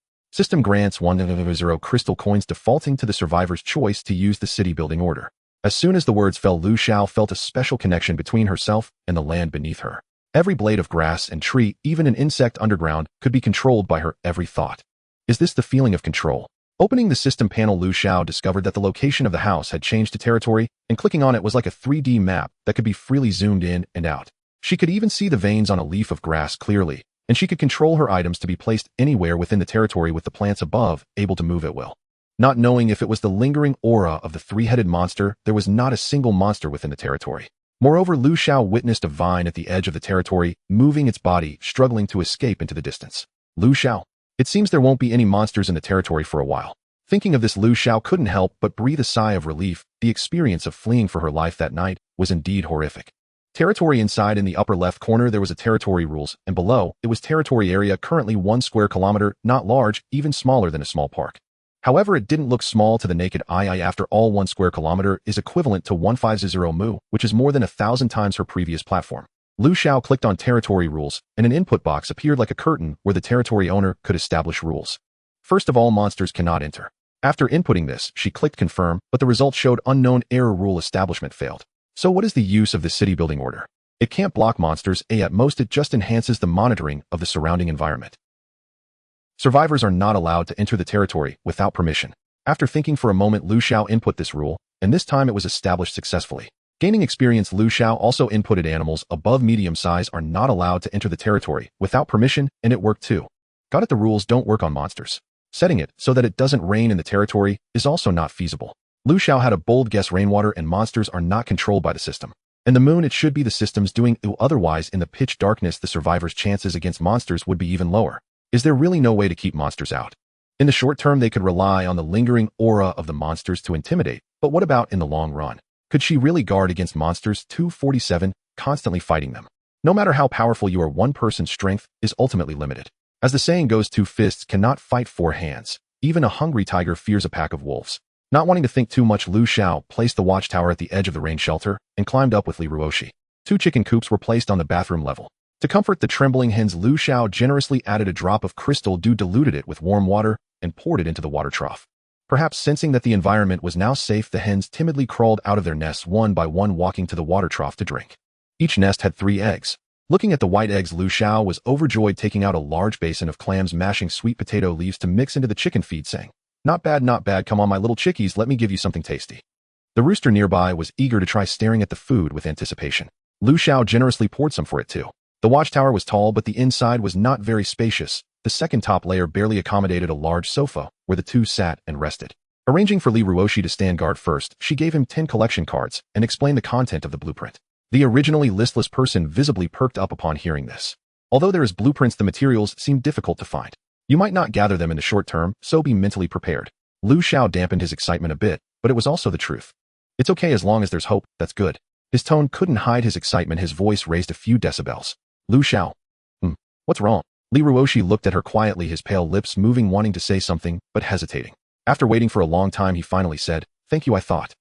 grants 100 crystal coins, defaulting to the survivor's choice to use the city building order. As soon as the words fell, Lu Xiao felt a special connection between herself and the land beneath her. Every blade of grass and tree, even an insect underground, could be controlled by her every thought. Is this the feeling of control? Opening the system panel, Lu Xiao discovered that the location of the house had changed to territory, and clicking on it was like a 3D map that could be freely zoomed in and out. She could even see the veins on a leaf of grass clearly, and she could control her items to be placed anywhere within the territory, with the plants above able to move at will. Not knowing if it was the lingering aura of the 3-headed monster, there was not a single monster within the territory. Moreover, Lu Xiao witnessed a vine at the edge of the territory, moving its body, struggling to escape into the distance. Lu Xiao. It seems there won't be any monsters in the territory for a while. Thinking of this, Lu Xiao couldn't help but breathe a sigh of relief. The experience of fleeing for her life that night was indeed horrific. Territory inside in the upper left corner there was a territory rules, and below, it was territory area currently 1 square kilometer, not large, even smaller than a small park. However, it didn't look small to the naked eye. After all, 1 square kilometer is equivalent to 150 mu, which is more than 1,000 times her previous platform. Lu Xiao clicked on territory rules, and an input box appeared like a curtain where the territory owner could establish rules. First of all, monsters cannot enter. After inputting this, she clicked confirm, but the result showed unknown error rule establishment failed. So what is the use of the city building order? It can't block monsters, at most it just enhances the monitoring of the surrounding environment. Survivors are not allowed to enter the territory without permission. After thinking for a moment, Lu Xiao input this rule, and this time it was established successfully. Gaining experience, Lu Xiao also inputted animals above medium size are not allowed to enter the territory without permission, and it worked too. Got it, the rules don't work on monsters. Setting it so that it doesn't rain in the territory is also not feasible. Lu Xiao had a bold guess: rainwater and monsters are not controlled by the system. And the moon, it should be the system's doing, otherwise in the pitch darkness the survivors' chances against monsters would be even lower. Is there really no way to keep monsters out? In the short term they could rely on the lingering aura of the monsters to intimidate, but what about in the long run? Could she really guard against monsters 247, constantly fighting them? No matter how powerful you are, one person's strength is ultimately limited. As the saying goes, 2 fists cannot fight 4 hands. Even a hungry tiger fears a pack of wolves. Not wanting to think too much, Lu Xiao placed the watchtower at the edge of the rain shelter and climbed up with Li Ruoshi. 2 chicken coops were placed on the bathroom level. To comfort the trembling hens, Lu Xiao generously added a drop of crystal dew, diluted it with warm water, and poured it into the water trough. Perhaps sensing that the environment was now safe, the hens timidly crawled out of their nests one by one, walking to the water trough to drink. Each nest had 3 eggs. Looking at the white eggs, Lu Xiao was overjoyed, taking out a large basin of clams, mashing sweet potato leaves to mix into the chicken feed, saying, not bad, not bad, come on my little chickies, let me give you something tasty. The rooster nearby was eager to try, staring at the food with anticipation. Lu Xiao generously poured some for it too. The watchtower was tall, but the inside was not very spacious. The second top layer barely accommodated a large sofa, where the 2 sat and rested. Arranging for Li Ruoshi to stand guard first, she gave him 10 collection cards and explained the content of the blueprint. The originally listless person visibly perked up upon hearing this. Although there is blueprints, the materials seem difficult to find. You might not gather them in the short term, so be mentally prepared. Lu Xiao dampened his excitement a bit, but it was also the truth. It's okay as long as there's hope, that's good. His tone couldn't hide his excitement, his voice raised a few decibels. Lu Xiao. What's wrong? Li Ruoshi looked at her quietly, his pale lips moving, wanting to say something, but hesitating. After waiting for a long time, he finally said, thank you, I thought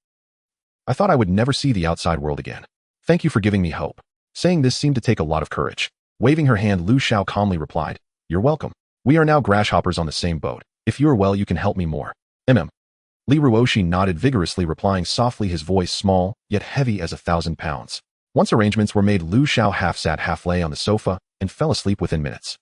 I would never see the outside world again. Thank you for giving me hope. Saying this seemed to take a lot of courage. Waving her hand, Lu Xiao calmly replied, you're welcome. We are now grasshoppers on the same boat. If you are well, you can help me more. Li Ruoshi nodded vigorously, replying softly, his voice small, yet heavy as 1,000 pounds. Once arrangements were made, Lu Xiao half sat, half lay on the sofa and fell asleep within minutes.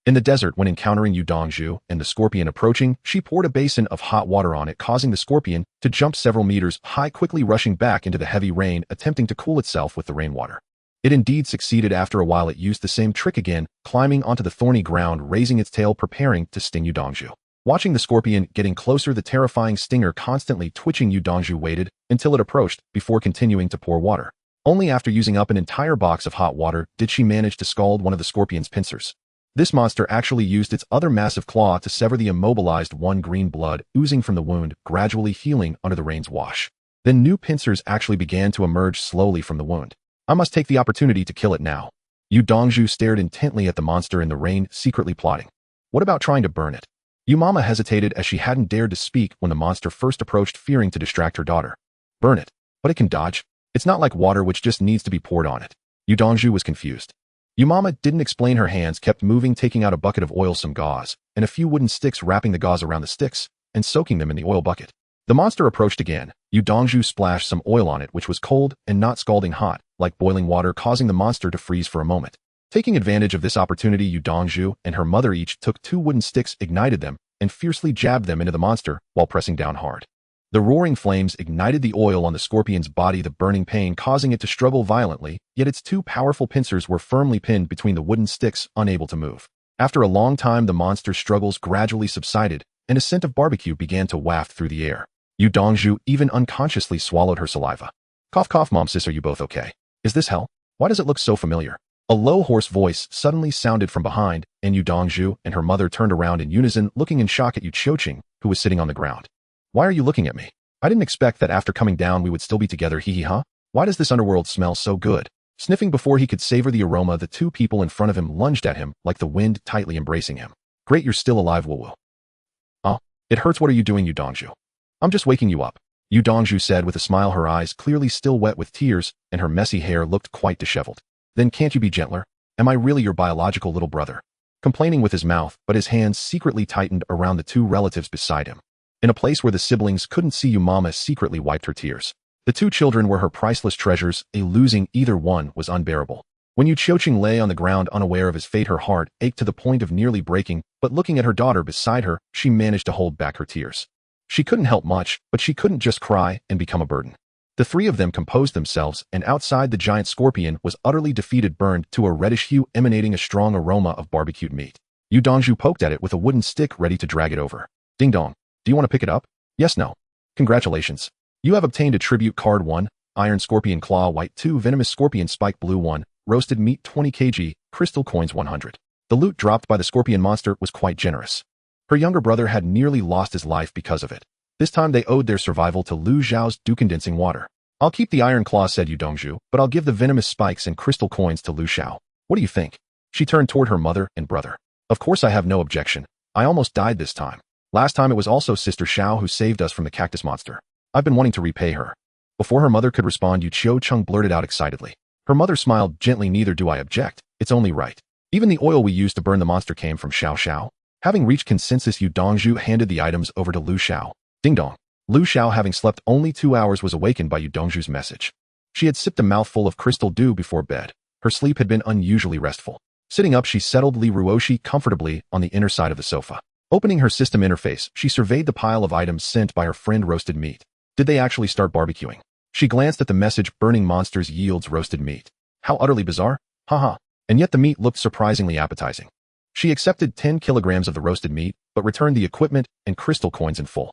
In the desert, when encountering Yu Dongzhu and the scorpion approaching, she poured a basin of hot water on it, causing the scorpion to jump several meters high, quickly rushing back into the heavy rain, attempting to cool itself with the rainwater. It indeed succeeded. After a while, it used the same trick again, climbing onto the thorny ground, raising its tail, preparing to sting Yu Dongzhu. Watching the scorpion getting closer, the terrifying stinger constantly twitching, Yu Dongzhu waited until it approached before continuing to pour water. Only after using up an entire box of hot water did she manage to scald one of the scorpion's pincers. This monster actually used its other massive claw to sever the immobilized one, green blood oozing from the wound, gradually healing under the rain's wash. Then new pincers actually began to emerge slowly from the wound. I must take the opportunity to kill it now. Yu Dongzhu stared intently at the monster in the rain, secretly plotting. What about trying to burn it? Yu Mama hesitated as she hadn't dared to speak when the monster first approached, fearing to distract her daughter. Burn it? But it can dodge. It's not like water which just needs to be poured on it. Yu Dongzhu was confused. Yu Mama didn't explain. Her hands kept moving, taking out a bucket of oil, some gauze, and a few wooden sticks, wrapping the gauze around the sticks and soaking them in the oil bucket. The monster approached again. Yu Dongzhu splashed some oil on it, which was cold and not scalding hot, like boiling water, causing the monster to freeze for a moment. Taking advantage of this opportunity, Yu Dongzhu and her mother each took 2 wooden sticks, ignited them, and fiercely jabbed them into the monster while pressing down hard. The roaring flames ignited the oil on the scorpion's body, the burning pain causing it to struggle violently, yet its 2 powerful pincers were firmly pinned between the wooden sticks, unable to move. After a long time, the monster's struggles gradually subsided, and a scent of barbecue began to waft through the air. Yu Dongzhu even unconsciously swallowed her saliva. Cough, cough, Mom, sis, are you both okay? Is this hell? Why does it look so familiar? A low, hoarse voice suddenly sounded from behind, and Yu Dongzhu and her mother turned around in unison, looking in shock at Yu Qiuqing, who was sitting on the ground. Why are you looking at me? I didn't expect that after coming down we would still be together, hee hee, huh? Why does this underworld smell so good? Sniffing before he could savor the aroma, the two people in front of him lunged at him like the wind, tightly embracing him. Great, you're still alive, Wu. Oh, it hurts. What are you doing, Yu Dongju? I'm just waking you up, Yu Dongju said with a smile, her eyes clearly still wet with tears, and her messy hair looked quite disheveled. Then can't you be gentler? Am I really your biological little brother? Complaining with his mouth, but his hands secretly tightened around the two relatives beside him. In a place where the siblings couldn't see you, Mama secretly wiped her tears. The two children were her priceless treasures, losing either one was unbearable. When Yu Qiuqing lay on the ground unaware of his fate, her heart ached to the point of nearly breaking, but looking at her daughter beside her, she managed to hold back her tears. She couldn't help much, but she couldn't just cry and become a burden. The three of them composed themselves, and outside the giant scorpion was utterly defeated, burned to a reddish hue, emanating a strong aroma of barbecued meat. Yu Dongju poked at it with a wooden stick, ready to drag it over. Ding dong. Do you want to pick it up? Yes, no. Congratulations. You have obtained a tribute card. 1, Iron Scorpion Claw White. 2, Venomous Scorpion Spike Blue. 1, Roasted Meat 20 kg, Crystal Coins 100. The loot dropped by the scorpion monster was quite generous. Her younger brother had nearly lost his life because of it. This time they owed their survival to Lu Zhao's dew-condensing water. I'll keep the Iron Claw, said Yu Dongju, but I'll give the Venomous Spikes and Crystal Coins to Lu Xiao. What do you think? She turned toward her mother and brother. Of course I have no objection. I almost died this time. Last time it was also Sister Xiao who saved us from the cactus monster. I've been wanting to repay her. Before her mother could respond, Yu Qiuqing blurted out excitedly. Her mother smiled gently. Neither do I object. It's only right. Even the oil we used to burn the monster came from Xiao Xiao. Having reached consensus, Yu Dongju handed the items over to Lu Xiao. Ding dong. Lu Xiao, having slept only 2 hours, was awakened by Yu Dongju's message. She had sipped a mouthful of crystal dew before bed. Her sleep had been unusually restful. Sitting up, she settled Li Ruoshi comfortably on the inner side of the sofa. Opening her system interface, she surveyed the pile of items sent by her friend. Roasted meat. Did they actually start barbecuing? She glanced at the message. Burning monsters yields roasted meat. How utterly bizarre. Haha. And yet the meat looked surprisingly appetizing. She accepted 10 kilograms of the roasted meat, but returned the equipment and crystal coins in full.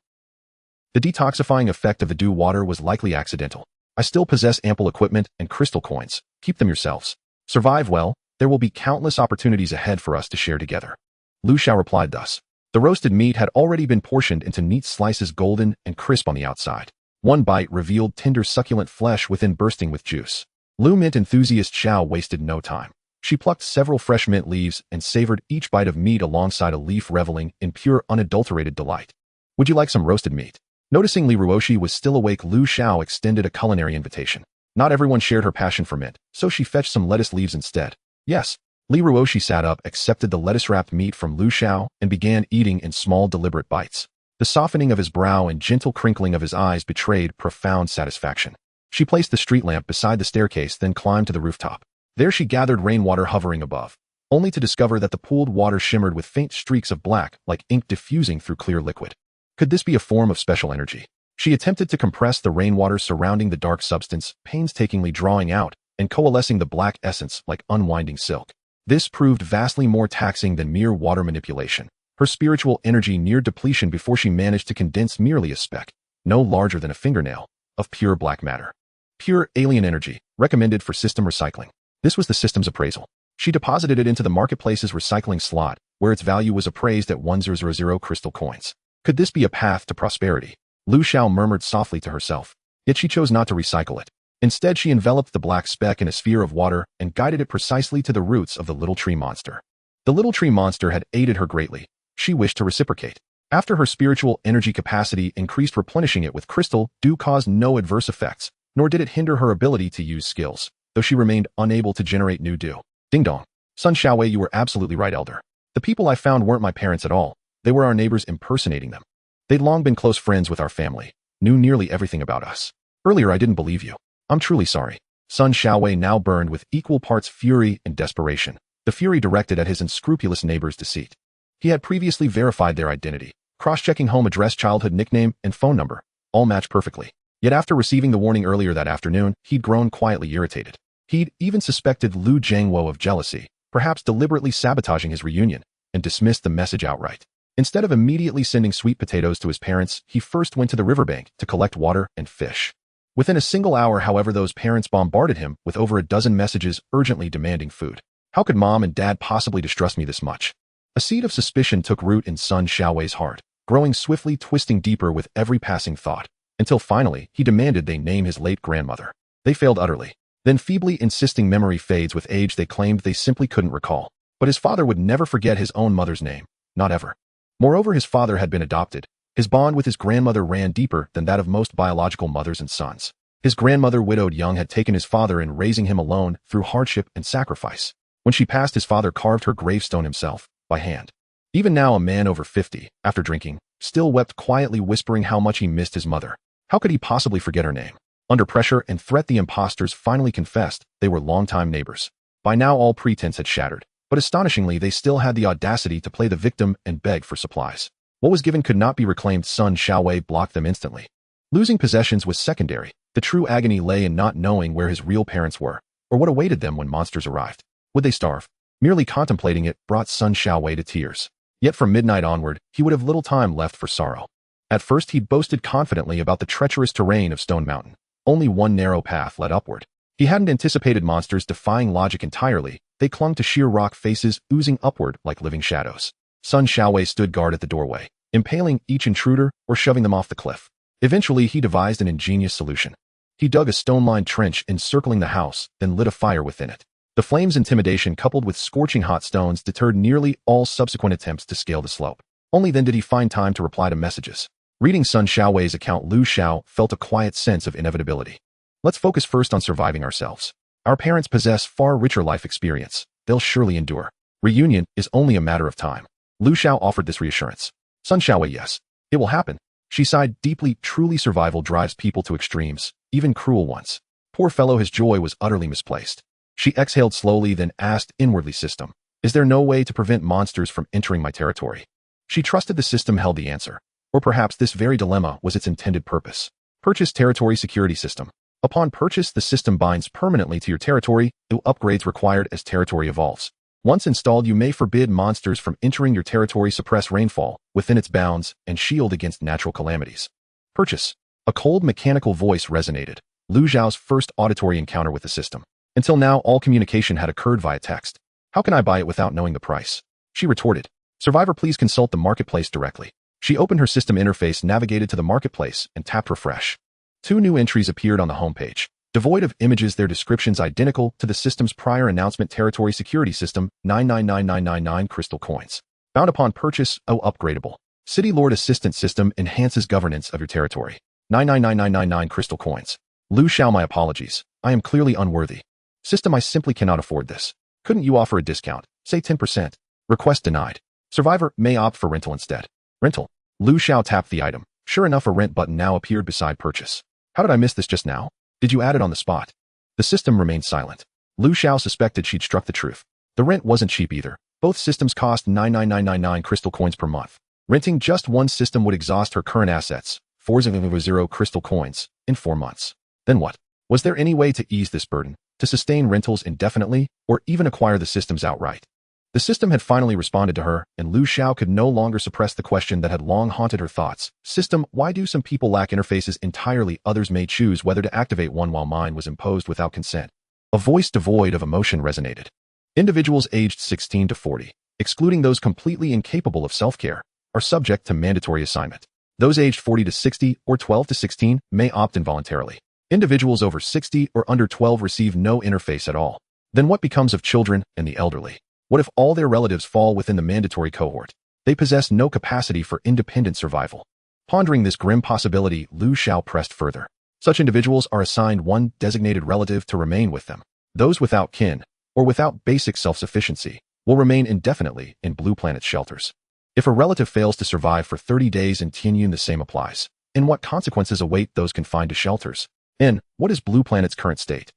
The detoxifying effect of the dew water was likely accidental. I still possess ample equipment and crystal coins. Keep them yourselves. Survive well. There will be countless opportunities ahead for us to share together. Lu Xiao replied thus. The roasted meat had already been portioned into neat slices, golden and crisp on the outside. One bite revealed tender, succulent flesh within, bursting with juice. Lu mint enthusiast Xiao wasted no time. She plucked several fresh mint leaves and savored each bite of meat alongside a leaf, reveling in pure, unadulterated delight. Would you like some roasted meat? Noticing Li Ruoshi was still awake, Lu Xiao extended a culinary invitation. Not everyone shared her passion for mint, so she fetched some lettuce leaves instead. Yes. Li Ruoshi sat up, accepted the lettuce-wrapped meat from Lu Xiao, and began eating in small, deliberate bites. The softening of his brow and gentle crinkling of his eyes betrayed profound satisfaction. She placed the street lamp beside the staircase, then climbed to the rooftop. There she gathered rainwater hovering above, only to discover that the pooled water shimmered with faint streaks of black, like ink diffusing through clear liquid. Could this be a form of special energy? She attempted to compress the rainwater surrounding the dark substance, painstakingly drawing out and coalescing the black essence like unwinding silk. This proved vastly more taxing than mere water manipulation. Her spiritual energy neared depletion before she managed to condense merely a speck, no larger than a fingernail, of pure black matter. Pure alien energy, recommended for system recycling. This was the system's appraisal. She deposited it into the marketplace's recycling slot, where its value was appraised at 1000 crystal coins. Could this be a path to prosperity? Lu Xiao murmured softly to herself. Yet she chose not to recycle it. Instead, she enveloped the black speck in a sphere of water and guided it precisely to the roots of the little tree monster. The little tree monster had aided her greatly. She wished to reciprocate. After her spiritual energy capacity increased, replenishing it with crystal dew caused no adverse effects, nor did it hinder her ability to use skills, though she remained unable to generate new dew. Ding dong. Sun Xiaowei, you were absolutely right, elder. The people I found weren't my parents at all. They were our neighbors impersonating them. They'd long been close friends with our family, knew nearly everything about us. Earlier I didn't believe you. I'm truly sorry. Sun Xiaowei now burned with equal parts fury and desperation, the fury directed at his unscrupulous neighbor's deceit. He had previously verified their identity, cross-checking home address, childhood nickname, and phone number, all matched perfectly. Yet after receiving the warning earlier that afternoon, he'd grown quietly irritated. He'd even suspected Lu Jiangwo of jealousy, perhaps deliberately sabotaging his reunion, and dismissed the message outright. Instead of immediately sending sweet potatoes to his parents, he first went to the riverbank to collect water and fish. Within a single hour, however, those parents bombarded him with over a dozen messages urgently demanding food. How could mom and dad possibly distrust me this much? A seed of suspicion took root in Sun Xiaowei's heart, growing swiftly, twisting deeper with every passing thought, until finally he demanded they name his late grandmother. They failed utterly. Then feebly insisting memory fades with age they claimed they simply couldn't recall. But his father would never forget his own mother's name. Not ever. Moreover, his father had been adopted. His bond with his grandmother ran deeper than that of most biological mothers and sons. His grandmother, widowed young, had taken his father in, raising him alone through hardship and sacrifice. When she passed, his father carved her gravestone himself, by hand. Even now, a man over 50, after drinking, still wept quietly, whispering how much he missed his mother. How could he possibly forget her name? Under pressure and threat, the impostors finally confessed they were longtime neighbors. By now, all pretense had shattered, but astonishingly, they still had the audacity to play the victim and beg for supplies. What was given could not be reclaimed. Sun Xiaowei blocked them instantly. Losing possessions was secondary. The true agony lay in not knowing where his real parents were, or what awaited them when monsters arrived. Would they starve? Merely contemplating it brought Sun Xiaowei to tears. Yet from midnight onward, he would have little time left for sorrow. At first, he boasted confidently about the treacherous terrain of Stone Mountain. Only one narrow path led upward. He hadn't anticipated monsters defying logic entirely. They clung to sheer rock faces, oozing upward like living shadows. Sun Xiaowei stood guard at the doorway, impaling each intruder or shoving them off the cliff. Eventually, he devised an ingenious solution. He dug a stone-lined trench encircling the house, then lit a fire within it. The flame's intimidation, coupled with scorching hot stones, deterred nearly all subsequent attempts to scale the slope. Only then did he find time to reply to messages. Reading Sun Xiaowei's account, Lu Xiao felt a quiet sense of inevitability. Let's focus first on surviving ourselves. Our parents possess far richer life experience. They'll surely endure. Reunion is only a matter of time. Lu Xiao offered this reassurance. Sun Xiaowei, yes, it will happen. She sighed deeply. Truly, survival drives people to extremes, even cruel ones. Poor fellow, his joy was utterly misplaced. She exhaled slowly, then asked inwardly, System, is there no way to prevent monsters from entering my territory? She trusted the system held the answer. Or perhaps this very dilemma was its intended purpose. Purchase Territory Security System. Upon purchase, the system binds permanently to your territory. Upgrades required as territory evolves. Once installed, you may forbid monsters from entering your territory, suppress rainfall within its bounds, and shield against natural calamities. Purchase. A cold mechanical voice resonated. Lu Xiao's first auditory encounter with the system. Until now, all communication had occurred via text. How can I buy it without knowing the price? She retorted. Survivor, please consult the marketplace directly. She opened her system interface, navigated to the marketplace, and tapped refresh. 2 new entries appeared on the homepage. Devoid of images, their descriptions identical to the system's prior announcement. Territory Security System, 999999 crystal coins. Bound upon purchase, upgradable. City Lord Assistant System enhances governance of your territory. 999999 crystal coins. Lu Xiao, my apologies. I am clearly unworthy. System, I simply cannot afford this. Couldn't you offer a discount? Say 10%. Request denied. Survivor may opt for rental instead. Rental. Lu Xiao tapped the item. Sure enough, a rent button now appeared beside purchase. How did I miss this just now? Did you add it on the spot? The system remained silent. Lu Xiao suspected she'd struck the truth. The rent wasn't cheap either. Both systems cost 99999 crystal coins per month. Renting just one system would exhaust her current assets, 400 crystal coins, in 4 months. Then what? Was there any way to ease this burden, to sustain rentals indefinitely, or even acquire the systems outright? The system had finally responded to her, and Lu Xiao could no longer suppress the question that had long haunted her thoughts. System, why do some people lack interfaces entirely? Others may choose whether to activate one, while mine was imposed without consent. A voice devoid of emotion resonated. Individuals aged 16 to 40, excluding those completely incapable of self-care, are subject to mandatory assignment. Those aged 40 to 60 or 12 to 16 may opt involuntarily. Individuals over 60 or under 12 receive no interface at all. Then what becomes of children and the elderly? What if all their relatives fall within the mandatory cohort? They possess no capacity for independent survival. Pondering this grim possibility, Lu Xiao pressed further. Such individuals are assigned one designated relative to remain with them. Those without kin, or without basic self-sufficiency, will remain indefinitely in Blue Planet's shelters. If a relative fails to survive for 30 days in Tianyun, the same applies. And what consequences await those confined to shelters? And what is Blue Planet's current state?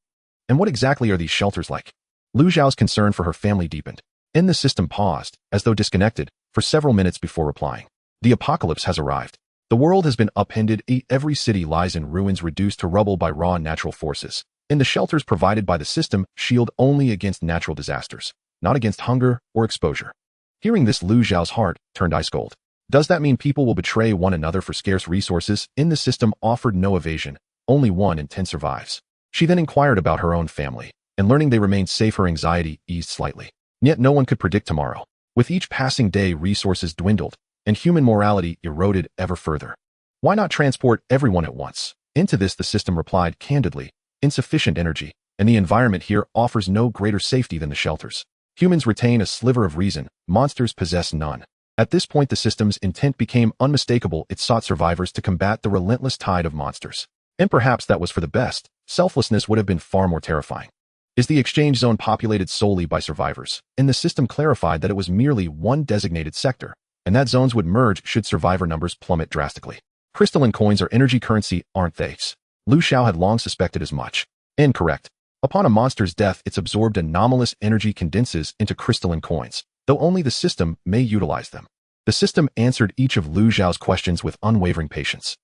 And what exactly are these shelters like? Lu Xiao's concern for her family deepened. And the system paused, as though disconnected, for several minutes before replying. The apocalypse has arrived. The world has been upended. Every city lies in ruins, reduced to rubble by raw natural forces. And the shelters provided by the system shield only against natural disasters, not against hunger or exposure. Hearing this, Lu Xiao's heart turned ice cold. Does that mean people will betray one another for scarce resources? In the system offered no evasion. Only 1 in 10 survives. She then inquired about her own family, and learning they remained safe, her anxiety eased slightly. Yet no one could predict tomorrow. With each passing day, resources dwindled, and human morality eroded ever further. Why not transport everyone at once? Into this, the system replied candidly. Insufficient energy. and the environment here offers no greater safety than the shelters. Humans retain a sliver of reason, monsters possess none. At this point, the system's intent became unmistakable. It sought survivors to combat the relentless tide of monsters. And perhaps that was for the best. Selflessness would have been far more terrifying. Is the exchange zone populated solely by survivors? And the system clarified that it was merely one designated sector, and that zones would merge should survivor numbers plummet drastically. Crystalline coins are energy currency, aren't they? Lu Xiao had long suspected as much. Incorrect. Upon a monster's death, its absorbed anomalous energy condenses into crystalline coins, though only the system may utilize them. The system answered each of Lu Xiao's questions with unwavering patience.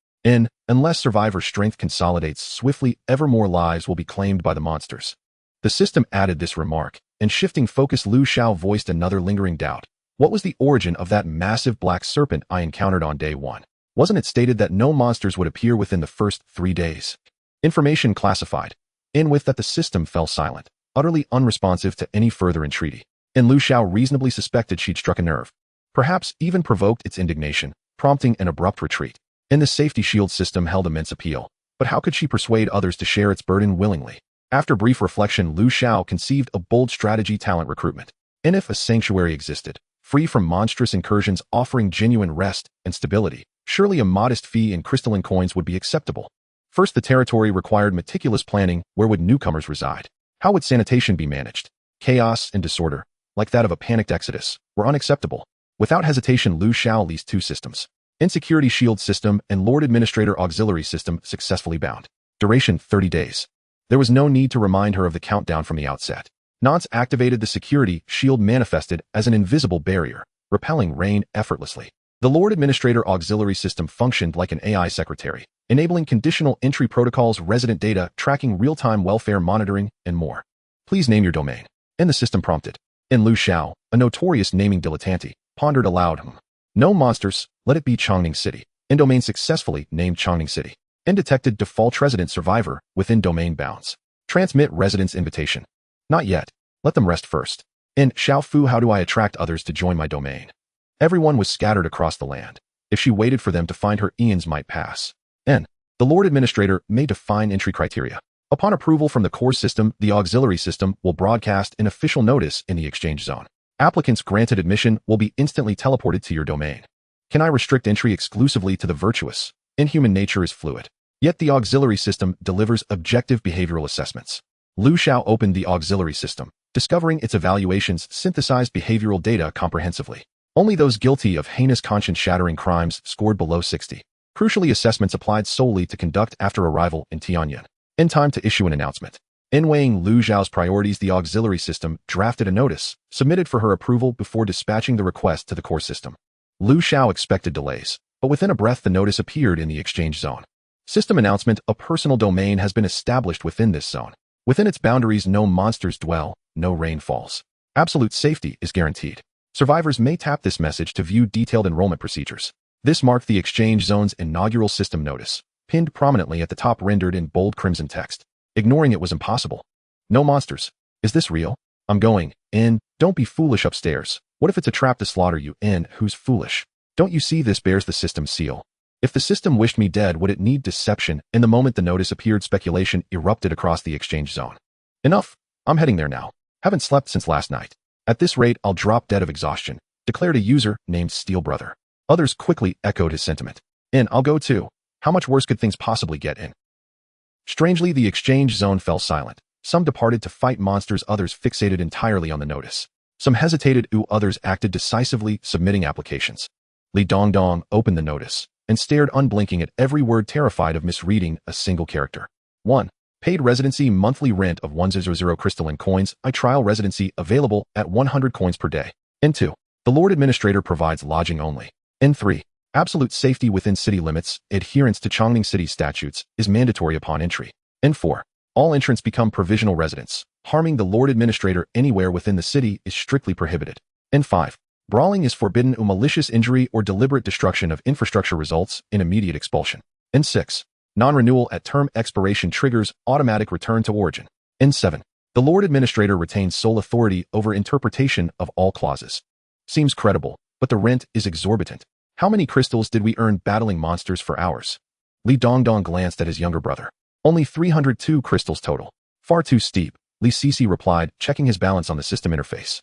Unless survivor strength consolidates swiftly, ever more lives will be claimed by the monsters. The system added this remark, and shifting focus, Lu Xiao voiced another lingering doubt. What was the origin of that massive black serpent I encountered on day 1? Wasn't it stated that no monsters would appear within the first 3 days? Information classified. With that, the system fell silent, utterly unresponsive to any further entreaty. And Lu Xiao reasonably suspected she'd struck a nerve. Perhaps even provoked its indignation, prompting an abrupt retreat. The safety shield system held immense appeal, but how could she persuade others to share its burden willingly? After brief reflection, Lu Xiao conceived a bold strategy: talent recruitment. And if a sanctuary existed, free from monstrous incursions, offering genuine rest and stability, surely a modest fee in crystalline coins would be acceptable. First, the territory required meticulous planning. Where would newcomers reside? How would sanitation be managed? Chaos and disorder, like that of a panicked exodus, were unacceptable. Without hesitation, Lu Xiao leased 2 systems. Insecurity Shield System and Lord Administrator Auxiliary System successfully bound. Duration 30 days. There was no need to remind her of the countdown from the outset. Once activated, the security shield manifested as an invisible barrier, repelling rain effortlessly. The Lord Administrator Auxiliary System functioned like an AI secretary, enabling conditional entry protocols, resident data, tracking real-time welfare monitoring, and more. Please name your domain. And the system prompted. And Lu Xiao, a notorious naming dilettante, pondered aloud. No monsters, let it be Chongning City. And domain successfully named Chongning City. And detected default resident survivor within domain bounds. Transmit residence invitation. Not yet. Let them rest first. And Xiao Fu, how do I attract others to join my domain? Everyone was scattered across the land. If she waited for them to find her, eons might pass. N. The Lord Administrator may define entry criteria. Upon approval from the core system, the auxiliary system will broadcast an official notice in the exchange zone. Applicants granted admission will be instantly teleported to your domain. Can I restrict entry exclusively to the virtuous? Human nature is fluid. Yet the auxiliary system delivers objective behavioral assessments. Lu Xiao opened the auxiliary system, discovering its evaluations synthesized behavioral data comprehensively. Only those guilty of heinous conscience-shattering crimes scored below 60. Crucially, assessments applied solely to conduct after arrival in Tianyan. In time to issue an announcement. In weighing Lu Xiao's priorities, the auxiliary system drafted a notice, submitted for her approval before dispatching the request to the core system. Lu Xiao expected delays, but within a breath the notice appeared in the exchange zone. System announcement: a personal domain has been established within this zone. Within its boundaries, no monsters dwell, no rain falls. Absolute safety is guaranteed. Survivors may tap this message to view detailed enrollment procedures. This marked the exchange zone's inaugural system notice, pinned prominently at the top, rendered in bold crimson text. Ignoring it was impossible. No monsters. Is this real? I'm going in. Don't be foolish upstairs. What if it's a trap to slaughter you? In. Who's foolish? Don't you see this bears the system's seal? If the system wished me dead, would it need deception? In the moment the notice appeared, speculation erupted across the exchange zone. Enough. I'm heading there now. Haven't slept since last night. At this rate, I'll drop dead of exhaustion, declared a user named Steel Brother. Others quickly echoed his sentiment. I'll go too. How much worse could things possibly get? Strangely, the exchange zone fell silent. Some departed to fight monsters, others fixated entirely on the notice. Some hesitated, others acted decisively, submitting applications. Li Dongdong opened the notice and stared unblinking at every word, terrified of misreading a single character. 1. Paid residency, monthly rent of 100 crystalline coins, trial residency available at 100 coins per day. 2. The Lord Administrator provides lodging only. 3. Absolute safety within city limits, adherence to Chongning City statutes is mandatory upon entry. 4. All entrants become provisional residents. Harming the Lord Administrator anywhere within the city is strictly prohibited. 5. Brawling is forbidden. Malicious injury or deliberate destruction of infrastructure results in immediate expulsion. 6. Non-renewal at term expiration triggers automatic return to origin. 7. The Lord Administrator retains sole authority over interpretation of all clauses. Seems credible, but the rent is exorbitant. How many crystals did we earn battling monsters for hours? Li Dongdong glanced at his younger brother. Only 302 crystals total. Far too steep, Li Sisi replied, checking his balance on the system interface.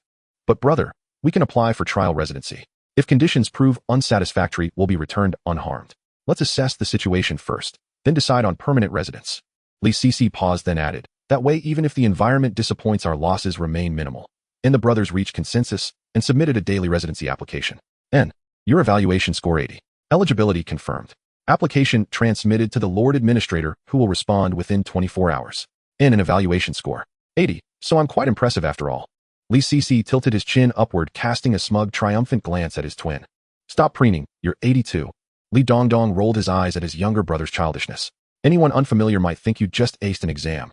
But brother, we can apply for trial residency. If conditions prove unsatisfactory, we'll be returned unharmed. Let's assess the situation first, then decide on permanent residence. Li Sisi paused, then added, that way even if the environment disappoints, our losses remain minimal. And the brothers reached consensus and submitted a daily residency application. N. Your evaluation score 80. Eligibility confirmed. Application transmitted to the Lord Administrator, who will respond within 24 hours. N. An evaluation score 80. So I'm quite impressive after all. Li Sisi tilted his chin upward, casting a smug, triumphant glance at his twin. Stop preening, you're 82. Li Dongdong rolled his eyes at his younger brother's childishness. Anyone unfamiliar might think you just aced an exam.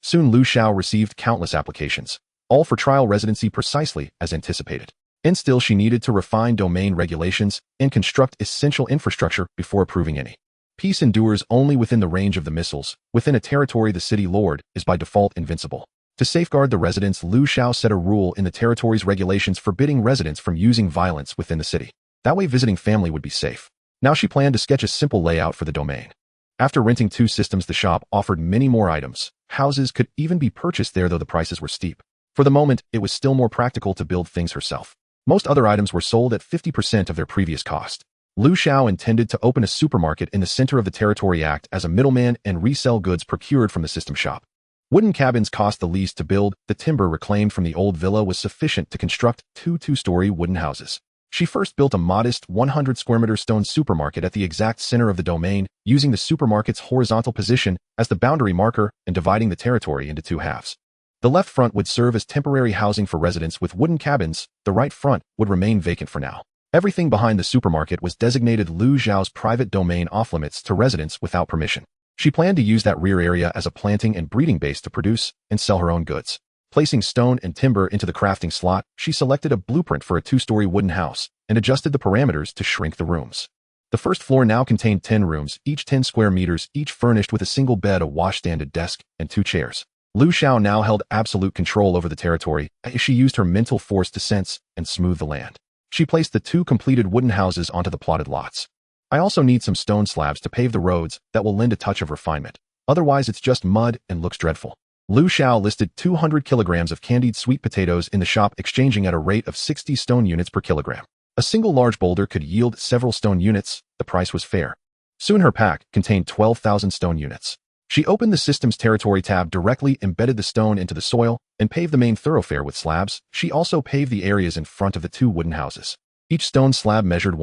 Soon Lu Xiao received countless applications, all for trial residency precisely as anticipated. And still she needed to refine domain regulations and construct essential infrastructure before approving any. Peace endures only within the range of the missiles. Within a territory, the city lord is by default invincible. To safeguard the residents, Lu Xiao set a rule in the territory's regulations forbidding residents from using violence within the city. That way visiting family would be safe. Now she planned to sketch a simple layout for the domain. After renting 2 systems, the shop offered many more items. Houses could even be purchased there, though the prices were steep. For the moment, it was still more practical to build things herself. Most other items were sold at 50% of their previous cost. Lu Xiao intended to open a supermarket in the center of the territory, act as a middleman, and resell goods procured from the system shop. Wooden cabins cost the least to build. The timber reclaimed from the old villa was sufficient to construct 2 two-story wooden houses. She first built a modest 100 square meter stone supermarket at the exact center of the domain, using the supermarket's horizontal position as the boundary marker and dividing the territory into 2 halves. The left front would serve as temporary housing for residents with wooden cabins. The right front would remain vacant for now. Everything behind the supermarket was designated Lu Xiao's private domain off-limits to residents without permission. She planned to use that rear area as a planting and breeding base to produce and sell her own goods. Placing stone and timber into the crafting slot, she selected a blueprint for a 2-story wooden house and adjusted the parameters to shrink the rooms. The first floor now contained 10 rooms, each 10 square meters, each furnished with a single bed, a washstand, desk, and 2 chairs. Lu Xiao now held absolute control over the territory as she used her mental force to sense and smooth the land. She placed the 2 completed wooden houses onto the plotted lots. I also need some stone slabs to pave the roads that will lend a touch of refinement. Otherwise it's just mud and looks dreadful. Lu Xiao listed 200 kilograms of candied sweet potatoes in the shop, exchanging at a rate of 60 stone units per kilogram. A single large boulder could yield several stone units. The price was fair. Soon her pack contained 12,000 stone units. She opened the Systems Territory tab, directly embedded the stone into the soil, and paved the main thoroughfare with slabs. She also paved the areas in front of the 2 wooden houses. Each stone slab measured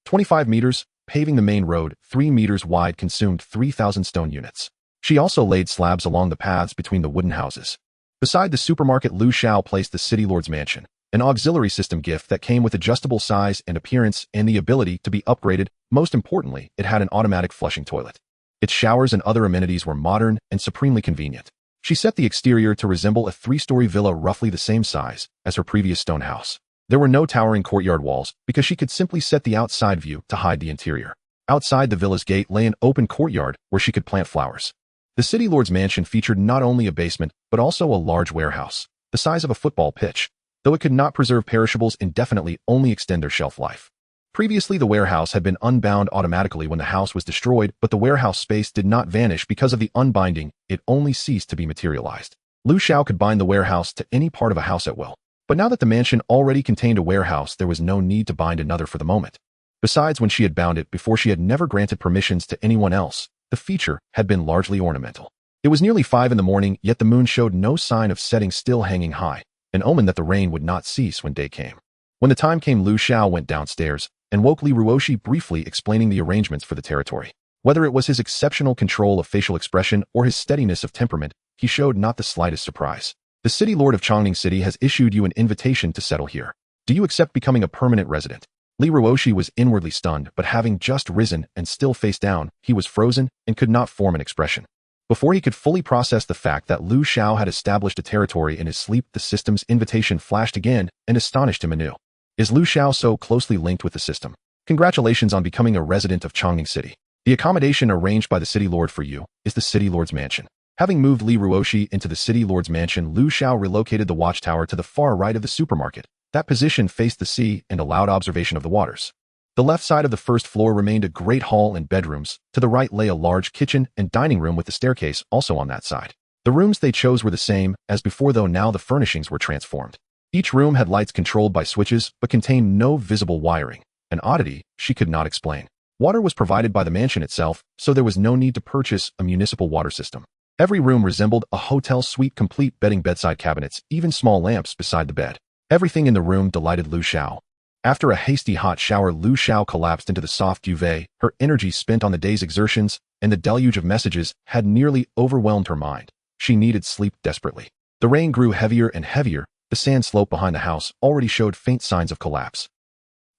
25 meters. Paving the main road, 3 meters wide, consumed 3,000 stone units. She also laid slabs along the paths between the wooden houses. Beside the supermarket, Lu Xiao placed the City Lord's Mansion, an auxiliary system gift that came with adjustable size and appearance and the ability to be upgraded. Most importantly, it had an automatic flushing toilet. Its showers and other amenities were modern and supremely convenient. She set the exterior to resemble a 3-story villa, roughly the same size as her previous stone house. There were no towering courtyard walls because she could simply set the outside view to hide the interior. Outside the villa's gate lay an open courtyard where she could plant flowers. The City Lord's Mansion featured not only a basement, but also a large warehouse, the size of a football pitch. Though it could not preserve perishables indefinitely, only extend their shelf life. Previously, the warehouse had been unbound automatically when the house was destroyed, but the warehouse space did not vanish because of the unbinding. It only ceased to be materialized. Lu Xiao could bind the warehouse to any part of a house at will. But now that the mansion already contained a warehouse, there was no need to bind another for the moment. Besides, when she had bound it before, she had never granted permissions to anyone else. The feature had been largely ornamental. It was nearly 5 in the morning, yet the moon showed no sign of setting, still hanging high, an omen that the rain would not cease when day came. When the time came, Lu Xiao went downstairs and woke Li Ruoshi, briefly explaining the arrangements for the territory. Whether it was his exceptional control of facial expression or his steadiness of temperament, he showed not the slightest surprise. The City Lord of Chongning City has issued you an invitation to settle here. Do you accept becoming a permanent resident? Li Ruoshi was inwardly stunned, but having just risen and still face down, he was frozen and could not form an expression. Before he could fully process the fact that Lu Xiao had established a territory in his sleep, the system's invitation flashed again and astonished him anew. Is Lu Xiao so closely linked with the system? Congratulations on becoming a resident of Chongning City. The accommodation arranged by the City Lord for you is the City Lord's Mansion. Having moved Li Ruoshi into the City Lord's Mansion, Lu Xiao relocated the watchtower to the far right of the supermarket. That position faced the sea and allowed observation of the waters. The left side of the first floor remained a great hall and bedrooms. To the right lay a large kitchen and dining room with the staircase also on that side. The rooms they chose were the same as before, though now the furnishings were transformed. Each room had lights controlled by switches but contained no visible wiring, an oddity she could not explain. Water was provided by the mansion itself, so there was no need to purchase a municipal water system. Every room resembled a hotel suite, complete bedding, bedside cabinets, even small lamps beside the bed. Everything in the room delighted Lu Xiao. After a hasty hot shower, Lu Xiao collapsed into the soft duvet. Her energy spent on the day's exertions and the deluge of messages had nearly overwhelmed her mind. She needed sleep desperately. The rain grew heavier and heavier. The sand slope behind the house already showed faint signs of collapse.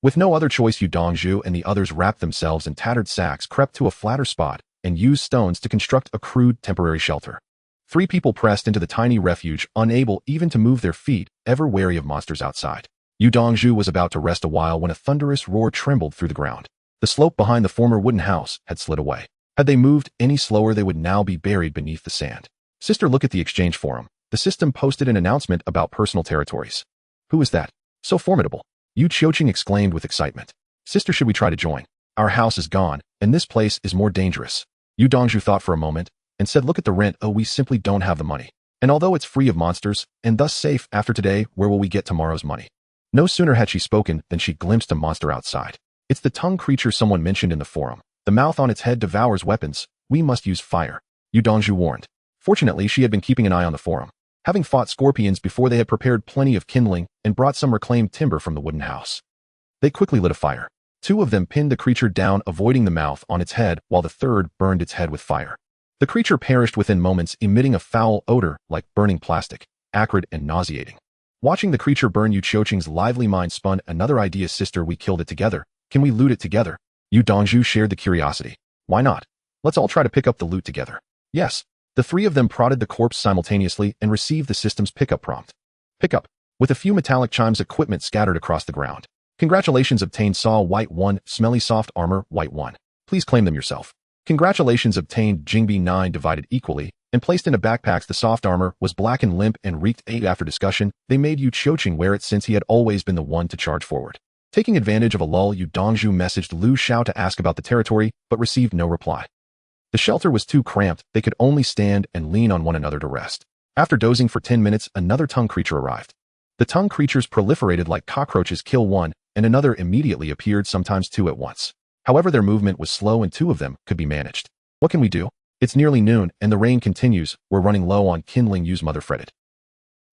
With no other choice, Yu Dongzhu and the others wrapped themselves in tattered sacks, crept to a flatter spot, and used stones to construct a crude temporary shelter. 3 people pressed into the tiny refuge, unable even to move their feet, ever wary of monsters outside. Yu Dongzhu was about to rest a while when a thunderous roar trembled through the ground. The slope behind the former wooden house had slid away. Had they moved any slower, they would now be buried beneath the sand. Sister, look at the exchange forum. The system posted an announcement about personal territories. Who is that? So formidable. Yu Qiuqing exclaimed with excitement. Sister, should we try to join? Our house is gone, and this place is more dangerous. Yu Dongzhu thought for a moment and said, look at the rent. Oh, we simply don't have the money. And although it's free of monsters, and thus safe after today, where will we get tomorrow's money? No sooner had she spoken than she glimpsed a monster outside. It's the tongue creature someone mentioned in the forum. The mouth on its head devours weapons. We must use fire. Yu Dongzhu warned. Fortunately, she had been keeping an eye on the forum. Having fought scorpions before, they had prepared plenty of kindling and brought some reclaimed timber from the wooden house. They quickly lit a fire. 2 of them pinned the creature down, avoiding the mouth on its head, while the third burned its head with fire. The creature perished within moments, emitting a foul odor like burning plastic, acrid and nauseating. Watching the creature burn, Yu Qiuqing's lively mind spun another idea. Sister, we killed it together. Can we loot it together? Yu Dongzhu shared the curiosity. Why not? Let's all try to pick up the loot together. Yes. The 3 of them prodded the corpse simultaneously and received the system's pickup prompt. Pick up. With a few metallic chimes, equipment scattered across the ground. Congratulations, obtained saw white 1, smelly soft armor white 1. Please claim them yourself. Congratulations, obtained Jingbi 9, divided equally and placed into backpacks. The soft armor was black and limp and reeked. 8. After discussion, they made Yu Qiuqing wear it since he had always been the one to charge forward. Taking advantage of a lull, Yu Dongzhu messaged Lu Xiao to ask about the territory, but received no reply. The shelter was too cramped. They could only stand and lean on one another to rest. After dozing for 10 minutes, another tongue creature arrived. The tongue creatures proliferated like cockroaches. Kill 1, and another immediately appeared, sometimes 2 at once. However, their movement was slow and 2 of them could be managed. What can we do? It's nearly noon, and the rain continues. We're running low on kindling. Yu's mother fretted.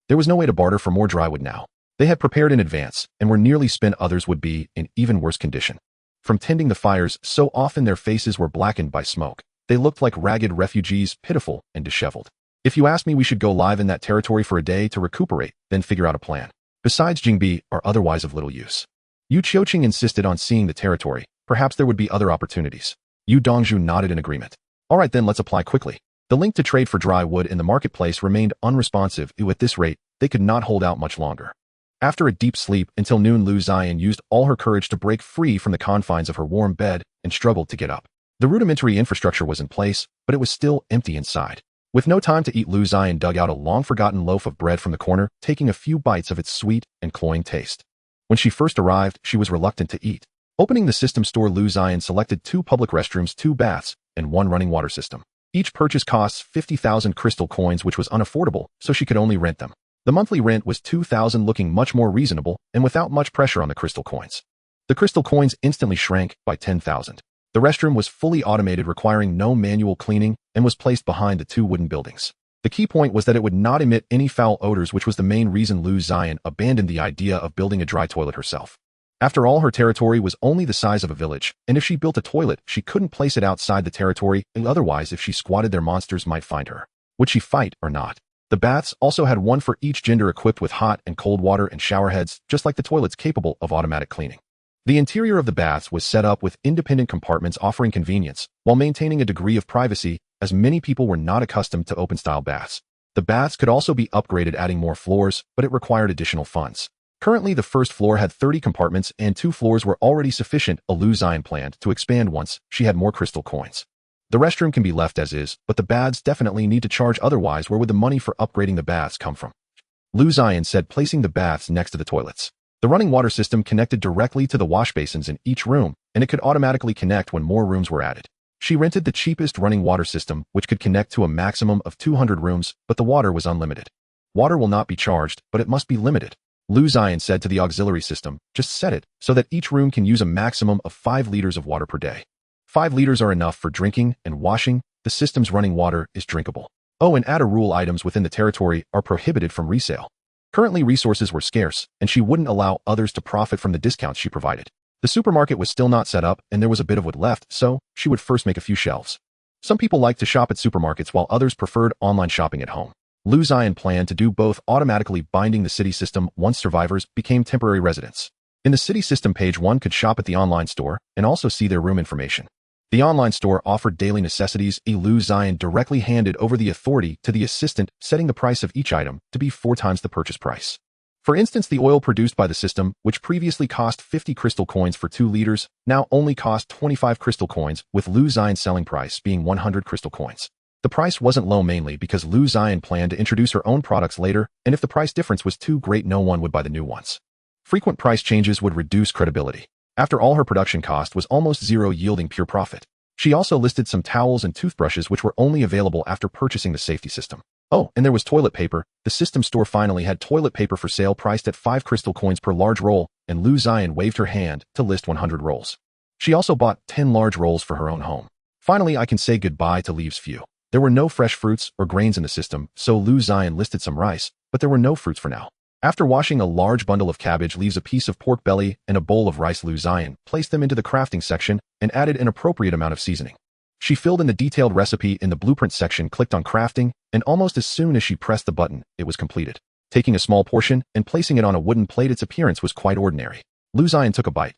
There was no way to barter for more dry wood now. They had prepared in advance, and were nearly spent. Others would be in even worse condition. From tending the fires, so often their faces were blackened by smoke. They looked like ragged refugees, pitiful and disheveled. If you ask me, we should go live in that territory for a day to recuperate, then figure out a plan. Besides, Jingbi are otherwise of little use. Yu Qiuqing insisted on seeing the territory. Perhaps there would be other opportunities. Yu Dongzhu nodded in agreement. All right, then let's apply quickly. The link to trade for dry wood in the marketplace remained unresponsive. At this rate, they could not hold out much longer. After a deep sleep until noon, Lu Xian used all her courage to break free from the confines of her warm bed and struggled to get up. The rudimentary infrastructure was in place, but it was still empty inside. With no time to eat, Lu Xian dug out a long-forgotten loaf of bread from the corner, taking a few bites of its sweet and cloying taste. When she first arrived, she was reluctant to eat. Opening the system store, Lu Xian selected 2 public restrooms, 2 baths, and 1 running water system. Each purchase costs 50,000 crystal coins, which was unaffordable, so she could only rent them. The monthly rent was 2,000, looking much more reasonable and without much pressure on the crystal coins. The crystal coins instantly shrank by 10,000. The restroom was fully automated, requiring no manual cleaning, and was placed behind the 2 wooden buildings. The key point was that it would not emit any foul odors, which was the main reason Lu Xian abandoned the idea of building a dry toilet herself. After all, her territory was only the size of a village, and if she built a toilet, she couldn't place it outside the territory, and otherwise if she squatted there, monsters might find her. Would she fight or not? The baths also had 1 for each gender, equipped with hot and cold water and shower heads, just like the toilets, capable of automatic cleaning. The interior of the baths was set up with independent compartments, offering convenience, while maintaining a degree of privacy, as many people were not accustomed to open-style baths. The baths could also be upgraded, adding more floors, but it required additional funds. Currently, the first floor had 30 compartments, and 2 floors were already sufficient. Lu Xian planned to expand once she had more crystal coins. The restroom can be left as is, but the baths definitely need to charge, otherwise where would the money for upgrading the baths come from? Lu Xian said, placing the baths next to the toilets. The running water system connected directly to the wash basins in each room, and it could automatically connect when more rooms were added. She rented the cheapest running water system, which could connect to a maximum of 200 rooms, but the water was unlimited. Water will not be charged, but it must be limited. Lu Zion said to the auxiliary system, just set it so that each room can use a maximum of 5 liters of water per day. 5 liters are enough for drinking and washing. The system's running water is drinkable. Oh, and add a rule: items within the territory are prohibited from resale. Currently, resources were scarce, and she wouldn't allow others to profit from the discounts she provided. The supermarket was still not set up, and there was a bit of wood left, so she would first make a few shelves. Some people liked to shop at supermarkets while others preferred online shopping at home. Lu Zion planned to do both, automatically binding the city system once survivors became temporary residents. In the city system page, one could shop at the online store and also see their room information. The online store offered daily necessities. Lu Zion directly handed over the authority to the assistant, setting the price of each item to be 4 times the purchase price. For instance, the oil produced by the system, which previously cost 50 crystal coins for 2 liters, now only cost 25 crystal coins, with Lu Zion's selling price being 100 crystal coins. The price wasn't low, mainly because Lu Zion planned to introduce her own products later, and if the price difference was too great, no one would buy the new ones. Frequent price changes would reduce credibility. After all, her production cost was almost zero, yielding pure profit. She also listed some towels and toothbrushes which were only available after purchasing the safety system. Oh, and there was toilet paper. The system store finally had toilet paper for sale, priced at 5 crystal coins per large roll, and Lu Zion waved her hand to list 100 rolls. She also bought 10 large rolls for her own home. Finally, I can say goodbye to leaves few. There were no fresh fruits or grains in the system, so Lu Zion listed some rice, but there were no fruits for now. After washing a large bundle of cabbage leaves, a piece of pork belly, and a bowl of rice, Lu Zion placed them into the crafting section and added an appropriate amount of seasoning. She filled in the detailed recipe in the blueprint section, clicked on crafting, and almost as soon as she pressed the button, it was completed. Taking a small portion and placing it on a wooden plate, its appearance was quite ordinary. Lu Zion took a bite.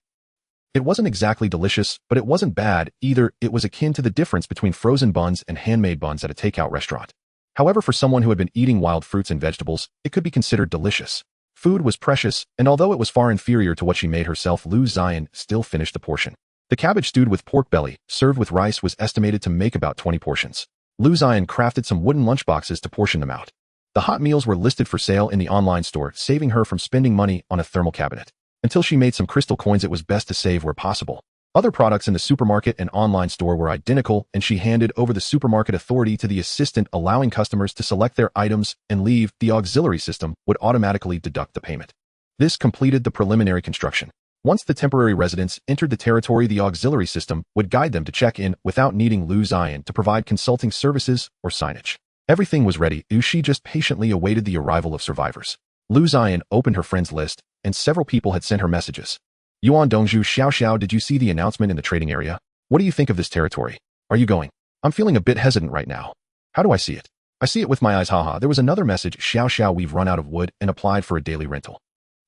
It wasn't exactly delicious, but it wasn't bad either. It was akin to the difference between frozen buns and handmade buns at a takeout restaurant. However, for someone who had been eating wild fruits and vegetables, it could be considered delicious. Food was precious, and although it was far inferior to what she made herself, Lu Zion still finished the portion. The cabbage stewed with pork belly, served with rice, was estimated to make about 20 portions. Lu Zion crafted some wooden lunchboxes to portion them out. The hot meals were listed for sale in the online store, saving her from spending money on a thermal cabinet. Until she made some crystal coins, it was best to save where possible. Other products in the supermarket and online store were identical, and she handed over the supermarket authority to the assistant, allowing customers to select their items and leave. The auxiliary system would automatically deduct the payment. This completed the preliminary construction. Once the temporary residents entered the territory, the auxiliary system would guide them to check in without needing Lu Zion to provide consulting services or signage. Everything was ready. She just patiently awaited the arrival of survivors. Lu Zion opened her friends list, and several people had sent her messages. Yuan Dongzhu, Xiao Xiao, did you see the announcement in the trading area? What do you think of this territory? Are you going? I'm feeling a bit hesitant right now. How do I see it? I see it with my eyes, haha. There was another message. Xiao Xiao, we've run out of wood and applied for a daily rental.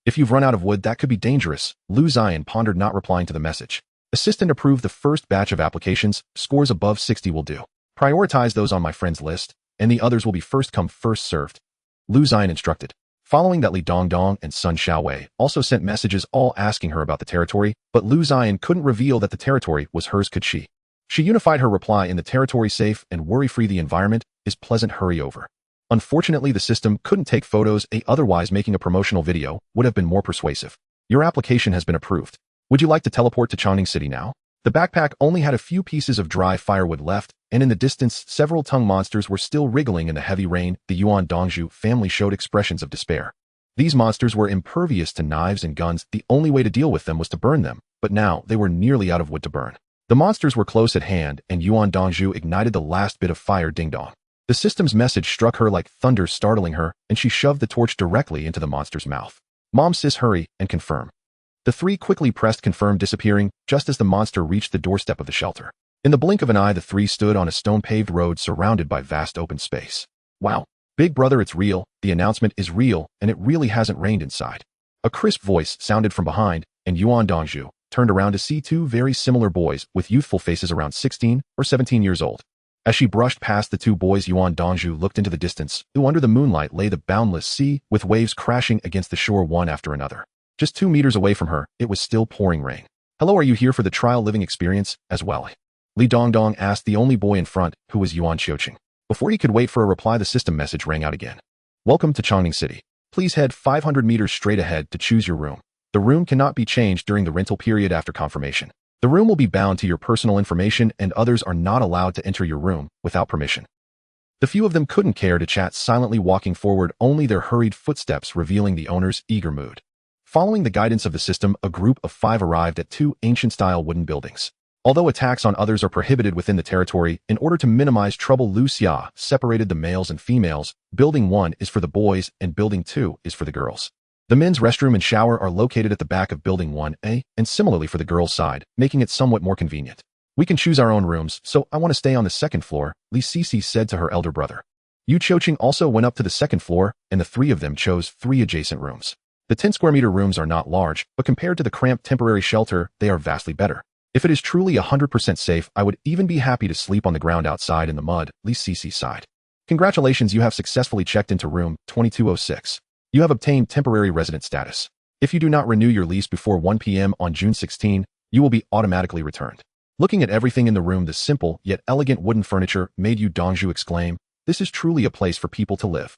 If you've run out of wood, that could be dangerous. Lu Zion pondered, not replying to the message. Assistant approved the first batch of applications. Scores above 60 will do. Prioritize those on my friends list, and the others will be first come, first served. Lu Zion instructed. Following that, Li Dongdong and Sun Xiaowei also sent messages, all asking her about the territory, but Lu Zion couldn't reveal that the territory was hers, could she? She unified her reply in the territory: safe and worry-free, the environment is pleasant, hurry over. Unfortunately, the system couldn't take photos, otherwise making a promotional video would have been more persuasive. Your application has been approved. Would you like to teleport to Changning City now? The backpack only had a few pieces of dry firewood left, and in the distance, several tongue monsters were still wriggling in the heavy rain. The Yuan Dongzhu family showed expressions of despair. These monsters were impervious to knives and guns. The only way to deal with them was to burn them, but now they were nearly out of wood to burn. The monsters were close at hand, and Yuan Dongzhu ignited the last bit of fire. Ding dong. The system's message struck her like thunder, startling her, and she shoved the torch directly into the monster's mouth. Mom, sis, hurry and confirm. The three quickly pressed confirm, disappearing just as the monster reached the doorstep of the shelter. In the blink of an eye, the three stood on a stone-paved road surrounded by vast open space. Wow. Big brother, it's real. The announcement is real, and it really hasn't rained inside. A crisp voice sounded from behind, and Yuan Dongzhu turned around to see two very similar boys with youthful faces around 16 or 17 years old. As she brushed past the two boys, Yuan Dongzhu looked into the distance. Under the moonlight lay the boundless sea, with waves crashing against the shore one after another. Just 2 meters away from her, it was still pouring rain. Hello, are you here for the trial living experience as well? Li Dongdong asked the only boy in front, who was Yuan Xiuqing. Before he could wait for a reply, the system message rang out again. Welcome to Changning City. Please head 500 meters straight ahead to choose your room. The room cannot be changed during the rental period after confirmation. The room will be bound to your personal information and others are not allowed to enter your room without permission. The few of them couldn't care to chat, silently walking forward, only their hurried footsteps revealing the owner's eager mood. Following the guidance of the system, a group of 5 arrived at 2 ancient-style wooden buildings. Although attacks on others are prohibited within the territory, in order to minimize trouble, Lu Xia separated the males and females. Building 1 is for the boys and Building 2 is for the girls. The men's restroom and shower are located at the back of Building 1A, and similarly for the girls' side, making it somewhat more convenient. We can choose our own rooms, so I want to stay on the second floor, Li Sisi said to her elder brother. Yu Qiuqing also went up to the second floor, and the 3 of them chose 3 adjacent rooms. The 10 square meter rooms are not large, but compared to the cramped temporary shelter, they are vastly better. If it is truly 100% safe, I would even be happy to sleep on the ground outside in the mud, Li Sisi sighed. Congratulations, you have successfully checked into room 2206. You have obtained temporary resident status. If you do not renew your lease before 1 p.m. on June 16, you will be automatically returned. Looking at everything in the room, the simple yet elegant wooden furniture made Yu Dongzhu exclaim, "This is truly a place for people to live."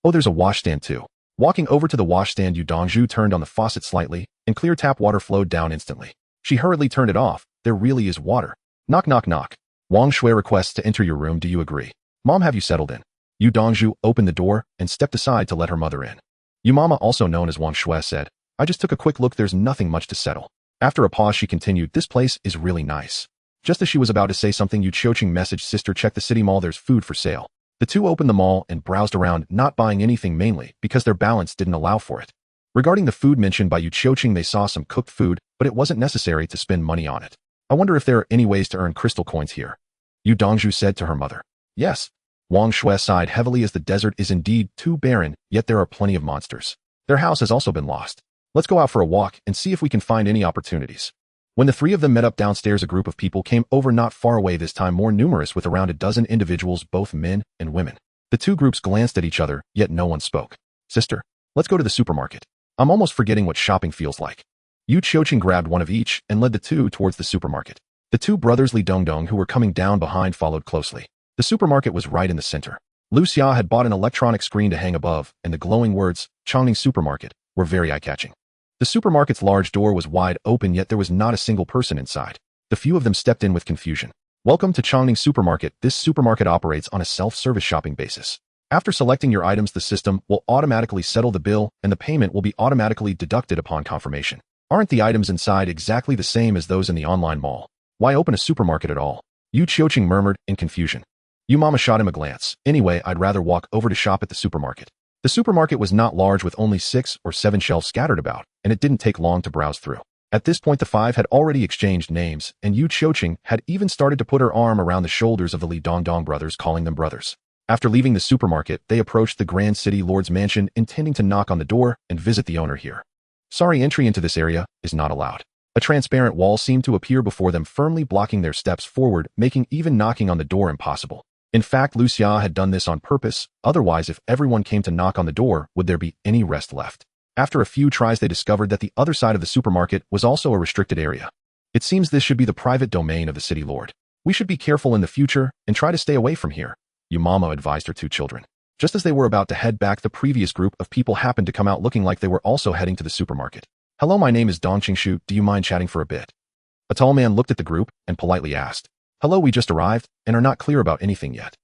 Oh, there's a washstand too. Walking over to the washstand, Yu Dongzhu turned on the faucet slightly, and clear tap water flowed down instantly. She hurriedly turned it off. There really is water. Knock, knock, knock. Wang Shui requests to enter your room. Do you agree? Mom, have you settled in? Yu Dongzhu opened the door and stepped aside to let her mother in. Yu Mama, also known as Wang Shui, said, "I just took a quick look. There's nothing much to settle." After a pause, she continued, "This place is really nice." Just as she was about to say something, Yu Qiuqing messaged, "Sister, check the city mall. There's food for sale." The two opened the mall and browsed around, not buying anything, mainly because their balance didn't allow for it. Regarding the food mentioned by Yu Qiuqing, they saw some cooked food, but it wasn't necessary to spend money on it. "I wonder if there are any ways to earn crystal coins here," Yu Dongzhu said to her mother. "Yes." Wang Shui sighed heavily, as the desert is indeed too barren, yet there are plenty of monsters. Their house has also been lost. Let's go out for a walk and see if we can find any opportunities. When the 3 of them met up downstairs, a group of people came over not far away, this time more numerous, with around a dozen individuals, both men and women. The 2 groups glanced at each other, yet no one spoke. "Sister, let's go to the supermarket. I'm almost forgetting what shopping feels like." Yu Qiuqing grabbed one of each and led the 2 towards the supermarket. The 2 brothers Li Dongdong, who were coming down behind, followed closely. The supermarket was right in the center. Lu Xia had bought an electronic screen to hang above, and the glowing words, "Chongning Supermarket," were very eye-catching. The supermarket's large door was wide open, yet there was not a single person inside. The few of them stepped in with confusion. "Welcome to Chongning Supermarket. This supermarket operates on a self-service shopping basis. After selecting your items, the system will automatically settle the bill, and the payment will be automatically deducted upon confirmation. Aren't the items inside exactly the same as those in the online mall? Why open a supermarket at all?" Yu Qiuqing murmured in confusion. Yu Mama shot him a glance. "Anyway, I'd rather walk over to shop at the supermarket." The supermarket was not large, with only 6 or 7 shelves scattered about, and it didn't take long to browse through. At this point, the 5 had already exchanged names, and Yu Qiuqing had even started to put her arm around the shoulders of the Li Dongdong brothers, calling them brothers. After leaving the supermarket, they approached the Grand City Lord's mansion, intending to knock on the door and visit the owner here. "Sorry, entry into this area is not allowed." A transparent wall seemed to appear before them, firmly blocking their steps forward, making even knocking on the door impossible. In fact, Lu Xia had done this on purpose. Otherwise, if everyone came to knock on the door, would there be any rest left? After a few tries, they discovered that the other side of the supermarket was also a restricted area. "It seems this should be the private domain of the city lord. We should be careful in the future and try to stay away from here," Yu Mama advised her 2 children. Just as they were about to head back, the previous group of people happened to come out, looking like they were also heading to the supermarket. "Hello, my name is Dong Qingshu. Do you mind chatting for a bit?" A tall man looked at the group and politely asked. "Hello, we just arrived and are not clear about anything yet,"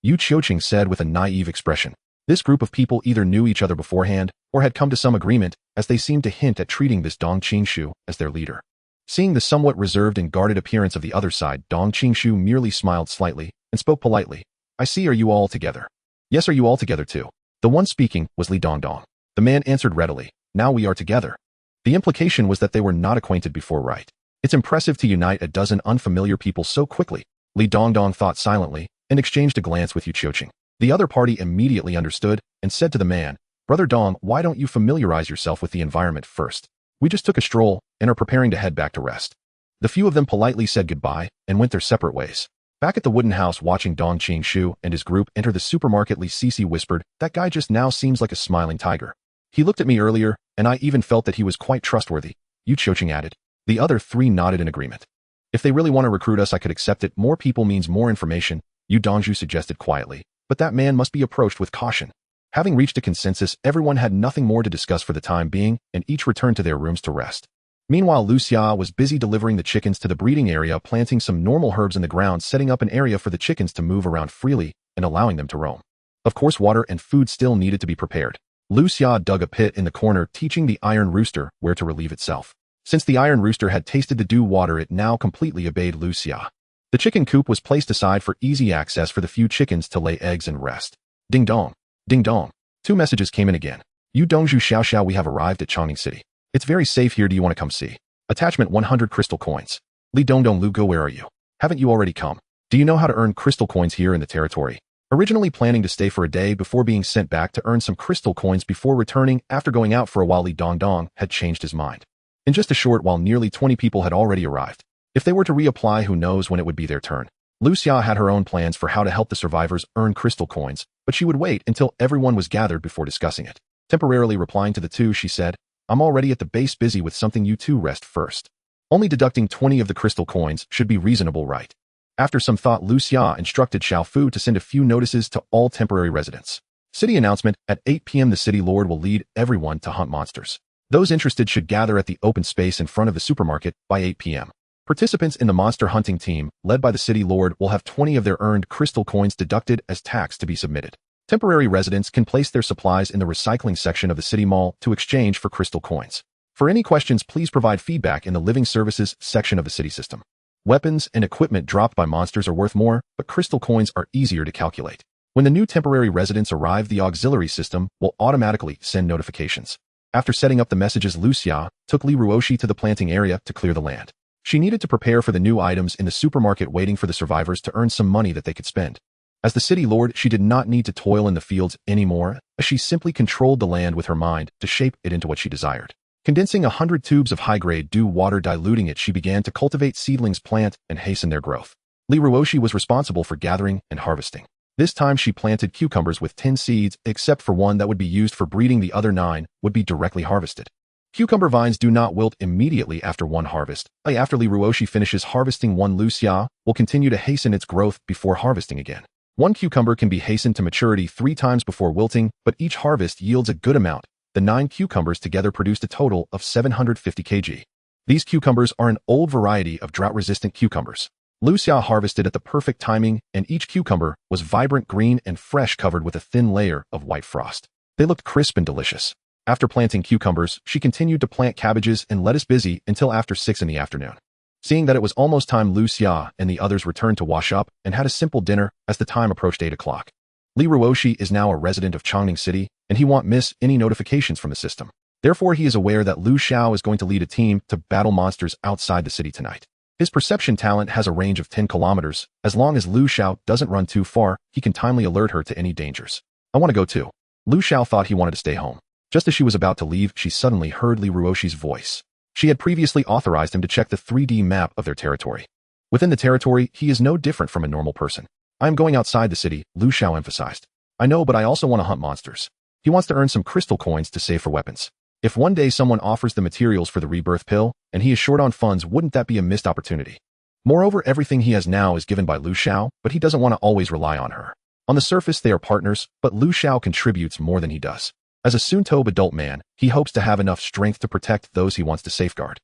Yu Qiuqing said with a naive expression. This group of people either knew each other beforehand or had come to some agreement, as they seemed to hint at treating this Dong Qingshu as their leader. Seeing the somewhat reserved and guarded appearance of the other side, Dong Qingshu merely smiled slightly and spoke politely. "I see. Are you all together?" "Yes, are you all together too?" The one speaking was Li Dongdong. The man answered readily. "Now we are together." The implication was that they were not acquainted before, right? It's impressive to unite a dozen unfamiliar people so quickly. Li Dongdong thought silently and exchanged a glance with Yu Qiuqing. The other party immediately understood and said to the man, "Brother Dong, why don't you familiarize yourself with the environment first? We just took a stroll and are preparing to head back to rest." The few of them politely said goodbye and went their separate ways. Back at the wooden house, watching Dong Qingshu and his group enter the supermarket, Li Sisi whispered, "That guy just now seems like a smiling tiger. He looked at me earlier, and I even felt that he was quite trustworthy," Yu Qiuqing added. The other 3 nodded in agreement. "If they really want to recruit us, I could accept it. More people means more information," Yu Dongzhu suggested quietly. "But that man must be approached with caution." Having reached a consensus, everyone had nothing more to discuss for the time being, and each returned to their rooms to rest. Meanwhile, Lu Xia was busy delivering the chickens to the breeding area, planting some normal herbs in the ground, setting up an area for the chickens to move around freely, and allowing them to roam. Of course, water and food still needed to be prepared. Lu Xia dug a pit in the corner, teaching the iron rooster where to relieve itself. Since the iron rooster had tasted the dew water, it now completely obeyed Lu Xia. The chicken coop was placed aside for easy access for the few chickens to lay eggs and rest. Ding dong. Ding dong. 2 messages came in again. Yu Dongzhu Xiao Xiao, we have arrived at Changning City. It's very safe here, do you want to come see? Attachment 100 crystal coins. Li Dongdong Lu Go, where are you? Haven't you already come? Do you know how to earn crystal coins here in the territory? Originally planning to stay for a day before being sent back to earn some crystal coins before returning after going out for a while, Li Dongdong had changed his mind. In just a short while, nearly 20 people had already arrived. If they were to reapply, who knows when it would be their turn. Lu Xia had her own plans for how to help the survivors earn crystal coins, but she would wait until everyone was gathered before discussing it. Temporarily replying to the two, she said, I'm already at the base busy with something, you two rest first. Only deducting 20 of the crystal coins should be reasonable, right? After some thought, Lu Xia instructed Xiao Fu to send a few notices to all temporary residents. City announcement, at 8 p.m. the city lord will lead everyone to hunt monsters. Those interested should gather at the open space in front of the supermarket by 8 p.m. Participants in the monster hunting team, led by the city lord, will have 20 of their earned crystal coins deducted as tax to be submitted. Temporary residents can place their supplies in the recycling section of the city mall to exchange for crystal coins. For any questions, please provide feedback in the living services section of the city system. Weapons and equipment dropped by monsters are worth more, but crystal coins are easier to calculate. When the new temporary residents arrive, the auxiliary system will automatically send notifications. After setting up the messages, Lu Xia took Li Ruoshi to the planting area to clear the land. She needed to prepare for the new items in the supermarket, waiting for the survivors to earn some money that they could spend. As the city lord, she did not need to toil in the fields anymore, as she simply controlled the land with her mind to shape it into what she desired. Condensing 100 tubes of high-grade dew water, diluting it, she began to cultivate seedlings, plant, and hasten their growth. Li Ruoshi was responsible for gathering and harvesting. This time she planted cucumbers with 10 seeds, except for one that would be used for breeding. The other 9 would be directly harvested. Cucumber vines do not wilt immediately after one harvest. After Li Ruoshi finishes harvesting one, Lu Xia will continue to hasten its growth before harvesting again. One cucumber can be hastened to maturity 3 times before wilting, but each harvest yields a good amount. The 9 cucumbers together produced a total of 750 kg. These cucumbers are an old variety of drought-resistant cucumbers. Lu Xia harvested at the perfect timing, and each cucumber was vibrant green and fresh, covered with a thin layer of white frost. They looked crisp and delicious. After planting cucumbers, she continued to plant cabbages and lettuce, busy until after 6 in the afternoon. Seeing that it was almost time, Lu Xia and the others returned to wash up and had a simple dinner as the time approached 8 o'clock. Li Ruoshi is now a resident of Changning City, and he won't miss any notifications from the system. Therefore, he is aware that Lu Xiao is going to lead a team to battle monsters outside the city tonight. His perception talent has a range of 10 kilometers. As long as Lu Xiao doesn't run too far, he can timely alert her to any dangers. I want to go too. Lu Xiao thought he wanted to stay home. Just as she was about to leave, she suddenly heard Li Ruoshi's voice. She had previously authorized him to check the 3D map of their territory. Within the territory, he is no different from a normal person. I am going outside the city, Lu Xiao emphasized. I know, but I also want to hunt monsters. He wants to earn some crystal coins to save for weapons. If one day someone offers the materials for the rebirth pill, and he is short on funds, wouldn't that be a missed opportunity? Moreover, everything he has now is given by Lu Xiao, but he doesn't want to always rely on her. On the surface, they are partners, but Lu Xiao contributes more than he does. As a soon-to-be adult man, he hopes to have enough strength to protect those he wants to safeguard.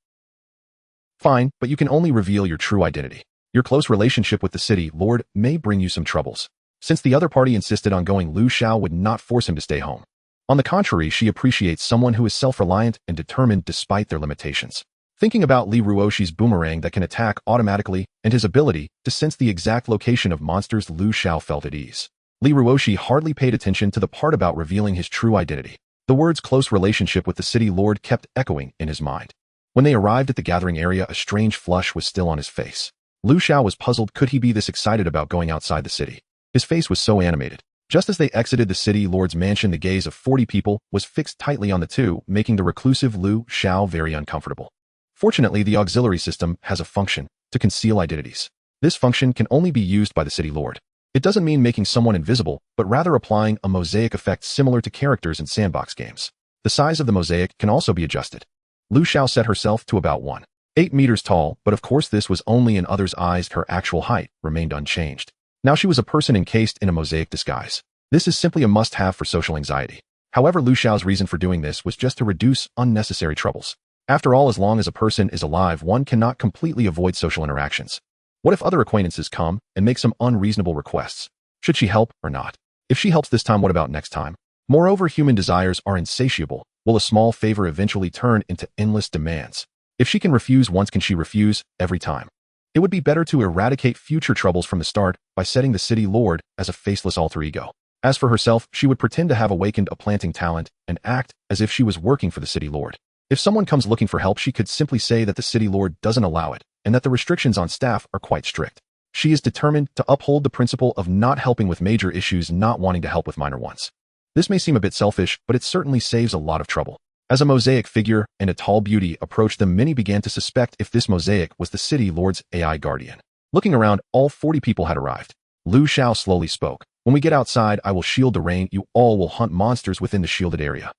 Fine, but you can only reveal your true identity. Your close relationship with the city lord may bring you some troubles. Since the other party insisted on going, Lu Xiao would not force him to stay home. On the contrary, she appreciates someone who is self-reliant and determined despite their limitations. Thinking about Li Ruoshi's boomerang that can attack automatically and his ability to sense the exact location of monsters, Lu Xiao felt at ease. Li Ruoshi hardly paid attention to the part about revealing his true identity. The words close relationship with the city lord kept echoing in his mind. When they arrived at the gathering area, a strange flush was still on his face. Lu Xiao was puzzled. Could he be this excited about going outside the city? His face was so animated. Just as they exited the city lord's mansion, the gaze of 40 people was fixed tightly on the two, making the reclusive Lu Xiao very uncomfortable. Fortunately, the auxiliary system has a function to conceal identities. This function can only be used by the city lord. It doesn't mean making someone invisible, but rather applying a mosaic effect similar to characters in sandbox games. The size of the mosaic can also be adjusted. Lu Xiao set herself to about 1.8 meters tall, but of course this was only in others' eyes. Her actual height remained unchanged. Now she was a person encased in a mosaic disguise. This is simply a must-have for social anxiety. However, Lu Xiao's reason for doing this was just to reduce unnecessary troubles. After all, as long as a person is alive, one cannot completely avoid social interactions. What if other acquaintances come and make some unreasonable requests? Should she help or not? If she helps this time, what about next time? Moreover, human desires are insatiable. Will a small favor eventually turn into endless demands? If she can refuse once, can she refuse every time? It would be better to eradicate future troubles from the start by setting the city lord as a faceless alter ego. As for herself, she would pretend to have awakened a planting talent and act as if she was working for the city lord. If someone comes looking for help, she could simply say that the city lord doesn't allow it and that the restrictions on staff are quite strict. She is determined to uphold the principle of not helping with major issues, not wanting to help with minor ones. This may seem a bit selfish, but it certainly saves a lot of trouble. As a mosaic figure and a tall beauty approached them, many began to suspect if this mosaic was the city lord's AI guardian. Looking around, all 40 people had arrived. Lu Xiao slowly spoke. When we get outside, I will shield the rain. You all will hunt monsters within the shielded area.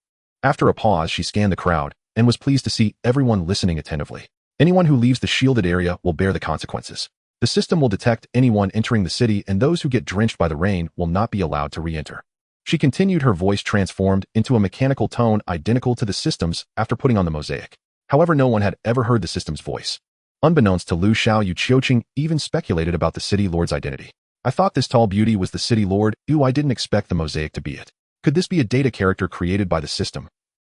After a pause, she scanned the crowd and was pleased to see everyone listening attentively. Anyone who leaves the shielded area will bear the consequences. The system will detect anyone entering the city, and those who get drenched by the rain will not be allowed to re-enter. She continued, her voice transformed into a mechanical tone identical to the system's after putting on the mosaic. However, no one had ever heard the system's voice. Unbeknownst to Lu Xiao, Yu Qiuqing even speculated about the city lord's identity. I thought this tall beauty was the city lord. I didn't expect the mosaic to be it. Could this be a data character created by the system?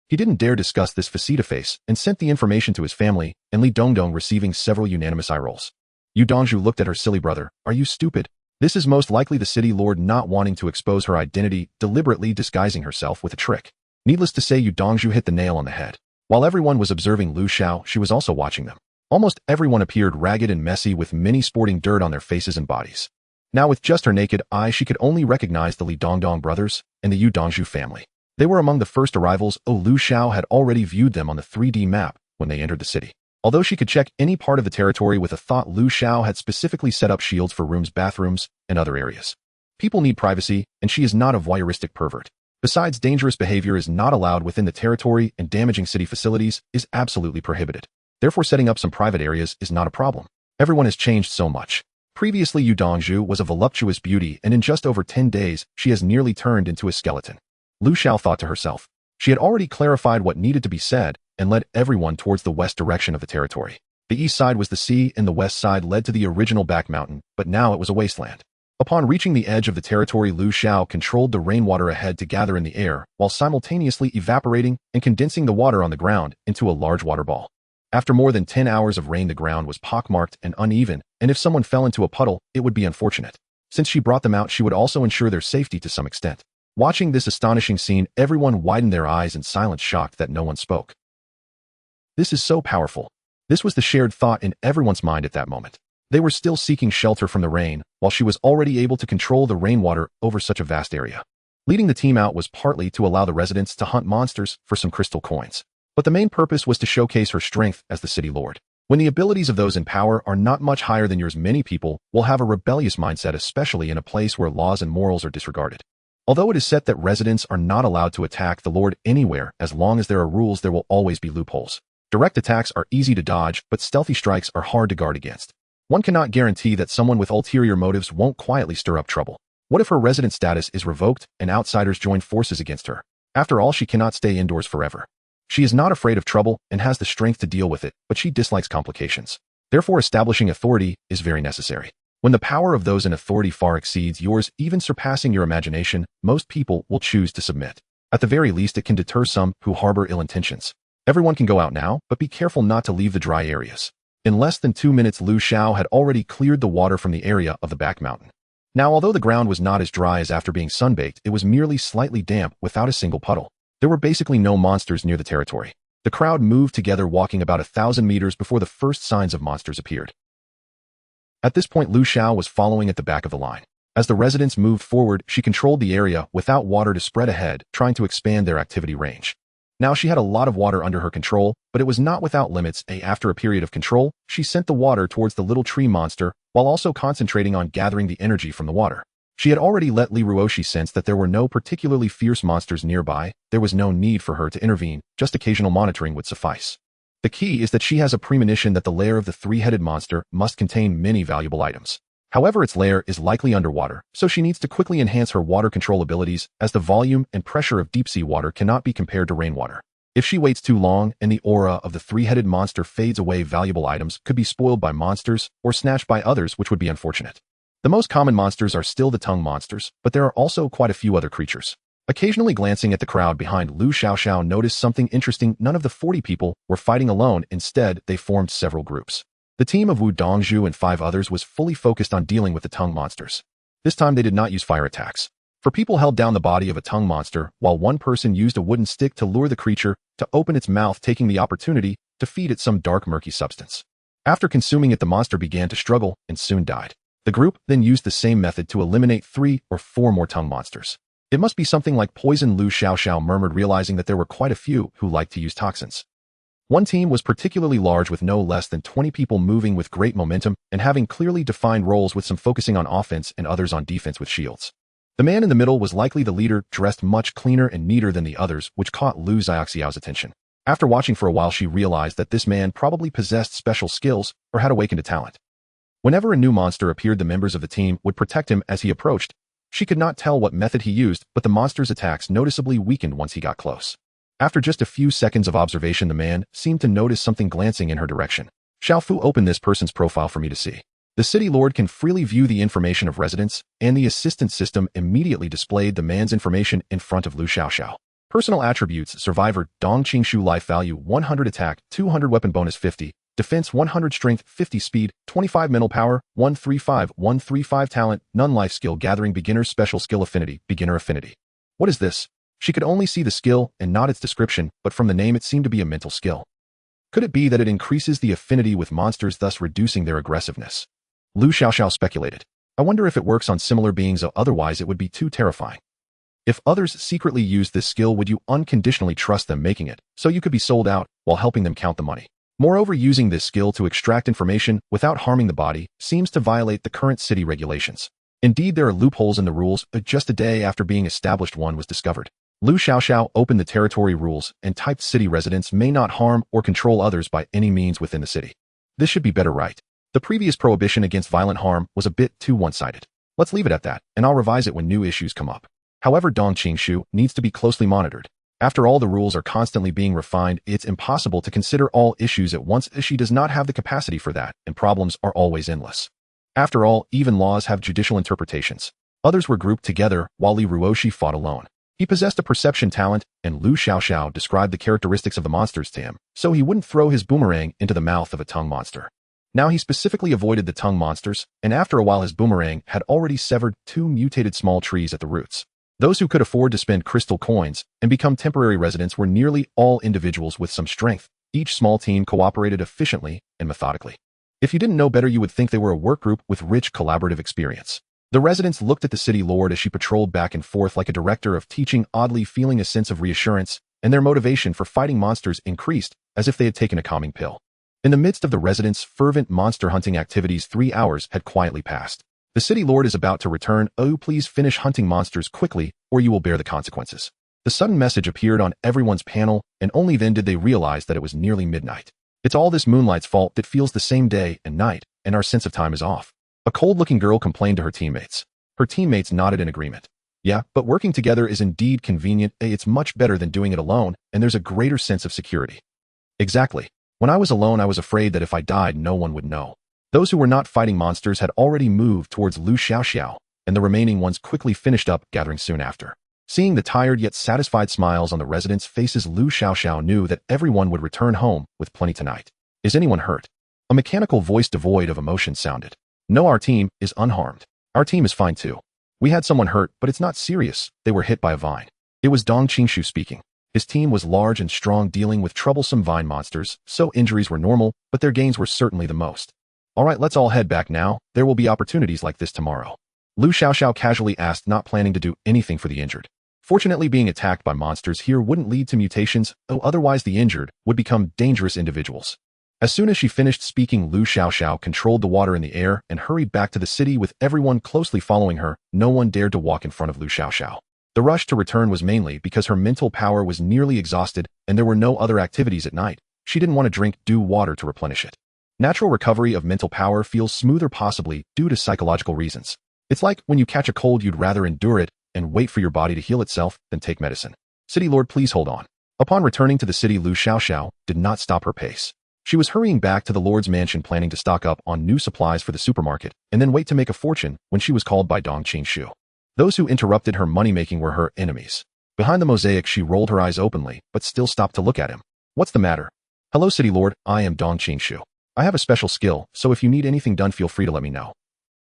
He didn't dare discuss this face-to-face and sent the information to his family, and Li Dongdong receiving several unanimous eye rolls. Yu Dongzhu looked at her silly brother. Are you stupid? This is most likely the city lord not wanting to expose her identity, deliberately disguising herself with a trick. Needless to say, Yu Dongzhu hit the nail on the head. While everyone was observing Lu Xiao, she was also watching them. Almost everyone appeared ragged and messy, with many sporting dirt on their faces and bodies. Now, with just her naked eye, she could only recognize the Li Dongdong brothers and the Yu Dongzhu family. They were among the first arrivals. Lu Xiao had already viewed them on the 3D map when they entered the city. Although she could check any part of the territory with a thought, Lu Xiao had specifically set up shields for rooms, bathrooms, and other areas. People need privacy, and she is not a voyeuristic pervert. Besides, dangerous behavior is not allowed within the territory, and damaging city facilities is absolutely prohibited. Therefore, setting up some private areas is not a problem. Everyone has changed so much. Previously, Yu Dongzhu was a voluptuous beauty, and in just over 10 days, she has nearly turned into a skeleton. Lu Xiao thought to herself. She had already clarified what needed to be said and led everyone towards the west direction of the territory. The east side was the sea, and the west side led to the original back mountain, but now it was a wasteland. Upon reaching the edge of the territory, Lu Xiao controlled the rainwater ahead to gather in the air, while simultaneously evaporating and condensing the water on the ground into a large water ball. After more than 10 hours of rain, the ground was pockmarked and uneven, and if someone fell into a puddle, it would be unfortunate. Since she brought them out, she would also ensure their safety to some extent. Watching this astonishing scene, everyone widened their eyes in silent shock that no one spoke. This is so powerful. This was the shared thought in everyone's mind at that moment. They were still seeking shelter from the rain, while she was already able to control the rainwater over such a vast area. Leading the team out was partly to allow the residents to hunt monsters for some crystal coins. But the main purpose was to showcase her strength as the city lord. When the abilities of those in power are not much higher than yours, many people will have a rebellious mindset, especially in a place where laws and morals are disregarded. Although it is said that residents are not allowed to attack the lord anywhere, as long as there are rules, there will always be loopholes. Direct attacks are easy to dodge, but stealthy strikes are hard to guard against. One cannot guarantee that someone with ulterior motives won't quietly stir up trouble. What if her resident status is revoked and outsiders join forces against her? After all, she cannot stay indoors forever. She is not afraid of trouble and has the strength to deal with it, but she dislikes complications. Therefore, establishing authority is very necessary. When the power of those in authority far exceeds yours, even surpassing your imagination, most people will choose to submit. At the very least, it can deter some who harbor ill intentions. Everyone can go out now, but be careful not to leave the dry areas. In less than 2 minutes, Lu Xiao had already cleared the water from the area of the back mountain. Now, although the ground was not as dry as after being sunbaked, it was merely slightly damp without a single puddle. There were basically no monsters near the territory. The crowd moved together, walking about 1,000 meters before the first signs of monsters appeared. At this point, Lu Xiao was following at the back of the line. As the residents moved forward, she controlled the area without water to spread ahead, trying to expand their activity range. Now she had a lot of water under her control, but it was not without limits. After a period of control, she sent the water towards the little tree monster, while also concentrating on gathering the energy from the water. She had already let Li Ruoshi sense that there were no particularly fierce monsters nearby. There was no need for her to intervene, just occasional monitoring would suffice. The key is that she has a premonition that the lair of the three-headed monster must contain many valuable items. However, its lair is likely underwater, so she needs to quickly enhance her water control abilities as the volume and pressure of deep-sea water cannot be compared to rainwater. If she waits too long and the aura of the three-headed monster fades away, valuable items could be spoiled by monsters or snatched by others, which would be unfortunate. The most common monsters are still the tongue monsters, but there are also quite a few other creatures. Occasionally glancing at the crowd behind Lu Xiaoxiao noticed something interesting. None of the 40 people were fighting alone. Instead, they formed several groups. The team of Wu Dongzhu and 5 others was fully focused on dealing with the tongue monsters. This time they did not use fire attacks. For people held down the body of a tongue monster, while one person used a wooden stick to lure the creature to open its mouth, taking the opportunity to feed it some dark murky substance. After consuming it, the monster began to struggle and soon died. The group then used the same method to eliminate 3 or 4 more tongue monsters. It must be something like poison, Lu Xiaoxiao murmured, realizing that there were quite a few who liked to use toxins. One team was particularly large, with no less than 20 people moving with great momentum and having clearly defined roles, with some focusing on offense and others on defense with shields. The man in the middle was likely the leader, dressed much cleaner and neater than the others, which caught Lu Xiaoxiao's attention. After watching for a while, she realized that this man probably possessed special skills or had awakened a talent. Whenever a new monster appeared, the members of the team would protect him as he approached. She could not tell what method he used, but the monster's attacks noticeably weakened once he got close. After just a few seconds of observation, the man seemed to notice something glancing in her direction. Xiaofu, open this person's profile for me to see. The city lord can freely view the information of residents, and the assistant system immediately displayed the man's information in front of Lu Xiaoxiao. Personal attributes: survivor, Dong Qingshu, life value 100, attack 200, weapon bonus 50, defense 100, strength 50, speed 25, mental power 135, talent none, life skill gathering, beginner, special skill affinity, beginner affinity. What is this? She could only see the skill and not its description, but from the name it seemed to be a mental skill. Could it be that it increases the affinity with monsters, thus reducing their aggressiveness? Lu Xiaoxiao speculated. I wonder if it works on similar beings, otherwise it would be too terrifying. If others secretly used this skill, would you unconditionally trust them making it, so you could be sold out while helping them count the money? Moreover, using this skill to extract information without harming the body seems to violate the current city regulations. Indeed, there are loopholes in the rules, but just a day after being established, one was discovered. Lu Xiaoxiao opened the territory rules and typed city residents may not harm or control others by any means within the city. This should be better, right? The previous prohibition against violent harm was a bit too one-sided. Let's leave it at that, and I'll revise it when new issues come up. However, Dong Qingshu needs to be closely monitored. After all, the rules are constantly being refined. It's impossible to consider all issues at once, as she does not have the capacity for that, and problems are always endless. After all, even laws have judicial interpretations. Others were grouped together, while Li Ruoshi fought alone. He possessed a perception talent, and Lu Xiaoxiao described the characteristics of the monsters to him, so he wouldn't throw his boomerang into the mouth of a tongue monster. Now he specifically avoided the tongue monsters, and after a while his boomerang had already severed 2 mutated small trees at the roots. Those who could afford to spend crystal coins and become temporary residents were nearly all individuals with some strength. Each small team cooperated efficiently and methodically. If you didn't know better, you would think they were a work group with rich collaborative experience. The residents looked at the city lord as she patrolled back and forth like a director of teaching, oddly feeling a sense of reassurance, and their motivation for fighting monsters increased as if they had taken a calming pill. In the midst of the residents' fervent monster hunting activities, 3 hours had quietly passed. The city lord is about to return. Oh, please finish hunting monsters quickly, or you will bear the consequences. The sudden message appeared on everyone's panel, and only then did they realize that it was nearly midnight. It's all this moonlight's fault that feels the same day and night, and our sense of time is off. A cold-looking girl complained to her teammates. Her teammates nodded in agreement. Yeah, but working together is indeed convenient. It's much better than doing it alone, and there's a greater sense of security. Exactly. When I was alone, I was afraid that if I died, no one would know. Those who were not fighting monsters had already moved towards Lu Xiaoxiao, and the remaining ones quickly finished up, gathering soon after. Seeing the tired yet satisfied smiles on the residents' faces, Lu Xiaoxiao knew that everyone would return home with plenty tonight. Is anyone hurt? A mechanical voice devoid of emotion sounded. No, our team is unharmed. Our team is fine too. We had someone hurt, but it's not serious. They were hit by a vine. It was Dong Qingshu speaking. His team was large and strong, dealing with troublesome vine monsters, so injuries were normal, but their gains were certainly the most. All right, let's all head back now. There will be opportunities like this tomorrow. Lu Xiaoxiao casually asked, not planning to do anything for the injured. Fortunately, being attacked by monsters here wouldn't lead to mutations, though otherwise the injured would become dangerous individuals. As soon as she finished speaking, Lu Xiaoxiao controlled the water in the air and hurried back to the city with everyone closely following her. No one dared to walk in front of Lu Xiaoxiao. The rush to return was mainly because her mental power was nearly exhausted and there were no other activities at night. She didn't want to drink dew water to replenish it. Natural recovery of mental power feels smoother, possibly due to psychological reasons. It's like when you catch a cold, you'd rather endure it and wait for your body to heal itself than take medicine. City Lord, please hold on. Upon returning to the city, Lu Xiaoxiao did not stop her pace. She was hurrying back to the Lord's mansion, planning to stock up on new supplies for the supermarket and then wait to make a fortune when she was called by Dong Qingshu. Those who interrupted her money-making were her enemies. Behind the mosaic, she rolled her eyes openly, but still stopped to look at him. What's the matter? Hello, City Lord, I am Dong Qingshu. I have a special skill, so if you need anything done, feel free to let me know.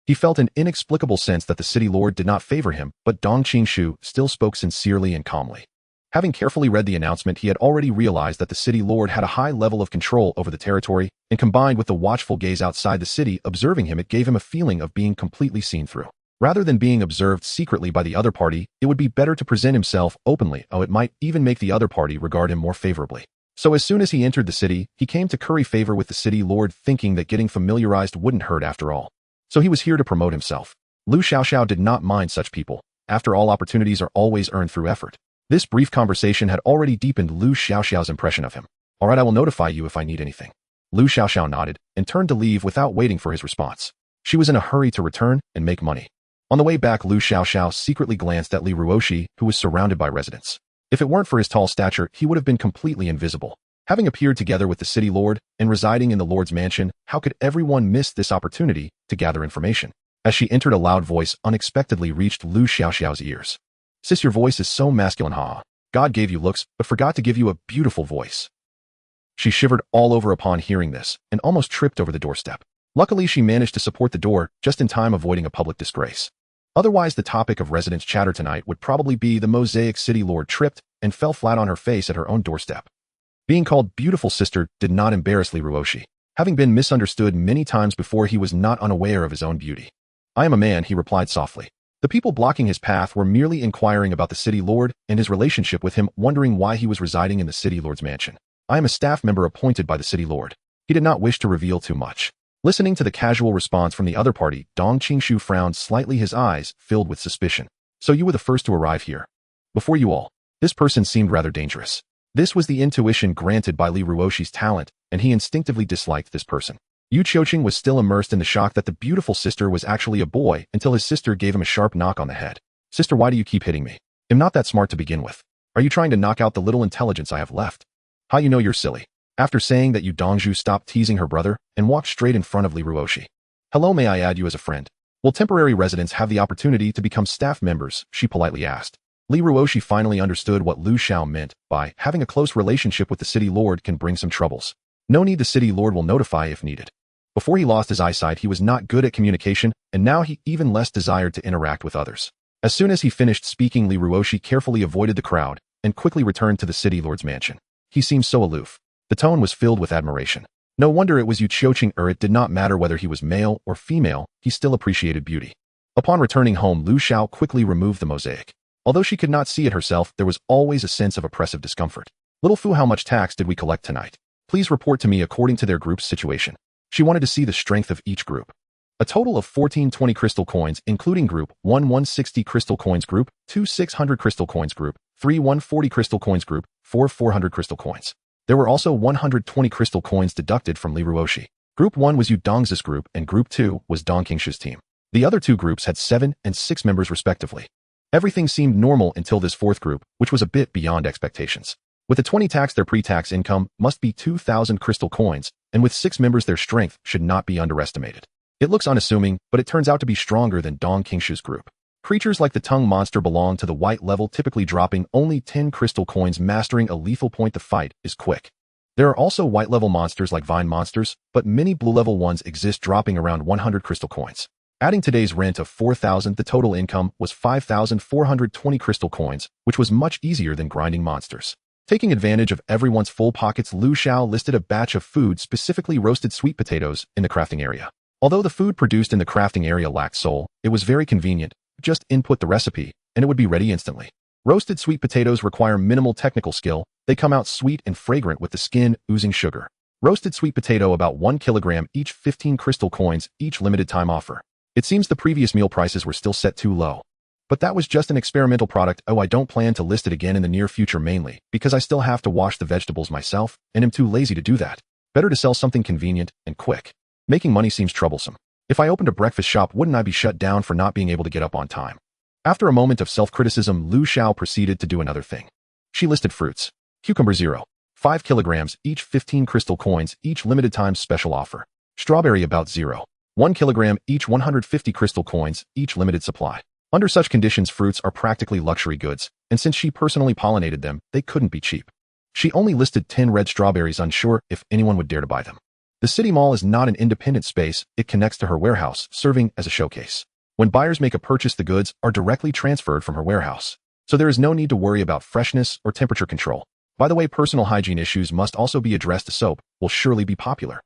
He felt an inexplicable sense that the City Lord did not favor him, but Dong Qingshu still spoke sincerely and calmly. Having carefully read the announcement, he had already realized that the City Lord had a high level of control over the territory, and combined with the watchful gaze outside the city observing him, it gave him a feeling of being completely seen through. Rather than being observed secretly by the other party, it would be better to present himself openly, it might even make the other party regard him more favorably. So as soon as he entered the city, he came to curry favor with the City Lord, thinking that getting familiarized wouldn't hurt after all. So he was here to promote himself. Lu Xiaoxiao did not mind such people. After all, opportunities are always earned through effort. This brief conversation had already deepened Lu Xiaoxiao's impression of him. All right, I will notify you if I need anything. Lu Xiaoxiao nodded and turned to leave without waiting for his response. She was in a hurry to return and make money. On the way back, Lu Xiaoxiao secretly glanced at Li Ruoshi, who was surrounded by residents. If it weren't for his tall stature, he would have been completely invisible. Having appeared together with the City Lord and residing in the Lord's mansion, how could everyone miss this opportunity to gather information? As she entered, a loud voice unexpectedly reached Lu Xiaoxiao's ears. Sis, your voice is so masculine, ha. God gave you looks, but forgot to give you a beautiful voice. She shivered all over upon hearing this and almost tripped over the doorstep. Luckily, she managed to support the door just in time, avoiding a public disgrace. Otherwise, the topic of residents' chatter tonight would probably be the Mosaic City Lord tripped and fell flat on her face at her own doorstep. Being called beautiful sister did not embarrass Li Ruoshi. Having been misunderstood many times before, he was not unaware of his own beauty. I am a man, he replied softly. The people blocking his path were merely inquiring about the City Lord and his relationship with him, wondering why he was residing in the City Lord's mansion. I am a staff member appointed by the City Lord. He did not wish to reveal too much. Listening to the casual response from the other party, Dong Qingshu frowned slightly, his eyes filled with suspicion. So you were the first to arrive here. Before you all. This person seemed rather dangerous. This was the intuition granted by Li Ruoshi's talent, and he instinctively disliked this person. Yu Qiuqing was still immersed in the shock that the beautiful sister was actually a boy until his sister gave him a sharp knock on the head. Sister, why do you keep hitting me? I'm not that smart to begin with. Are you trying to knock out the little intelligence I have left? How you know you're silly? After saying that, Yu Dongzhu stopped teasing her brother and walked straight in front of Li Ruoshi. Hello, may I add you as a friend? Will temporary residents have the opportunity to become staff members? She politely asked. Li Ruoshi finally understood what Lu Xiao meant by having a close relationship with the City Lord can bring some troubles. No need, the City Lord will notify if needed. Before he lost his eyesight, he was not good at communication, and now he even less desired to interact with others. As soon as he finished speaking, Li Ruoshi carefully avoided the crowd and quickly returned to the City Lord's mansion. He seemed so aloof. The tone was filled with admiration. No wonder it was Yu Qiuqing, it did not matter whether he was male or female, he still appreciated beauty. Upon returning home, Lu Xiao quickly removed the mosaic. Although she could not see it herself, there was always a sense of oppressive discomfort. Little Fu, how much tax did we collect tonight? Please report to me according to their group's situation. She wanted to see the strength of each group. A total of 1420 crystal coins, including Group 1 160 crystal coins Group, 2 600 crystal coins Group, 3 140 crystal coins Group, 4 400 crystal coins. There were also 120 crystal coins deducted from Li Ruoshi. Group 1 was Yu Dongzhi's group and Group 2 was Dong Qingshu's team. The other two groups had 7 and 6 members respectively. Everything seemed normal until this fourth group, which was a bit beyond expectations. With the 20 tax, their pre-tax income must be 2,000 crystal coins, and with 6 members their strength should not be underestimated. It looks unassuming, but it turns out to be stronger than Dong Qingshu's group. Creatures like the tongue monster belong to the white level, typically dropping only 10 crystal coins. Mastering a lethal point, the fight is quick. There are also white level monsters like vine monsters, but many blue level ones exist, dropping around 100 crystal coins. Adding today's rent of 4,000, the total income was 5,420 crystal coins, which was much easier than grinding monsters. Taking advantage of everyone's full pockets, Lu Xiao listed a batch of food, specifically roasted sweet potatoes, in the crafting area. Although the food produced in the crafting area lacked soul, it was very convenient. Just input the recipe, and it would be ready instantly. Roasted sweet potatoes require minimal technical skill. They come out sweet and fragrant with the skin oozing sugar. Roasted sweet potato, about 1 kilogram each, 15 crystal coins, each limited time offer. It seems the previous meal prices were still set too low. But that was just an experimental product. I don't plan to list it again in the near future, mainly because I still have to wash the vegetables myself and am too lazy to do that. Better to sell something convenient and quick. Making money seems troublesome. If I opened a breakfast shop, wouldn't I be shut down for not being able to get up on time? After a moment of self-criticism, Lu Xiao proceeded to do another thing. She listed fruits. Cucumber 0. 5 kilograms, each 15 crystal coins, each limited time special offer. Strawberry about 0. 1 kilogram, each 150 crystal coins, each limited supply. Under such conditions, fruits are practically luxury goods, and since she personally pollinated them, they couldn't be cheap. She only listed 10 red strawberries, unsure if anyone would dare to buy them. The city mall is not an independent space, it connects to her warehouse, serving as a showcase. When buyers make a purchase, the goods are directly transferred from her warehouse, so there is no need to worry about freshness or temperature control. By the way, personal hygiene issues must also be addressed. Soap will surely be popular.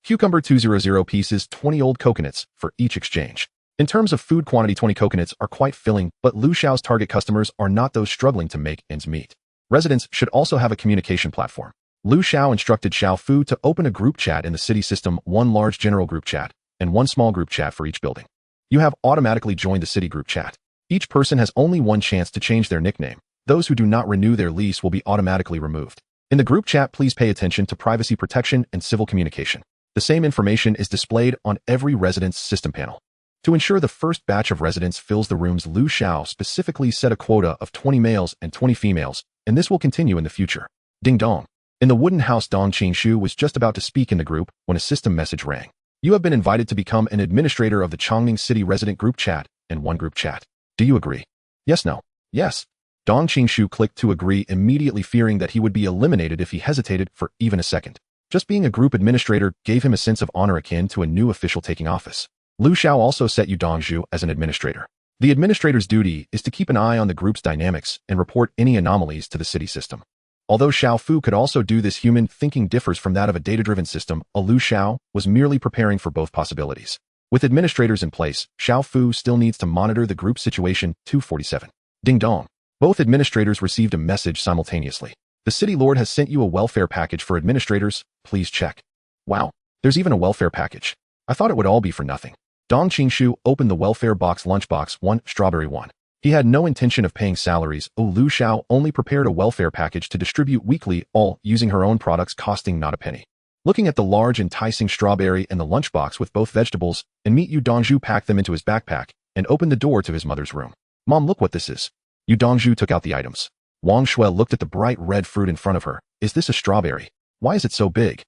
Cucumber 200 pieces, 20 old coconuts for each exchange. In terms of food quantity, 20 coconuts are quite filling, but Lu Xiao's target customers are not those struggling to make ends meet. Residents should also have a communication platform. Lu Xiao instructed Xiao Fu to open a group chat in the city system, one large general group chat, and one small group chat for each building. You have automatically joined the city group chat. Each person has only one chance to change their nickname. Those who do not renew their lease will be automatically removed. In the group chat, please pay attention to privacy protection and civil communication. The same information is displayed on every resident's system panel. To ensure the first batch of residents fills the rooms, Lu Xiao specifically set a quota of 20 males and 20 females, and this will continue in the future. Ding dong. In the wooden house, Dong Qingshu was just about to speak in the group when a system message rang. You have been invited to become an administrator of the Chongming City resident group chat and one group chat. Do you agree? Yes, no. Yes. Dong Qingshu clicked to agree, immediately fearing that he would be eliminated if he hesitated for even a second. Just being a group administrator gave him a sense of honor akin to a new official taking office. Lu Xiao also set Yu Dongzhu as an administrator. The administrator's duty is to keep an eye on the group's dynamics and report any anomalies to the city system. Although Xiao Fu could also do this, human thinking differs from that of a data-driven system. Lu Xiao was merely preparing for both possibilities. With administrators in place, Xiao Fu still needs to monitor the group situation. 247. Ding dong. Both administrators received a message simultaneously. The city lord has sent you a welfare package for administrators. Please check. Wow, there's even a welfare package. I thought it would all be for nothing. Dong Qingshu opened the welfare box. Lunchbox 1, strawberry 1. He had no intention of paying salaries. Lu Xiao only prepared a welfare package to distribute weekly, all using her own products, costing not a penny. Looking at the large, enticing strawberry and the lunchbox with both vegetables and meat, Yu Dongzhu packed them into his backpack and opened the door to his mother's room. Mom, look what this is. Yu Dongzhu took out the items. Wang Shui looked at the bright red fruit in front of her. Is this a strawberry? Why is it so big?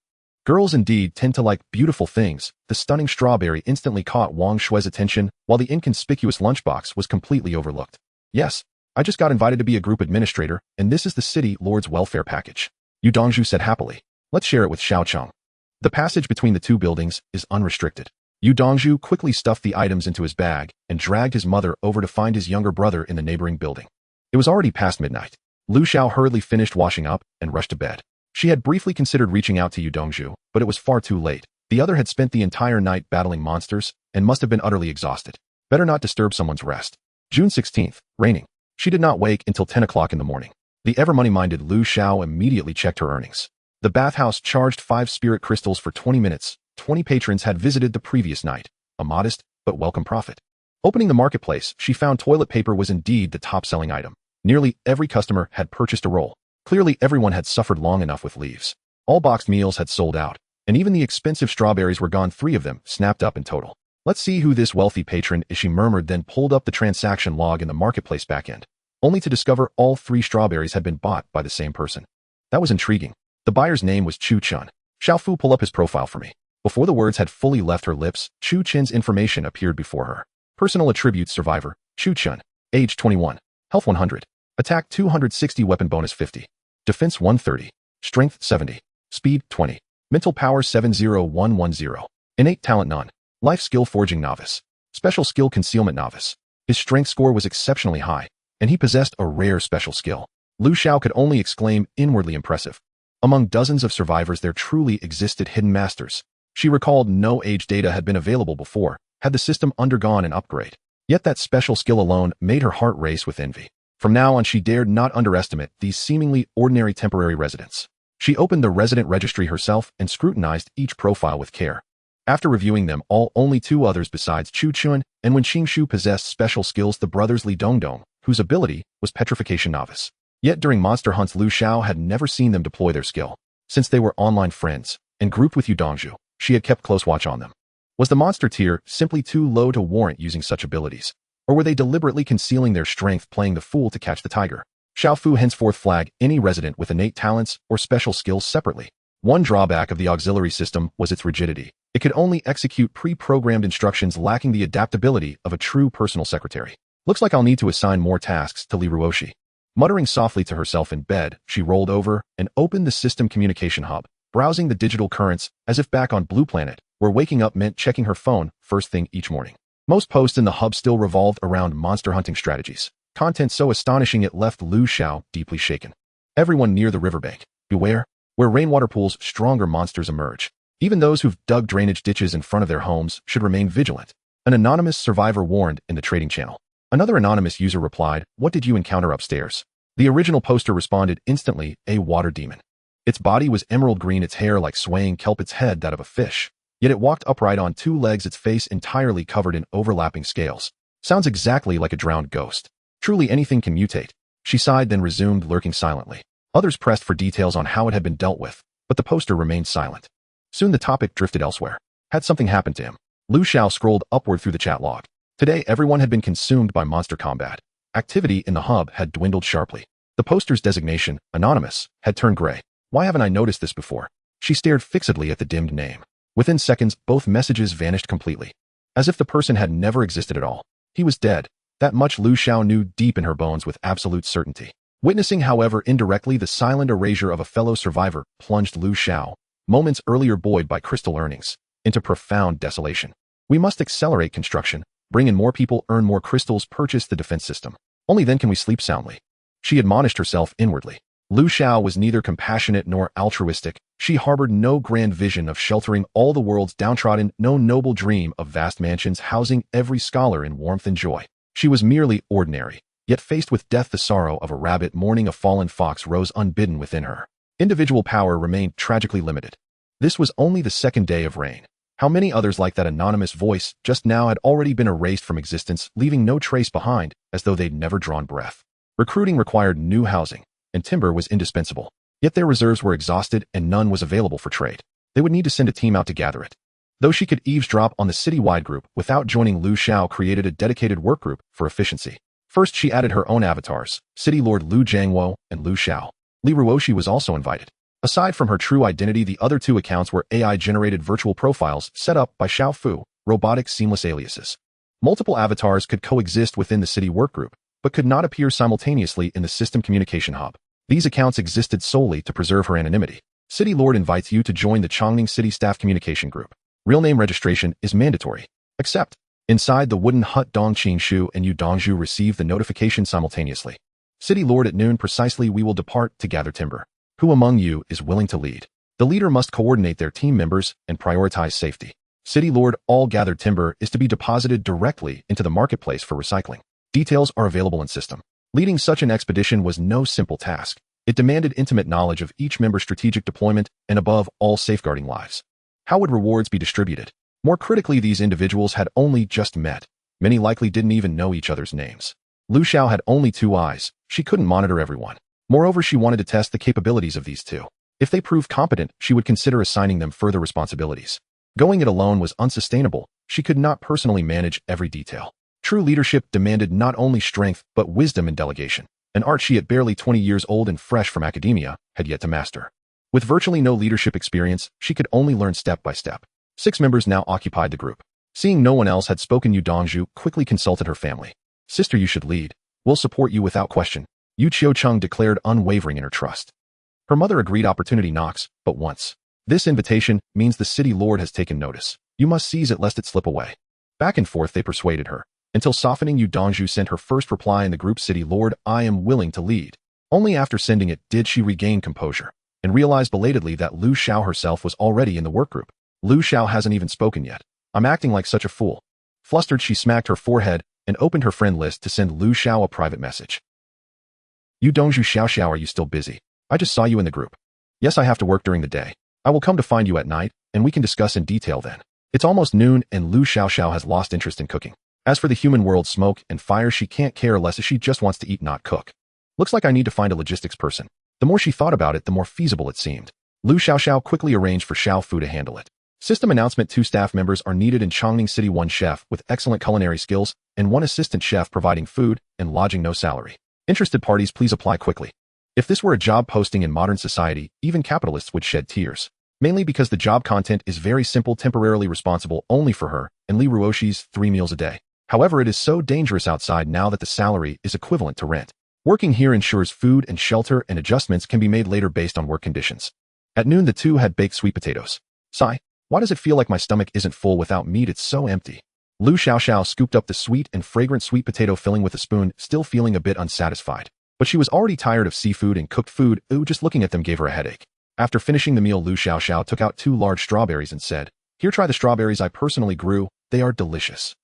Girls indeed tend to like beautiful things. The stunning strawberry instantly caught Wang Shui's attention, while the inconspicuous lunchbox was completely overlooked. Yes, I just got invited to be a group administrator, and this is the city lord's welfare package. Yu Dongzhu said happily. Let's share it with Xiaocheng. The passage between the two buildings is unrestricted. Yu Dongzhu quickly stuffed the items into his bag and dragged his mother over to find his younger brother in the neighboring building. It was already past midnight. Lu Xiao hurriedly finished washing up and rushed to bed. She had briefly considered reaching out to Yu Dongzhu, but it was far too late. The other had spent the entire night battling monsters and must have been utterly exhausted. Better not disturb someone's rest. June 16th, raining. She did not wake until 10 o'clock in the morning. The ever money-minded Lu Xiao immediately checked her earnings. The bathhouse charged 5 spirit crystals for 20 minutes. 20 patrons had visited the previous night. A modest but welcome profit. Opening the marketplace, she found toilet paper was indeed the top-selling item. Nearly every customer had purchased a roll. Clearly everyone had suffered long enough with leaves. All boxed meals had sold out, and even the expensive strawberries were gone. 3 of them snapped up in total. Let's see who this wealthy patron is, she murmured, then pulled up the transaction log in the marketplace backend, only to discover all 3 strawberries had been bought by the same person. That was intriguing. The buyer's name was Chu Chun. Xiao Fu, pull up his profile for me. Before the words had fully left her lips, Chu Chen's information appeared before her. Personal attributes: survivor, Chu Chun. Age 21. Health 100. Attack 260. Weapon bonus 50. Defense 130. Strength 70. Speed 20. Mental power 70110. Innate talent none. Life skill forging novice. Special skill concealment novice. His strength score was exceptionally high, and he possessed a rare special skill. Lu Xiao could only exclaim, inwardly impressive. Among dozens of survivors there truly existed hidden masters. She recalled no age data had been available before, had the system undergone an upgrade. Yet that special skill alone made her heart race with envy. From now on she dared not underestimate these seemingly ordinary temporary residents. She opened the resident registry herself and scrutinized each profile with care. After reviewing them all, only 2 others besides Chu Chun and Wen Qingshu possessed special skills: the brothers Li Dongdong, whose ability was petrification novice. Yet during monster hunts Lu Xiao had never seen them deploy their skill. Since they were online friends, and grouped with Yu Dongzhu, she had kept close watch on them. Was the monster tier simply too low to warrant using such abilities? Or were they deliberately concealing their strength, playing the fool to catch the tiger? Xiaofu henceforth flagged any resident with innate talents or special skills separately. One drawback of the auxiliary system was its rigidity. It could only execute pre-programmed instructions, lacking the adaptability of a true personal secretary. Looks like I'll need to assign more tasks to Li Ruoshi. Muttering softly to herself in bed, she rolled over and opened the system communication hub, browsing the digital currents as if back on Blue Planet, where waking up meant checking her phone first thing each morning. Most posts in the hub still revolved around monster hunting strategies, content so astonishing it left Lu Xiao deeply shaken. Everyone near the riverbank, beware, where rainwater pools, stronger monsters emerge. Even those who've dug drainage ditches in front of their homes should remain vigilant. An anonymous survivor warned in the trading channel. Another anonymous user replied, "What did you encounter upstairs?" The original poster responded instantly, "A water demon. Its body was emerald green, its hair like swaying kelp, its head that of a fish. Yet it walked upright on two legs, its face entirely covered in overlapping scales. Sounds exactly like a drowned ghost. Truly anything can mutate." She sighed, then resumed lurking silently. Others pressed for details on how it had been dealt with, but the poster remained silent. Soon the topic drifted elsewhere. Had something happened to him? Lu Xiao scrolled upward through the chat log. Today everyone had been consumed by monster combat. Activity in the hub had dwindled sharply. The poster's designation, anonymous, had turned gray. Why haven't I noticed this before? She stared fixedly at the dimmed name. Within seconds, both messages vanished completely. As if the person had never existed at all. He was dead. That much Lu Xiao knew deep in her bones with absolute certainty. Witnessing, however, indirectly the silent erasure of a fellow survivor plunged Lu Xiao, moments earlier buoyed by crystal earnings, into profound desolation. We must accelerate construction, bring in more people, earn more crystals, purchase the defense system. Only then can we sleep soundly. She admonished herself inwardly. Lu Xiao was neither compassionate nor altruistic. She harbored no grand vision of sheltering all the world's downtrodden, no noble dream of vast mansions housing every scholar in warmth and joy. She was merely ordinary. Yet faced with death, the sorrow of a rabbit mourning a fallen fox rose unbidden within her. Individual power remained tragically limited. This was only the second day of reign. How many others like that anonymous voice just now had already been erased from existence, leaving no trace behind, as though they'd never drawn breath. Recruiting required new housing, and timber was indispensable. Yet their reserves were exhausted and none was available for trade. They would need to send a team out to gather it. Though she could eavesdrop on the city-wide group without joining, Lu Xiao created a dedicated work group for efficiency. First, she added her own avatars, City Lord Lu Jiangwo and Lu Xiao. Li Ruoshi was also invited. Aside from her true identity, the other two accounts were AI-generated virtual profiles set up by Xiaofu, robotic seamless aliases. Multiple avatars could coexist within the city workgroup, but could not appear simultaneously in the system communication hub. These accounts existed solely to preserve her anonymity. City Lord invites you to join the Chongning City Staff Communication Group. Real name registration is mandatory. Accept. Inside the wooden hut, Dongqing Shu and Yu Dongzhu receive the notification simultaneously. City Lord, at noon precisely we will depart to gather timber. Who among you is willing to lead? The leader must coordinate their team members and prioritize safety. City Lord, all gathered timber is to be deposited directly into the marketplace for recycling. Details are available in system. Leading such an expedition was no simple task. It demanded intimate knowledge of each member's strategic deployment and above all safeguarding lives. How would rewards be distributed? More critically, these individuals had only just met. Many likely didn't even know each other's names. Lu Xiao had only 2 eyes. She couldn't monitor everyone. Moreover, she wanted to test the capabilities of these two. If they proved competent, she would consider assigning them further responsibilities. Going it alone was unsustainable. She could not personally manage every detail. True leadership demanded not only strength, but wisdom and delegation, an art she, at barely 20 years old and fresh from academia, had yet to master. With virtually no leadership experience, she could only learn step by step. 6 members now occupied the group. Seeing no one else had spoken, Yu Dongzhu quickly consulted her family. "Sister, you should lead. We'll support you without question," Yu Qiucheng declared, unwavering in her trust. Her mother agreed. Opportunity knocks but once. This invitation means the city lord has taken notice. You must seize it lest it slip away. Back and forth they persuaded her, until softening, Yu Dongzhu sent her first reply in the group. "City Lord, I am willing to lead." Only after sending it did she regain composure, and realized belatedly that Lu Xiao herself was already in the workgroup. Lu Xiao hasn't even spoken yet. I'm acting like such a fool. Flustered, she smacked her forehead and opened her friend list to send Lu Xiao a private message. "Yu Dongzhu Xiao, are you still busy? I just saw you in the group." "Yes, I have to work during the day. I will come to find you at night, and we can discuss in detail then." It's almost noon, and Lu Xiao has lost interest in cooking. As for the human world, smoke and fire, she can't care less, as she just wants to eat, not cook. Looks like I need to find a logistics person. The more she thought about it, the more feasible it seemed. Lu Xiaoxiao quickly arranged for Xiao Fu to handle it. System announcement: 2 staff members are needed in Chongning City, 1 chef with excellent culinary skills, and 1 assistant chef providing food and lodging, no salary. Interested parties please apply quickly. If this were a job posting in modern society, even capitalists would shed tears. Mainly because the job content is very simple, temporarily responsible only for her and Li Ruoshi's 3 meals a day. However, it is so dangerous outside now that the salary is equivalent to rent. Working here ensures food and shelter, and adjustments can be made later based on work conditions. At noon, the 2 had baked sweet potatoes. Sigh, why does it feel like my stomach isn't full without meat? It's so empty. Lu Xiaoxiao scooped up the sweet and fragrant sweet potato filling with a spoon, still feeling a bit unsatisfied. But she was already tired of seafood and cooked food. Just looking at them gave her a headache. After finishing the meal, Lu Xiaoxiao took out 2 large strawberries and said, "Here, try the strawberries I personally grew. They are delicious."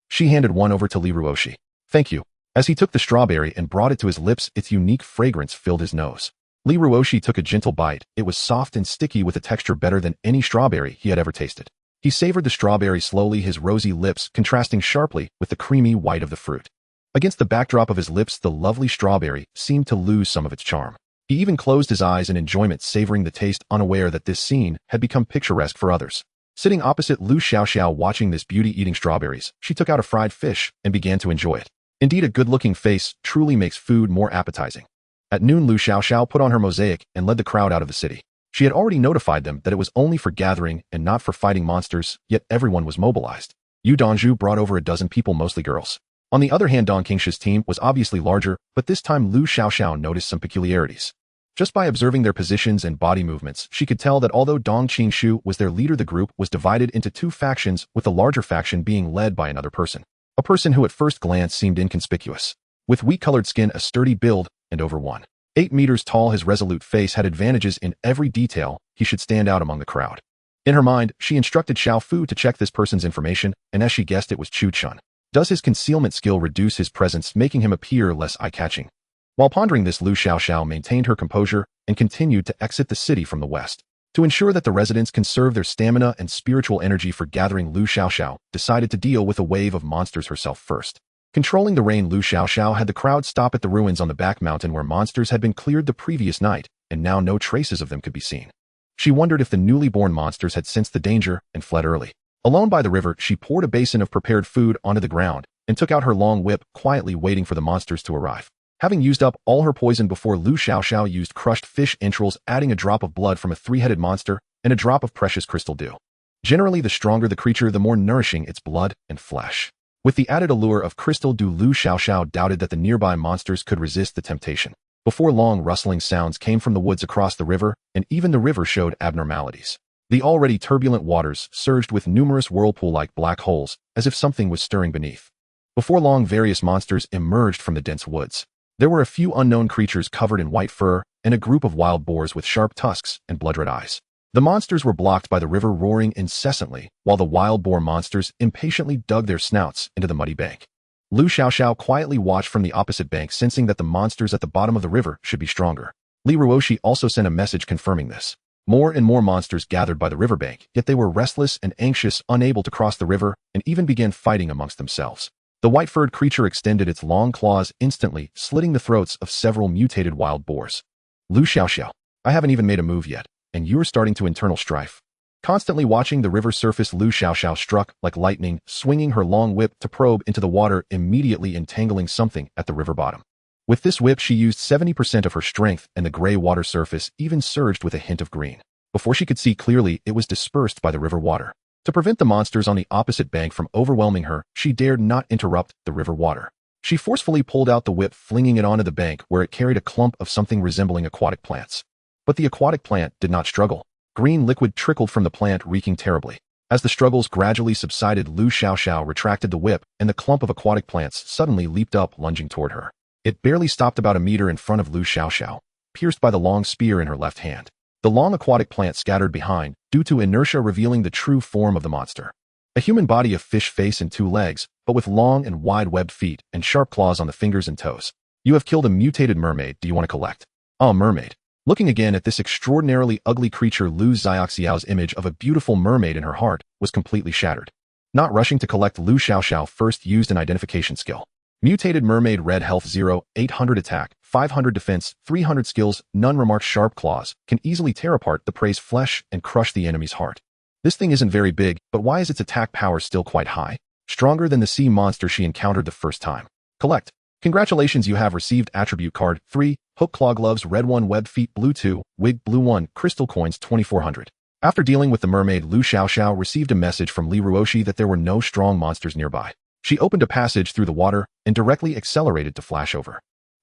She handed one over to Li Ruoshi. "Thank you." As he took the strawberry and brought it to his lips, its unique fragrance filled his nose. Li Ruoshi took a gentle bite. It was soft and sticky with a texture better than any strawberry he had ever tasted. He savored the strawberry slowly, his rosy lips contrasting sharply with the creamy white of the fruit. Against the backdrop of his lips, the lovely strawberry seemed to lose some of its charm. He even closed his eyes in enjoyment, savoring the taste, unaware that this scene had become picturesque for others. Sitting opposite Lu Xiaoxiao watching this beauty eating strawberries, she took out a fried fish and began to enjoy it. Indeed, a good-looking face truly makes food more appetizing. At noon, Lu Xiaoxiao put on her mosaic and led the crowd out of the city. She had already notified them that it was only for gathering and not for fighting monsters, yet everyone was mobilized. Yu Dongzhu brought over a dozen people, mostly girls. On the other hand, Dong Qingshi's team was obviously larger, but this time Lu Xiaoxiao noticed some peculiarities. Just by observing their positions and body movements, she could tell that although Dong Qingshu was their leader, the group was divided into 2 factions, with the larger faction being led by another person. A person who at first glance seemed inconspicuous. With wheat-colored skin, a sturdy build, and over 1.8 meters tall, his resolute face had advantages in every detail. He should stand out among the crowd. In her mind, she instructed Xiao Fu to check this person's information, and as she guessed, it was Chu Chun. Does his concealment skill reduce his presence, making him appear less eye-catching? While pondering this, Lu Xiaoxiao maintained her composure and continued to exit the city from the west. To ensure that the residents conserve their stamina and spiritual energy for gathering, Lu Xiaoxiao decided to deal with a wave of monsters herself first. Controlling the rain, Lu Xiaoxiao had the crowd stop at the ruins on the back mountain where monsters had been cleared the previous night, and now no traces of them could be seen. She wondered if the newly born monsters had sensed the danger and fled early. Alone by the river, she poured a basin of prepared food onto the ground and took out her long whip, quietly waiting for the monsters to arrive. Having used up all her poison before, Lu Xiaoxiao used crushed fish entrails, adding a drop of blood from a 3-headed monster and a drop of precious crystal dew. Generally, the stronger the creature, the more nourishing its blood and flesh. With the added allure of crystal dew, Lu Xiaoxiao doubted that the nearby monsters could resist the temptation. Before long, rustling sounds came from the woods across the river, and even the river showed abnormalities. The already turbulent waters surged with numerous whirlpool-like black holes, as if something was stirring beneath. Before long, various monsters emerged from the dense woods. There were a few unknown creatures covered in white fur, and a group of wild boars with sharp tusks and blood-red eyes. The monsters were blocked by the river roaring incessantly, while the wild boar monsters impatiently dug their snouts into the muddy bank. Lu Xiaoxiao quietly watched from the opposite bank, sensing that the monsters at the bottom of the river should be stronger. Li Ruoshi also sent a message confirming this. More and more monsters gathered by the riverbank, yet they were restless and anxious, unable to cross the river, and even began fighting amongst themselves. The white-furred creature extended its long claws, instantly slitting the throats of several mutated wild boars. Lu Xiaoxiao, I haven't even made a move yet, and you're starting to internal strife. Constantly watching the river surface, Lu Xiaoxiao struck like lightning, swinging her long whip to probe into the water, immediately entangling something at the river bottom. With this whip, she used 70% of her strength, and the gray water surface even surged with a hint of green. Before she could see clearly, it was dispersed by the river water. To prevent the monsters on the opposite bank from overwhelming her, she dared not interrupt the river water. She forcefully pulled out the whip, flinging it onto the bank where it carried a clump of something resembling aquatic plants. But the aquatic plant did not struggle. Green liquid trickled from the plant, reeking terribly. As the struggles gradually subsided, Lu Xiaoxiao retracted the whip, and the clump of aquatic plants suddenly leaped up, lunging toward her. It barely stopped about a meter in front of Lu Xiaoxiao, pierced by the long spear in her left hand. The long aquatic plant scattered behind, due to inertia, revealing the true form of the monster. A human body of fish face and 2 legs, but with long and wide-webbed feet and sharp claws on the fingers and toes. You have killed a mutated mermaid. Do you want to collect? Ah, mermaid. Looking again at this extraordinarily ugly creature, Lu Xiaoxiao's image of a beautiful mermaid in her heart was completely shattered. Not rushing to collect, Lu Xiaoxiao first used an identification skill. Mutated mermaid, red health 0, 800 attack, 500 defense, 300 skills, none remarks sharp claws, can easily tear apart the prey's flesh and crush the enemy's heart. This thing isn't very big, but why is its attack power still quite high? Stronger than the sea monster she encountered the first time. Collect. Congratulations, you have received attribute card 3, hook claw gloves red 1 web feet blue 2, wig blue 1, crystal coins 2400. After dealing with the mermaid, Lu Xiaoxiao received a message from Li Ruoshi that there were no strong monsters nearby. She opened a passage through the water and directly accelerated to flash over.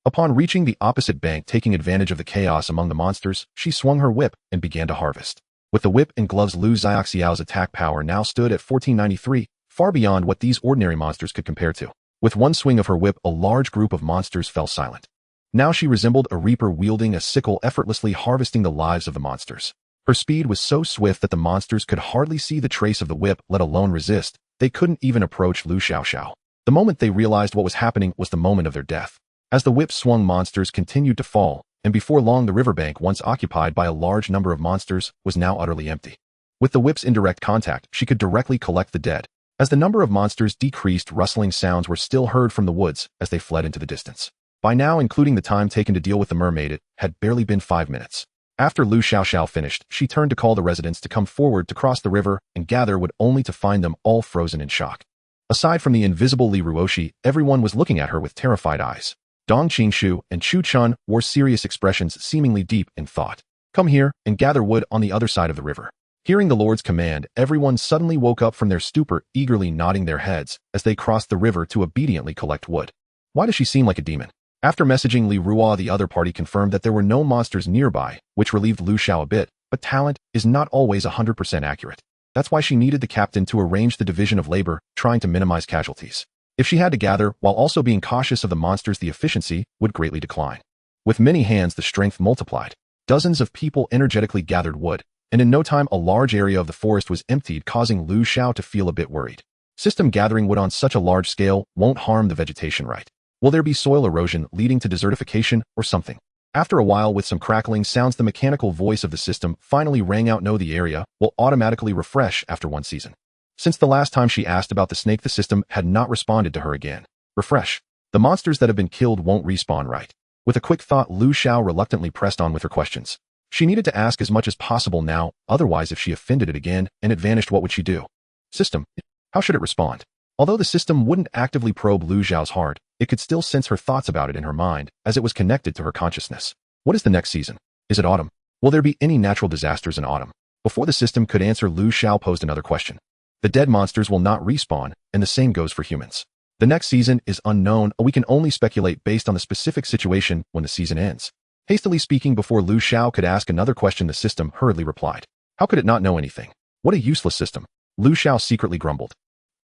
Upon reaching the opposite bank, taking advantage of the chaos among the monsters, she swung her whip and began to harvest. With the whip and gloves, Lu Xiaoxiao's attack power now stood at 1493, far beyond what these ordinary monsters could compare to. With one swing of her whip, a large group of monsters fell silent. Now she resembled a reaper wielding a sickle, effortlessly harvesting the lives of the monsters. Her speed was so swift that the monsters could hardly see the trace of the whip, let alone resist. They couldn't even approach Lu Xiaoxiao. The moment they realized what was happening was the moment of their death. As the whip swung, monsters continued to fall, and before long the riverbank, once occupied by a large number of monsters, was now utterly empty. With the whip's indirect contact, she could directly collect the dead. As the number of monsters decreased, rustling sounds were still heard from the woods as they fled into the distance. By now, including the time taken to deal with the mermaid, it had barely been 5 minutes. After Lu Xiaoxiao finished, she turned to call the residents to come forward to cross the river and gather wood, only to find them all frozen in shock. Aside from the invisible Li Ruoshi, everyone was looking at her with terrified eyes. Dong Qingshu and Chu Chun wore serious expressions, seemingly deep in thought. Come here and gather wood on the other side of the river. Hearing the Lord's command, everyone suddenly woke up from their stupor, eagerly nodding their heads as they crossed the river to obediently collect wood. Why does she seem like a demon? After messaging Li Ruo, the other party confirmed that there were no monsters nearby, which relieved Lu Xiao a bit, but talent is not always 100% accurate. That's why she needed the captain to arrange the division of labor, trying to minimize casualties. If she had to gather, while also being cautious of the monsters, the efficiency would greatly decline. With many hands, the strength multiplied. Dozens of people energetically gathered wood, and in no time a large area of the forest was emptied, causing Lu Xiao to feel a bit worried. System gathering wood on such a large scale won't harm the vegetation, right? Will there be soil erosion leading to desertification or something? After a while, with some crackling sounds, the mechanical voice of the system finally rang out. No, the area will automatically refresh after 1 season. Since the last time she asked about the snake, the system had not responded to her again. Refresh. The monsters that have been killed won't respawn, right? With a quick thought, Lu Xiao reluctantly pressed on with her questions. She needed to ask as much as possible now, otherwise if she offended it again and it vanished, what would she do? System. How should it respond? Although the system wouldn't actively probe Lu Xiao's heart, it could still sense her thoughts about it in her mind, as it was connected to her consciousness. What is the next season? Is it autumn? Will there be any natural disasters in autumn? Before the system could answer, Lu Xiao posed another question. The dead monsters will not respawn, and the same goes for humans. The next season is unknown, we can only speculate based on the specific situation when the season ends. Hastily speaking, before Lu Xiao could ask another question, the system hurriedly replied. How could it not know anything? What a useless system. Lu Xiao secretly grumbled.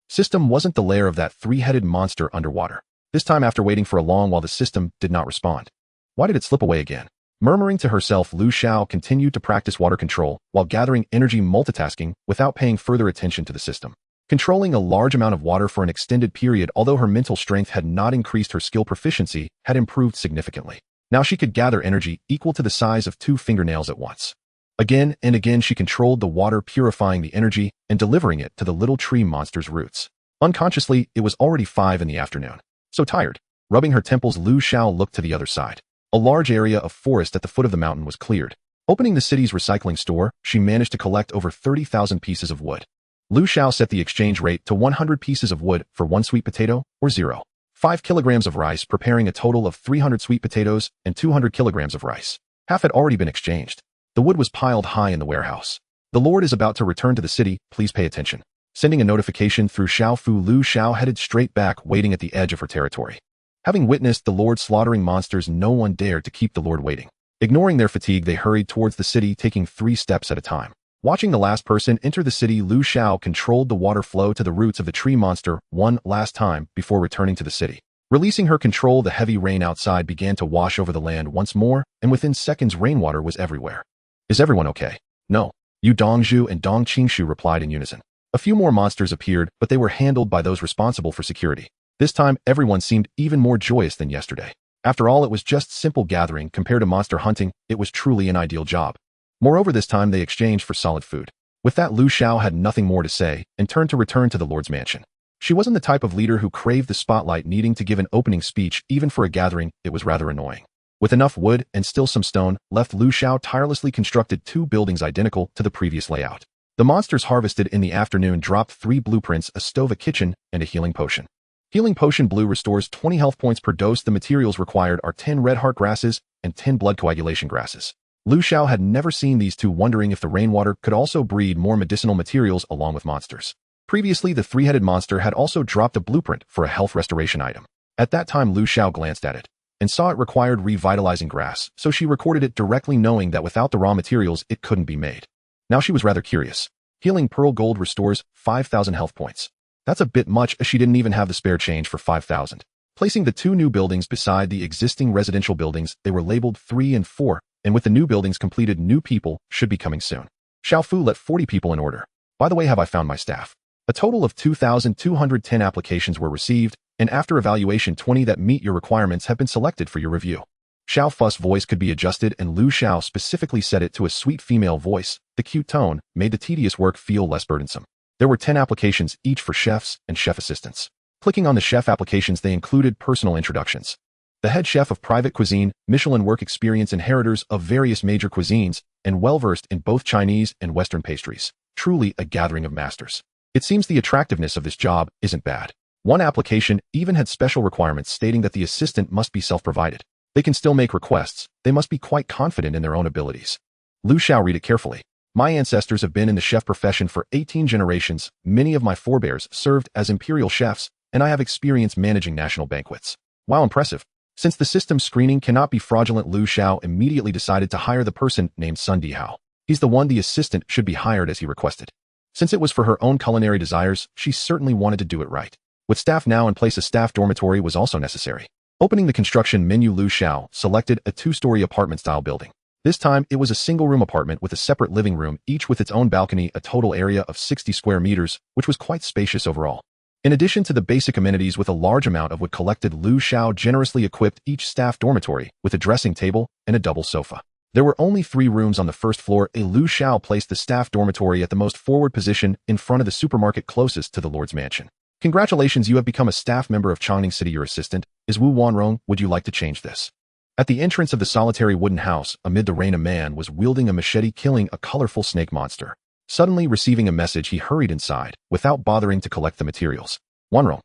System wasn't the lair of that 3-headed monster underwater. This time, after waiting for a long while, the system did not respond. Why did it slip away again? Murmuring to herself, Lu Xiao continued to practice water control while gathering energy, multitasking without paying further attention to the system. Controlling a large amount of water for an extended period, although her mental strength had not increased, her skill proficiency had improved significantly. Now she could gather energy equal to the size of 2 fingernails at once. Again and again she controlled the water, purifying the energy and delivering it to the little tree monster's roots. Unconsciously, it was already 5 in the afternoon. So tired. Rubbing her temples, Lu Xiao looked to the other side. A large area of forest at the foot of the mountain was cleared. Opening the city's recycling store, she managed to collect over 30,000 pieces of wood. Lu Xiao set the exchange rate to 100 pieces of wood for 1 sweet potato, or 0.5 kilograms of rice, preparing a total of 300 sweet potatoes and 200 kilograms of rice. Half had already been exchanged. The wood was piled high in the warehouse. The Lord is about to return to the city, please pay attention. Sending a notification through Xiaofu, Lu Xiao headed straight back, waiting at the edge of her territory. Having witnessed the Lord slaughtering monsters, no one dared to keep the Lord waiting. Ignoring their fatigue, they hurried towards the city, taking 3 steps at a time. Watching the last person enter the city, Lu Xiao controlled the water flow to the roots of the tree monster one last time before returning to the city. Releasing her control, the heavy rain outside began to wash over the land once more, and within seconds rainwater was everywhere. Is everyone okay? No. Yu Dongzhu and Dong Qingshu replied in unison. A few more monsters appeared, but they were handled by those responsible for security. This time, everyone seemed even more joyous than yesterday. After all, it was just simple gathering. Compared to monster hunting, it was truly an ideal job. Moreover, this time they exchanged for solid food. With that, Lu Xiao had nothing more to say and turned to return to the Lord's mansion. She wasn't the type of leader who craved the spotlight, needing to give an opening speech even for a gathering. It was rather annoying. With enough wood and still some stone left, Lu Xiao tirelessly constructed 2 buildings identical to the previous layout. The monsters harvested in the afternoon dropped 3 blueprints, a stove, a kitchen, and a healing potion. Healing Potion Blue restores 20 health points per dose. The materials required are 10 red heart grasses and 10 blood coagulation grasses. Lu Xiao had never seen these two, wondering if the rainwater could also breed more medicinal materials along with monsters. Previously, the 3-headed monster had also dropped a blueprint for a health restoration item. At that time, Lu Xiao glanced at it and saw it required revitalizing grass, so she recorded it directly, knowing that without the raw materials, it couldn't be made. Now she was rather curious. Healing Pearl Gold restores 5,000 health points. That's a bit much, as she didn't even have the spare change for 5,000. Placing the 2 new buildings beside the existing residential buildings, they were labeled 3 and 4, and with the new buildings completed, new people should be coming soon. Xiao Fu let 40 people in order. By the way, have I found my staff? A total of 2,210 applications were received, and after evaluation, 20 that meet your requirements have been selected for your review. Xiao Fu's voice could be adjusted, and Lu Xiao specifically set it to a sweet female voice. The cute tone made the tedious work feel less burdensome. There were 10 applications, each for chefs and chef assistants. Clicking on the chef applications, they included personal introductions. The head chef of private cuisine, Michelin work experience, inheritors of various major cuisines, and well-versed in both Chinese and Western pastries. Truly a gathering of masters. It seems the attractiveness of this job isn't bad. One application even had special requirements stating that the assistant must be self-provided. They can still make requests. They must be quite confident in their own abilities. Lu Xiao read it carefully. My ancestors have been in the chef profession for 18 generations. Many of my forebears served as imperial chefs, and I have experience managing national banquets. Wow, impressive. Since the system screening cannot be fraudulent, Lu Xiao immediately decided to hire the person named Sun Dihao. He's the one the assistant should be hired as he requested. Since it was for her own culinary desires, she certainly wanted to do it right. With staff now in place, a staff dormitory was also necessary. Opening the construction menu, Lu Xiao selected a 2-story apartment-style building. This time, it was a single-room apartment with a separate living room, each with its own balcony, a total area of 60 square meters, which was quite spacious overall. In addition to the basic amenities with a large amount of wood collected, Lu Xiao generously equipped each staff dormitory with a dressing table and a double sofa. There were only 3 rooms on the first floor. Lu Xiao placed the staff dormitory at the most forward position in front of the supermarket closest to the Lord's mansion. Congratulations, you have become a staff member of Chongning City. Your assistant is Wu Wanrong. Would you like to change this? At the entrance of the solitary wooden house, amid the rain, a man was wielding a machete, killing a colorful snake monster. Suddenly receiving a message, he hurried inside, without bothering to collect the materials. Wanrong,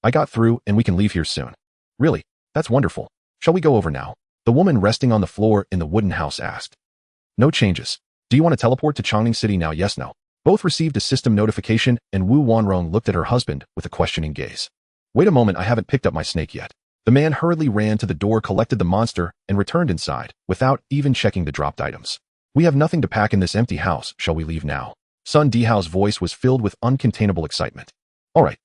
I got through, and we can leave here soon. Really? That's wonderful. Shall we go over now? The woman resting on the floor in the wooden house asked. No changes. Do you want to teleport to Chongning City now? Yes, no. Both received a system notification, and Wu Wanrong looked at her husband with a questioning gaze. Wait a moment, I haven't picked up my snake yet. The man hurriedly ran to the door, collected the monster, and returned inside, without even checking the dropped items. We have nothing to pack in this empty house. Shall we leave now? Sun Dihao's voice was filled with uncontainable excitement. All right.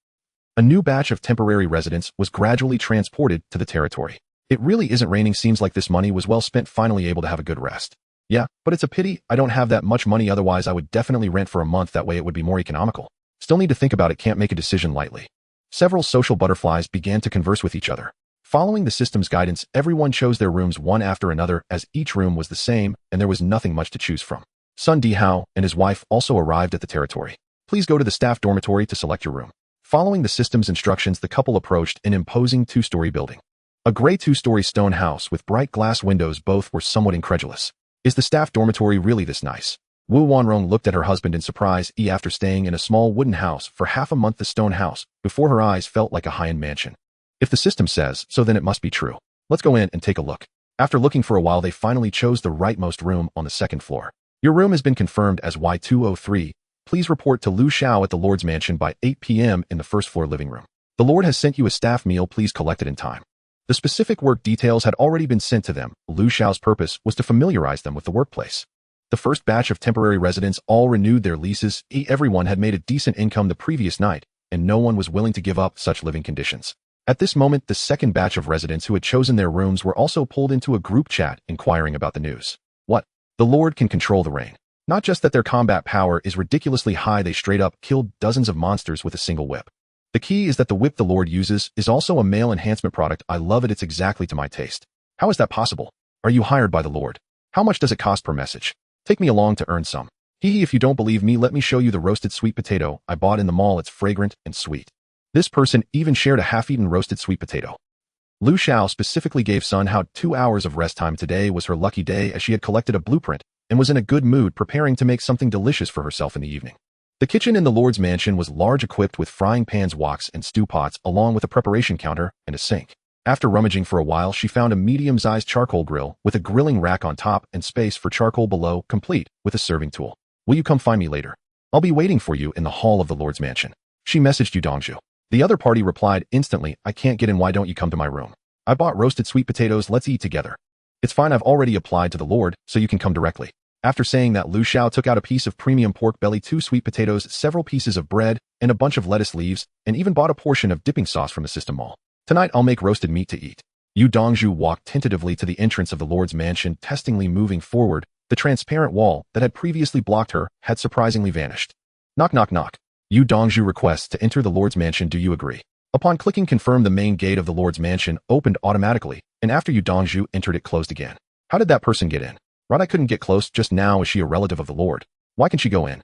A new batch of temporary residents was gradually transported to the territory. It really isn't raining. Seems like this money was well spent, finally able to have a good rest. Yeah, but it's a pity I don't have that much money, otherwise I would definitely rent for a month, that way it would be more economical. Still need to think about it, can't make a decision lightly. Several social butterflies began to converse with each other. Following the system's guidance, everyone chose their rooms one after another, as each room was the same and there was nothing much to choose from. Sun Dihao and his wife also arrived at the territory. Please go to the staff dormitory to select your room. Following the system's instructions, the couple approached an imposing 2-story building. A gray 2-story stone house with bright glass windows. Both were somewhat incredulous. Is the staff dormitory really this nice? Wu Wanrong looked at her husband in surprise. After staying in a small wooden house for half a month, the stone house before her eyes felt like a high-end mansion. If the system says so, then it must be true. Let's go in and take a look. After looking for a while, they finally chose the rightmost room on the 2nd floor. Your room has been confirmed as Y203. Please report to Lu Xiao at the Lord's mansion by 8 p.m. in the 1st floor living room. The Lord has sent you a staff meal. Please collect it in time. The specific work details had already been sent to them. Lu Xiao's purpose was to familiarize them with the workplace. The first batch of temporary residents all renewed their leases. Everyone had made a decent income the previous night, and no one was willing to give up such living conditions. At this moment, the second batch of residents who had chosen their rooms were also pulled into a group chat inquiring about the news. What? The Lord can control the rain. Not just that their combat power is ridiculously high, they straight up killed dozens of monsters with a single whip. The key is that the whip the Lord uses is also a male enhancement product. I love it. It's exactly to my taste. How is that possible? Are you hired by the Lord? How much does it cost per message? Take me along to earn some. If you don't believe me, let me show you the roasted sweet potato I bought in the mall. It's fragrant and sweet. This person even shared a half-eaten roasted sweet potato. Lu Xiao specifically gave Sun Hao 2 hours of rest time. Today was her lucky day as she had collected a blueprint and was in a good mood preparing to make something delicious for herself in the evening. The kitchen in the Lord's mansion was large, equipped with frying pans, woks, and stew pots, along with a preparation counter and a sink. After rummaging for a while, she found a medium-sized charcoal grill with a grilling rack on top and space for charcoal below, complete with a serving tool. Will you come find me later? I'll be waiting for you in the hall of the Lord's mansion. She messaged Yu Dongzhu. The other party replied instantly, I can't get in. Why don't you come to my room? I bought roasted sweet potatoes. Let's eat together. It's fine. I've already applied to the Lord, so you can come directly. After saying that, Lu Xiao took out a piece of premium pork belly, 2 sweet potatoes, several pieces of bread, and a bunch of lettuce leaves, and even bought a portion of dipping sauce from the system mall. Tonight I'll make roasted meat to eat. Yu Dongzhu walked tentatively to the entrance of the Lord's mansion, testingly moving forward. The transparent wall that had previously blocked her had surprisingly vanished. Knock, knock, knock. Yu Dongzhu requests to enter the Lord's mansion. Do you agree? Upon clicking confirm, the main gate of the Lord's mansion opened automatically, and after Yu Dongzhu entered, it closed again. How did that person get in? Right, I couldn't get close just now. Is she a relative of the Lord? Why can she go in?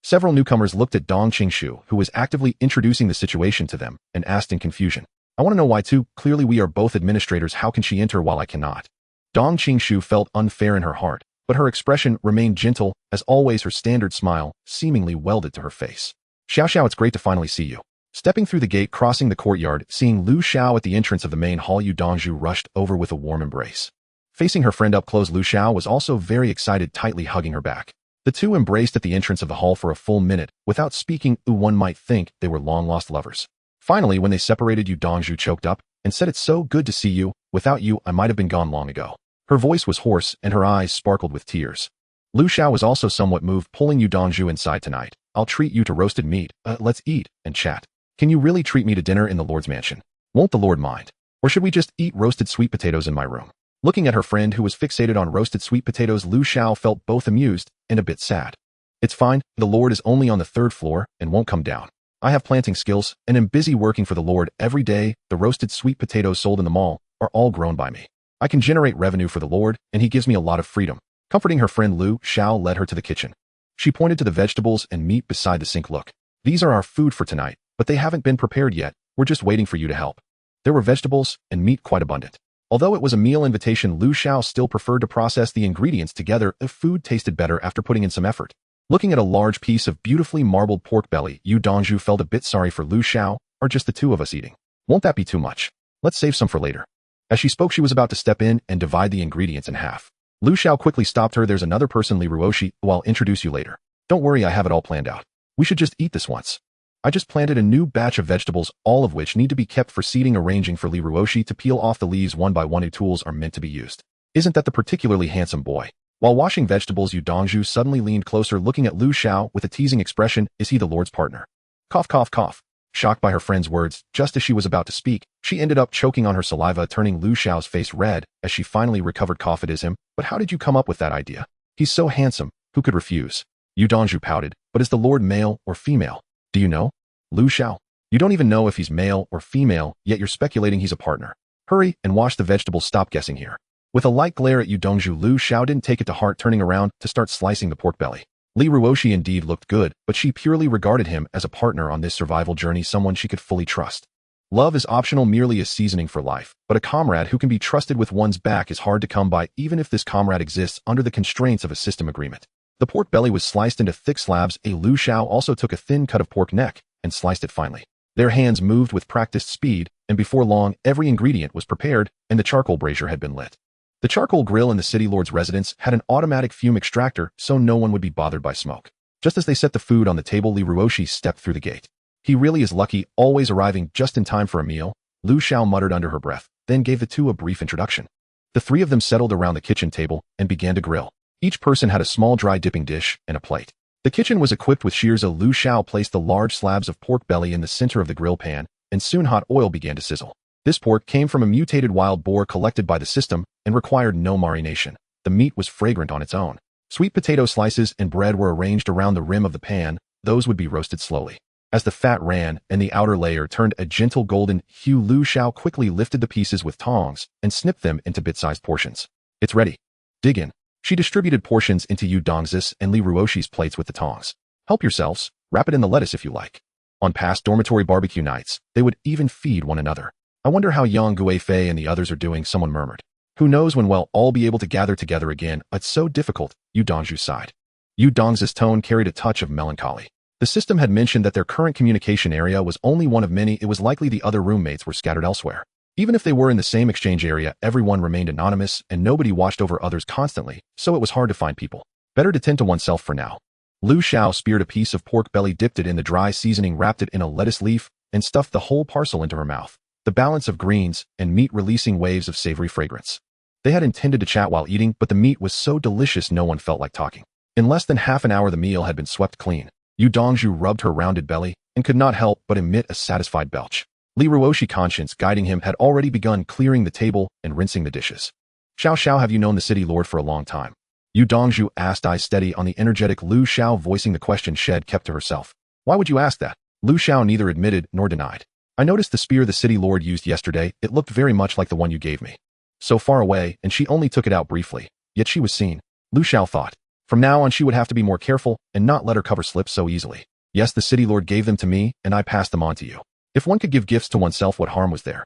Several newcomers looked at Dong Qingshu, who was actively introducing the situation to them, and asked in confusion. I want to know why too. Clearly we are both administrators. How can she enter while I cannot? Dong Qingshu felt unfair in her heart, but her expression remained gentle, as always. Her standard smile seemingly welded to her face. Xiao Xiao, it's great to finally see you. Stepping through the gate, crossing the courtyard, seeing Lu Xiao at the entrance of the main hall, Yu Dongzhu rushed over with a warm embrace. Facing her friend up close, Lu Xiao was also very excited, tightly hugging her back. The two embraced at the entrance of the hall for a full minute, without speaking. One might think they were long-lost lovers. Finally, when they separated, Yu Dongzhu choked up and said, it's so good to see you. Without you, I might have been gone long ago. Her voice was hoarse and her eyes sparkled with tears. Lu Xiao was also somewhat moved, pulling Yu Dongzhu inside. Tonight, I'll treat you to roasted meat. Let's eat and chat. Can you really treat me to dinner in the Lord's mansion? Won't the Lord mind? Or should we just eat roasted sweet potatoes in my room? Looking at her friend who was fixated on roasted sweet potatoes, Lu Xiao felt both amused and a bit sad. It's fine. The Lord is only on the 3rd floor and won't come down. I have planting skills and am busy working for the Lord every day. The roasted sweet potatoes sold in the mall are all grown by me. I can generate revenue for the Lord, and he gives me a lot of freedom. Comforting her friend, Lu Xiao led her to the kitchen. She pointed to the vegetables and meat beside the sink. Look, these are our food for tonight, but they haven't been prepared yet. We're just waiting for you to help. There were vegetables and meat quite abundant. Although it was a meal invitation, Lu Xiao still preferred to process the ingredients together. The food tasted better after putting in some effort. Looking at a large piece of beautifully marbled pork belly, Yu Dongzhu felt a bit sorry for Lu Xiao. Are just the two of us eating? Won't that be too much? Let's save some for later. As she spoke, she was about to step in and divide the ingredients in half. Lu Xiao quickly stopped her. There's another person, Li Ruoshi, who I'll introduce you later. Don't worry, I have it all planned out. We should just eat this once. I just planted a new batch of vegetables, all of which need to be kept for seeding. Arranging for Li Ruoshi to peel off the leaves one by one. Tools are meant to be used. Isn't that the particularly handsome boy? While washing vegetables, Yu Dongzhu suddenly leaned closer, looking at Lu Xiao with a teasing expression. Is he the Lord's partner? Cough, cough, cough. Shocked by her friend's words, just as she was about to speak, she ended up choking on her saliva, turning Lu Xiao's face red as she finally recovered. Cough, it is him. But how did you come up with that idea? He's so handsome. Who could refuse? Yu Dongzhu pouted. But is the Lord male or female? Do you know? Lu Xiao, you don't even know if he's male or female, yet you're speculating he's a partner. Hurry and wash the vegetables. Stop guessing here. With a light glare at Yu Dongzhu, Lu Xiao didn't take it to heart, turning around to start slicing the pork belly. Li Ruoshi indeed looked good, but she purely regarded him as a partner on this survival journey, someone she could fully trust. Love is optional, merely a seasoning for life, but a comrade who can be trusted with one's back is hard to come by, even if this comrade exists under the constraints of a system agreement. The pork belly was sliced into thick slabs. Lu Xiao also took a thin cut of pork neck and sliced it finely. Their hands moved with practiced speed, and before long, every ingredient was prepared and the charcoal brazier had been lit. The charcoal grill in the city lord's residence had an automatic fume extractor, so no one would be bothered by smoke. Just as they set the food on the table, Li Ruoshi stepped through the gate. He really is lucky, always arriving just in time for a meal, Lu Xiao muttered under her breath, then gave the two a brief introduction. The three of them settled around the kitchen table and began to grill. Each person had a small dry dipping dish and a plate. The kitchen was equipped with shears. Lu Xiao placed the large slabs of pork belly in the center of the grill pan, and soon hot oil began to sizzle. This pork came from a mutated wild boar collected by the system and required no marination. The meat was fragrant on its own. Sweet potato slices and bread were arranged around the rim of the pan. Those would be roasted slowly. As the fat ran and the outer layer turned a gentle golden hue, Lu Xiao quickly lifted the pieces with tongs and snipped them into bit-sized portions. It's ready. Dig in. She distributed portions into Yu Dongzhu's and Li Ruoshi's plates with the tongs. Help yourselves. Wrap it in the lettuce if you like. On past dormitory barbecue nights, they would even feed one another. I wonder how Yang Guifei and the others are doing, someone murmured. Who knows when we'll all be able to gather together again. It's so difficult, Yu Dongzhu sighed. Yu Dongzhu's tone carried a touch of melancholy. The system had mentioned that their current communication area was only one of many. It was likely the other roommates were scattered elsewhere. Even if they were in the same exchange area, everyone remained anonymous and nobody watched over others constantly, so it was hard to find people. Better to tend to oneself for now. Lu Xiao speared a piece of pork belly, dipped it in the dry seasoning, wrapped it in a lettuce leaf, and stuffed the whole parcel into her mouth, the balance of greens and meat releasing waves of savory fragrance. They had intended to chat while eating, but the meat was so delicious no one felt like talking. In less than half an hour the meal had been swept clean. Yu Dongzhu rubbed her rounded belly and could not help but emit a satisfied belch. Li Ruoshi, conscience guiding him, had already begun clearing the table and rinsing the dishes. Xiao Xiao, have you known the city lord for a long time? Yu Dongzhu asked, eyes steady on the energetic Lu Xiao, voicing the question Shed kept to herself. Why would you ask that? Lu Xiao neither admitted nor denied. I noticed the spear the city lord used yesterday. It looked very much like the one you gave me. So far away, and she only took it out briefly, yet she was seen. Lu Xiao thought. From now on she would have to be more careful and not let her cover slip so easily. Yes, the city lord gave them to me, and I passed them on to you. If one could give gifts to oneself, what harm was there?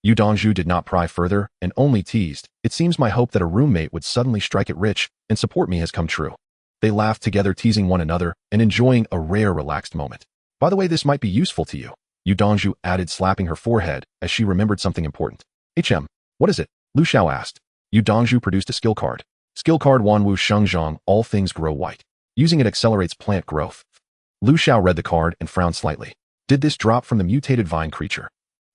Yu Dongzhu did not pry further and only teased. It seems my hope that a roommate would suddenly strike it rich and support me has come true. They laughed together, teasing one another and enjoying a rare relaxed moment. By the way, this might be useful to you, Yu Dongzhu added, slapping her forehead as she remembered something important. What is it? Lu Xiao asked. Yu Dongzhu produced a skill card. Skill card Wanwu Shengzhong, all things grow white. Using it accelerates plant growth. Lu Xiao read the card and frowned slightly. Did this drop from the mutated vine creature?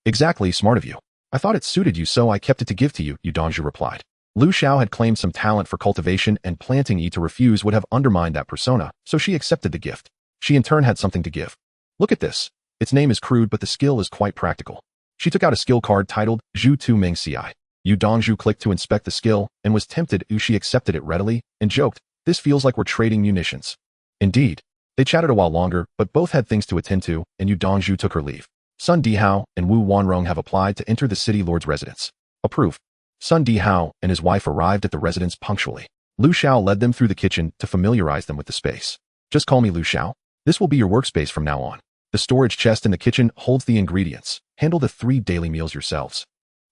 Exactly, smart of you. I thought it suited you, so I kept it to give to you, Yu Dongzhu replied. Lu Xiao had claimed some talent for cultivation and planting. To refuse would have undermined that persona, so she accepted the gift. She in turn had something to give. Look at this. Its name is crude, but the skill is quite practical. She took out a skill card titled Zhu Tu Meng Ci. Yu Dongzhu clicked to inspect the skill and was tempted. She accepted it readily and joked, this feels like we're trading munitions. Indeed. They chatted a while longer, but both had things to attend to, and Yu Dongzhu took her leave. Sun Dihao and Wu Wanrong have applied to enter the city lord's residence. Approved. Sun Dihao and his wife arrived at the residence punctually. Lu Xiao led them through the kitchen to familiarize them with the space. Just call me Lu Xiao. This will be your workspace from now on. The storage chest in the kitchen holds the ingredients. Handle the 3 daily meals yourselves.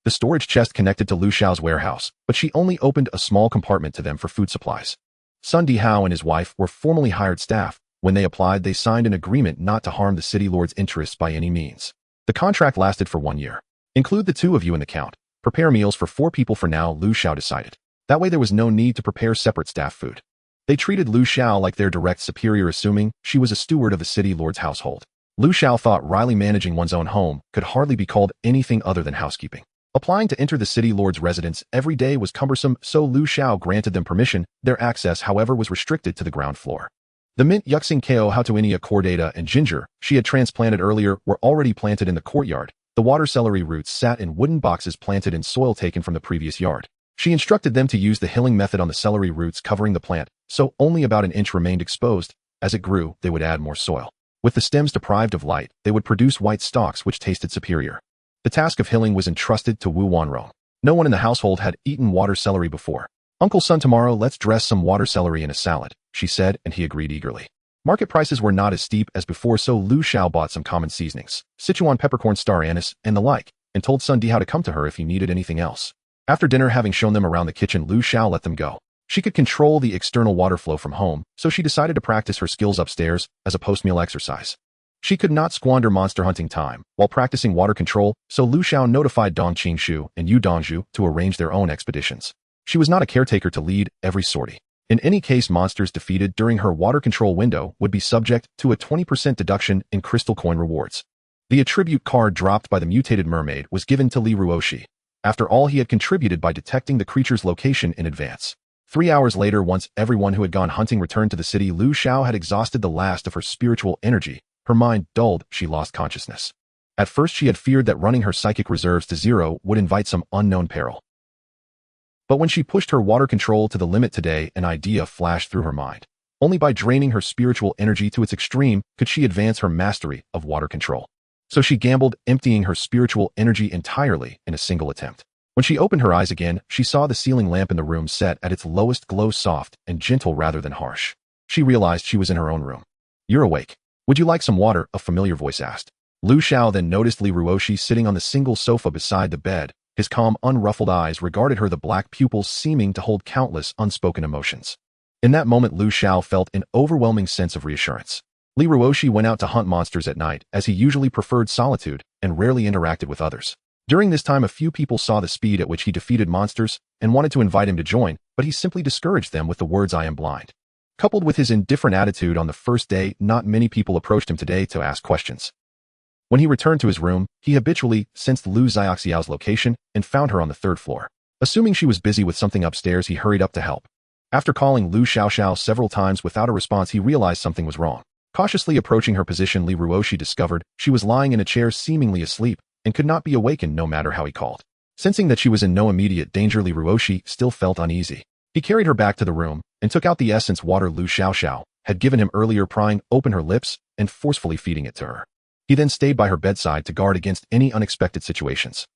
The storage chest connected to Lu Xiao's warehouse, but she only opened a small compartment to them for food supplies. Sun Dihao and his wife were formally hired staff. When they applied, they signed an agreement not to harm the city lord's interests by any means. The contract lasted for 1 year. Include the 2 of you in the count. Prepare meals for 4 people for now, Lu Xiao decided. That way there was no need to prepare separate staff food. They treated Lu Xiao like their direct superior, assuming she was a steward of the city lord's household. Lu Xiao thought wryly managing one's own home could hardly be called anything other than housekeeping. Applying to enter the city lord's residence every day was cumbersome, so Lu Xiao granted them permission. Their access, however, was restricted to the ground floor. The mint yuxing ko hautuinia cordata and ginger she had transplanted earlier were already planted in the courtyard. The water celery roots sat in wooden boxes planted in soil taken from the previous yard. She instructed them to use the hilling method on the celery roots covering the plant, so only about an inch remained exposed. As it grew, they would add more soil. With the stems deprived of light, they would produce white stalks which tasted superior. The task of hilling was entrusted to Wu Wanrong. No one in the household had eaten water celery before. Uncle Sun, tomorrow let's dress some water celery in a salad, she said, and he agreed eagerly. Market prices were not as steep as before, so Lu Xiao bought some common seasonings, Sichuan peppercorn, star anise, and the like, and told Sun Dihao to come to her if he needed anything else. After dinner, having shown them around the kitchen, Lu Xiao let them go. She could control the external water flow from home, so she decided to practice her skills upstairs as a post-meal exercise. She could not squander monster hunting time while practicing water control, so Lu Xiao notified Dong Qingshu and Yu Dongzhu to arrange their own expeditions. She was not a caretaker to lead every sortie. In any case, monsters defeated during her water control window would be subject to a 20% deduction in crystal coin rewards. The attribute card dropped by the mutated mermaid was given to Li Ruoshi. After all, he had contributed by detecting the creature's location in advance. 3 hours later, once everyone who had gone hunting returned to the city, Lu Xiao had exhausted the last of her spiritual energy. Her mind dulled, she lost consciousness. At first she had feared that running her psychic reserves to 0 would invite some unknown peril. But when she pushed her water control to the limit today, an idea flashed through her mind. Only by draining her spiritual energy to its extreme could she advance her mastery of water control. So she gambled, emptying her spiritual energy entirely in a single attempt. When she opened her eyes again, she saw the ceiling lamp in the room set at its lowest glow, soft and gentle rather than harsh. She realized she was in her own room. "You're awake. Would you like some water?" a familiar voice asked. Lu Xiao then noticed Li Ruoshi sitting on the single sofa beside the bed. His calm, unruffled eyes regarded her, the black pupils seeming to hold countless unspoken emotions. In that moment, Lu Xiao felt an overwhelming sense of reassurance. Li Ruoshi went out to hunt monsters at night, as he usually preferred solitude and rarely interacted with others. During this time, a few people saw the speed at which he defeated monsters and wanted to invite him to join, but he simply discouraged them with the words, "I am blind." Coupled with his indifferent attitude on the first day, not many people approached him today to ask questions. When he returned to his room, he habitually sensed Lu Xiaoxiao's location and found her on the third floor. Assuming she was busy with something upstairs, he hurried up to help. After calling Lu Xiaoxiao several times without a response, he realized something was wrong. Cautiously approaching her position, Li Ruoshi discovered she was lying in a chair, seemingly asleep, and could not be awakened no matter how he called. Sensing that she was in no immediate danger, Li Ruoshi still felt uneasy. He carried her back to the room and took out the essence water Lu Xiaoxiao had given him earlier, prying open her lips and forcefully feeding it to her. He then stayed by her bedside to guard against any unexpected situations.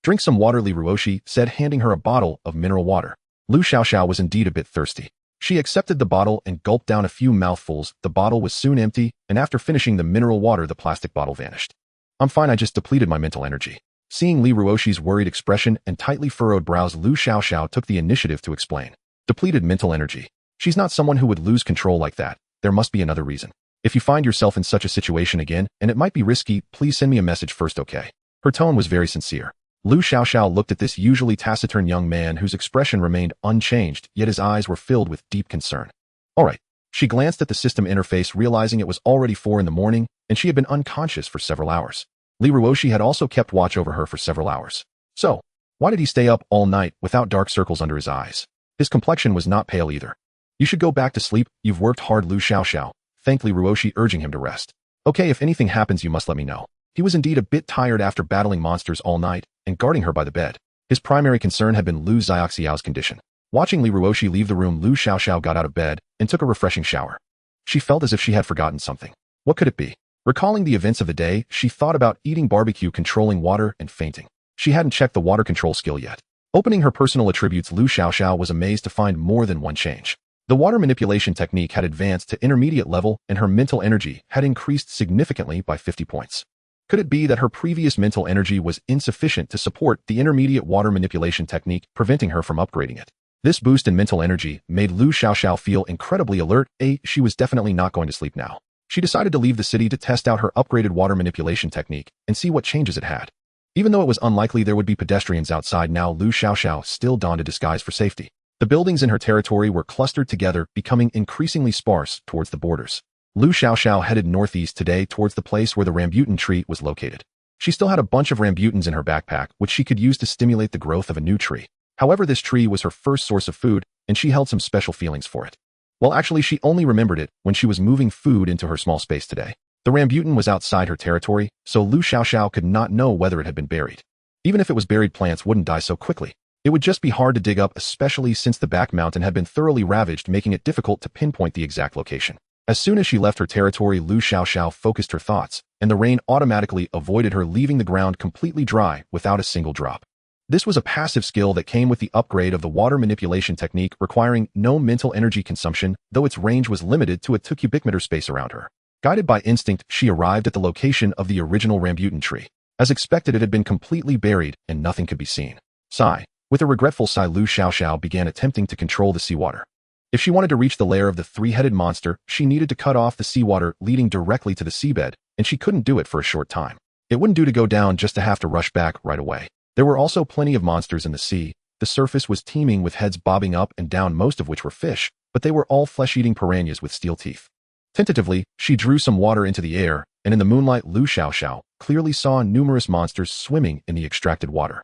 "Drink some water," Li Ruoshi said, handing her a bottle of mineral water. Lu Xiaoxiao was indeed a bit thirsty. She accepted the bottle and gulped down a few mouthfuls. The bottle was soon empty, and after finishing the mineral water, the plastic bottle vanished. "I'm fine, I just depleted my mental energy." Seeing Li Ruoshi's worried expression and tightly furrowed brows, Lu Xiaoxiao took the initiative to explain. "Depleted mental energy? She's not someone who would lose control like that. There must be another reason. If you find yourself in such a situation again, and it might be risky, please send me a message first, okay?" Her tone was very sincere. Lu Xiaoxiao looked at this usually taciturn young man whose expression remained unchanged, yet his eyes were filled with deep concern. All right. She glanced at the system interface, realizing it was already 4 in the morning, and she had been unconscious for several hours. Li Ruoshi had also kept watch over her for several hours. So, why did he stay up all night without dark circles under his eyes? His complexion was not pale either. "You should go back to sleep, you've worked hard," Lu Xiaoxiao thanked Li Ruoshi, urging him to rest. "Okay, if anything happens you must let me know." He was indeed a bit tired after battling monsters all night and guarding her by the bed. His primary concern had been Lu Xiaoxiao's condition. Watching Li Ruoshi leave the room, Lu Xiaoxiao got out of bed and took a refreshing shower. She felt as if she had forgotten something. What could it be? Recalling the events of the day, she thought about eating barbecue, controlling water, and fainting. She hadn't checked the water control skill yet. Opening her personal attributes, Lu Xiaoxiao was amazed to find more than one change. The water manipulation technique had advanced to intermediate level, and her mental energy had increased significantly by 50 points. Could it be that her previous mental energy was insufficient to support the intermediate water manipulation technique, preventing her from upgrading it? This boost in mental energy made Lu Xiaoxiao feel incredibly alert. She was definitely not going to sleep now. She decided to leave the city to test out her upgraded water manipulation technique and see what changes it had. Even though it was unlikely there would be pedestrians outside now, Lu Xiaoxiao still donned a disguise for safety. The buildings in her territory were clustered together, becoming increasingly sparse towards the borders. Lu Xiaoxiao headed northeast today towards the place where the rambutan tree was located. She still had a bunch of rambutans in her backpack, which she could use to stimulate the growth of a new tree. However, this tree was her first source of food, and she held some special feelings for it. Well, actually, she only remembered it when she was moving food into her small space today. The rambutan was outside her territory, so Lu Xiaoxiao could not know whether it had been buried. Even if it was buried, plants wouldn't die so quickly. It would just be hard to dig up, especially since the back mountain had been thoroughly ravaged, making it difficult to pinpoint the exact location. As soon as she left her territory, Lu Xiaoxiao focused her thoughts, and the rain automatically avoided her, leaving the ground completely dry without a single drop. This was a passive skill that came with the upgrade of the water manipulation technique, requiring no mental energy consumption, though its range was limited to a 2 cubic meter space around her. Guided by instinct, she arrived at the location of the original rambutan tree. As expected, it had been completely buried, and nothing could be seen. Sigh. With a regretful sigh, Lu Xiaoxiao began attempting to control the seawater. If she wanted to reach the lair of the 3-headed monster, she needed to cut off the seawater leading directly to the seabed, and she couldn't do it for a short time. It wouldn't do to go down just to have to rush back right away. There were also plenty of monsters in the sea. The surface was teeming with heads bobbing up and down, most of which were fish, but they were all flesh-eating piranhas with steel teeth. Tentatively, she drew some water into the air, and in the moonlight, Lu Xiaoxiao clearly saw numerous monsters swimming in the extracted water.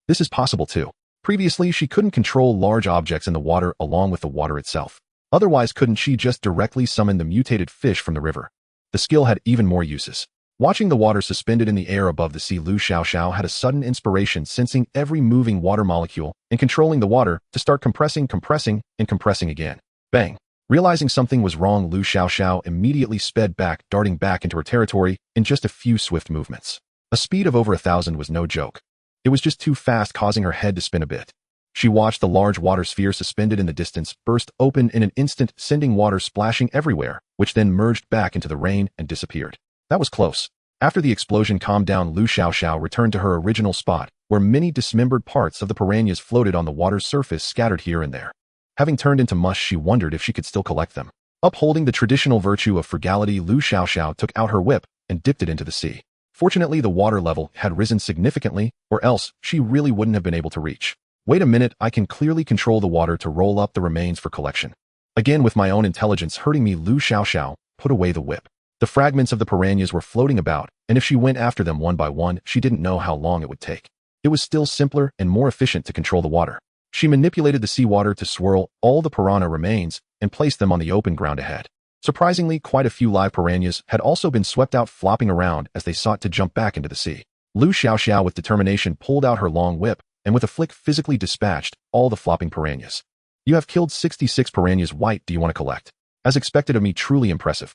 This is possible too. Previously, she couldn't control large objects in the water along with the water itself. Otherwise, couldn't she just directly summon the mutated fish from the river? The skill had even more uses. Watching the water suspended in the air above the sea, Lu Xiaoxiao had a sudden inspiration, sensing every moving water molecule and controlling the water to start compressing, and compressing again. Bang! Realizing something was wrong, Lu Xiaoxiao immediately sped back, darting back into her territory in just a few swift movements. A speed of over 1,000 was no joke. It was just too fast, causing her head to spin a bit. She watched the large water sphere suspended in the distance burst open in an instant, sending water splashing everywhere, which then merged back into the rain and disappeared. That was close. After the explosion calmed down, Lu Xiaoxiao returned to her original spot, where many dismembered parts of the piranhas floated on the water's surface scattered here and there. Having turned into mush, she wondered if she could still collect them. Upholding the traditional virtue of frugality, Lu Xiaoxiao took out her whip and dipped it into the sea. Fortunately, the water level had risen significantly, or else she really wouldn't have been able to reach. Wait a minute, I can clearly control the water to roll up the remains for collection. Again, with my own intelligence hurting me, Lu Xiaoxiao put away the whip. The fragments of the piranhas were floating about, and if she went after them one by one, she didn't know how long it would take. It was still simpler and more efficient to control the water. She manipulated the seawater to swirl all the piranha remains and place them on the open ground ahead. Surprisingly, quite a few live piranhas had also been swept out, flopping around as they sought to jump back into the sea. Lu Xiaoxiao with determination pulled out her long whip and with a flick physically dispatched all the flopping piranhas. You have killed 66 piranhas. White, do you want to collect? As expected of me, truly impressive.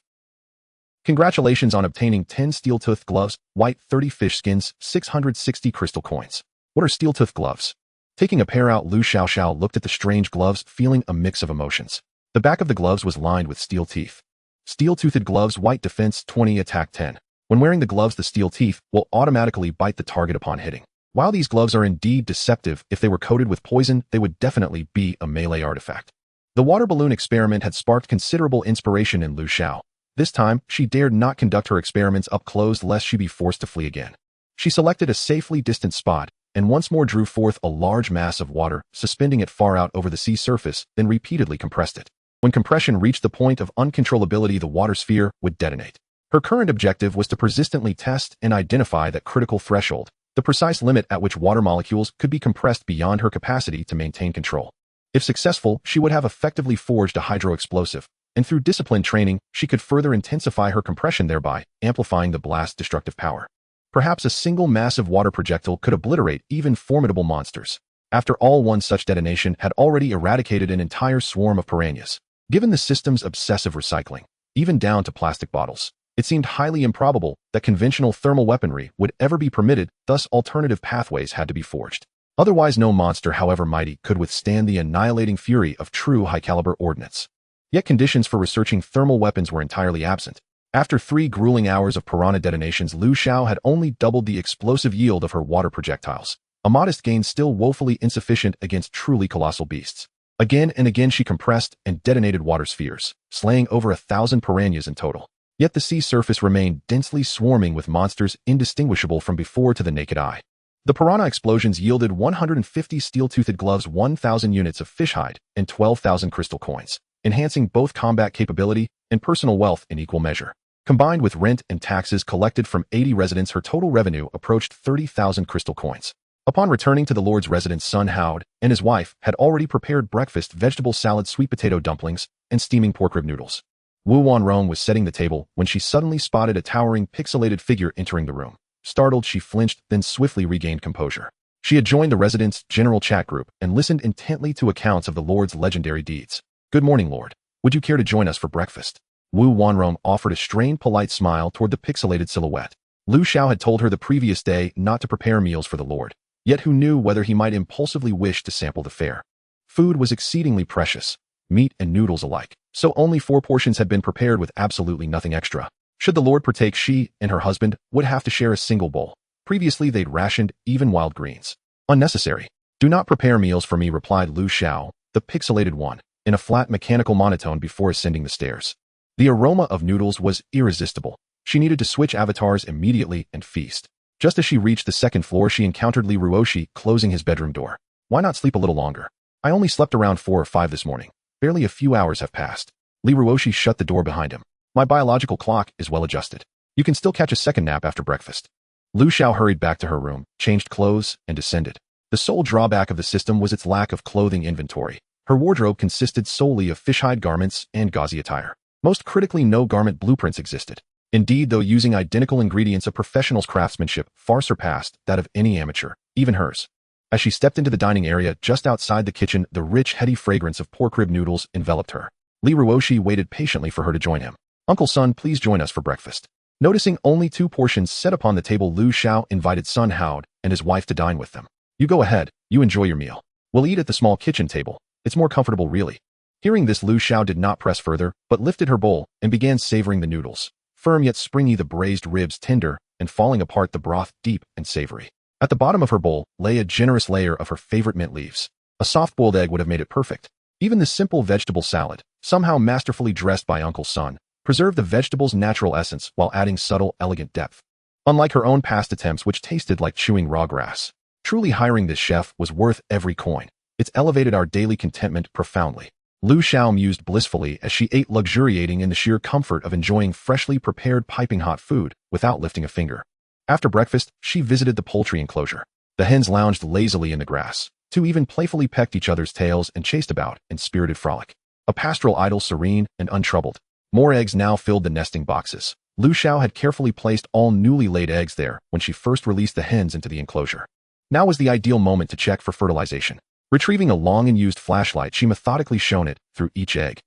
Congratulations on obtaining 10 steel-toothed gloves, White, 30 fish skins, 660 crystal coins. What are steel-toothed gloves? Taking a pair out, Lu Xiaoxiao looked at the strange gloves, feeling a mix of emotions. The back of the gloves was lined with steel teeth. Steel-toothed gloves, White, defense 20, attack 10. When wearing the gloves, the steel teeth will automatically bite the target upon hitting. While these gloves are indeed deceptive, if they were coated with poison, they would definitely be a melee artifact. The water balloon experiment had sparked considerable inspiration in Lu Xiao. This time, she dared not conduct her experiments up close lest she be forced to flee again. She selected a safely distant spot and once more drew forth a large mass of water, suspending it far out over the sea surface, then repeatedly compressed it. When compression reached the point of uncontrollability, the water sphere would detonate. Her current objective was to persistently test and identify that critical threshold, the precise limit at which water molecules could be compressed beyond her capacity to maintain control. If successful, she would have effectively forged a hydro-explosive, and through disciplined training, she could further intensify her compression, thereby amplifying the blast's destructive power. Perhaps a single massive water projectile could obliterate even formidable monsters. After all, one such detonation had already eradicated an entire swarm of piranhas. Given the system's obsessive recycling, even down to plastic bottles, it seemed highly improbable that conventional thermal weaponry would ever be permitted, thus alternative pathways had to be forged. Otherwise, no monster, however mighty, could withstand the annihilating fury of true high-caliber ordnance. Yet conditions for researching thermal weapons were entirely absent. After 3 grueling hours of piranha detonations, Lu Xiao had only doubled the explosive yield of her water projectiles, a modest gain still woefully insufficient against truly colossal beasts. Again and again she compressed and detonated water spheres, slaying over 1,000 piranhas in total. Yet the sea surface remained densely swarming with monsters indistinguishable from before to the naked eye. The piranha explosions yielded 150 steel-toothed gloves, 1,000 units of fish hide, and 12,000 crystal coins, enhancing both combat capability and personal wealth in equal measure. Combined with rent and taxes collected from 80 residents, her total revenue approached 30,000 crystal coins. Upon returning to the Lord's residence, Sun Howd and his wife had already prepared breakfast: vegetable salad, sweet potato dumplings, and steaming pork rib noodles. Wu Wanrong was setting the table when she suddenly spotted a towering, pixelated figure entering the room. Startled, she flinched, then swiftly regained composure. She had joined the residents' general chat group and listened intently to accounts of the Lord's legendary deeds. "Good morning, Lord. Would you care to join us for breakfast?" Wu Wanrong offered a strained, polite smile toward the pixelated silhouette. Lu Xiao had told her the previous day not to prepare meals for the Lord. Yet who knew whether he might impulsively wish to sample the fare? Food was exceedingly precious, meat and noodles alike, so only 4 portions had been prepared with absolutely nothing extra. Should the Lord partake, she and her husband would have to share a single bowl. Previously they'd rationed even wild greens. "Unnecessary. Do not prepare meals for me," replied Lu Xiao, the pixelated one, in a flat mechanical monotone before ascending the stairs. The aroma of noodles was irresistible. She needed to switch avatars immediately and feast. Just as she reached the 2nd floor, she encountered Li Ruoshi closing his bedroom door. "Why not sleep a little longer? I only slept around 4 or 5 this morning. Barely a few hours have passed." Li Ruoshi shut the door behind him. "My biological clock is well adjusted. You can still catch a second nap after breakfast." Lu Xiao hurried back to her room, changed clothes, and descended. The sole drawback of the system was its lack of clothing inventory. Her wardrobe consisted solely of fish-hide garments and gauzy attire. Most critically, no garment blueprints existed. Indeed, though using identical ingredients, a professional's craftsmanship far surpassed that of any amateur, even hers. As she stepped into the dining area just outside the kitchen, the rich, heady fragrance of pork rib noodles enveloped her. Li Ruoshi waited patiently for her to join him. "Uncle Sun, please join us for breakfast." Noticing only 2 portions set upon the table, Lu Xiao invited Sun Howd and his wife to dine with them. "You go ahead, you enjoy your meal. We'll eat at the small kitchen table. It's more comfortable, really." Hearing this, Lu Xiao did not press further, but lifted her bowl and began savoring the noodles. Firm yet springy, the braised ribs tender and falling apart, the broth deep and savory. At the bottom of her bowl lay a generous layer of her favorite mint leaves. A soft-boiled egg would have made it perfect. Even the simple vegetable salad, somehow masterfully dressed by Uncle Sun, preserved the vegetable's natural essence while adding subtle, elegant depth. Unlike her own past attempts, which tasted like chewing raw grass. Truly, hiring this chef was worth every coin. It's elevated our daily contentment profoundly. Lu Xiao mused blissfully as she ate, luxuriating in the sheer comfort of enjoying freshly prepared piping hot food without lifting a finger. After breakfast, she visited the poultry enclosure. The hens lounged lazily in the grass. Two even playfully pecked each other's tails and chased about in spirited frolic. A pastoral idyll, serene and untroubled. More eggs now filled the nesting boxes. Lu Xiao had carefully placed all newly laid eggs there when she first released the hens into the enclosure. Now was the ideal moment to check for fertilization. Retrieving a long-unused flashlight, she methodically shone it through each egg.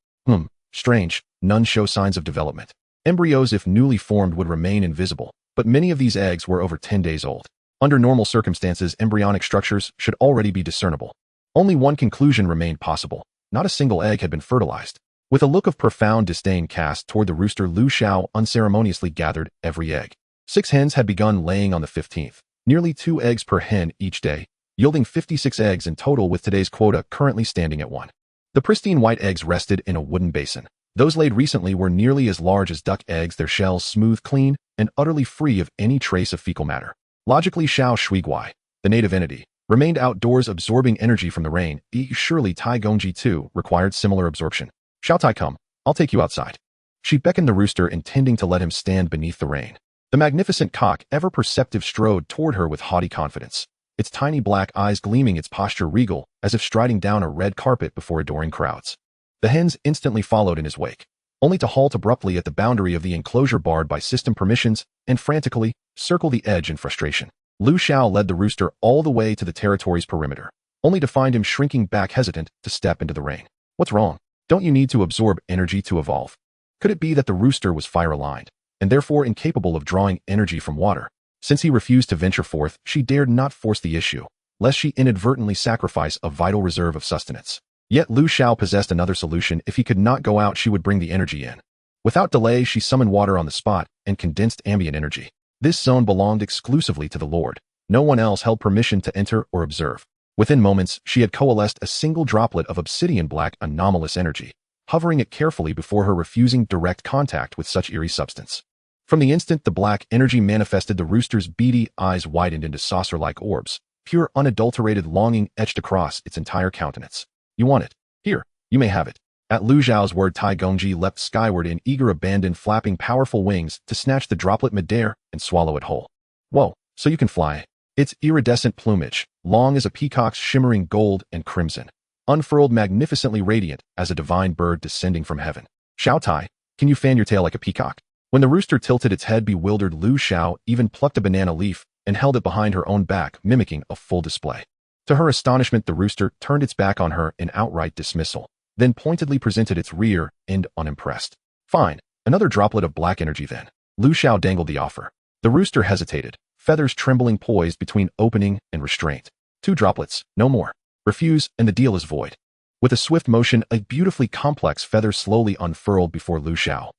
Strange, none show signs of development. Embryos, if newly formed, would remain invisible, but many of these eggs were over 10 days old. Under normal circumstances, embryonic structures should already be discernible. Only one conclusion remained possible. Not a single egg had been fertilized. With a look of profound disdain cast toward the rooster, Lu Xiao unceremoniously gathered every egg. 6 hens had begun laying on the 15th, nearly 2 eggs per hen each day, yielding 56 eggs in total, with today's quota currently standing at 1. The pristine white eggs rested in a wooden basin. Those laid recently were nearly as large as duck eggs, their shells smooth, clean, and utterly free of any trace of fecal matter. Logically, Xiao Shuiguai, the native entity, remained outdoors absorbing energy from the rain. Surely Tai Gongji too required similar absorption. Xiao Tai, come, I'll take you outside. She beckoned the rooster, intending to let him stand beneath the rain. The magnificent cock, ever perceptive, strode toward her with haughty confidence. Its tiny black eyes gleaming, its posture regal, as if striding down a red carpet before adoring crowds. The hens instantly followed in his wake, only to halt abruptly at the boundary of the enclosure barred by system permissions and frantically circle the edge in frustration. Lu Xiao led the rooster all the way to the territory's perimeter, only to find him shrinking back, hesitant to step into the rain. What's wrong? Don't you need to absorb energy to evolve? Could it be that the rooster was fire-aligned, and therefore incapable of drawing energy from water? Since he refused to venture forth, she dared not force the issue, lest she inadvertently sacrifice a vital reserve of sustenance. Yet Lu Xiao possessed another solution. If he could not go out, she would bring the energy in. Without delay, she summoned water on the spot and condensed ambient energy. This zone belonged exclusively to the Lord. No one else held permission to enter or observe. Within moments, she had coalesced a single droplet of obsidian-black anomalous energy, hovering it carefully before her, refusing direct contact with such eerie substance. From the instant the black energy manifested, the rooster's beady eyes widened into saucer-like orbs, pure unadulterated longing etched across its entire countenance. You want it? Here, you may have it. At Lu Xiao's word, Tai Gongji leapt skyward in eager abandon, flapping powerful wings to snatch the droplet midair and swallow it whole. Whoa, so you can fly. Its iridescent plumage, long as a peacock's, shimmering gold and crimson, unfurled magnificently radiant as a divine bird descending from heaven. Xiao Tai, can you fan your tail like a peacock? When the rooster tilted its head, bewildered, Lu Xiao even plucked a banana leaf and held it behind her own back, mimicking a full display. To her astonishment, the rooster turned its back on her in outright dismissal, then pointedly presented its rear end, unimpressed. Fine, another droplet of black energy then. Lu Xiao dangled the offer. The rooster hesitated, feathers trembling, poised between opening and restraint. 2 droplets, no more. Refuse, and the deal is void. With a swift motion, a beautifully complex feather slowly unfurled before Lu Xiao.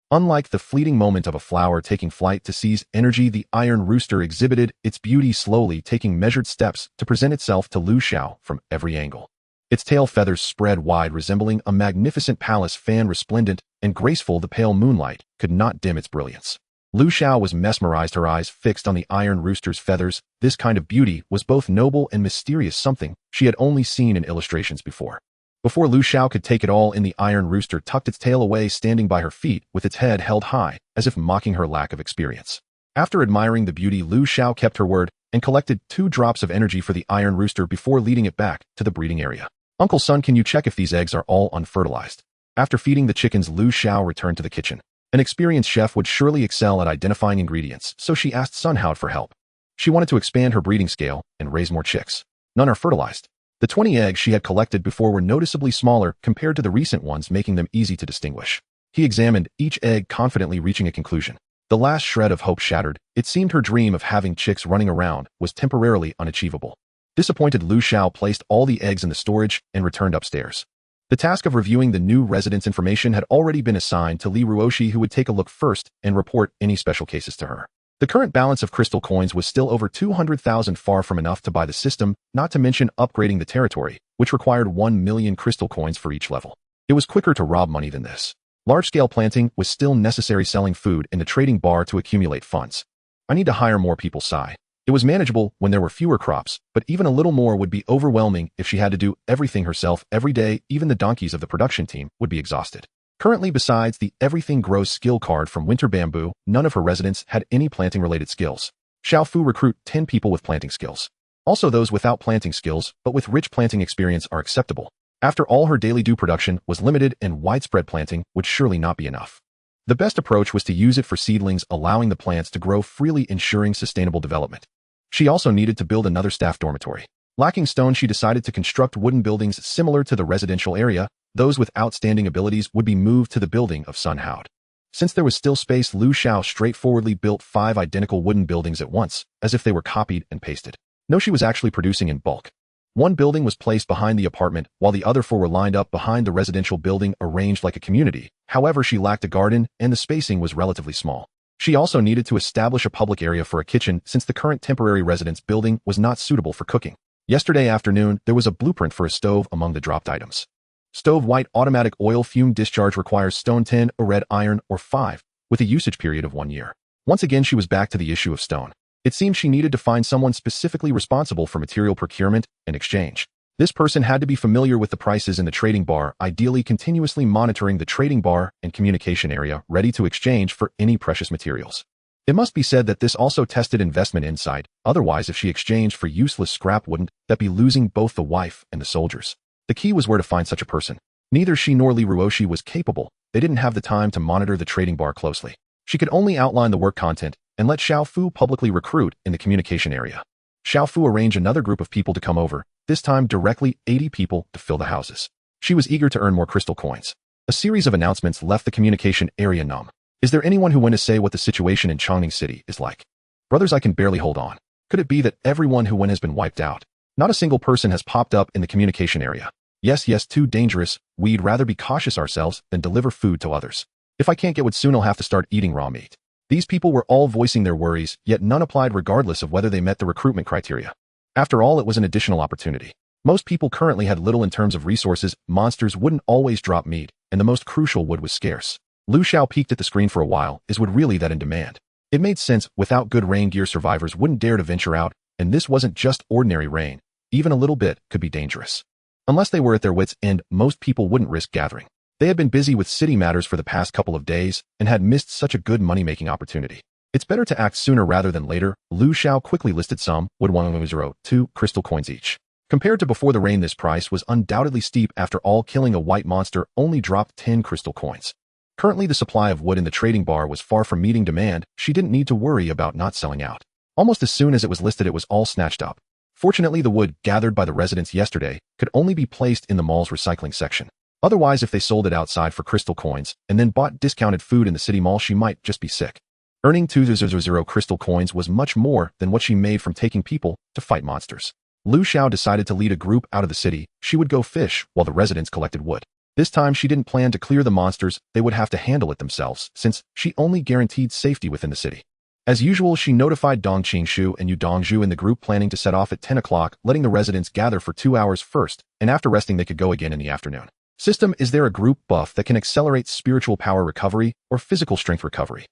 Unlike the fleeting moment of a flower taking flight to seize energy, the iron rooster exhibited its beauty, slowly taking measured steps to present itself to Lu Xiao from every angle. Its tail feathers spread wide, resembling a magnificent palace fan, resplendent and graceful. The pale moonlight could not dim its brilliance. Lu Xiao was mesmerized, her eyes fixed on the iron rooster's feathers. This kind of beauty was both noble and mysterious, something she had only seen in illustrations before. Before Lu Xiao could take it all in, the iron rooster tucked its tail away, standing by her feet with its head held high, as if mocking her lack of experience. After admiring the beauty, Lu Xiao kept her word and collected 2 drops of energy for the iron rooster before leading it back to the breeding area. Uncle Sun, can you check if these eggs are all unfertilized? After feeding the chickens, Lu Xiao returned to the kitchen. An experienced chef would surely excel at identifying ingredients, so she asked Sun Hao for help. She wanted to expand her breeding scale and raise more chicks. None are fertilized. The 20 eggs she had collected before were noticeably smaller compared to the recent ones, making them easy to distinguish. He examined each egg, confidently reaching a conclusion. The last shred of hope shattered. It seemed her dream of having chicks running around was temporarily unachievable. Disappointed, Lu Xiao placed all the eggs in the storage and returned upstairs. The task of reviewing the new residents' information had already been assigned to Li Ruoshi, who would take a look first and report any special cases to her. The current balance of crystal coins was still over 200,000, far from enough to buy the system, not to mention upgrading the territory, which required 1 million crystal coins for each level. It was quicker to rob money than this. Large-scale planting was still necessary, selling food in the trading bar to accumulate funds. I need to hire more people, sigh. It was manageable when there were fewer crops, but even a little more would be overwhelming if she had to do everything herself every day. Even the donkeys of the production team would be exhausted. Currently, besides the Everything Grows skill card from Winter Bamboo, none of her residents had any planting-related skills. Xiaofu recruit 10 people with planting skills. Also, those without planting skills, but with rich planting experience, are acceptable. After all, her daily dew production was limited and widespread planting would surely not be enough. The best approach was to use it for seedlings, allowing the plants to grow freely, ensuring sustainable development. She also needed to build another staff dormitory. Lacking stone, she decided to construct wooden buildings similar to the residential area. Those with outstanding abilities would be moved to the building of Sun Haud. Since there was still space, Lu Xiao straightforwardly built 5 identical wooden buildings at once, as if they were copied and pasted. No, she was actually producing in bulk. One building was placed behind the apartment, while the other 4 were lined up behind the residential building, arranged like a community. However, she lacked a garden, and the spacing was relatively small. She also needed to establish a public area for a kitchen, since the current temporary residence building was not suitable for cooking. Yesterday afternoon, there was a blueprint for a stove among the dropped items. Stove white automatic oil fume discharge requires stone 10, or red iron, or 5, with a usage period of 1 year. Once again, she was back to the issue of stone. It seemed she needed to find someone specifically responsible for material procurement and exchange. This person had to be familiar with the prices in the trading bar, ideally continuously monitoring the trading bar and communication area, ready to exchange for any precious materials. It must be said that this also tested investment insight. Otherwise, if she exchanged for useless scrap, wouldn't that be losing both the wife and the soldiers? The key was where to find such a person. Neither she nor Li Ruoshi was capable. They didn't have the time to monitor the trading bar closely. She could only outline the work content and let Xiaofu publicly recruit in the communication area. Xiaofu arranged another group of people to come over, this time directly 80 people to fill the houses. She was eager to earn more crystal coins. A series of announcements left the communication area numb. Is there anyone who went to say what the situation in Chongning City is like? Brothers, I can barely hold on. Could it be that everyone who went has been wiped out? Not a single person has popped up in the communication area. Yes, too dangerous. We'd rather be cautious ourselves than deliver food to others. If I can't get wood soon, I'll have to start eating raw meat. These people were all voicing their worries, yet none applied regardless of whether they met the recruitment criteria. After all, it was an additional opportunity. Most people currently had little in terms of resources, monsters wouldn't always drop meat, and the most crucial wood was scarce. Lu Xiao peeked at the screen for a while. Is wood really that in demand? It made sense. Without good rain gear, survivors wouldn't dare to venture out, and this wasn't just ordinary rain. Even a little bit could be dangerous. Unless they were at their wits' end, most people wouldn't risk gathering. They had been busy with city matters for the past couple of days and had missed such a good money-making opportunity. It's better to act sooner rather than later. Lu Xiao quickly listed some, would 102 crystal coins each. Compared to before the rain, this price was undoubtedly steep. After all, killing a white monster only dropped 10 crystal coins. Currently, the supply of wood in the trading bar was far from meeting demand. She didn't need to worry about not selling out. Almost as soon as it was listed, it was all snatched up. Fortunately, the wood gathered by the residents yesterday could only be placed in the mall's recycling section. Otherwise, if they sold it outside for crystal coins and then bought discounted food in the city mall, she might just be sick. Earning 200 crystal coins was much more than what she made from taking people to fight monsters. Lu Xiao decided to lead a group out of the city. She would go fish while the residents collected wood. This time, she didn't plan to clear the monsters. They would have to handle it themselves, since she only guaranteed safety within the city. As usual, she notified Dong Qingshu and Yu Dongzhu in the group, planning to set off at 10 o'clock, letting the residents gather for 2 hours first, and after resting they could go again in the afternoon. System: is there a group buff that can accelerate spiritual power recovery or physical strength recovery?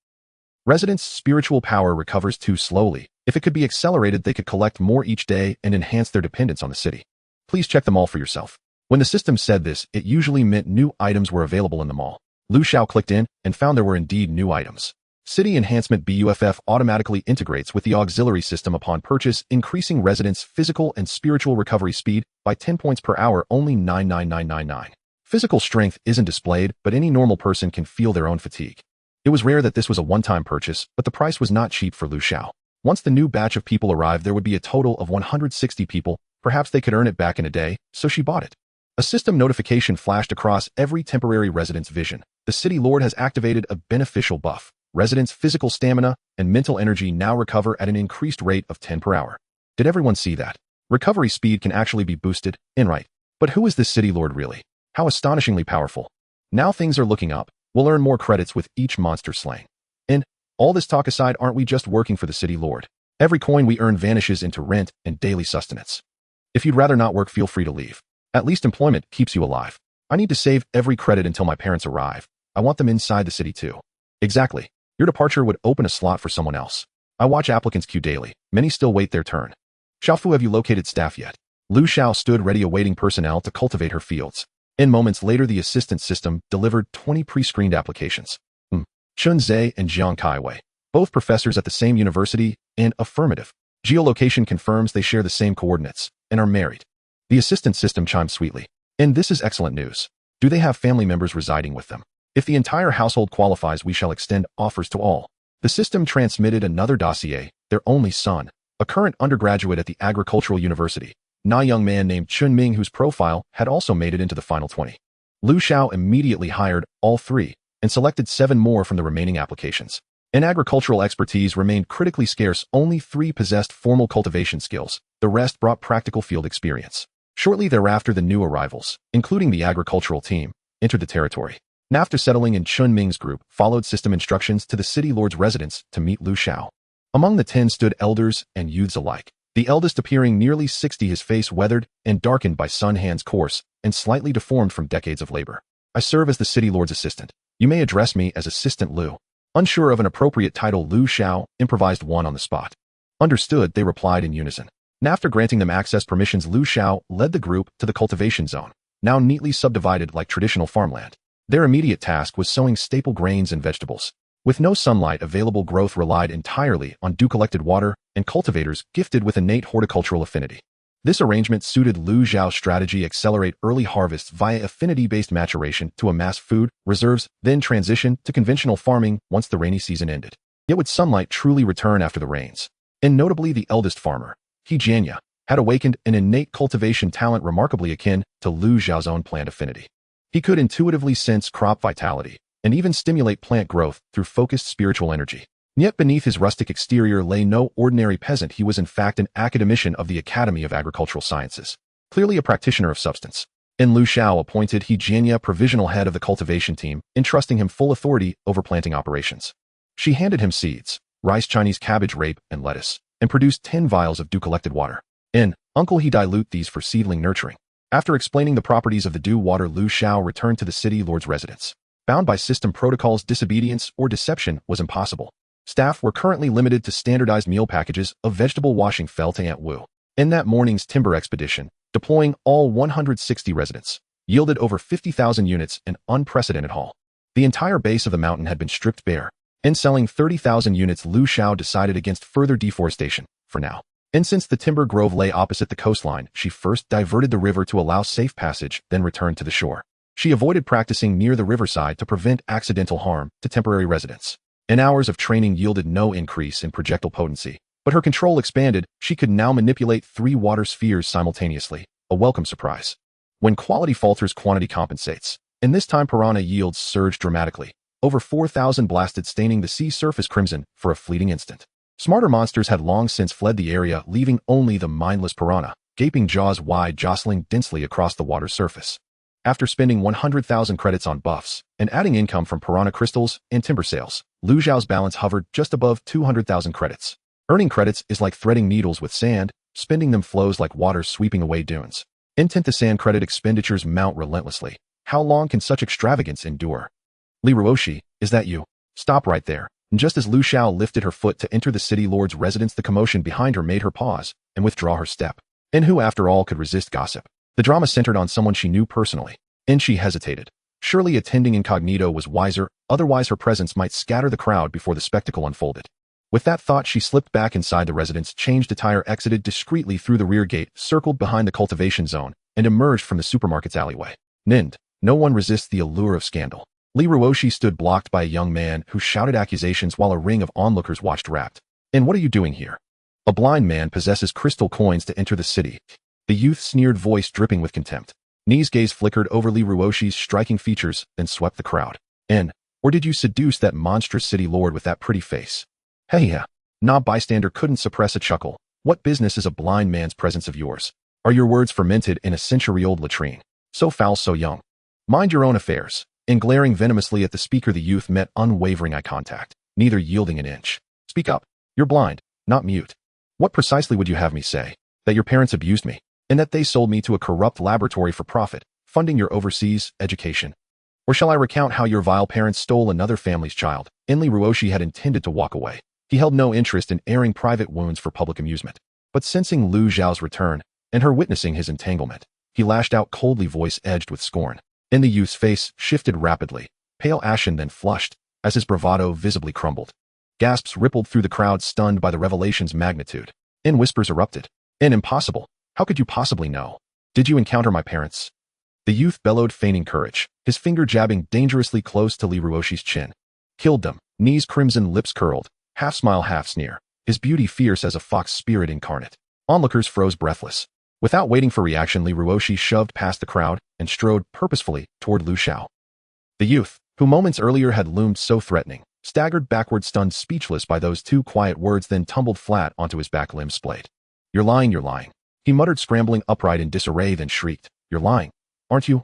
Residents' spiritual power recovers too slowly. If it could be accelerated, they could collect more each day and enhance their dependence on the city. Please check them all for yourself. When the system said this, it usually meant new items were available in the mall. Lu Xiao clicked in and found there were indeed new items. City Enhancement BUFF automatically integrates with the auxiliary system upon purchase, increasing residents' physical and spiritual recovery speed by 10 points per hour, only 99999. Physical strength isn't displayed, but any normal person can feel their own fatigue. It was rare that this was a one-time purchase, but the price was not cheap for Lu Xiao. Once the new batch of people arrived, there would be a total of 160 people. Perhaps they could earn it back in a day, so she bought it. A system notification flashed across every temporary resident's vision. The city lord has activated a beneficial buff. Residents' physical stamina and mental energy now recover at an increased rate of 10 per hour. Did everyone see that? Recovery speed can actually be boosted, right. But who is this city lord really? How astonishingly powerful. Now things are looking up. We'll earn more credits with each monster slain. All this talk aside, aren't we just working for the city lord? Every coin we earn vanishes into rent and daily sustenance. If you'd rather not work, feel free to leave. At least employment keeps you alive. I need to save every credit until my parents arrive. I want them inside the city too. Exactly. Your departure would open a slot for someone else. I watch applicants queue daily. Many still wait their turn. Xiaofu, have you located staff yet? Lu Xiao stood ready awaiting personnel to cultivate her fields. In moments later, the assistant system delivered 20 pre-screened applications. Chun Zhe and Jiang Kaiwei, both professors at the same university, and affirmative. Geolocation confirms they share the same coordinates and are married. The assistant system chimed sweetly. And this is excellent news. Do they have family members residing with them? If the entire household qualifies, we shall extend offers to all. The system transmitted another dossier, their only son, a current undergraduate at the agricultural university, a young man named Chun Ming, whose profile had also made it into the final 20. Lu Xiao immediately hired all three and selected 7 more from the remaining applications. In agricultural expertise remained critically scarce. Only 3 possessed formal cultivation skills. The rest brought practical field experience. Shortly thereafter, the new arrivals, including the agricultural team, entered the territory. After settling in, Chun Ming's group followed system instructions to the city lord's residence to meet Lu Xiao. Among the 10 stood elders and youths alike. The eldest appearing nearly 60, his face weathered and darkened by sun, hands coarse and slightly deformed from decades of labor. I serve as the city lord's assistant. You may address me as Assistant Lu. Unsure of an appropriate title, Lu Xiao improvised one on the spot. Understood, they replied in unison. After granting them access permissions, Lu Xiao led the group to the cultivation zone, now neatly subdivided like traditional farmland. Their immediate task was sowing staple grains and vegetables. With no sunlight available, growth relied entirely on dew-collected water and cultivators gifted with innate horticultural affinity. This arrangement suited Lu Xiao's strategy: accelerate early harvests via affinity-based maturation to amass food reserves, then transition to conventional farming once the rainy season ended. Yet would sunlight truly return after the rains? And notably, the eldest farmer, He Jianya, had awakened an innate cultivation talent remarkably akin to Lu Xiao's own plant affinity. He could intuitively sense crop vitality and even stimulate plant growth through focused spiritual energy. Yet beneath his rustic exterior lay no ordinary peasant. He was in fact an academician of the Academy of Agricultural Sciences, clearly a practitioner of substance. And Lu Xiao appointed He Jianya provisional head of the cultivation team, entrusting him full authority over planting operations. She handed him seeds, rice, Chinese cabbage, rape, and lettuce, and produced 10 vials of dew-collected water. Uncle, he dilute these for seedling nurturing. After explaining the properties of the dew water, Lu Xiao returned to the city lord's residence. Bound by system protocols, disobedience or deception was impossible. Staff were currently limited to standardized meal packages of vegetable washing fell to Aunt Wu. In that morning's timber expedition, deploying all 160 residents, yielded over 50,000 units, an unprecedented haul. The entire base of the mountain had been stripped bare. In selling 30,000 units, Lu Xiao decided against further deforestation, for now. And since the timber grove lay opposite the coastline, she first diverted the river to allow safe passage, then returned to the shore. She avoided practicing near the riverside to prevent accidental harm to temporary residents. And hours of training yielded no increase in projectile potency, but her control expanded. She could now manipulate 3 water spheres simultaneously, a welcome surprise. When quality falters, quantity compensates. And this time piranha yields surged dramatically. Over 4,000 blasted, staining the sea surface crimson for a fleeting instant. Smarter monsters had long since fled the area, leaving only the mindless piranha, gaping jaws wide, jostling densely across the water's surface. After spending 100,000 credits on buffs and adding income from piranha crystals and timber sales, Lu Xiao's balance hovered just above 200,000 credits. Earning credits is like threading needles with sand, spending them flows like water sweeping away dunes. Intent to sand credit expenditures mount relentlessly. How long can such extravagance endure? Li Ruoshi, is that you? Stop right there. And just as Lu Xiao lifted her foot to enter the city lord's residence, the commotion behind her made her pause and withdraw her step. And who, after all, could resist gossip? The drama centered on someone she knew personally, and she hesitated. Surely attending incognito was wiser, otherwise her presence might scatter the crowd before the spectacle unfolded. With that thought, she slipped back inside the residence, changed attire, exited discreetly through the rear gate, circled behind the cultivation zone, and emerged from the supermarket's alleyway. No one resists the allure of scandal. Li Ruoshi stood blocked by a young man who shouted accusations while a ring of onlookers watched rapt. And what are you doing here? A blind man possesses crystal coins to enter the city. The youth sneered, voice dripping with contempt. Ni's gaze flickered over Li Ruoshi's striking features, then swept the crowd. Or did you seduce that monstrous city lord with that pretty face? Hey, Na bystander couldn't suppress a chuckle. What business is a blind man's presence of yours? Are your words fermented in a century-old latrine? So foul, so young. Mind your own affairs. And glaring venomously at the speaker, the youth met unwavering eye contact. neither yielding an inch. Speak up. You're blind, not mute. What precisely would you have me say? That your parents abused me, and that they sold me to a corrupt laboratory for profit, funding your overseas education? Or shall I recount how your vile parents stole another family's child? Enli Ruoshi had intended to walk away. He held no interest in airing private wounds for public amusement. But sensing Lu Zhao's return, and her witnessing his entanglement, he lashed out coldly, voice edged with scorn. And the youth's face shifted rapidly, pale ashen then flushed, as his bravado visibly crumbled. Gasps rippled through the crowd, stunned by the revelation's magnitude. And whispers erupted. Impossible. How could you possibly know? Did you encounter my parents? The youth bellowed, feigning courage, his finger jabbing dangerously close to Li Ruoshi's chin. Killed them, knees crimson, lips curled, half smile, half sneer, his beauty fierce as a fox spirit incarnate. Onlookers froze breathless. Without waiting for reaction, Li Ruoshi shoved past the crowd and strode purposefully toward Lu Xiao. The youth, who moments earlier had loomed so threatening, staggered backward, stunned speechless by those two quiet words, then tumbled flat onto his back, limbs splayed. You're lying, you're lying. He muttered, scrambling upright in disarray, then shrieked. You're lying, aren't you?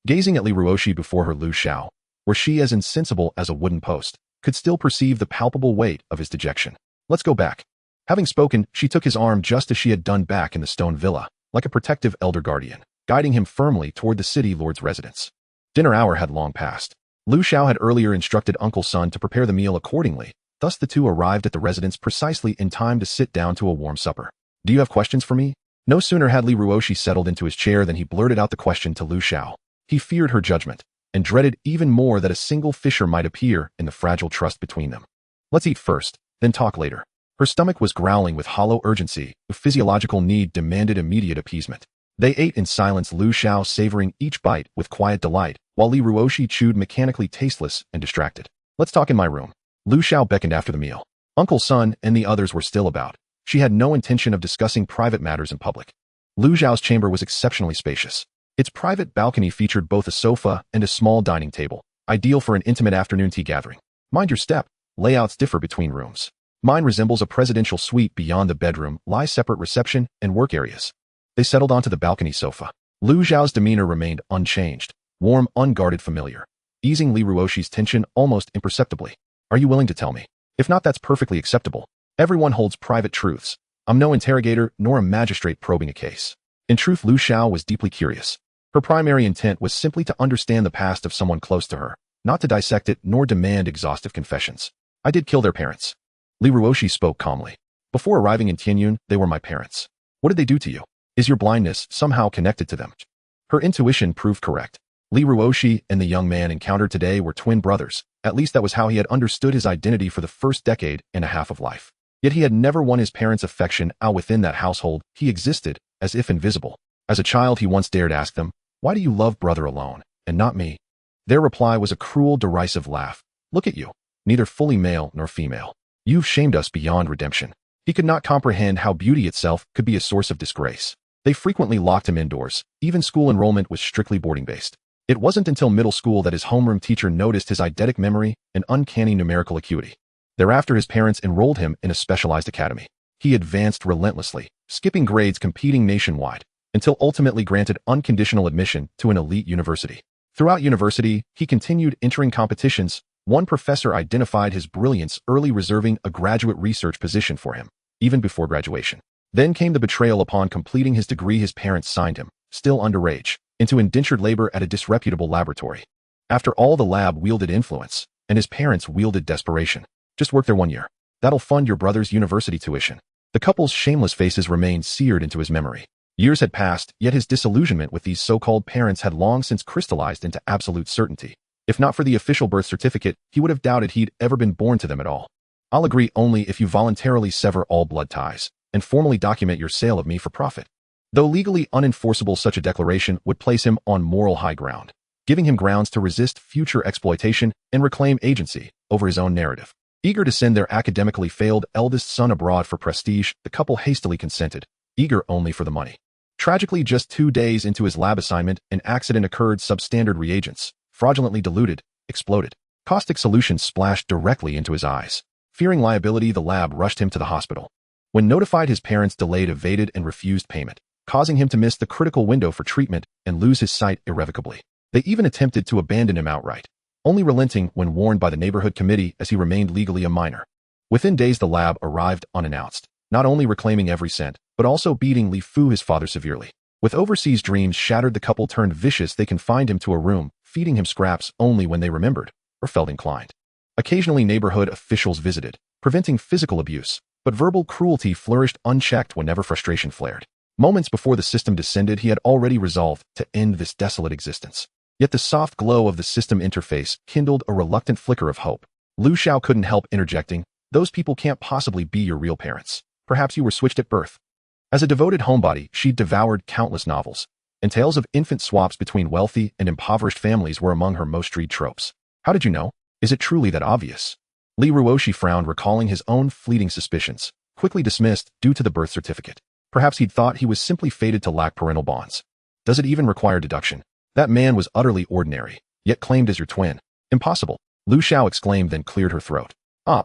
Gazing at Li Ruoshi before her, Lu Xiao, were she as insensible as a wooden post, could still perceive the palpable weight of his dejection. Let's go back. Having spoken, she took his arm just as she had done back in the stone villa, like a protective elder guardian, guiding him firmly toward the city lord's residence. Dinner hour had long passed. Lu Xiao had earlier instructed Uncle Sun to prepare the meal accordingly, thus the two arrived at the residence precisely in time to sit down to a warm supper. Do you have questions for me? No sooner had Li Ruoshi settled into his chair than he blurted out the question to Lu Xiao. He feared her judgment, and dreaded even more that a single fissure might appear in the fragile trust between them. Let's eat first, then talk later. Her stomach was growling with hollow urgency, a physiological need demanded immediate appeasement. They ate in silence, Lu Xiao savoring each bite with quiet delight, while Li Ruoshi chewed mechanically, tasteless and distracted. Let's talk in my room. Lu Xiao beckoned after the meal. Uncle Sun and the others were still about. She had no intention of discussing private matters in public. Lu Xiao's chamber was exceptionally spacious. Its private balcony featured both a sofa and a small dining table, ideal for an intimate afternoon tea gathering. Mind your step, layouts differ between rooms. Mine resembles a presidential suite. Beyond the bedroom lie separate reception and work areas. They settled onto the balcony sofa. Lu Zhao's demeanor remained unchanged, warm, unguarded, familiar, easing Li Ruoshi's tension almost imperceptibly. Are you willing to tell me? If not, that's perfectly acceptable. Everyone holds private truths. I'm no interrogator nor a magistrate probing a case. In truth, Lu Xiao was deeply curious. Her primary intent was simply to understand the past of someone close to her, not to dissect it nor demand exhaustive confessions. I did kill their parents. Li Ruoshi spoke calmly. Before arriving in Tianyun, they were my parents. What did they do to you? Is your blindness somehow connected to them? Her intuition proved correct. Li Ruoshi and the young man encountered today were twin brothers. At least that was how he had understood his identity for the first decade and a half of life. Yet he had never won his parents' affection out within that household. He existed as if invisible. As a child, he once dared ask them, "Why do you love brother alone, and not me?" Their reply was a cruel, derisive laugh. Look at you, neither fully male nor female. You've shamed us beyond redemption. He could not comprehend how beauty itself could be a source of disgrace. They frequently locked him indoors. Even school enrollment was strictly boarding-based. It wasn't until middle school that his homeroom teacher noticed his eidetic memory and uncanny numerical acuity. Thereafter, his parents enrolled him in a specialized academy. He advanced relentlessly, skipping grades, competing nationwide, until ultimately granted unconditional admission to an elite university. Throughout university, he continued entering competitions. One professor identified his brilliance early, reserving a graduate research position for him, even before graduation. Then came the betrayal. Upon completing his degree, his parents signed him, still underage, into indentured labor at a disreputable laboratory. After all, the lab wielded influence, and his parents wielded desperation. Just work there 1 year. That'll fund your brother's university tuition. The couple's shameless faces remained seared into his memory. Years had passed, yet his disillusionment with these so-called parents had long since crystallized into absolute certainty. If not for the official birth certificate, he would have doubted he'd ever been born to them at all. I'll agree only if you voluntarily sever all blood ties and formally document your sale of me for profit. Though legally unenforceable, such a declaration would place him on moral high ground, giving him grounds to resist future exploitation and reclaim agency over his own narrative. Eager to send their academically failed eldest son abroad for prestige, the couple hastily consented, eager only for the money. Tragically, just 2 days into his lab assignment, an accident occurred. Substandard reagents, fraudulently diluted, exploded. Caustic solution splashed directly into his eyes. Fearing liability, the lab rushed him to the hospital. When notified, his parents delayed, evaded, and refused payment, causing him to miss the critical window for treatment and lose his sight irrevocably. They even attempted to abandon him outright. only relenting when warned by the neighborhood committee as he remained legally a minor. Within days the lab arrived unannounced, not only reclaiming every cent, but also beating Li Fu, his father, severely. With overseas dreams shattered, the couple turned vicious. They confined him to a room, feeding him scraps only when they remembered or felt inclined. Occasionally neighborhood officials visited, preventing physical abuse, but verbal cruelty flourished unchecked whenever frustration flared. Moments before the system descended, he had already resolved to end this desolate existence. Yet the soft glow of the system interface kindled a reluctant flicker of hope. Lu Xiao couldn't help interjecting, "Those people can't possibly be your real parents. Perhaps you were switched at birth." As a devoted homebody, she devoured countless novels, and tales of infant swaps between wealthy and impoverished families were among her most read tropes. "How did you know? Is it truly that obvious?" Li Ruoshi frowned, recalling his own fleeting suspicions, quickly dismissed due to the birth certificate. Perhaps he'd thought he was simply fated to lack parental bonds. "Does it even require deduction? That man was utterly ordinary, yet claimed as your twin. Impossible." Lu Xiao exclaimed, then cleared her throat.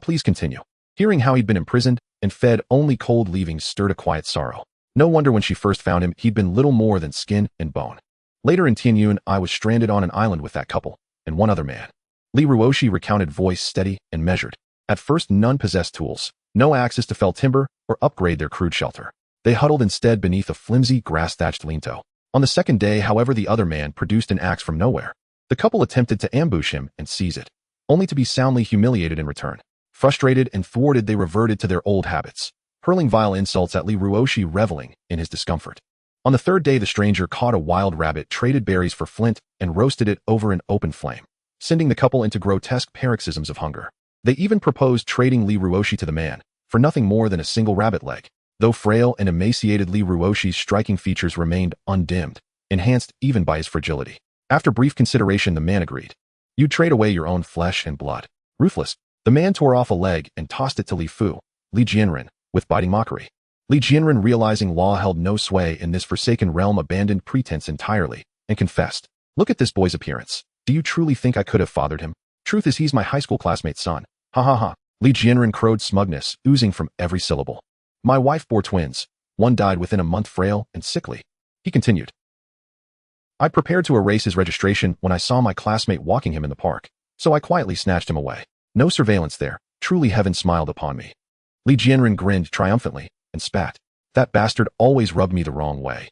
Please continue." Hearing how he'd been imprisoned and fed only cold leavings stirred a quiet sorrow. No wonder when she first found him, he'd been little more than skin and bone. "Later in Tianyuan, I was stranded on an island with that couple, and one other man." Li Ruoshi recounted, voice steady and measured. At first, none possessed tools, no axes to fell timber or upgrade their crude shelter. They huddled instead beneath a flimsy, grass-thatched lintel. On the second day, however, the other man produced an axe from nowhere. The couple attempted to ambush him and seize it, only to be soundly humiliated in return. Frustrated and thwarted, they reverted to their old habits, hurling vile insults at Li Ruoshi, reveling in his discomfort. On the third day, the stranger caught a wild rabbit, traded berries for flint, and roasted it over an open flame, sending the couple into grotesque paroxysms of hunger. They even proposed trading Li Ruoshi to the man for nothing more than a single rabbit leg. Though frail and emaciated, Li Ruoshi's striking features remained undimmed, enhanced even by his fragility. After brief consideration, the man agreed. "You'd trade away your own flesh and blood." Ruthless, the man tore off a leg and tossed it to Li Fu, Li Jianren, with biting mockery. Li Jianren, realizing law held no sway in this forsaken realm, abandoned pretense entirely and confessed, "Look at this boy's appearance. Do you truly think I could have fathered him? Truth is, he's my high school classmate's son." "Ha ha ha." Li Jianren crowed, smugness oozing from every syllable. "My wife bore twins. One died within a month, frail and sickly." He continued. "I prepared to erase his registration when I saw my classmate walking him in the park, so I quietly snatched him away. No surveillance there. Truly heaven smiled upon me." Li Jianren grinned triumphantly and spat. "That bastard always rubbed me the wrong way."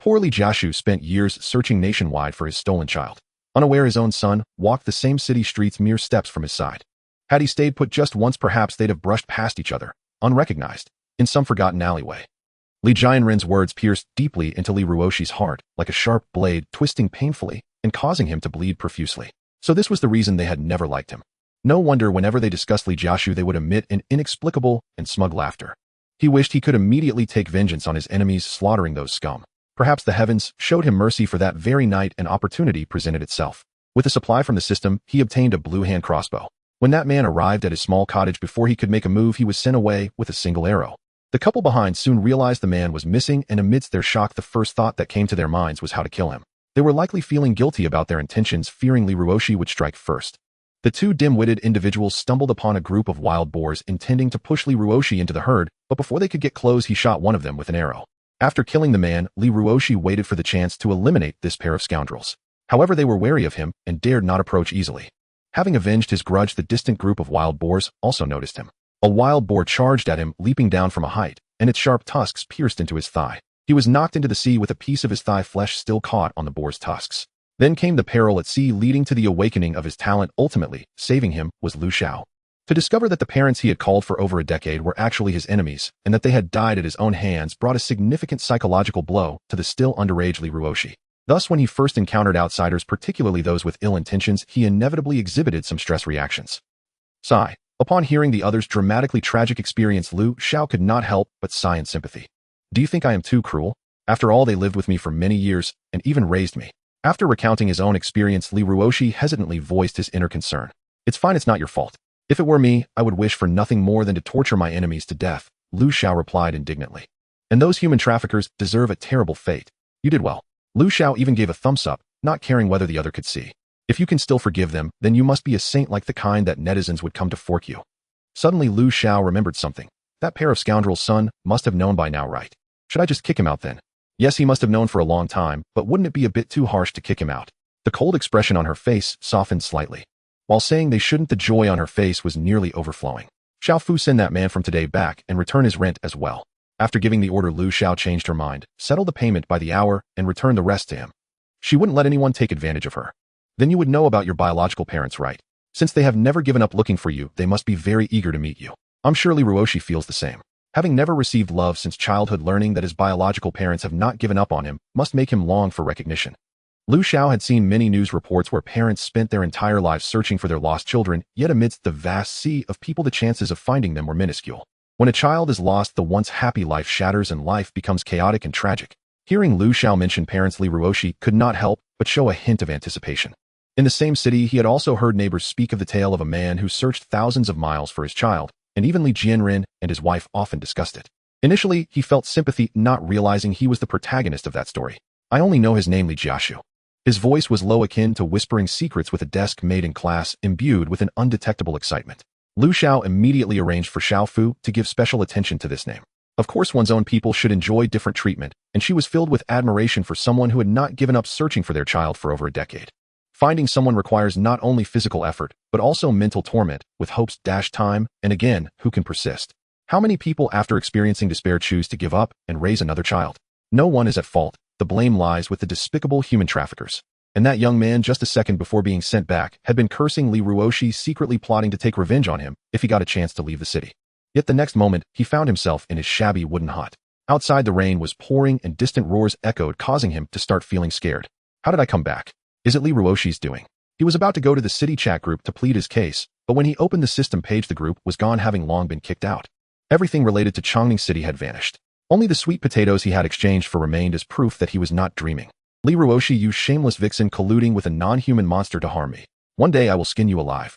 Poor Li Jiashu spent years searching nationwide for his stolen child. Unaware his own son walked the same city streets mere steps from his side. Had he stayed put just once, perhaps they'd have brushed past each other, unrecognized, in some forgotten alleyway. Li Jianren's words pierced deeply into Li Ruoshi's heart, like a sharp blade, twisting painfully and causing him to bleed profusely. So this was the reason they had never liked him. No wonder whenever they discussed Li Jiashu, they would emit an inexplicable and smug laughter. He wished he could immediately take vengeance on his enemies, slaughtering those scum. Perhaps the heavens showed him mercy, for that very night an opportunity presented itself. With a supply from the system, he obtained a blue hand crossbow. When that man arrived at his small cottage, before he could make a move, he was sent away with a single arrow. The couple behind soon realized the man was missing, and amidst their shock, the first thought that came to their minds was how to kill him. They were likely feeling guilty about their intentions, fearing Li Ruoshi would strike first. The two dim-witted individuals stumbled upon a group of wild boars intending to push Li Ruoshi into the herd, but before they could get close, he shot one of them with an arrow. After killing the man, Li Ruoshi waited for the chance to eliminate this pair of scoundrels. However, they were wary of him and dared not approach easily. Having avenged his grudge, the distant group of wild boars also noticed him. A wild boar charged at him, leaping down from a height, and its sharp tusks pierced into his thigh. He was knocked into the sea with a piece of his thigh flesh still caught on the boar's tusks. Then came the peril at sea, leading to the awakening of his talent. Ultimately, saving him was Lu Xiao. To discover that the parents he had called for over a decade were actually his enemies, and that they had died at his own hands, brought a significant psychological blow to the still underage Li Ruoshi. Thus, when he first encountered outsiders, particularly those with ill intentions, he inevitably exhibited some stress reactions. Sigh. Upon hearing the other's dramatically tragic experience, Lu Xiao could not help but sigh in sympathy. "Do you think I am too cruel? After all, they lived with me for many years, and even raised me." After recounting his own experience, Li Ruoshi hesitantly voiced his inner concern. "It's fine, it's not your fault. If it were me, I would wish for nothing more than to torture my enemies to death," Lu Xiao replied indignantly. "And those human traffickers deserve a terrible fate. You did well." Lu Xiao even gave a thumbs up, not caring whether the other could see. "If you can still forgive them, then you must be a saint, like the kind that netizens would come to fork you." Suddenly Lu Xiao remembered something. That pair of scoundrels' son must have known by now, right? Should I just kick him out then? Yes, he must have known for a long time, but wouldn't it be a bit too harsh to kick him out? The cold expression on her face softened slightly. While saying they shouldn't, the joy on her face was nearly overflowing. Xiao Fu, send that man from today back and return his rent as well. After giving the order, Lu Xiao changed her mind, settled the payment by the hour, and returned the rest to him. She wouldn't let anyone take advantage of her. Then you would know about your biological parents, right? Since they have never given up looking for you, they must be very eager to meet you. I'm sure Li Ruoshi feels the same. Having never received love since childhood, learning that his biological parents have not given up on him must make him long for recognition. Lu Xiao had seen many news reports where parents spent their entire lives searching for their lost children, yet amidst the vast sea of people the chances of finding them were minuscule. When a child is lost, the once happy life shatters and life becomes chaotic and tragic. Hearing Lu Xiao mention parents, Li Ruoshi could not help but show a hint of anticipation. In the same city, he had also heard neighbors speak of the tale of a man who searched thousands of miles for his child, and even Li Jianren and his wife often discussed it. Initially, he felt sympathy, not realizing he was the protagonist of that story. I only know his name, Li Jiashu. His voice was low, akin to whispering secrets with a desk made in class, imbued with an undetectable excitement. Lu Xiao immediately arranged for Xiao Fu to give special attention to this name. Of course, one's own people should enjoy different treatment, and she was filled with admiration for someone who had not given up searching for their child for over a decade. Finding someone requires not only physical effort, but also mental torment, with hopes dash time, and again, who can persist? How many people after experiencing despair choose to give up and raise another child? No one is at fault. The blame lies with the despicable human traffickers. And that young man, just a second before being sent back, had been cursing Li Ruoshi, secretly plotting to take revenge on him if he got a chance to leave the city. Yet the next moment, he found himself in his shabby wooden hut. Outside, the rain was pouring and distant roars echoed, causing him to start feeling scared. How did I come back? Is it Li Ruoshi's doing? He was about to go to the city chat group to plead his case, but when he opened the system page, the group was gone, having long been kicked out. Everything related to Chongning City had vanished. Only the sweet potatoes he had exchanged for remained as proof that he was not dreaming. Li Ruoshi, you shameless vixen, colluding with a non-human monster to harm me. One day I will skin you alive.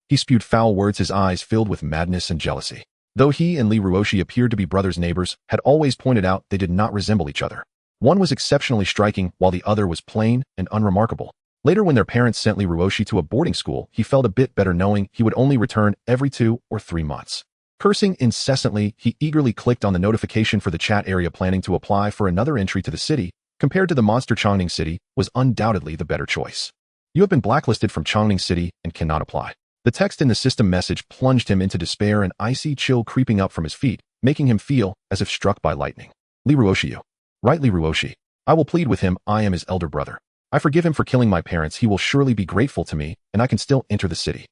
He spewed foul words, his eyes filled with madness and jealousy. Though he and Li Ruoshi appeared to be brothers, neighbors had always pointed out they did not resemble each other. One was exceptionally striking, while the other was plain and unremarkable. Later, when their parents sent Li Ruoshi to a boarding school, he felt a bit better knowing he would only return every 2 or 3 months. Cursing incessantly, he eagerly clicked on the notification for the chat area, planning to apply for another entry to the city. Compared to the monster, Chongning City was undoubtedly the better choice. You have been blacklisted from Chongning City and cannot apply. The text in the system message plunged him into despair, an icy chill creeping up from his feet, making him feel as if struck by lightning. Li Ruoshi, you. Right, Li Ruoshi. I will plead with him. I am his elder brother. I forgive him for killing my parents. He will surely be grateful to me, and I can still enter the city.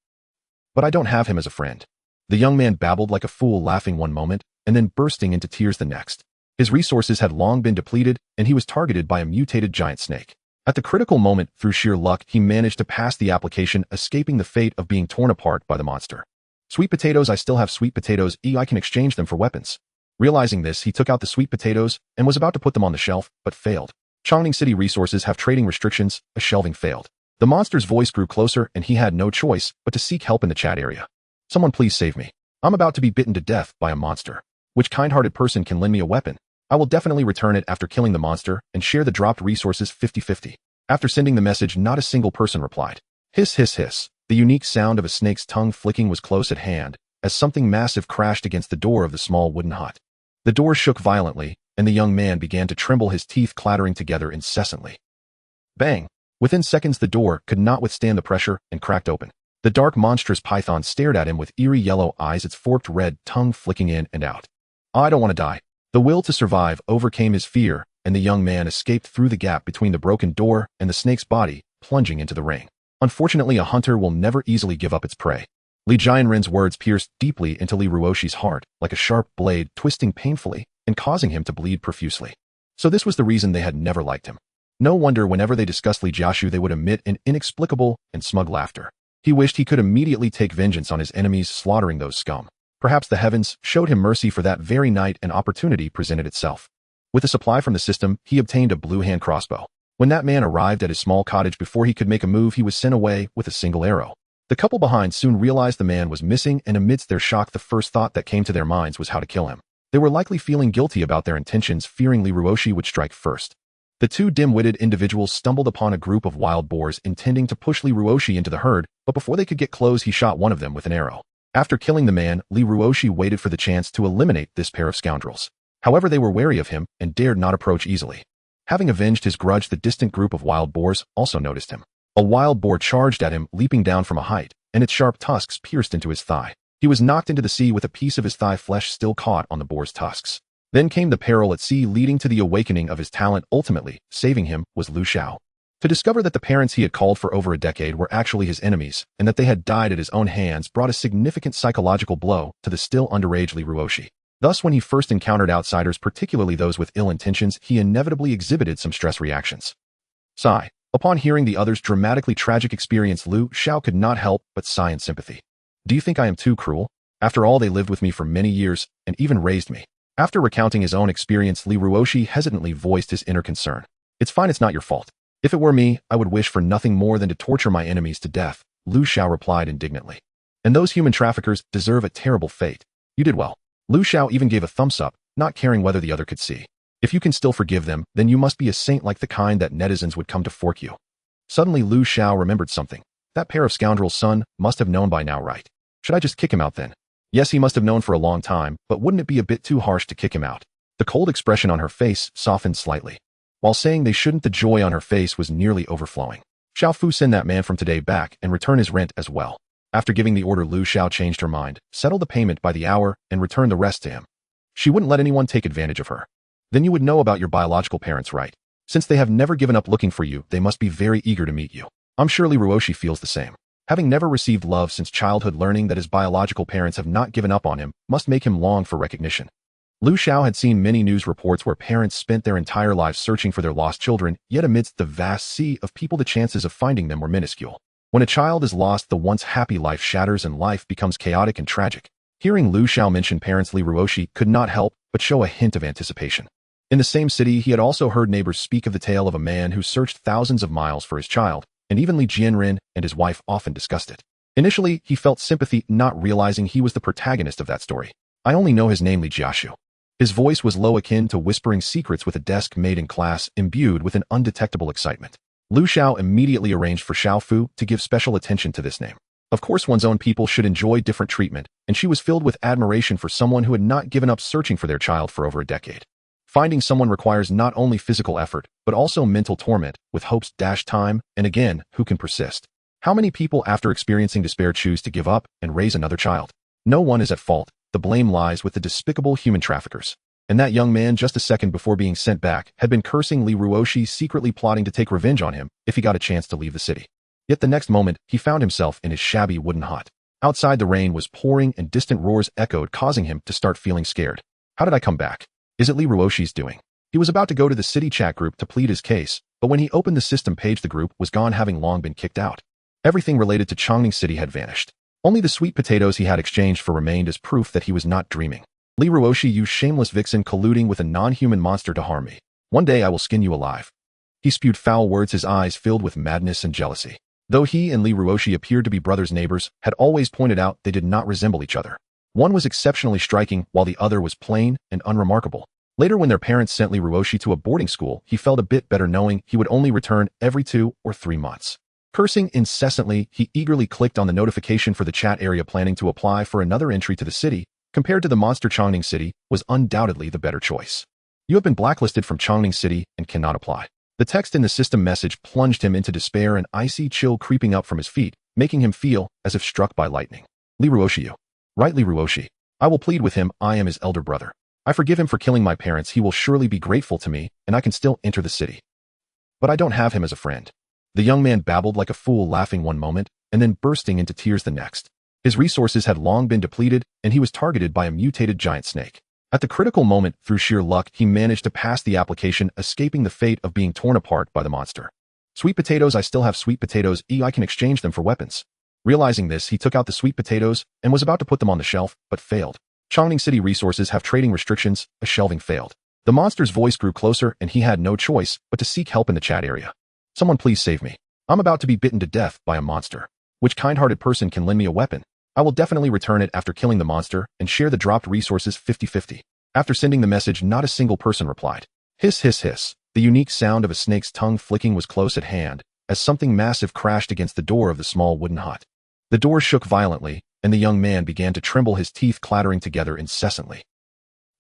But I don't have him as a friend. The young man babbled like a fool, laughing one moment, and then bursting into tears the next. His resources had long been depleted, and he was targeted by a mutated giant snake. At the critical moment, through sheer luck, he managed to pass the application, escaping the fate of being torn apart by the monster. Sweet potatoes, I still have sweet potatoes. I can exchange them for weapons. Realizing this, he took out the sweet potatoes and was about to put them on the shelf, but failed. Chongning City resources have trading restrictions. A shelving failed. The monster's voice grew closer, and he had no choice but to seek help in the chat area. Someone please save me. I'm about to be bitten to death by a monster. Which kind-hearted person can lend me a weapon? I will definitely return it after killing the monster and share the dropped resources 50-50. After sending the message, not a single person replied. Hiss, hiss, hiss. The unique sound of a snake's tongue flicking was close at hand as something massive crashed against the door of the small wooden hut. The door shook violently, and the young man began to tremble, his teeth clattering together incessantly. Bang! Within seconds, the door could not withstand the pressure and cracked open. The dark, monstrous python stared at him with eerie yellow eyes, its forked red tongue flicking in and out. I don't want to die. The will to survive overcame his fear, and the young man escaped through the gap between the broken door and the snake's body, plunging into the ring. Unfortunately, a hunter will never easily give up its prey. Li Jianren's words pierced deeply into Li Ruoshi's heart, like a sharp blade, twisting painfully and causing him to bleed profusely. So this was the reason they had never liked him. No wonder whenever they discussed Li Jiashu, they would emit an inexplicable and smug laughter. He wished he could immediately take vengeance on his enemies, slaughtering those scum. Perhaps the heavens showed him mercy, for that very night an opportunity presented itself. With a supply from the system, he obtained a blue hand crossbow. When that man arrived at his small cottage, before he could make a move, he was sent away with a single arrow. The couple behind soon realized the man was missing, and amidst their shock, the first thought that came to their minds was how to kill him. They were likely feeling guilty about their intentions, fearing Li Ruoshi would strike first. The two dim-witted individuals stumbled upon a group of wild boars intending to push Li Ruoshi into the herd, but before they could get close, he shot one of them with an arrow. After killing the man, Li Ruoshi waited for the chance to eliminate this pair of scoundrels. However, they were wary of him and dared not approach easily. Having avenged his grudge, the distant group of wild boars also noticed him. A wild boar charged at him, leaping down from a height, and its sharp tusks pierced into his thigh. He was knocked into the sea with a piece of his thigh flesh still caught on the boar's tusks. Then came the peril at sea, leading to the awakening of his talent. Ultimately, saving him was Lu Xiao. To discover that the parents he had called for over a decade were actually his enemies, and that they had died at his own hands, brought a significant psychological blow to the still underage Li Ruoshi. Thus, when he first encountered outsiders, particularly those with ill intentions, he inevitably exhibited some stress reactions. Sigh. Upon hearing the other's dramatically tragic experience, Lu Xiao could not help but sigh in sympathy. Do you think I am too cruel? After all, they lived with me for many years and even raised me. After recounting his own experience, Li Ruoshi hesitantly voiced his inner concern. It's fine, it's not your fault. If it were me, I would wish for nothing more than to torture my enemies to death, Lu Xiao replied indignantly. And those human traffickers deserve a terrible fate. You did well. Lu Xiao even gave a thumbs up, not caring whether the other could see. If you can still forgive them, then you must be a saint, like the kind that netizens would come to fork you. Suddenly Lu Xiao remembered something. That pair of scoundrels' son must have known by now, right? Should I just kick him out then? Yes, he must have known for a long time, but wouldn't it be a bit too harsh to kick him out? The cold expression on her face softened slightly. While saying they shouldn't, the joy on her face was nearly overflowing. Xiao Fu, send that man from today back and return his rent as well. After giving the order, Lu Xiao changed her mind, settled the payment by the hour, and returned the rest to him. She wouldn't let anyone take advantage of her. Then you would know about your biological parents, right? Since they have never given up looking for you, they must be very eager to meet you. I'm sure Li Ruoshi feels the same. Having never received love since childhood, learning that his biological parents have not given up on him must make him long for recognition. Lu Xiao had seen many news reports where parents spent their entire lives searching for their lost children, yet amidst the vast sea of people the chances of finding them were minuscule. When a child is lost, the once happy life shatters and life becomes chaotic and tragic. Hearing Lu Xiao mention parents, Li Ruoshi could not help but show a hint of anticipation. In the same city, he had also heard neighbors speak of the tale of a man who searched thousands of miles for his child, and even Li Jianren and his wife often discussed it. Initially, he felt sympathy, not realizing he was the protagonist of that story. I only know his name, Li Jiashu. His voice was low, akin to whispering secrets with a desk made in class, imbued with an undetectable excitement. Lu Xiao immediately arranged for Xiao Fu to give special attention to this name. Of course, one's own people should enjoy different treatment, and she was filled with admiration for someone who had not given up searching for their child for over a decade. Finding someone requires not only physical effort, but also mental torment, with hopes dashed time and again, who can persist? How many people after experiencing despair choose to give up and raise another child? No one is at fault. The blame lies with the despicable human traffickers. And that young man, just a second before being sent back, had been cursing Li Ruoshi, secretly plotting to take revenge on him if he got a chance to leave the city. Yet the next moment, he found himself in his shabby wooden hut. Outside, the rain was pouring and distant roars echoed, causing him to start feeling scared. How did I come back? Is it Li Ruoshi's doing? He was about to go to the city chat group to plead his case, but when he opened the system page, the group was gone, having long been kicked out. Everything related to Chongning City had vanished. Only the sweet potatoes he had exchanged for remained as proof that he was not dreaming. Li Ruoshi, you shameless vixen, colluding with a non-human monster to harm me. One day I will skin you alive. He spewed foul words, his eyes filled with madness and jealousy. Though he and Li Ruoshi appeared to be brothers, neighbors had always pointed out they did not resemble each other. One was exceptionally striking, while the other was plain and unremarkable. Later, when their parents sent Li Ruoshi to a boarding school, he felt a bit better knowing he would only return every 2 or 3 months. Cursing incessantly, he eagerly clicked on the notification for the chat area, planning to apply for another entry to the city. Compared to the monster, Chongning City was undoubtedly the better choice. You have been blacklisted from Chongning City and cannot apply. The text in the system message plunged him into despair, an icy chill creeping up from his feet, making him feel as if struck by lightning. Li Ruoshi, you. Right, Li Ruoshi. I will plead with him. I am his elder brother. I forgive him for killing my parents. He will surely be grateful to me, and I can still enter the city. But I don't have him as a friend. The young man babbled like a fool, laughing one moment, and then bursting into tears the next. His resources had long been depleted, and he was targeted by a mutated giant snake. At the critical moment, through sheer luck, he managed to pass the application, escaping the fate of being torn apart by the monster. Sweet potatoes, I still have sweet potatoes. I can exchange them for weapons. Realizing this, he took out the sweet potatoes and was about to put them on the shelf, but failed. Chongning City resources have trading restrictions. A shelving failed. The monster's voice grew closer, and he had no choice but to seek help in the chat area. Someone please save me. I'm about to be bitten to death by a monster. Which kind-hearted person can lend me a weapon? I will definitely return it after killing the monster and share the dropped resources 50-50. After sending the message, not a single person replied. Hiss, hiss, hiss. The unique sound of a snake's tongue flicking was close at hand as something massive crashed against the door of the small wooden hut. The door shook violently, and the young man began to tremble, his teeth clattering together incessantly.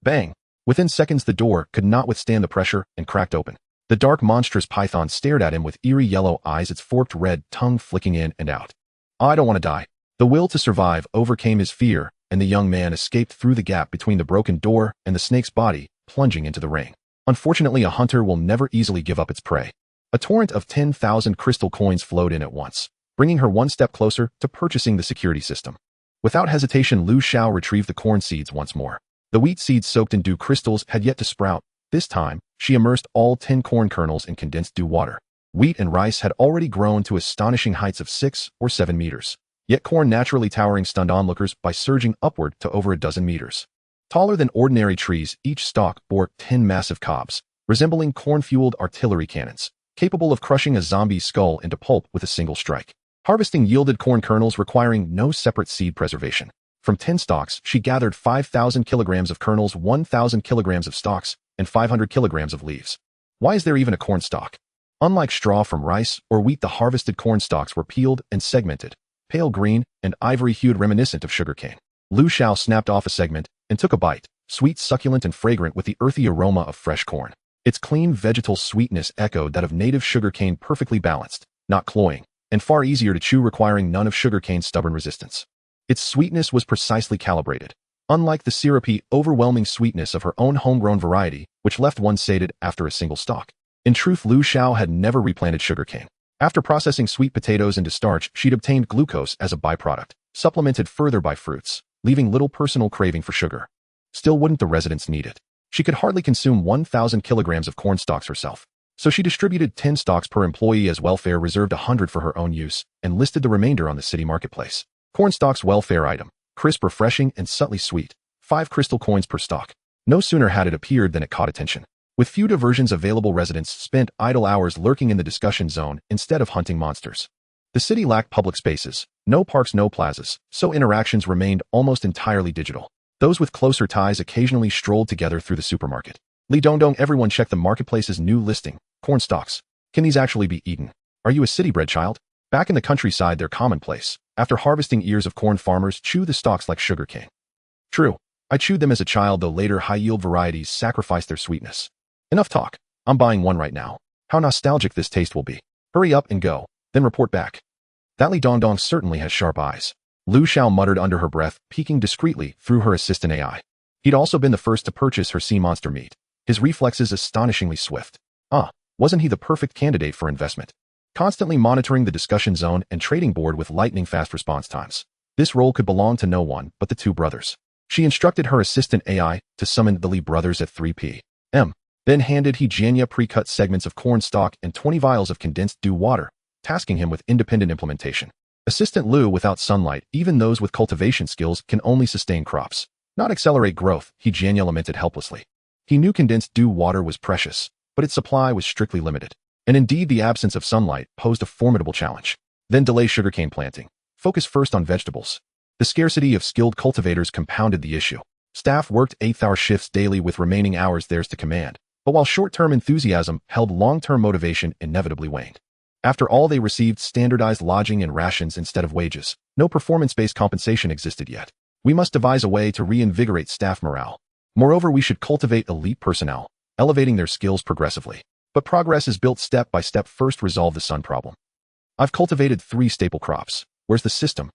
Bang! Within seconds, the door could not withstand the pressure and cracked open. The dark, monstrous python stared at him with eerie yellow eyes, its forked red tongue flicking in and out. I don't want to die. The will to survive overcame his fear, and the young man escaped through the gap between the broken door and the snake's body, plunging into the ring. Unfortunately, a hunter will never easily give up its prey. A torrent of 10,000 crystal coins flowed in at once, bringing her one step closer to purchasing the security system. Without hesitation, Lu Xiao retrieved the corn seeds once more. The wheat seeds soaked in dew crystals had yet to sprout. This time, she immersed all 10 corn kernels in condensed dew water. Wheat and rice had already grown to astonishing heights of 6 or 7 meters. Yet corn naturally towering stunned onlookers by surging upward to over a dozen meters. Taller than ordinary trees, each stalk bore 10 massive cobs, resembling corn-fueled artillery cannons, capable of crushing a zombie's skull into pulp with a single strike. Harvesting yielded corn kernels requiring no separate seed preservation. From 10 stalks, she gathered 5,000 kilograms of kernels, 1,000 kilograms of stalks, and 500 kilograms of leaves. Why is there even a corn stalk? Unlike straw from rice or wheat, the harvested corn stalks were peeled and segmented, pale green and ivory-hued, reminiscent of sugarcane. Lu Xiao snapped off a segment and took a bite, sweet, succulent, and fragrant with the earthy aroma of fresh corn. Its clean vegetal sweetness echoed that of native sugarcane, perfectly balanced, not cloying, and far easier to chew, requiring none of sugarcane's stubborn resistance. Its sweetness was precisely calibrated, unlike the syrupy, overwhelming sweetness of her own homegrown variety, which left one sated after a single stalk. In truth, Lu Xiao had never replanted sugarcane. After processing sweet potatoes into starch, she'd obtained glucose as a byproduct, supplemented further by fruits, leaving little personal craving for sugar. Still, wouldn't the residents need it? She could hardly consume 1,000 kilograms of corn stalks herself. So she distributed 10 stalks per employee as welfare, reserved 100 for her own use, and listed the remainder on the city marketplace. Corn stalks welfare item, crisp, refreshing, and subtly sweet. 5 crystal coins per stalk. No sooner had it appeared than it caught attention. With few diversions available, residents spent idle hours lurking in the discussion zone instead of hunting monsters. The city lacked public spaces, no parks, no plazas, so interactions remained almost entirely digital. Those with closer ties occasionally strolled together through the supermarket. Li Dongdong, everyone checked the marketplace's new listing. Corn stalks. Can these actually be eaten? Are you a city-bred child? Back in the countryside, they're commonplace. After harvesting ears of corn, farmers chew the stalks like sugarcane. True. I chewed them as a child, though later high-yield varieties sacrificed their sweetness. Enough talk. I'm buying one right now. How nostalgic this taste will be. Hurry up and go, then report back. That Li Dongdong certainly has sharp eyes. Lu Xiao muttered under her breath, peeking discreetly through her assistant AI. He'd also been the first to purchase her sea monster meat. His reflexes astonishingly swift. Wasn't he the perfect candidate for investment? Constantly monitoring the discussion zone and trading board with lightning-fast response times. This role could belong to no one but the two brothers. She instructed her assistant AI to summon the Li brothers at 3 p.m. Then handed he Jianya pre-cut segments of corn stalk and 20 vials of condensed dew water, tasking him with independent implementation. Assistant Lu, without sunlight, even those with cultivation skills can only sustain crops, not accelerate growth, he Jianya lamented helplessly. He knew condensed dew water was precious, but its supply was strictly limited. And indeed, the absence of sunlight posed a formidable challenge. Then delay sugarcane planting. Focus first on vegetables. The scarcity of skilled cultivators compounded the issue. Staff worked 8-hour shifts daily, with remaining hours theirs to command. But while short-term enthusiasm held, long-term motivation inevitably waned. After all, they received standardized lodging and rations instead of wages. No performance-based compensation existed yet. We must devise a way to reinvigorate staff morale. Moreover, we should cultivate elite personnel, elevating their skills progressively. But progress is built step by step. First, resolve the sun problem. I've cultivated 3 staple crops. Where's the system?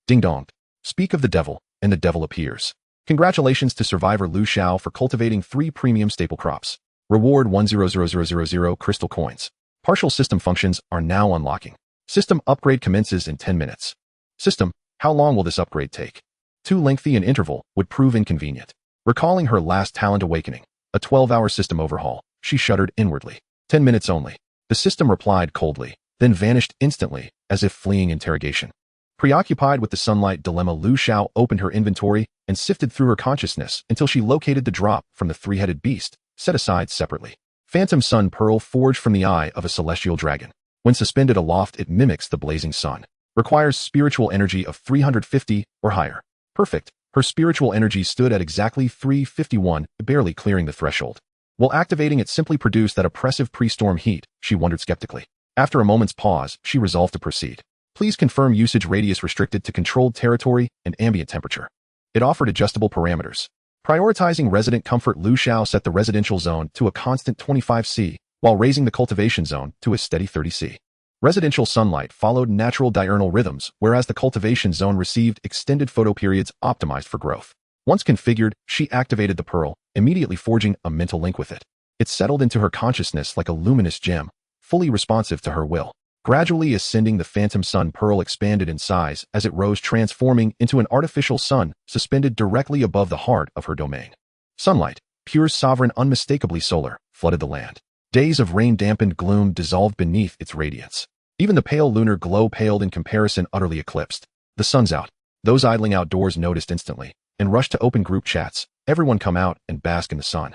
Ding dong. Speak of the devil, and the devil appears. Congratulations to survivor Lu Xiao for cultivating 3 premium staple crops. Reward 100000 crystal coins. Partial system functions are now unlocking. System upgrade commences in 10 minutes. System, how long will this upgrade take? Too lengthy an interval would prove inconvenient. Recalling her last talent awakening, a 12-hour system overhaul, she shuddered inwardly. 10 minutes only. The system replied coldly, then vanished instantly, as if fleeing interrogation. Preoccupied with the sunlight dilemma, Lu Xiao opened her inventory and sifted through her consciousness until she located the drop from the 3-headed beast, set aside separately. Phantom Sun Pearl, forged from the eye of a celestial dragon. When suspended aloft, it mimics the blazing sun. Requires spiritual energy of 350 or higher. Perfect. Her spiritual energy stood at exactly 351, barely clearing the threshold. While activating it simply produced that oppressive pre-storm heat, she wondered skeptically. After a moment's pause, she resolved to proceed. Please confirm usage radius restricted to controlled territory and ambient temperature. It offered adjustable parameters. Prioritizing resident comfort, Lu Xiao set the residential zone to a constant 25°C, while raising the cultivation zone to a steady 30°C. Residential sunlight followed natural diurnal rhythms, whereas the cultivation zone received extended photoperiods optimized for growth. Once configured, she activated the pearl, immediately forging a mental link with it. It settled into her consciousness like a luminous gem, fully responsive to her will. Gradually ascending, the phantom sun pearl expanded in size as it rose, transforming into an artificial sun suspended directly above the heart of her domain. Sunlight, pure, sovereign, unmistakably solar, flooded the land. Days of rain-dampened gloom dissolved beneath its radiance. Even the pale lunar glow paled in comparison, utterly eclipsed. The sun's out. Those idling outdoors noticed instantly, and rushed to open group chats. Everyone come out and bask in the sun.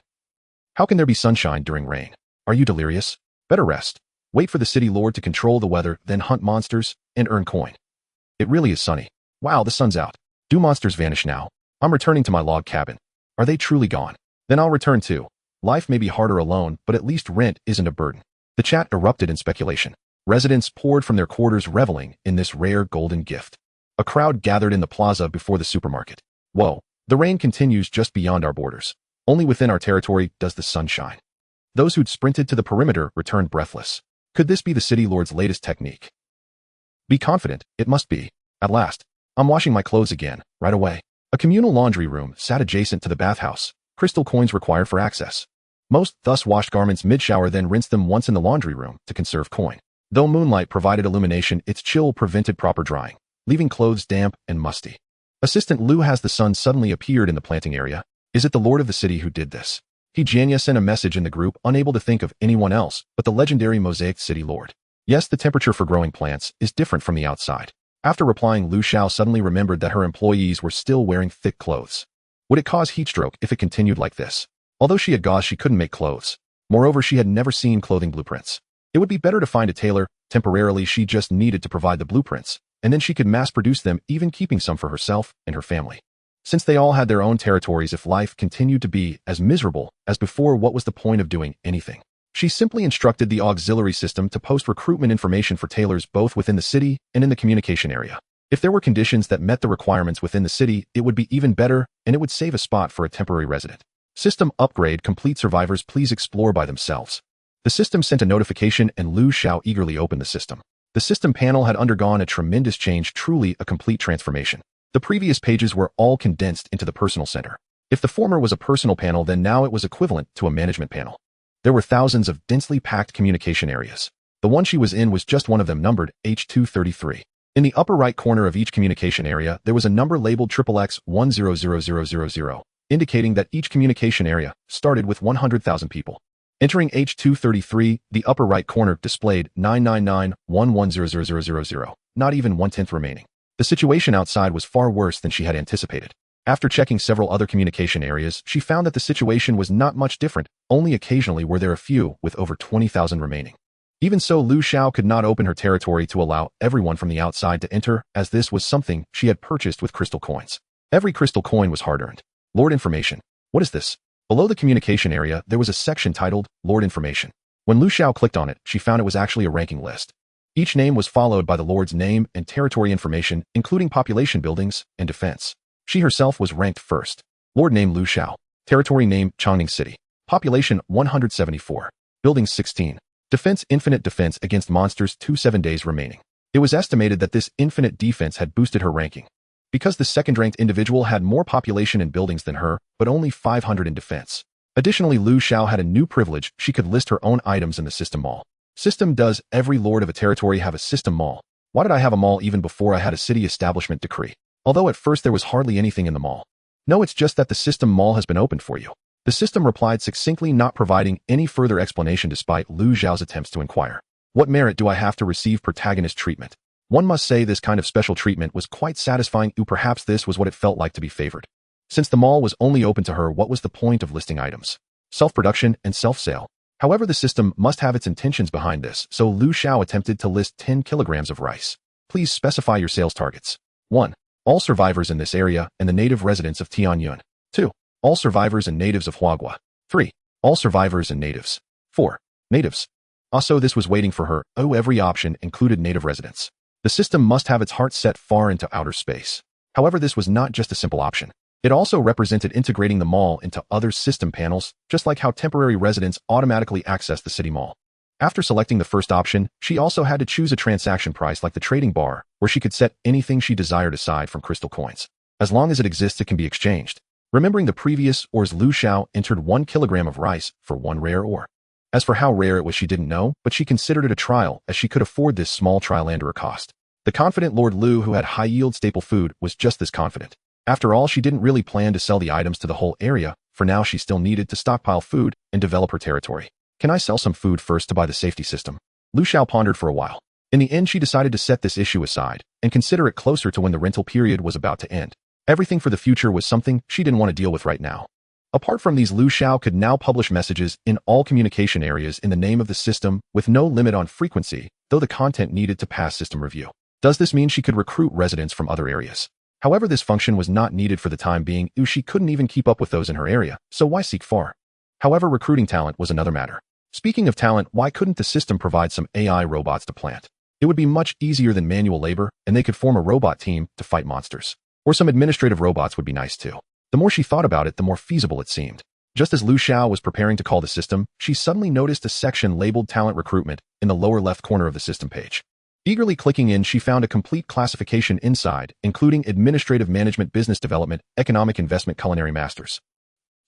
How can there be sunshine during rain? Are you delirious? Better rest. Wait for the city lord to control the weather, then hunt monsters and earn coin. It really is sunny. Wow, the sun's out. Do monsters vanish now? I'm returning to my log cabin. Are they truly gone? Then I'll return too. Life may be harder alone, but at least rent isn't a burden. The chat erupted in speculation. Residents poured from their quarters, reveling in this rare golden gift. A crowd gathered in the plaza before the supermarket. Whoa, the rain continues just beyond our borders. Only within our territory does the sun shine. Those who'd sprinted to the perimeter returned breathless. Could this be the city lord's latest technique? Be confident, it must be. At last, I'm washing my clothes again, right away. A communal laundry room sat adjacent to the bathhouse. Crystal coins required for access. Most thus washed garments mid-shower, then rinsed them once in the laundry room to conserve coin. Though moonlight provided illumination, its chill prevented proper drying, leaving clothes damp and musty. Assistant Lou, has the sun suddenly appeared in the planting area? Is it the lord of the city who did this? Jania sent a message in the group, unable to think of anyone else but the legendary mosaic city lord. Yes, the temperature for growing plants is different from the outside. After replying, Lu Xiao suddenly remembered that her employees were still wearing thick clothes. Would it cause heatstroke if it continued like this? Although she had gauze, she couldn't make clothes. Moreover, she had never seen clothing blueprints. It would be better to find a tailor. Temporarily, she just needed to provide the blueprints, and then she could mass-produce them, even keeping some for herself and her family. Since they all had their own territories, if life continued to be as miserable as before, what was the point of doing anything? She simply instructed the auxiliary system to post recruitment information for tailors both within the city and in the communication area. If there were conditions that met the requirements within the city, it would be even better, and it would save a spot for a temporary resident. System upgrade complete. Survivors please explore by themselves. The system sent a notification, and Lu Xiao eagerly opened the system. The system panel had undergone a tremendous change, truly a complete transformation. The previous pages were all condensed into the personal center. If the former was a personal panel, then now it was equivalent to a management panel. There were thousands of densely packed communication areas. The one she was in was just one of them, numbered H233. In the upper right corner of each communication area, there was a number labeled XXX100000, indicating that each communication area started with 100,000 people. Entering H233, the upper right corner displayed 999110000, not even 1/10 remaining. The situation outside was far worse than she had anticipated. After checking several other communication areas, she found that the situation was not much different. Only occasionally were there a few with over 20,000 remaining. Even so, Lu Xiao could not open her territory to allow everyone from the outside to enter, as this was something she had purchased with crystal coins. Every crystal coin was hard-earned. Lord Information. What is this? Below the communication area, there was a section titled Lord Information. When Lu Xiao clicked on it, she found it was actually a ranking list. Each name was followed by the Lord's name and territory information, including population, buildings, and defense. She herself was ranked first. Lord name Lu Xiao. Territory name Chongning City. Population 174. Buildings 16. Defense infinite defense against monsters 7 days remaining. It was estimated that this infinite defense had boosted her ranking. Because the second-ranked individual had more population and buildings than her, but only 500 in defense. Additionally, Lu Xiao had a new privilege. She could list her own items in the system mall. System: does every lord of a territory have a system mall? Why did I have a mall even before I had a city establishment decree? Although at first there was hardly anything in the mall. No, it's just that the system mall has been opened for you. The system replied succinctly, not providing any further explanation despite Lu Xiao's attempts to inquire. What merit do I have to receive protagonist treatment? One must say this kind of special treatment was quite satisfying. Perhaps this was what it felt like to be favored. Since the mall was only open to her, what was the point of listing items? Self-production and self-sale. However, the system must have its intentions behind this, so Lu Xiao attempted to list 10 kilograms of rice. Please specify your sales targets. 1. All survivors in this area and the native residents of Tianyun. 2. All survivors and natives of Huagua. 3. All survivors and natives. 4. Natives. Also, this was waiting for her. Oh, every option included native residents. The system must have its heart set far into outer space. However, this was not just a simple option. It also represented integrating the mall into other system panels, just like how temporary residents automatically access the city mall. After selecting the first option, she also had to choose a transaction price like the trading bar, where she could set anything she desired aside from crystal coins. As long as it exists, it can be exchanged. Remembering the previous ores, Lu Xiao entered 1 kilogram of rice for 1 rare ore. As for how rare it was, she didn't know, but she considered it a trial, as she could afford this small trial under a cost. The confident Lord Lu, who had high-yield staple food, was just as confident. After all, she didn't really plan to sell the items to the whole area. For now, she still needed to stockpile food and develop her territory. Can I sell some food first to buy the safety system? Lu Xiao pondered for a while. In the end, she decided to set this issue aside and consider it closer to when the rental period was about to end. Everything for the future was something she didn't want to deal with right now. Apart from these, Lu Xiao could now publish messages in all communication areas in the name of the system with no limit on frequency, though the content needed to pass system review. Does this mean she could recruit residents from other areas? However, this function was not needed for the time being, as she couldn't even keep up with those in her area, so why seek far? However, recruiting talent was another matter. Speaking of talent, why couldn't the system provide some AI robots to plant? It would be much easier than manual labor, and they could form a robot team to fight monsters. Or some administrative robots would be nice too. The more she thought about it, the more feasible it seemed. Just as Lu Xiao was preparing to call the system, she suddenly noticed a section labeled Talent Recruitment in the lower left corner of the system page. Eagerly clicking in, she found a complete classification inside, including Administrative Management, Business Development, Economic Investment, Culinary Masters.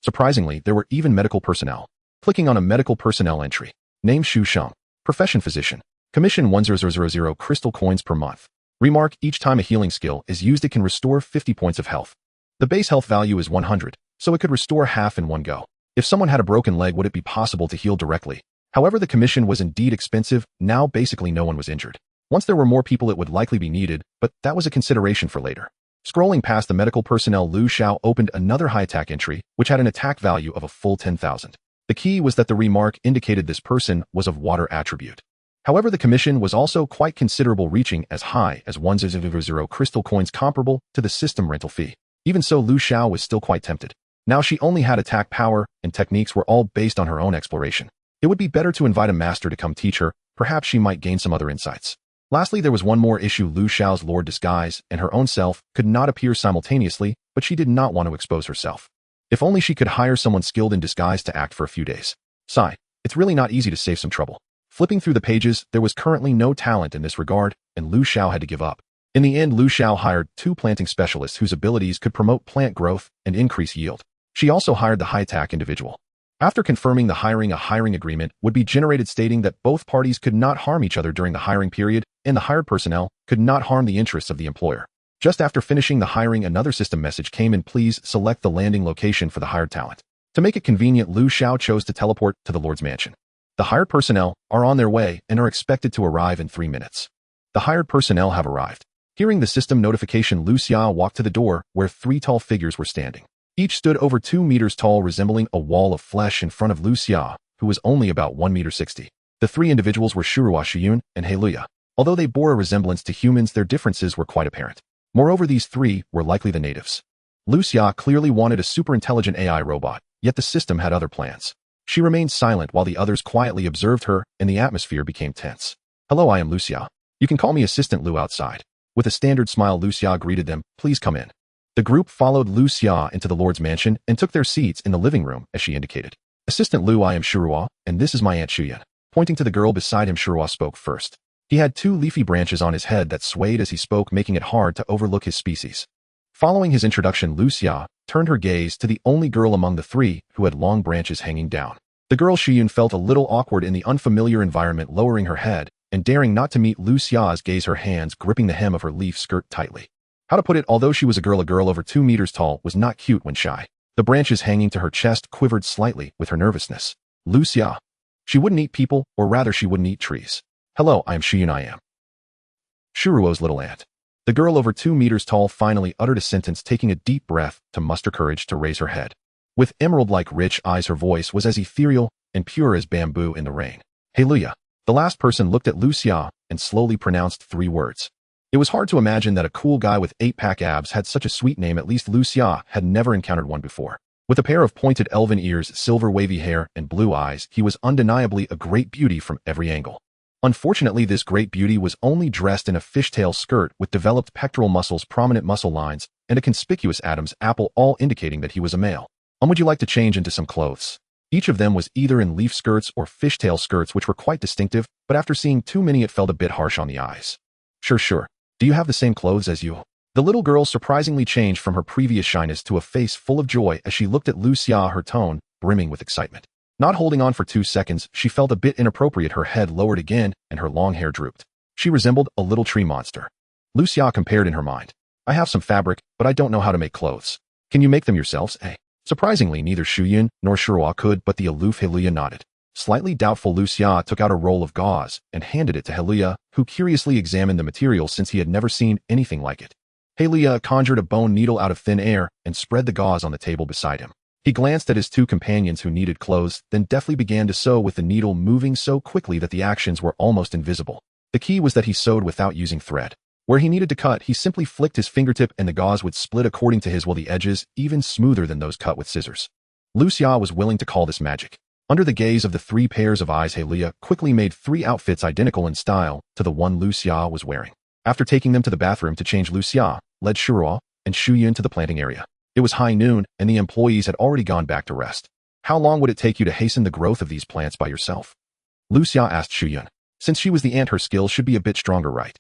Surprisingly, there were even medical personnel. Clicking on a medical personnel entry. Name Xu Sheng. Profession Physician. Commission 10000 crystal coins per month. Remark, each time a healing skill is used, it can restore 50 points of health. The base health value is 100, so it could restore half in one go. If someone had a broken leg, would it be possible to heal directly? However, the commission was indeed expensive. Now basically no one was injured. Once there were more people, it would likely be needed, but that was a consideration for later. Scrolling past the medical personnel, Lu Xiao opened another high-attack entry, which had an attack value of a full 10,000. The key was that the remark indicated this person was of water attribute. However, the commission was also quite considerable, reaching as high as 100 crystal coins, comparable to the system rental fee. Even so, Lu Xiao was still quite tempted. Now she only had attack power, and techniques were all based on her own exploration. It would be better to invite a master to come teach her. Perhaps she might gain some other insights. Lastly, there was one more issue. Lu Xiao's Lord Disguise and her own self could not appear simultaneously, but she did not want to expose herself. If only she could hire someone skilled in disguise to act for a few days. Sigh, it's really not easy to save some trouble. Flipping through the pages, there was currently no talent in this regard, and Lu Xiao had to give up. In the end, Lu Xiao hired 2 planting specialists whose abilities could promote plant growth and increase yield. She also hired the high-tech individual. After confirming the hiring, a hiring agreement would be generated stating that both parties could not harm each other during the hiring period, and the hired personnel could not harm the interests of the employer. Just after finishing the hiring, another system message came in. Please select the landing location for the hired talent. To make it convenient, Lu Xiao chose to teleport to the Lord's mansion. The hired personnel are on their way and are expected to arrive in 3 minutes. The hired personnel have arrived. Hearing the system notification, Lu Xiao walked to the door where 3 tall figures were standing. Each stood over 2 meters tall, resembling a wall of flesh in front of Lu Xiao, who was only about 1.60 meters. The 3 individuals were Shurua Shiyun and Heluya. Although they bore a resemblance to humans, their differences were quite apparent. Moreover, these 3 were likely the natives. Lu Xiao clearly wanted a super-intelligent AI robot, yet the system had other plans. She remained silent while the others quietly observed her, and the atmosphere became tense. Hello, I am Lu Xiao. You can call me Assistant Lu outside. With a standard smile, Lu Xiao greeted them. Please come in. The group followed Lu Xiao into the Lord's mansion and took their seats in the living room as she indicated. Assistant Lu, I am Shurua, and this is my Aunt Shuyan. Pointing to the girl beside him, Shurua spoke first. He had 2 leafy branches on his head that swayed as he spoke, making it hard to overlook his species. Following his introduction, Lu Xiao turned her gaze to the only girl among the 3 who had long branches hanging down. The girl Shiyun felt a little awkward in the unfamiliar environment, lowering her head and daring not to meet Lu Xiao's gaze, her hands gripping the hem of her leaf skirt tightly. How to put it, although she was a girl over 2 meters tall was not cute when shy. The branches hanging to her chest quivered slightly with her nervousness. Lu Xiao. She wouldn't eat people, or rather she wouldn't eat trees. Hello, I am Shiyun, I am Shuruo's little aunt. The girl over 2 meters tall finally uttered a sentence, taking a deep breath to muster courage to raise her head. With emerald-like rich eyes, her voice was as ethereal and pure as bamboo in the rain. Heluya. The last person looked at Lu Xiao and slowly pronounced 3 words. It was hard to imagine that a cool guy with 8-pack abs had such a sweet name. At least Lu Xiao had never encountered one before. With a pair of pointed elven ears, silver wavy hair, and blue eyes, he was undeniably a great beauty from every angle. Unfortunately, this great beauty was only dressed in a fishtail skirt with developed pectoral muscles, prominent muscle lines, and a conspicuous Adam's apple, all indicating that he was a male. Would you like to change into some clothes? Each of them was either in leaf skirts or fishtail skirts, which were quite distinctive, but after seeing too many it felt a bit harsh on the eyes. Sure. Do you have the same clothes as you? The little girl surprisingly changed from her previous shyness to a face full of joy as she looked at Lucia, her tone brimming with excitement. Not holding on for 2 seconds, she felt a bit inappropriate. Her head lowered again, and her long hair drooped. She resembled a little tree monster. Lucia compared in her mind. I have some fabric, but I don't know how to make clothes. Can you make them yourselves, eh? Surprisingly, neither Shuyun nor Shirua could, but the aloof Helia nodded. Slightly doubtful, Lucia took out a roll of gauze and handed it to Helia, who curiously examined the material since he had never seen anything like it. Helia conjured a bone needle out of thin air and spread the gauze on the table beside him. He glanced at his 2 companions who needed clothes, then deftly began to sew with the needle moving so quickly that the actions were almost invisible. The key was that he sewed without using thread. Where he needed to cut, he simply flicked his fingertip and the gauze would split according to his will, the edges even smoother than those cut with scissors. Lucia was willing to call this magic. Under the gaze of the 3 pairs of eyes, Helia quickly made 3 outfits identical in style to the one Lucia was wearing. After taking them to the bathroom to change, Lucia led Shirua and Shuyun to the planting area. It was high noon, and the employees had already gone back to rest. How long would it take you to hasten the growth of these plants by yourself? Lucia asked Shuyun. Since she was the ant, her skills should be a bit stronger, right?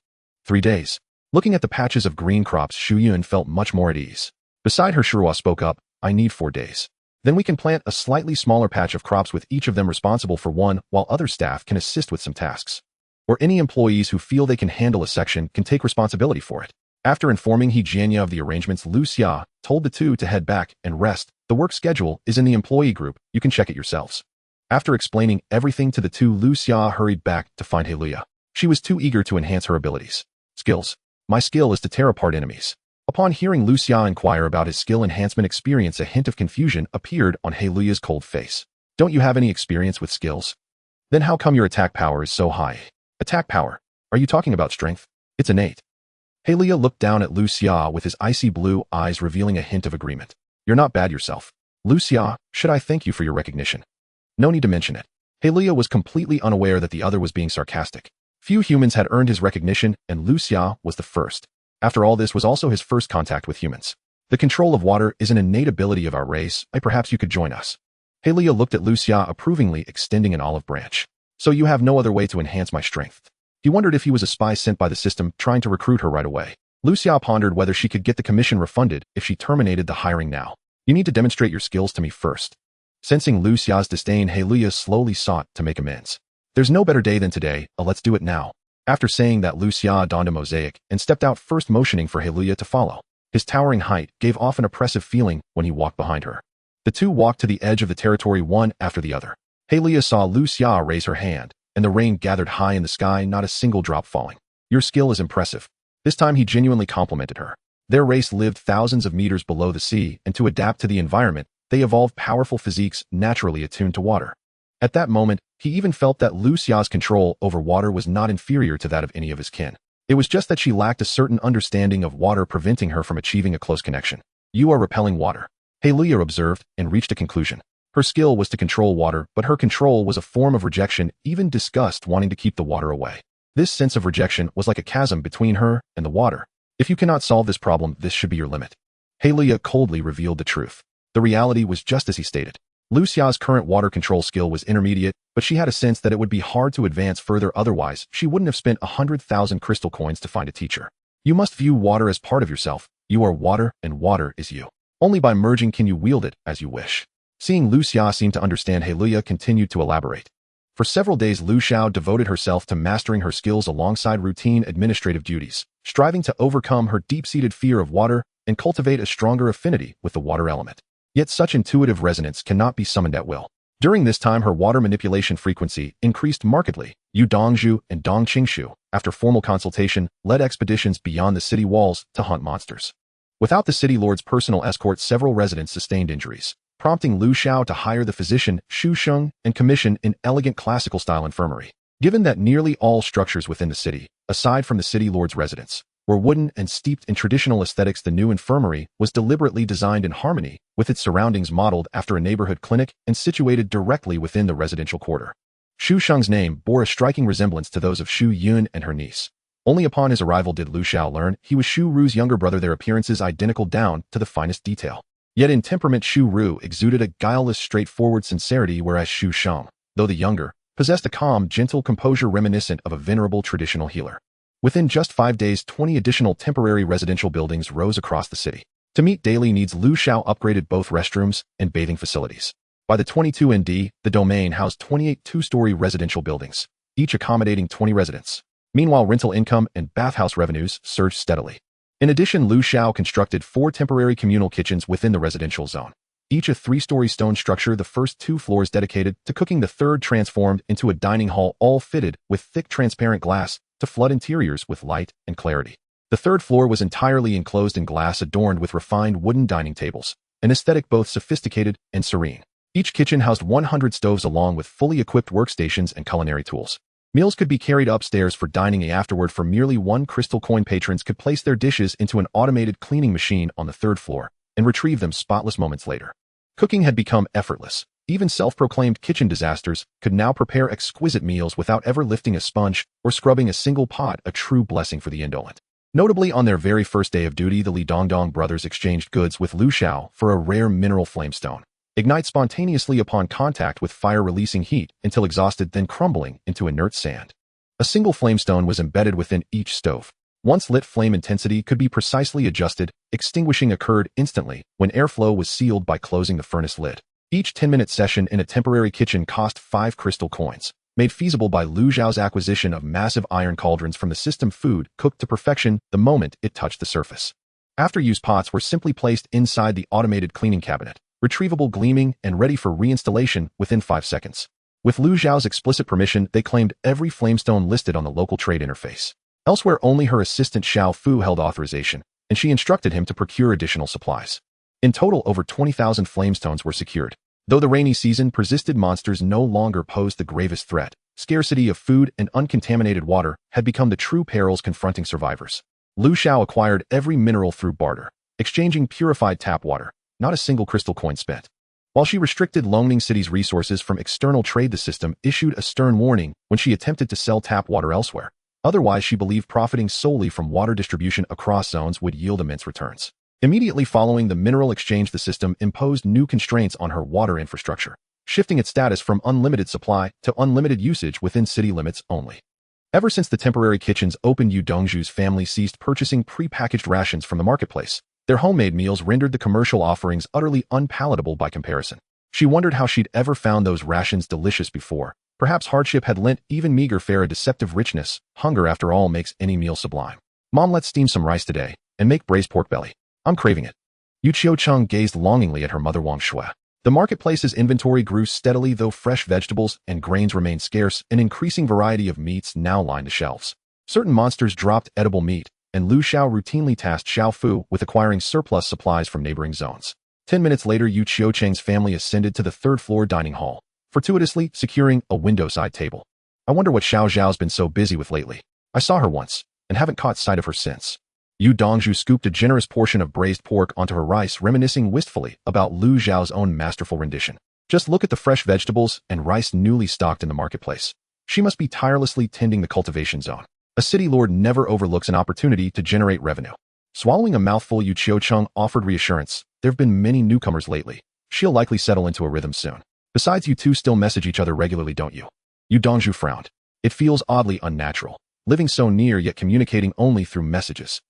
3 days. Looking at the patches of green crops, Shuyun felt much more at ease. Beside her, Shirua spoke up, I need 4 days. Then we can plant a slightly smaller patch of crops with each of them responsible for one, while other staff can assist with some tasks. Or any employees who feel they can handle a section can take responsibility for it. After informing Jianya of the arrangements, Lucia told the 2 to head back and rest. The work schedule is in the employee group, you can check it yourselves. After explaining everything to the 2, Lucia hurried back to find Helia. She was too eager to enhance her abilities. Skills. My skill is to tear apart enemies. Upon hearing Lucia inquire about his skill enhancement experience, a hint of confusion appeared on Helia's cold face. Don't you have any experience with skills? Then how come your attack power is so high? Attack power? Are you talking about strength? It's innate. Helia looked down at Lucia with his icy blue eyes, revealing a hint of agreement. You're not bad yourself. Lucia, should I thank you for your recognition? No need to mention it. Helia was completely unaware that the other was being sarcastic. Few humans had earned his recognition, and Lucia was the first. After all, this was also his first contact with humans. The control of water is an innate ability of our race. Perhaps you could join us. Helia looked at Lucia approvingly, extending an olive branch. So you have no other way to enhance my strength. He wondered if he was a spy sent by the system trying to recruit her right away. Lucia pondered whether she could get the commission refunded if she terminated the hiring now. You need to demonstrate your skills to me first. Sensing Lucia's disdain, Helia slowly sought to make amends. There's no better day than today, let's do it now. After saying that, Lucia donned a mosaic and stepped out, first motioning for Helia to follow. His towering height gave off an oppressive feeling when he walked behind her. The 2 walked to the edge of the territory, one after the other. Helia saw Lucia raise her hand, and the rain gathered high in the sky, not a single drop falling. Your skill is impressive. This time he genuinely complimented her. Their race lived thousands of meters below the sea, and to adapt to the environment, they evolved powerful physiques naturally attuned to water. At that moment, he even felt that Lucia's control over water was not inferior to that of any of his kin. It was just that she lacked a certain understanding of water, preventing her from achieving a close connection. You are repelling water. Helia observed and reached a conclusion. Her skill was to control water, but her control was a form of rejection, even disgust, wanting to keep the water away. This sense of rejection was like a chasm between her and the water. If you cannot solve this problem, this should be your limit. Helia coldly revealed the truth. The reality was just as he stated. Lucia's current water control skill was intermediate, but she had a sense that it would be hard to advance further, otherwise she wouldn't have spent 100,000 crystal coins to find a teacher. You must view water as part of yourself. You are water, and water is you. Only by merging can you wield it as you wish. Seeing Lucia seem to understand, Helia continued to elaborate. For several days, Lu Xiao devoted herself to mastering her skills alongside routine administrative duties, striving to overcome her deep-seated fear of water and cultivate a stronger affinity with the water element. Yet such intuitive resonance cannot be summoned at will. During this time, her water manipulation frequency increased markedly. Yu Dongzhu and Dong Qingshu, after formal consultation, led expeditions beyond the city walls to hunt monsters. Without the city lord's personal escort, several residents sustained injuries, prompting Lu Xiao to hire the physician Xu Sheng and commission an elegant classical-style infirmary. Given that nearly all structures within the city, aside from the city lord's residence, were wooden and steeped in traditional aesthetics, the new infirmary was deliberately designed in harmony with its surroundings, modeled after a neighborhood clinic and situated directly within the residential quarter. Xu Sheng's name bore a striking resemblance to those of Xu Yun and her niece. Only upon his arrival did Lu Xiao learn he was Xu Ru's younger brother, their appearances identical down to the finest detail. Yet in temperament Xu Ru exuded a guileless, straightforward sincerity, whereas Xu Sheng, though the younger, possessed a calm, gentle composure reminiscent of a venerable traditional healer. Within just 5 days, 20 additional temporary residential buildings rose across the city. To meet daily needs, Lu Xiao upgraded both restrooms and bathing facilities. By the 22 ND, the domain housed 28 two-story residential buildings, each accommodating 20 residents. Meanwhile, rental income and bathhouse revenues surged steadily. In addition, Lu Xiao constructed 4 temporary communal kitchens within the residential zone, each a 3-story stone structure, the first 2 floors dedicated to cooking, the third transformed into a dining hall, all fitted with thick transparent glass to flood interiors with light and clarity. The third floor was entirely enclosed in glass, adorned with refined wooden dining tables, an aesthetic both sophisticated and serene. Each kitchen housed 100 stoves along with fully equipped workstations and culinary tools. Meals could be carried upstairs for dining, and afterward for merely 1 crystal coin patrons could place their dishes into an automated cleaning machine on the 3rd floor and retrieve them spotless moments later. Cooking had become effortless. Even self-proclaimed kitchen disasters could now prepare exquisite meals without ever lifting a sponge or scrubbing a single pot, a true blessing for the indolent. Notably, on their very first day of duty, the Li Dongdong brothers exchanged goods with Lu Xiao for a rare mineral flamestone. Ignite spontaneously upon contact with fire, releasing heat until exhausted, then crumbling into inert sand. A single flamestone was embedded within each stove. Once lit, flame intensity could be precisely adjusted. Extinguishing occurred instantly when airflow was sealed by closing the furnace lid. Each 10-minute session in a temporary kitchen cost 5 crystal coins, made feasible by Lu Xiao's acquisition of massive iron cauldrons from the system. Food cooked to perfection the moment it touched the surface. After-use pots were simply placed inside the automated cleaning cabinet, retrievable, gleaming, and ready for reinstallation within 5 seconds. With Lu Xiao's explicit permission, they claimed every flamestone listed on the local trade interface. Elsewhere, only her assistant Xiao Fu held authorization, and she instructed him to procure additional supplies. In total, over 20,000 flamestones were secured. Though the rainy season persisted, monsters no longer posed the gravest threat. Scarcity of food and uncontaminated water had become the true perils confronting survivors. Lu Xiao acquired every mineral through barter, exchanging purified tap water, not a single crystal coin spent. While she restricted Longning City's resources from external trade, the system issued a stern warning when she attempted to sell tap water elsewhere. Otherwise, she believed profiting solely from water distribution across zones would yield immense returns. Immediately following the mineral exchange, the system imposed new constraints on her water infrastructure, shifting its status from unlimited supply to unlimited usage within city limits only. Ever since the temporary kitchens opened, Yu Dongzhu's family ceased purchasing pre-packaged rations from the marketplace. Their homemade meals rendered the commercial offerings utterly unpalatable by comparison. She wondered how she'd ever found those rations delicious before. Perhaps hardship had lent even meager fare a deceptive richness. Hunger, after all, makes any meal sublime. Mom, let's steam some rice today and make braised pork belly. I'm craving it. Yu Qiucheng gazed longingly at her mother Wang Shui. The marketplace's inventory grew steadily, though fresh vegetables and grains remained scarce. An increasing variety of meats now lined the shelves. Certain monsters dropped edible meat, and Lu Xiao routinely tasked Xiao Fu with acquiring surplus supplies from neighboring zones. 10 minutes later, Yu Qiucheng's family ascended to the 3rd floor dining hall, fortuitously securing a window-side table. I wonder what Xiao Zhao's been so busy with lately. I saw her once, and haven't caught sight of her since. Yu Dongzhu scooped a generous portion of braised pork onto her rice, reminiscing wistfully about Lu Xiao's own masterful rendition. Just look at the fresh vegetables and rice newly stocked in the marketplace. She must be tirelessly tending the cultivation zone. A city lord never overlooks an opportunity to generate revenue. Swallowing a mouthful, Yu Qiucheng offered reassurance. There have been many newcomers lately. She'll likely settle into a rhythm soon. Besides, you two still message each other regularly, don't you? Yu Dongzhu frowned. It feels oddly unnatural, living so near yet communicating only through messages.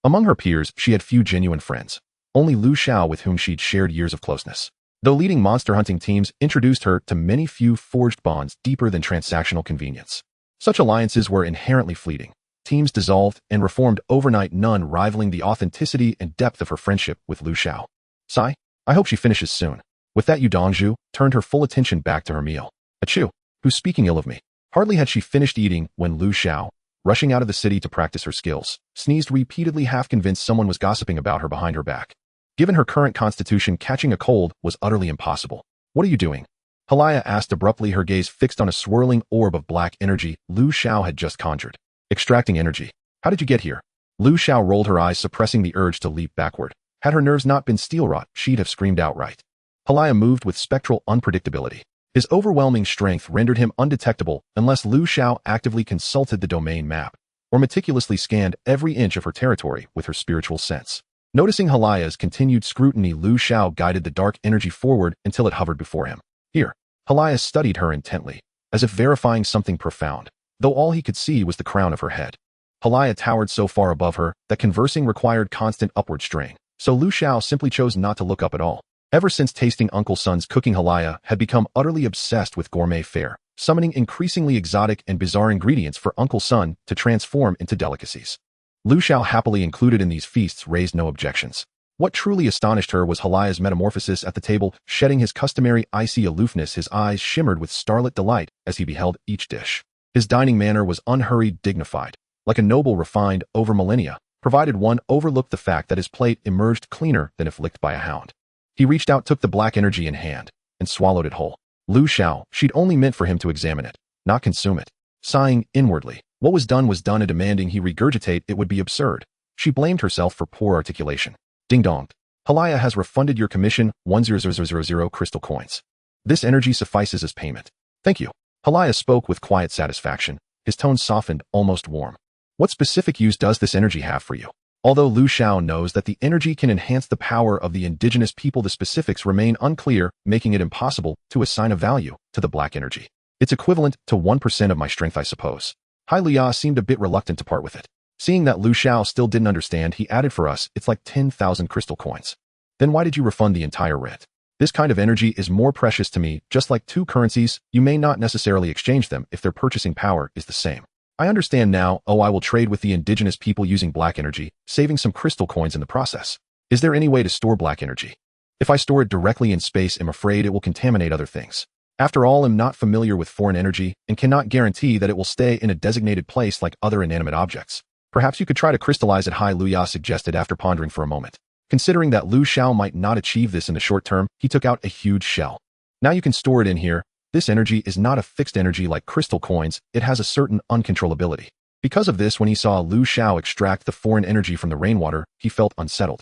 Among her peers, she had few genuine friends. Only Lu Xiao, with whom she'd shared years of closeness. Though leading monster hunting teams introduced her to many, few forged bonds deeper than transactional convenience. Such alliances were inherently fleeting. Teams dissolved and reformed overnight, none rivaling the authenticity and depth of her friendship with Lu Xiao. Sigh, I hope she finishes soon. With that, Yu Dongzhu turned her full attention back to her meal. Achoo, who's speaking ill of me? Hardly had she finished eating when Lu Xiao, rushing out of the city to practice her skills, sneezed repeatedly, half convinced someone was gossiping about her behind her back. Given her current constitution, catching a cold was utterly impossible. What are you doing? Halaya asked abruptly, her gaze fixed on a swirling orb of black energy Lu Xiao had just conjured. Extracting energy. How did you get here? Lu Xiao rolled her eyes, suppressing the urge to leap backward. Had her nerves not been steel-wrought, she'd have screamed outright. Halaya moved with spectral unpredictability. His overwhelming strength rendered him undetectable unless Lu Xiao actively consulted the domain map, or meticulously scanned every inch of her territory with her spiritual sense. Noticing Halaya's continued scrutiny, Lu Xiao guided the dark energy forward until it hovered before him. Here, Halaya studied her intently, as if verifying something profound, though all he could see was the crown of her head. Halaya towered so far above her that conversing required constant upward strain, so Lu Xiao simply chose not to look up at all. Ever since tasting Uncle Sun's cooking, Halaya had become utterly obsessed with gourmet fare, summoning increasingly exotic and bizarre ingredients for Uncle Sun to transform into delicacies. Lu Xiao, happily included in these feasts, raised no objections. What truly astonished her was Halaya's metamorphosis at the table. Shedding his customary icy aloofness, his eyes shimmered with starlit delight as he beheld each dish. His dining manner was unhurried, dignified, like a noble refined over millennia, provided one overlooked the fact that his plate emerged cleaner than if licked by a hound. He reached out, took the black energy in hand, and swallowed it whole. Lu Xiao, she'd only meant for him to examine it, not consume it. Sighing inwardly, what was done, and demanding he regurgitate it would be absurd. She blamed herself for poor articulation. Ding dong. Halaya has refunded your commission, 100,000 crystal coins. This energy suffices as payment. Thank you. Halaya spoke with quiet satisfaction, his tone softened, almost warm. What specific use does this energy have for you? Although Lu Xiao knows that the energy can enhance the power of the indigenous people, the specifics remain unclear, making it impossible to assign a value to the black energy. It's equivalent to 1% of my strength, I suppose. Hai Liya seemed a bit reluctant to part with it. Seeing that Lu Xiao still didn't understand, he added, for us, it's like 10,000 crystal coins. Then why did you refund the entire rent? This kind of energy is more precious to me, just like two currencies. You may not necessarily exchange them if their purchasing power is the same. I understand now. Oh, I will trade with the indigenous people using black energy, saving some crystal coins in the process. Is there any way to store black energy? If I store it directly in space, I'm afraid it will contaminate other things. After all, I'm not familiar with foreign energy and cannot guarantee that it will stay in a designated place like other inanimate objects. Perhaps you could try to crystallize it, Hai Liya suggested after pondering for a moment. Considering that Lu Xiao might not achieve this in the short term, he took out a huge shell. Now you can store it in here. This energy is not a fixed energy like crystal coins, it has a certain uncontrollability. Because of this, when he saw Lu Xiao extract the foreign energy from the rainwater, he felt unsettled.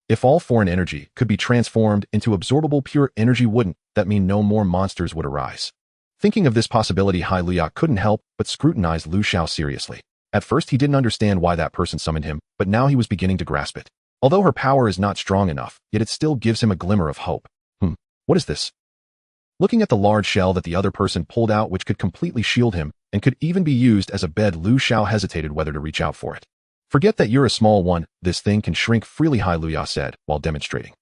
If all foreign energy could be transformed into absorbable pure energy, wouldn't that mean no more monsters would arise? Thinking of this possibility, Hai Liya couldn't help but scrutinize Lu Xiao seriously. At first he didn't understand why that person summoned him, but now he was beginning to grasp it. Although her power is not strong enough, yet it still gives him a glimmer of hope. What is this? Looking at the large shell that the other person pulled out, which could completely shield him and could even be used as a bed, Lu Xiao hesitated whether to reach out for it. Forget that you're a small one, this thing can shrink freely, Hai Liya said while demonstrating.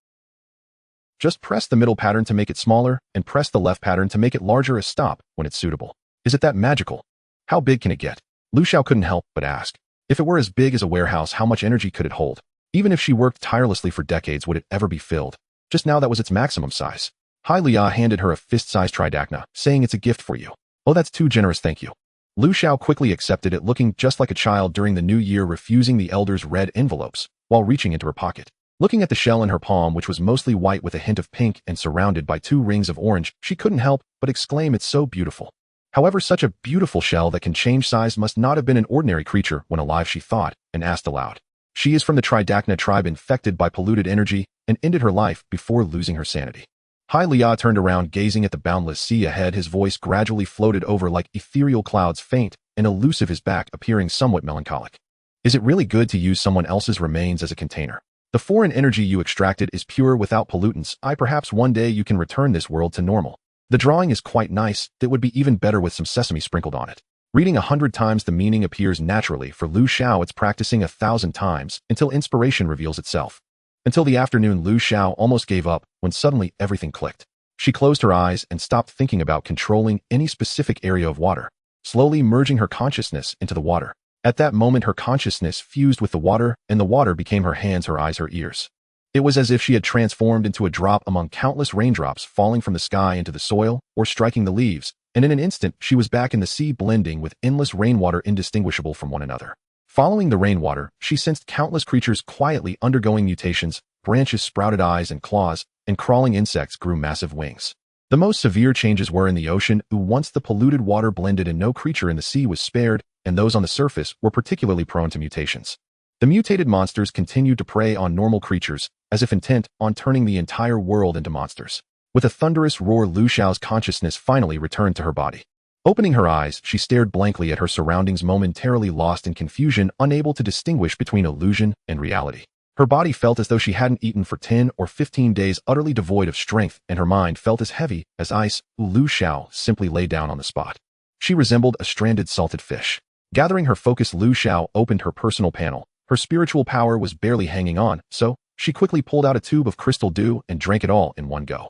Just press the middle pattern to make it smaller and press the left pattern to make it larger. A stop when it's suitable. Is it that magical? How big can it get? Lu Xiao couldn't help but ask. If it were as big as a warehouse, how much energy could it hold? Even if she worked tirelessly for decades, would it ever be filled? Just now that was its maximum size. Hai Liya handed her a fist-sized tridacna, saying, it's a gift for you. Oh, that's too generous, thank you. Lu Xiao quickly accepted it, looking just like a child during the new year, refusing the elder's red envelopes while reaching into her pocket. Looking at the shell in her palm, which was mostly white with a hint of pink and surrounded by 2 rings of orange, she couldn't help but exclaim, it's so beautiful. However, such a beautiful shell that can change size must not have been an ordinary creature when alive, she thought, and asked aloud. She is from the Tridacna tribe, infected by polluted energy, and ended her life before losing her sanity. Hai Liya turned around, gazing at the boundless sea ahead. His voice gradually floated over like ethereal clouds, faint and elusive, his back appearing somewhat melancholic. Is it really good to use someone else's remains as a container? The foreign energy you extracted is pure, without pollutants. Perhaps one day you can return this world to normal. The drawing is quite nice. That would be even better with some sesame sprinkled on it. Reading 100 times, the meaning appears naturally. For Lu Xiao, it's practicing 1,000 times until inspiration reveals itself. Until the afternoon, Lu Xiao almost gave up when suddenly everything clicked. She closed her eyes and stopped thinking about controlling any specific area of water, slowly merging her consciousness into the water. At that moment, her consciousness fused with the water, and the water became her hands, her eyes, her ears. It was as if she had transformed into a drop among countless raindrops falling from the sky into the soil or striking the leaves, and in an instant she was back in the sea, blending with endless rainwater indistinguishable from one another. Following the rainwater, she sensed countless creatures quietly undergoing mutations. Branches sprouted eyes and claws, and crawling insects grew massive wings. The most severe changes were in the ocean. Once the polluted water blended and no creature in the sea was spared, and those on the surface were particularly prone to mutations. The mutated monsters continued to prey on normal creatures, as if intent on turning the entire world into monsters. With a thunderous roar, Lu Xiao's consciousness finally returned to her body. Opening her eyes, she stared blankly at her surroundings, momentarily lost in confusion, unable to distinguish between illusion and reality. Her body felt as though she hadn't eaten for 10 or 15 days, utterly devoid of strength, and her mind felt as heavy as ice. Lu Xiao simply lay down on the spot. She resembled a stranded salted fish. Gathering her focus, Lu Xiao opened her personal panel. Her spiritual power was barely hanging on, so she quickly pulled out a tube of crystal dew and drank it all in one go.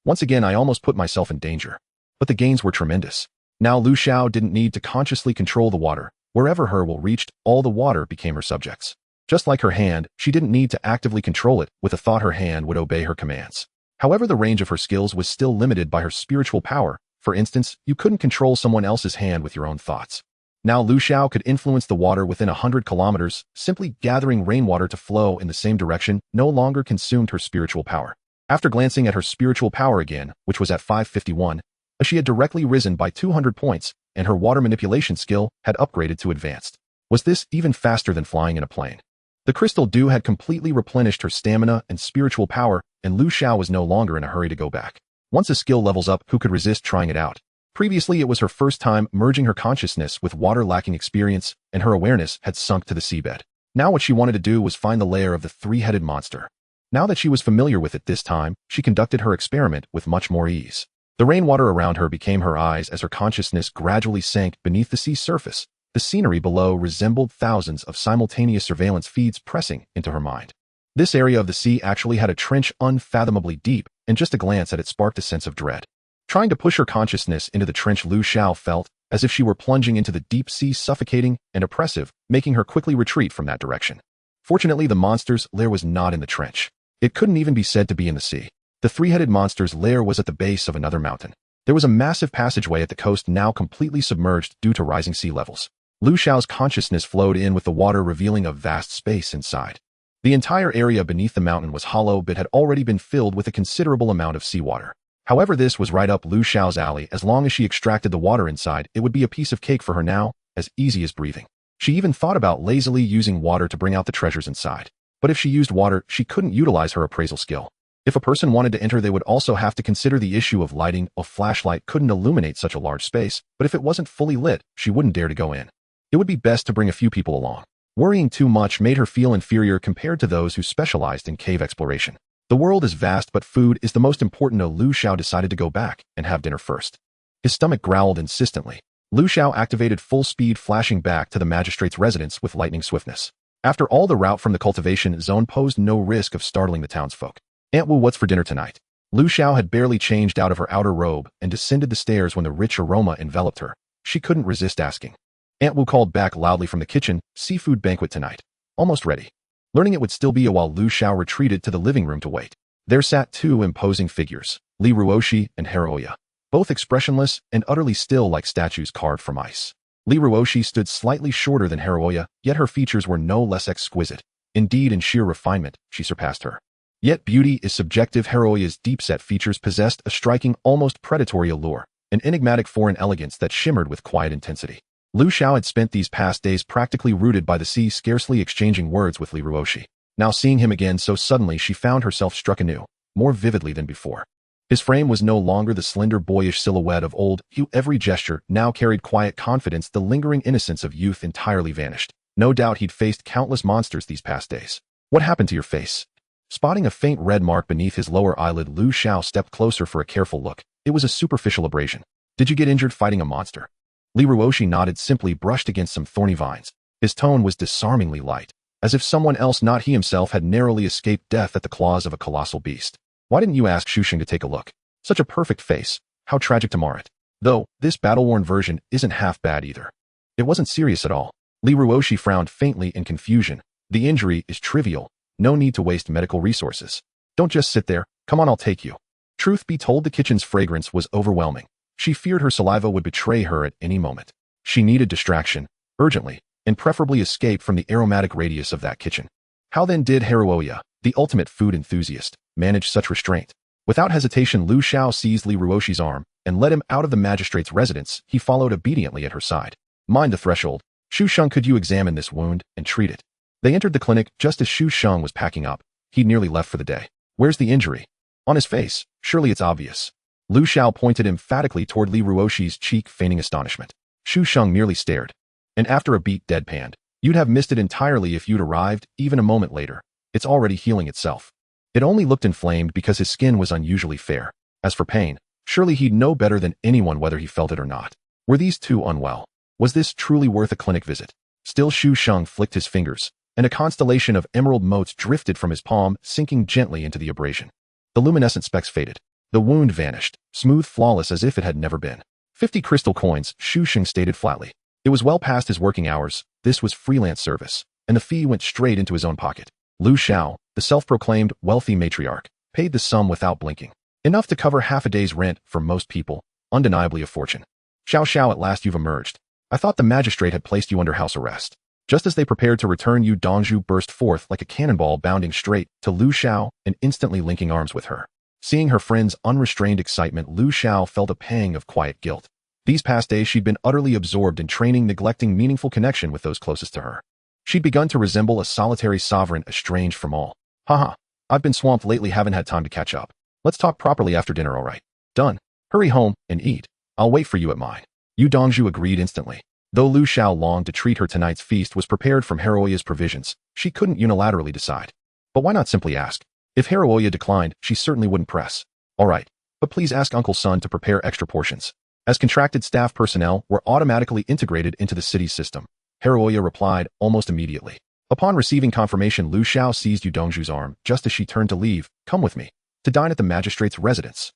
Once again I almost put myself in danger. But the gains were tremendous. Now Lu Xiao didn't need to consciously control the water. Wherever her will reached, all the water became her subjects. Just like her hand, she didn't need to actively control it. With a thought, her hand would obey her commands. However, the range of her skills was still limited by her spiritual power. For instance, you couldn't control someone else's hand with your own thoughts. Now Lu Xiao could influence the water within 100 kilometers. Simply gathering rainwater to flow in the same direction no longer consumed her spiritual power. After glancing at her spiritual power again, which was at 551, she had directly risen by 200 points, and her water manipulation skill had upgraded to advanced. Was this even faster than flying in a plane? The crystal dew had completely replenished her stamina and spiritual power, and Lu Xiao was no longer in a hurry to go back. Once a skill levels up, who could resist trying it out? Previously, it was her first time merging her consciousness with water, lacking experience, and her awareness had sunk to the seabed. Now what she wanted to do was find the lair of the three-headed monster. Now that she was familiar with it this time, she conducted her experiment with much more ease. The rainwater around her became her eyes as her consciousness gradually sank beneath the sea surface. The scenery below resembled thousands of simultaneous surveillance feeds pressing into her mind. This area of the sea actually had a trench unfathomably deep, and just a glance at it sparked a sense of dread. Trying to push her consciousness into the trench, Lu Xiao felt as if she were plunging into the deep sea, suffocating and oppressive, making her quickly retreat from that direction. Fortunately, the monster's lair was not in the trench. It couldn't even be said to be in the sea. The three-headed monster's lair was at the base of another mountain. There was a massive passageway at the coast, now completely submerged due to rising sea levels. Lu Xiao's consciousness flowed in with the water, revealing a vast space inside. The entire area beneath the mountain was hollow but had already been filled with a considerable amount of seawater. However, this was right up Lu Xiao's alley. As long as she extracted the water inside, it would be a piece of cake for her now, as easy as breathing. She even thought about lazily using water to bring out the treasures inside. But if she used water, she couldn't utilize her appraisal skill. If a person wanted to enter, they would also have to consider the issue of lighting. A flashlight couldn't illuminate such a large space, but if it wasn't fully lit, she wouldn't dare to go in. It would be best to bring a few people along. Worrying too much made her feel inferior compared to those who specialized in cave exploration. The world is vast, but food is the most important. Lu Xiao decided to go back and have dinner first. His stomach growled insistently. Lu Xiao activated full speed, flashing back to the magistrate's residence with lightning swiftness. After all, the route from the cultivation zone posed no risk of startling the townsfolk. "Aunt Wu, what's for dinner tonight?" Lu Xiao had barely changed out of her outer robe and descended the stairs when the rich aroma enveloped her. She couldn't resist asking. Aunt Wu called back loudly from the kitchen, "Seafood banquet tonight. Almost ready." Learning it would still be a while, Lu Xiao retreated to the living room to wait. There sat two imposing figures, Li Ruoshi and Haruoya, both expressionless and utterly still like statues carved from ice. Li Ruoshi stood slightly shorter than Haruoya, yet her features were no less exquisite. Indeed, in sheer refinement, she surpassed her. Yet beauty is subjective. Haruoya's deep-set features possessed a striking, almost predatory allure, an enigmatic foreign elegance that shimmered with quiet intensity. Lu Xiao had spent these past days practically rooted by the sea, scarcely exchanging words with Li Ruoshi. Now seeing him again so suddenly, she found herself struck anew, more vividly than before. His frame was no longer the slender, boyish silhouette of old. Every gesture now carried quiet confidence. The lingering innocence of youth entirely vanished. No doubt he'd faced countless monsters these past days. "What happened to your face?" Spotting a faint red mark beneath his lower eyelid, Lu Xiao stepped closer for a careful look. It was a superficial abrasion. "Did you get injured fighting a monster?" Li Ruoshi nodded, simply brushed against some thorny vines. His tone was disarmingly light, as if someone else, not he himself, had narrowly escaped death at the claws of a colossal beast. "Why didn't you ask Shusheng to take a look? Such a perfect face. How tragic to mar it. Though, this battle-worn version isn't half bad either." "It wasn't serious at all." Li Ruoshi frowned faintly in confusion. "The injury is trivial. No need to waste medical resources. Don't just sit there. Come on, I'll take you." Truth be told, the kitchen's fragrance was overwhelming. She feared her saliva would betray her at any moment. She needed distraction, urgently, and preferably escape from the aromatic radius of that kitchen. How then did Haruoya, the ultimate food enthusiast, manage such restraint? Without hesitation, Lu Xiao seized Li Ruoshi's arm and led him out of the magistrate's residence. He followed obediently at her side. "Mind the threshold. Shusheng, could you examine this wound and treat it?" They entered the clinic just as Shusheng was packing up. He'd nearly left for the day. "Where's the injury?" On his face, surely it's obvious. Lu Xiao pointed emphatically toward Li Ruoxi's cheek, feigning astonishment. Xu Sheng merely stared. And after a beat deadpanned, "You'd have missed it entirely if you'd arrived, even a moment later. It's already healing itself." It only looked inflamed because his skin was unusually fair. As for pain, surely he'd know better than anyone whether he felt it or not. Were these two unwell? Was this truly worth a clinic visit? Still Xu Sheng flicked his fingers, and a constellation of emerald motes drifted from his palm, sinking gently into the abrasion. The luminescent specks faded. The wound vanished, smooth, flawless as if it had never been. 50 crystal coins, Xu Sheng stated flatly. It was well past his working hours, this was freelance service, and the fee went straight into his own pocket. Lu Xiao, the self-proclaimed wealthy matriarch, paid the sum without blinking. Enough to cover half a day's rent for most people, undeniably a fortune. Xiao, at last you've emerged. I thought the magistrate had placed you under house arrest. Just as they prepared to return you, Dongzhu burst forth like a cannonball, bounding straight to Lu Xiao and instantly linking arms with her. Seeing her friend's unrestrained excitement, Lu Xiao felt a pang of quiet guilt. These past days she'd been utterly absorbed in training, neglecting meaningful connection with those closest to her. She'd begun to resemble a solitary sovereign estranged from all. Haha, I've been swamped lately, haven't had time to catch up. Let's talk properly after dinner, alright? Done. Hurry home and eat. I'll wait for you at mine. Yu Dongzhu agreed instantly. Though Lu Xiao longed to treat her, tonight's feast was prepared from Heroya's provisions. She couldn't unilaterally decide. But why not simply ask? If Heroya declined, she certainly wouldn't press. Alright, but please ask Uncle Sun to prepare extra portions. As contracted staff personnel were automatically integrated into the city's system, Heroya replied almost immediately. Upon receiving confirmation, Lu Xiao seized Yu Dongzhu's arm just as she turned to leave. Come with me. To dine at the magistrate's residence.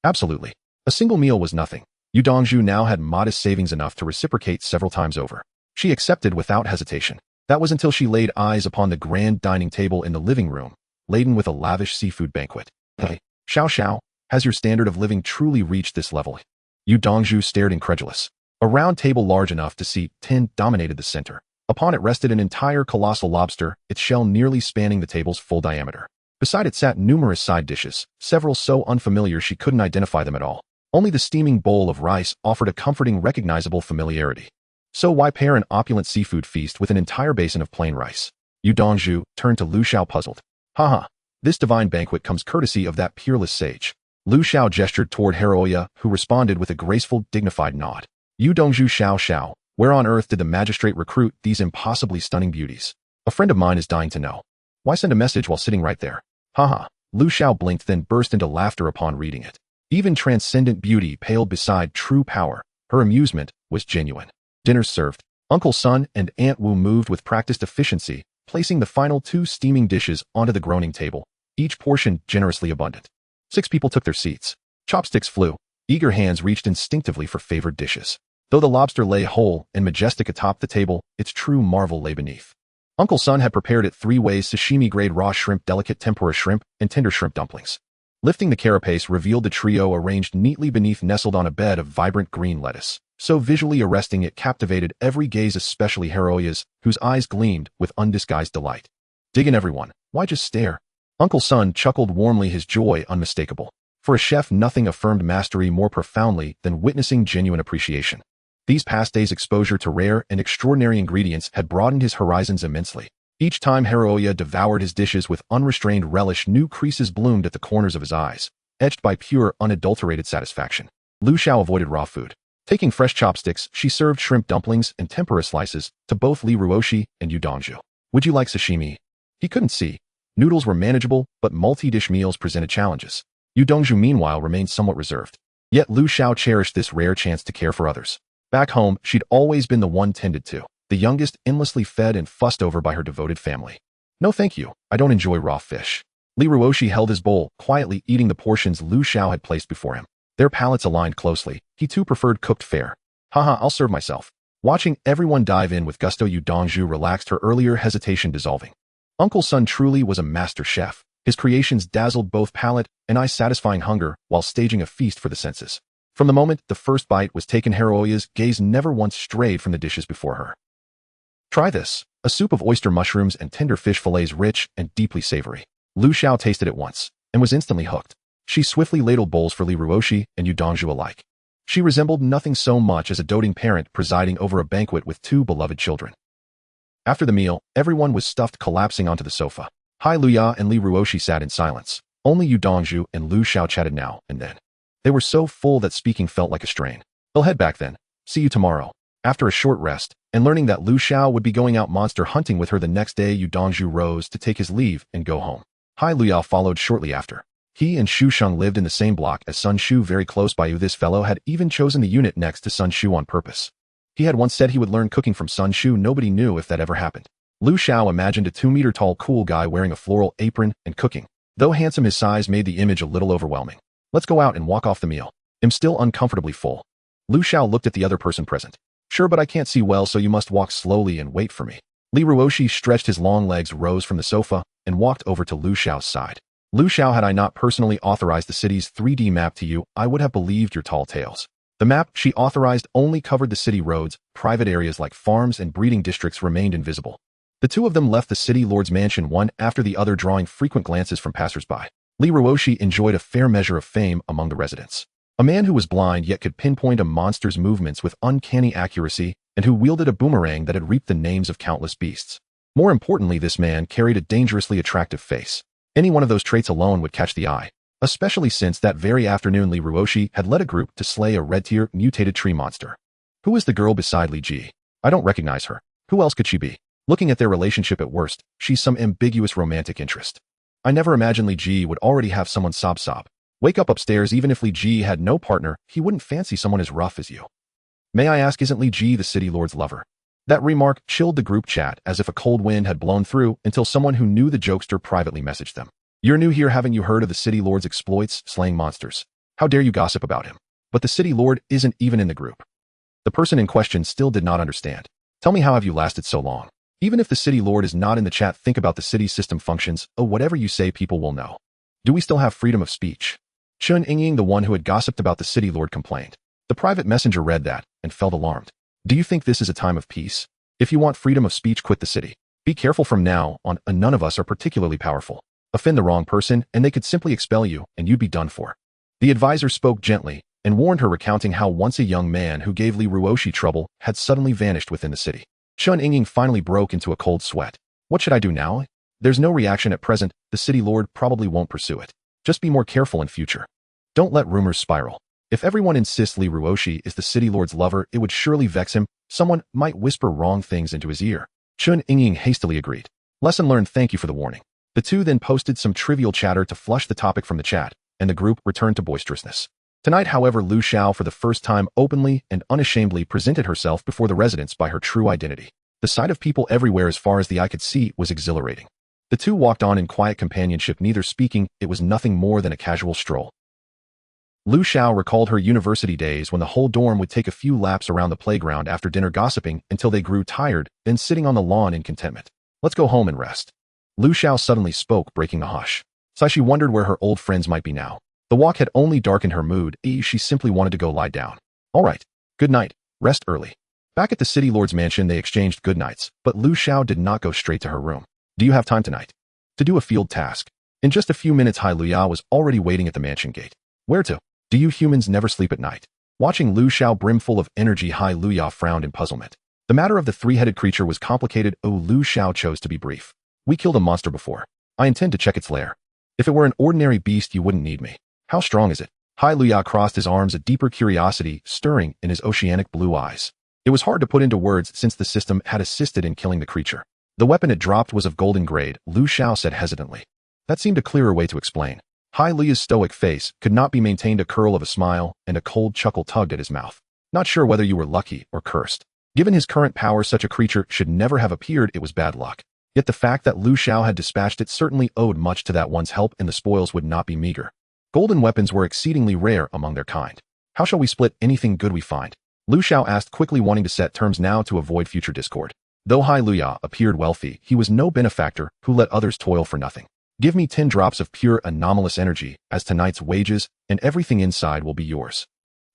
Absolutely. A single meal was nothing. Yu Dongzhu now had modest savings enough to reciprocate several times over. She accepted without hesitation. That was until she laid eyes upon the grand dining table in the living room, laden with a lavish seafood banquet. Hey, Xiao, has your standard of living truly reached this level? Yu Dongzhu stared incredulous. A round table large enough to seat 10 dominated the center. Upon it rested an entire colossal lobster, its shell nearly spanning the table's full diameter. Beside it sat numerous side dishes, several so unfamiliar she couldn't identify them at all. Only the steaming bowl of rice offered a comforting, recognizable familiarity. So why pair an opulent seafood feast with an entire basin of plain rice? Yu Dongzhu turned to Lu Xiao, puzzled. Haha, this divine banquet comes courtesy of that peerless sage. Lu Xiao gestured toward Heroya, who responded with a graceful, dignified nod. Yu Dongzhu, Xiao, where on earth did the magistrate recruit these impossibly stunning beauties? A friend of mine is dying to know. Why send a message while sitting right there? Haha. Lu Xiao blinked, then burst into laughter upon reading it. Even transcendent beauty paled beside true power. Her amusement was genuine. Dinners served. Uncle Sun and Aunt Wu moved with practiced efficiency, placing the final 2 steaming dishes onto the groaning table, each portion generously abundant. 6 people took their seats. Chopsticks flew. Eager hands reached instinctively for favored dishes. Though the lobster lay whole and majestic atop the table, its true marvel lay beneath. Uncle Sun had prepared it 3 ways: sashimi-grade raw shrimp, delicate tempura shrimp, and tender shrimp dumplings. Lifting the carapace revealed the trio arranged neatly beneath, nestled on a bed of vibrant green lettuce. So visually arresting it captivated every gaze, especially Heroya's, whose eyes gleamed with undisguised delight. Dig in, everyone. Why just stare? Uncle Sun chuckled warmly, his joy unmistakable. For a chef, nothing affirmed mastery more profoundly than witnessing genuine appreciation. These past days' exposure to rare and extraordinary ingredients had broadened his horizons immensely. Each time Heroya devoured his dishes with unrestrained relish, new creases bloomed at the corners of his eyes, edged by pure, unadulterated satisfaction. Lu Xiao avoided raw food. Taking fresh chopsticks, she served shrimp dumplings and tempura slices to both Li Ruoxi and Yu Dongzhu. Would you like sashimi? He couldn't see. Noodles were manageable, but multi-dish meals presented challenges. Yu Dongzhu, meanwhile, remained somewhat reserved. Yet Lu Xiao cherished this rare chance to care for others. Back home, she'd always been the one tended to, the youngest, endlessly fed and fussed over by her devoted family. No thank you, I don't enjoy raw fish. Li Ruoxi held his bowl, quietly eating the portions Lu Xiao had placed before him. Their palates aligned closely. He too preferred cooked fare. Haha, I'll serve myself. Watching everyone dive in with gusto, Yu Dongzhu relaxed, her earlier hesitation dissolving. Uncle Sun truly was a master chef. His creations dazzled both palate and eye, satisfying hunger while staging a feast for the senses. From the moment the first bite was taken, Heroya's gaze never once strayed from the dishes before her. Try this. A soup of oyster mushrooms and tender fish fillets, rich and deeply savory. Lu Xiao tasted it once and was instantly hooked. She swiftly ladled bowls for Li Ruoxi and Yu Dongzhu alike. She resembled nothing so much as a doting parent presiding over a banquet with 2 beloved children. After the meal, everyone was stuffed, collapsing onto the sofa. Hai Luya and Li Ruoxi sat in silence. Only Yu Dongzhu and Lu Xiao chatted now and then. They were so full that speaking felt like a strain. I'll head back then. See you tomorrow. After a short rest, and learning that Lu Xiao would be going out monster hunting with her the next day, Yu Dongzhu rose to take his leave and go home. Hai Luyao followed shortly after. He and Xu Sheng lived in the same block as Sun Shu, very close by. This fellow had even chosen the unit next to Sun Shu on purpose. He had once said he would learn cooking from Sun Shu. Nobody knew if that ever happened. Lu Xiao imagined a 2-meter-tall cool guy wearing a floral apron and cooking. Though handsome, his size made the image a little overwhelming. Let's go out and walk off the meal. I'm still uncomfortably full. Lu Xiao looked at the other person present. Sure, but I can't see well, so you must walk slowly and wait for me. Li Ruoshi stretched his long legs, rose from the sofa, and walked over to Lu Xiao's side. Lu Xiao, had I not personally authorized the city's 3D map to you, I would have believed your tall tales. The map she authorized only covered the city roads. Private areas like farms and breeding districts remained invisible. The two of them left the city lord's mansion one after the other, drawing frequent glances from passers-by. Li Ruoshi enjoyed a fair measure of fame among the residents. A man who was blind yet could pinpoint a monster's movements with uncanny accuracy, and who wielded a boomerang that had reaped the names of countless beasts. More importantly, this man carried a dangerously attractive face. Any one of those traits alone would catch the eye, especially since that very afternoon Li Ruoshi had led a group to slay a red-tier mutated tree monster. Who is the girl beside Li Ji? I don't recognize her. Who else could she be? Looking at their relationship, at worst, she's some ambiguous romantic interest. I never imagined Li Ji would already have someone. Sob. Wake up upstairs. Even if Li Ji had no partner, he wouldn't fancy someone as rough as you. May I ask, isn't Li Ji the city lord's lover? That remark chilled the group chat as if a cold wind had blown through, until someone who knew the jokester privately messaged them. You're new here, haven't you heard of the city lord's exploits, slaying monsters? How dare you gossip about him? But the city lord isn't even in the group. The person in question still did not understand. Tell me, how have you lasted so long? Even if the city lord is not in the chat, think about the city's system functions. Oh, whatever you say, people will know. Do we still have freedom of speech? Chun Yingying, the one who had gossiped about the city lord, complained. The private messenger read that and felt alarmed. Do you think this is a time of peace? If you want freedom of speech, quit the city. Be careful from now on. None of us are particularly powerful. Offend the wrong person, and they could simply expel you, and you'd be done for. The advisor spoke gently and warned her, recounting how once a young man who gave Li Ruoshi trouble had suddenly vanished within the city. Chun Yingying finally broke into a cold sweat. What should I do now? There's no reaction at present. The city lord probably won't pursue it. Just be more careful in future. Don't let rumors spiral. If everyone insists Li Ruoshi is the city lord's lover, it would surely vex him. Someone might whisper wrong things into his ear. Chun Yingying hastily agreed. Lesson learned. Thank you for the warning. The two then posted some trivial chatter to flush the topic from the chat, and the group returned to boisterousness. Tonight, however, Lu Xiao for the first time openly and unashamedly presented herself before the residents by her true identity. The sight of people everywhere as far as the eye could see was exhilarating. The two walked on in quiet companionship, neither speaking. It was nothing more than a casual stroll. Lu Xiao recalled her university days when the whole dorm would take a few laps around the playground after dinner, gossiping until they grew tired, then sitting on the lawn in contentment. Let's go home and rest. Lu Xiao suddenly spoke, breaking the hush. She wondered where her old friends might be now. The walk had only darkened her mood. She simply wanted to go lie down. All right. Good night. Rest early. Back at the city lord's mansion, they exchanged goodnights, but Lu Xiao did not go straight to her room. Do you have time tonight to do a field task? In just a few minutes, Hai Luya was already waiting at the mansion gate. Where to? Do you humans never sleep at night? Watching Lu Xiao brimful of energy, Hai Luya frowned in puzzlement. The matter of the three-headed creature was complicated. Lu Xiao chose to be brief. We killed a monster before. I intend to check its lair. If it were an ordinary beast, you wouldn't need me. How strong is it? Hai Luya crossed his arms, a deeper curiosity stirring in his oceanic blue eyes. It was hard to put into words since the system had assisted in killing the creature. The weapon it dropped was of golden grade, Lu Xiao said hesitantly. That seemed a clearer way to explain. Hai Luya's stoic face could not be maintained. A curl of a smile and a cold chuckle tugged at his mouth. Not sure whether you were lucky or cursed. Given his current power, such a creature should never have appeared. It was bad luck. Yet the fact that Lu Xiao had dispatched it certainly owed much to that one's help, and the spoils would not be meager. Golden weapons were exceedingly rare among their kind. How shall we split anything good we find? Lu Xiao asked quickly, wanting to set terms now to avoid future discord. Though Hai Luya appeared wealthy, he was no benefactor who let others toil for nothing. Give me 10 drops of pure anomalous energy as tonight's wages, and everything inside will be yours.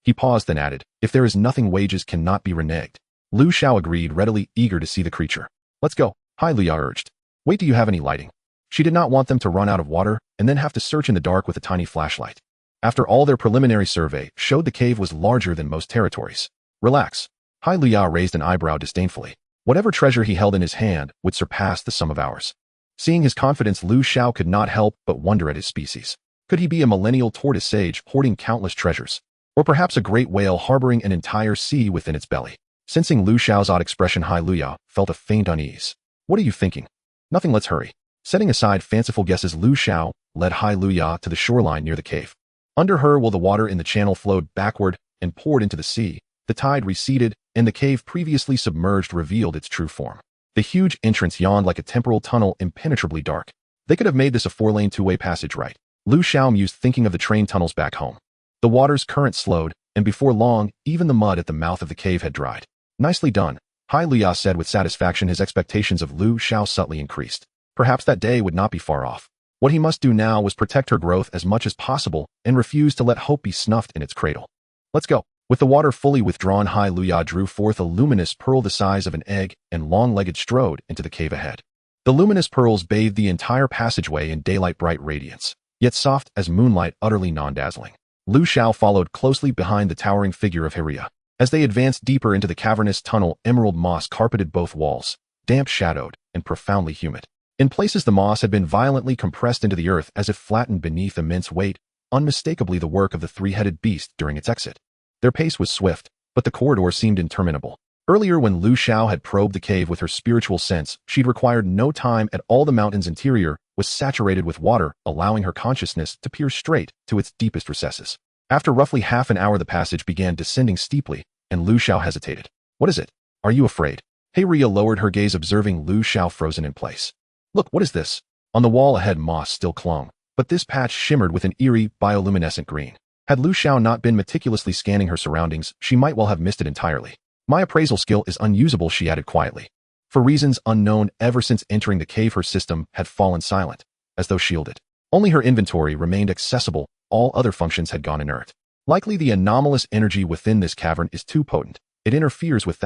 He paused, then added, if there is nothing, wages cannot be reneged. Lu Xiao agreed readily, eager to see the creature. Let's go, Hai Luya urged. Wait, do you have any lighting? She did not want them to run out of water and then have to search in the dark with a tiny flashlight. After all, their preliminary survey showed the cave was larger than most territories. Relax. Hai Luya raised an eyebrow disdainfully. Whatever treasure he held in his hand would surpass the sum of ours. Seeing his confidence, Lu Xiao could not help but wonder at his species. Could he be a millennial tortoise sage hoarding countless treasures? Or perhaps a great whale harboring an entire sea within its belly? Sensing Lu Xiao's odd expression, Hai Luya felt a faint unease. What are you thinking? Nothing, let's hurry. Setting aside fanciful guesses, Lu Xiao led Hai Luya to the shoreline near the cave. Under her, while the water in the channel flowed backward and poured into the sea, the tide receded, and the cave previously submerged revealed its true form. The huge entrance yawned like a temporal tunnel, impenetrably dark. They could have made this a 4-lane two-way passage, right? Lu Xiao mused, thinking of the train tunnels back home. The water's current slowed, and before long, even the mud at the mouth of the cave had dried. Nicely done, Hai Luya said with satisfaction. His expectations of Lu Xiao subtly increased. Perhaps that day would not be far off. What he must do now was protect her growth as much as possible and refuse to let hope be snuffed in its cradle. Let's go. With the water fully withdrawn, Hai Luya drew forth a luminous pearl the size of an egg and long-legged strode into the cave ahead. The luminous pearls bathed the entire passageway in daylight-bright radiance, yet soft as moonlight, utterly non-dazzling. Lu Xiao followed closely behind the towering figure of Heria. As they advanced deeper into the cavernous tunnel, emerald moss carpeted both walls, damp-shadowed and profoundly humid. In places, the moss had been violently compressed into the earth as if flattened beneath immense weight, unmistakably the work of the three-headed beast during its exit. Their pace was swift, but the corridor seemed interminable. Earlier, when Lu Xiao had probed the cave with her spiritual sense, she'd required no time at all. The mountain's interior was saturated with water, allowing her consciousness to peer straight to its deepest recesses. After roughly half an hour, the passage began descending steeply, and Lu Xiao hesitated. What is it? Are you afraid? Heria lowered her gaze, observing Lu Xiao frozen in place. Look, what is this? On the wall ahead, moss still clung, but this patch shimmered with an eerie, bioluminescent green. Had Lu Xiao not been meticulously scanning her surroundings, she might well have missed it entirely. My appraisal skill is unusable, she added quietly. For reasons unknown, ever since entering the cave, her system had fallen silent, as though shielded. Only her inventory remained accessible, all other functions had gone inert. Likely the anomalous energy within this cavern is too potent. It interferes with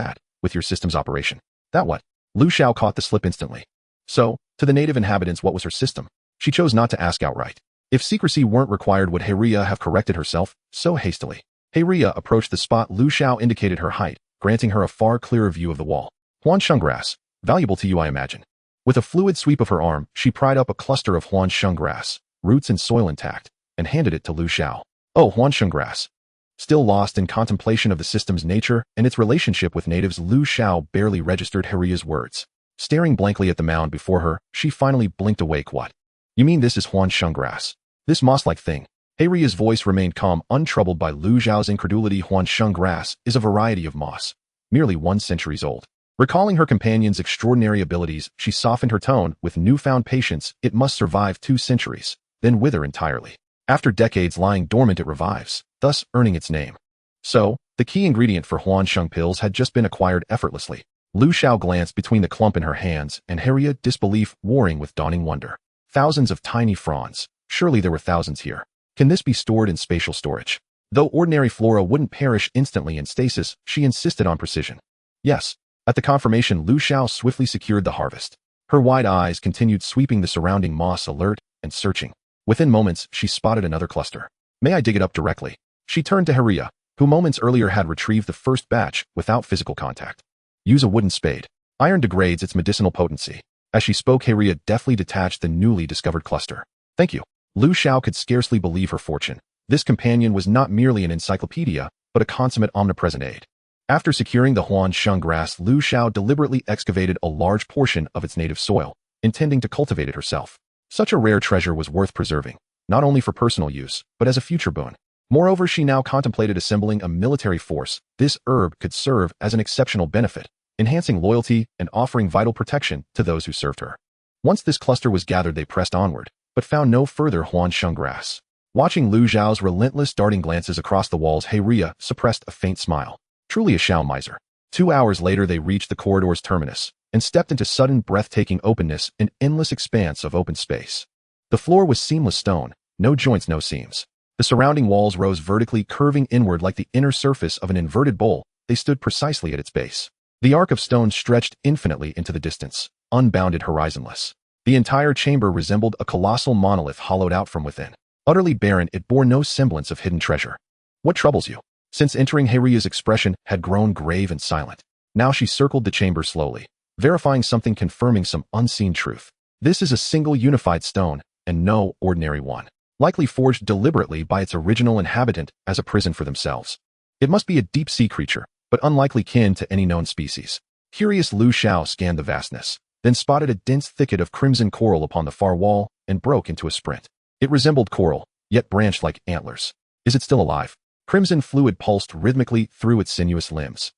your system's operation. That what? Lu Xiao caught the slip instantly. So, to the native inhabitants, what was her system? She chose not to ask outright. If secrecy weren't required, would Heria have corrected herself so hastily? Heria approached the spot. Lu Xiao indicated her height, granting her a far clearer view of the wall. Huansheng grass. Valuable to you, I imagine. With a fluid sweep of her arm, she pried up a cluster of Huansheng grass, roots and soil intact, and handed it to Lu Xiao. Oh, Huansheng grass. Still lost in contemplation of the system's nature and its relationship with natives, Lu Xiao barely registered Heria's words. Staring blankly at the mound before her, she finally blinked awake. What? You mean this is Huansheng grass? This moss-like thing? Heria's voice remained calm, untroubled by Lu Xiao's incredulity. Huansheng grass is a variety of moss, merely 1 century old. Recalling her companion's extraordinary abilities, she softened her tone with newfound patience. It must survive 2 centuries, then wither entirely. After decades lying dormant, it revives, thus earning its name. So, the key ingredient for Huansheng pills had just been acquired effortlessly. Lu Xiao glanced between the clump in her hands, and Heria, disbelief warring with dawning wonder. Thousands of tiny fronds. Surely there were thousands here. Can this be stored in spatial storage? Though ordinary flora wouldn't perish instantly in stasis, she insisted on precision. Yes. At the confirmation, Lu Xiao swiftly secured the harvest. Her wide eyes continued sweeping the surrounding moss, alert and searching. Within moments, she spotted another cluster. May I dig it up directly? She turned to Heria, who moments earlier had retrieved the first batch without physical contact. Use a wooden spade. Iron degrades its medicinal potency. As she spoke, Heria deftly detached the newly discovered cluster. Thank you. Lu Xiao could scarcely believe her fortune. This companion was not merely an encyclopedia, but a consummate omnipresent aid. After securing the Huansheng grass, Lu Xiao deliberately excavated a large portion of its native soil, intending to cultivate it herself. Such a rare treasure was worth preserving, not only for personal use, but as a future boon. Moreover, she now contemplated assembling a military force. This herb could serve as an exceptional benefit, enhancing loyalty and offering vital protection to those who served her. Once this cluster was gathered, they pressed onward, but found no further Huansheng grass. Watching Lu Xiao's relentless darting glances across the walls, Heria suppressed a faint smile. Truly a Xiao miser. 2 hours later, they reached the corridor's terminus and stepped into sudden breathtaking openness, an endless expanse of open space. The floor was seamless stone, no joints, no seams. The surrounding walls rose vertically, curving inward like the inner surface of an inverted bowl. They stood precisely at its base. The arc of stone stretched infinitely into the distance, unbounded, horizonless. The entire chamber resembled a colossal monolith hollowed out from within. Utterly barren, it bore no semblance of hidden treasure. What troubles you? Since entering, Heria's expression had grown grave and silent. Now she circled the chamber slowly, verifying something, confirming some unseen truth. This is a single unified stone, and no ordinary one, likely forged deliberately by its original inhabitant as a prison for themselves. It must be a deep-sea creature, but unlikely kin to any known species. Curious, Lu Xiao scanned the vastness, then spotted a dense thicket of crimson coral upon the far wall and broke into a sprint. It resembled coral, yet branched like antlers. Is it still alive? Crimson fluid pulsed rhythmically through its sinuous limbs.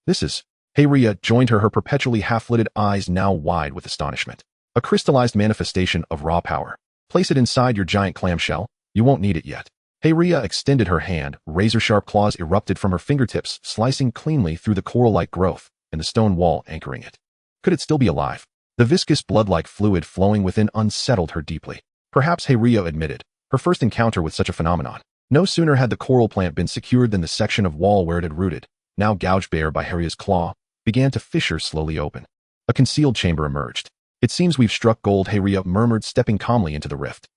This is... Heiria joined her perpetually half-lidded eyes now wide with astonishment. A crystallized manifestation of raw power. Place it inside your giant clamshell. You won't need it yet. Heiria extended her hand. Razor-sharp claws erupted from her fingertips, slicing cleanly through the coral-like growth and the stone wall anchoring it. Could it still be alive? The viscous blood-like fluid flowing within unsettled her deeply. Perhaps, Heiria admitted, her first encounter with such a phenomenon. No sooner had the coral plant been secured than the section of wall where it had rooted, now gouged bare by Heiria's claw, began to fissure slowly open. A concealed chamber emerged. It seems we've struck gold, Heiria murmured, stepping calmly into the rift.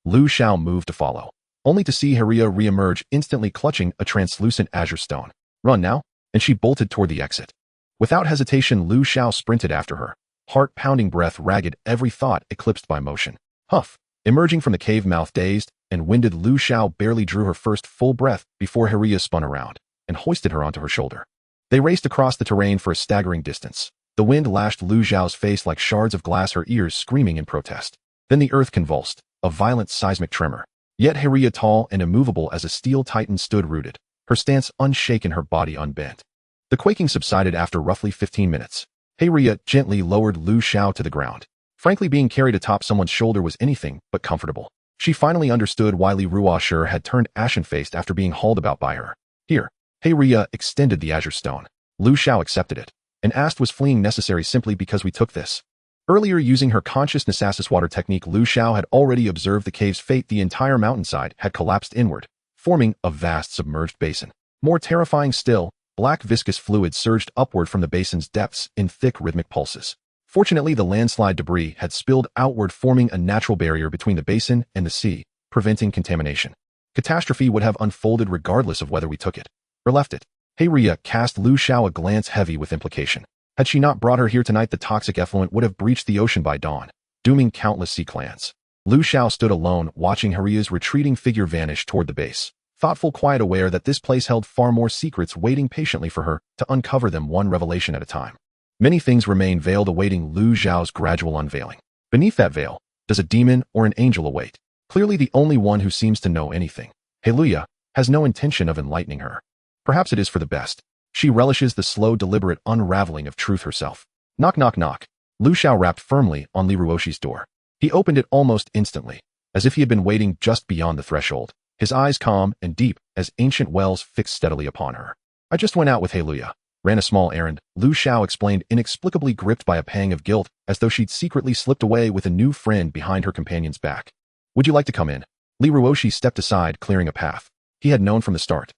Lu Xiao moved to follow, only to see Heiria re-emerge, instantly clutching a translucent azure stone. Run now? And she bolted toward the exit. Without hesitation, Lu Xiao sprinted after her, heart-pounding breath ragged, every thought eclipsed by motion. Huff! Emerging from the cave mouth dazed and winded, Lu Xiao barely drew her first full breath before Heiria spun around and hoisted her onto her shoulder. They raced across the terrain for a staggering distance. The wind lashed Lu Xiao's face like shards of glass, her ears screaming in protest. Then the earth convulsed, a violent seismic tremor. Yet Heiria, tall and immovable as a steel titan, stood rooted, her stance unshaken, her body unbent. The quaking subsided after roughly 15 minutes. Heiria gently lowered Lu Xiao to the ground. Frankly, being carried atop someone's shoulder was anything but comfortable. She finally understood why Li Ruoshi had turned ashen-faced after being hauled about by her. Here. Heiria extended the azure stone. Lu Xiao accepted it, and asked, was fleeing necessary simply because we took this? Earlier, using her consciousness assess water technique, Lu Xiao had already observed the cave's fate. The entire mountainside had collapsed inward, forming a vast submerged basin. More terrifying still, black viscous fluid surged upward from the basin's depths in thick rhythmic pulses. Fortunately, the landslide debris had spilled outward, forming a natural barrier between the basin and the sea, preventing contamination. Catastrophe would have unfolded regardless of whether we took it or left it. Heiria cast Lu Xiao a glance heavy with implication. Had she not brought her here tonight, the toxic effluent would have breached the ocean by dawn, dooming countless sea clans. Lu Xiao stood alone, watching Heiria's retreating figure vanish toward the base, thoughtful, quiet, aware that this place held far more secrets waiting patiently for her to uncover them, one revelation at a time. Many things remain veiled, awaiting Lu Xiao's gradual unveiling. Beneath that veil, does a demon or an angel await? Clearly the only one who seems to know anything. Heiria has no intention of enlightening her. Perhaps it is for the best. She relishes the slow, deliberate unraveling of truth herself. Knock, knock, knock. Lu Xiao rapped firmly on Li Ruoshi's door. He opened it almost instantly, as if he had been waiting just beyond the threshold, his eyes calm and deep as ancient wells fixed steadily upon her. I just went out with Heiria. Ran a small errand, Lu Xiao explained, inexplicably gripped by a pang of guilt, as though she'd secretly slipped away with a new friend behind her companion's back. Would you like to come in? Li Ruoshi stepped aside, clearing a path. He had known from the start.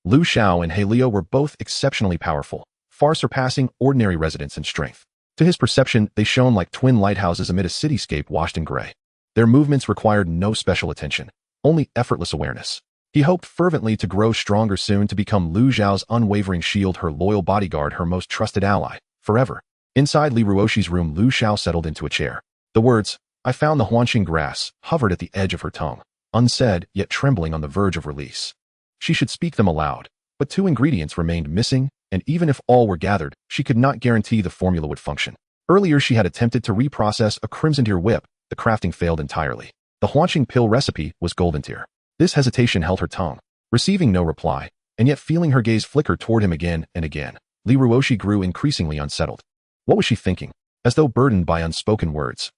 Lu Xiao and Heiria were both exceptionally powerful, far surpassing ordinary residents in strength. To his perception, they shone like twin lighthouses amid a cityscape washed in gray. Their movements required no special attention, only effortless awareness. He hoped fervently to grow stronger soon, to become Lu Xiao's unwavering shield, her loyal bodyguard, her most trusted ally, forever. Inside Li Ruoshi's room, Lu Xiao settled into a chair. The words, "I found the Huanqing grass," hovered at the edge of her tongue, unsaid yet trembling on the verge of release. She should speak them aloud, but two ingredients remained missing, and even if all were gathered, she could not guarantee the formula would function. Earlier she had attempted to reprocess a crimson deer whip. The crafting failed entirely. The Huanqing pill recipe was golden tier. This hesitation held her tongue, receiving no reply, and yet feeling her gaze flicker toward him again and again. Li Ruoshi grew increasingly unsettled. What was she thinking? As though burdened by unspoken words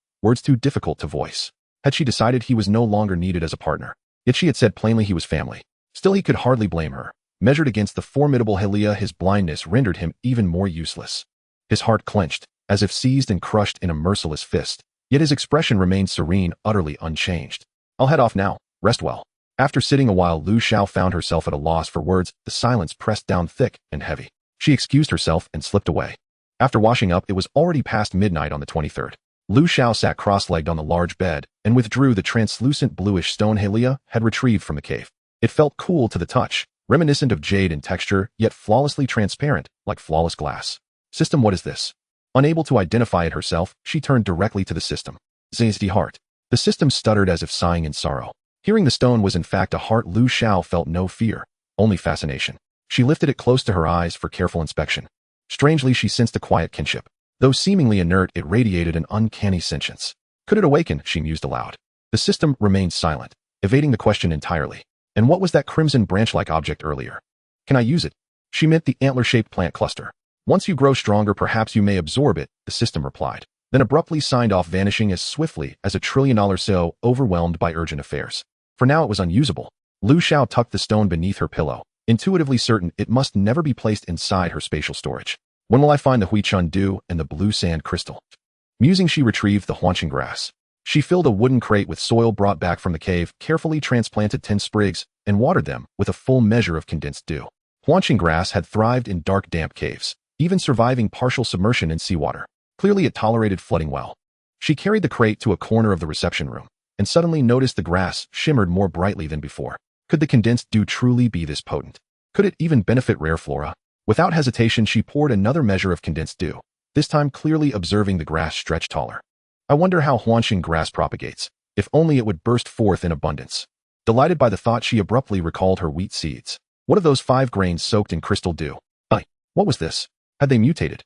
too difficult to voice. Had she decided he was no longer needed as a partner? Yet she had said plainly he was family. Still, he could hardly blame her. Measured against the formidable Heiria, his blindness rendered him even more useless. His heart clenched, as if seized and crushed in a merciless fist, yet his expression remained serene, utterly unchanged. I'll head off now. Rest well. After sitting a while, Lu Xiao found herself at a loss for words. The silence pressed down thick and heavy. She excused herself and slipped away. After washing up, it was already past midnight on the 23rd. Lu Xiao sat cross-legged on the large bed and withdrew the translucent bluish stone Heiria had retrieved from the cave. It felt cool to the touch, reminiscent of jade in texture, yet flawlessly transparent, like flawless glass. System, what is this? Unable to identify it herself, she turned directly to the system. Zazed heart. The system stuttered as if sighing in sorrow. Hearing the stone was in fact a heart, Lu Xiao felt no fear, only fascination. She lifted it close to her eyes for careful inspection. Strangely, she sensed a quiet kinship. Though seemingly inert, it radiated an uncanny sentience. Could it awaken? She mused aloud. The system remained silent, evading the question entirely. And what was that crimson branch-like object earlier? Can I use it? She meant the antler-shaped plant cluster. Once you grow stronger, perhaps you may absorb it, the system replied. Then abruptly signed off, vanishing as swiftly as $1 trillion so, overwhelmed by urgent affairs. For now it was unusable. Lu Xiao tucked the stone beneath her pillow, intuitively certain it must never be placed inside her spatial storage. When will I find the Huichun dew and the blue sand crystal? Musing, she retrieved the huanching grass. She filled a wooden crate with soil brought back from the cave, carefully transplanted 10 sprigs, and watered them with a full measure of condensed dew. Huanching grass had thrived in dark, damp caves, even surviving partial submersion in seawater. Clearly it tolerated flooding well. She carried the crate to a corner of the reception room, and suddenly noticed the grass shimmered more brightly than before. Could the condensed dew truly be this potent? Could it even benefit rare flora? Without hesitation, she poured another measure of condensed dew, this time clearly observing the grass stretch taller. I wonder how huanching grass propagates. If only it would burst forth in abundance. Delighted by the thought, she abruptly recalled her wheat seeds. What of those 5 grains soaked in crystal dew? What was this? Had they mutated?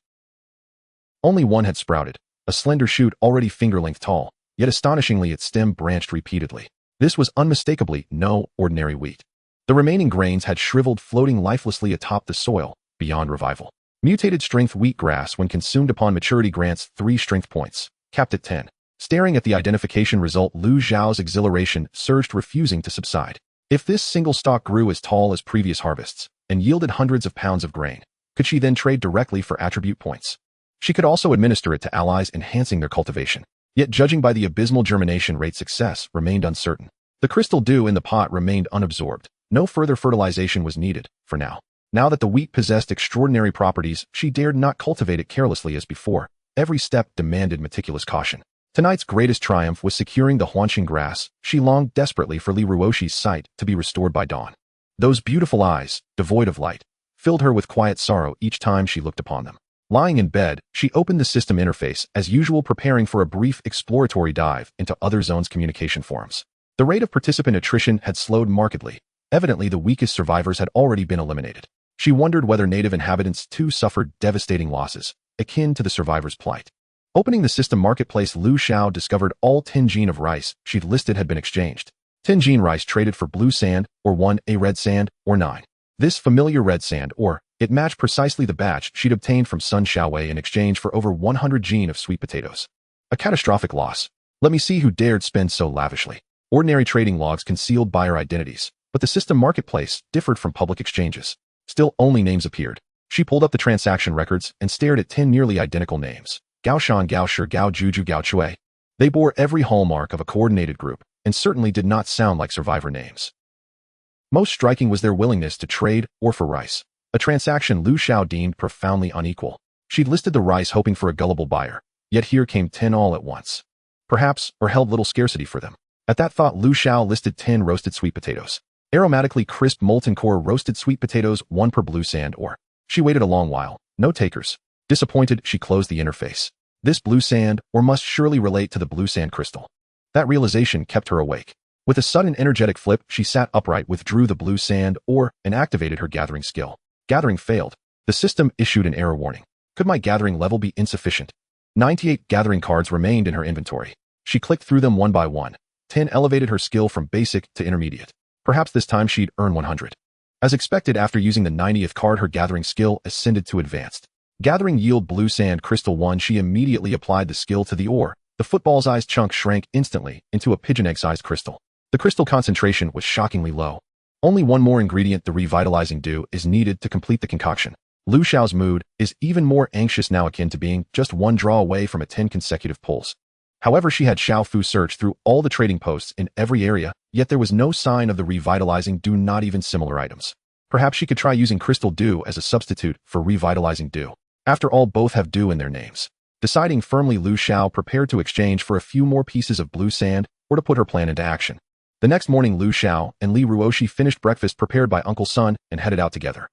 Only one had sprouted, a slender shoot already finger-length tall, yet astonishingly its stem branched repeatedly. This was unmistakably no ordinary wheat. The remaining grains had shriveled, floating lifelessly atop the soil, beyond revival. Mutated strength wheatgrass, when consumed upon maturity, grants 3 strength points, capped at 10. Staring at the identification result, Lu Xiao's exhilaration surged, refusing to subside. If this single stalk grew as tall as previous harvests, and yielded hundreds of pounds of grain, could she then trade directly for attribute points? She could also administer it to allies, enhancing their cultivation. Yet judging by the abysmal germination rate, success remained uncertain. The crystal dew in the pot remained unabsorbed. No further fertilization was needed, for now. Now that the wheat possessed extraordinary properties, she dared not cultivate it carelessly as before. Every step demanded meticulous caution. Tonight's greatest triumph was securing the huanching grass. She longed desperately for Li Ruoshi's sight to be restored by dawn. Those beautiful eyes, devoid of light, filled her with quiet sorrow each time she looked upon them. Lying in bed, she opened the system interface, as usual, preparing for a brief exploratory dive into other zones' communication forums. The rate of participant attrition had slowed markedly. Evidently, the weakest survivors had already been eliminated. She wondered whether native inhabitants too suffered devastating losses, akin to the survivors' plight. Opening the system marketplace, Lu Xiao discovered all 10 gene of rice she'd listed had been exchanged. 10 gene rice traded for blue sand, or 1A red sand, or 9. This familiar red sand, or it matched precisely the batch she'd obtained from Sun Xiaowei in exchange for over 100 gene of sweet potatoes. A catastrophic loss. Let me see who dared spend so lavishly. Ordinary trading logs concealed buyer identities, but the system marketplace differed from public exchanges. Still, only names appeared. She pulled up the transaction records and stared at 10 nearly identical names. Gao Shan, Gao Shi, Gao Juju, Gao Chui. They bore every hallmark of a coordinated group, and certainly did not sound like survivor names. Most striking was their willingness to trade or for rice, a transaction Lu Xiao deemed profoundly unequal. She'd listed the rice hoping for a gullible buyer, yet here came 10 all at once. Perhaps, or held little scarcity for them. At that thought, Lu Xiao listed 10 roasted sweet potatoes. Aromatically crisp molten core roasted sweet potatoes, 1 per blue sand ore. She waited a long while. No takers. Disappointed, she closed the interface. This blue sand ore must surely relate to the blue sand crystal. That realization kept her awake. With a sudden energetic flip, she sat upright, withdrew the blue sand ore, and activated her gathering skill. Gathering failed. The system issued an error warning. Could my gathering level be insufficient? 98 gathering cards remained in her inventory. She clicked through them one by one. 10 elevated her skill from basic to intermediate. Perhaps this time she'd earn 100. As expected, after using the 90th card, her gathering skill ascended to advanced. Gathering yield blue sand crystal 1. She immediately applied the skill to the ore. The football-sized chunk shrank instantly into a pigeon egg-sized crystal. The crystal concentration was shockingly low. Only one more ingredient, the revitalizing dew, is needed to complete the concoction. Lu Xiao's mood is even more anxious now, akin to being just one draw away from 10 consecutive pulls. However, she had Xiao Fu search through all the trading posts in every area, yet there was no sign of the revitalizing dew, not even similar items. Perhaps she could try using crystal dew as a substitute for revitalizing dew. After all, both have dew in their names. Deciding firmly, Lu Xiao prepared to exchange for a few more pieces of blue sand or to put her plan into action. The next morning, Lu Xiao and Li Ruoshi finished breakfast prepared by Uncle Sun and headed out together.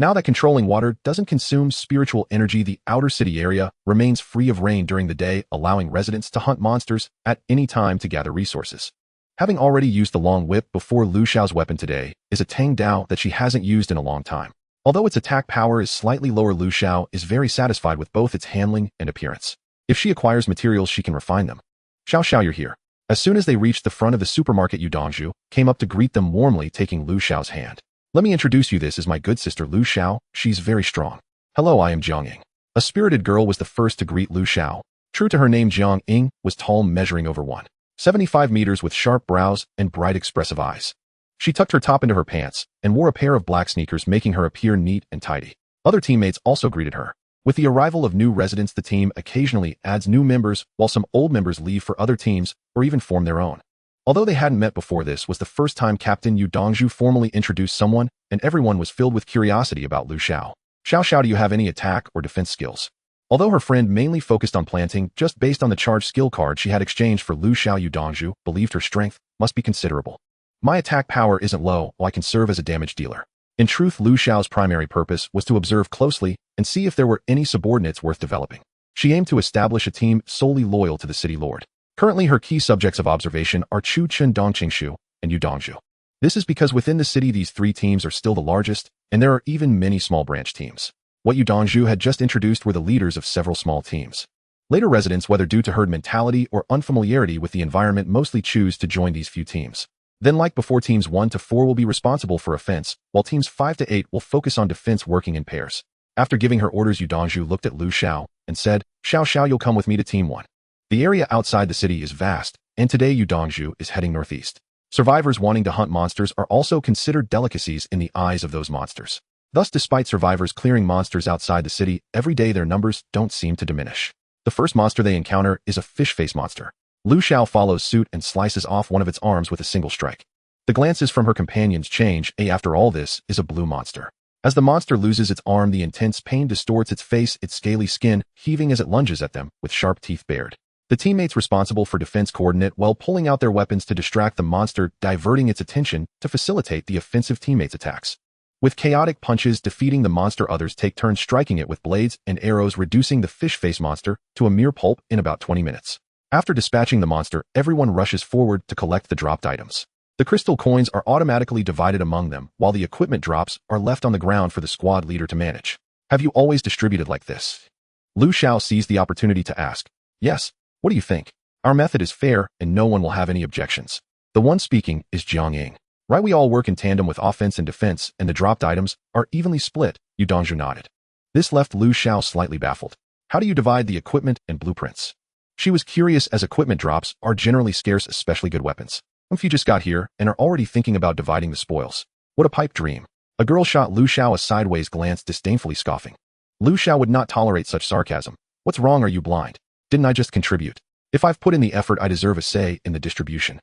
Now that controlling water doesn't consume spiritual energy, the outer city area remains free of rain during the day, allowing residents to hunt monsters at any time to gather resources. Having already used the long whip before, Lu Xiao's weapon today is a Tang Dao that she hasn't used in a long time. Although its attack power is slightly lower, Lu Xiao is very satisfied with both its handling and appearance. If she acquires materials, she can refine them. Xiao, you're here. As soon as they reached the front of the supermarket, Yu Dongzhu came up to greet them warmly, taking Lu Xiao's hand. Let me introduce you, this is my good sister Lu Xiao, she's very strong. Hello, I am Jiang Ying. A spirited girl was the first to greet Lu Xiao. True to her name, Jiang Ying was tall, measuring over 175 meters with sharp brows and bright expressive eyes. She tucked her top into her pants and wore a pair of black sneakers, making her appear neat and tidy. Other teammates also greeted her. With the arrival of new residents, the team occasionally adds new members, while some old members leave for other teams or even form their own. Although they hadn't met before, this was the first time Captain Yu Dongzhu formally introduced someone, and everyone was filled with curiosity about Lu Xiao. Xiao, do you have any attack or defense skills? Although her friend mainly focused on planting, just based on the charge skill card she had exchanged for Lu Xiao, Yu Dongzhu believed her strength must be considerable. My attack power isn't low, while I can serve as a damage dealer. In truth, Lu Xiao's primary purpose was to observe closely and see if there were any subordinates worth developing. She aimed to establish a team solely loyal to the city lord. Currently, her key subjects of observation are Chu Chen, Dongqingshu, and Yu Dongzhu. This is because within the city, these three teams are still the largest, and there are even many small branch teams. What Yu Dongzhu had just introduced were the leaders of several small teams. Later residents, whether due to herd mentality or unfamiliarity with the environment, mostly choose to join these few teams. Then, like before, teams 1 to 4 will be responsible for offense, while teams 5 to 8 will focus on defense, working in pairs. After giving her orders, Yu Dongzhu looked at Lu Xiao and said, Xiao, you'll come with me to Team 1. The area outside the city is vast, and today Yu Dongzhu is heading northeast. Survivors wanting to hunt monsters are also considered delicacies in the eyes of those monsters. Thus, despite survivors clearing monsters outside the city, every day their numbers don't seem to diminish. The first monster they encounter is a fish face monster. Lu Xiao follows suit and slices off one of its arms with a single strike. The glances from her companions change. After all, this is a blue monster. As the monster loses its arm, the intense pain distorts its face, its scaly skin heaving as it lunges at them with sharp teeth bared. The teammates responsible for defense coordinate while pulling out their weapons to distract the monster, diverting its attention to facilitate the offensive teammates' attacks. With chaotic punches defeating the monster, others take turns striking it with blades and arrows, reducing the fish face monster to a mere pulp in about 20 minutes. After dispatching the monster, everyone rushes forward to collect the dropped items. The crystal coins are automatically divided among them, while the equipment drops are left on the ground for the squad leader to manage. Have you always distributed like this? Lu Xiao seized the opportunity to ask. Yes. What do you think? Our method is fair, and no one will have any objections. The one speaking is Jiang Ying. Right, we all work in tandem with offense and defense, and the dropped items are evenly split. Yu Dongzhu nodded. This left Lu Xiao slightly baffled. How do you divide the equipment and blueprints? She was curious, as equipment drops are generally scarce, especially good weapons. If you just got here and are already thinking about dividing the spoils. What a pipe dream. A girl shot Lu Xiao a sideways glance, disdainfully scoffing. Lu Xiao would not tolerate such sarcasm. What's wrong, are you blind? Didn't I just contribute? If I've put in the effort, I deserve a say in the distribution.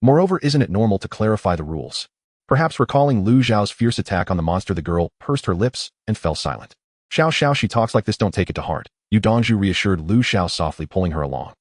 Moreover, isn't it normal to clarify the rules? Perhaps recalling Lu Xiao's fierce attack on the monster, the girl pursed her lips and fell silent. Xiao, she talks like this, don't take it to heart. Yu Dongzhu reassured Lu Xiao, softly pulling her along.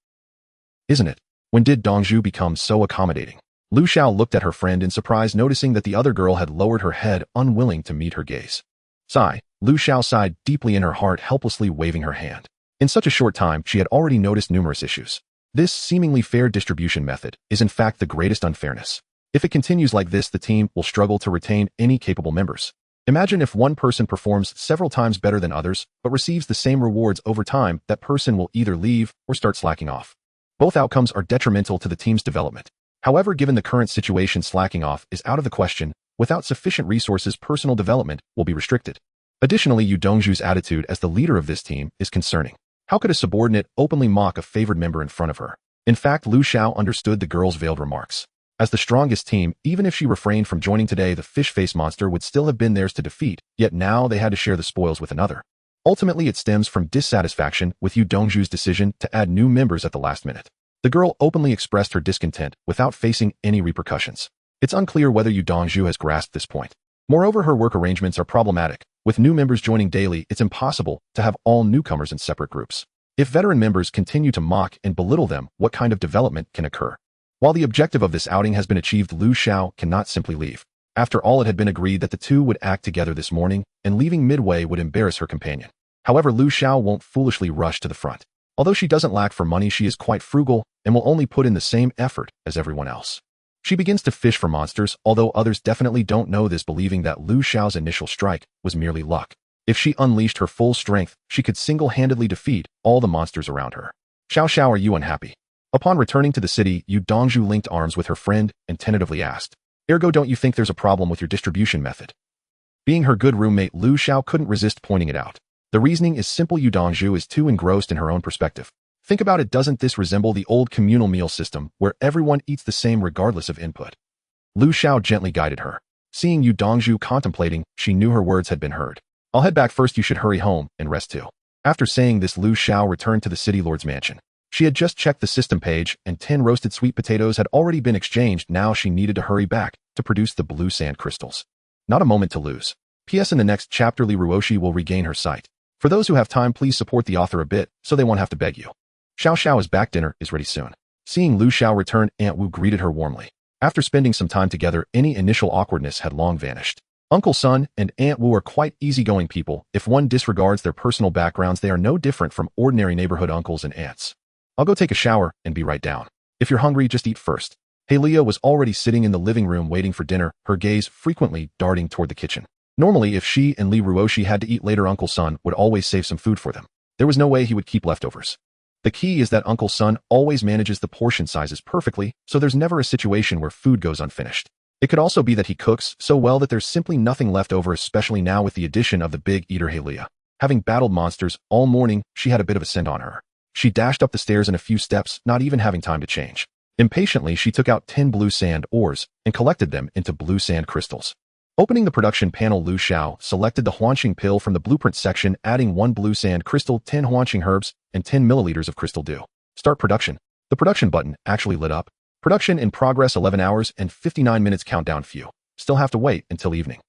Isn't it? When did Dongzhu become so accommodating? Lu Xiao looked at her friend in surprise, noticing that the other girl had lowered her head, unwilling to meet her gaze. Sigh. Lu Xiao sighed deeply in her heart, helplessly waving her hand. In such a short time, she had already noticed numerous issues. This seemingly fair distribution method is in fact the greatest unfairness. If it continues like this, the team will struggle to retain any capable members. Imagine if one person performs several times better than others, but receives the same rewards over time, that person will either leave or start slacking off. Both outcomes are detrimental to the team's development. However, given the current situation, slacking off is out of the question. Without sufficient resources, personal development will be restricted. Additionally, Yu Dongzhu's attitude as the leader of this team is concerning. How could a subordinate openly mock a favored member in front of her? In fact, Lu Xiao understood the girl's veiled remarks. As the strongest team, even if she refrained from joining today, the fish face monster would still have been theirs to defeat, yet now they had to share the spoils with another. Ultimately, it stems from dissatisfaction with Yu Dongzhu's decision to add new members at the last minute. The girl openly expressed her discontent without facing any repercussions. It's unclear whether Yu Dongzhu has grasped this point. Moreover, her work arrangements are problematic. With new members joining daily, it's impossible to have all newcomers in separate groups. If veteran members continue to mock and belittle them, what kind of development can occur? While the objective of this outing has been achieved, Lu Xiao cannot simply leave. After all, it had been agreed that the two would act together this morning, and leaving midway would embarrass her companion. However, Lu Xiao won't foolishly rush to the front. Although she doesn't lack for money, she is quite frugal and will only put in the same effort as everyone else. She begins to fish for monsters, although others definitely don't know this, believing that Lu Xiao's initial strike was merely luck. If she unleashed her full strength, she could single-handedly defeat all the monsters around her. Xiao Xiao, are you unhappy? Upon returning to the city, Yu Dongzhu linked arms with her friend and tentatively asked, "Ergo, don't you think there's a problem with your distribution method?" Being her good roommate, Lu Xiao couldn't resist pointing it out. The reasoning is simple. Yu Dongzhu is too engrossed in her own perspective. Think about it, doesn't this resemble the old communal meal system where everyone eats the same regardless of input? Lu Xiao gently guided her. Seeing Yu Dongzhu contemplating, she knew her words had been heard. "I'll head back first, you should hurry home and rest too." After saying this, Lu Xiao returned to the city lord's mansion. She had just checked the system page and 10 roasted sweet potatoes had already been exchanged. Now she needed to hurry back to produce the blue sand crystals. Not a moment to lose. P.S. In the next chapter, Li Ruoshi will regain her sight. For those who have time, please support the author a bit so they won't have to beg you. Xiao Xiao is back. Dinner is ready soon. Seeing Lu Xiao return, Aunt Wu greeted her warmly. After spending some time together, any initial awkwardness had long vanished. Uncle Sun and Aunt Wu are quite easygoing people. If one disregards their personal backgrounds, they are no different from ordinary neighborhood uncles and aunts. "I'll go take a shower and be right down. If you're hungry, just eat first." Helia was already sitting in the living room waiting for dinner, her gaze frequently darting toward the kitchen. Normally, if she and Li Ruoshi had to eat later, Uncle Sun would always save some food for them. There was no way he would keep leftovers. The key is that Uncle Sun always manages the portion sizes perfectly, so there's never a situation where food goes unfinished. It could also be that he cooks so well that there's simply nothing left over, especially now with the addition of the big eater Helia. Having battled monsters all morning, she had a bit of a scent on her. She dashed up the stairs in a few steps, not even having time to change. Impatiently, she took out 10 blue sand ores and collected them into blue sand crystals. Opening the production panel, Lu Xiao selected the Huanqing pill from the blueprint section, adding 1 blue sand crystal, 10 Huanqing herbs, and 10 milliliters of crystal dew. Start production. The production button actually lit up. Production in progress. 11 hours and 59 minutes countdown. Few. Still have to wait until evening.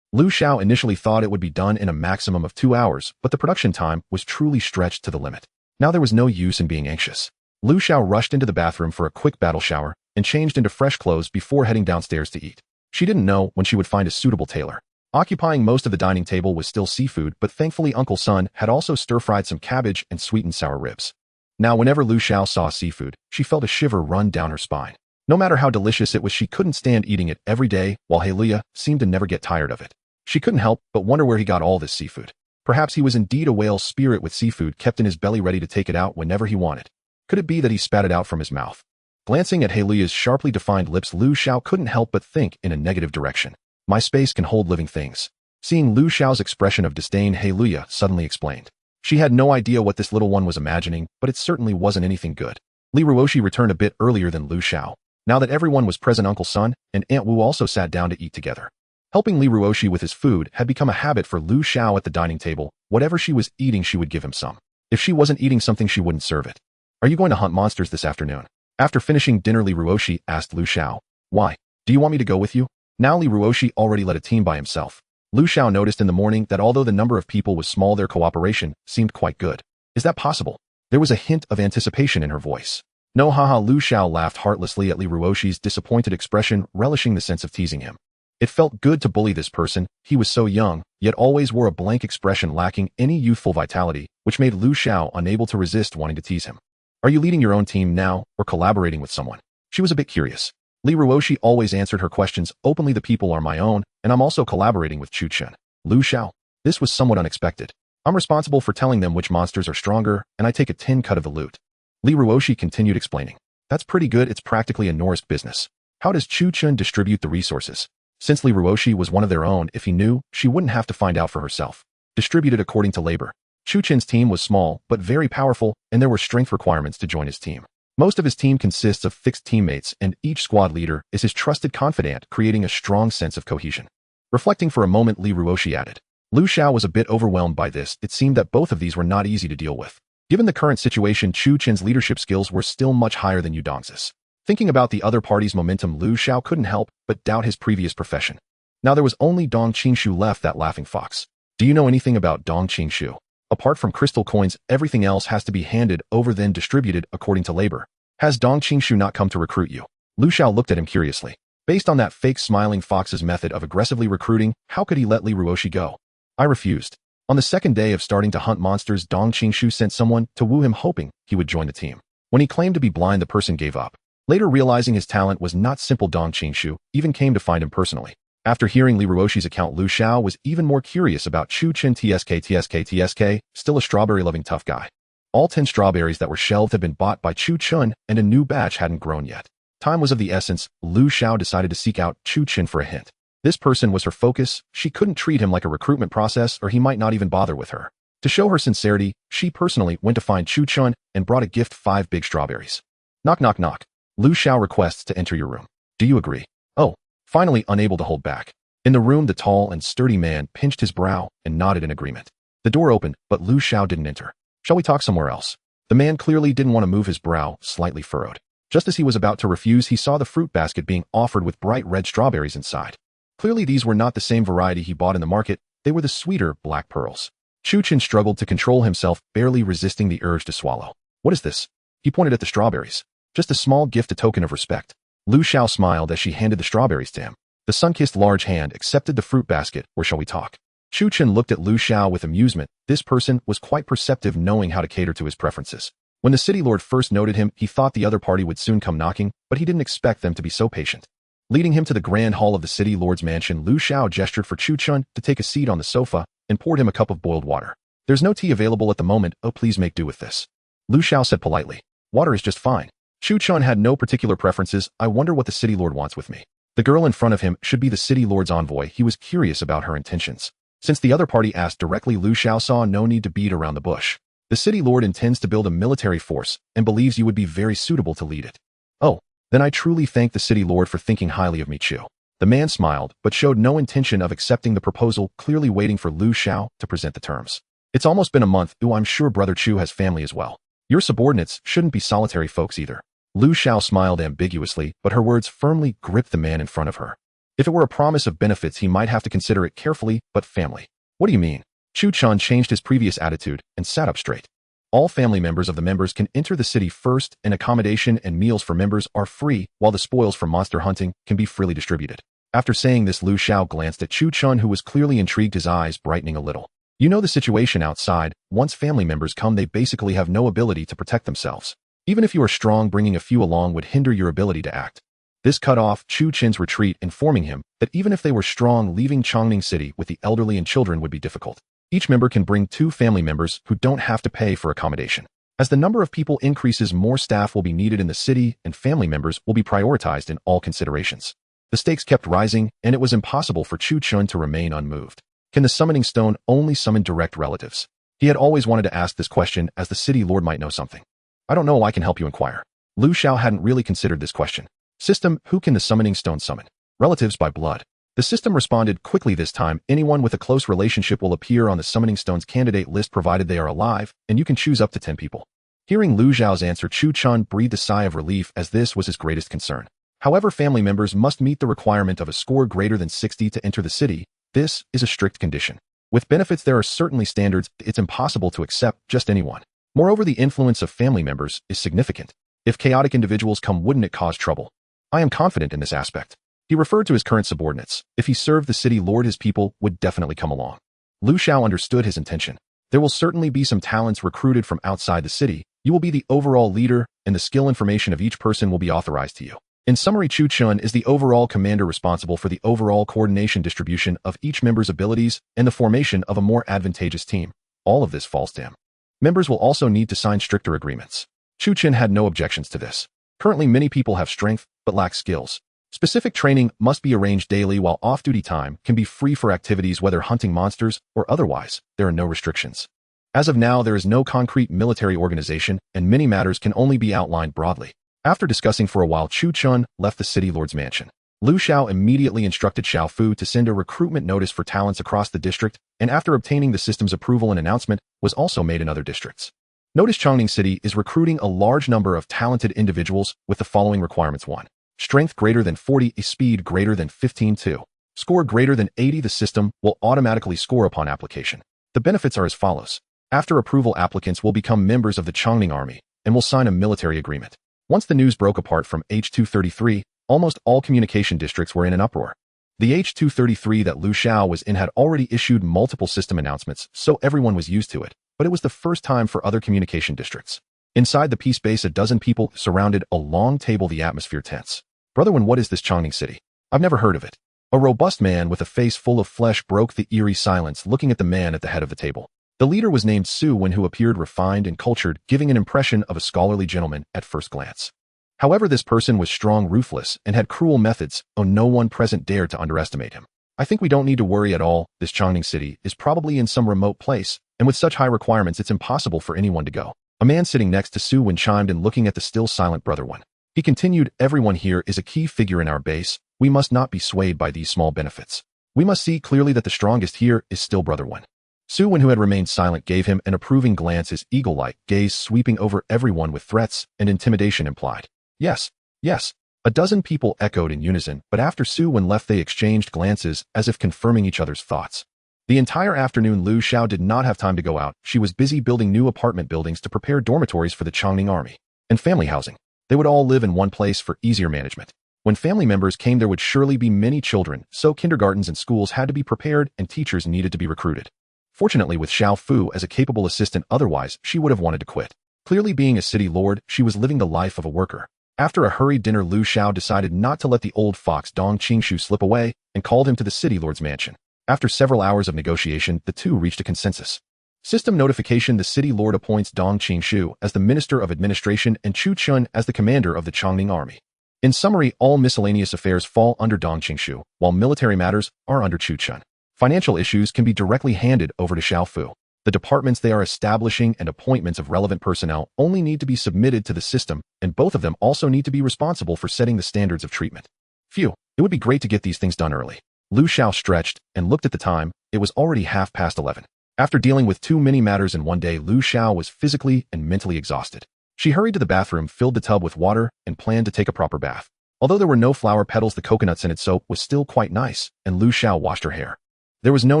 Lu Xiao initially thought it would be done in a maximum of 2 hours, but the production time was truly stretched to the limit. Now there was no use in being anxious. Lu Xiao rushed into the bathroom for a quick battle shower and changed into fresh clothes before heading downstairs to eat. She didn't know when she would find a suitable tailor. Occupying most of the dining table was still seafood, but thankfully Uncle Sun had also stir-fried some cabbage and sweetened sour ribs. Now whenever Lu Xiao saw seafood, she felt a shiver run down her spine. No matter how delicious it was, she couldn't stand eating it every day, while Helia seemed to never get tired of it. She couldn't help but wonder where he got all this seafood. Perhaps he was indeed a whale spirit with seafood kept in his belly ready to take it out whenever he wanted. Could it be that he spat it out from his mouth? Glancing at Helia's sharply defined lips, Lu Xiao couldn't help but think in a negative direction. My space can hold living things. Seeing Lu Xiao's expression of disdain, Helia suddenly explained. She had no idea what this little one was imagining, but it certainly wasn't anything good. Li Ruoshi returned a bit earlier than Lu Xiao. Now that everyone was present, Uncle Sun and Aunt Wu also sat down to eat together. Helping Li Ruoshi with his food had become a habit for Lu Xiao at the dining table. Whatever she was eating, she would give him some. If she wasn't eating something, she wouldn't serve it. "Are you going to hunt monsters this afternoon?" After finishing dinner, Li Ruoshi asked Lu Xiao. "Why? Do you want me to go with you?" Now Li Ruoshi already led a team by himself. Lu Xiao noticed in the morning that although the number of people was small, their cooperation seemed quite good. Is that possible? There was a hint of anticipation in her voice. No, haha. Lu Xiao laughed heartlessly at Li Ruoshi's disappointed expression, relishing the sense of teasing him. It felt good to bully this person. He was so young, yet always wore a blank expression lacking any youthful vitality, which made Lu Xiao unable to resist wanting to tease him. "Are you leading your own team now, or collaborating with someone?" She was a bit curious. Li Ruoshi always answered her questions openly. "The people are my own, and I'm also collaborating with Chu Chen." Lu Xiao. This was somewhat unexpected. "I'm responsible for telling them which monsters are stronger, and I take a 10 cut of the loot." Li Ruoshi continued explaining. "That's pretty good. It's practically a Norse business. How does Chu Chen distribute the resources?" Since Li Ruoshi was one of their own, if he knew, she wouldn't have to find out for herself. Distributed according to labor. Chu Chen's team was small, but very powerful, and there were strength requirements to join his team. Most of his team consists of fixed teammates, and each squad leader is his trusted confidant, creating a strong sense of cohesion. Reflecting for a moment, Li Ruoshi added. Lu Xiao was a bit overwhelmed by this. It seemed that both of these were not easy to deal with. Given the current situation, Chu Chen's leadership skills were still much higher than Yu Dong's. Thinking about the other party's momentum, Lu Xiao couldn't help but doubt his previous profession. Now there was only Dong Qingshu left, that laughing fox. Do you know anything about Dong Qingshu? Apart from crystal coins, everything else has to be handed over then distributed according to labor. Has Dong Qingshu not come to recruit you? Lu Xiao looked at him curiously. Based on that fake smiling fox's method of aggressively recruiting, how could he let Li Ruoshi go? I refused. On the second day of starting to hunt monsters, Dong Qingshu sent someone to woo him, hoping he would join the team. When he claimed to be blind, the person gave up. Later, realizing his talent was not simple, Dong Qingshu even came to find him personally. After hearing Li Ruoshi's account, Lu Xiao was even more curious about Chu Chen. TSK, still a strawberry-loving tough guy. All 10 strawberries that were shelved had been bought by Chu Chen, and a new batch hadn't grown yet. Time was of the essence. Lu Xiao decided to seek out Chu Chen for a hint. This person was her focus. She couldn't treat him like a recruitment process, or he might not even bother with her. To show her sincerity, she personally went to find Chu Chen and brought a gift: 5 big strawberries. Knock, knock, knock. Lu Xiao requests to enter your room. Do you agree? Oh, finally unable to hold back. In the room, the tall and sturdy man pinched his brow and nodded in agreement. The door opened, but Lu Xiao didn't enter. Shall we talk somewhere else? The man clearly didn't want to move, his brow slightly furrowed. Just as he was about to refuse, he saw the fruit basket being offered with bright red strawberries inside. Clearly these were not the same variety he bought in the market, they were the sweeter black pearls. Chu Chen struggled to control himself, barely resisting the urge to swallow. What is this? He pointed at the strawberries. Just a small gift, a token of respect. Lu Xiao smiled as she handed the strawberries to him. The sun-kissed large hand accepted the fruit basket. Where shall we talk? Chu Chen looked at Lu Xiao with amusement. This person was quite perceptive, knowing how to cater to his preferences. When the city lord first noted him, he thought the other party would soon come knocking, but he didn't expect them to be so patient. Leading him to the grand hall of the city lord's mansion, Lu Xiao gestured for Chu Chen to take a seat on the sofa and poured him a cup of boiled water. There's no tea available at the moment. Oh, please make do with this. Lu Xiao said politely. Water is just fine. Chu Chen had no particular preferences. I wonder what the city lord wants with me. The girl in front of him should be the city lord's envoy. He was curious about her intentions. Since the other party asked directly, Lu Xiao saw no need to beat around the bush. The city lord intends to build a military force and believes you would be very suitable to lead it. Oh, then I truly thank the city lord for thinking highly of me, Chu. The man smiled, but showed no intention of accepting the proposal, clearly waiting for Lu Xiao to present the terms. It's almost been a month. Ooh, I'm sure Brother Chu has family as well. Your subordinates shouldn't be solitary folks either. Lu Xiao smiled ambiguously, but her words firmly gripped the man in front of her. If it were a promise of benefits, he might have to consider it carefully, but family. What do you mean? Chu Chen changed his previous attitude and sat up straight. All family members of the members can enter the city first, and accommodation and meals for members are free, while the spoils from monster hunting can be freely distributed. After saying this, Lu Xiao glanced at Chu Chen, who was clearly intrigued, his eyes brightening a little. You know the situation outside. Once family members come, they basically have no ability to protect themselves. Even if you are strong, bringing a few along would hinder your ability to act. This cut off Chu Chen's retreat, informing him that even if they were strong, leaving Chongning City with the elderly and children would be difficult. Each member can bring 2 family members who don't have to pay for accommodation. As the number of people increases, more staff will be needed in the city, and family members will be prioritized in all considerations. The stakes kept rising, and it was impossible for Chu Chen to remain unmoved. Can the summoning stone only summon direct relatives? He had always wanted to ask this question, as the city lord might know something. I don't know, I can help you inquire. Lu Xiao hadn't really considered this question. System, who can the summoning stone summon? Relatives by blood. The system responded quickly this time. Anyone with a close relationship will appear on the summoning stone's candidate list, provided they are alive, and you can choose up to 10 people. Hearing Lu Xiao's answer, Chu Chen breathed a sigh of relief, as this was his greatest concern. However, family members must meet the requirement of a score greater than 60 to enter the city. This is a strict condition. With benefits, there are certainly standards. It's impossible to accept just anyone. Moreover, the influence of family members is significant. If chaotic individuals come, wouldn't it cause trouble? I am confident in this aspect. He referred to his current subordinates. If he served the city lord, his people would definitely come along. Lu Xiao understood his intention. There will certainly be some talents recruited from outside the city. You will be the overall leader, and the skill information of each person will be authorized to you. In summary, Chu Chen is the overall commander responsible for the overall coordination, distribution of each member's abilities, and the formation of a more advantageous team. All of this falls to him. Members will also need to sign stricter agreements. Chu Chen had no objections to this. Currently, many people have strength, but lack skills. Specific training must be arranged daily, while off-duty time can be free for activities whether hunting monsters or otherwise. There are no restrictions. As of now, there is no concrete military organization, and many matters can only be outlined broadly. After discussing for a while, Chu Chen left the city lord's mansion. Lu Xiao immediately instructed Xiao Fu to send a recruitment notice for talents across the district, and after obtaining the system's approval, an announcement was also made in other districts. Notice Chongning City is recruiting a large number of talented individuals with the following requirements. 1. Strength greater than 40, speed greater than 15. 2. Score greater than 80. The system will automatically score upon application. The benefits are as follows. After approval, applicants will become members of the Chongning Army and will sign a military agreement. Once the news broke apart from H233, almost all communication districts were in an uproar. The H-233 that Lu Xiao was in had already issued multiple system announcements, so everyone was used to it, but it was the first time for other communication districts. Inside the peace base, a dozen people surrounded a long table, the atmosphere tense. Brother Wen, what is this Chongning city? I've never heard of it. A robust man with a face full of flesh broke the eerie silence, looking at the man at the head of the table. The leader was named Su Wen, who appeared refined and cultured, giving an impression of a scholarly gentleman at first glance. However, this person was strong, ruthless, and had cruel methods, though no one present dared to underestimate him. I think we don't need to worry at all. This Chongning city is probably in some remote place, and with such high requirements it's impossible for anyone to go. A man sitting next to Su Wen chimed in, looking at the still silent Brother Wen. He continued, everyone here is a key figure in our base. We must not be swayed by these small benefits. We must see clearly that the strongest here is still Brother Wen. Su Wen, who had remained silent, gave him an approving glance, his eagle-like gaze sweeping over everyone with threats and intimidation implied. Yes, yes. A dozen people echoed in unison, but after Su Wen left they exchanged glances as if confirming each other's thoughts. The entire afternoon Lu Xiao did not have time to go out. She was busy building new apartment buildings to prepare dormitories for the Chongning army and family housing. They would all live in one place for easier management. When family members came, there would surely be many children, so kindergartens and schools had to be prepared and teachers needed to be recruited. Fortunately, with Xiao Fu as a capable assistant, otherwise she would have wanted to quit. Clearly, being a city lord, she was living the life of a worker. After a hurried dinner, Lu Xiao decided not to let the old fox Dong Qingshu slip away and called him to the city lord's mansion. After several hours of negotiation, the two reached a consensus. System notification: the city lord appoints Dong Qingshu as the Minister of Administration and Chu Chun as the commander of the Chongning army. In summary, all miscellaneous affairs fall under Dong Qingshu, while military matters are under Chu Chun. Financial issues can be directly handed over to Xiao Fu. The departments they are establishing and appointments of relevant personnel only need to be submitted to the system, and both of them also need to be responsible for setting the standards of treatment. Phew, it would be great to get these things done early. Lu Xiao stretched and looked at the time. It was already 11:30. After dealing with too many matters in one day, Lu Xiao was physically and mentally exhausted. She hurried to the bathroom, filled the tub with water, and planned to take a proper bath. Although there were no flower petals, the coconut-scented soap was still quite nice, and Lu Xiao washed her hair. There was no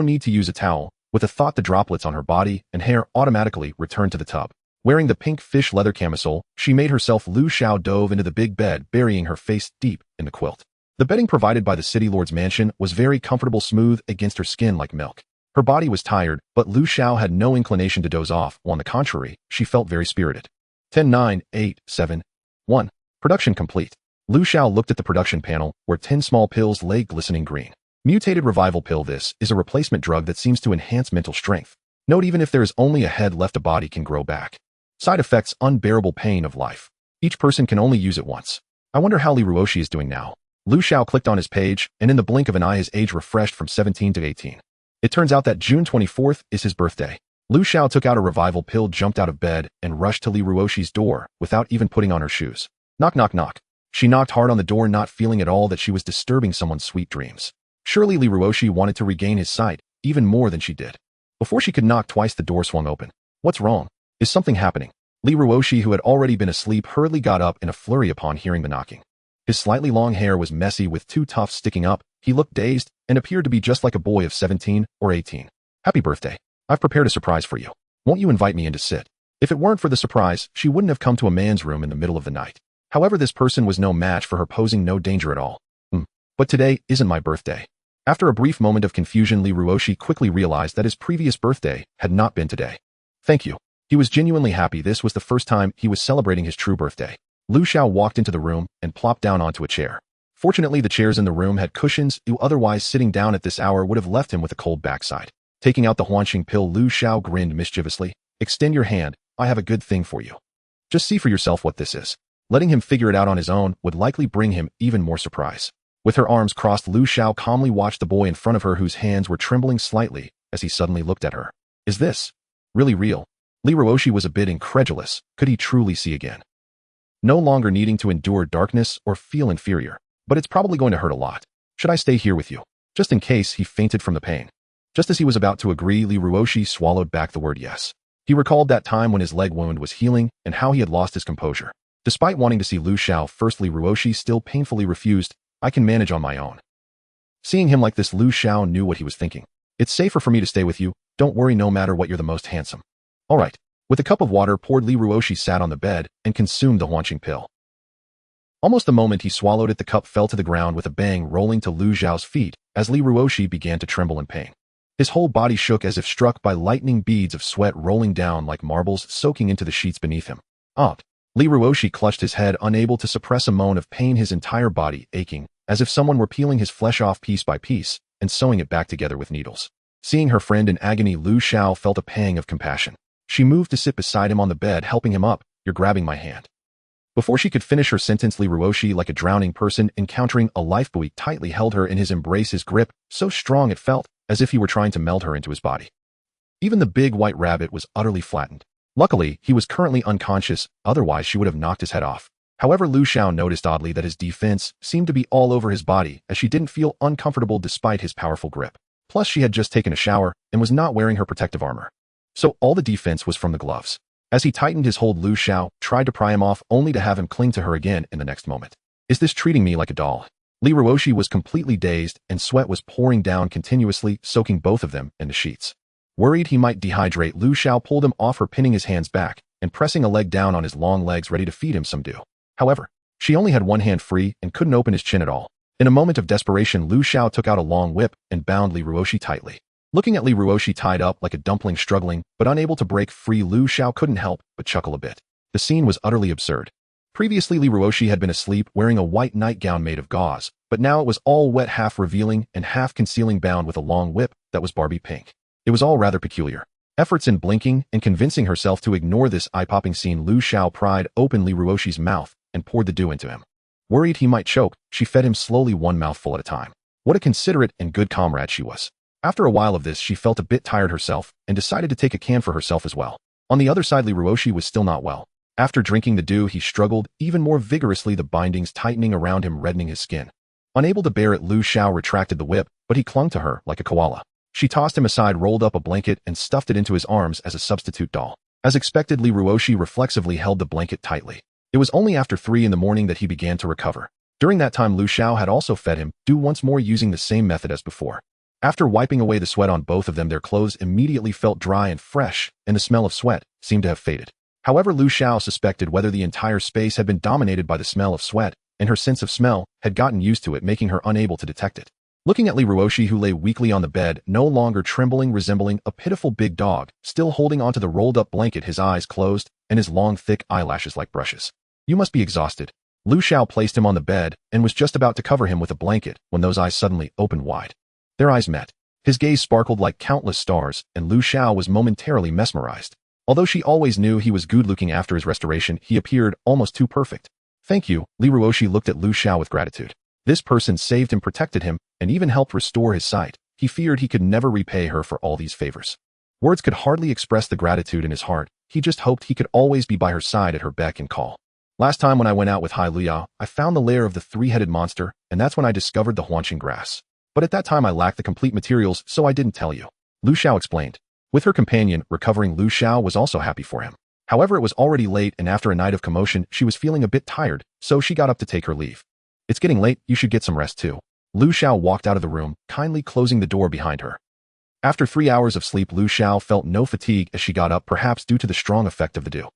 need to use a towel. With a thought, the droplets on her body and hair automatically returned to the tub. Wearing the pink fish leather camisole, she made herself. Lu Xiao dove into the big bed, burying her face deep in the quilt. The bedding provided by the city lord's mansion was very comfortable, smooth against her skin like milk. Her body was tired, but Lu Xiao had no inclination to doze off. On the contrary, she felt very spirited. 10, 9, 8, 7, 1. Production complete. Lu Xiao looked at the production panel, where 10 small pills lay glistening green. Mutated revival pill. This is a replacement drug that seems to enhance mental strength. Note: even if there is only a head left, a body can grow back. Side effects: unbearable pain of life. Each person can only use it once. I wonder how Li Ruoshi is doing now. Lu Xiao clicked on his page, and in the blink of an eye his age refreshed from 17 to 18. It turns out that June 24th is his birthday. Lu Xiao took out a revival pill, jumped out of bed, and rushed to Li Ruoshi's door without even putting on her shoes. Knock, knock, knock. She knocked hard on the door, not feeling at all that she was disturbing someone's sweet dreams. Surely Li Ruoshi wanted to regain his sight, even more than she did. Before she could knock twice, the door swung open. What's wrong? Is something happening? Li Ruoshi, who had already been asleep, hurriedly got up in a flurry upon hearing the knocking. His slightly long hair was messy with 2 tufts sticking up. He looked dazed and appeared to be just like a boy of 17 or 18. Happy birthday. I've prepared a surprise for you. Won't you invite me in to sit? If it weren't for the surprise, she wouldn't have come to a man's room in the middle of the night. However, this person was no match for her, posing no danger at all. But today isn't my birthday. After a brief moment of confusion, Li Ruoshi quickly realized that his previous birthday had not been today. Thank you. He was genuinely happy. This was the first time he was celebrating his true birthday. Lu Xiao walked into the room and plopped down onto a chair. Fortunately, the chairs in the room had cushions. Otherwise, sitting down at this hour would have left him with a cold backside. Taking out the Huanqing pill, Lu Xiao grinned mischievously. Extend your hand. I have a good thing for you. Just see for yourself what this is. Letting him figure it out on his own would likely bring him even more surprise. With her arms crossed, Lu Xiao calmly watched the boy in front of her, whose hands were trembling slightly as he suddenly looked at her. Is this really real? Li Ruoshi was a bit incredulous. Could he truly see again? No longer needing to endure darkness or feel inferior. But it's probably going to hurt a lot. Should I stay here with you? Just in case he fainted from the pain. Just as he was about to agree, Li Ruoshi swallowed back the word yes. He recalled that time when his leg wound was healing and how he had lost his composure. Despite wanting to see Lu Xiao first, Li Ruoshi still painfully refused. I can manage on my own. Seeing him like this, Lu Xiao knew what he was thinking. It's safer for me to stay with you. Don't worry, no matter what, you're the most handsome. All right. With a cup of water poured, Li Ruoshi sat on the bed and consumed the Huanqing pill. Almost the moment he swallowed it, the cup fell to the ground with a bang, rolling to Lu Xiao's feet as Li Ruoxi began to tremble in pain. His whole body shook as if struck by lightning, beads of sweat rolling down like marbles soaking into the sheets beneath him. Li Ruoxi clutched his head, unable to suppress a moan of pain, his entire body aching, as if someone were peeling his flesh off piece by piece and sewing it back together with needles. Seeing her friend in agony, Lu Xiao felt a pang of compassion. She moved to sit beside him on the bed, helping him up. "You're grabbing my hand." Before she could finish her sentence, Li Ruoxi, like a drowning person encountering a lifebuoy, tightly held her in his embrace, his grip so strong it felt as if he were trying to meld her into his body. Even the big white rabbit was utterly flattened. Luckily, he was currently unconscious, otherwise she would have knocked his head off. However, Lu Xiao noticed oddly that his defense seemed to be all over his body, as she didn't feel uncomfortable despite his powerful grip. Plus, she had just taken a shower and was not wearing her protective armor. So all the defense was from the gloves. As he tightened his hold, Lu Xiao tried to pry him off, only to have him cling to her again in the next moment. "Is this treating me like a doll?" Li Ruoxi was completely dazed, and sweat was pouring down continuously, soaking both of them in the sheets. Worried he might dehydrate, Lu Xiao pulled him off her, pinning his hands back and pressing a leg down on his long legs, ready to feed him some dew. However, she only had one hand free and couldn't open his chin at all. In a moment of desperation, Lu Xiao took out a long whip and bound Li Ruoxi tightly. Looking at Li Ruoxi tied up like a dumpling, struggling but unable to break free, Lu Xiao couldn't help but chuckle a bit. The scene was utterly absurd. Previously, Li Ruoxi had been asleep, wearing a white nightgown made of gauze, but now it was all wet, half revealing and half concealing, bound with a long whip that was Barbie pink. It was all rather peculiar. Efforts in blinking and convincing herself to ignore this eye-popping scene, Lu Xiao pried open Li Ruoxi's mouth and poured the dew into him. Worried he might choke, she fed him slowly, one mouthful at a time. What a considerate and good comrade she was. After a while of this, she felt a bit tired herself and decided to take a can for herself as well. On the other side, Li Ruoxi was still not well. After drinking the dew, he struggled even more vigorously, the bindings tightening around him, reddening his skin. Unable to bear it, Lu Xiao retracted the whip, but he clung to her like a koala. She tossed him aside, rolled up a blanket, and stuffed it into his arms as a substitute doll. As expected, Li Ruoxi reflexively held the blanket tightly. It was only after 3 in the morning that he began to recover. During that time, Lu Xiao had also fed him dew once more, using the same method as before. After wiping away the sweat on both of them, their clothes immediately felt dry and fresh, and the smell of sweat seemed to have faded. However, Lu Xiao suspected whether the entire space had been dominated by the smell of sweat, and her sense of smell had gotten used to it, making her unable to detect it. Looking at Li Ruoxi, who lay weakly on the bed, no longer trembling, resembling a pitiful big dog, still holding onto the rolled-up blanket, his eyes closed, and his long, thick eyelashes like brushes. "You must be exhausted." Lu Xiao placed him on the bed and was just about to cover him with a blanket when those eyes suddenly opened wide. Their eyes met. His gaze sparkled like countless stars, and Lu Xiao was momentarily mesmerized. Although she always knew he was good-looking after his restoration, he appeared almost too perfect. "Thank you." Li Ruoxi looked at Lu Xiao with gratitude. This person saved him, protected him, and even helped restore his sight. He feared he could never repay her for all these favors. Words could hardly express the gratitude in his heart. He just hoped he could always be by her side at her beck and call. "Last time when I went out with Hai Luya, I found the lair of the 3-headed monster, and that's when I discovered the Huanqing grass. But at that time I lacked the complete materials, so I didn't tell you," Lu Xiao explained. With her companion recovering, Lu Xiao was also happy for him. However, it was already late, and after a night of commotion, she was feeling a bit tired, so she got up to take her leave. "It's getting late, you should get some rest too." Lu Xiao walked out of the room, kindly closing the door behind her. After 3 hours of sleep, Lu Xiao felt no fatigue as she got up, perhaps due to the strong effect of the dew.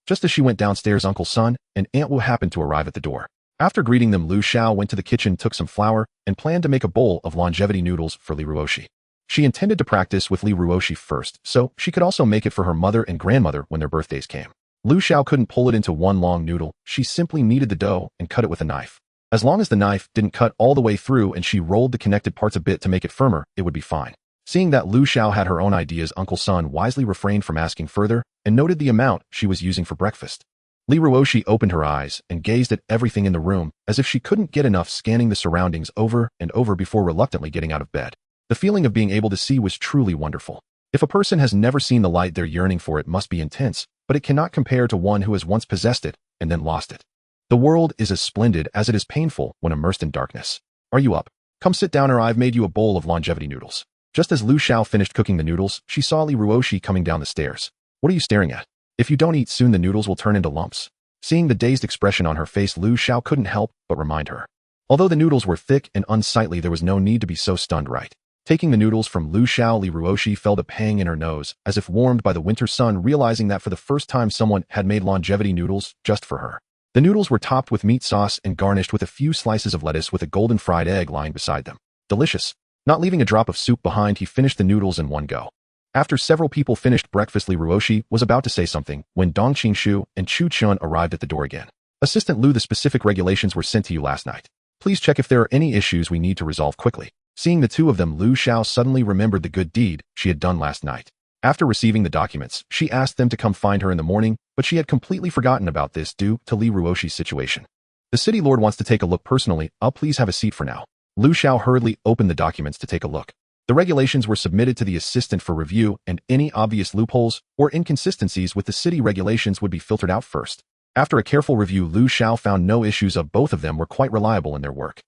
Just as she went downstairs, Uncle Sun and Aunt Wu happened to arrive at the door. After greeting them, Lu Xiao went to the kitchen, took some flour, and planned to make a bowl of longevity noodles for Li Ruoxi. She intended to practice with Li Ruoxi first, so she could also make it for her mother and grandmother when their birthdays came. Lu Xiao couldn't pull it into one long noodle. She simply kneaded the dough and cut it with a knife. As long as the knife didn't cut all the way through and she rolled the connected parts a bit to make it firmer, it would be fine. Seeing that Lu Xiao had her own ideas, Uncle Sun wisely refrained from asking further and noted the amount she was using for breakfast. Li Ruoxi opened her eyes and gazed at everything in the room as if she couldn't get enough, scanning the surroundings over and over before reluctantly getting out of bed. The feeling of being able to see was truly wonderful. If a person has never seen the light, their yearning for it must be intense, but it cannot compare to one who has once possessed it and then lost it. The world is as splendid as it is painful when immersed in darkness. "Are you up? Come sit down, or I've made you a bowl of longevity noodles." Just as Lu Xiao finished cooking the noodles, she saw Li Ruoxi coming down the stairs. "What are you staring at? If you don't eat soon, the noodles will turn into lumps." Seeing the dazed expression on her face, Lu Xiao couldn't help but remind her. Although the noodles were thick and unsightly, there was no need to be so stunned, right? Taking the noodles from Lu Xiao, Li Ruoxi felt a pang in her nose, as if warmed by the winter sun, realizing that for the first time someone had made longevity noodles just for her. The noodles were topped with meat sauce and garnished with a few slices of lettuce with a golden fried egg lying beside them. Delicious. Not leaving a drop of soup behind, he finished the noodles in one go. After several people finished breakfast, Li Ruoshi was about to say something when Dong Qingshu and Chu Chun arrived at the door again. Assistant Lu, the specific regulations were sent to you last night. Please check if there are any issues we need to resolve quickly. Seeing the two of them, Lu Xiao suddenly remembered the good deed she had done last night. After receiving the documents, she asked them to come find her in the morning, but she had completely forgotten about this due to Li Ruoshi's situation. The city lord wants to take a look personally. I'll please have a seat for now. Lu Xiao hurriedly opened the documents to take a look. The regulations were submitted to the assistant for review, and any obvious loopholes or inconsistencies with the city regulations would be filtered out first. After a careful review, Lu Xiao found no issues. Both of them were quite reliable in their work.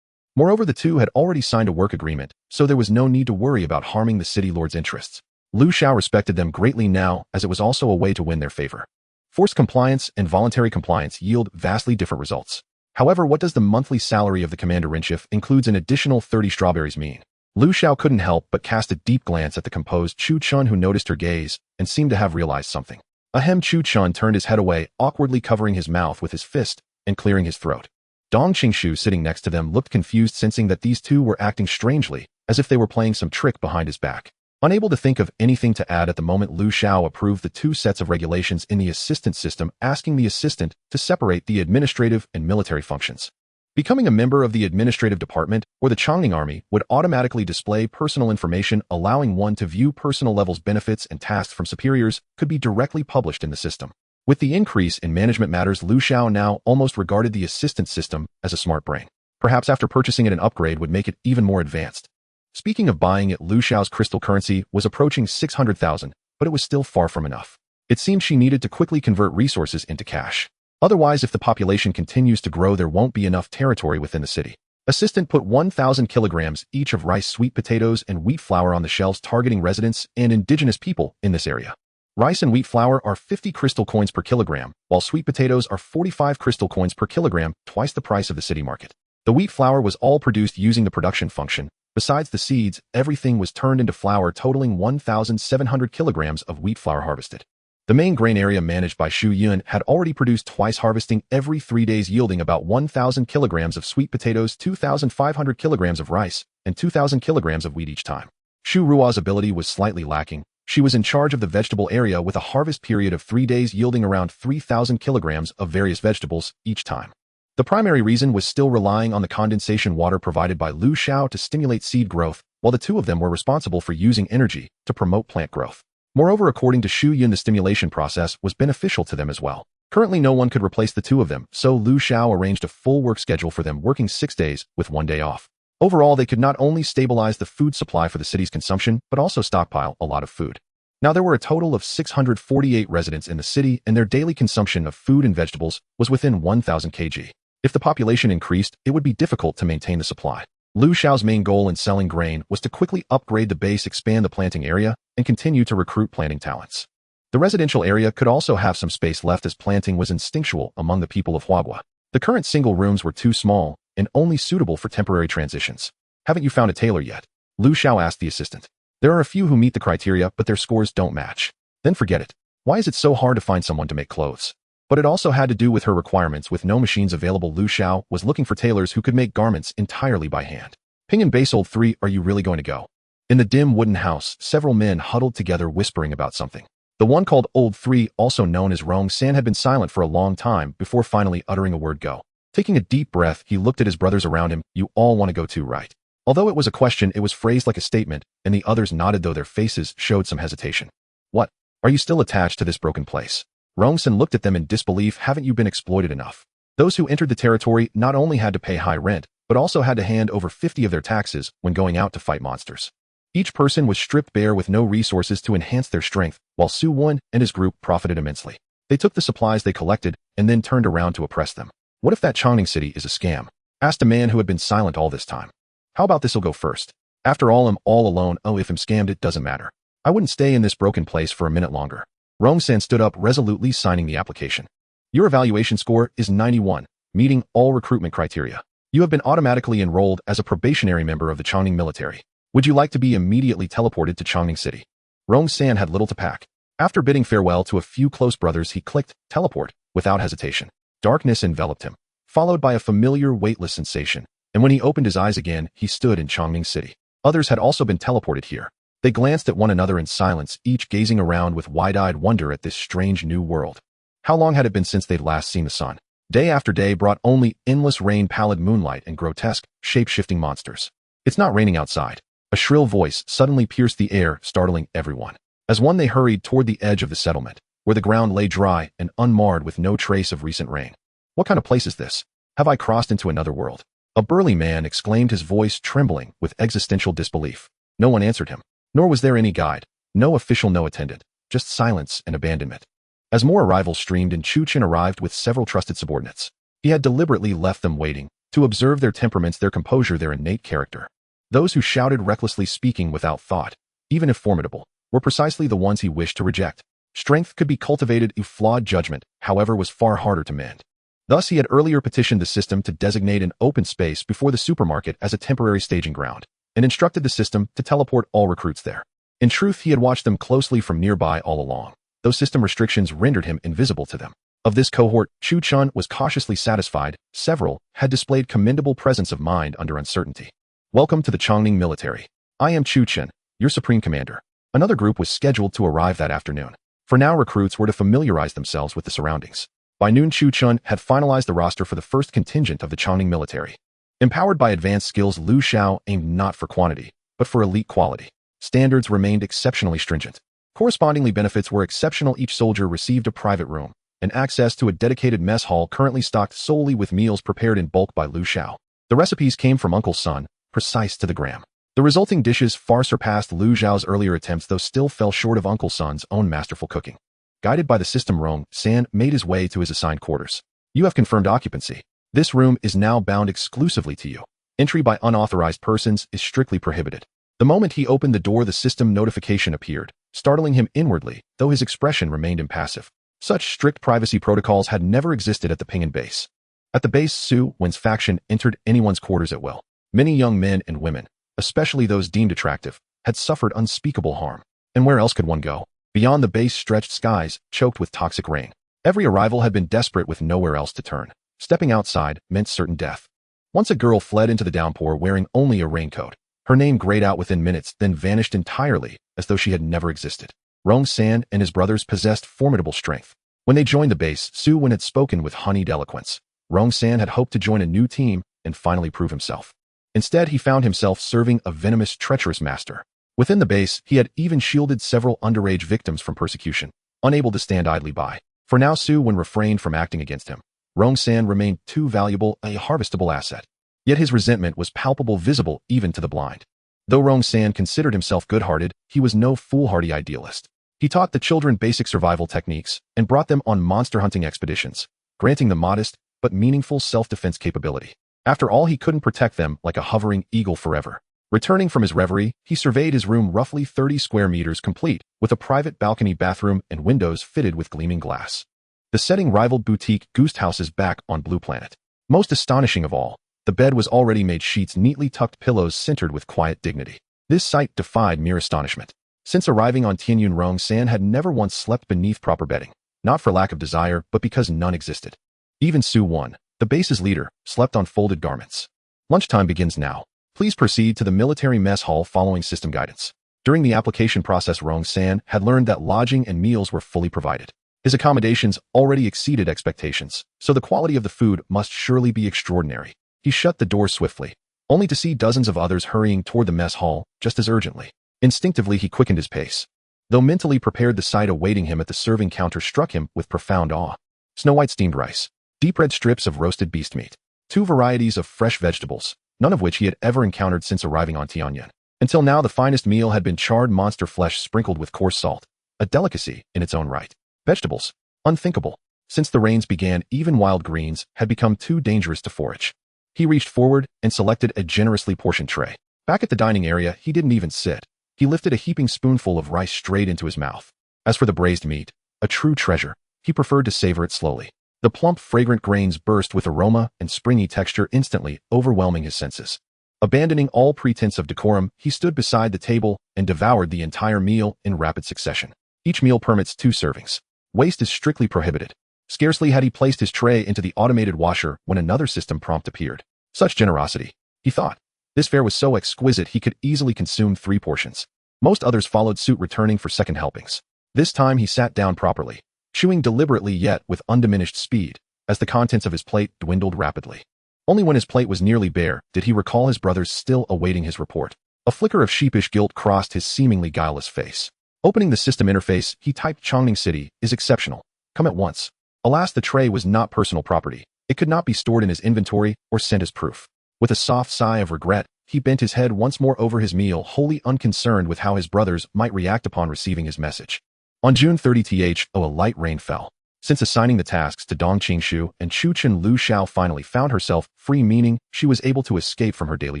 Moreover, the two had already signed a work agreement, so there was no need to worry about harming the city lord's interests. Lu Xiao respected them greatly now, as it was also a way to win their favor. Forced compliance and voluntary compliance yield vastly different results. However, what does the monthly salary of the commander-in-chief includes an additional 30 strawberries mean? Lu Xiao couldn't help but cast a deep glance at the composed Chu Chun, who noticed her gaze and seemed to have realized something. Ahem. Chu Chun turned his head away, awkwardly covering his mouth with his fist and clearing his throat. Dong Qingshu, sitting next to them, looked confused, sensing that these two were acting strangely, as if they were playing some trick behind his back. Unable to think of anything to add at the moment, Lu Xiao approved the two sets of regulations in the assistant system, asking the assistant to separate the administrative and military functions. Becoming a member of the administrative department or the Chongning army would automatically display personal information, allowing one to view personal levels, benefits, and tasks from superiors could be directly published in the system. With the increase in management matters, Lu Xiao now almost regarded the assistant system as a smart brain. Perhaps after purchasing it, an upgrade would make it even more advanced. Speaking of buying it, Lu Xiao's crystal currency was approaching 600,000, but it was still far from enough. It seemed she needed to quickly convert resources into cash. Otherwise, if the population continues to grow, there won't be enough territory within the city. Assistant put 1,000 kilograms each of rice, sweet potatoes, and wheat flour on the shelves, targeting residents and indigenous people in this area. Rice and wheat flour are 50 crystal coins per kilogram, while sweet potatoes are 45 crystal coins per kilogram, twice the price of the city market. The wheat flour was all produced using the production function. Besides the seeds, everything was turned into flour, totaling 1,700 kilograms of wheat flour harvested. The main grain area managed by Xu Yun had already produced twice, harvesting every 3 days, yielding about 1,000 kilograms of sweet potatoes, 2,500 kilograms of rice, and 2,000 kilograms of wheat each time. Xu Ruo's ability was slightly lacking. She was in charge of the vegetable area with a harvest period of 3 days, yielding around 3,000 kilograms of various vegetables each time. The primary reason was still relying on the condensation water provided by Lu Xiao to stimulate seed growth, while the two of them were responsible for using energy to promote plant growth. Moreover, according to Xu Yun, the stimulation process was beneficial to them as well. Currently, no one could replace the two of them, so Lu Xiao arranged a full work schedule for them, working 6 days with 1 day off. Overall, they could not only stabilize the food supply for the city's consumption, but also stockpile a lot of food. Now, there were a total of 648 residents in the city, and their daily consumption of food and vegetables was within 1,000 kg. If the population increased, it would be difficult to maintain the supply. Lu Xiao's main goal in selling grain was to quickly upgrade the base, expand the planting area, and continue to recruit planting talents. The residential area could also have some space left, as planting was instinctual among the people of Huagua. The current single rooms were too small and only suitable for temporary transitions. Haven't you found a tailor yet? Lu Xiao asked the assistant. There are a few who meet the criteria, but their scores don't match. Then forget it. Why is it so hard to find someone to make clothes? But it also had to do with her requirements. With no machines available, Lu Xiao was looking for tailors who could make garments entirely by hand. Ping and Base Old 3, are you really going to go? In the dim wooden house, several men huddled together, whispering about something. The one called Old 3, also known as Rong San, had been silent for a long time before finally uttering a word, go. Taking a deep breath, he looked at his brothers around him. You all want to go too, right? Although it was a question, it was phrased like a statement, and the others nodded, though their faces showed some hesitation. What? Are you still attached to this broken place? Rongsen looked at them in disbelief. Haven't you been exploited enough? Those who entered the territory not only had to pay high rent, but also had to hand over 50 of their taxes when going out to fight monsters. Each person was stripped bare with no resources to enhance their strength, while Su Wen and his group profited immensely. They took the supplies they collected and then turned around to oppress them. What if that Chongning city is a scam? Asked a man who had been silent all this time. How about this'll go first? After all, I'm all alone. Oh, if I'm scammed, it doesn't matter. I wouldn't stay in this broken place for a minute longer. Rongsan stood up, resolutely signing the application. Your evaluation score is 91, meeting all recruitment criteria. You have been automatically enrolled as a probationary member of the Chongning military. Would you like to be immediately teleported to Chongning City? Rongsan had little to pack. After bidding farewell to a few close brothers, he clicked teleport without hesitation. Darkness enveloped him, followed by a familiar weightless sensation, and when he opened his eyes again, he stood in Chongming City. Others had also been teleported here. They glanced at one another in silence, each gazing around with wide-eyed wonder at this strange new world. How long had it been since they'd last seen the sun? Day after day brought only endless rain, pallid moonlight, and grotesque, shape-shifting monsters. It's not raining outside. A shrill voice suddenly pierced the air, startling everyone. As one they hurried toward the edge of the settlement, where the ground lay dry and unmarred with no trace of recent rain. What kind of place is this? Have I crossed into another world? A burly man exclaimed, his voice trembling with existential disbelief. No one answered him. Nor was there any guide, no official, no attendant, just silence and abandonment. As more arrivals streamed in, Chu-Chen arrived with several trusted subordinates. He had deliberately left them waiting, to observe their temperaments, their composure, their innate character. Those who shouted recklessly, speaking without thought, even if formidable, were precisely the ones he wished to reject. Strength could be cultivated, if flawed judgment, however, was far harder to mend. Thus he had earlier petitioned the system to designate an open space before the supermarket as a temporary staging ground, and instructed the system to teleport all recruits there. In truth, he had watched them closely from nearby all along. Those system restrictions rendered him invisible to them. Of this cohort, Chu-Chen was cautiously satisfied. Several had displayed commendable presence of mind under uncertainty. Welcome to the Chongming military. I am Chu-Chen, your supreme commander. Another group was scheduled to arrive that afternoon. For now, recruits were to familiarize themselves with the surroundings. By noon, Chu-Chen had finalized the roster for the first contingent of the Chongming military. Empowered by advanced skills, Liu Xiao aimed not for quantity, but for elite quality. Standards remained exceptionally stringent. Correspondingly, benefits were exceptional. Each soldier received a private room and access to a dedicated mess hall currently stocked solely with meals prepared in bulk by Liu Xiao. The recipes came from Uncle Sun, precise to the gram. The resulting dishes far surpassed Liu Xiao's earlier attempts, though still fell short of Uncle Sun's own masterful cooking. Guided by the system, Rong San made his way to his assigned quarters. You have confirmed occupancy. This room is now bound exclusively to you. Entry by unauthorized persons is strictly prohibited. The moment he opened the door, the system notification appeared, startling him inwardly, though his expression remained impassive. Such strict privacy protocols had never existed at the Pingan base. At the base, Su Wen's faction entered anyone's quarters at will. Many young men and women, especially those deemed attractive, had suffered unspeakable harm. And where else could one go? Beyond the base stretched skies, choked with toxic rain. Every arrival had been desperate, with nowhere else to turn. Stepping outside meant certain death. Once a girl fled into the downpour wearing only a raincoat. Her name grayed out within minutes, then vanished entirely, as though she had never existed. Rong San and his brothers possessed formidable strength. When they joined the base, Su Wen had spoken with honeyed eloquence. Rong San had hoped to join a new team and finally prove himself. Instead, he found himself serving a venomous, treacherous master. Within the base, he had even shielded several underage victims from persecution, unable to stand idly by. For now, Su Wen refrained from acting against him. Rong San remained too valuable, a harvestable asset. Yet his resentment was palpable, visible even to the blind. Though Rong San considered himself good-hearted, he was no foolhardy idealist. He taught the children basic survival techniques and brought them on monster hunting expeditions, granting them modest but meaningful self-defense capability. After all, he couldn't protect them like a hovering eagle forever. Returning from his reverie, he surveyed his room, roughly 30 square meters, complete with a private balcony, bathroom, and windows fitted with gleaming glass. The setting rivaled boutique Goose Houses back on Blue Planet. Most astonishing of all, the bed was already made, sheets, neatly tucked pillows centered with quiet dignity. This sight defied mere astonishment. Since arriving on Tianyun, Rong San had never once slept beneath proper bedding, not for lack of desire, but because none existed. Even Su Wen, the base's leader, slept on folded garments. Lunchtime begins now. Please proceed to the military mess hall following system guidance. During the application process, Rong San had learned that lodging and meals were fully provided. His accommodations already exceeded expectations, so the quality of the food must surely be extraordinary. He shut the door swiftly, only to see dozens of others hurrying toward the mess hall just as urgently. Instinctively, he quickened his pace. Though mentally prepared, the sight awaiting him at the serving counter struck him with profound awe. Snow-white steamed rice, deep red strips of roasted beast meat, 2 varieties of fresh vegetables, none of which he had ever encountered since arriving on Tianyun. Until now, the finest meal had been charred monster flesh sprinkled with coarse salt, a delicacy in its own right. Vegetables, unthinkable. Since the rains began, even wild greens had become too dangerous to forage. He reached forward and selected a generously portioned tray. Back at the dining area, he didn't even sit. He lifted a heaping spoonful of rice straight into his mouth. As for the braised meat, a true treasure, he preferred to savor it slowly. The plump, fragrant grains burst with aroma and springy texture, instantly overwhelming his senses. Abandoning all pretense of decorum, he stood beside the table and devoured the entire meal in rapid succession. Each meal permits 2 servings. Waste is strictly prohibited. Scarcely had he placed his tray into the automated washer when another system prompt appeared. Such generosity, he thought. This fare was so exquisite he could easily consume 3 portions. Most others followed suit, returning for second helpings. This time he sat down properly, chewing deliberately yet with undiminished speed, as the contents of his plate dwindled rapidly. Only when his plate was nearly bare did he recall his brothers still awaiting his report. A flicker of sheepish guilt crossed his seemingly guileless face. Opening the system interface, he typed, "Chongning City is exceptional. Come at once." Alas, the tray was not personal property. It could not be stored in his inventory or sent as proof. With a soft sigh of regret, he bent his head once more over his meal, wholly unconcerned with how his brothers might react upon receiving his message. On June 30th, a light rain fell. Since assigning the tasks to Dong Qingshu and Chu Chen, Lu Xiao finally found herself free, meaning she was able to escape from her daily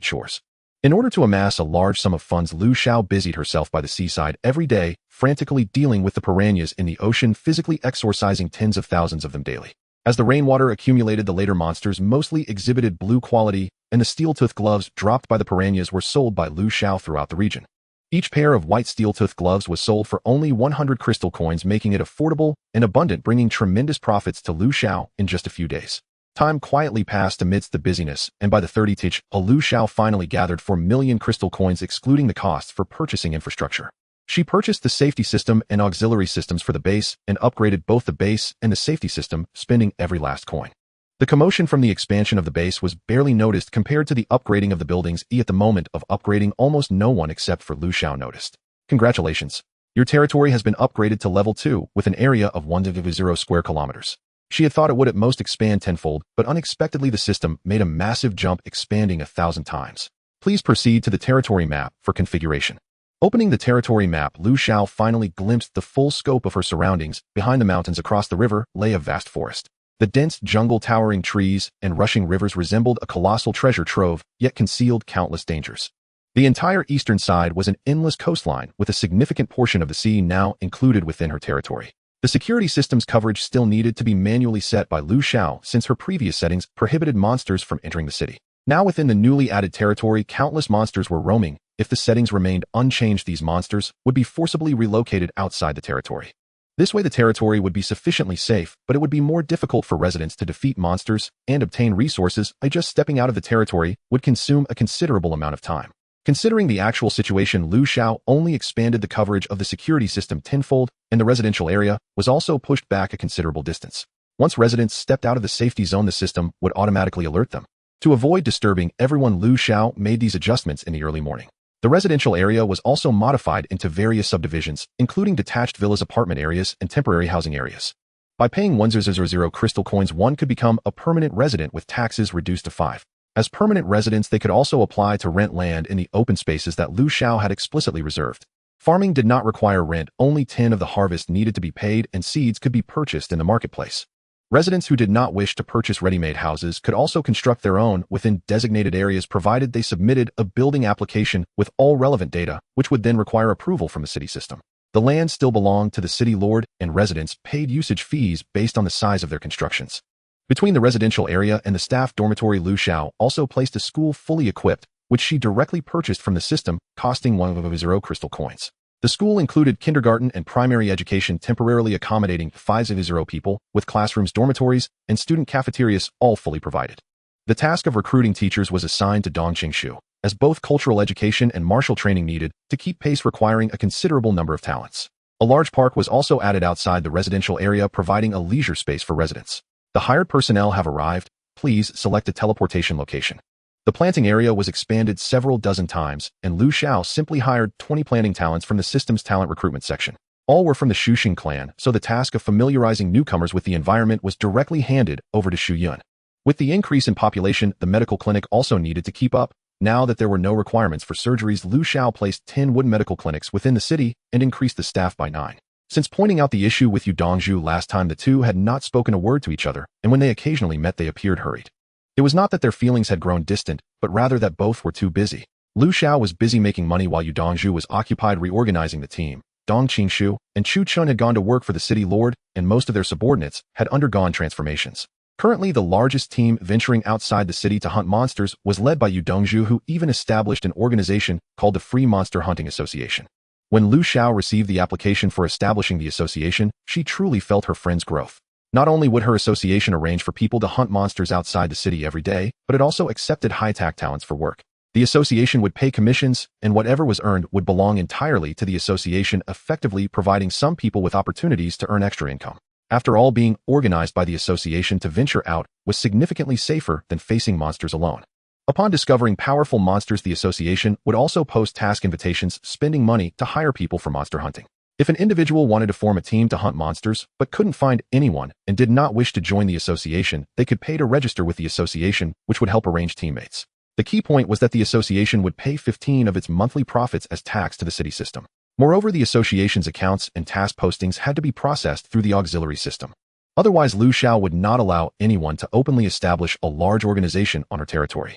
chores. In order to amass a large sum of funds, Lu Xiao busied herself by the seaside every day, frantically dealing with the piranhas in the ocean, physically exorcising tens of thousands of them daily. As the rainwater accumulated, the later monsters mostly exhibited blue quality, and the steel-toothed gloves dropped by the piranhas were sold by Lu Xiao throughout the region. Each pair of white steel-toothed gloves was sold for only 100 crystal coins, making it affordable and abundant, bringing tremendous profits to Lu Xiao in just a few days. Time quietly passed amidst the busyness, and by the 30th, Lu Xiao finally gathered 4 million crystal coins, excluding the costs for purchasing infrastructure. She purchased the safety system and auxiliary systems for the base and upgraded both the base and the safety system, spending every last coin. The commotion from the expansion of the base was barely noticed compared to the upgrading of the buildings. At the moment of upgrading, almost no one except for Lu Xiao noticed. Congratulations. Your territory has been upgraded to level 2 with an area of 1.0 square kilometers. She had thought it would at most expand tenfold, but unexpectedly the system made a massive jump, expanding 1,000 times. Please proceed to the territory map for configuration. Opening the territory map, Lu Xiao finally glimpsed the full scope of her surroundings. Behind the mountains across the river lay a vast forest. The dense jungle, towering trees, and rushing rivers resembled a colossal treasure trove, yet concealed countless dangers. The entire eastern side was an endless coastline, with a significant portion of the sea now included within her territory. The security system's coverage still needed to be manually set by Lu Xiao, since her previous settings prohibited monsters from entering the city. Now within the newly added territory, countless monsters were roaming. If the settings remained unchanged, these monsters would be forcibly relocated outside the territory. This way the territory would be sufficiently safe, but it would be more difficult for residents to defeat monsters and obtain resources by just stepping out of the territory would consume a considerable amount of time. Considering the actual situation, Lu Xiao only expanded the coverage of the security system tenfold, and the residential area was also pushed back a considerable distance. Once residents stepped out of the safety zone, the system would automatically alert them. To avoid disturbing everyone, Lu Xiao made these adjustments in the early morning. The residential area was also modified into various subdivisions, including detached villas, apartment areas, and temporary housing areas. By paying 1,000 crystal coins, one could become a permanent resident with taxes reduced to 5. As permanent residents, they could also apply to rent land in the open spaces that Lu Xiao had explicitly reserved. Farming did not require rent, only 10 of the harvest needed to be paid, and seeds could be purchased in the marketplace. Residents who did not wish to purchase ready-made houses could also construct their own within designated areas, provided they submitted a building application with all relevant data, which would then require approval from the city system. The land still belonged to the city lord, and residents paid usage fees based on the size of their constructions. Between the residential area and the staff dormitory, Lu Xiao also placed a school fully equipped, which she directly purchased from the system, costing 1,000 crystal coins. The school included kindergarten and primary education, temporarily accommodating 5,000 people, with classrooms, dormitories, and student cafeterias all fully provided. The task of recruiting teachers was assigned to Dong Qingshu, as both cultural education and martial training needed to keep pace, requiring a considerable number of talents. A large park was also added outside the residential area, providing a leisure space for residents. The hired personnel have arrived. Please select a teleportation location. The planting area was expanded several dozen times, and Lu Xiao simply hired 20 planting talents from the system's talent recruitment section. All were from the Shuxing clan, so the task of familiarizing newcomers with the environment was directly handed over to Xu Yun. With the increase in population, the medical clinic also needed to keep up. Now that there were no requirements for surgeries, Lu Xiao placed 10 wooden medical clinics within the city and increased the staff by 9. Since pointing out the issue with Yu Dongzhu last time, the two had not spoken a word to each other, and when they occasionally met, they appeared hurried. It was not that their feelings had grown distant, but rather that both were too busy. Lu Xiao was busy making money while Yu Dongzhu was occupied reorganizing the team. Dong Qingshu and Chu Chun had gone to work for the city lord, and most of their subordinates had undergone transformations. Currently, the largest team venturing outside the city to hunt monsters was led by Yu Dongzhu, who even established an organization called the Free Monster Hunting Association. When Lu Xiao received the application for establishing the association, she truly felt her friend's growth. Not only would her association arrange for people to hunt monsters outside the city every day, but it also accepted high-tech talents for work. The association would pay commissions, and whatever was earned would belong entirely to the association, effectively providing some people with opportunities to earn extra income. After all, being organized by the association to venture out was significantly safer than facing monsters alone. Upon discovering powerful monsters, the association would also post task invitations, spending money to hire people for monster hunting. If an individual wanted to form a team to hunt monsters but couldn't find anyone and did not wish to join the association, they could pay to register with the association, which would help arrange teammates. The key point was that the association would pay 15% of its monthly profits as tax to the city system. Moreover, the association's accounts and task postings had to be processed through the auxiliary system. Otherwise, Lu Xiao would not allow anyone to openly establish a large organization on her territory.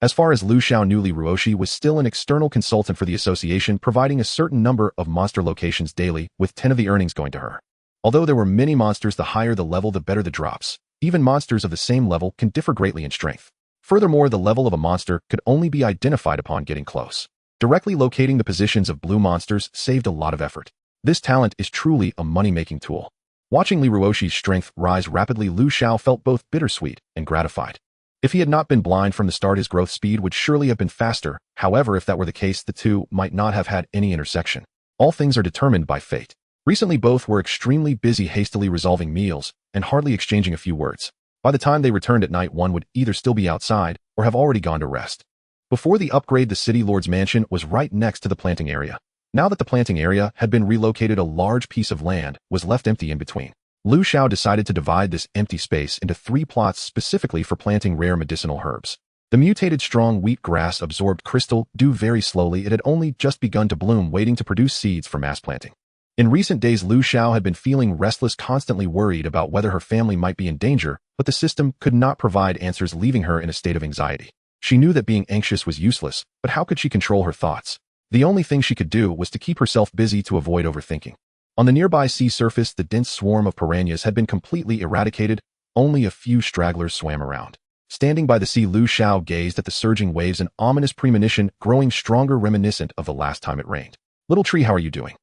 As far as Lu Xiao knew, Li Ruoshi was still an external consultant for the association, providing a certain number of monster locations daily, with 10 of the earnings going to her. Although there were many monsters, the higher the level, the better the drops. Even monsters of the same level can differ greatly in strength. Furthermore, the level of a monster could only be identified upon getting close. Directly locating the positions of blue monsters saved a lot of effort. This talent is truly a money-making tool. Watching Li Ruoshi's strength rise rapidly, Lu Xiao felt both bittersweet and gratified. If he had not been blind from the start, his growth speed would surely have been faster. However, if that were the case, the two might not have had any intersection. All things are determined by fate. Recently, both were extremely busy, hastily resolving meals and hardly exchanging a few words. By the time they returned at night, one would either still be outside or have already gone to rest. Before the upgrade, the city lord's mansion was right next to the planting area. Now that the planting area had been relocated, a large piece of land was left empty in between. Lu Xiao decided to divide this empty space into 3 plots specifically for planting rare medicinal herbs. The mutated strong wheat grass absorbed crystal dew very slowly. It had only just begun to bloom, waiting to produce seeds for mass planting. In recent days, Lu Xiao had been feeling restless, constantly worried about whether her family might be in danger, but the system could not provide answers, leaving her in a state of anxiety. She knew that being anxious was useless, but how could she control her thoughts? The only thing she could do was to keep herself busy to avoid overthinking. On the nearby sea surface, the dense swarm of piranhas had been completely eradicated. Only a few stragglers swam around. Standing by the sea, Lu Xiao gazed at the surging waves, an ominous premonition growing stronger, reminiscent of the last time it rained. "Little tree, how are you doing?"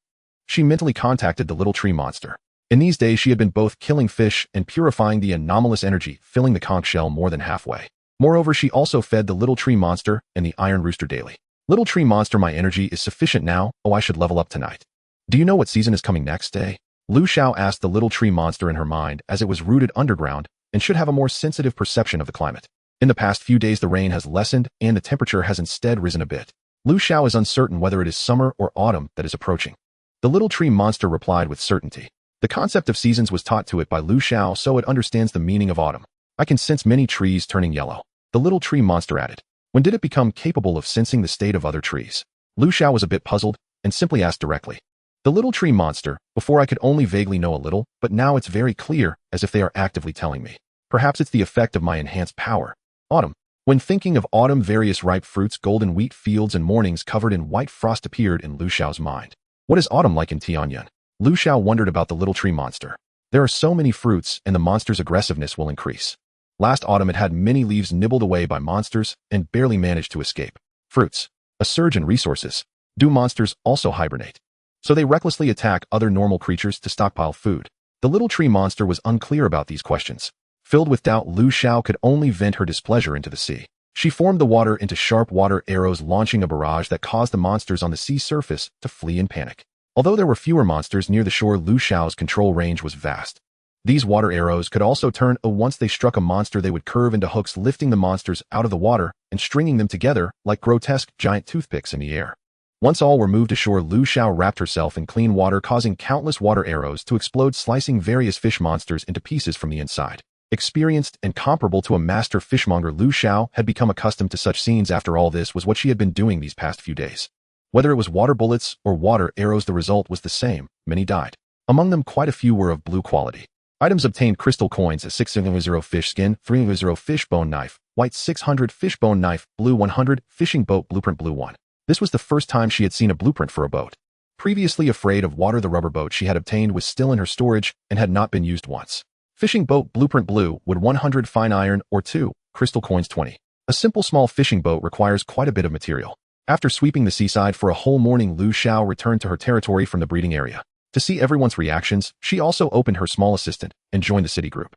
She mentally contacted the little tree monster. In these days, she had been both killing fish and purifying the anomalous energy, filling the conch shell more than halfway. Moreover, she also fed the little tree monster and the iron rooster daily. "Little tree monster, my energy is sufficient now. Oh, I should level up tonight. Do you know what season is coming next day?" Lu Xiao asked the little tree monster in her mind, as it was rooted underground and should have a more sensitive perception of the climate. In the past few days, the rain has lessened and the temperature has instead risen a bit. Lu Xiao is uncertain whether it is summer or autumn that is approaching. The little tree monster replied with certainty. The concept of seasons was taught to it by Lu Xiao, so it understands the meaning of autumn. "I can sense many trees turning yellow," the little tree monster added. When did it become capable of sensing the state of other trees? Lu Xiao was a bit puzzled and simply asked directly. The little tree monster, "Before I could only vaguely know a little, but now it's very clear, as if they are actively telling me. Perhaps it's the effect of my enhanced power." Autumn. When thinking of autumn, various ripe fruits, golden wheat fields, and mornings covered in white frost appeared in Lu Xiao's mind. What is autumn like in Tianyang? Lu Xiao wondered about the little tree monster. There are so many fruits, and the monster's aggressiveness will increase. Last autumn, it had many leaves nibbled away by monsters and barely managed to escape. Fruits. A surge in resources. Do monsters also hibernate? So they recklessly attack other normal creatures to stockpile food. The little tree monster was unclear about these questions. Filled with doubt, Lu Xiao could only vent her displeasure into the sea. She formed the water into sharp water arrows, launching a barrage that caused the monsters on the sea surface to flee in panic. Although there were fewer monsters near the shore, Lu Xiao's control range was vast. These water arrows could also turn. Once they struck a monster, they would curve into hooks, lifting the monsters out of the water and stringing them together like grotesque giant toothpicks in the air. Once all were moved ashore, Lu Xiao wrapped herself in clean water, causing countless water arrows to explode, slicing various fish monsters into pieces from the inside. Experienced and comparable to a master fishmonger, Lu Xiao had become accustomed to such scenes. After all, this was what she had been doing these past few days. Whether it was water bullets or water arrows, the result was the same. Many died. Among them, quite a few were of blue quality. Items obtained: crystal coins, a 600 fish skin, 300 fish bone knife, white 600 fish bone knife, blue 100, fishing boat blueprint, blue 1. This was the first time she had seen a blueprint for a boat. Previously afraid of water, the rubber boat she had obtained was still in her storage and had not been used once. Fishing boat blueprint, blue wood 100, fine iron or 2, crystal coins 20. A simple small fishing boat requires quite a bit of material. After sweeping the seaside for a whole morning, Lu Xiao returned to her territory from the breeding area. To see everyone's reactions, she also opened her small assistant and joined the city group.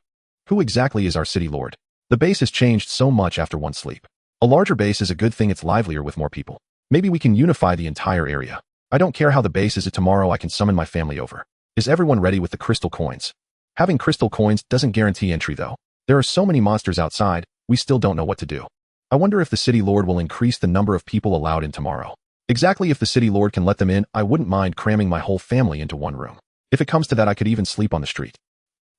Who exactly is our city lord? The base has changed so much after one sleep. A larger base is a good thing, it's livelier with more people. Maybe we can unify the entire area. I don't care how the base is, tomorrow I can summon my family over. Is everyone ready with the crystal coins? Having crystal coins doesn't guarantee entry though. There are so many monsters outside, we still don't know what to do. I wonder if the city lord will increase the number of people allowed in tomorrow. Exactly, if the city lord can let them in, I wouldn't mind cramming my whole family into one room. If it comes to that, I could even sleep on the street.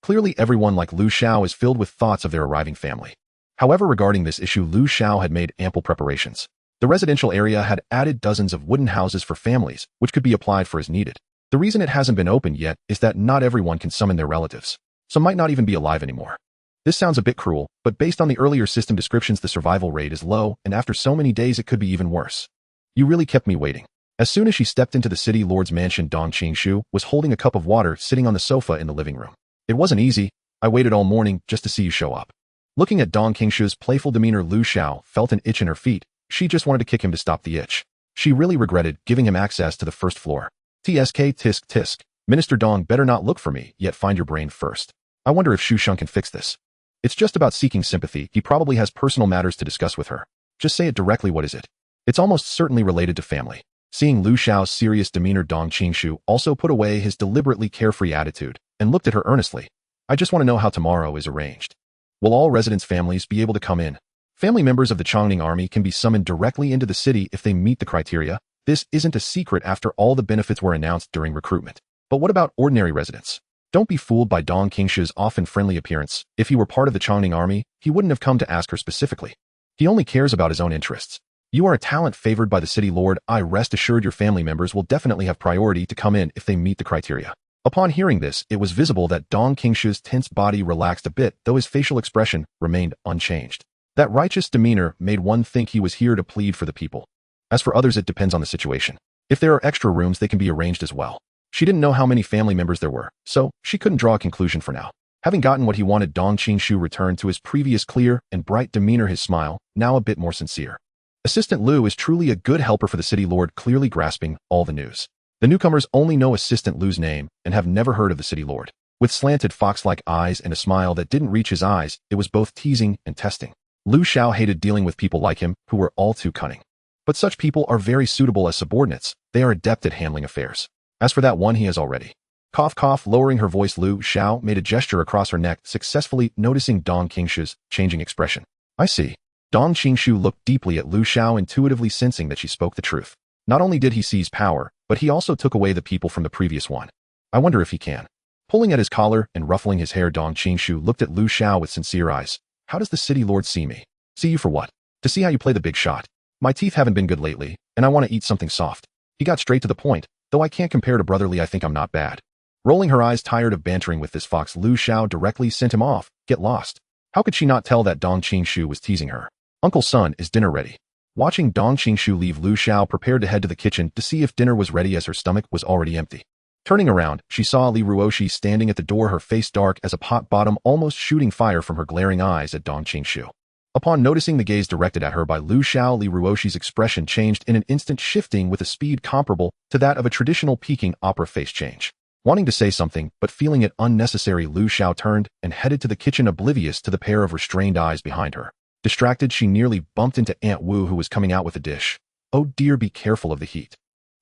Clearly everyone like Lu Xiao is filled with thoughts of their arriving family. However, regarding this issue, Lu Xiao had made ample preparations. The residential area had added dozens of wooden houses for families, which could be applied for as needed. The reason it hasn't been opened yet is that not everyone can summon their relatives. Some might not even be alive anymore. This sounds a bit cruel, but based on the earlier system descriptions, the survival rate is low, and after so many days it could be even worse. You really kept me waiting. As soon as she stepped into the city lord's mansion, Dong Qingshu was holding a cup of water sitting on the sofa in the living room. It wasn't easy. I waited all morning just to see you show up. Looking at Dong Qingshu's playful demeanor, Lu Xiao felt an itch in her feet. She just wanted to kick him to stop the itch. She really regretted giving him access to the first floor. TSK tisk tisk. Minister Dong better not look for me, yet find your brain first. I wonder if Shu Sheng can fix this. It's just about seeking sympathy. He probably has personal matters to discuss with her. Just say it directly. What is it? It's almost certainly related to family. Seeing Lu Xiao's serious demeanor, Dong Qingshu also put away his deliberately carefree attitude and looked at her earnestly. I just want to know how tomorrow is arranged. Will all residents' families be able to come in? Family members of the Chongning army can be summoned directly into the city if they meet the criteria. This isn't a secret after all the benefits were announced during recruitment. But what about ordinary residents? Don't be fooled by Dong Qingshu's often friendly appearance. If he were part of the Chongning army, he wouldn't have come to ask her specifically. He only cares about his own interests. You are a talent favored by the city lord. I rest assured your family members will definitely have priority to come in if they meet the criteria. Upon hearing this, it was visible that Dong Qingshu's tense body relaxed a bit, though his facial expression remained unchanged. That righteous demeanor made one think he was here to plead for the people. As for others, it depends on the situation. If there are extra rooms, they can be arranged as well. She didn't know how many family members there were, so she couldn't draw a conclusion for now. Having gotten what he wanted, Dong Qingshu returned to his previous clear and bright demeanor, his smile now a bit more sincere. Assistant Lu is truly a good helper for the city lord, clearly grasping all the news. The newcomers only know Assistant Lu's name and have never heard of the city lord. With slanted fox-like eyes and a smile that didn't reach his eyes, it was both teasing and testing. Lu Xiao hated dealing with people like him who were all too cunning. But such people are very suitable as subordinates. They are adept at handling affairs. As for that one, he has already. Cough cough. Lowering her voice, Lu Xiao made a gesture across her neck, successfully noticing Dong Qingshu's changing expression. I see. Dong Qingshu looked deeply at Lu Xiao, intuitively sensing that she spoke the truth. Not only did he seize power, but he also took away the people from the previous one. I wonder if he can. Pulling at his collar and ruffling his hair, Dong Qingshu looked at Lu Xiao with sincere eyes. How does the city lord see me? See you for what? To see how you play the big shot. My teeth haven't been good lately, and I want to eat something soft. He got straight to the point, though I can't compare to brotherly. I think I'm not bad. Rolling her eyes, tired of bantering with this fox, Lu Xiao directly sent him off. Get lost. How could she not tell that Dong Qingshu was teasing her? Uncle Sun, is dinner ready? Watching Dong Qingshu leave, Lu Xiao prepared to head to the kitchen to see if dinner was ready, as her stomach was already empty. Turning around, she saw Li Ruoshi standing at the door, her face dark as a pot bottom, almost shooting fire from her glaring eyes at Dong Qingshu. Upon noticing the gaze directed at her by Lu Xiao, Li Ruoshi's expression changed in an instant, shifting with a speed comparable to that of a traditional Peking opera face change. Wanting to say something, but feeling it unnecessary, Lu Xiao turned and headed to the kitchen, oblivious to the pair of restrained eyes behind her. Distracted, she nearly bumped into Aunt Wu, who was coming out with a dish. Oh dear, be careful of the heat.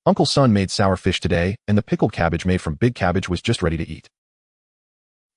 Uncle Sun made sour fish today, and the pickled cabbage made from big cabbage was just ready to eat.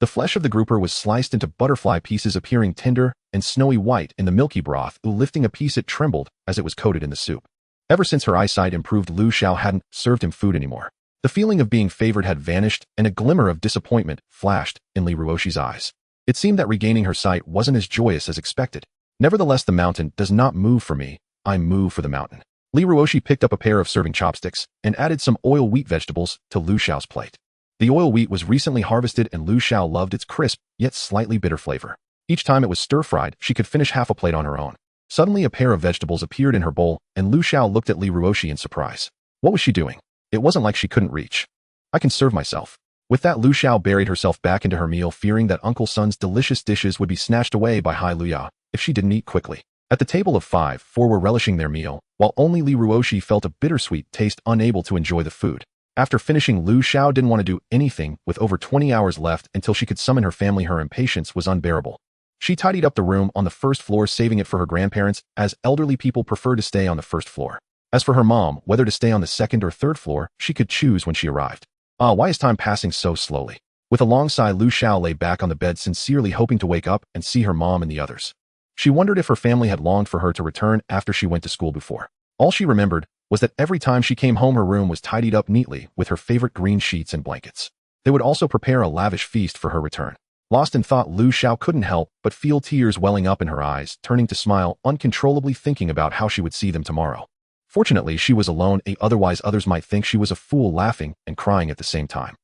The flesh of the grouper was sliced into butterfly pieces, appearing tender and snowy white in the milky broth. Lifting a piece, it trembled as it was coated in the soup. Ever since her eyesight improved, Lu Xiao hadn't served him food anymore. The feeling of being favored had vanished, and a glimmer of disappointment flashed in Li Ruoshi's eyes. It seemed that regaining her sight wasn't as joyous as expected. Nevertheless, the mountain does not move for me, I move for the mountain. Li Ruoshi picked up a pair of serving chopsticks and added some oil wheat vegetables to Lu Xiao's plate. The oil wheat was recently harvested, and Lu Xiao loved its crisp, yet slightly bitter flavor. Each time it was stir-fried, she could finish half a plate on her own. Suddenly, a pair of vegetables appeared in her bowl, and Lu Xiao looked at Li Ruoshi in surprise. What was she doing? It wasn't like she couldn't reach. I can serve myself. With that, Lu Xiao buried herself back into her meal, fearing that Uncle Sun's delicious dishes would be snatched away by Hai Luya if she didn't eat quickly. At the table of 5, 4 were relishing their meal, while only Li Ruoshi felt a bittersweet taste, unable to enjoy the food. After finishing, Lu Xiao didn't want to do anything. With over 20 hours left until she could summon her family, her impatience was unbearable. She tidied up the room on the first floor, saving it for her grandparents, as elderly people prefer to stay on the first floor. As for her mom, whether to stay on the second or third floor, she could choose when she arrived. Why is time passing so slowly? With a long sigh, Lu Xiao lay back on the bed, sincerely hoping to wake up and see her mom and the others. She wondered if her family had longed for her to return after she went to school before. All she remembered was that every time she came home, her room was tidied up neatly with her favorite green sheets and blankets. They would also prepare a lavish feast for her return. Lost in thought, Lu Xiao couldn't help but feel tears welling up in her eyes, turning to smile uncontrollably, thinking about how she would see them tomorrow. Fortunately, she was alone, otherwise others might think she was a fool, laughing and crying at the same time.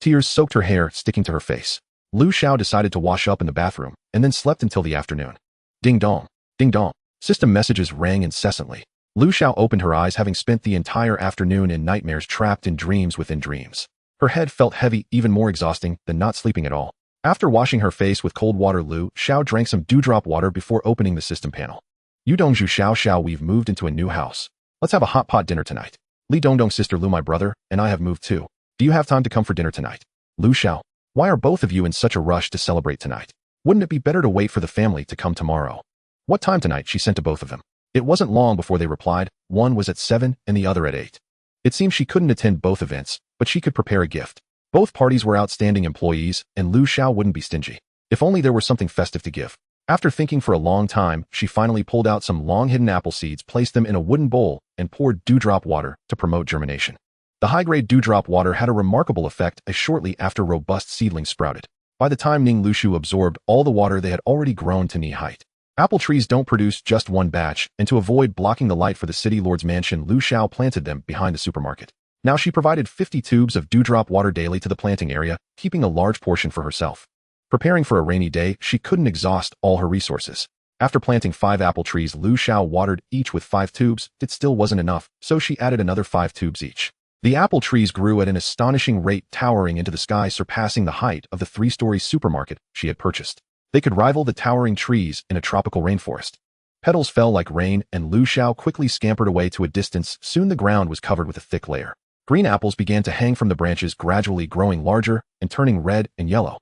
Tears soaked her hair, sticking to her face. Lu Xiao decided to wash up in the bathroom, and then slept until the afternoon. Ding dong. Ding dong. System messages rang incessantly. Lu Xiao opened her eyes, having spent the entire afternoon in nightmares, trapped in dreams within dreams. Her head felt heavy, even more exhausting than not sleeping at all. After washing her face with cold water, Lu Xiao drank some dewdrop water before opening the system panel. Yu Dongzhu Xiao Xiao, we've moved into a new house. Let's have a hot pot dinner tonight. Li Dongdong's sister Lu, my brother, and I have moved too. Do you have time to come for dinner tonight? Lu Xiao, why are both of you in such a rush to celebrate tonight? Wouldn't it be better to wait for the family to come tomorrow? What time tonight? She sent to both of them. It wasn't long before they replied. One was at 7 and the other at 8. It seemed she couldn't attend both events, but she could prepare a gift. Both parties were outstanding employees, and Lu Xiao wouldn't be stingy. If only there were something festive to give. After thinking for a long time, she finally pulled out some long-hidden apple seeds, placed them in a wooden bowl, and poured dewdrop water to promote germination. The high-grade dewdrop water had a remarkable effect, as shortly after robust seedlings sprouted. By the time Ning Lushu absorbed all the water, they had already grown to knee height. Apple trees don't produce just one batch, and to avoid blocking the light for the city lord's mansion, Lu Xiao planted them behind the supermarket. Now she provided 50 tubes of dewdrop water daily to the planting area, keeping a large portion for herself. Preparing for a rainy day, she couldn't exhaust all her resources. After planting 5 apple trees, Lu Xiao watered each with 5 tubes. It still wasn't enough, so she added another 5 tubes each. The apple trees grew at an astonishing rate, towering into the sky, surpassing the height of the 3-story supermarket she had purchased. They could rival the towering trees in a tropical rainforest. Petals fell like rain, and Lu Xiao quickly scampered away to a distance. Soon the ground was covered with a thick layer. Green apples began to hang from the branches, gradually growing larger and turning red and yellow.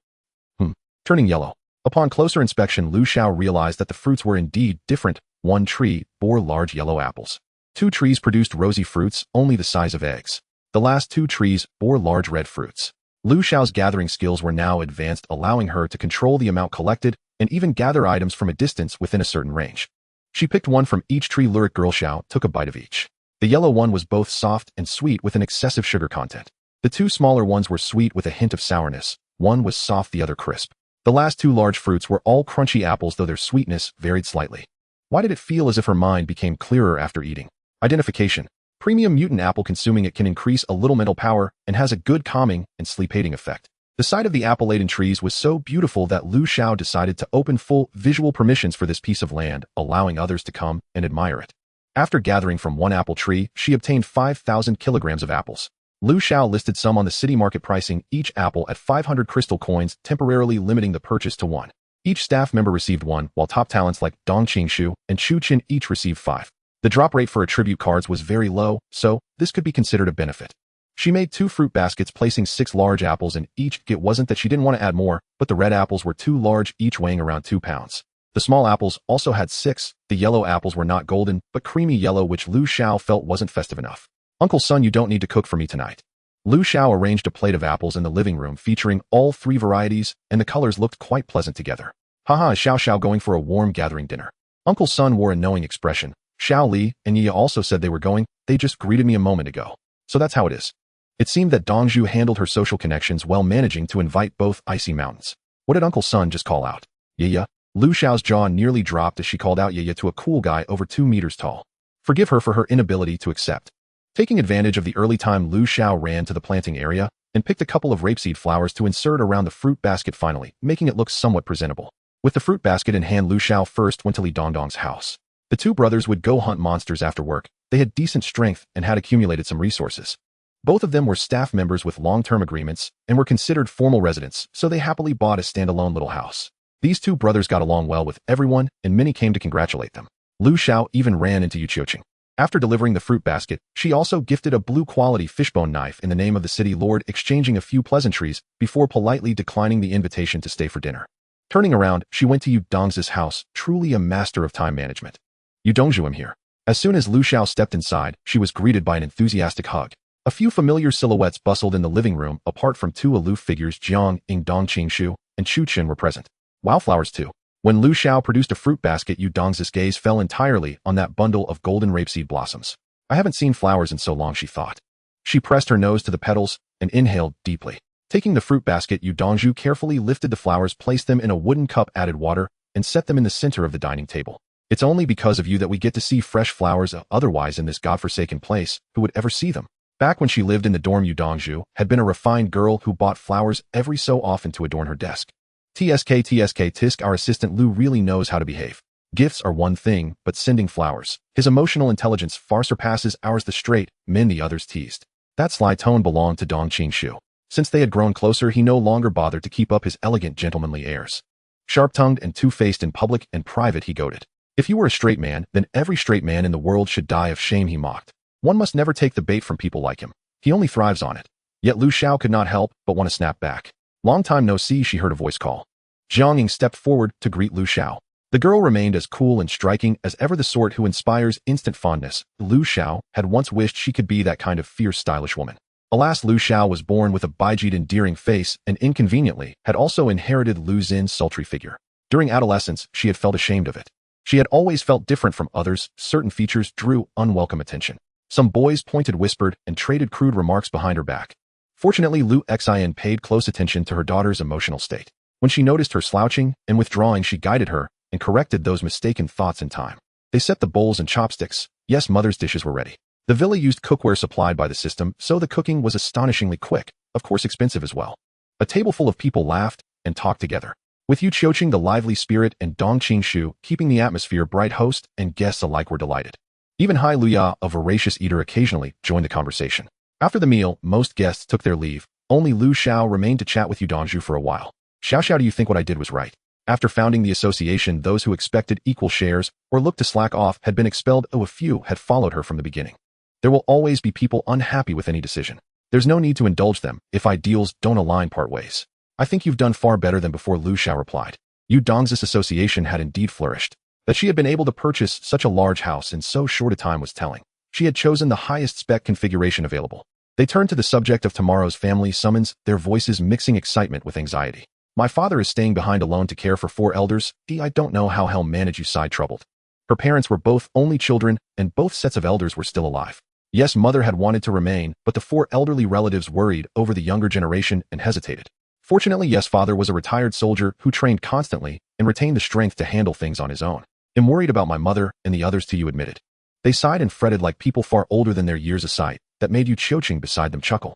Turning yellow. Upon closer inspection, Lu Xiao realized that the fruits were indeed different. One tree bore large yellow apples. 2 trees produced rosy fruits, only the size of eggs. The last 2 trees bore large red fruits. Lu Xiao's gathering skills were now advanced, allowing her to control the amount collected and even gather items from a distance within a certain range. She picked one from each tree. Lyric Girl Xiao took a bite of each. The yellow one was both soft and sweet with an excessive sugar content. The 2 smaller ones were sweet with a hint of sourness. One was soft, the other crisp. The last 2 large fruits were all crunchy apples, though their sweetness varied slightly. Why did it feel as if her mind became clearer after eating? Identification. Premium mutant apple. Consuming it can increase a little mental power and has a good calming and sleep-aiding effect. The sight of the apple-laden trees was so beautiful that Lu Xiao decided to open full visual permissions for this piece of land, allowing others to come and admire it. After gathering from 1 apple tree, she obtained 5,000 kilograms of apples. Lu Xiao listed some on the city market, pricing each apple at 500 crystal coins, temporarily limiting the purchase to 1. Each staff member received 1, while top talents like Dong Qingshu and Chu Qin each received 5. The drop rate for attribute cards was very low, so this could be considered a benefit. She made 2 fruit baskets, placing 6 large apples in each. It wasn't that she didn't want to add more, but the red apples were too large, each weighing around 2 pounds. The small apples also had 6. The yellow apples were not golden, but creamy yellow, which Lu Xiao felt wasn't festive enough. Uncle Son, you don't need to cook for me tonight. Lu Xiao arranged a plate of apples in the living room, featuring all 3 varieties, and the colors looked quite pleasant together. Haha, is Xiao Xiao going for a warm gathering dinner? Uncle Son wore a knowing expression. Xiao Li and Yi also said they were going. They just greeted me a moment ago. So that's how it is. It seemed that Dongzhu handled her social connections well, managing to invite both icy mountains. What did Uncle Son just call out? Yi. Lu Xiao's jaw nearly dropped as she called out Yi to a cool guy over 2 meters tall. Forgive her for her inability to accept. Taking advantage of the early time, Lu Xiao ran to the planting area and picked a couple of rapeseed flowers to insert around the fruit basket, finally making it look somewhat presentable. With the fruit basket in hand, Lu Xiao first went to Li Dongdong's house. The 2 brothers would go hunt monsters after work. They had decent strength and had accumulated some resources. Both of them were staff members with long-term agreements and were considered formal residents, so they happily bought a standalone little house. These 2 brothers got along well with everyone, and many came to congratulate them. Lu Xiao even ran into Yu Qiuqing. After delivering the fruit basket, she also gifted a blue-quality fishbone knife in the name of the city lord, exchanging a few pleasantries before politely declining the invitation to stay for dinner. Turning around, she went to Yu Dong's house, truly a master of time management. Yu Dongzhu, I'm here. As soon as Lu Xiao stepped inside, she was greeted by an enthusiastic hug. A few familiar silhouettes bustled in the living room, apart from two aloof figures. Jiang, Ying Dong Qingxu, and Chu Qin were present. Wildflowers too. When Lu Xiao produced a fruit basket, Yu Dong's gaze fell entirely on that bundle of golden rapeseed blossoms. I haven't seen flowers in so long, she thought. She pressed her nose to the petals and inhaled deeply. Taking the fruit basket, Yu Dongzhu carefully lifted the flowers, placed them in a wooden cup, added water, and set them in the center of the dining table. It's only because of you that we get to see fresh flowers, otherwise in this godforsaken place, who would ever see them? Back when she lived in the dorm, Yu Dongzhu had been a refined girl who bought flowers every so often to adorn her desk. Tisk, our assistant Lu really knows how to behave. Gifts are one thing, but sending flowers. His emotional intelligence far surpasses ours. The straight men the others teased. That sly tone belonged to Dong Qingxu. Since they had grown closer, he no longer bothered to keep up his elegant gentlemanly airs. Sharp-tongued and two-faced in public and private, he goaded. If you were a straight man, then every straight man in the world should die of shame, he mocked. One must never take the bait from people like him. He only thrives on it. Yet Lu Xiao could not help but want to snap back. Long time no see, she heard a voice call. Jiang Ying stepped forward to greet Lu Xiao. The girl remained as cool and striking as ever, the sort who inspires instant fondness. Lu Xiao had once wished she could be that kind of fierce, stylish woman. Alas, Lu Xiao was born with a bijed, endearing face and inconveniently had also inherited Lu Xin's sultry figure. During adolescence, she had felt ashamed of it. She had always felt different from others. Certain features drew unwelcome attention. Some boys pointed, whispered, and traded crude remarks behind her back. Fortunately, Lu Xin paid close attention to her daughter's emotional state. When she noticed her slouching and withdrawing, she guided her and corrected those mistaken thoughts in time. They set the bowls and chopsticks. Yes, mother's dishes were ready. The villa used cookware supplied by the system, so the cooking was astonishingly quick, of course expensive as well. A table full of people laughed and talked together. With Yu Qiuqing, the lively spirit, and Dong Qingxu keeping the atmosphere bright, host and guests alike were delighted. Even Hai Luya, a voracious eater, occasionally joined the conversation. After the meal, most guests took their leave. Only Lu Xiao remained to chat with Yu Dongzhu for a while. Xiao, do you think what I did was right? After founding the association, those who expected equal shares or looked to slack off had been expelled. A few had followed her from the beginning. There will always be people unhappy with any decision. There's no need to indulge them if ideals don't align part ways. I think you've done far better than before, Lu Xiao replied. Yu Dong's association had indeed flourished. That she had been able to purchase such a large house in so short a time was telling. She had chosen the highest spec configuration available. They turned to the subject of tomorrow's family summons, their voices mixing excitement with anxiety. My father is staying behind alone to care for 4 elders. I don't know how he'll manage, you sighed, troubled. Her parents were both only children, and both sets of elders were still alive. Yes, mother had wanted to remain, but the 4 elderly relatives worried over the younger generation and hesitated. Fortunately, yes, father was a retired soldier who trained constantly and retained the strength to handle things on his own. I'm worried about my mother and the others too, you admitted. They sighed and fretted like people far older than their years, a sight that made Yu Qiuqing beside them chuckle.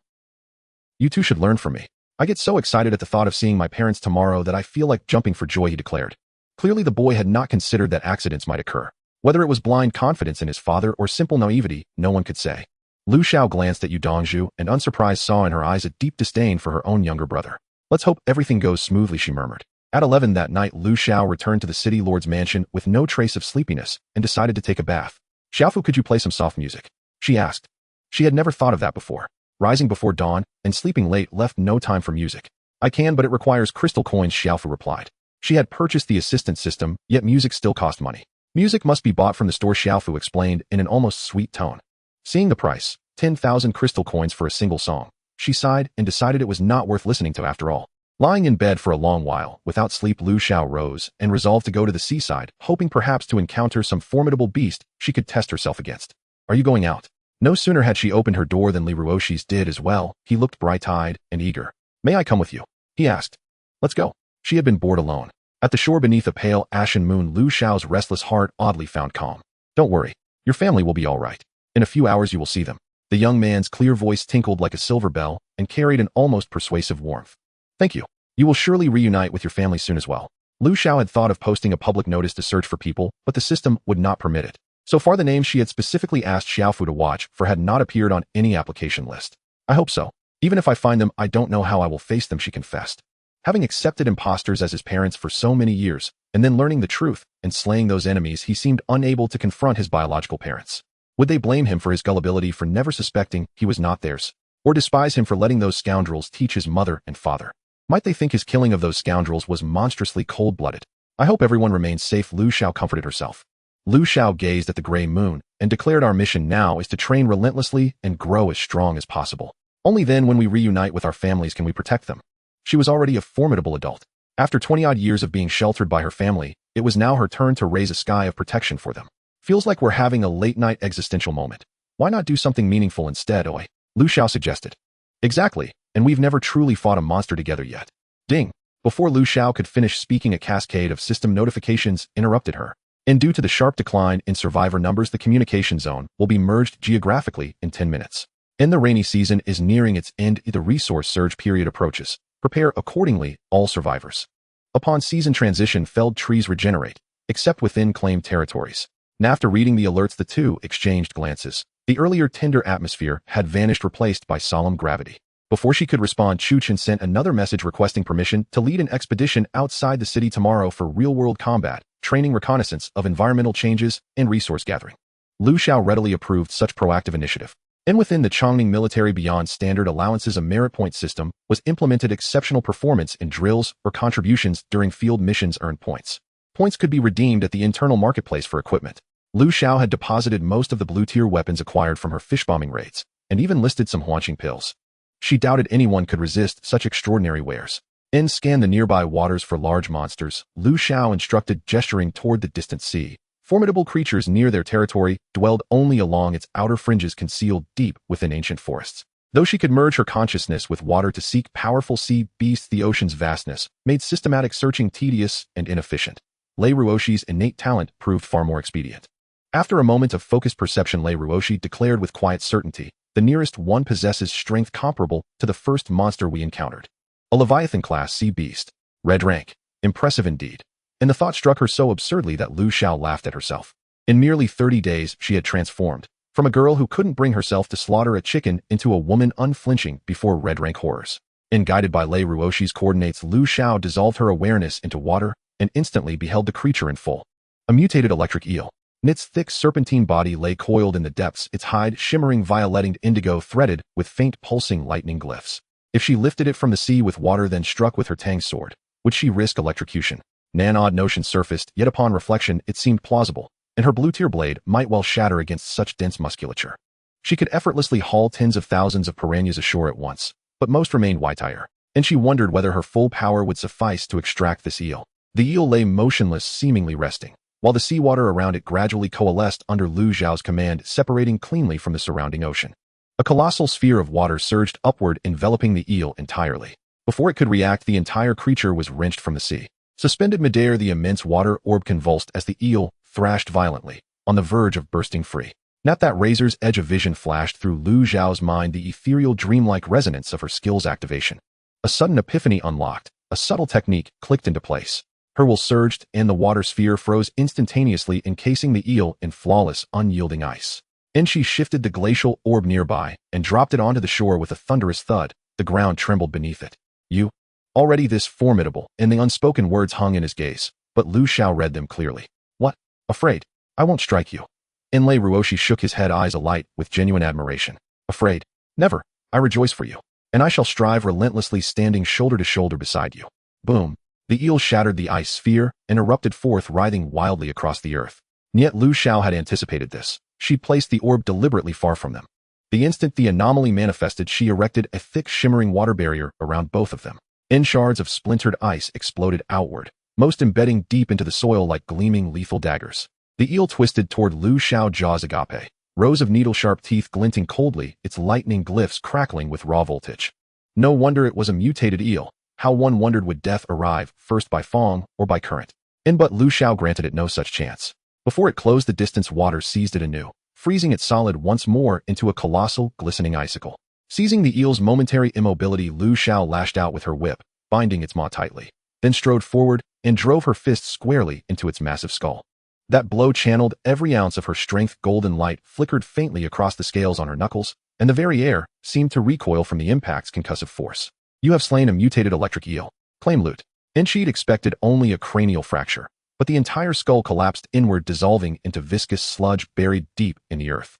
You two should learn from me. I get so excited at the thought of seeing my parents tomorrow that I feel like jumping for joy, he declared. Clearly the boy had not considered that accidents might occur. Whether it was blind confidence in his father or simple naivety, no one could say. Lu Xiao glanced at Yu Dongzhu and unsurprised saw in her eyes a deep disdain for her own younger brother. Let's hope everything goes smoothly, she murmured. At 11 that night, Lu Xiao returned to the city lord's mansion with no trace of sleepiness and decided to take a bath. Xiaofu, could you play some soft music? She asked. She had never thought of that before. Rising before dawn and sleeping late left no time for music. I can, but it requires crystal coins, Xiaofu replied. She had purchased the assistant system, yet music still cost money. Music must be bought from the store, Xiaofu explained in an almost sweet tone. Seeing the price, 10,000 crystal coins for a single song, she sighed and decided it was not worth listening to after all. Lying in bed for a long while, without sleep, Lu Xiao rose and resolved to go to the seaside, hoping perhaps to encounter some formidable beast she could test herself against. Are you going out? No sooner had she opened her door than Li Ruoshi's did as well. He looked bright-eyed and eager. May I come with you? He asked. Let's go. She had been bored alone. At the shore beneath a pale, ashen moon, Lu Xiao's restless heart oddly found calm. Don't worry. Your family will be all right. In a few hours you will see them. The young man's clear voice tinkled like a silver bell and carried an almost persuasive warmth. Thank you. You will surely reunite with your family soon as well. Lu Xiao had thought of posting a public notice to search for people, but the system would not permit it. So far the names she had specifically asked Xiaofu to watch for had not appeared on any application list. I hope so. Even if I find them, I don't know how I will face them, she confessed. Having accepted imposters as his parents for so many years, and then learning the truth and slaying those enemies, he seemed unable to confront his biological parents. Would they blame him for his gullibility for never suspecting he was not theirs? Or despise him for letting those scoundrels teach his mother and father? Might they think his killing of those scoundrels was monstrously cold-blooded? I hope everyone remains safe, Lu Xiao comforted herself. Lu Xiao gazed at the gray moon and declared, our mission now is to train relentlessly and grow as strong as possible. Only then, when we reunite with our families, can we protect them. She was already a formidable adult. After 20-odd years of being sheltered by her family, it was now her turn to raise a sky of protection for them. Feels like we're having a late-night existential moment. Why not do something meaningful instead, Oi? Lu Xiao suggested. Exactly, and we've never truly fought a monster together yet. Ding! Before Lu Xiao could finish speaking, a cascade of system notifications interrupted her. And due to the sharp decline in survivor numbers, the communication zone will be merged geographically in 10 minutes. And the rainy season is nearing its end. The resource surge period approaches. Prepare accordingly, all survivors. Upon season transition, felled trees regenerate, except within claimed territories. And after reading the alerts, the two exchanged glances. The earlier tender atmosphere had vanished, replaced by solemn gravity. Before she could respond, Chu Chen sent another message requesting permission to lead an expedition outside the city tomorrow for real-world combat, training, reconnaissance of environmental changes, and resource gathering. Lu Xiao readily approved such proactive initiative. And within the Chongning military, beyond standard allowances, a merit point system was implemented. Exceptional performance in drills or contributions during field missions earned points. Points could be redeemed at the internal marketplace for equipment. Lu Xiao had deposited most of the blue-tier weapons acquired from her fish-bombing raids, and even listed some Huanqing pills. She doubted anyone could resist such extraordinary wares. And scan the nearby waters for large monsters, Lu Xiao instructed, gesturing toward the distant sea. Formidable creatures near their territory dwelled only along its outer fringes, concealed deep within ancient forests. Though she could merge her consciousness with water to seek powerful sea beasts, the ocean's vastness made systematic searching tedious and inefficient. Lei Ruoshi's innate talent proved far more expedient. After a moment of focused perception, Lei Ruoshi declared with quiet certainty, the nearest one possesses strength comparable to the first monster we encountered. A Leviathan-class sea beast. Red rank. Impressive indeed. And the thought struck her so absurdly that Lu Xiao laughed at herself. In merely 30 days, she had transformed from a girl who couldn't bring herself to slaughter a chicken into a woman unflinching before red rank horrors. And guided by Lei Ruoshi's coordinates, Lu Xiao dissolved her awareness into water and instantly beheld the creature in full. A mutated electric eel. Its thick serpentine body lay coiled in the depths, its hide shimmering violet indigo threaded with faint pulsing lightning glyphs. If she lifted it from the sea with water, then struck with her Tang sword, would she risk electrocution? An odd notion surfaced, yet upon reflection it seemed plausible, and her blue-tier blade might well shatter against such dense musculature. She could effortlessly haul tens of thousands of piranhas ashore at once, but most remained white-tire, and she wondered whether her full power would suffice to extract this eel. The eel lay motionless, seemingly resting, while the seawater around it gradually coalesced under Lu Xiao's command, separating cleanly from the surrounding ocean. A colossal sphere of water surged upward, enveloping the eel entirely. Before it could react, the entire creature was wrenched from the sea. Suspended midair, the immense water orb convulsed as the eel thrashed violently, on the verge of bursting free. And at that razor's edge, a vision flashed through Lu Xiao's mind, the ethereal dreamlike resonance of her skill's activation. A sudden epiphany unlocked, a subtle technique clicked into place. Her will surged, and the water sphere froze instantaneously, encasing the eel in flawless, unyielding ice. And she shifted the glacial orb nearby and dropped it onto the shore with a thunderous thud. The ground trembled beneath it. You? Already this formidable, and the unspoken words hung in his gaze, but Lu Xiao read them clearly. What? Afraid? I won't strike you. And Lei Ruoshi shook his head, eyes alight with genuine admiration. Afraid? Never. I rejoice for you. And I shall strive relentlessly, standing shoulder to shoulder beside you. Boom. The eel shattered the ice sphere and erupted forth, writhing wildly across the earth. And yet Lu Xiao had anticipated this. She placed the orb deliberately far from them. The instant the anomaly manifested, she erected a thick shimmering water barrier around both of them. And shards of splintered ice exploded outward, most embedding deep into the soil like gleaming lethal daggers. The eel twisted toward Lu Xiao, jaws agape, rows of needle-sharp teeth glinting coldly, its lightning glyphs crackling with raw voltage. No wonder it was a mutated eel. How one wondered, would death arrive first by Fong or by current? But Lu Xiao granted it no such chance. Before it closed, the distance water seized it anew, freezing it solid once more into a colossal, glistening icicle. Seizing the eel's momentary immobility, Lu Xiao lashed out with her whip, binding its maw tightly, then strode forward and drove her fist squarely into its massive skull. That blow channeled every ounce of her strength. Golden light flickered faintly across the scales on her knuckles, and the very air seemed to recoil from the impact's concussive force. You have slain a mutated electric eel, claimed Lute. And she'd expected only a cranial fracture, but the entire skull collapsed inward, dissolving into viscous sludge buried deep in the earth.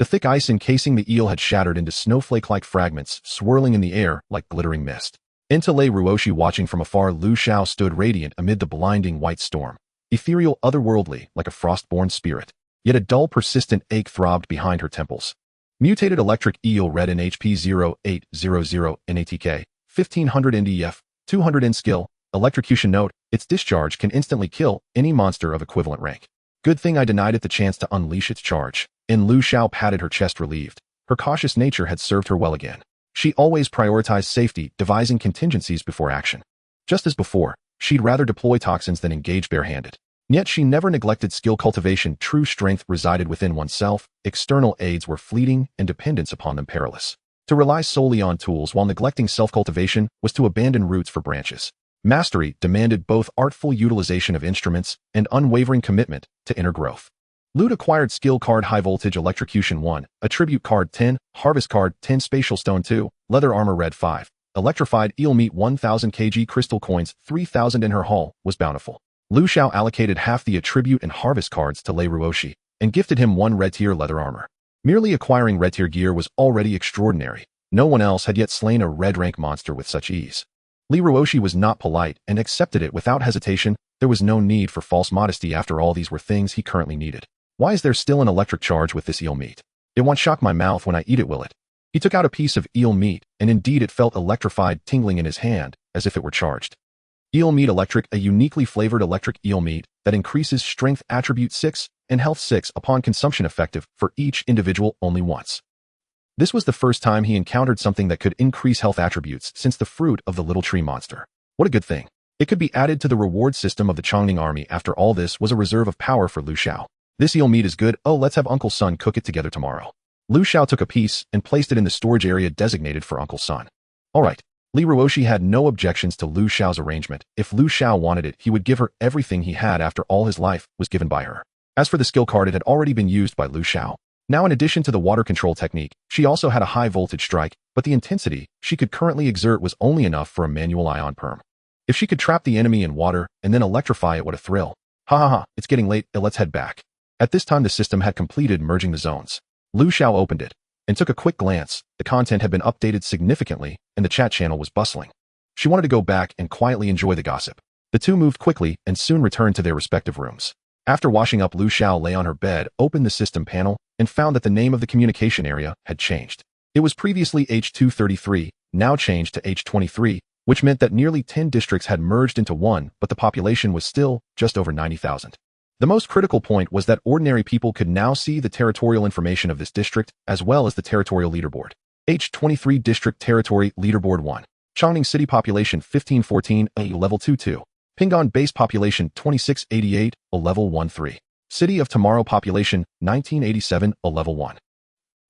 The thick ice encasing the eel had shattered into snowflake-like fragments, swirling in the air like glittering mist. Into Lei Ruoshi watching from afar, Lu Xiao stood radiant amid the blinding white storm. Ethereal, otherworldly, like a frost-born spirit. Yet a dull, persistent ache throbbed behind her temples. Mutated electric eel red in HP 0800 NATK, 1500 NDF, 200 in skill, electrocution note, its discharge can instantly kill any monster of equivalent rank. Good thing I denied it the chance to unleash its charge. And Lu Xiao patted her chest relieved. Her cautious nature had served her well again. She always prioritized safety, devising contingencies before action. Just as before, she'd rather deploy toxins than engage barehanded. Yet she never neglected skill cultivation. True strength resided within oneself, external aids were fleeting, and dependence upon them perilous. To rely solely on tools while neglecting self-cultivation was to abandon roots for branches. Mastery demanded both artful utilization of instruments and unwavering commitment to inner growth. Loot acquired skill card High Voltage Electrocution 1, Attribute card 10, Harvest card 10, Spatial Stone 2, Leather Armor Red 5, Electrified Eel Meat 1000 kg Crystal Coins 3000 in her haul was bountiful. Lu Xiao allocated half the Attribute and Harvest cards to Lei Ruoshi and gifted him 1 red tier leather armor. Merely acquiring red tier gear was already extraordinary. No one else had yet slain a red rank monster with such ease. Lei Ruoshi was not polite and accepted it without hesitation. There was no need for false modesty. After all, these were things he currently needed. Why is there still an electric charge with this eel meat? It won't shock my mouth when I eat it, will it? He took out a piece of eel meat, and indeed it felt electrified, tingling in his hand, as if it were charged. Eel Meat Electric, a uniquely flavored electric eel meat that increases strength attribute 6 and health 6 upon consumption, effective for each individual only once. This was the first time he encountered something that could increase health attributes since the fruit of the little tree monster. What a good thing. It could be added to the reward system of the Chongning army. After all, this was a reserve of power for Lu Xiao. This eel meat is good. Oh, let's have Uncle Sun cook it together tomorrow. Lu Xiao took a piece and placed it in the storage area designated for Uncle Sun. All right. Lei Ruoshi had no objections to Lu Xiao's arrangement. If Lu Xiao wanted it, he would give her everything he had. After all, his life was given by her. As for the skill card, it had already been used by Lu Xiao. Now, in addition to the water control technique, she also had a high voltage strike, but the intensity she could currently exert was only enough for a manual ion perm. If she could trap the enemy in water and then electrify it, what a thrill. Ha ha ha, it's getting late, let's head back. At this time, the system had completed merging the zones. Lu Xiao opened it and took a quick glance. The content had been updated significantly, and the chat channel was bustling. She wanted to go back and quietly enjoy the gossip. The two moved quickly and soon returned to their respective rooms. After washing up, Lu Xiao lay on her bed, opened the system panel, and found that the name of the communication area had changed. It was previously H233, now changed to H23, which meant that nearly 10 districts had merged into one, but the population was still just over 90,000. The most critical point was that ordinary people could now see the territorial information of this district, as well as the territorial leaderboard. H23 District Territory Leaderboard 1. Chongning City Population 1514, a level 22. Ping'an Base Population 2688, a level 13. City of Tomorrow Population 1987, a level 1.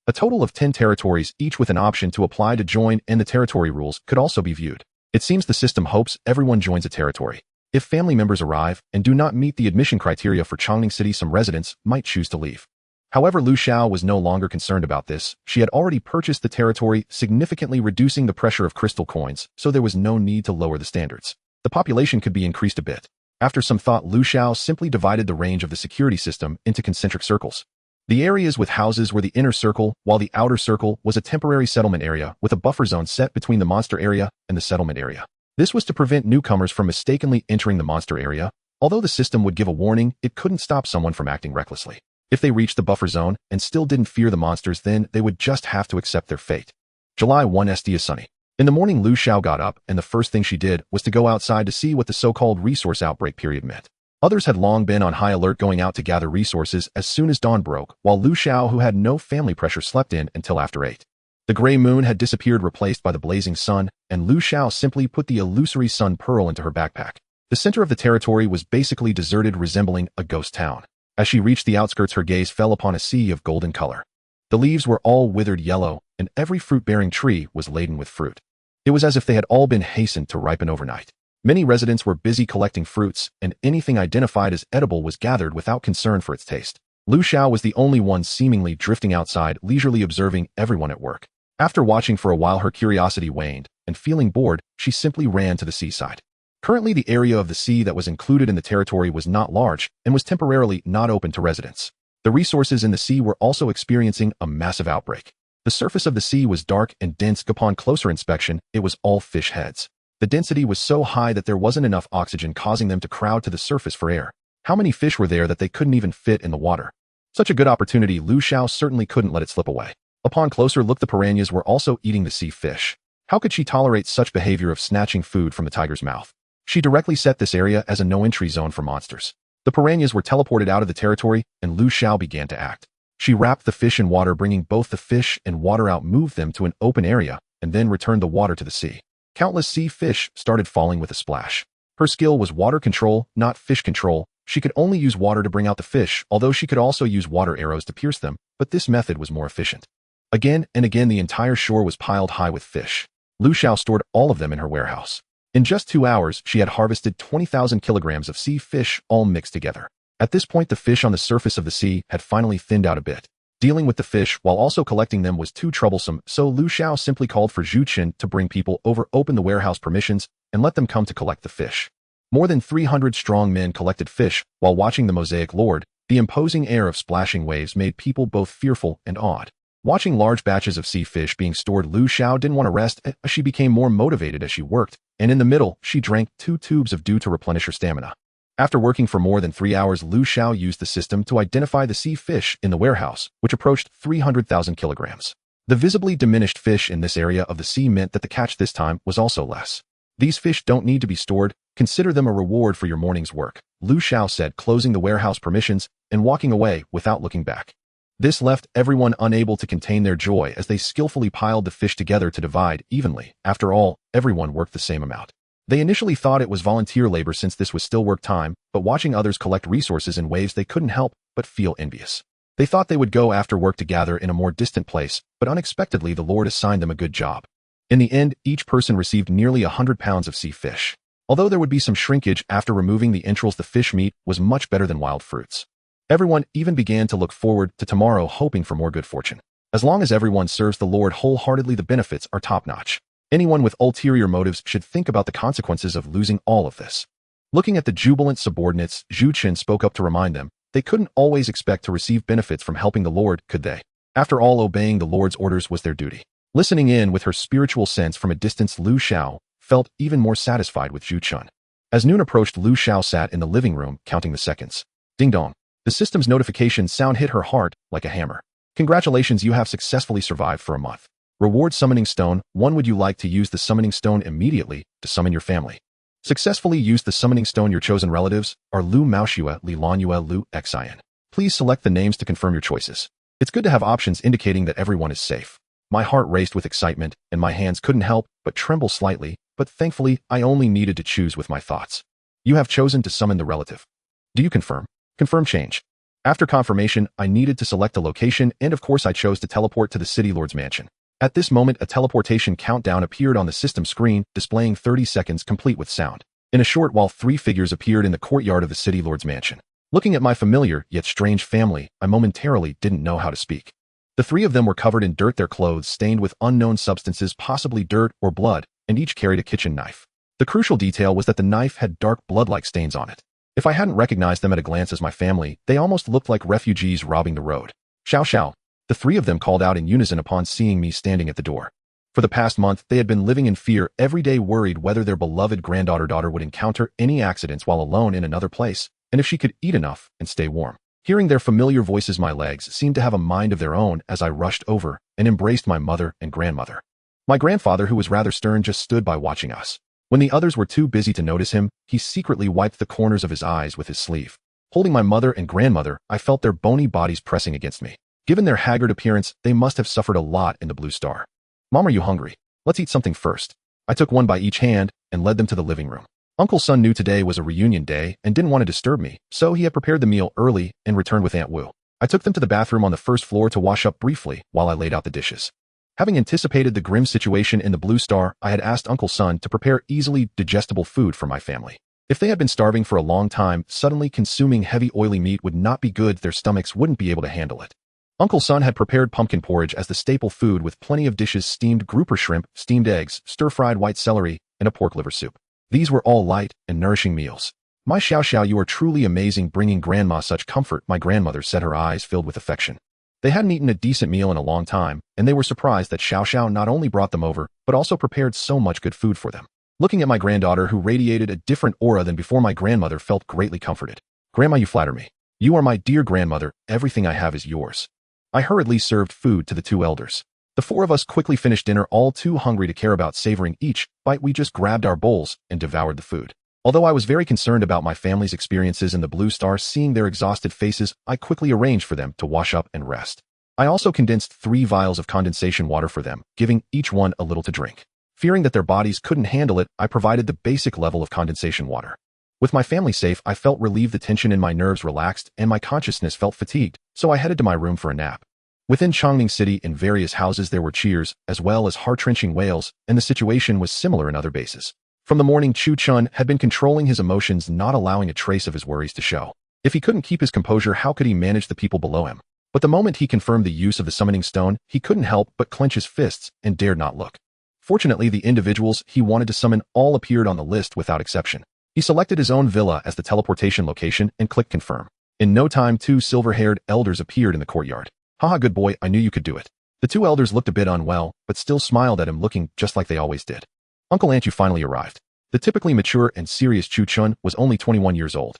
A total of 10 territories, each with an option to apply to join, and the territory rules could also be viewed. It seems the system hopes everyone joins a territory. If family members arrive and do not meet the admission criteria for Chongning City, some residents might choose to leave. However, Lu Xiao was no longer concerned about this. She had already purchased the territory, significantly reducing the pressure of crystal coins, so there was no need to lower the standards. The population could be increased a bit. After some thought, Lu Xiao simply divided the range of the security system into concentric circles. The areas with houses were the inner circle, while the outer circle was a temporary settlement area with a buffer zone set between the monster area and the settlement area. This was to prevent newcomers from mistakenly entering the monster area. Although the system would give a warning, it couldn't stop someone from acting recklessly. If they reached the buffer zone and still didn't fear the monsters, then they would just have to accept their fate. July 1 ST is sunny. In the morning, Lu Xiao got up, and the first thing she did was to go outside to see what the so-called resource outbreak period meant. Others had long been on high alert, going out to gather resources as soon as dawn broke, while Lu Xiao, who had no family pressure, slept in until after 8. The gray moon had disappeared, replaced by the blazing sun, and Lu Xiao simply put the illusory sun pearl into her backpack. The center of the territory was basically deserted, resembling a ghost town. As she reached the outskirts, her gaze fell upon a sea of golden color. The leaves were all withered yellow, and every fruit-bearing tree was laden with fruit. It was as if they had all been hastened to ripen overnight. Many residents were busy collecting fruits, and anything identified as edible was gathered without concern for its taste. Lu Xiao was the only one seemingly drifting outside, leisurely observing everyone at work. After watching for a while, her curiosity waned, and feeling bored, she simply ran to the seaside. Currently, the area of the sea that was included in the territory was not large and was temporarily not open to residents. The resources in the sea were also experiencing a massive outbreak. The surface of the sea was dark and dense. Upon closer inspection, it was all fish heads. The density was so high that there wasn't enough oxygen, causing them to crowd to the surface for air. How many fish were there that they couldn't even fit in the water? Such a good opportunity, Lu Xiao certainly couldn't let it slip away. Upon closer look, the piranhas were also eating the sea fish. How could she tolerate such behavior of snatching food from the tiger's mouth? She directly set this area as a no-entry zone for monsters. The piranhas were teleported out of the territory, and Lu Xiao began to act. She wrapped the fish in water, bringing both the fish and water out, moved them to an open area, and then returned the water to the sea. Countless sea fish started falling with a splash. Her skill was water control, not fish control. She could only use water to bring out the fish, although she could also use water arrows to pierce them, but this method was more efficient. Again and again, the entire shore was piled high with fish. Lu Xiao stored all of them in her warehouse. In just 2 hours, she had harvested 20,000 kilograms of sea fish, all mixed together. At this point, the fish on the surface of the sea had finally thinned out a bit. Dealing with the fish while also collecting them was too troublesome, so Lu Xiao simply called for Zhu Qin to bring people over, open the warehouse permissions, and let them come to collect the fish. More than 300 strong men collected fish while watching the Mosaic Lord. The imposing air of splashing waves made people both fearful and awed. Watching large batches of sea fish being stored, Lu Xiao didn't want to rest. She became more motivated as she worked, and in the middle, she drank 2 tubes of dew to replenish her stamina. After working for more than 3 hours, Lu Xiao used the system to identify the sea fish in the warehouse, which approached 300,000 kilograms. The visibly diminished fish in this area of the sea meant that the catch this time was also less. These fish don't need to be stored. Consider them a reward for your morning's work, Lu Xiao said, closing the warehouse permissions and walking away without looking back. This left everyone unable to contain their joy as they skillfully piled the fish together to divide evenly. After all, everyone worked the same amount. They initially thought it was volunteer labor since this was still work time, but watching others collect resources in waves, they couldn't help but feel envious. They thought they would go after work to gather in a more distant place, but unexpectedly the Lord assigned them a good job. In the end, each person received nearly 100 pounds of sea fish. Although there would be some shrinkage after removing the entrails, the fish meat was much better than wild fruits. Everyone even began to look forward to tomorrow, hoping for more good fortune. As long as everyone serves the Lord wholeheartedly, the benefits are top-notch. Anyone with ulterior motives should think about the consequences of losing all of this. Looking at the jubilant subordinates, Zhu Qin spoke up to remind them they couldn't always expect to receive benefits from helping the Lord, could they? After all, obeying the Lord's orders was their duty. Listening in with her spiritual sense from a distance, Lu Xiao felt even more satisfied with Zhu Qin. As noon approached, Lu Xiao sat in the living room, counting the seconds. Ding dong. The system's notification sound hit her heart like a hammer. Congratulations, you have successfully survived for a month. Reward summoning stone. 1. Would you like to use the summoning stone immediately to summon your family? Successfully use the summoning stone. Your chosen relatives are Lu Maoxue, Li Lanyue, Lu Xian. Please select the names to confirm your choices. It's good to have options indicating that everyone is safe. My heart raced with excitement, and my hands couldn't help but tremble slightly, but thankfully, I only needed to choose with my thoughts. You have chosen to summon the relative. Do you confirm? Confirm change. After confirmation, I needed to select a location, and of course I chose to teleport to the City Lord's mansion. At this moment, a teleportation countdown appeared on the system screen, displaying 30 seconds complete with sound. In a short while, 3 figures appeared in the courtyard of the City Lord's mansion. Looking at my familiar yet strange family, I momentarily didn't know how to speak. The 3 of them were covered in dirt, their clothes stained with unknown substances, possibly dirt or blood, and each carried a kitchen knife. The crucial detail was that the knife had dark blood-like stains on it. If I hadn't recognized them at a glance as my family, they almost looked like refugees robbing the road. Xiao Xiao. The 3 of them called out in unison upon seeing me standing at the door. For the past month, they had been living in fear, every day worried whether their beloved granddaughter would encounter any accidents while alone in another place, and if she could eat enough and stay warm. Hearing their familiar voices, my legs seemed to have a mind of their own as I rushed over and embraced my mother and grandmother. My grandfather, who was rather stern, just stood by watching us. When the others were too busy to notice him, he secretly wiped the corners of his eyes with his sleeve. Holding my mother and grandmother, I felt their bony bodies pressing against me. Given their haggard appearance, they must have suffered a lot in the Blue Star. Mom, are you hungry? Let's eat something first. I took one by each hand and led them to the living room. Uncle Sun knew today was a reunion day and didn't want to disturb me, so he had prepared the meal early and returned with Aunt Wu. I took them to the bathroom on the first floor to wash up briefly while I laid out the dishes. Having anticipated the grim situation in the Blue Star, I had asked Uncle Sun to prepare easily digestible food for my family. If they had been starving for a long time, suddenly consuming heavy oily meat would not be good. Their stomachs wouldn't be able to handle it. Uncle Sun had prepared pumpkin porridge as the staple food with plenty of dishes: steamed grouper shrimp, steamed eggs, stir-fried white celery, and a pork liver soup. These were all light and nourishing meals. My Xiao Xiao, you are truly amazing, bringing Grandma such comfort, my grandmother said, her eyes filled with affection. They hadn't eaten a decent meal in a long time, and they were surprised that Xiao Xiao not only brought them over, but also prepared so much good food for them. Looking at my granddaughter, who radiated a different aura than before, my grandmother felt greatly comforted. Grandma, you flatter me. You are my dear grandmother, everything I have is yours. I hurriedly served food to the two elders. The four of us quickly finished dinner, all too hungry to care about savoring each bite. We just grabbed our bowls and devoured the food. Although I was very concerned about my family's experiences in the Blue Star, seeing their exhausted faces, I quickly arranged for them to wash up and rest. I also condensed 3 vials of condensation water for them, giving each one a little to drink. Fearing that their bodies couldn't handle it, I provided the basic level of condensation water. With my family safe, I felt relieved, the tension in my nerves relaxed, and my consciousness felt fatigued, so I headed to my room for a nap. Within Chongming City, in various houses, there were cheers, as well as heart-wrenching wails, and the situation was similar in other bases. From the morning, Chu Chun had been controlling his emotions, not allowing a trace of his worries to show. If he couldn't keep his composure, how could he manage the people below him? But the moment he confirmed the use of the summoning stone, he couldn't help but clench his fists and dared not look. Fortunately, the individuals he wanted to summon all appeared on the list without exception. He selected his own villa as the teleportation location and clicked confirm. In no time, 2 silver-haired elders appeared in the courtyard. Haha, good boy, I knew you could do it. The 2 elders looked a bit unwell, but still smiled at him, looking just like they always did. Uncle Ant, you finally arrived. The typically mature and serious Chu Chun was only 21 years old.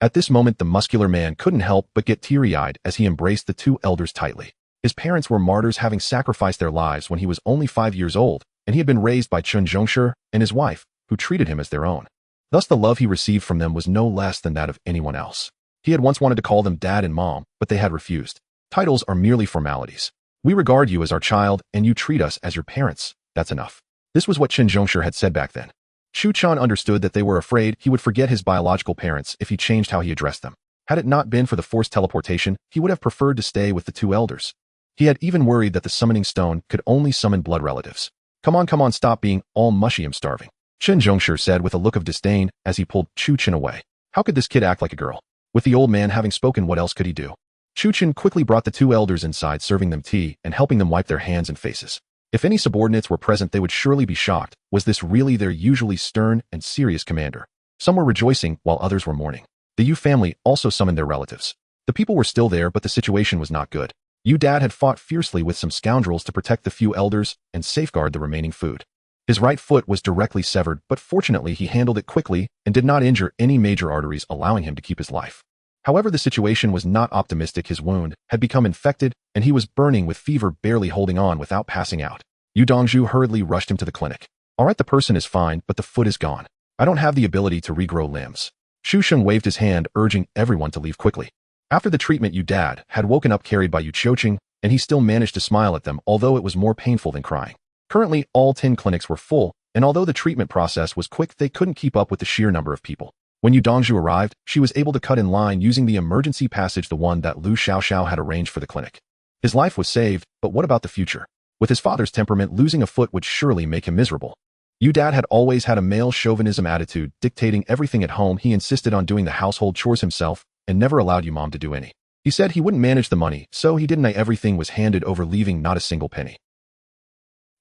At this moment, the muscular man couldn't help but get teary-eyed as he embraced the 2 elders tightly. His parents were martyrs, having sacrificed their lives when he was only 5 years old, and he had been raised by Chun Zhongshi and his wife, who treated him as their own. Thus, the love he received from them was no less than that of anyone else. He had once wanted to call them dad and mom, but they had refused. Titles are merely formalities. We regard you as our child, and you treat us as your parents. That's enough. This was what Chun Zhongshi had said back then. Chu Chan understood that they were afraid he would forget his biological parents if he changed how he addressed them. Had it not been for the forced teleportation, he would have preferred to stay with the 2 elders. He had even worried that the summoning stone could only summon blood relatives. Come on, stop being all mushy, I'm starving. Chun Zhongshi said with a look of disdain as he pulled Chu Chen away. How could this kid act like a girl? With the old man having spoken, what else could he do? Chu Chen quickly brought the 2 elders inside, serving them tea and helping them wipe their hands and faces. If any subordinates were present, they would surely be shocked. Was this really their usually stern and serious commander? Some were rejoicing while others were mourning. The Yu family also summoned their relatives. The people were still there, but the situation was not good. Yu Dad had fought fiercely with some scoundrels to protect the few elders and safeguard the remaining food. His right foot was directly severed, but fortunately he handled it quickly and did not injure any major arteries, allowing him to keep his life. However, the situation was not optimistic. His wound had become infected, and he was burning with fever, barely holding on without passing out. Yu Dongzhu hurriedly rushed him to the clinic. All right, the person is fine, but the foot is gone. I don't have the ability to regrow limbs. Shu Sheng waved his hand, urging everyone to leave quickly. After the treatment, Yu Dad had woken up carried by Yu Qiuqing, and he still managed to smile at them, although it was more painful than crying. Currently, all 10 clinics were full, and although the treatment process was quick, they couldn't keep up with the sheer number of people. When Yu Dongzhu arrived, she was able to cut in line using the emergency passage, the one that Lu Xiaoxiao had arranged for the clinic. His life was saved, but what about the future? With his father's temperament, losing a foot would surely make him miserable. Yu Dad had always had a male chauvinism attitude, dictating everything at home. He insisted on doing the household chores himself and never allowed Yu Mom to do any. He said he wouldn't manage the money, so he didn't. Everything was handed over, leaving not a single penny.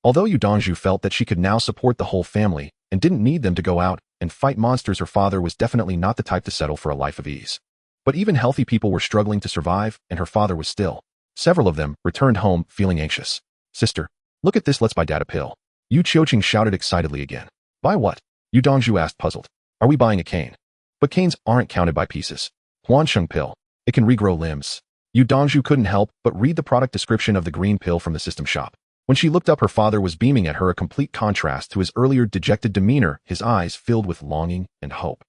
Although Yu Dongzhu felt that she could now support the whole family and didn't need them to go out and fight monsters, her father was definitely not the type to settle for a life of ease. But even healthy people were struggling to survive, and her father was still. Several of them returned home feeling anxious. Sister, look at this, let's buy Dad a pill. Yu Qiuqing shouted excitedly again. Buy what? Yu Dongzhu asked, puzzled. Are we buying a cane? But canes aren't counted by pieces. Huansheng pill. It can regrow limbs. Yu Dongzhu couldn't help but read the product description of the green pill from the system shop. When she looked up, her father was beaming at her, a complete contrast to his earlier dejected demeanor, his eyes filled with longing and hope.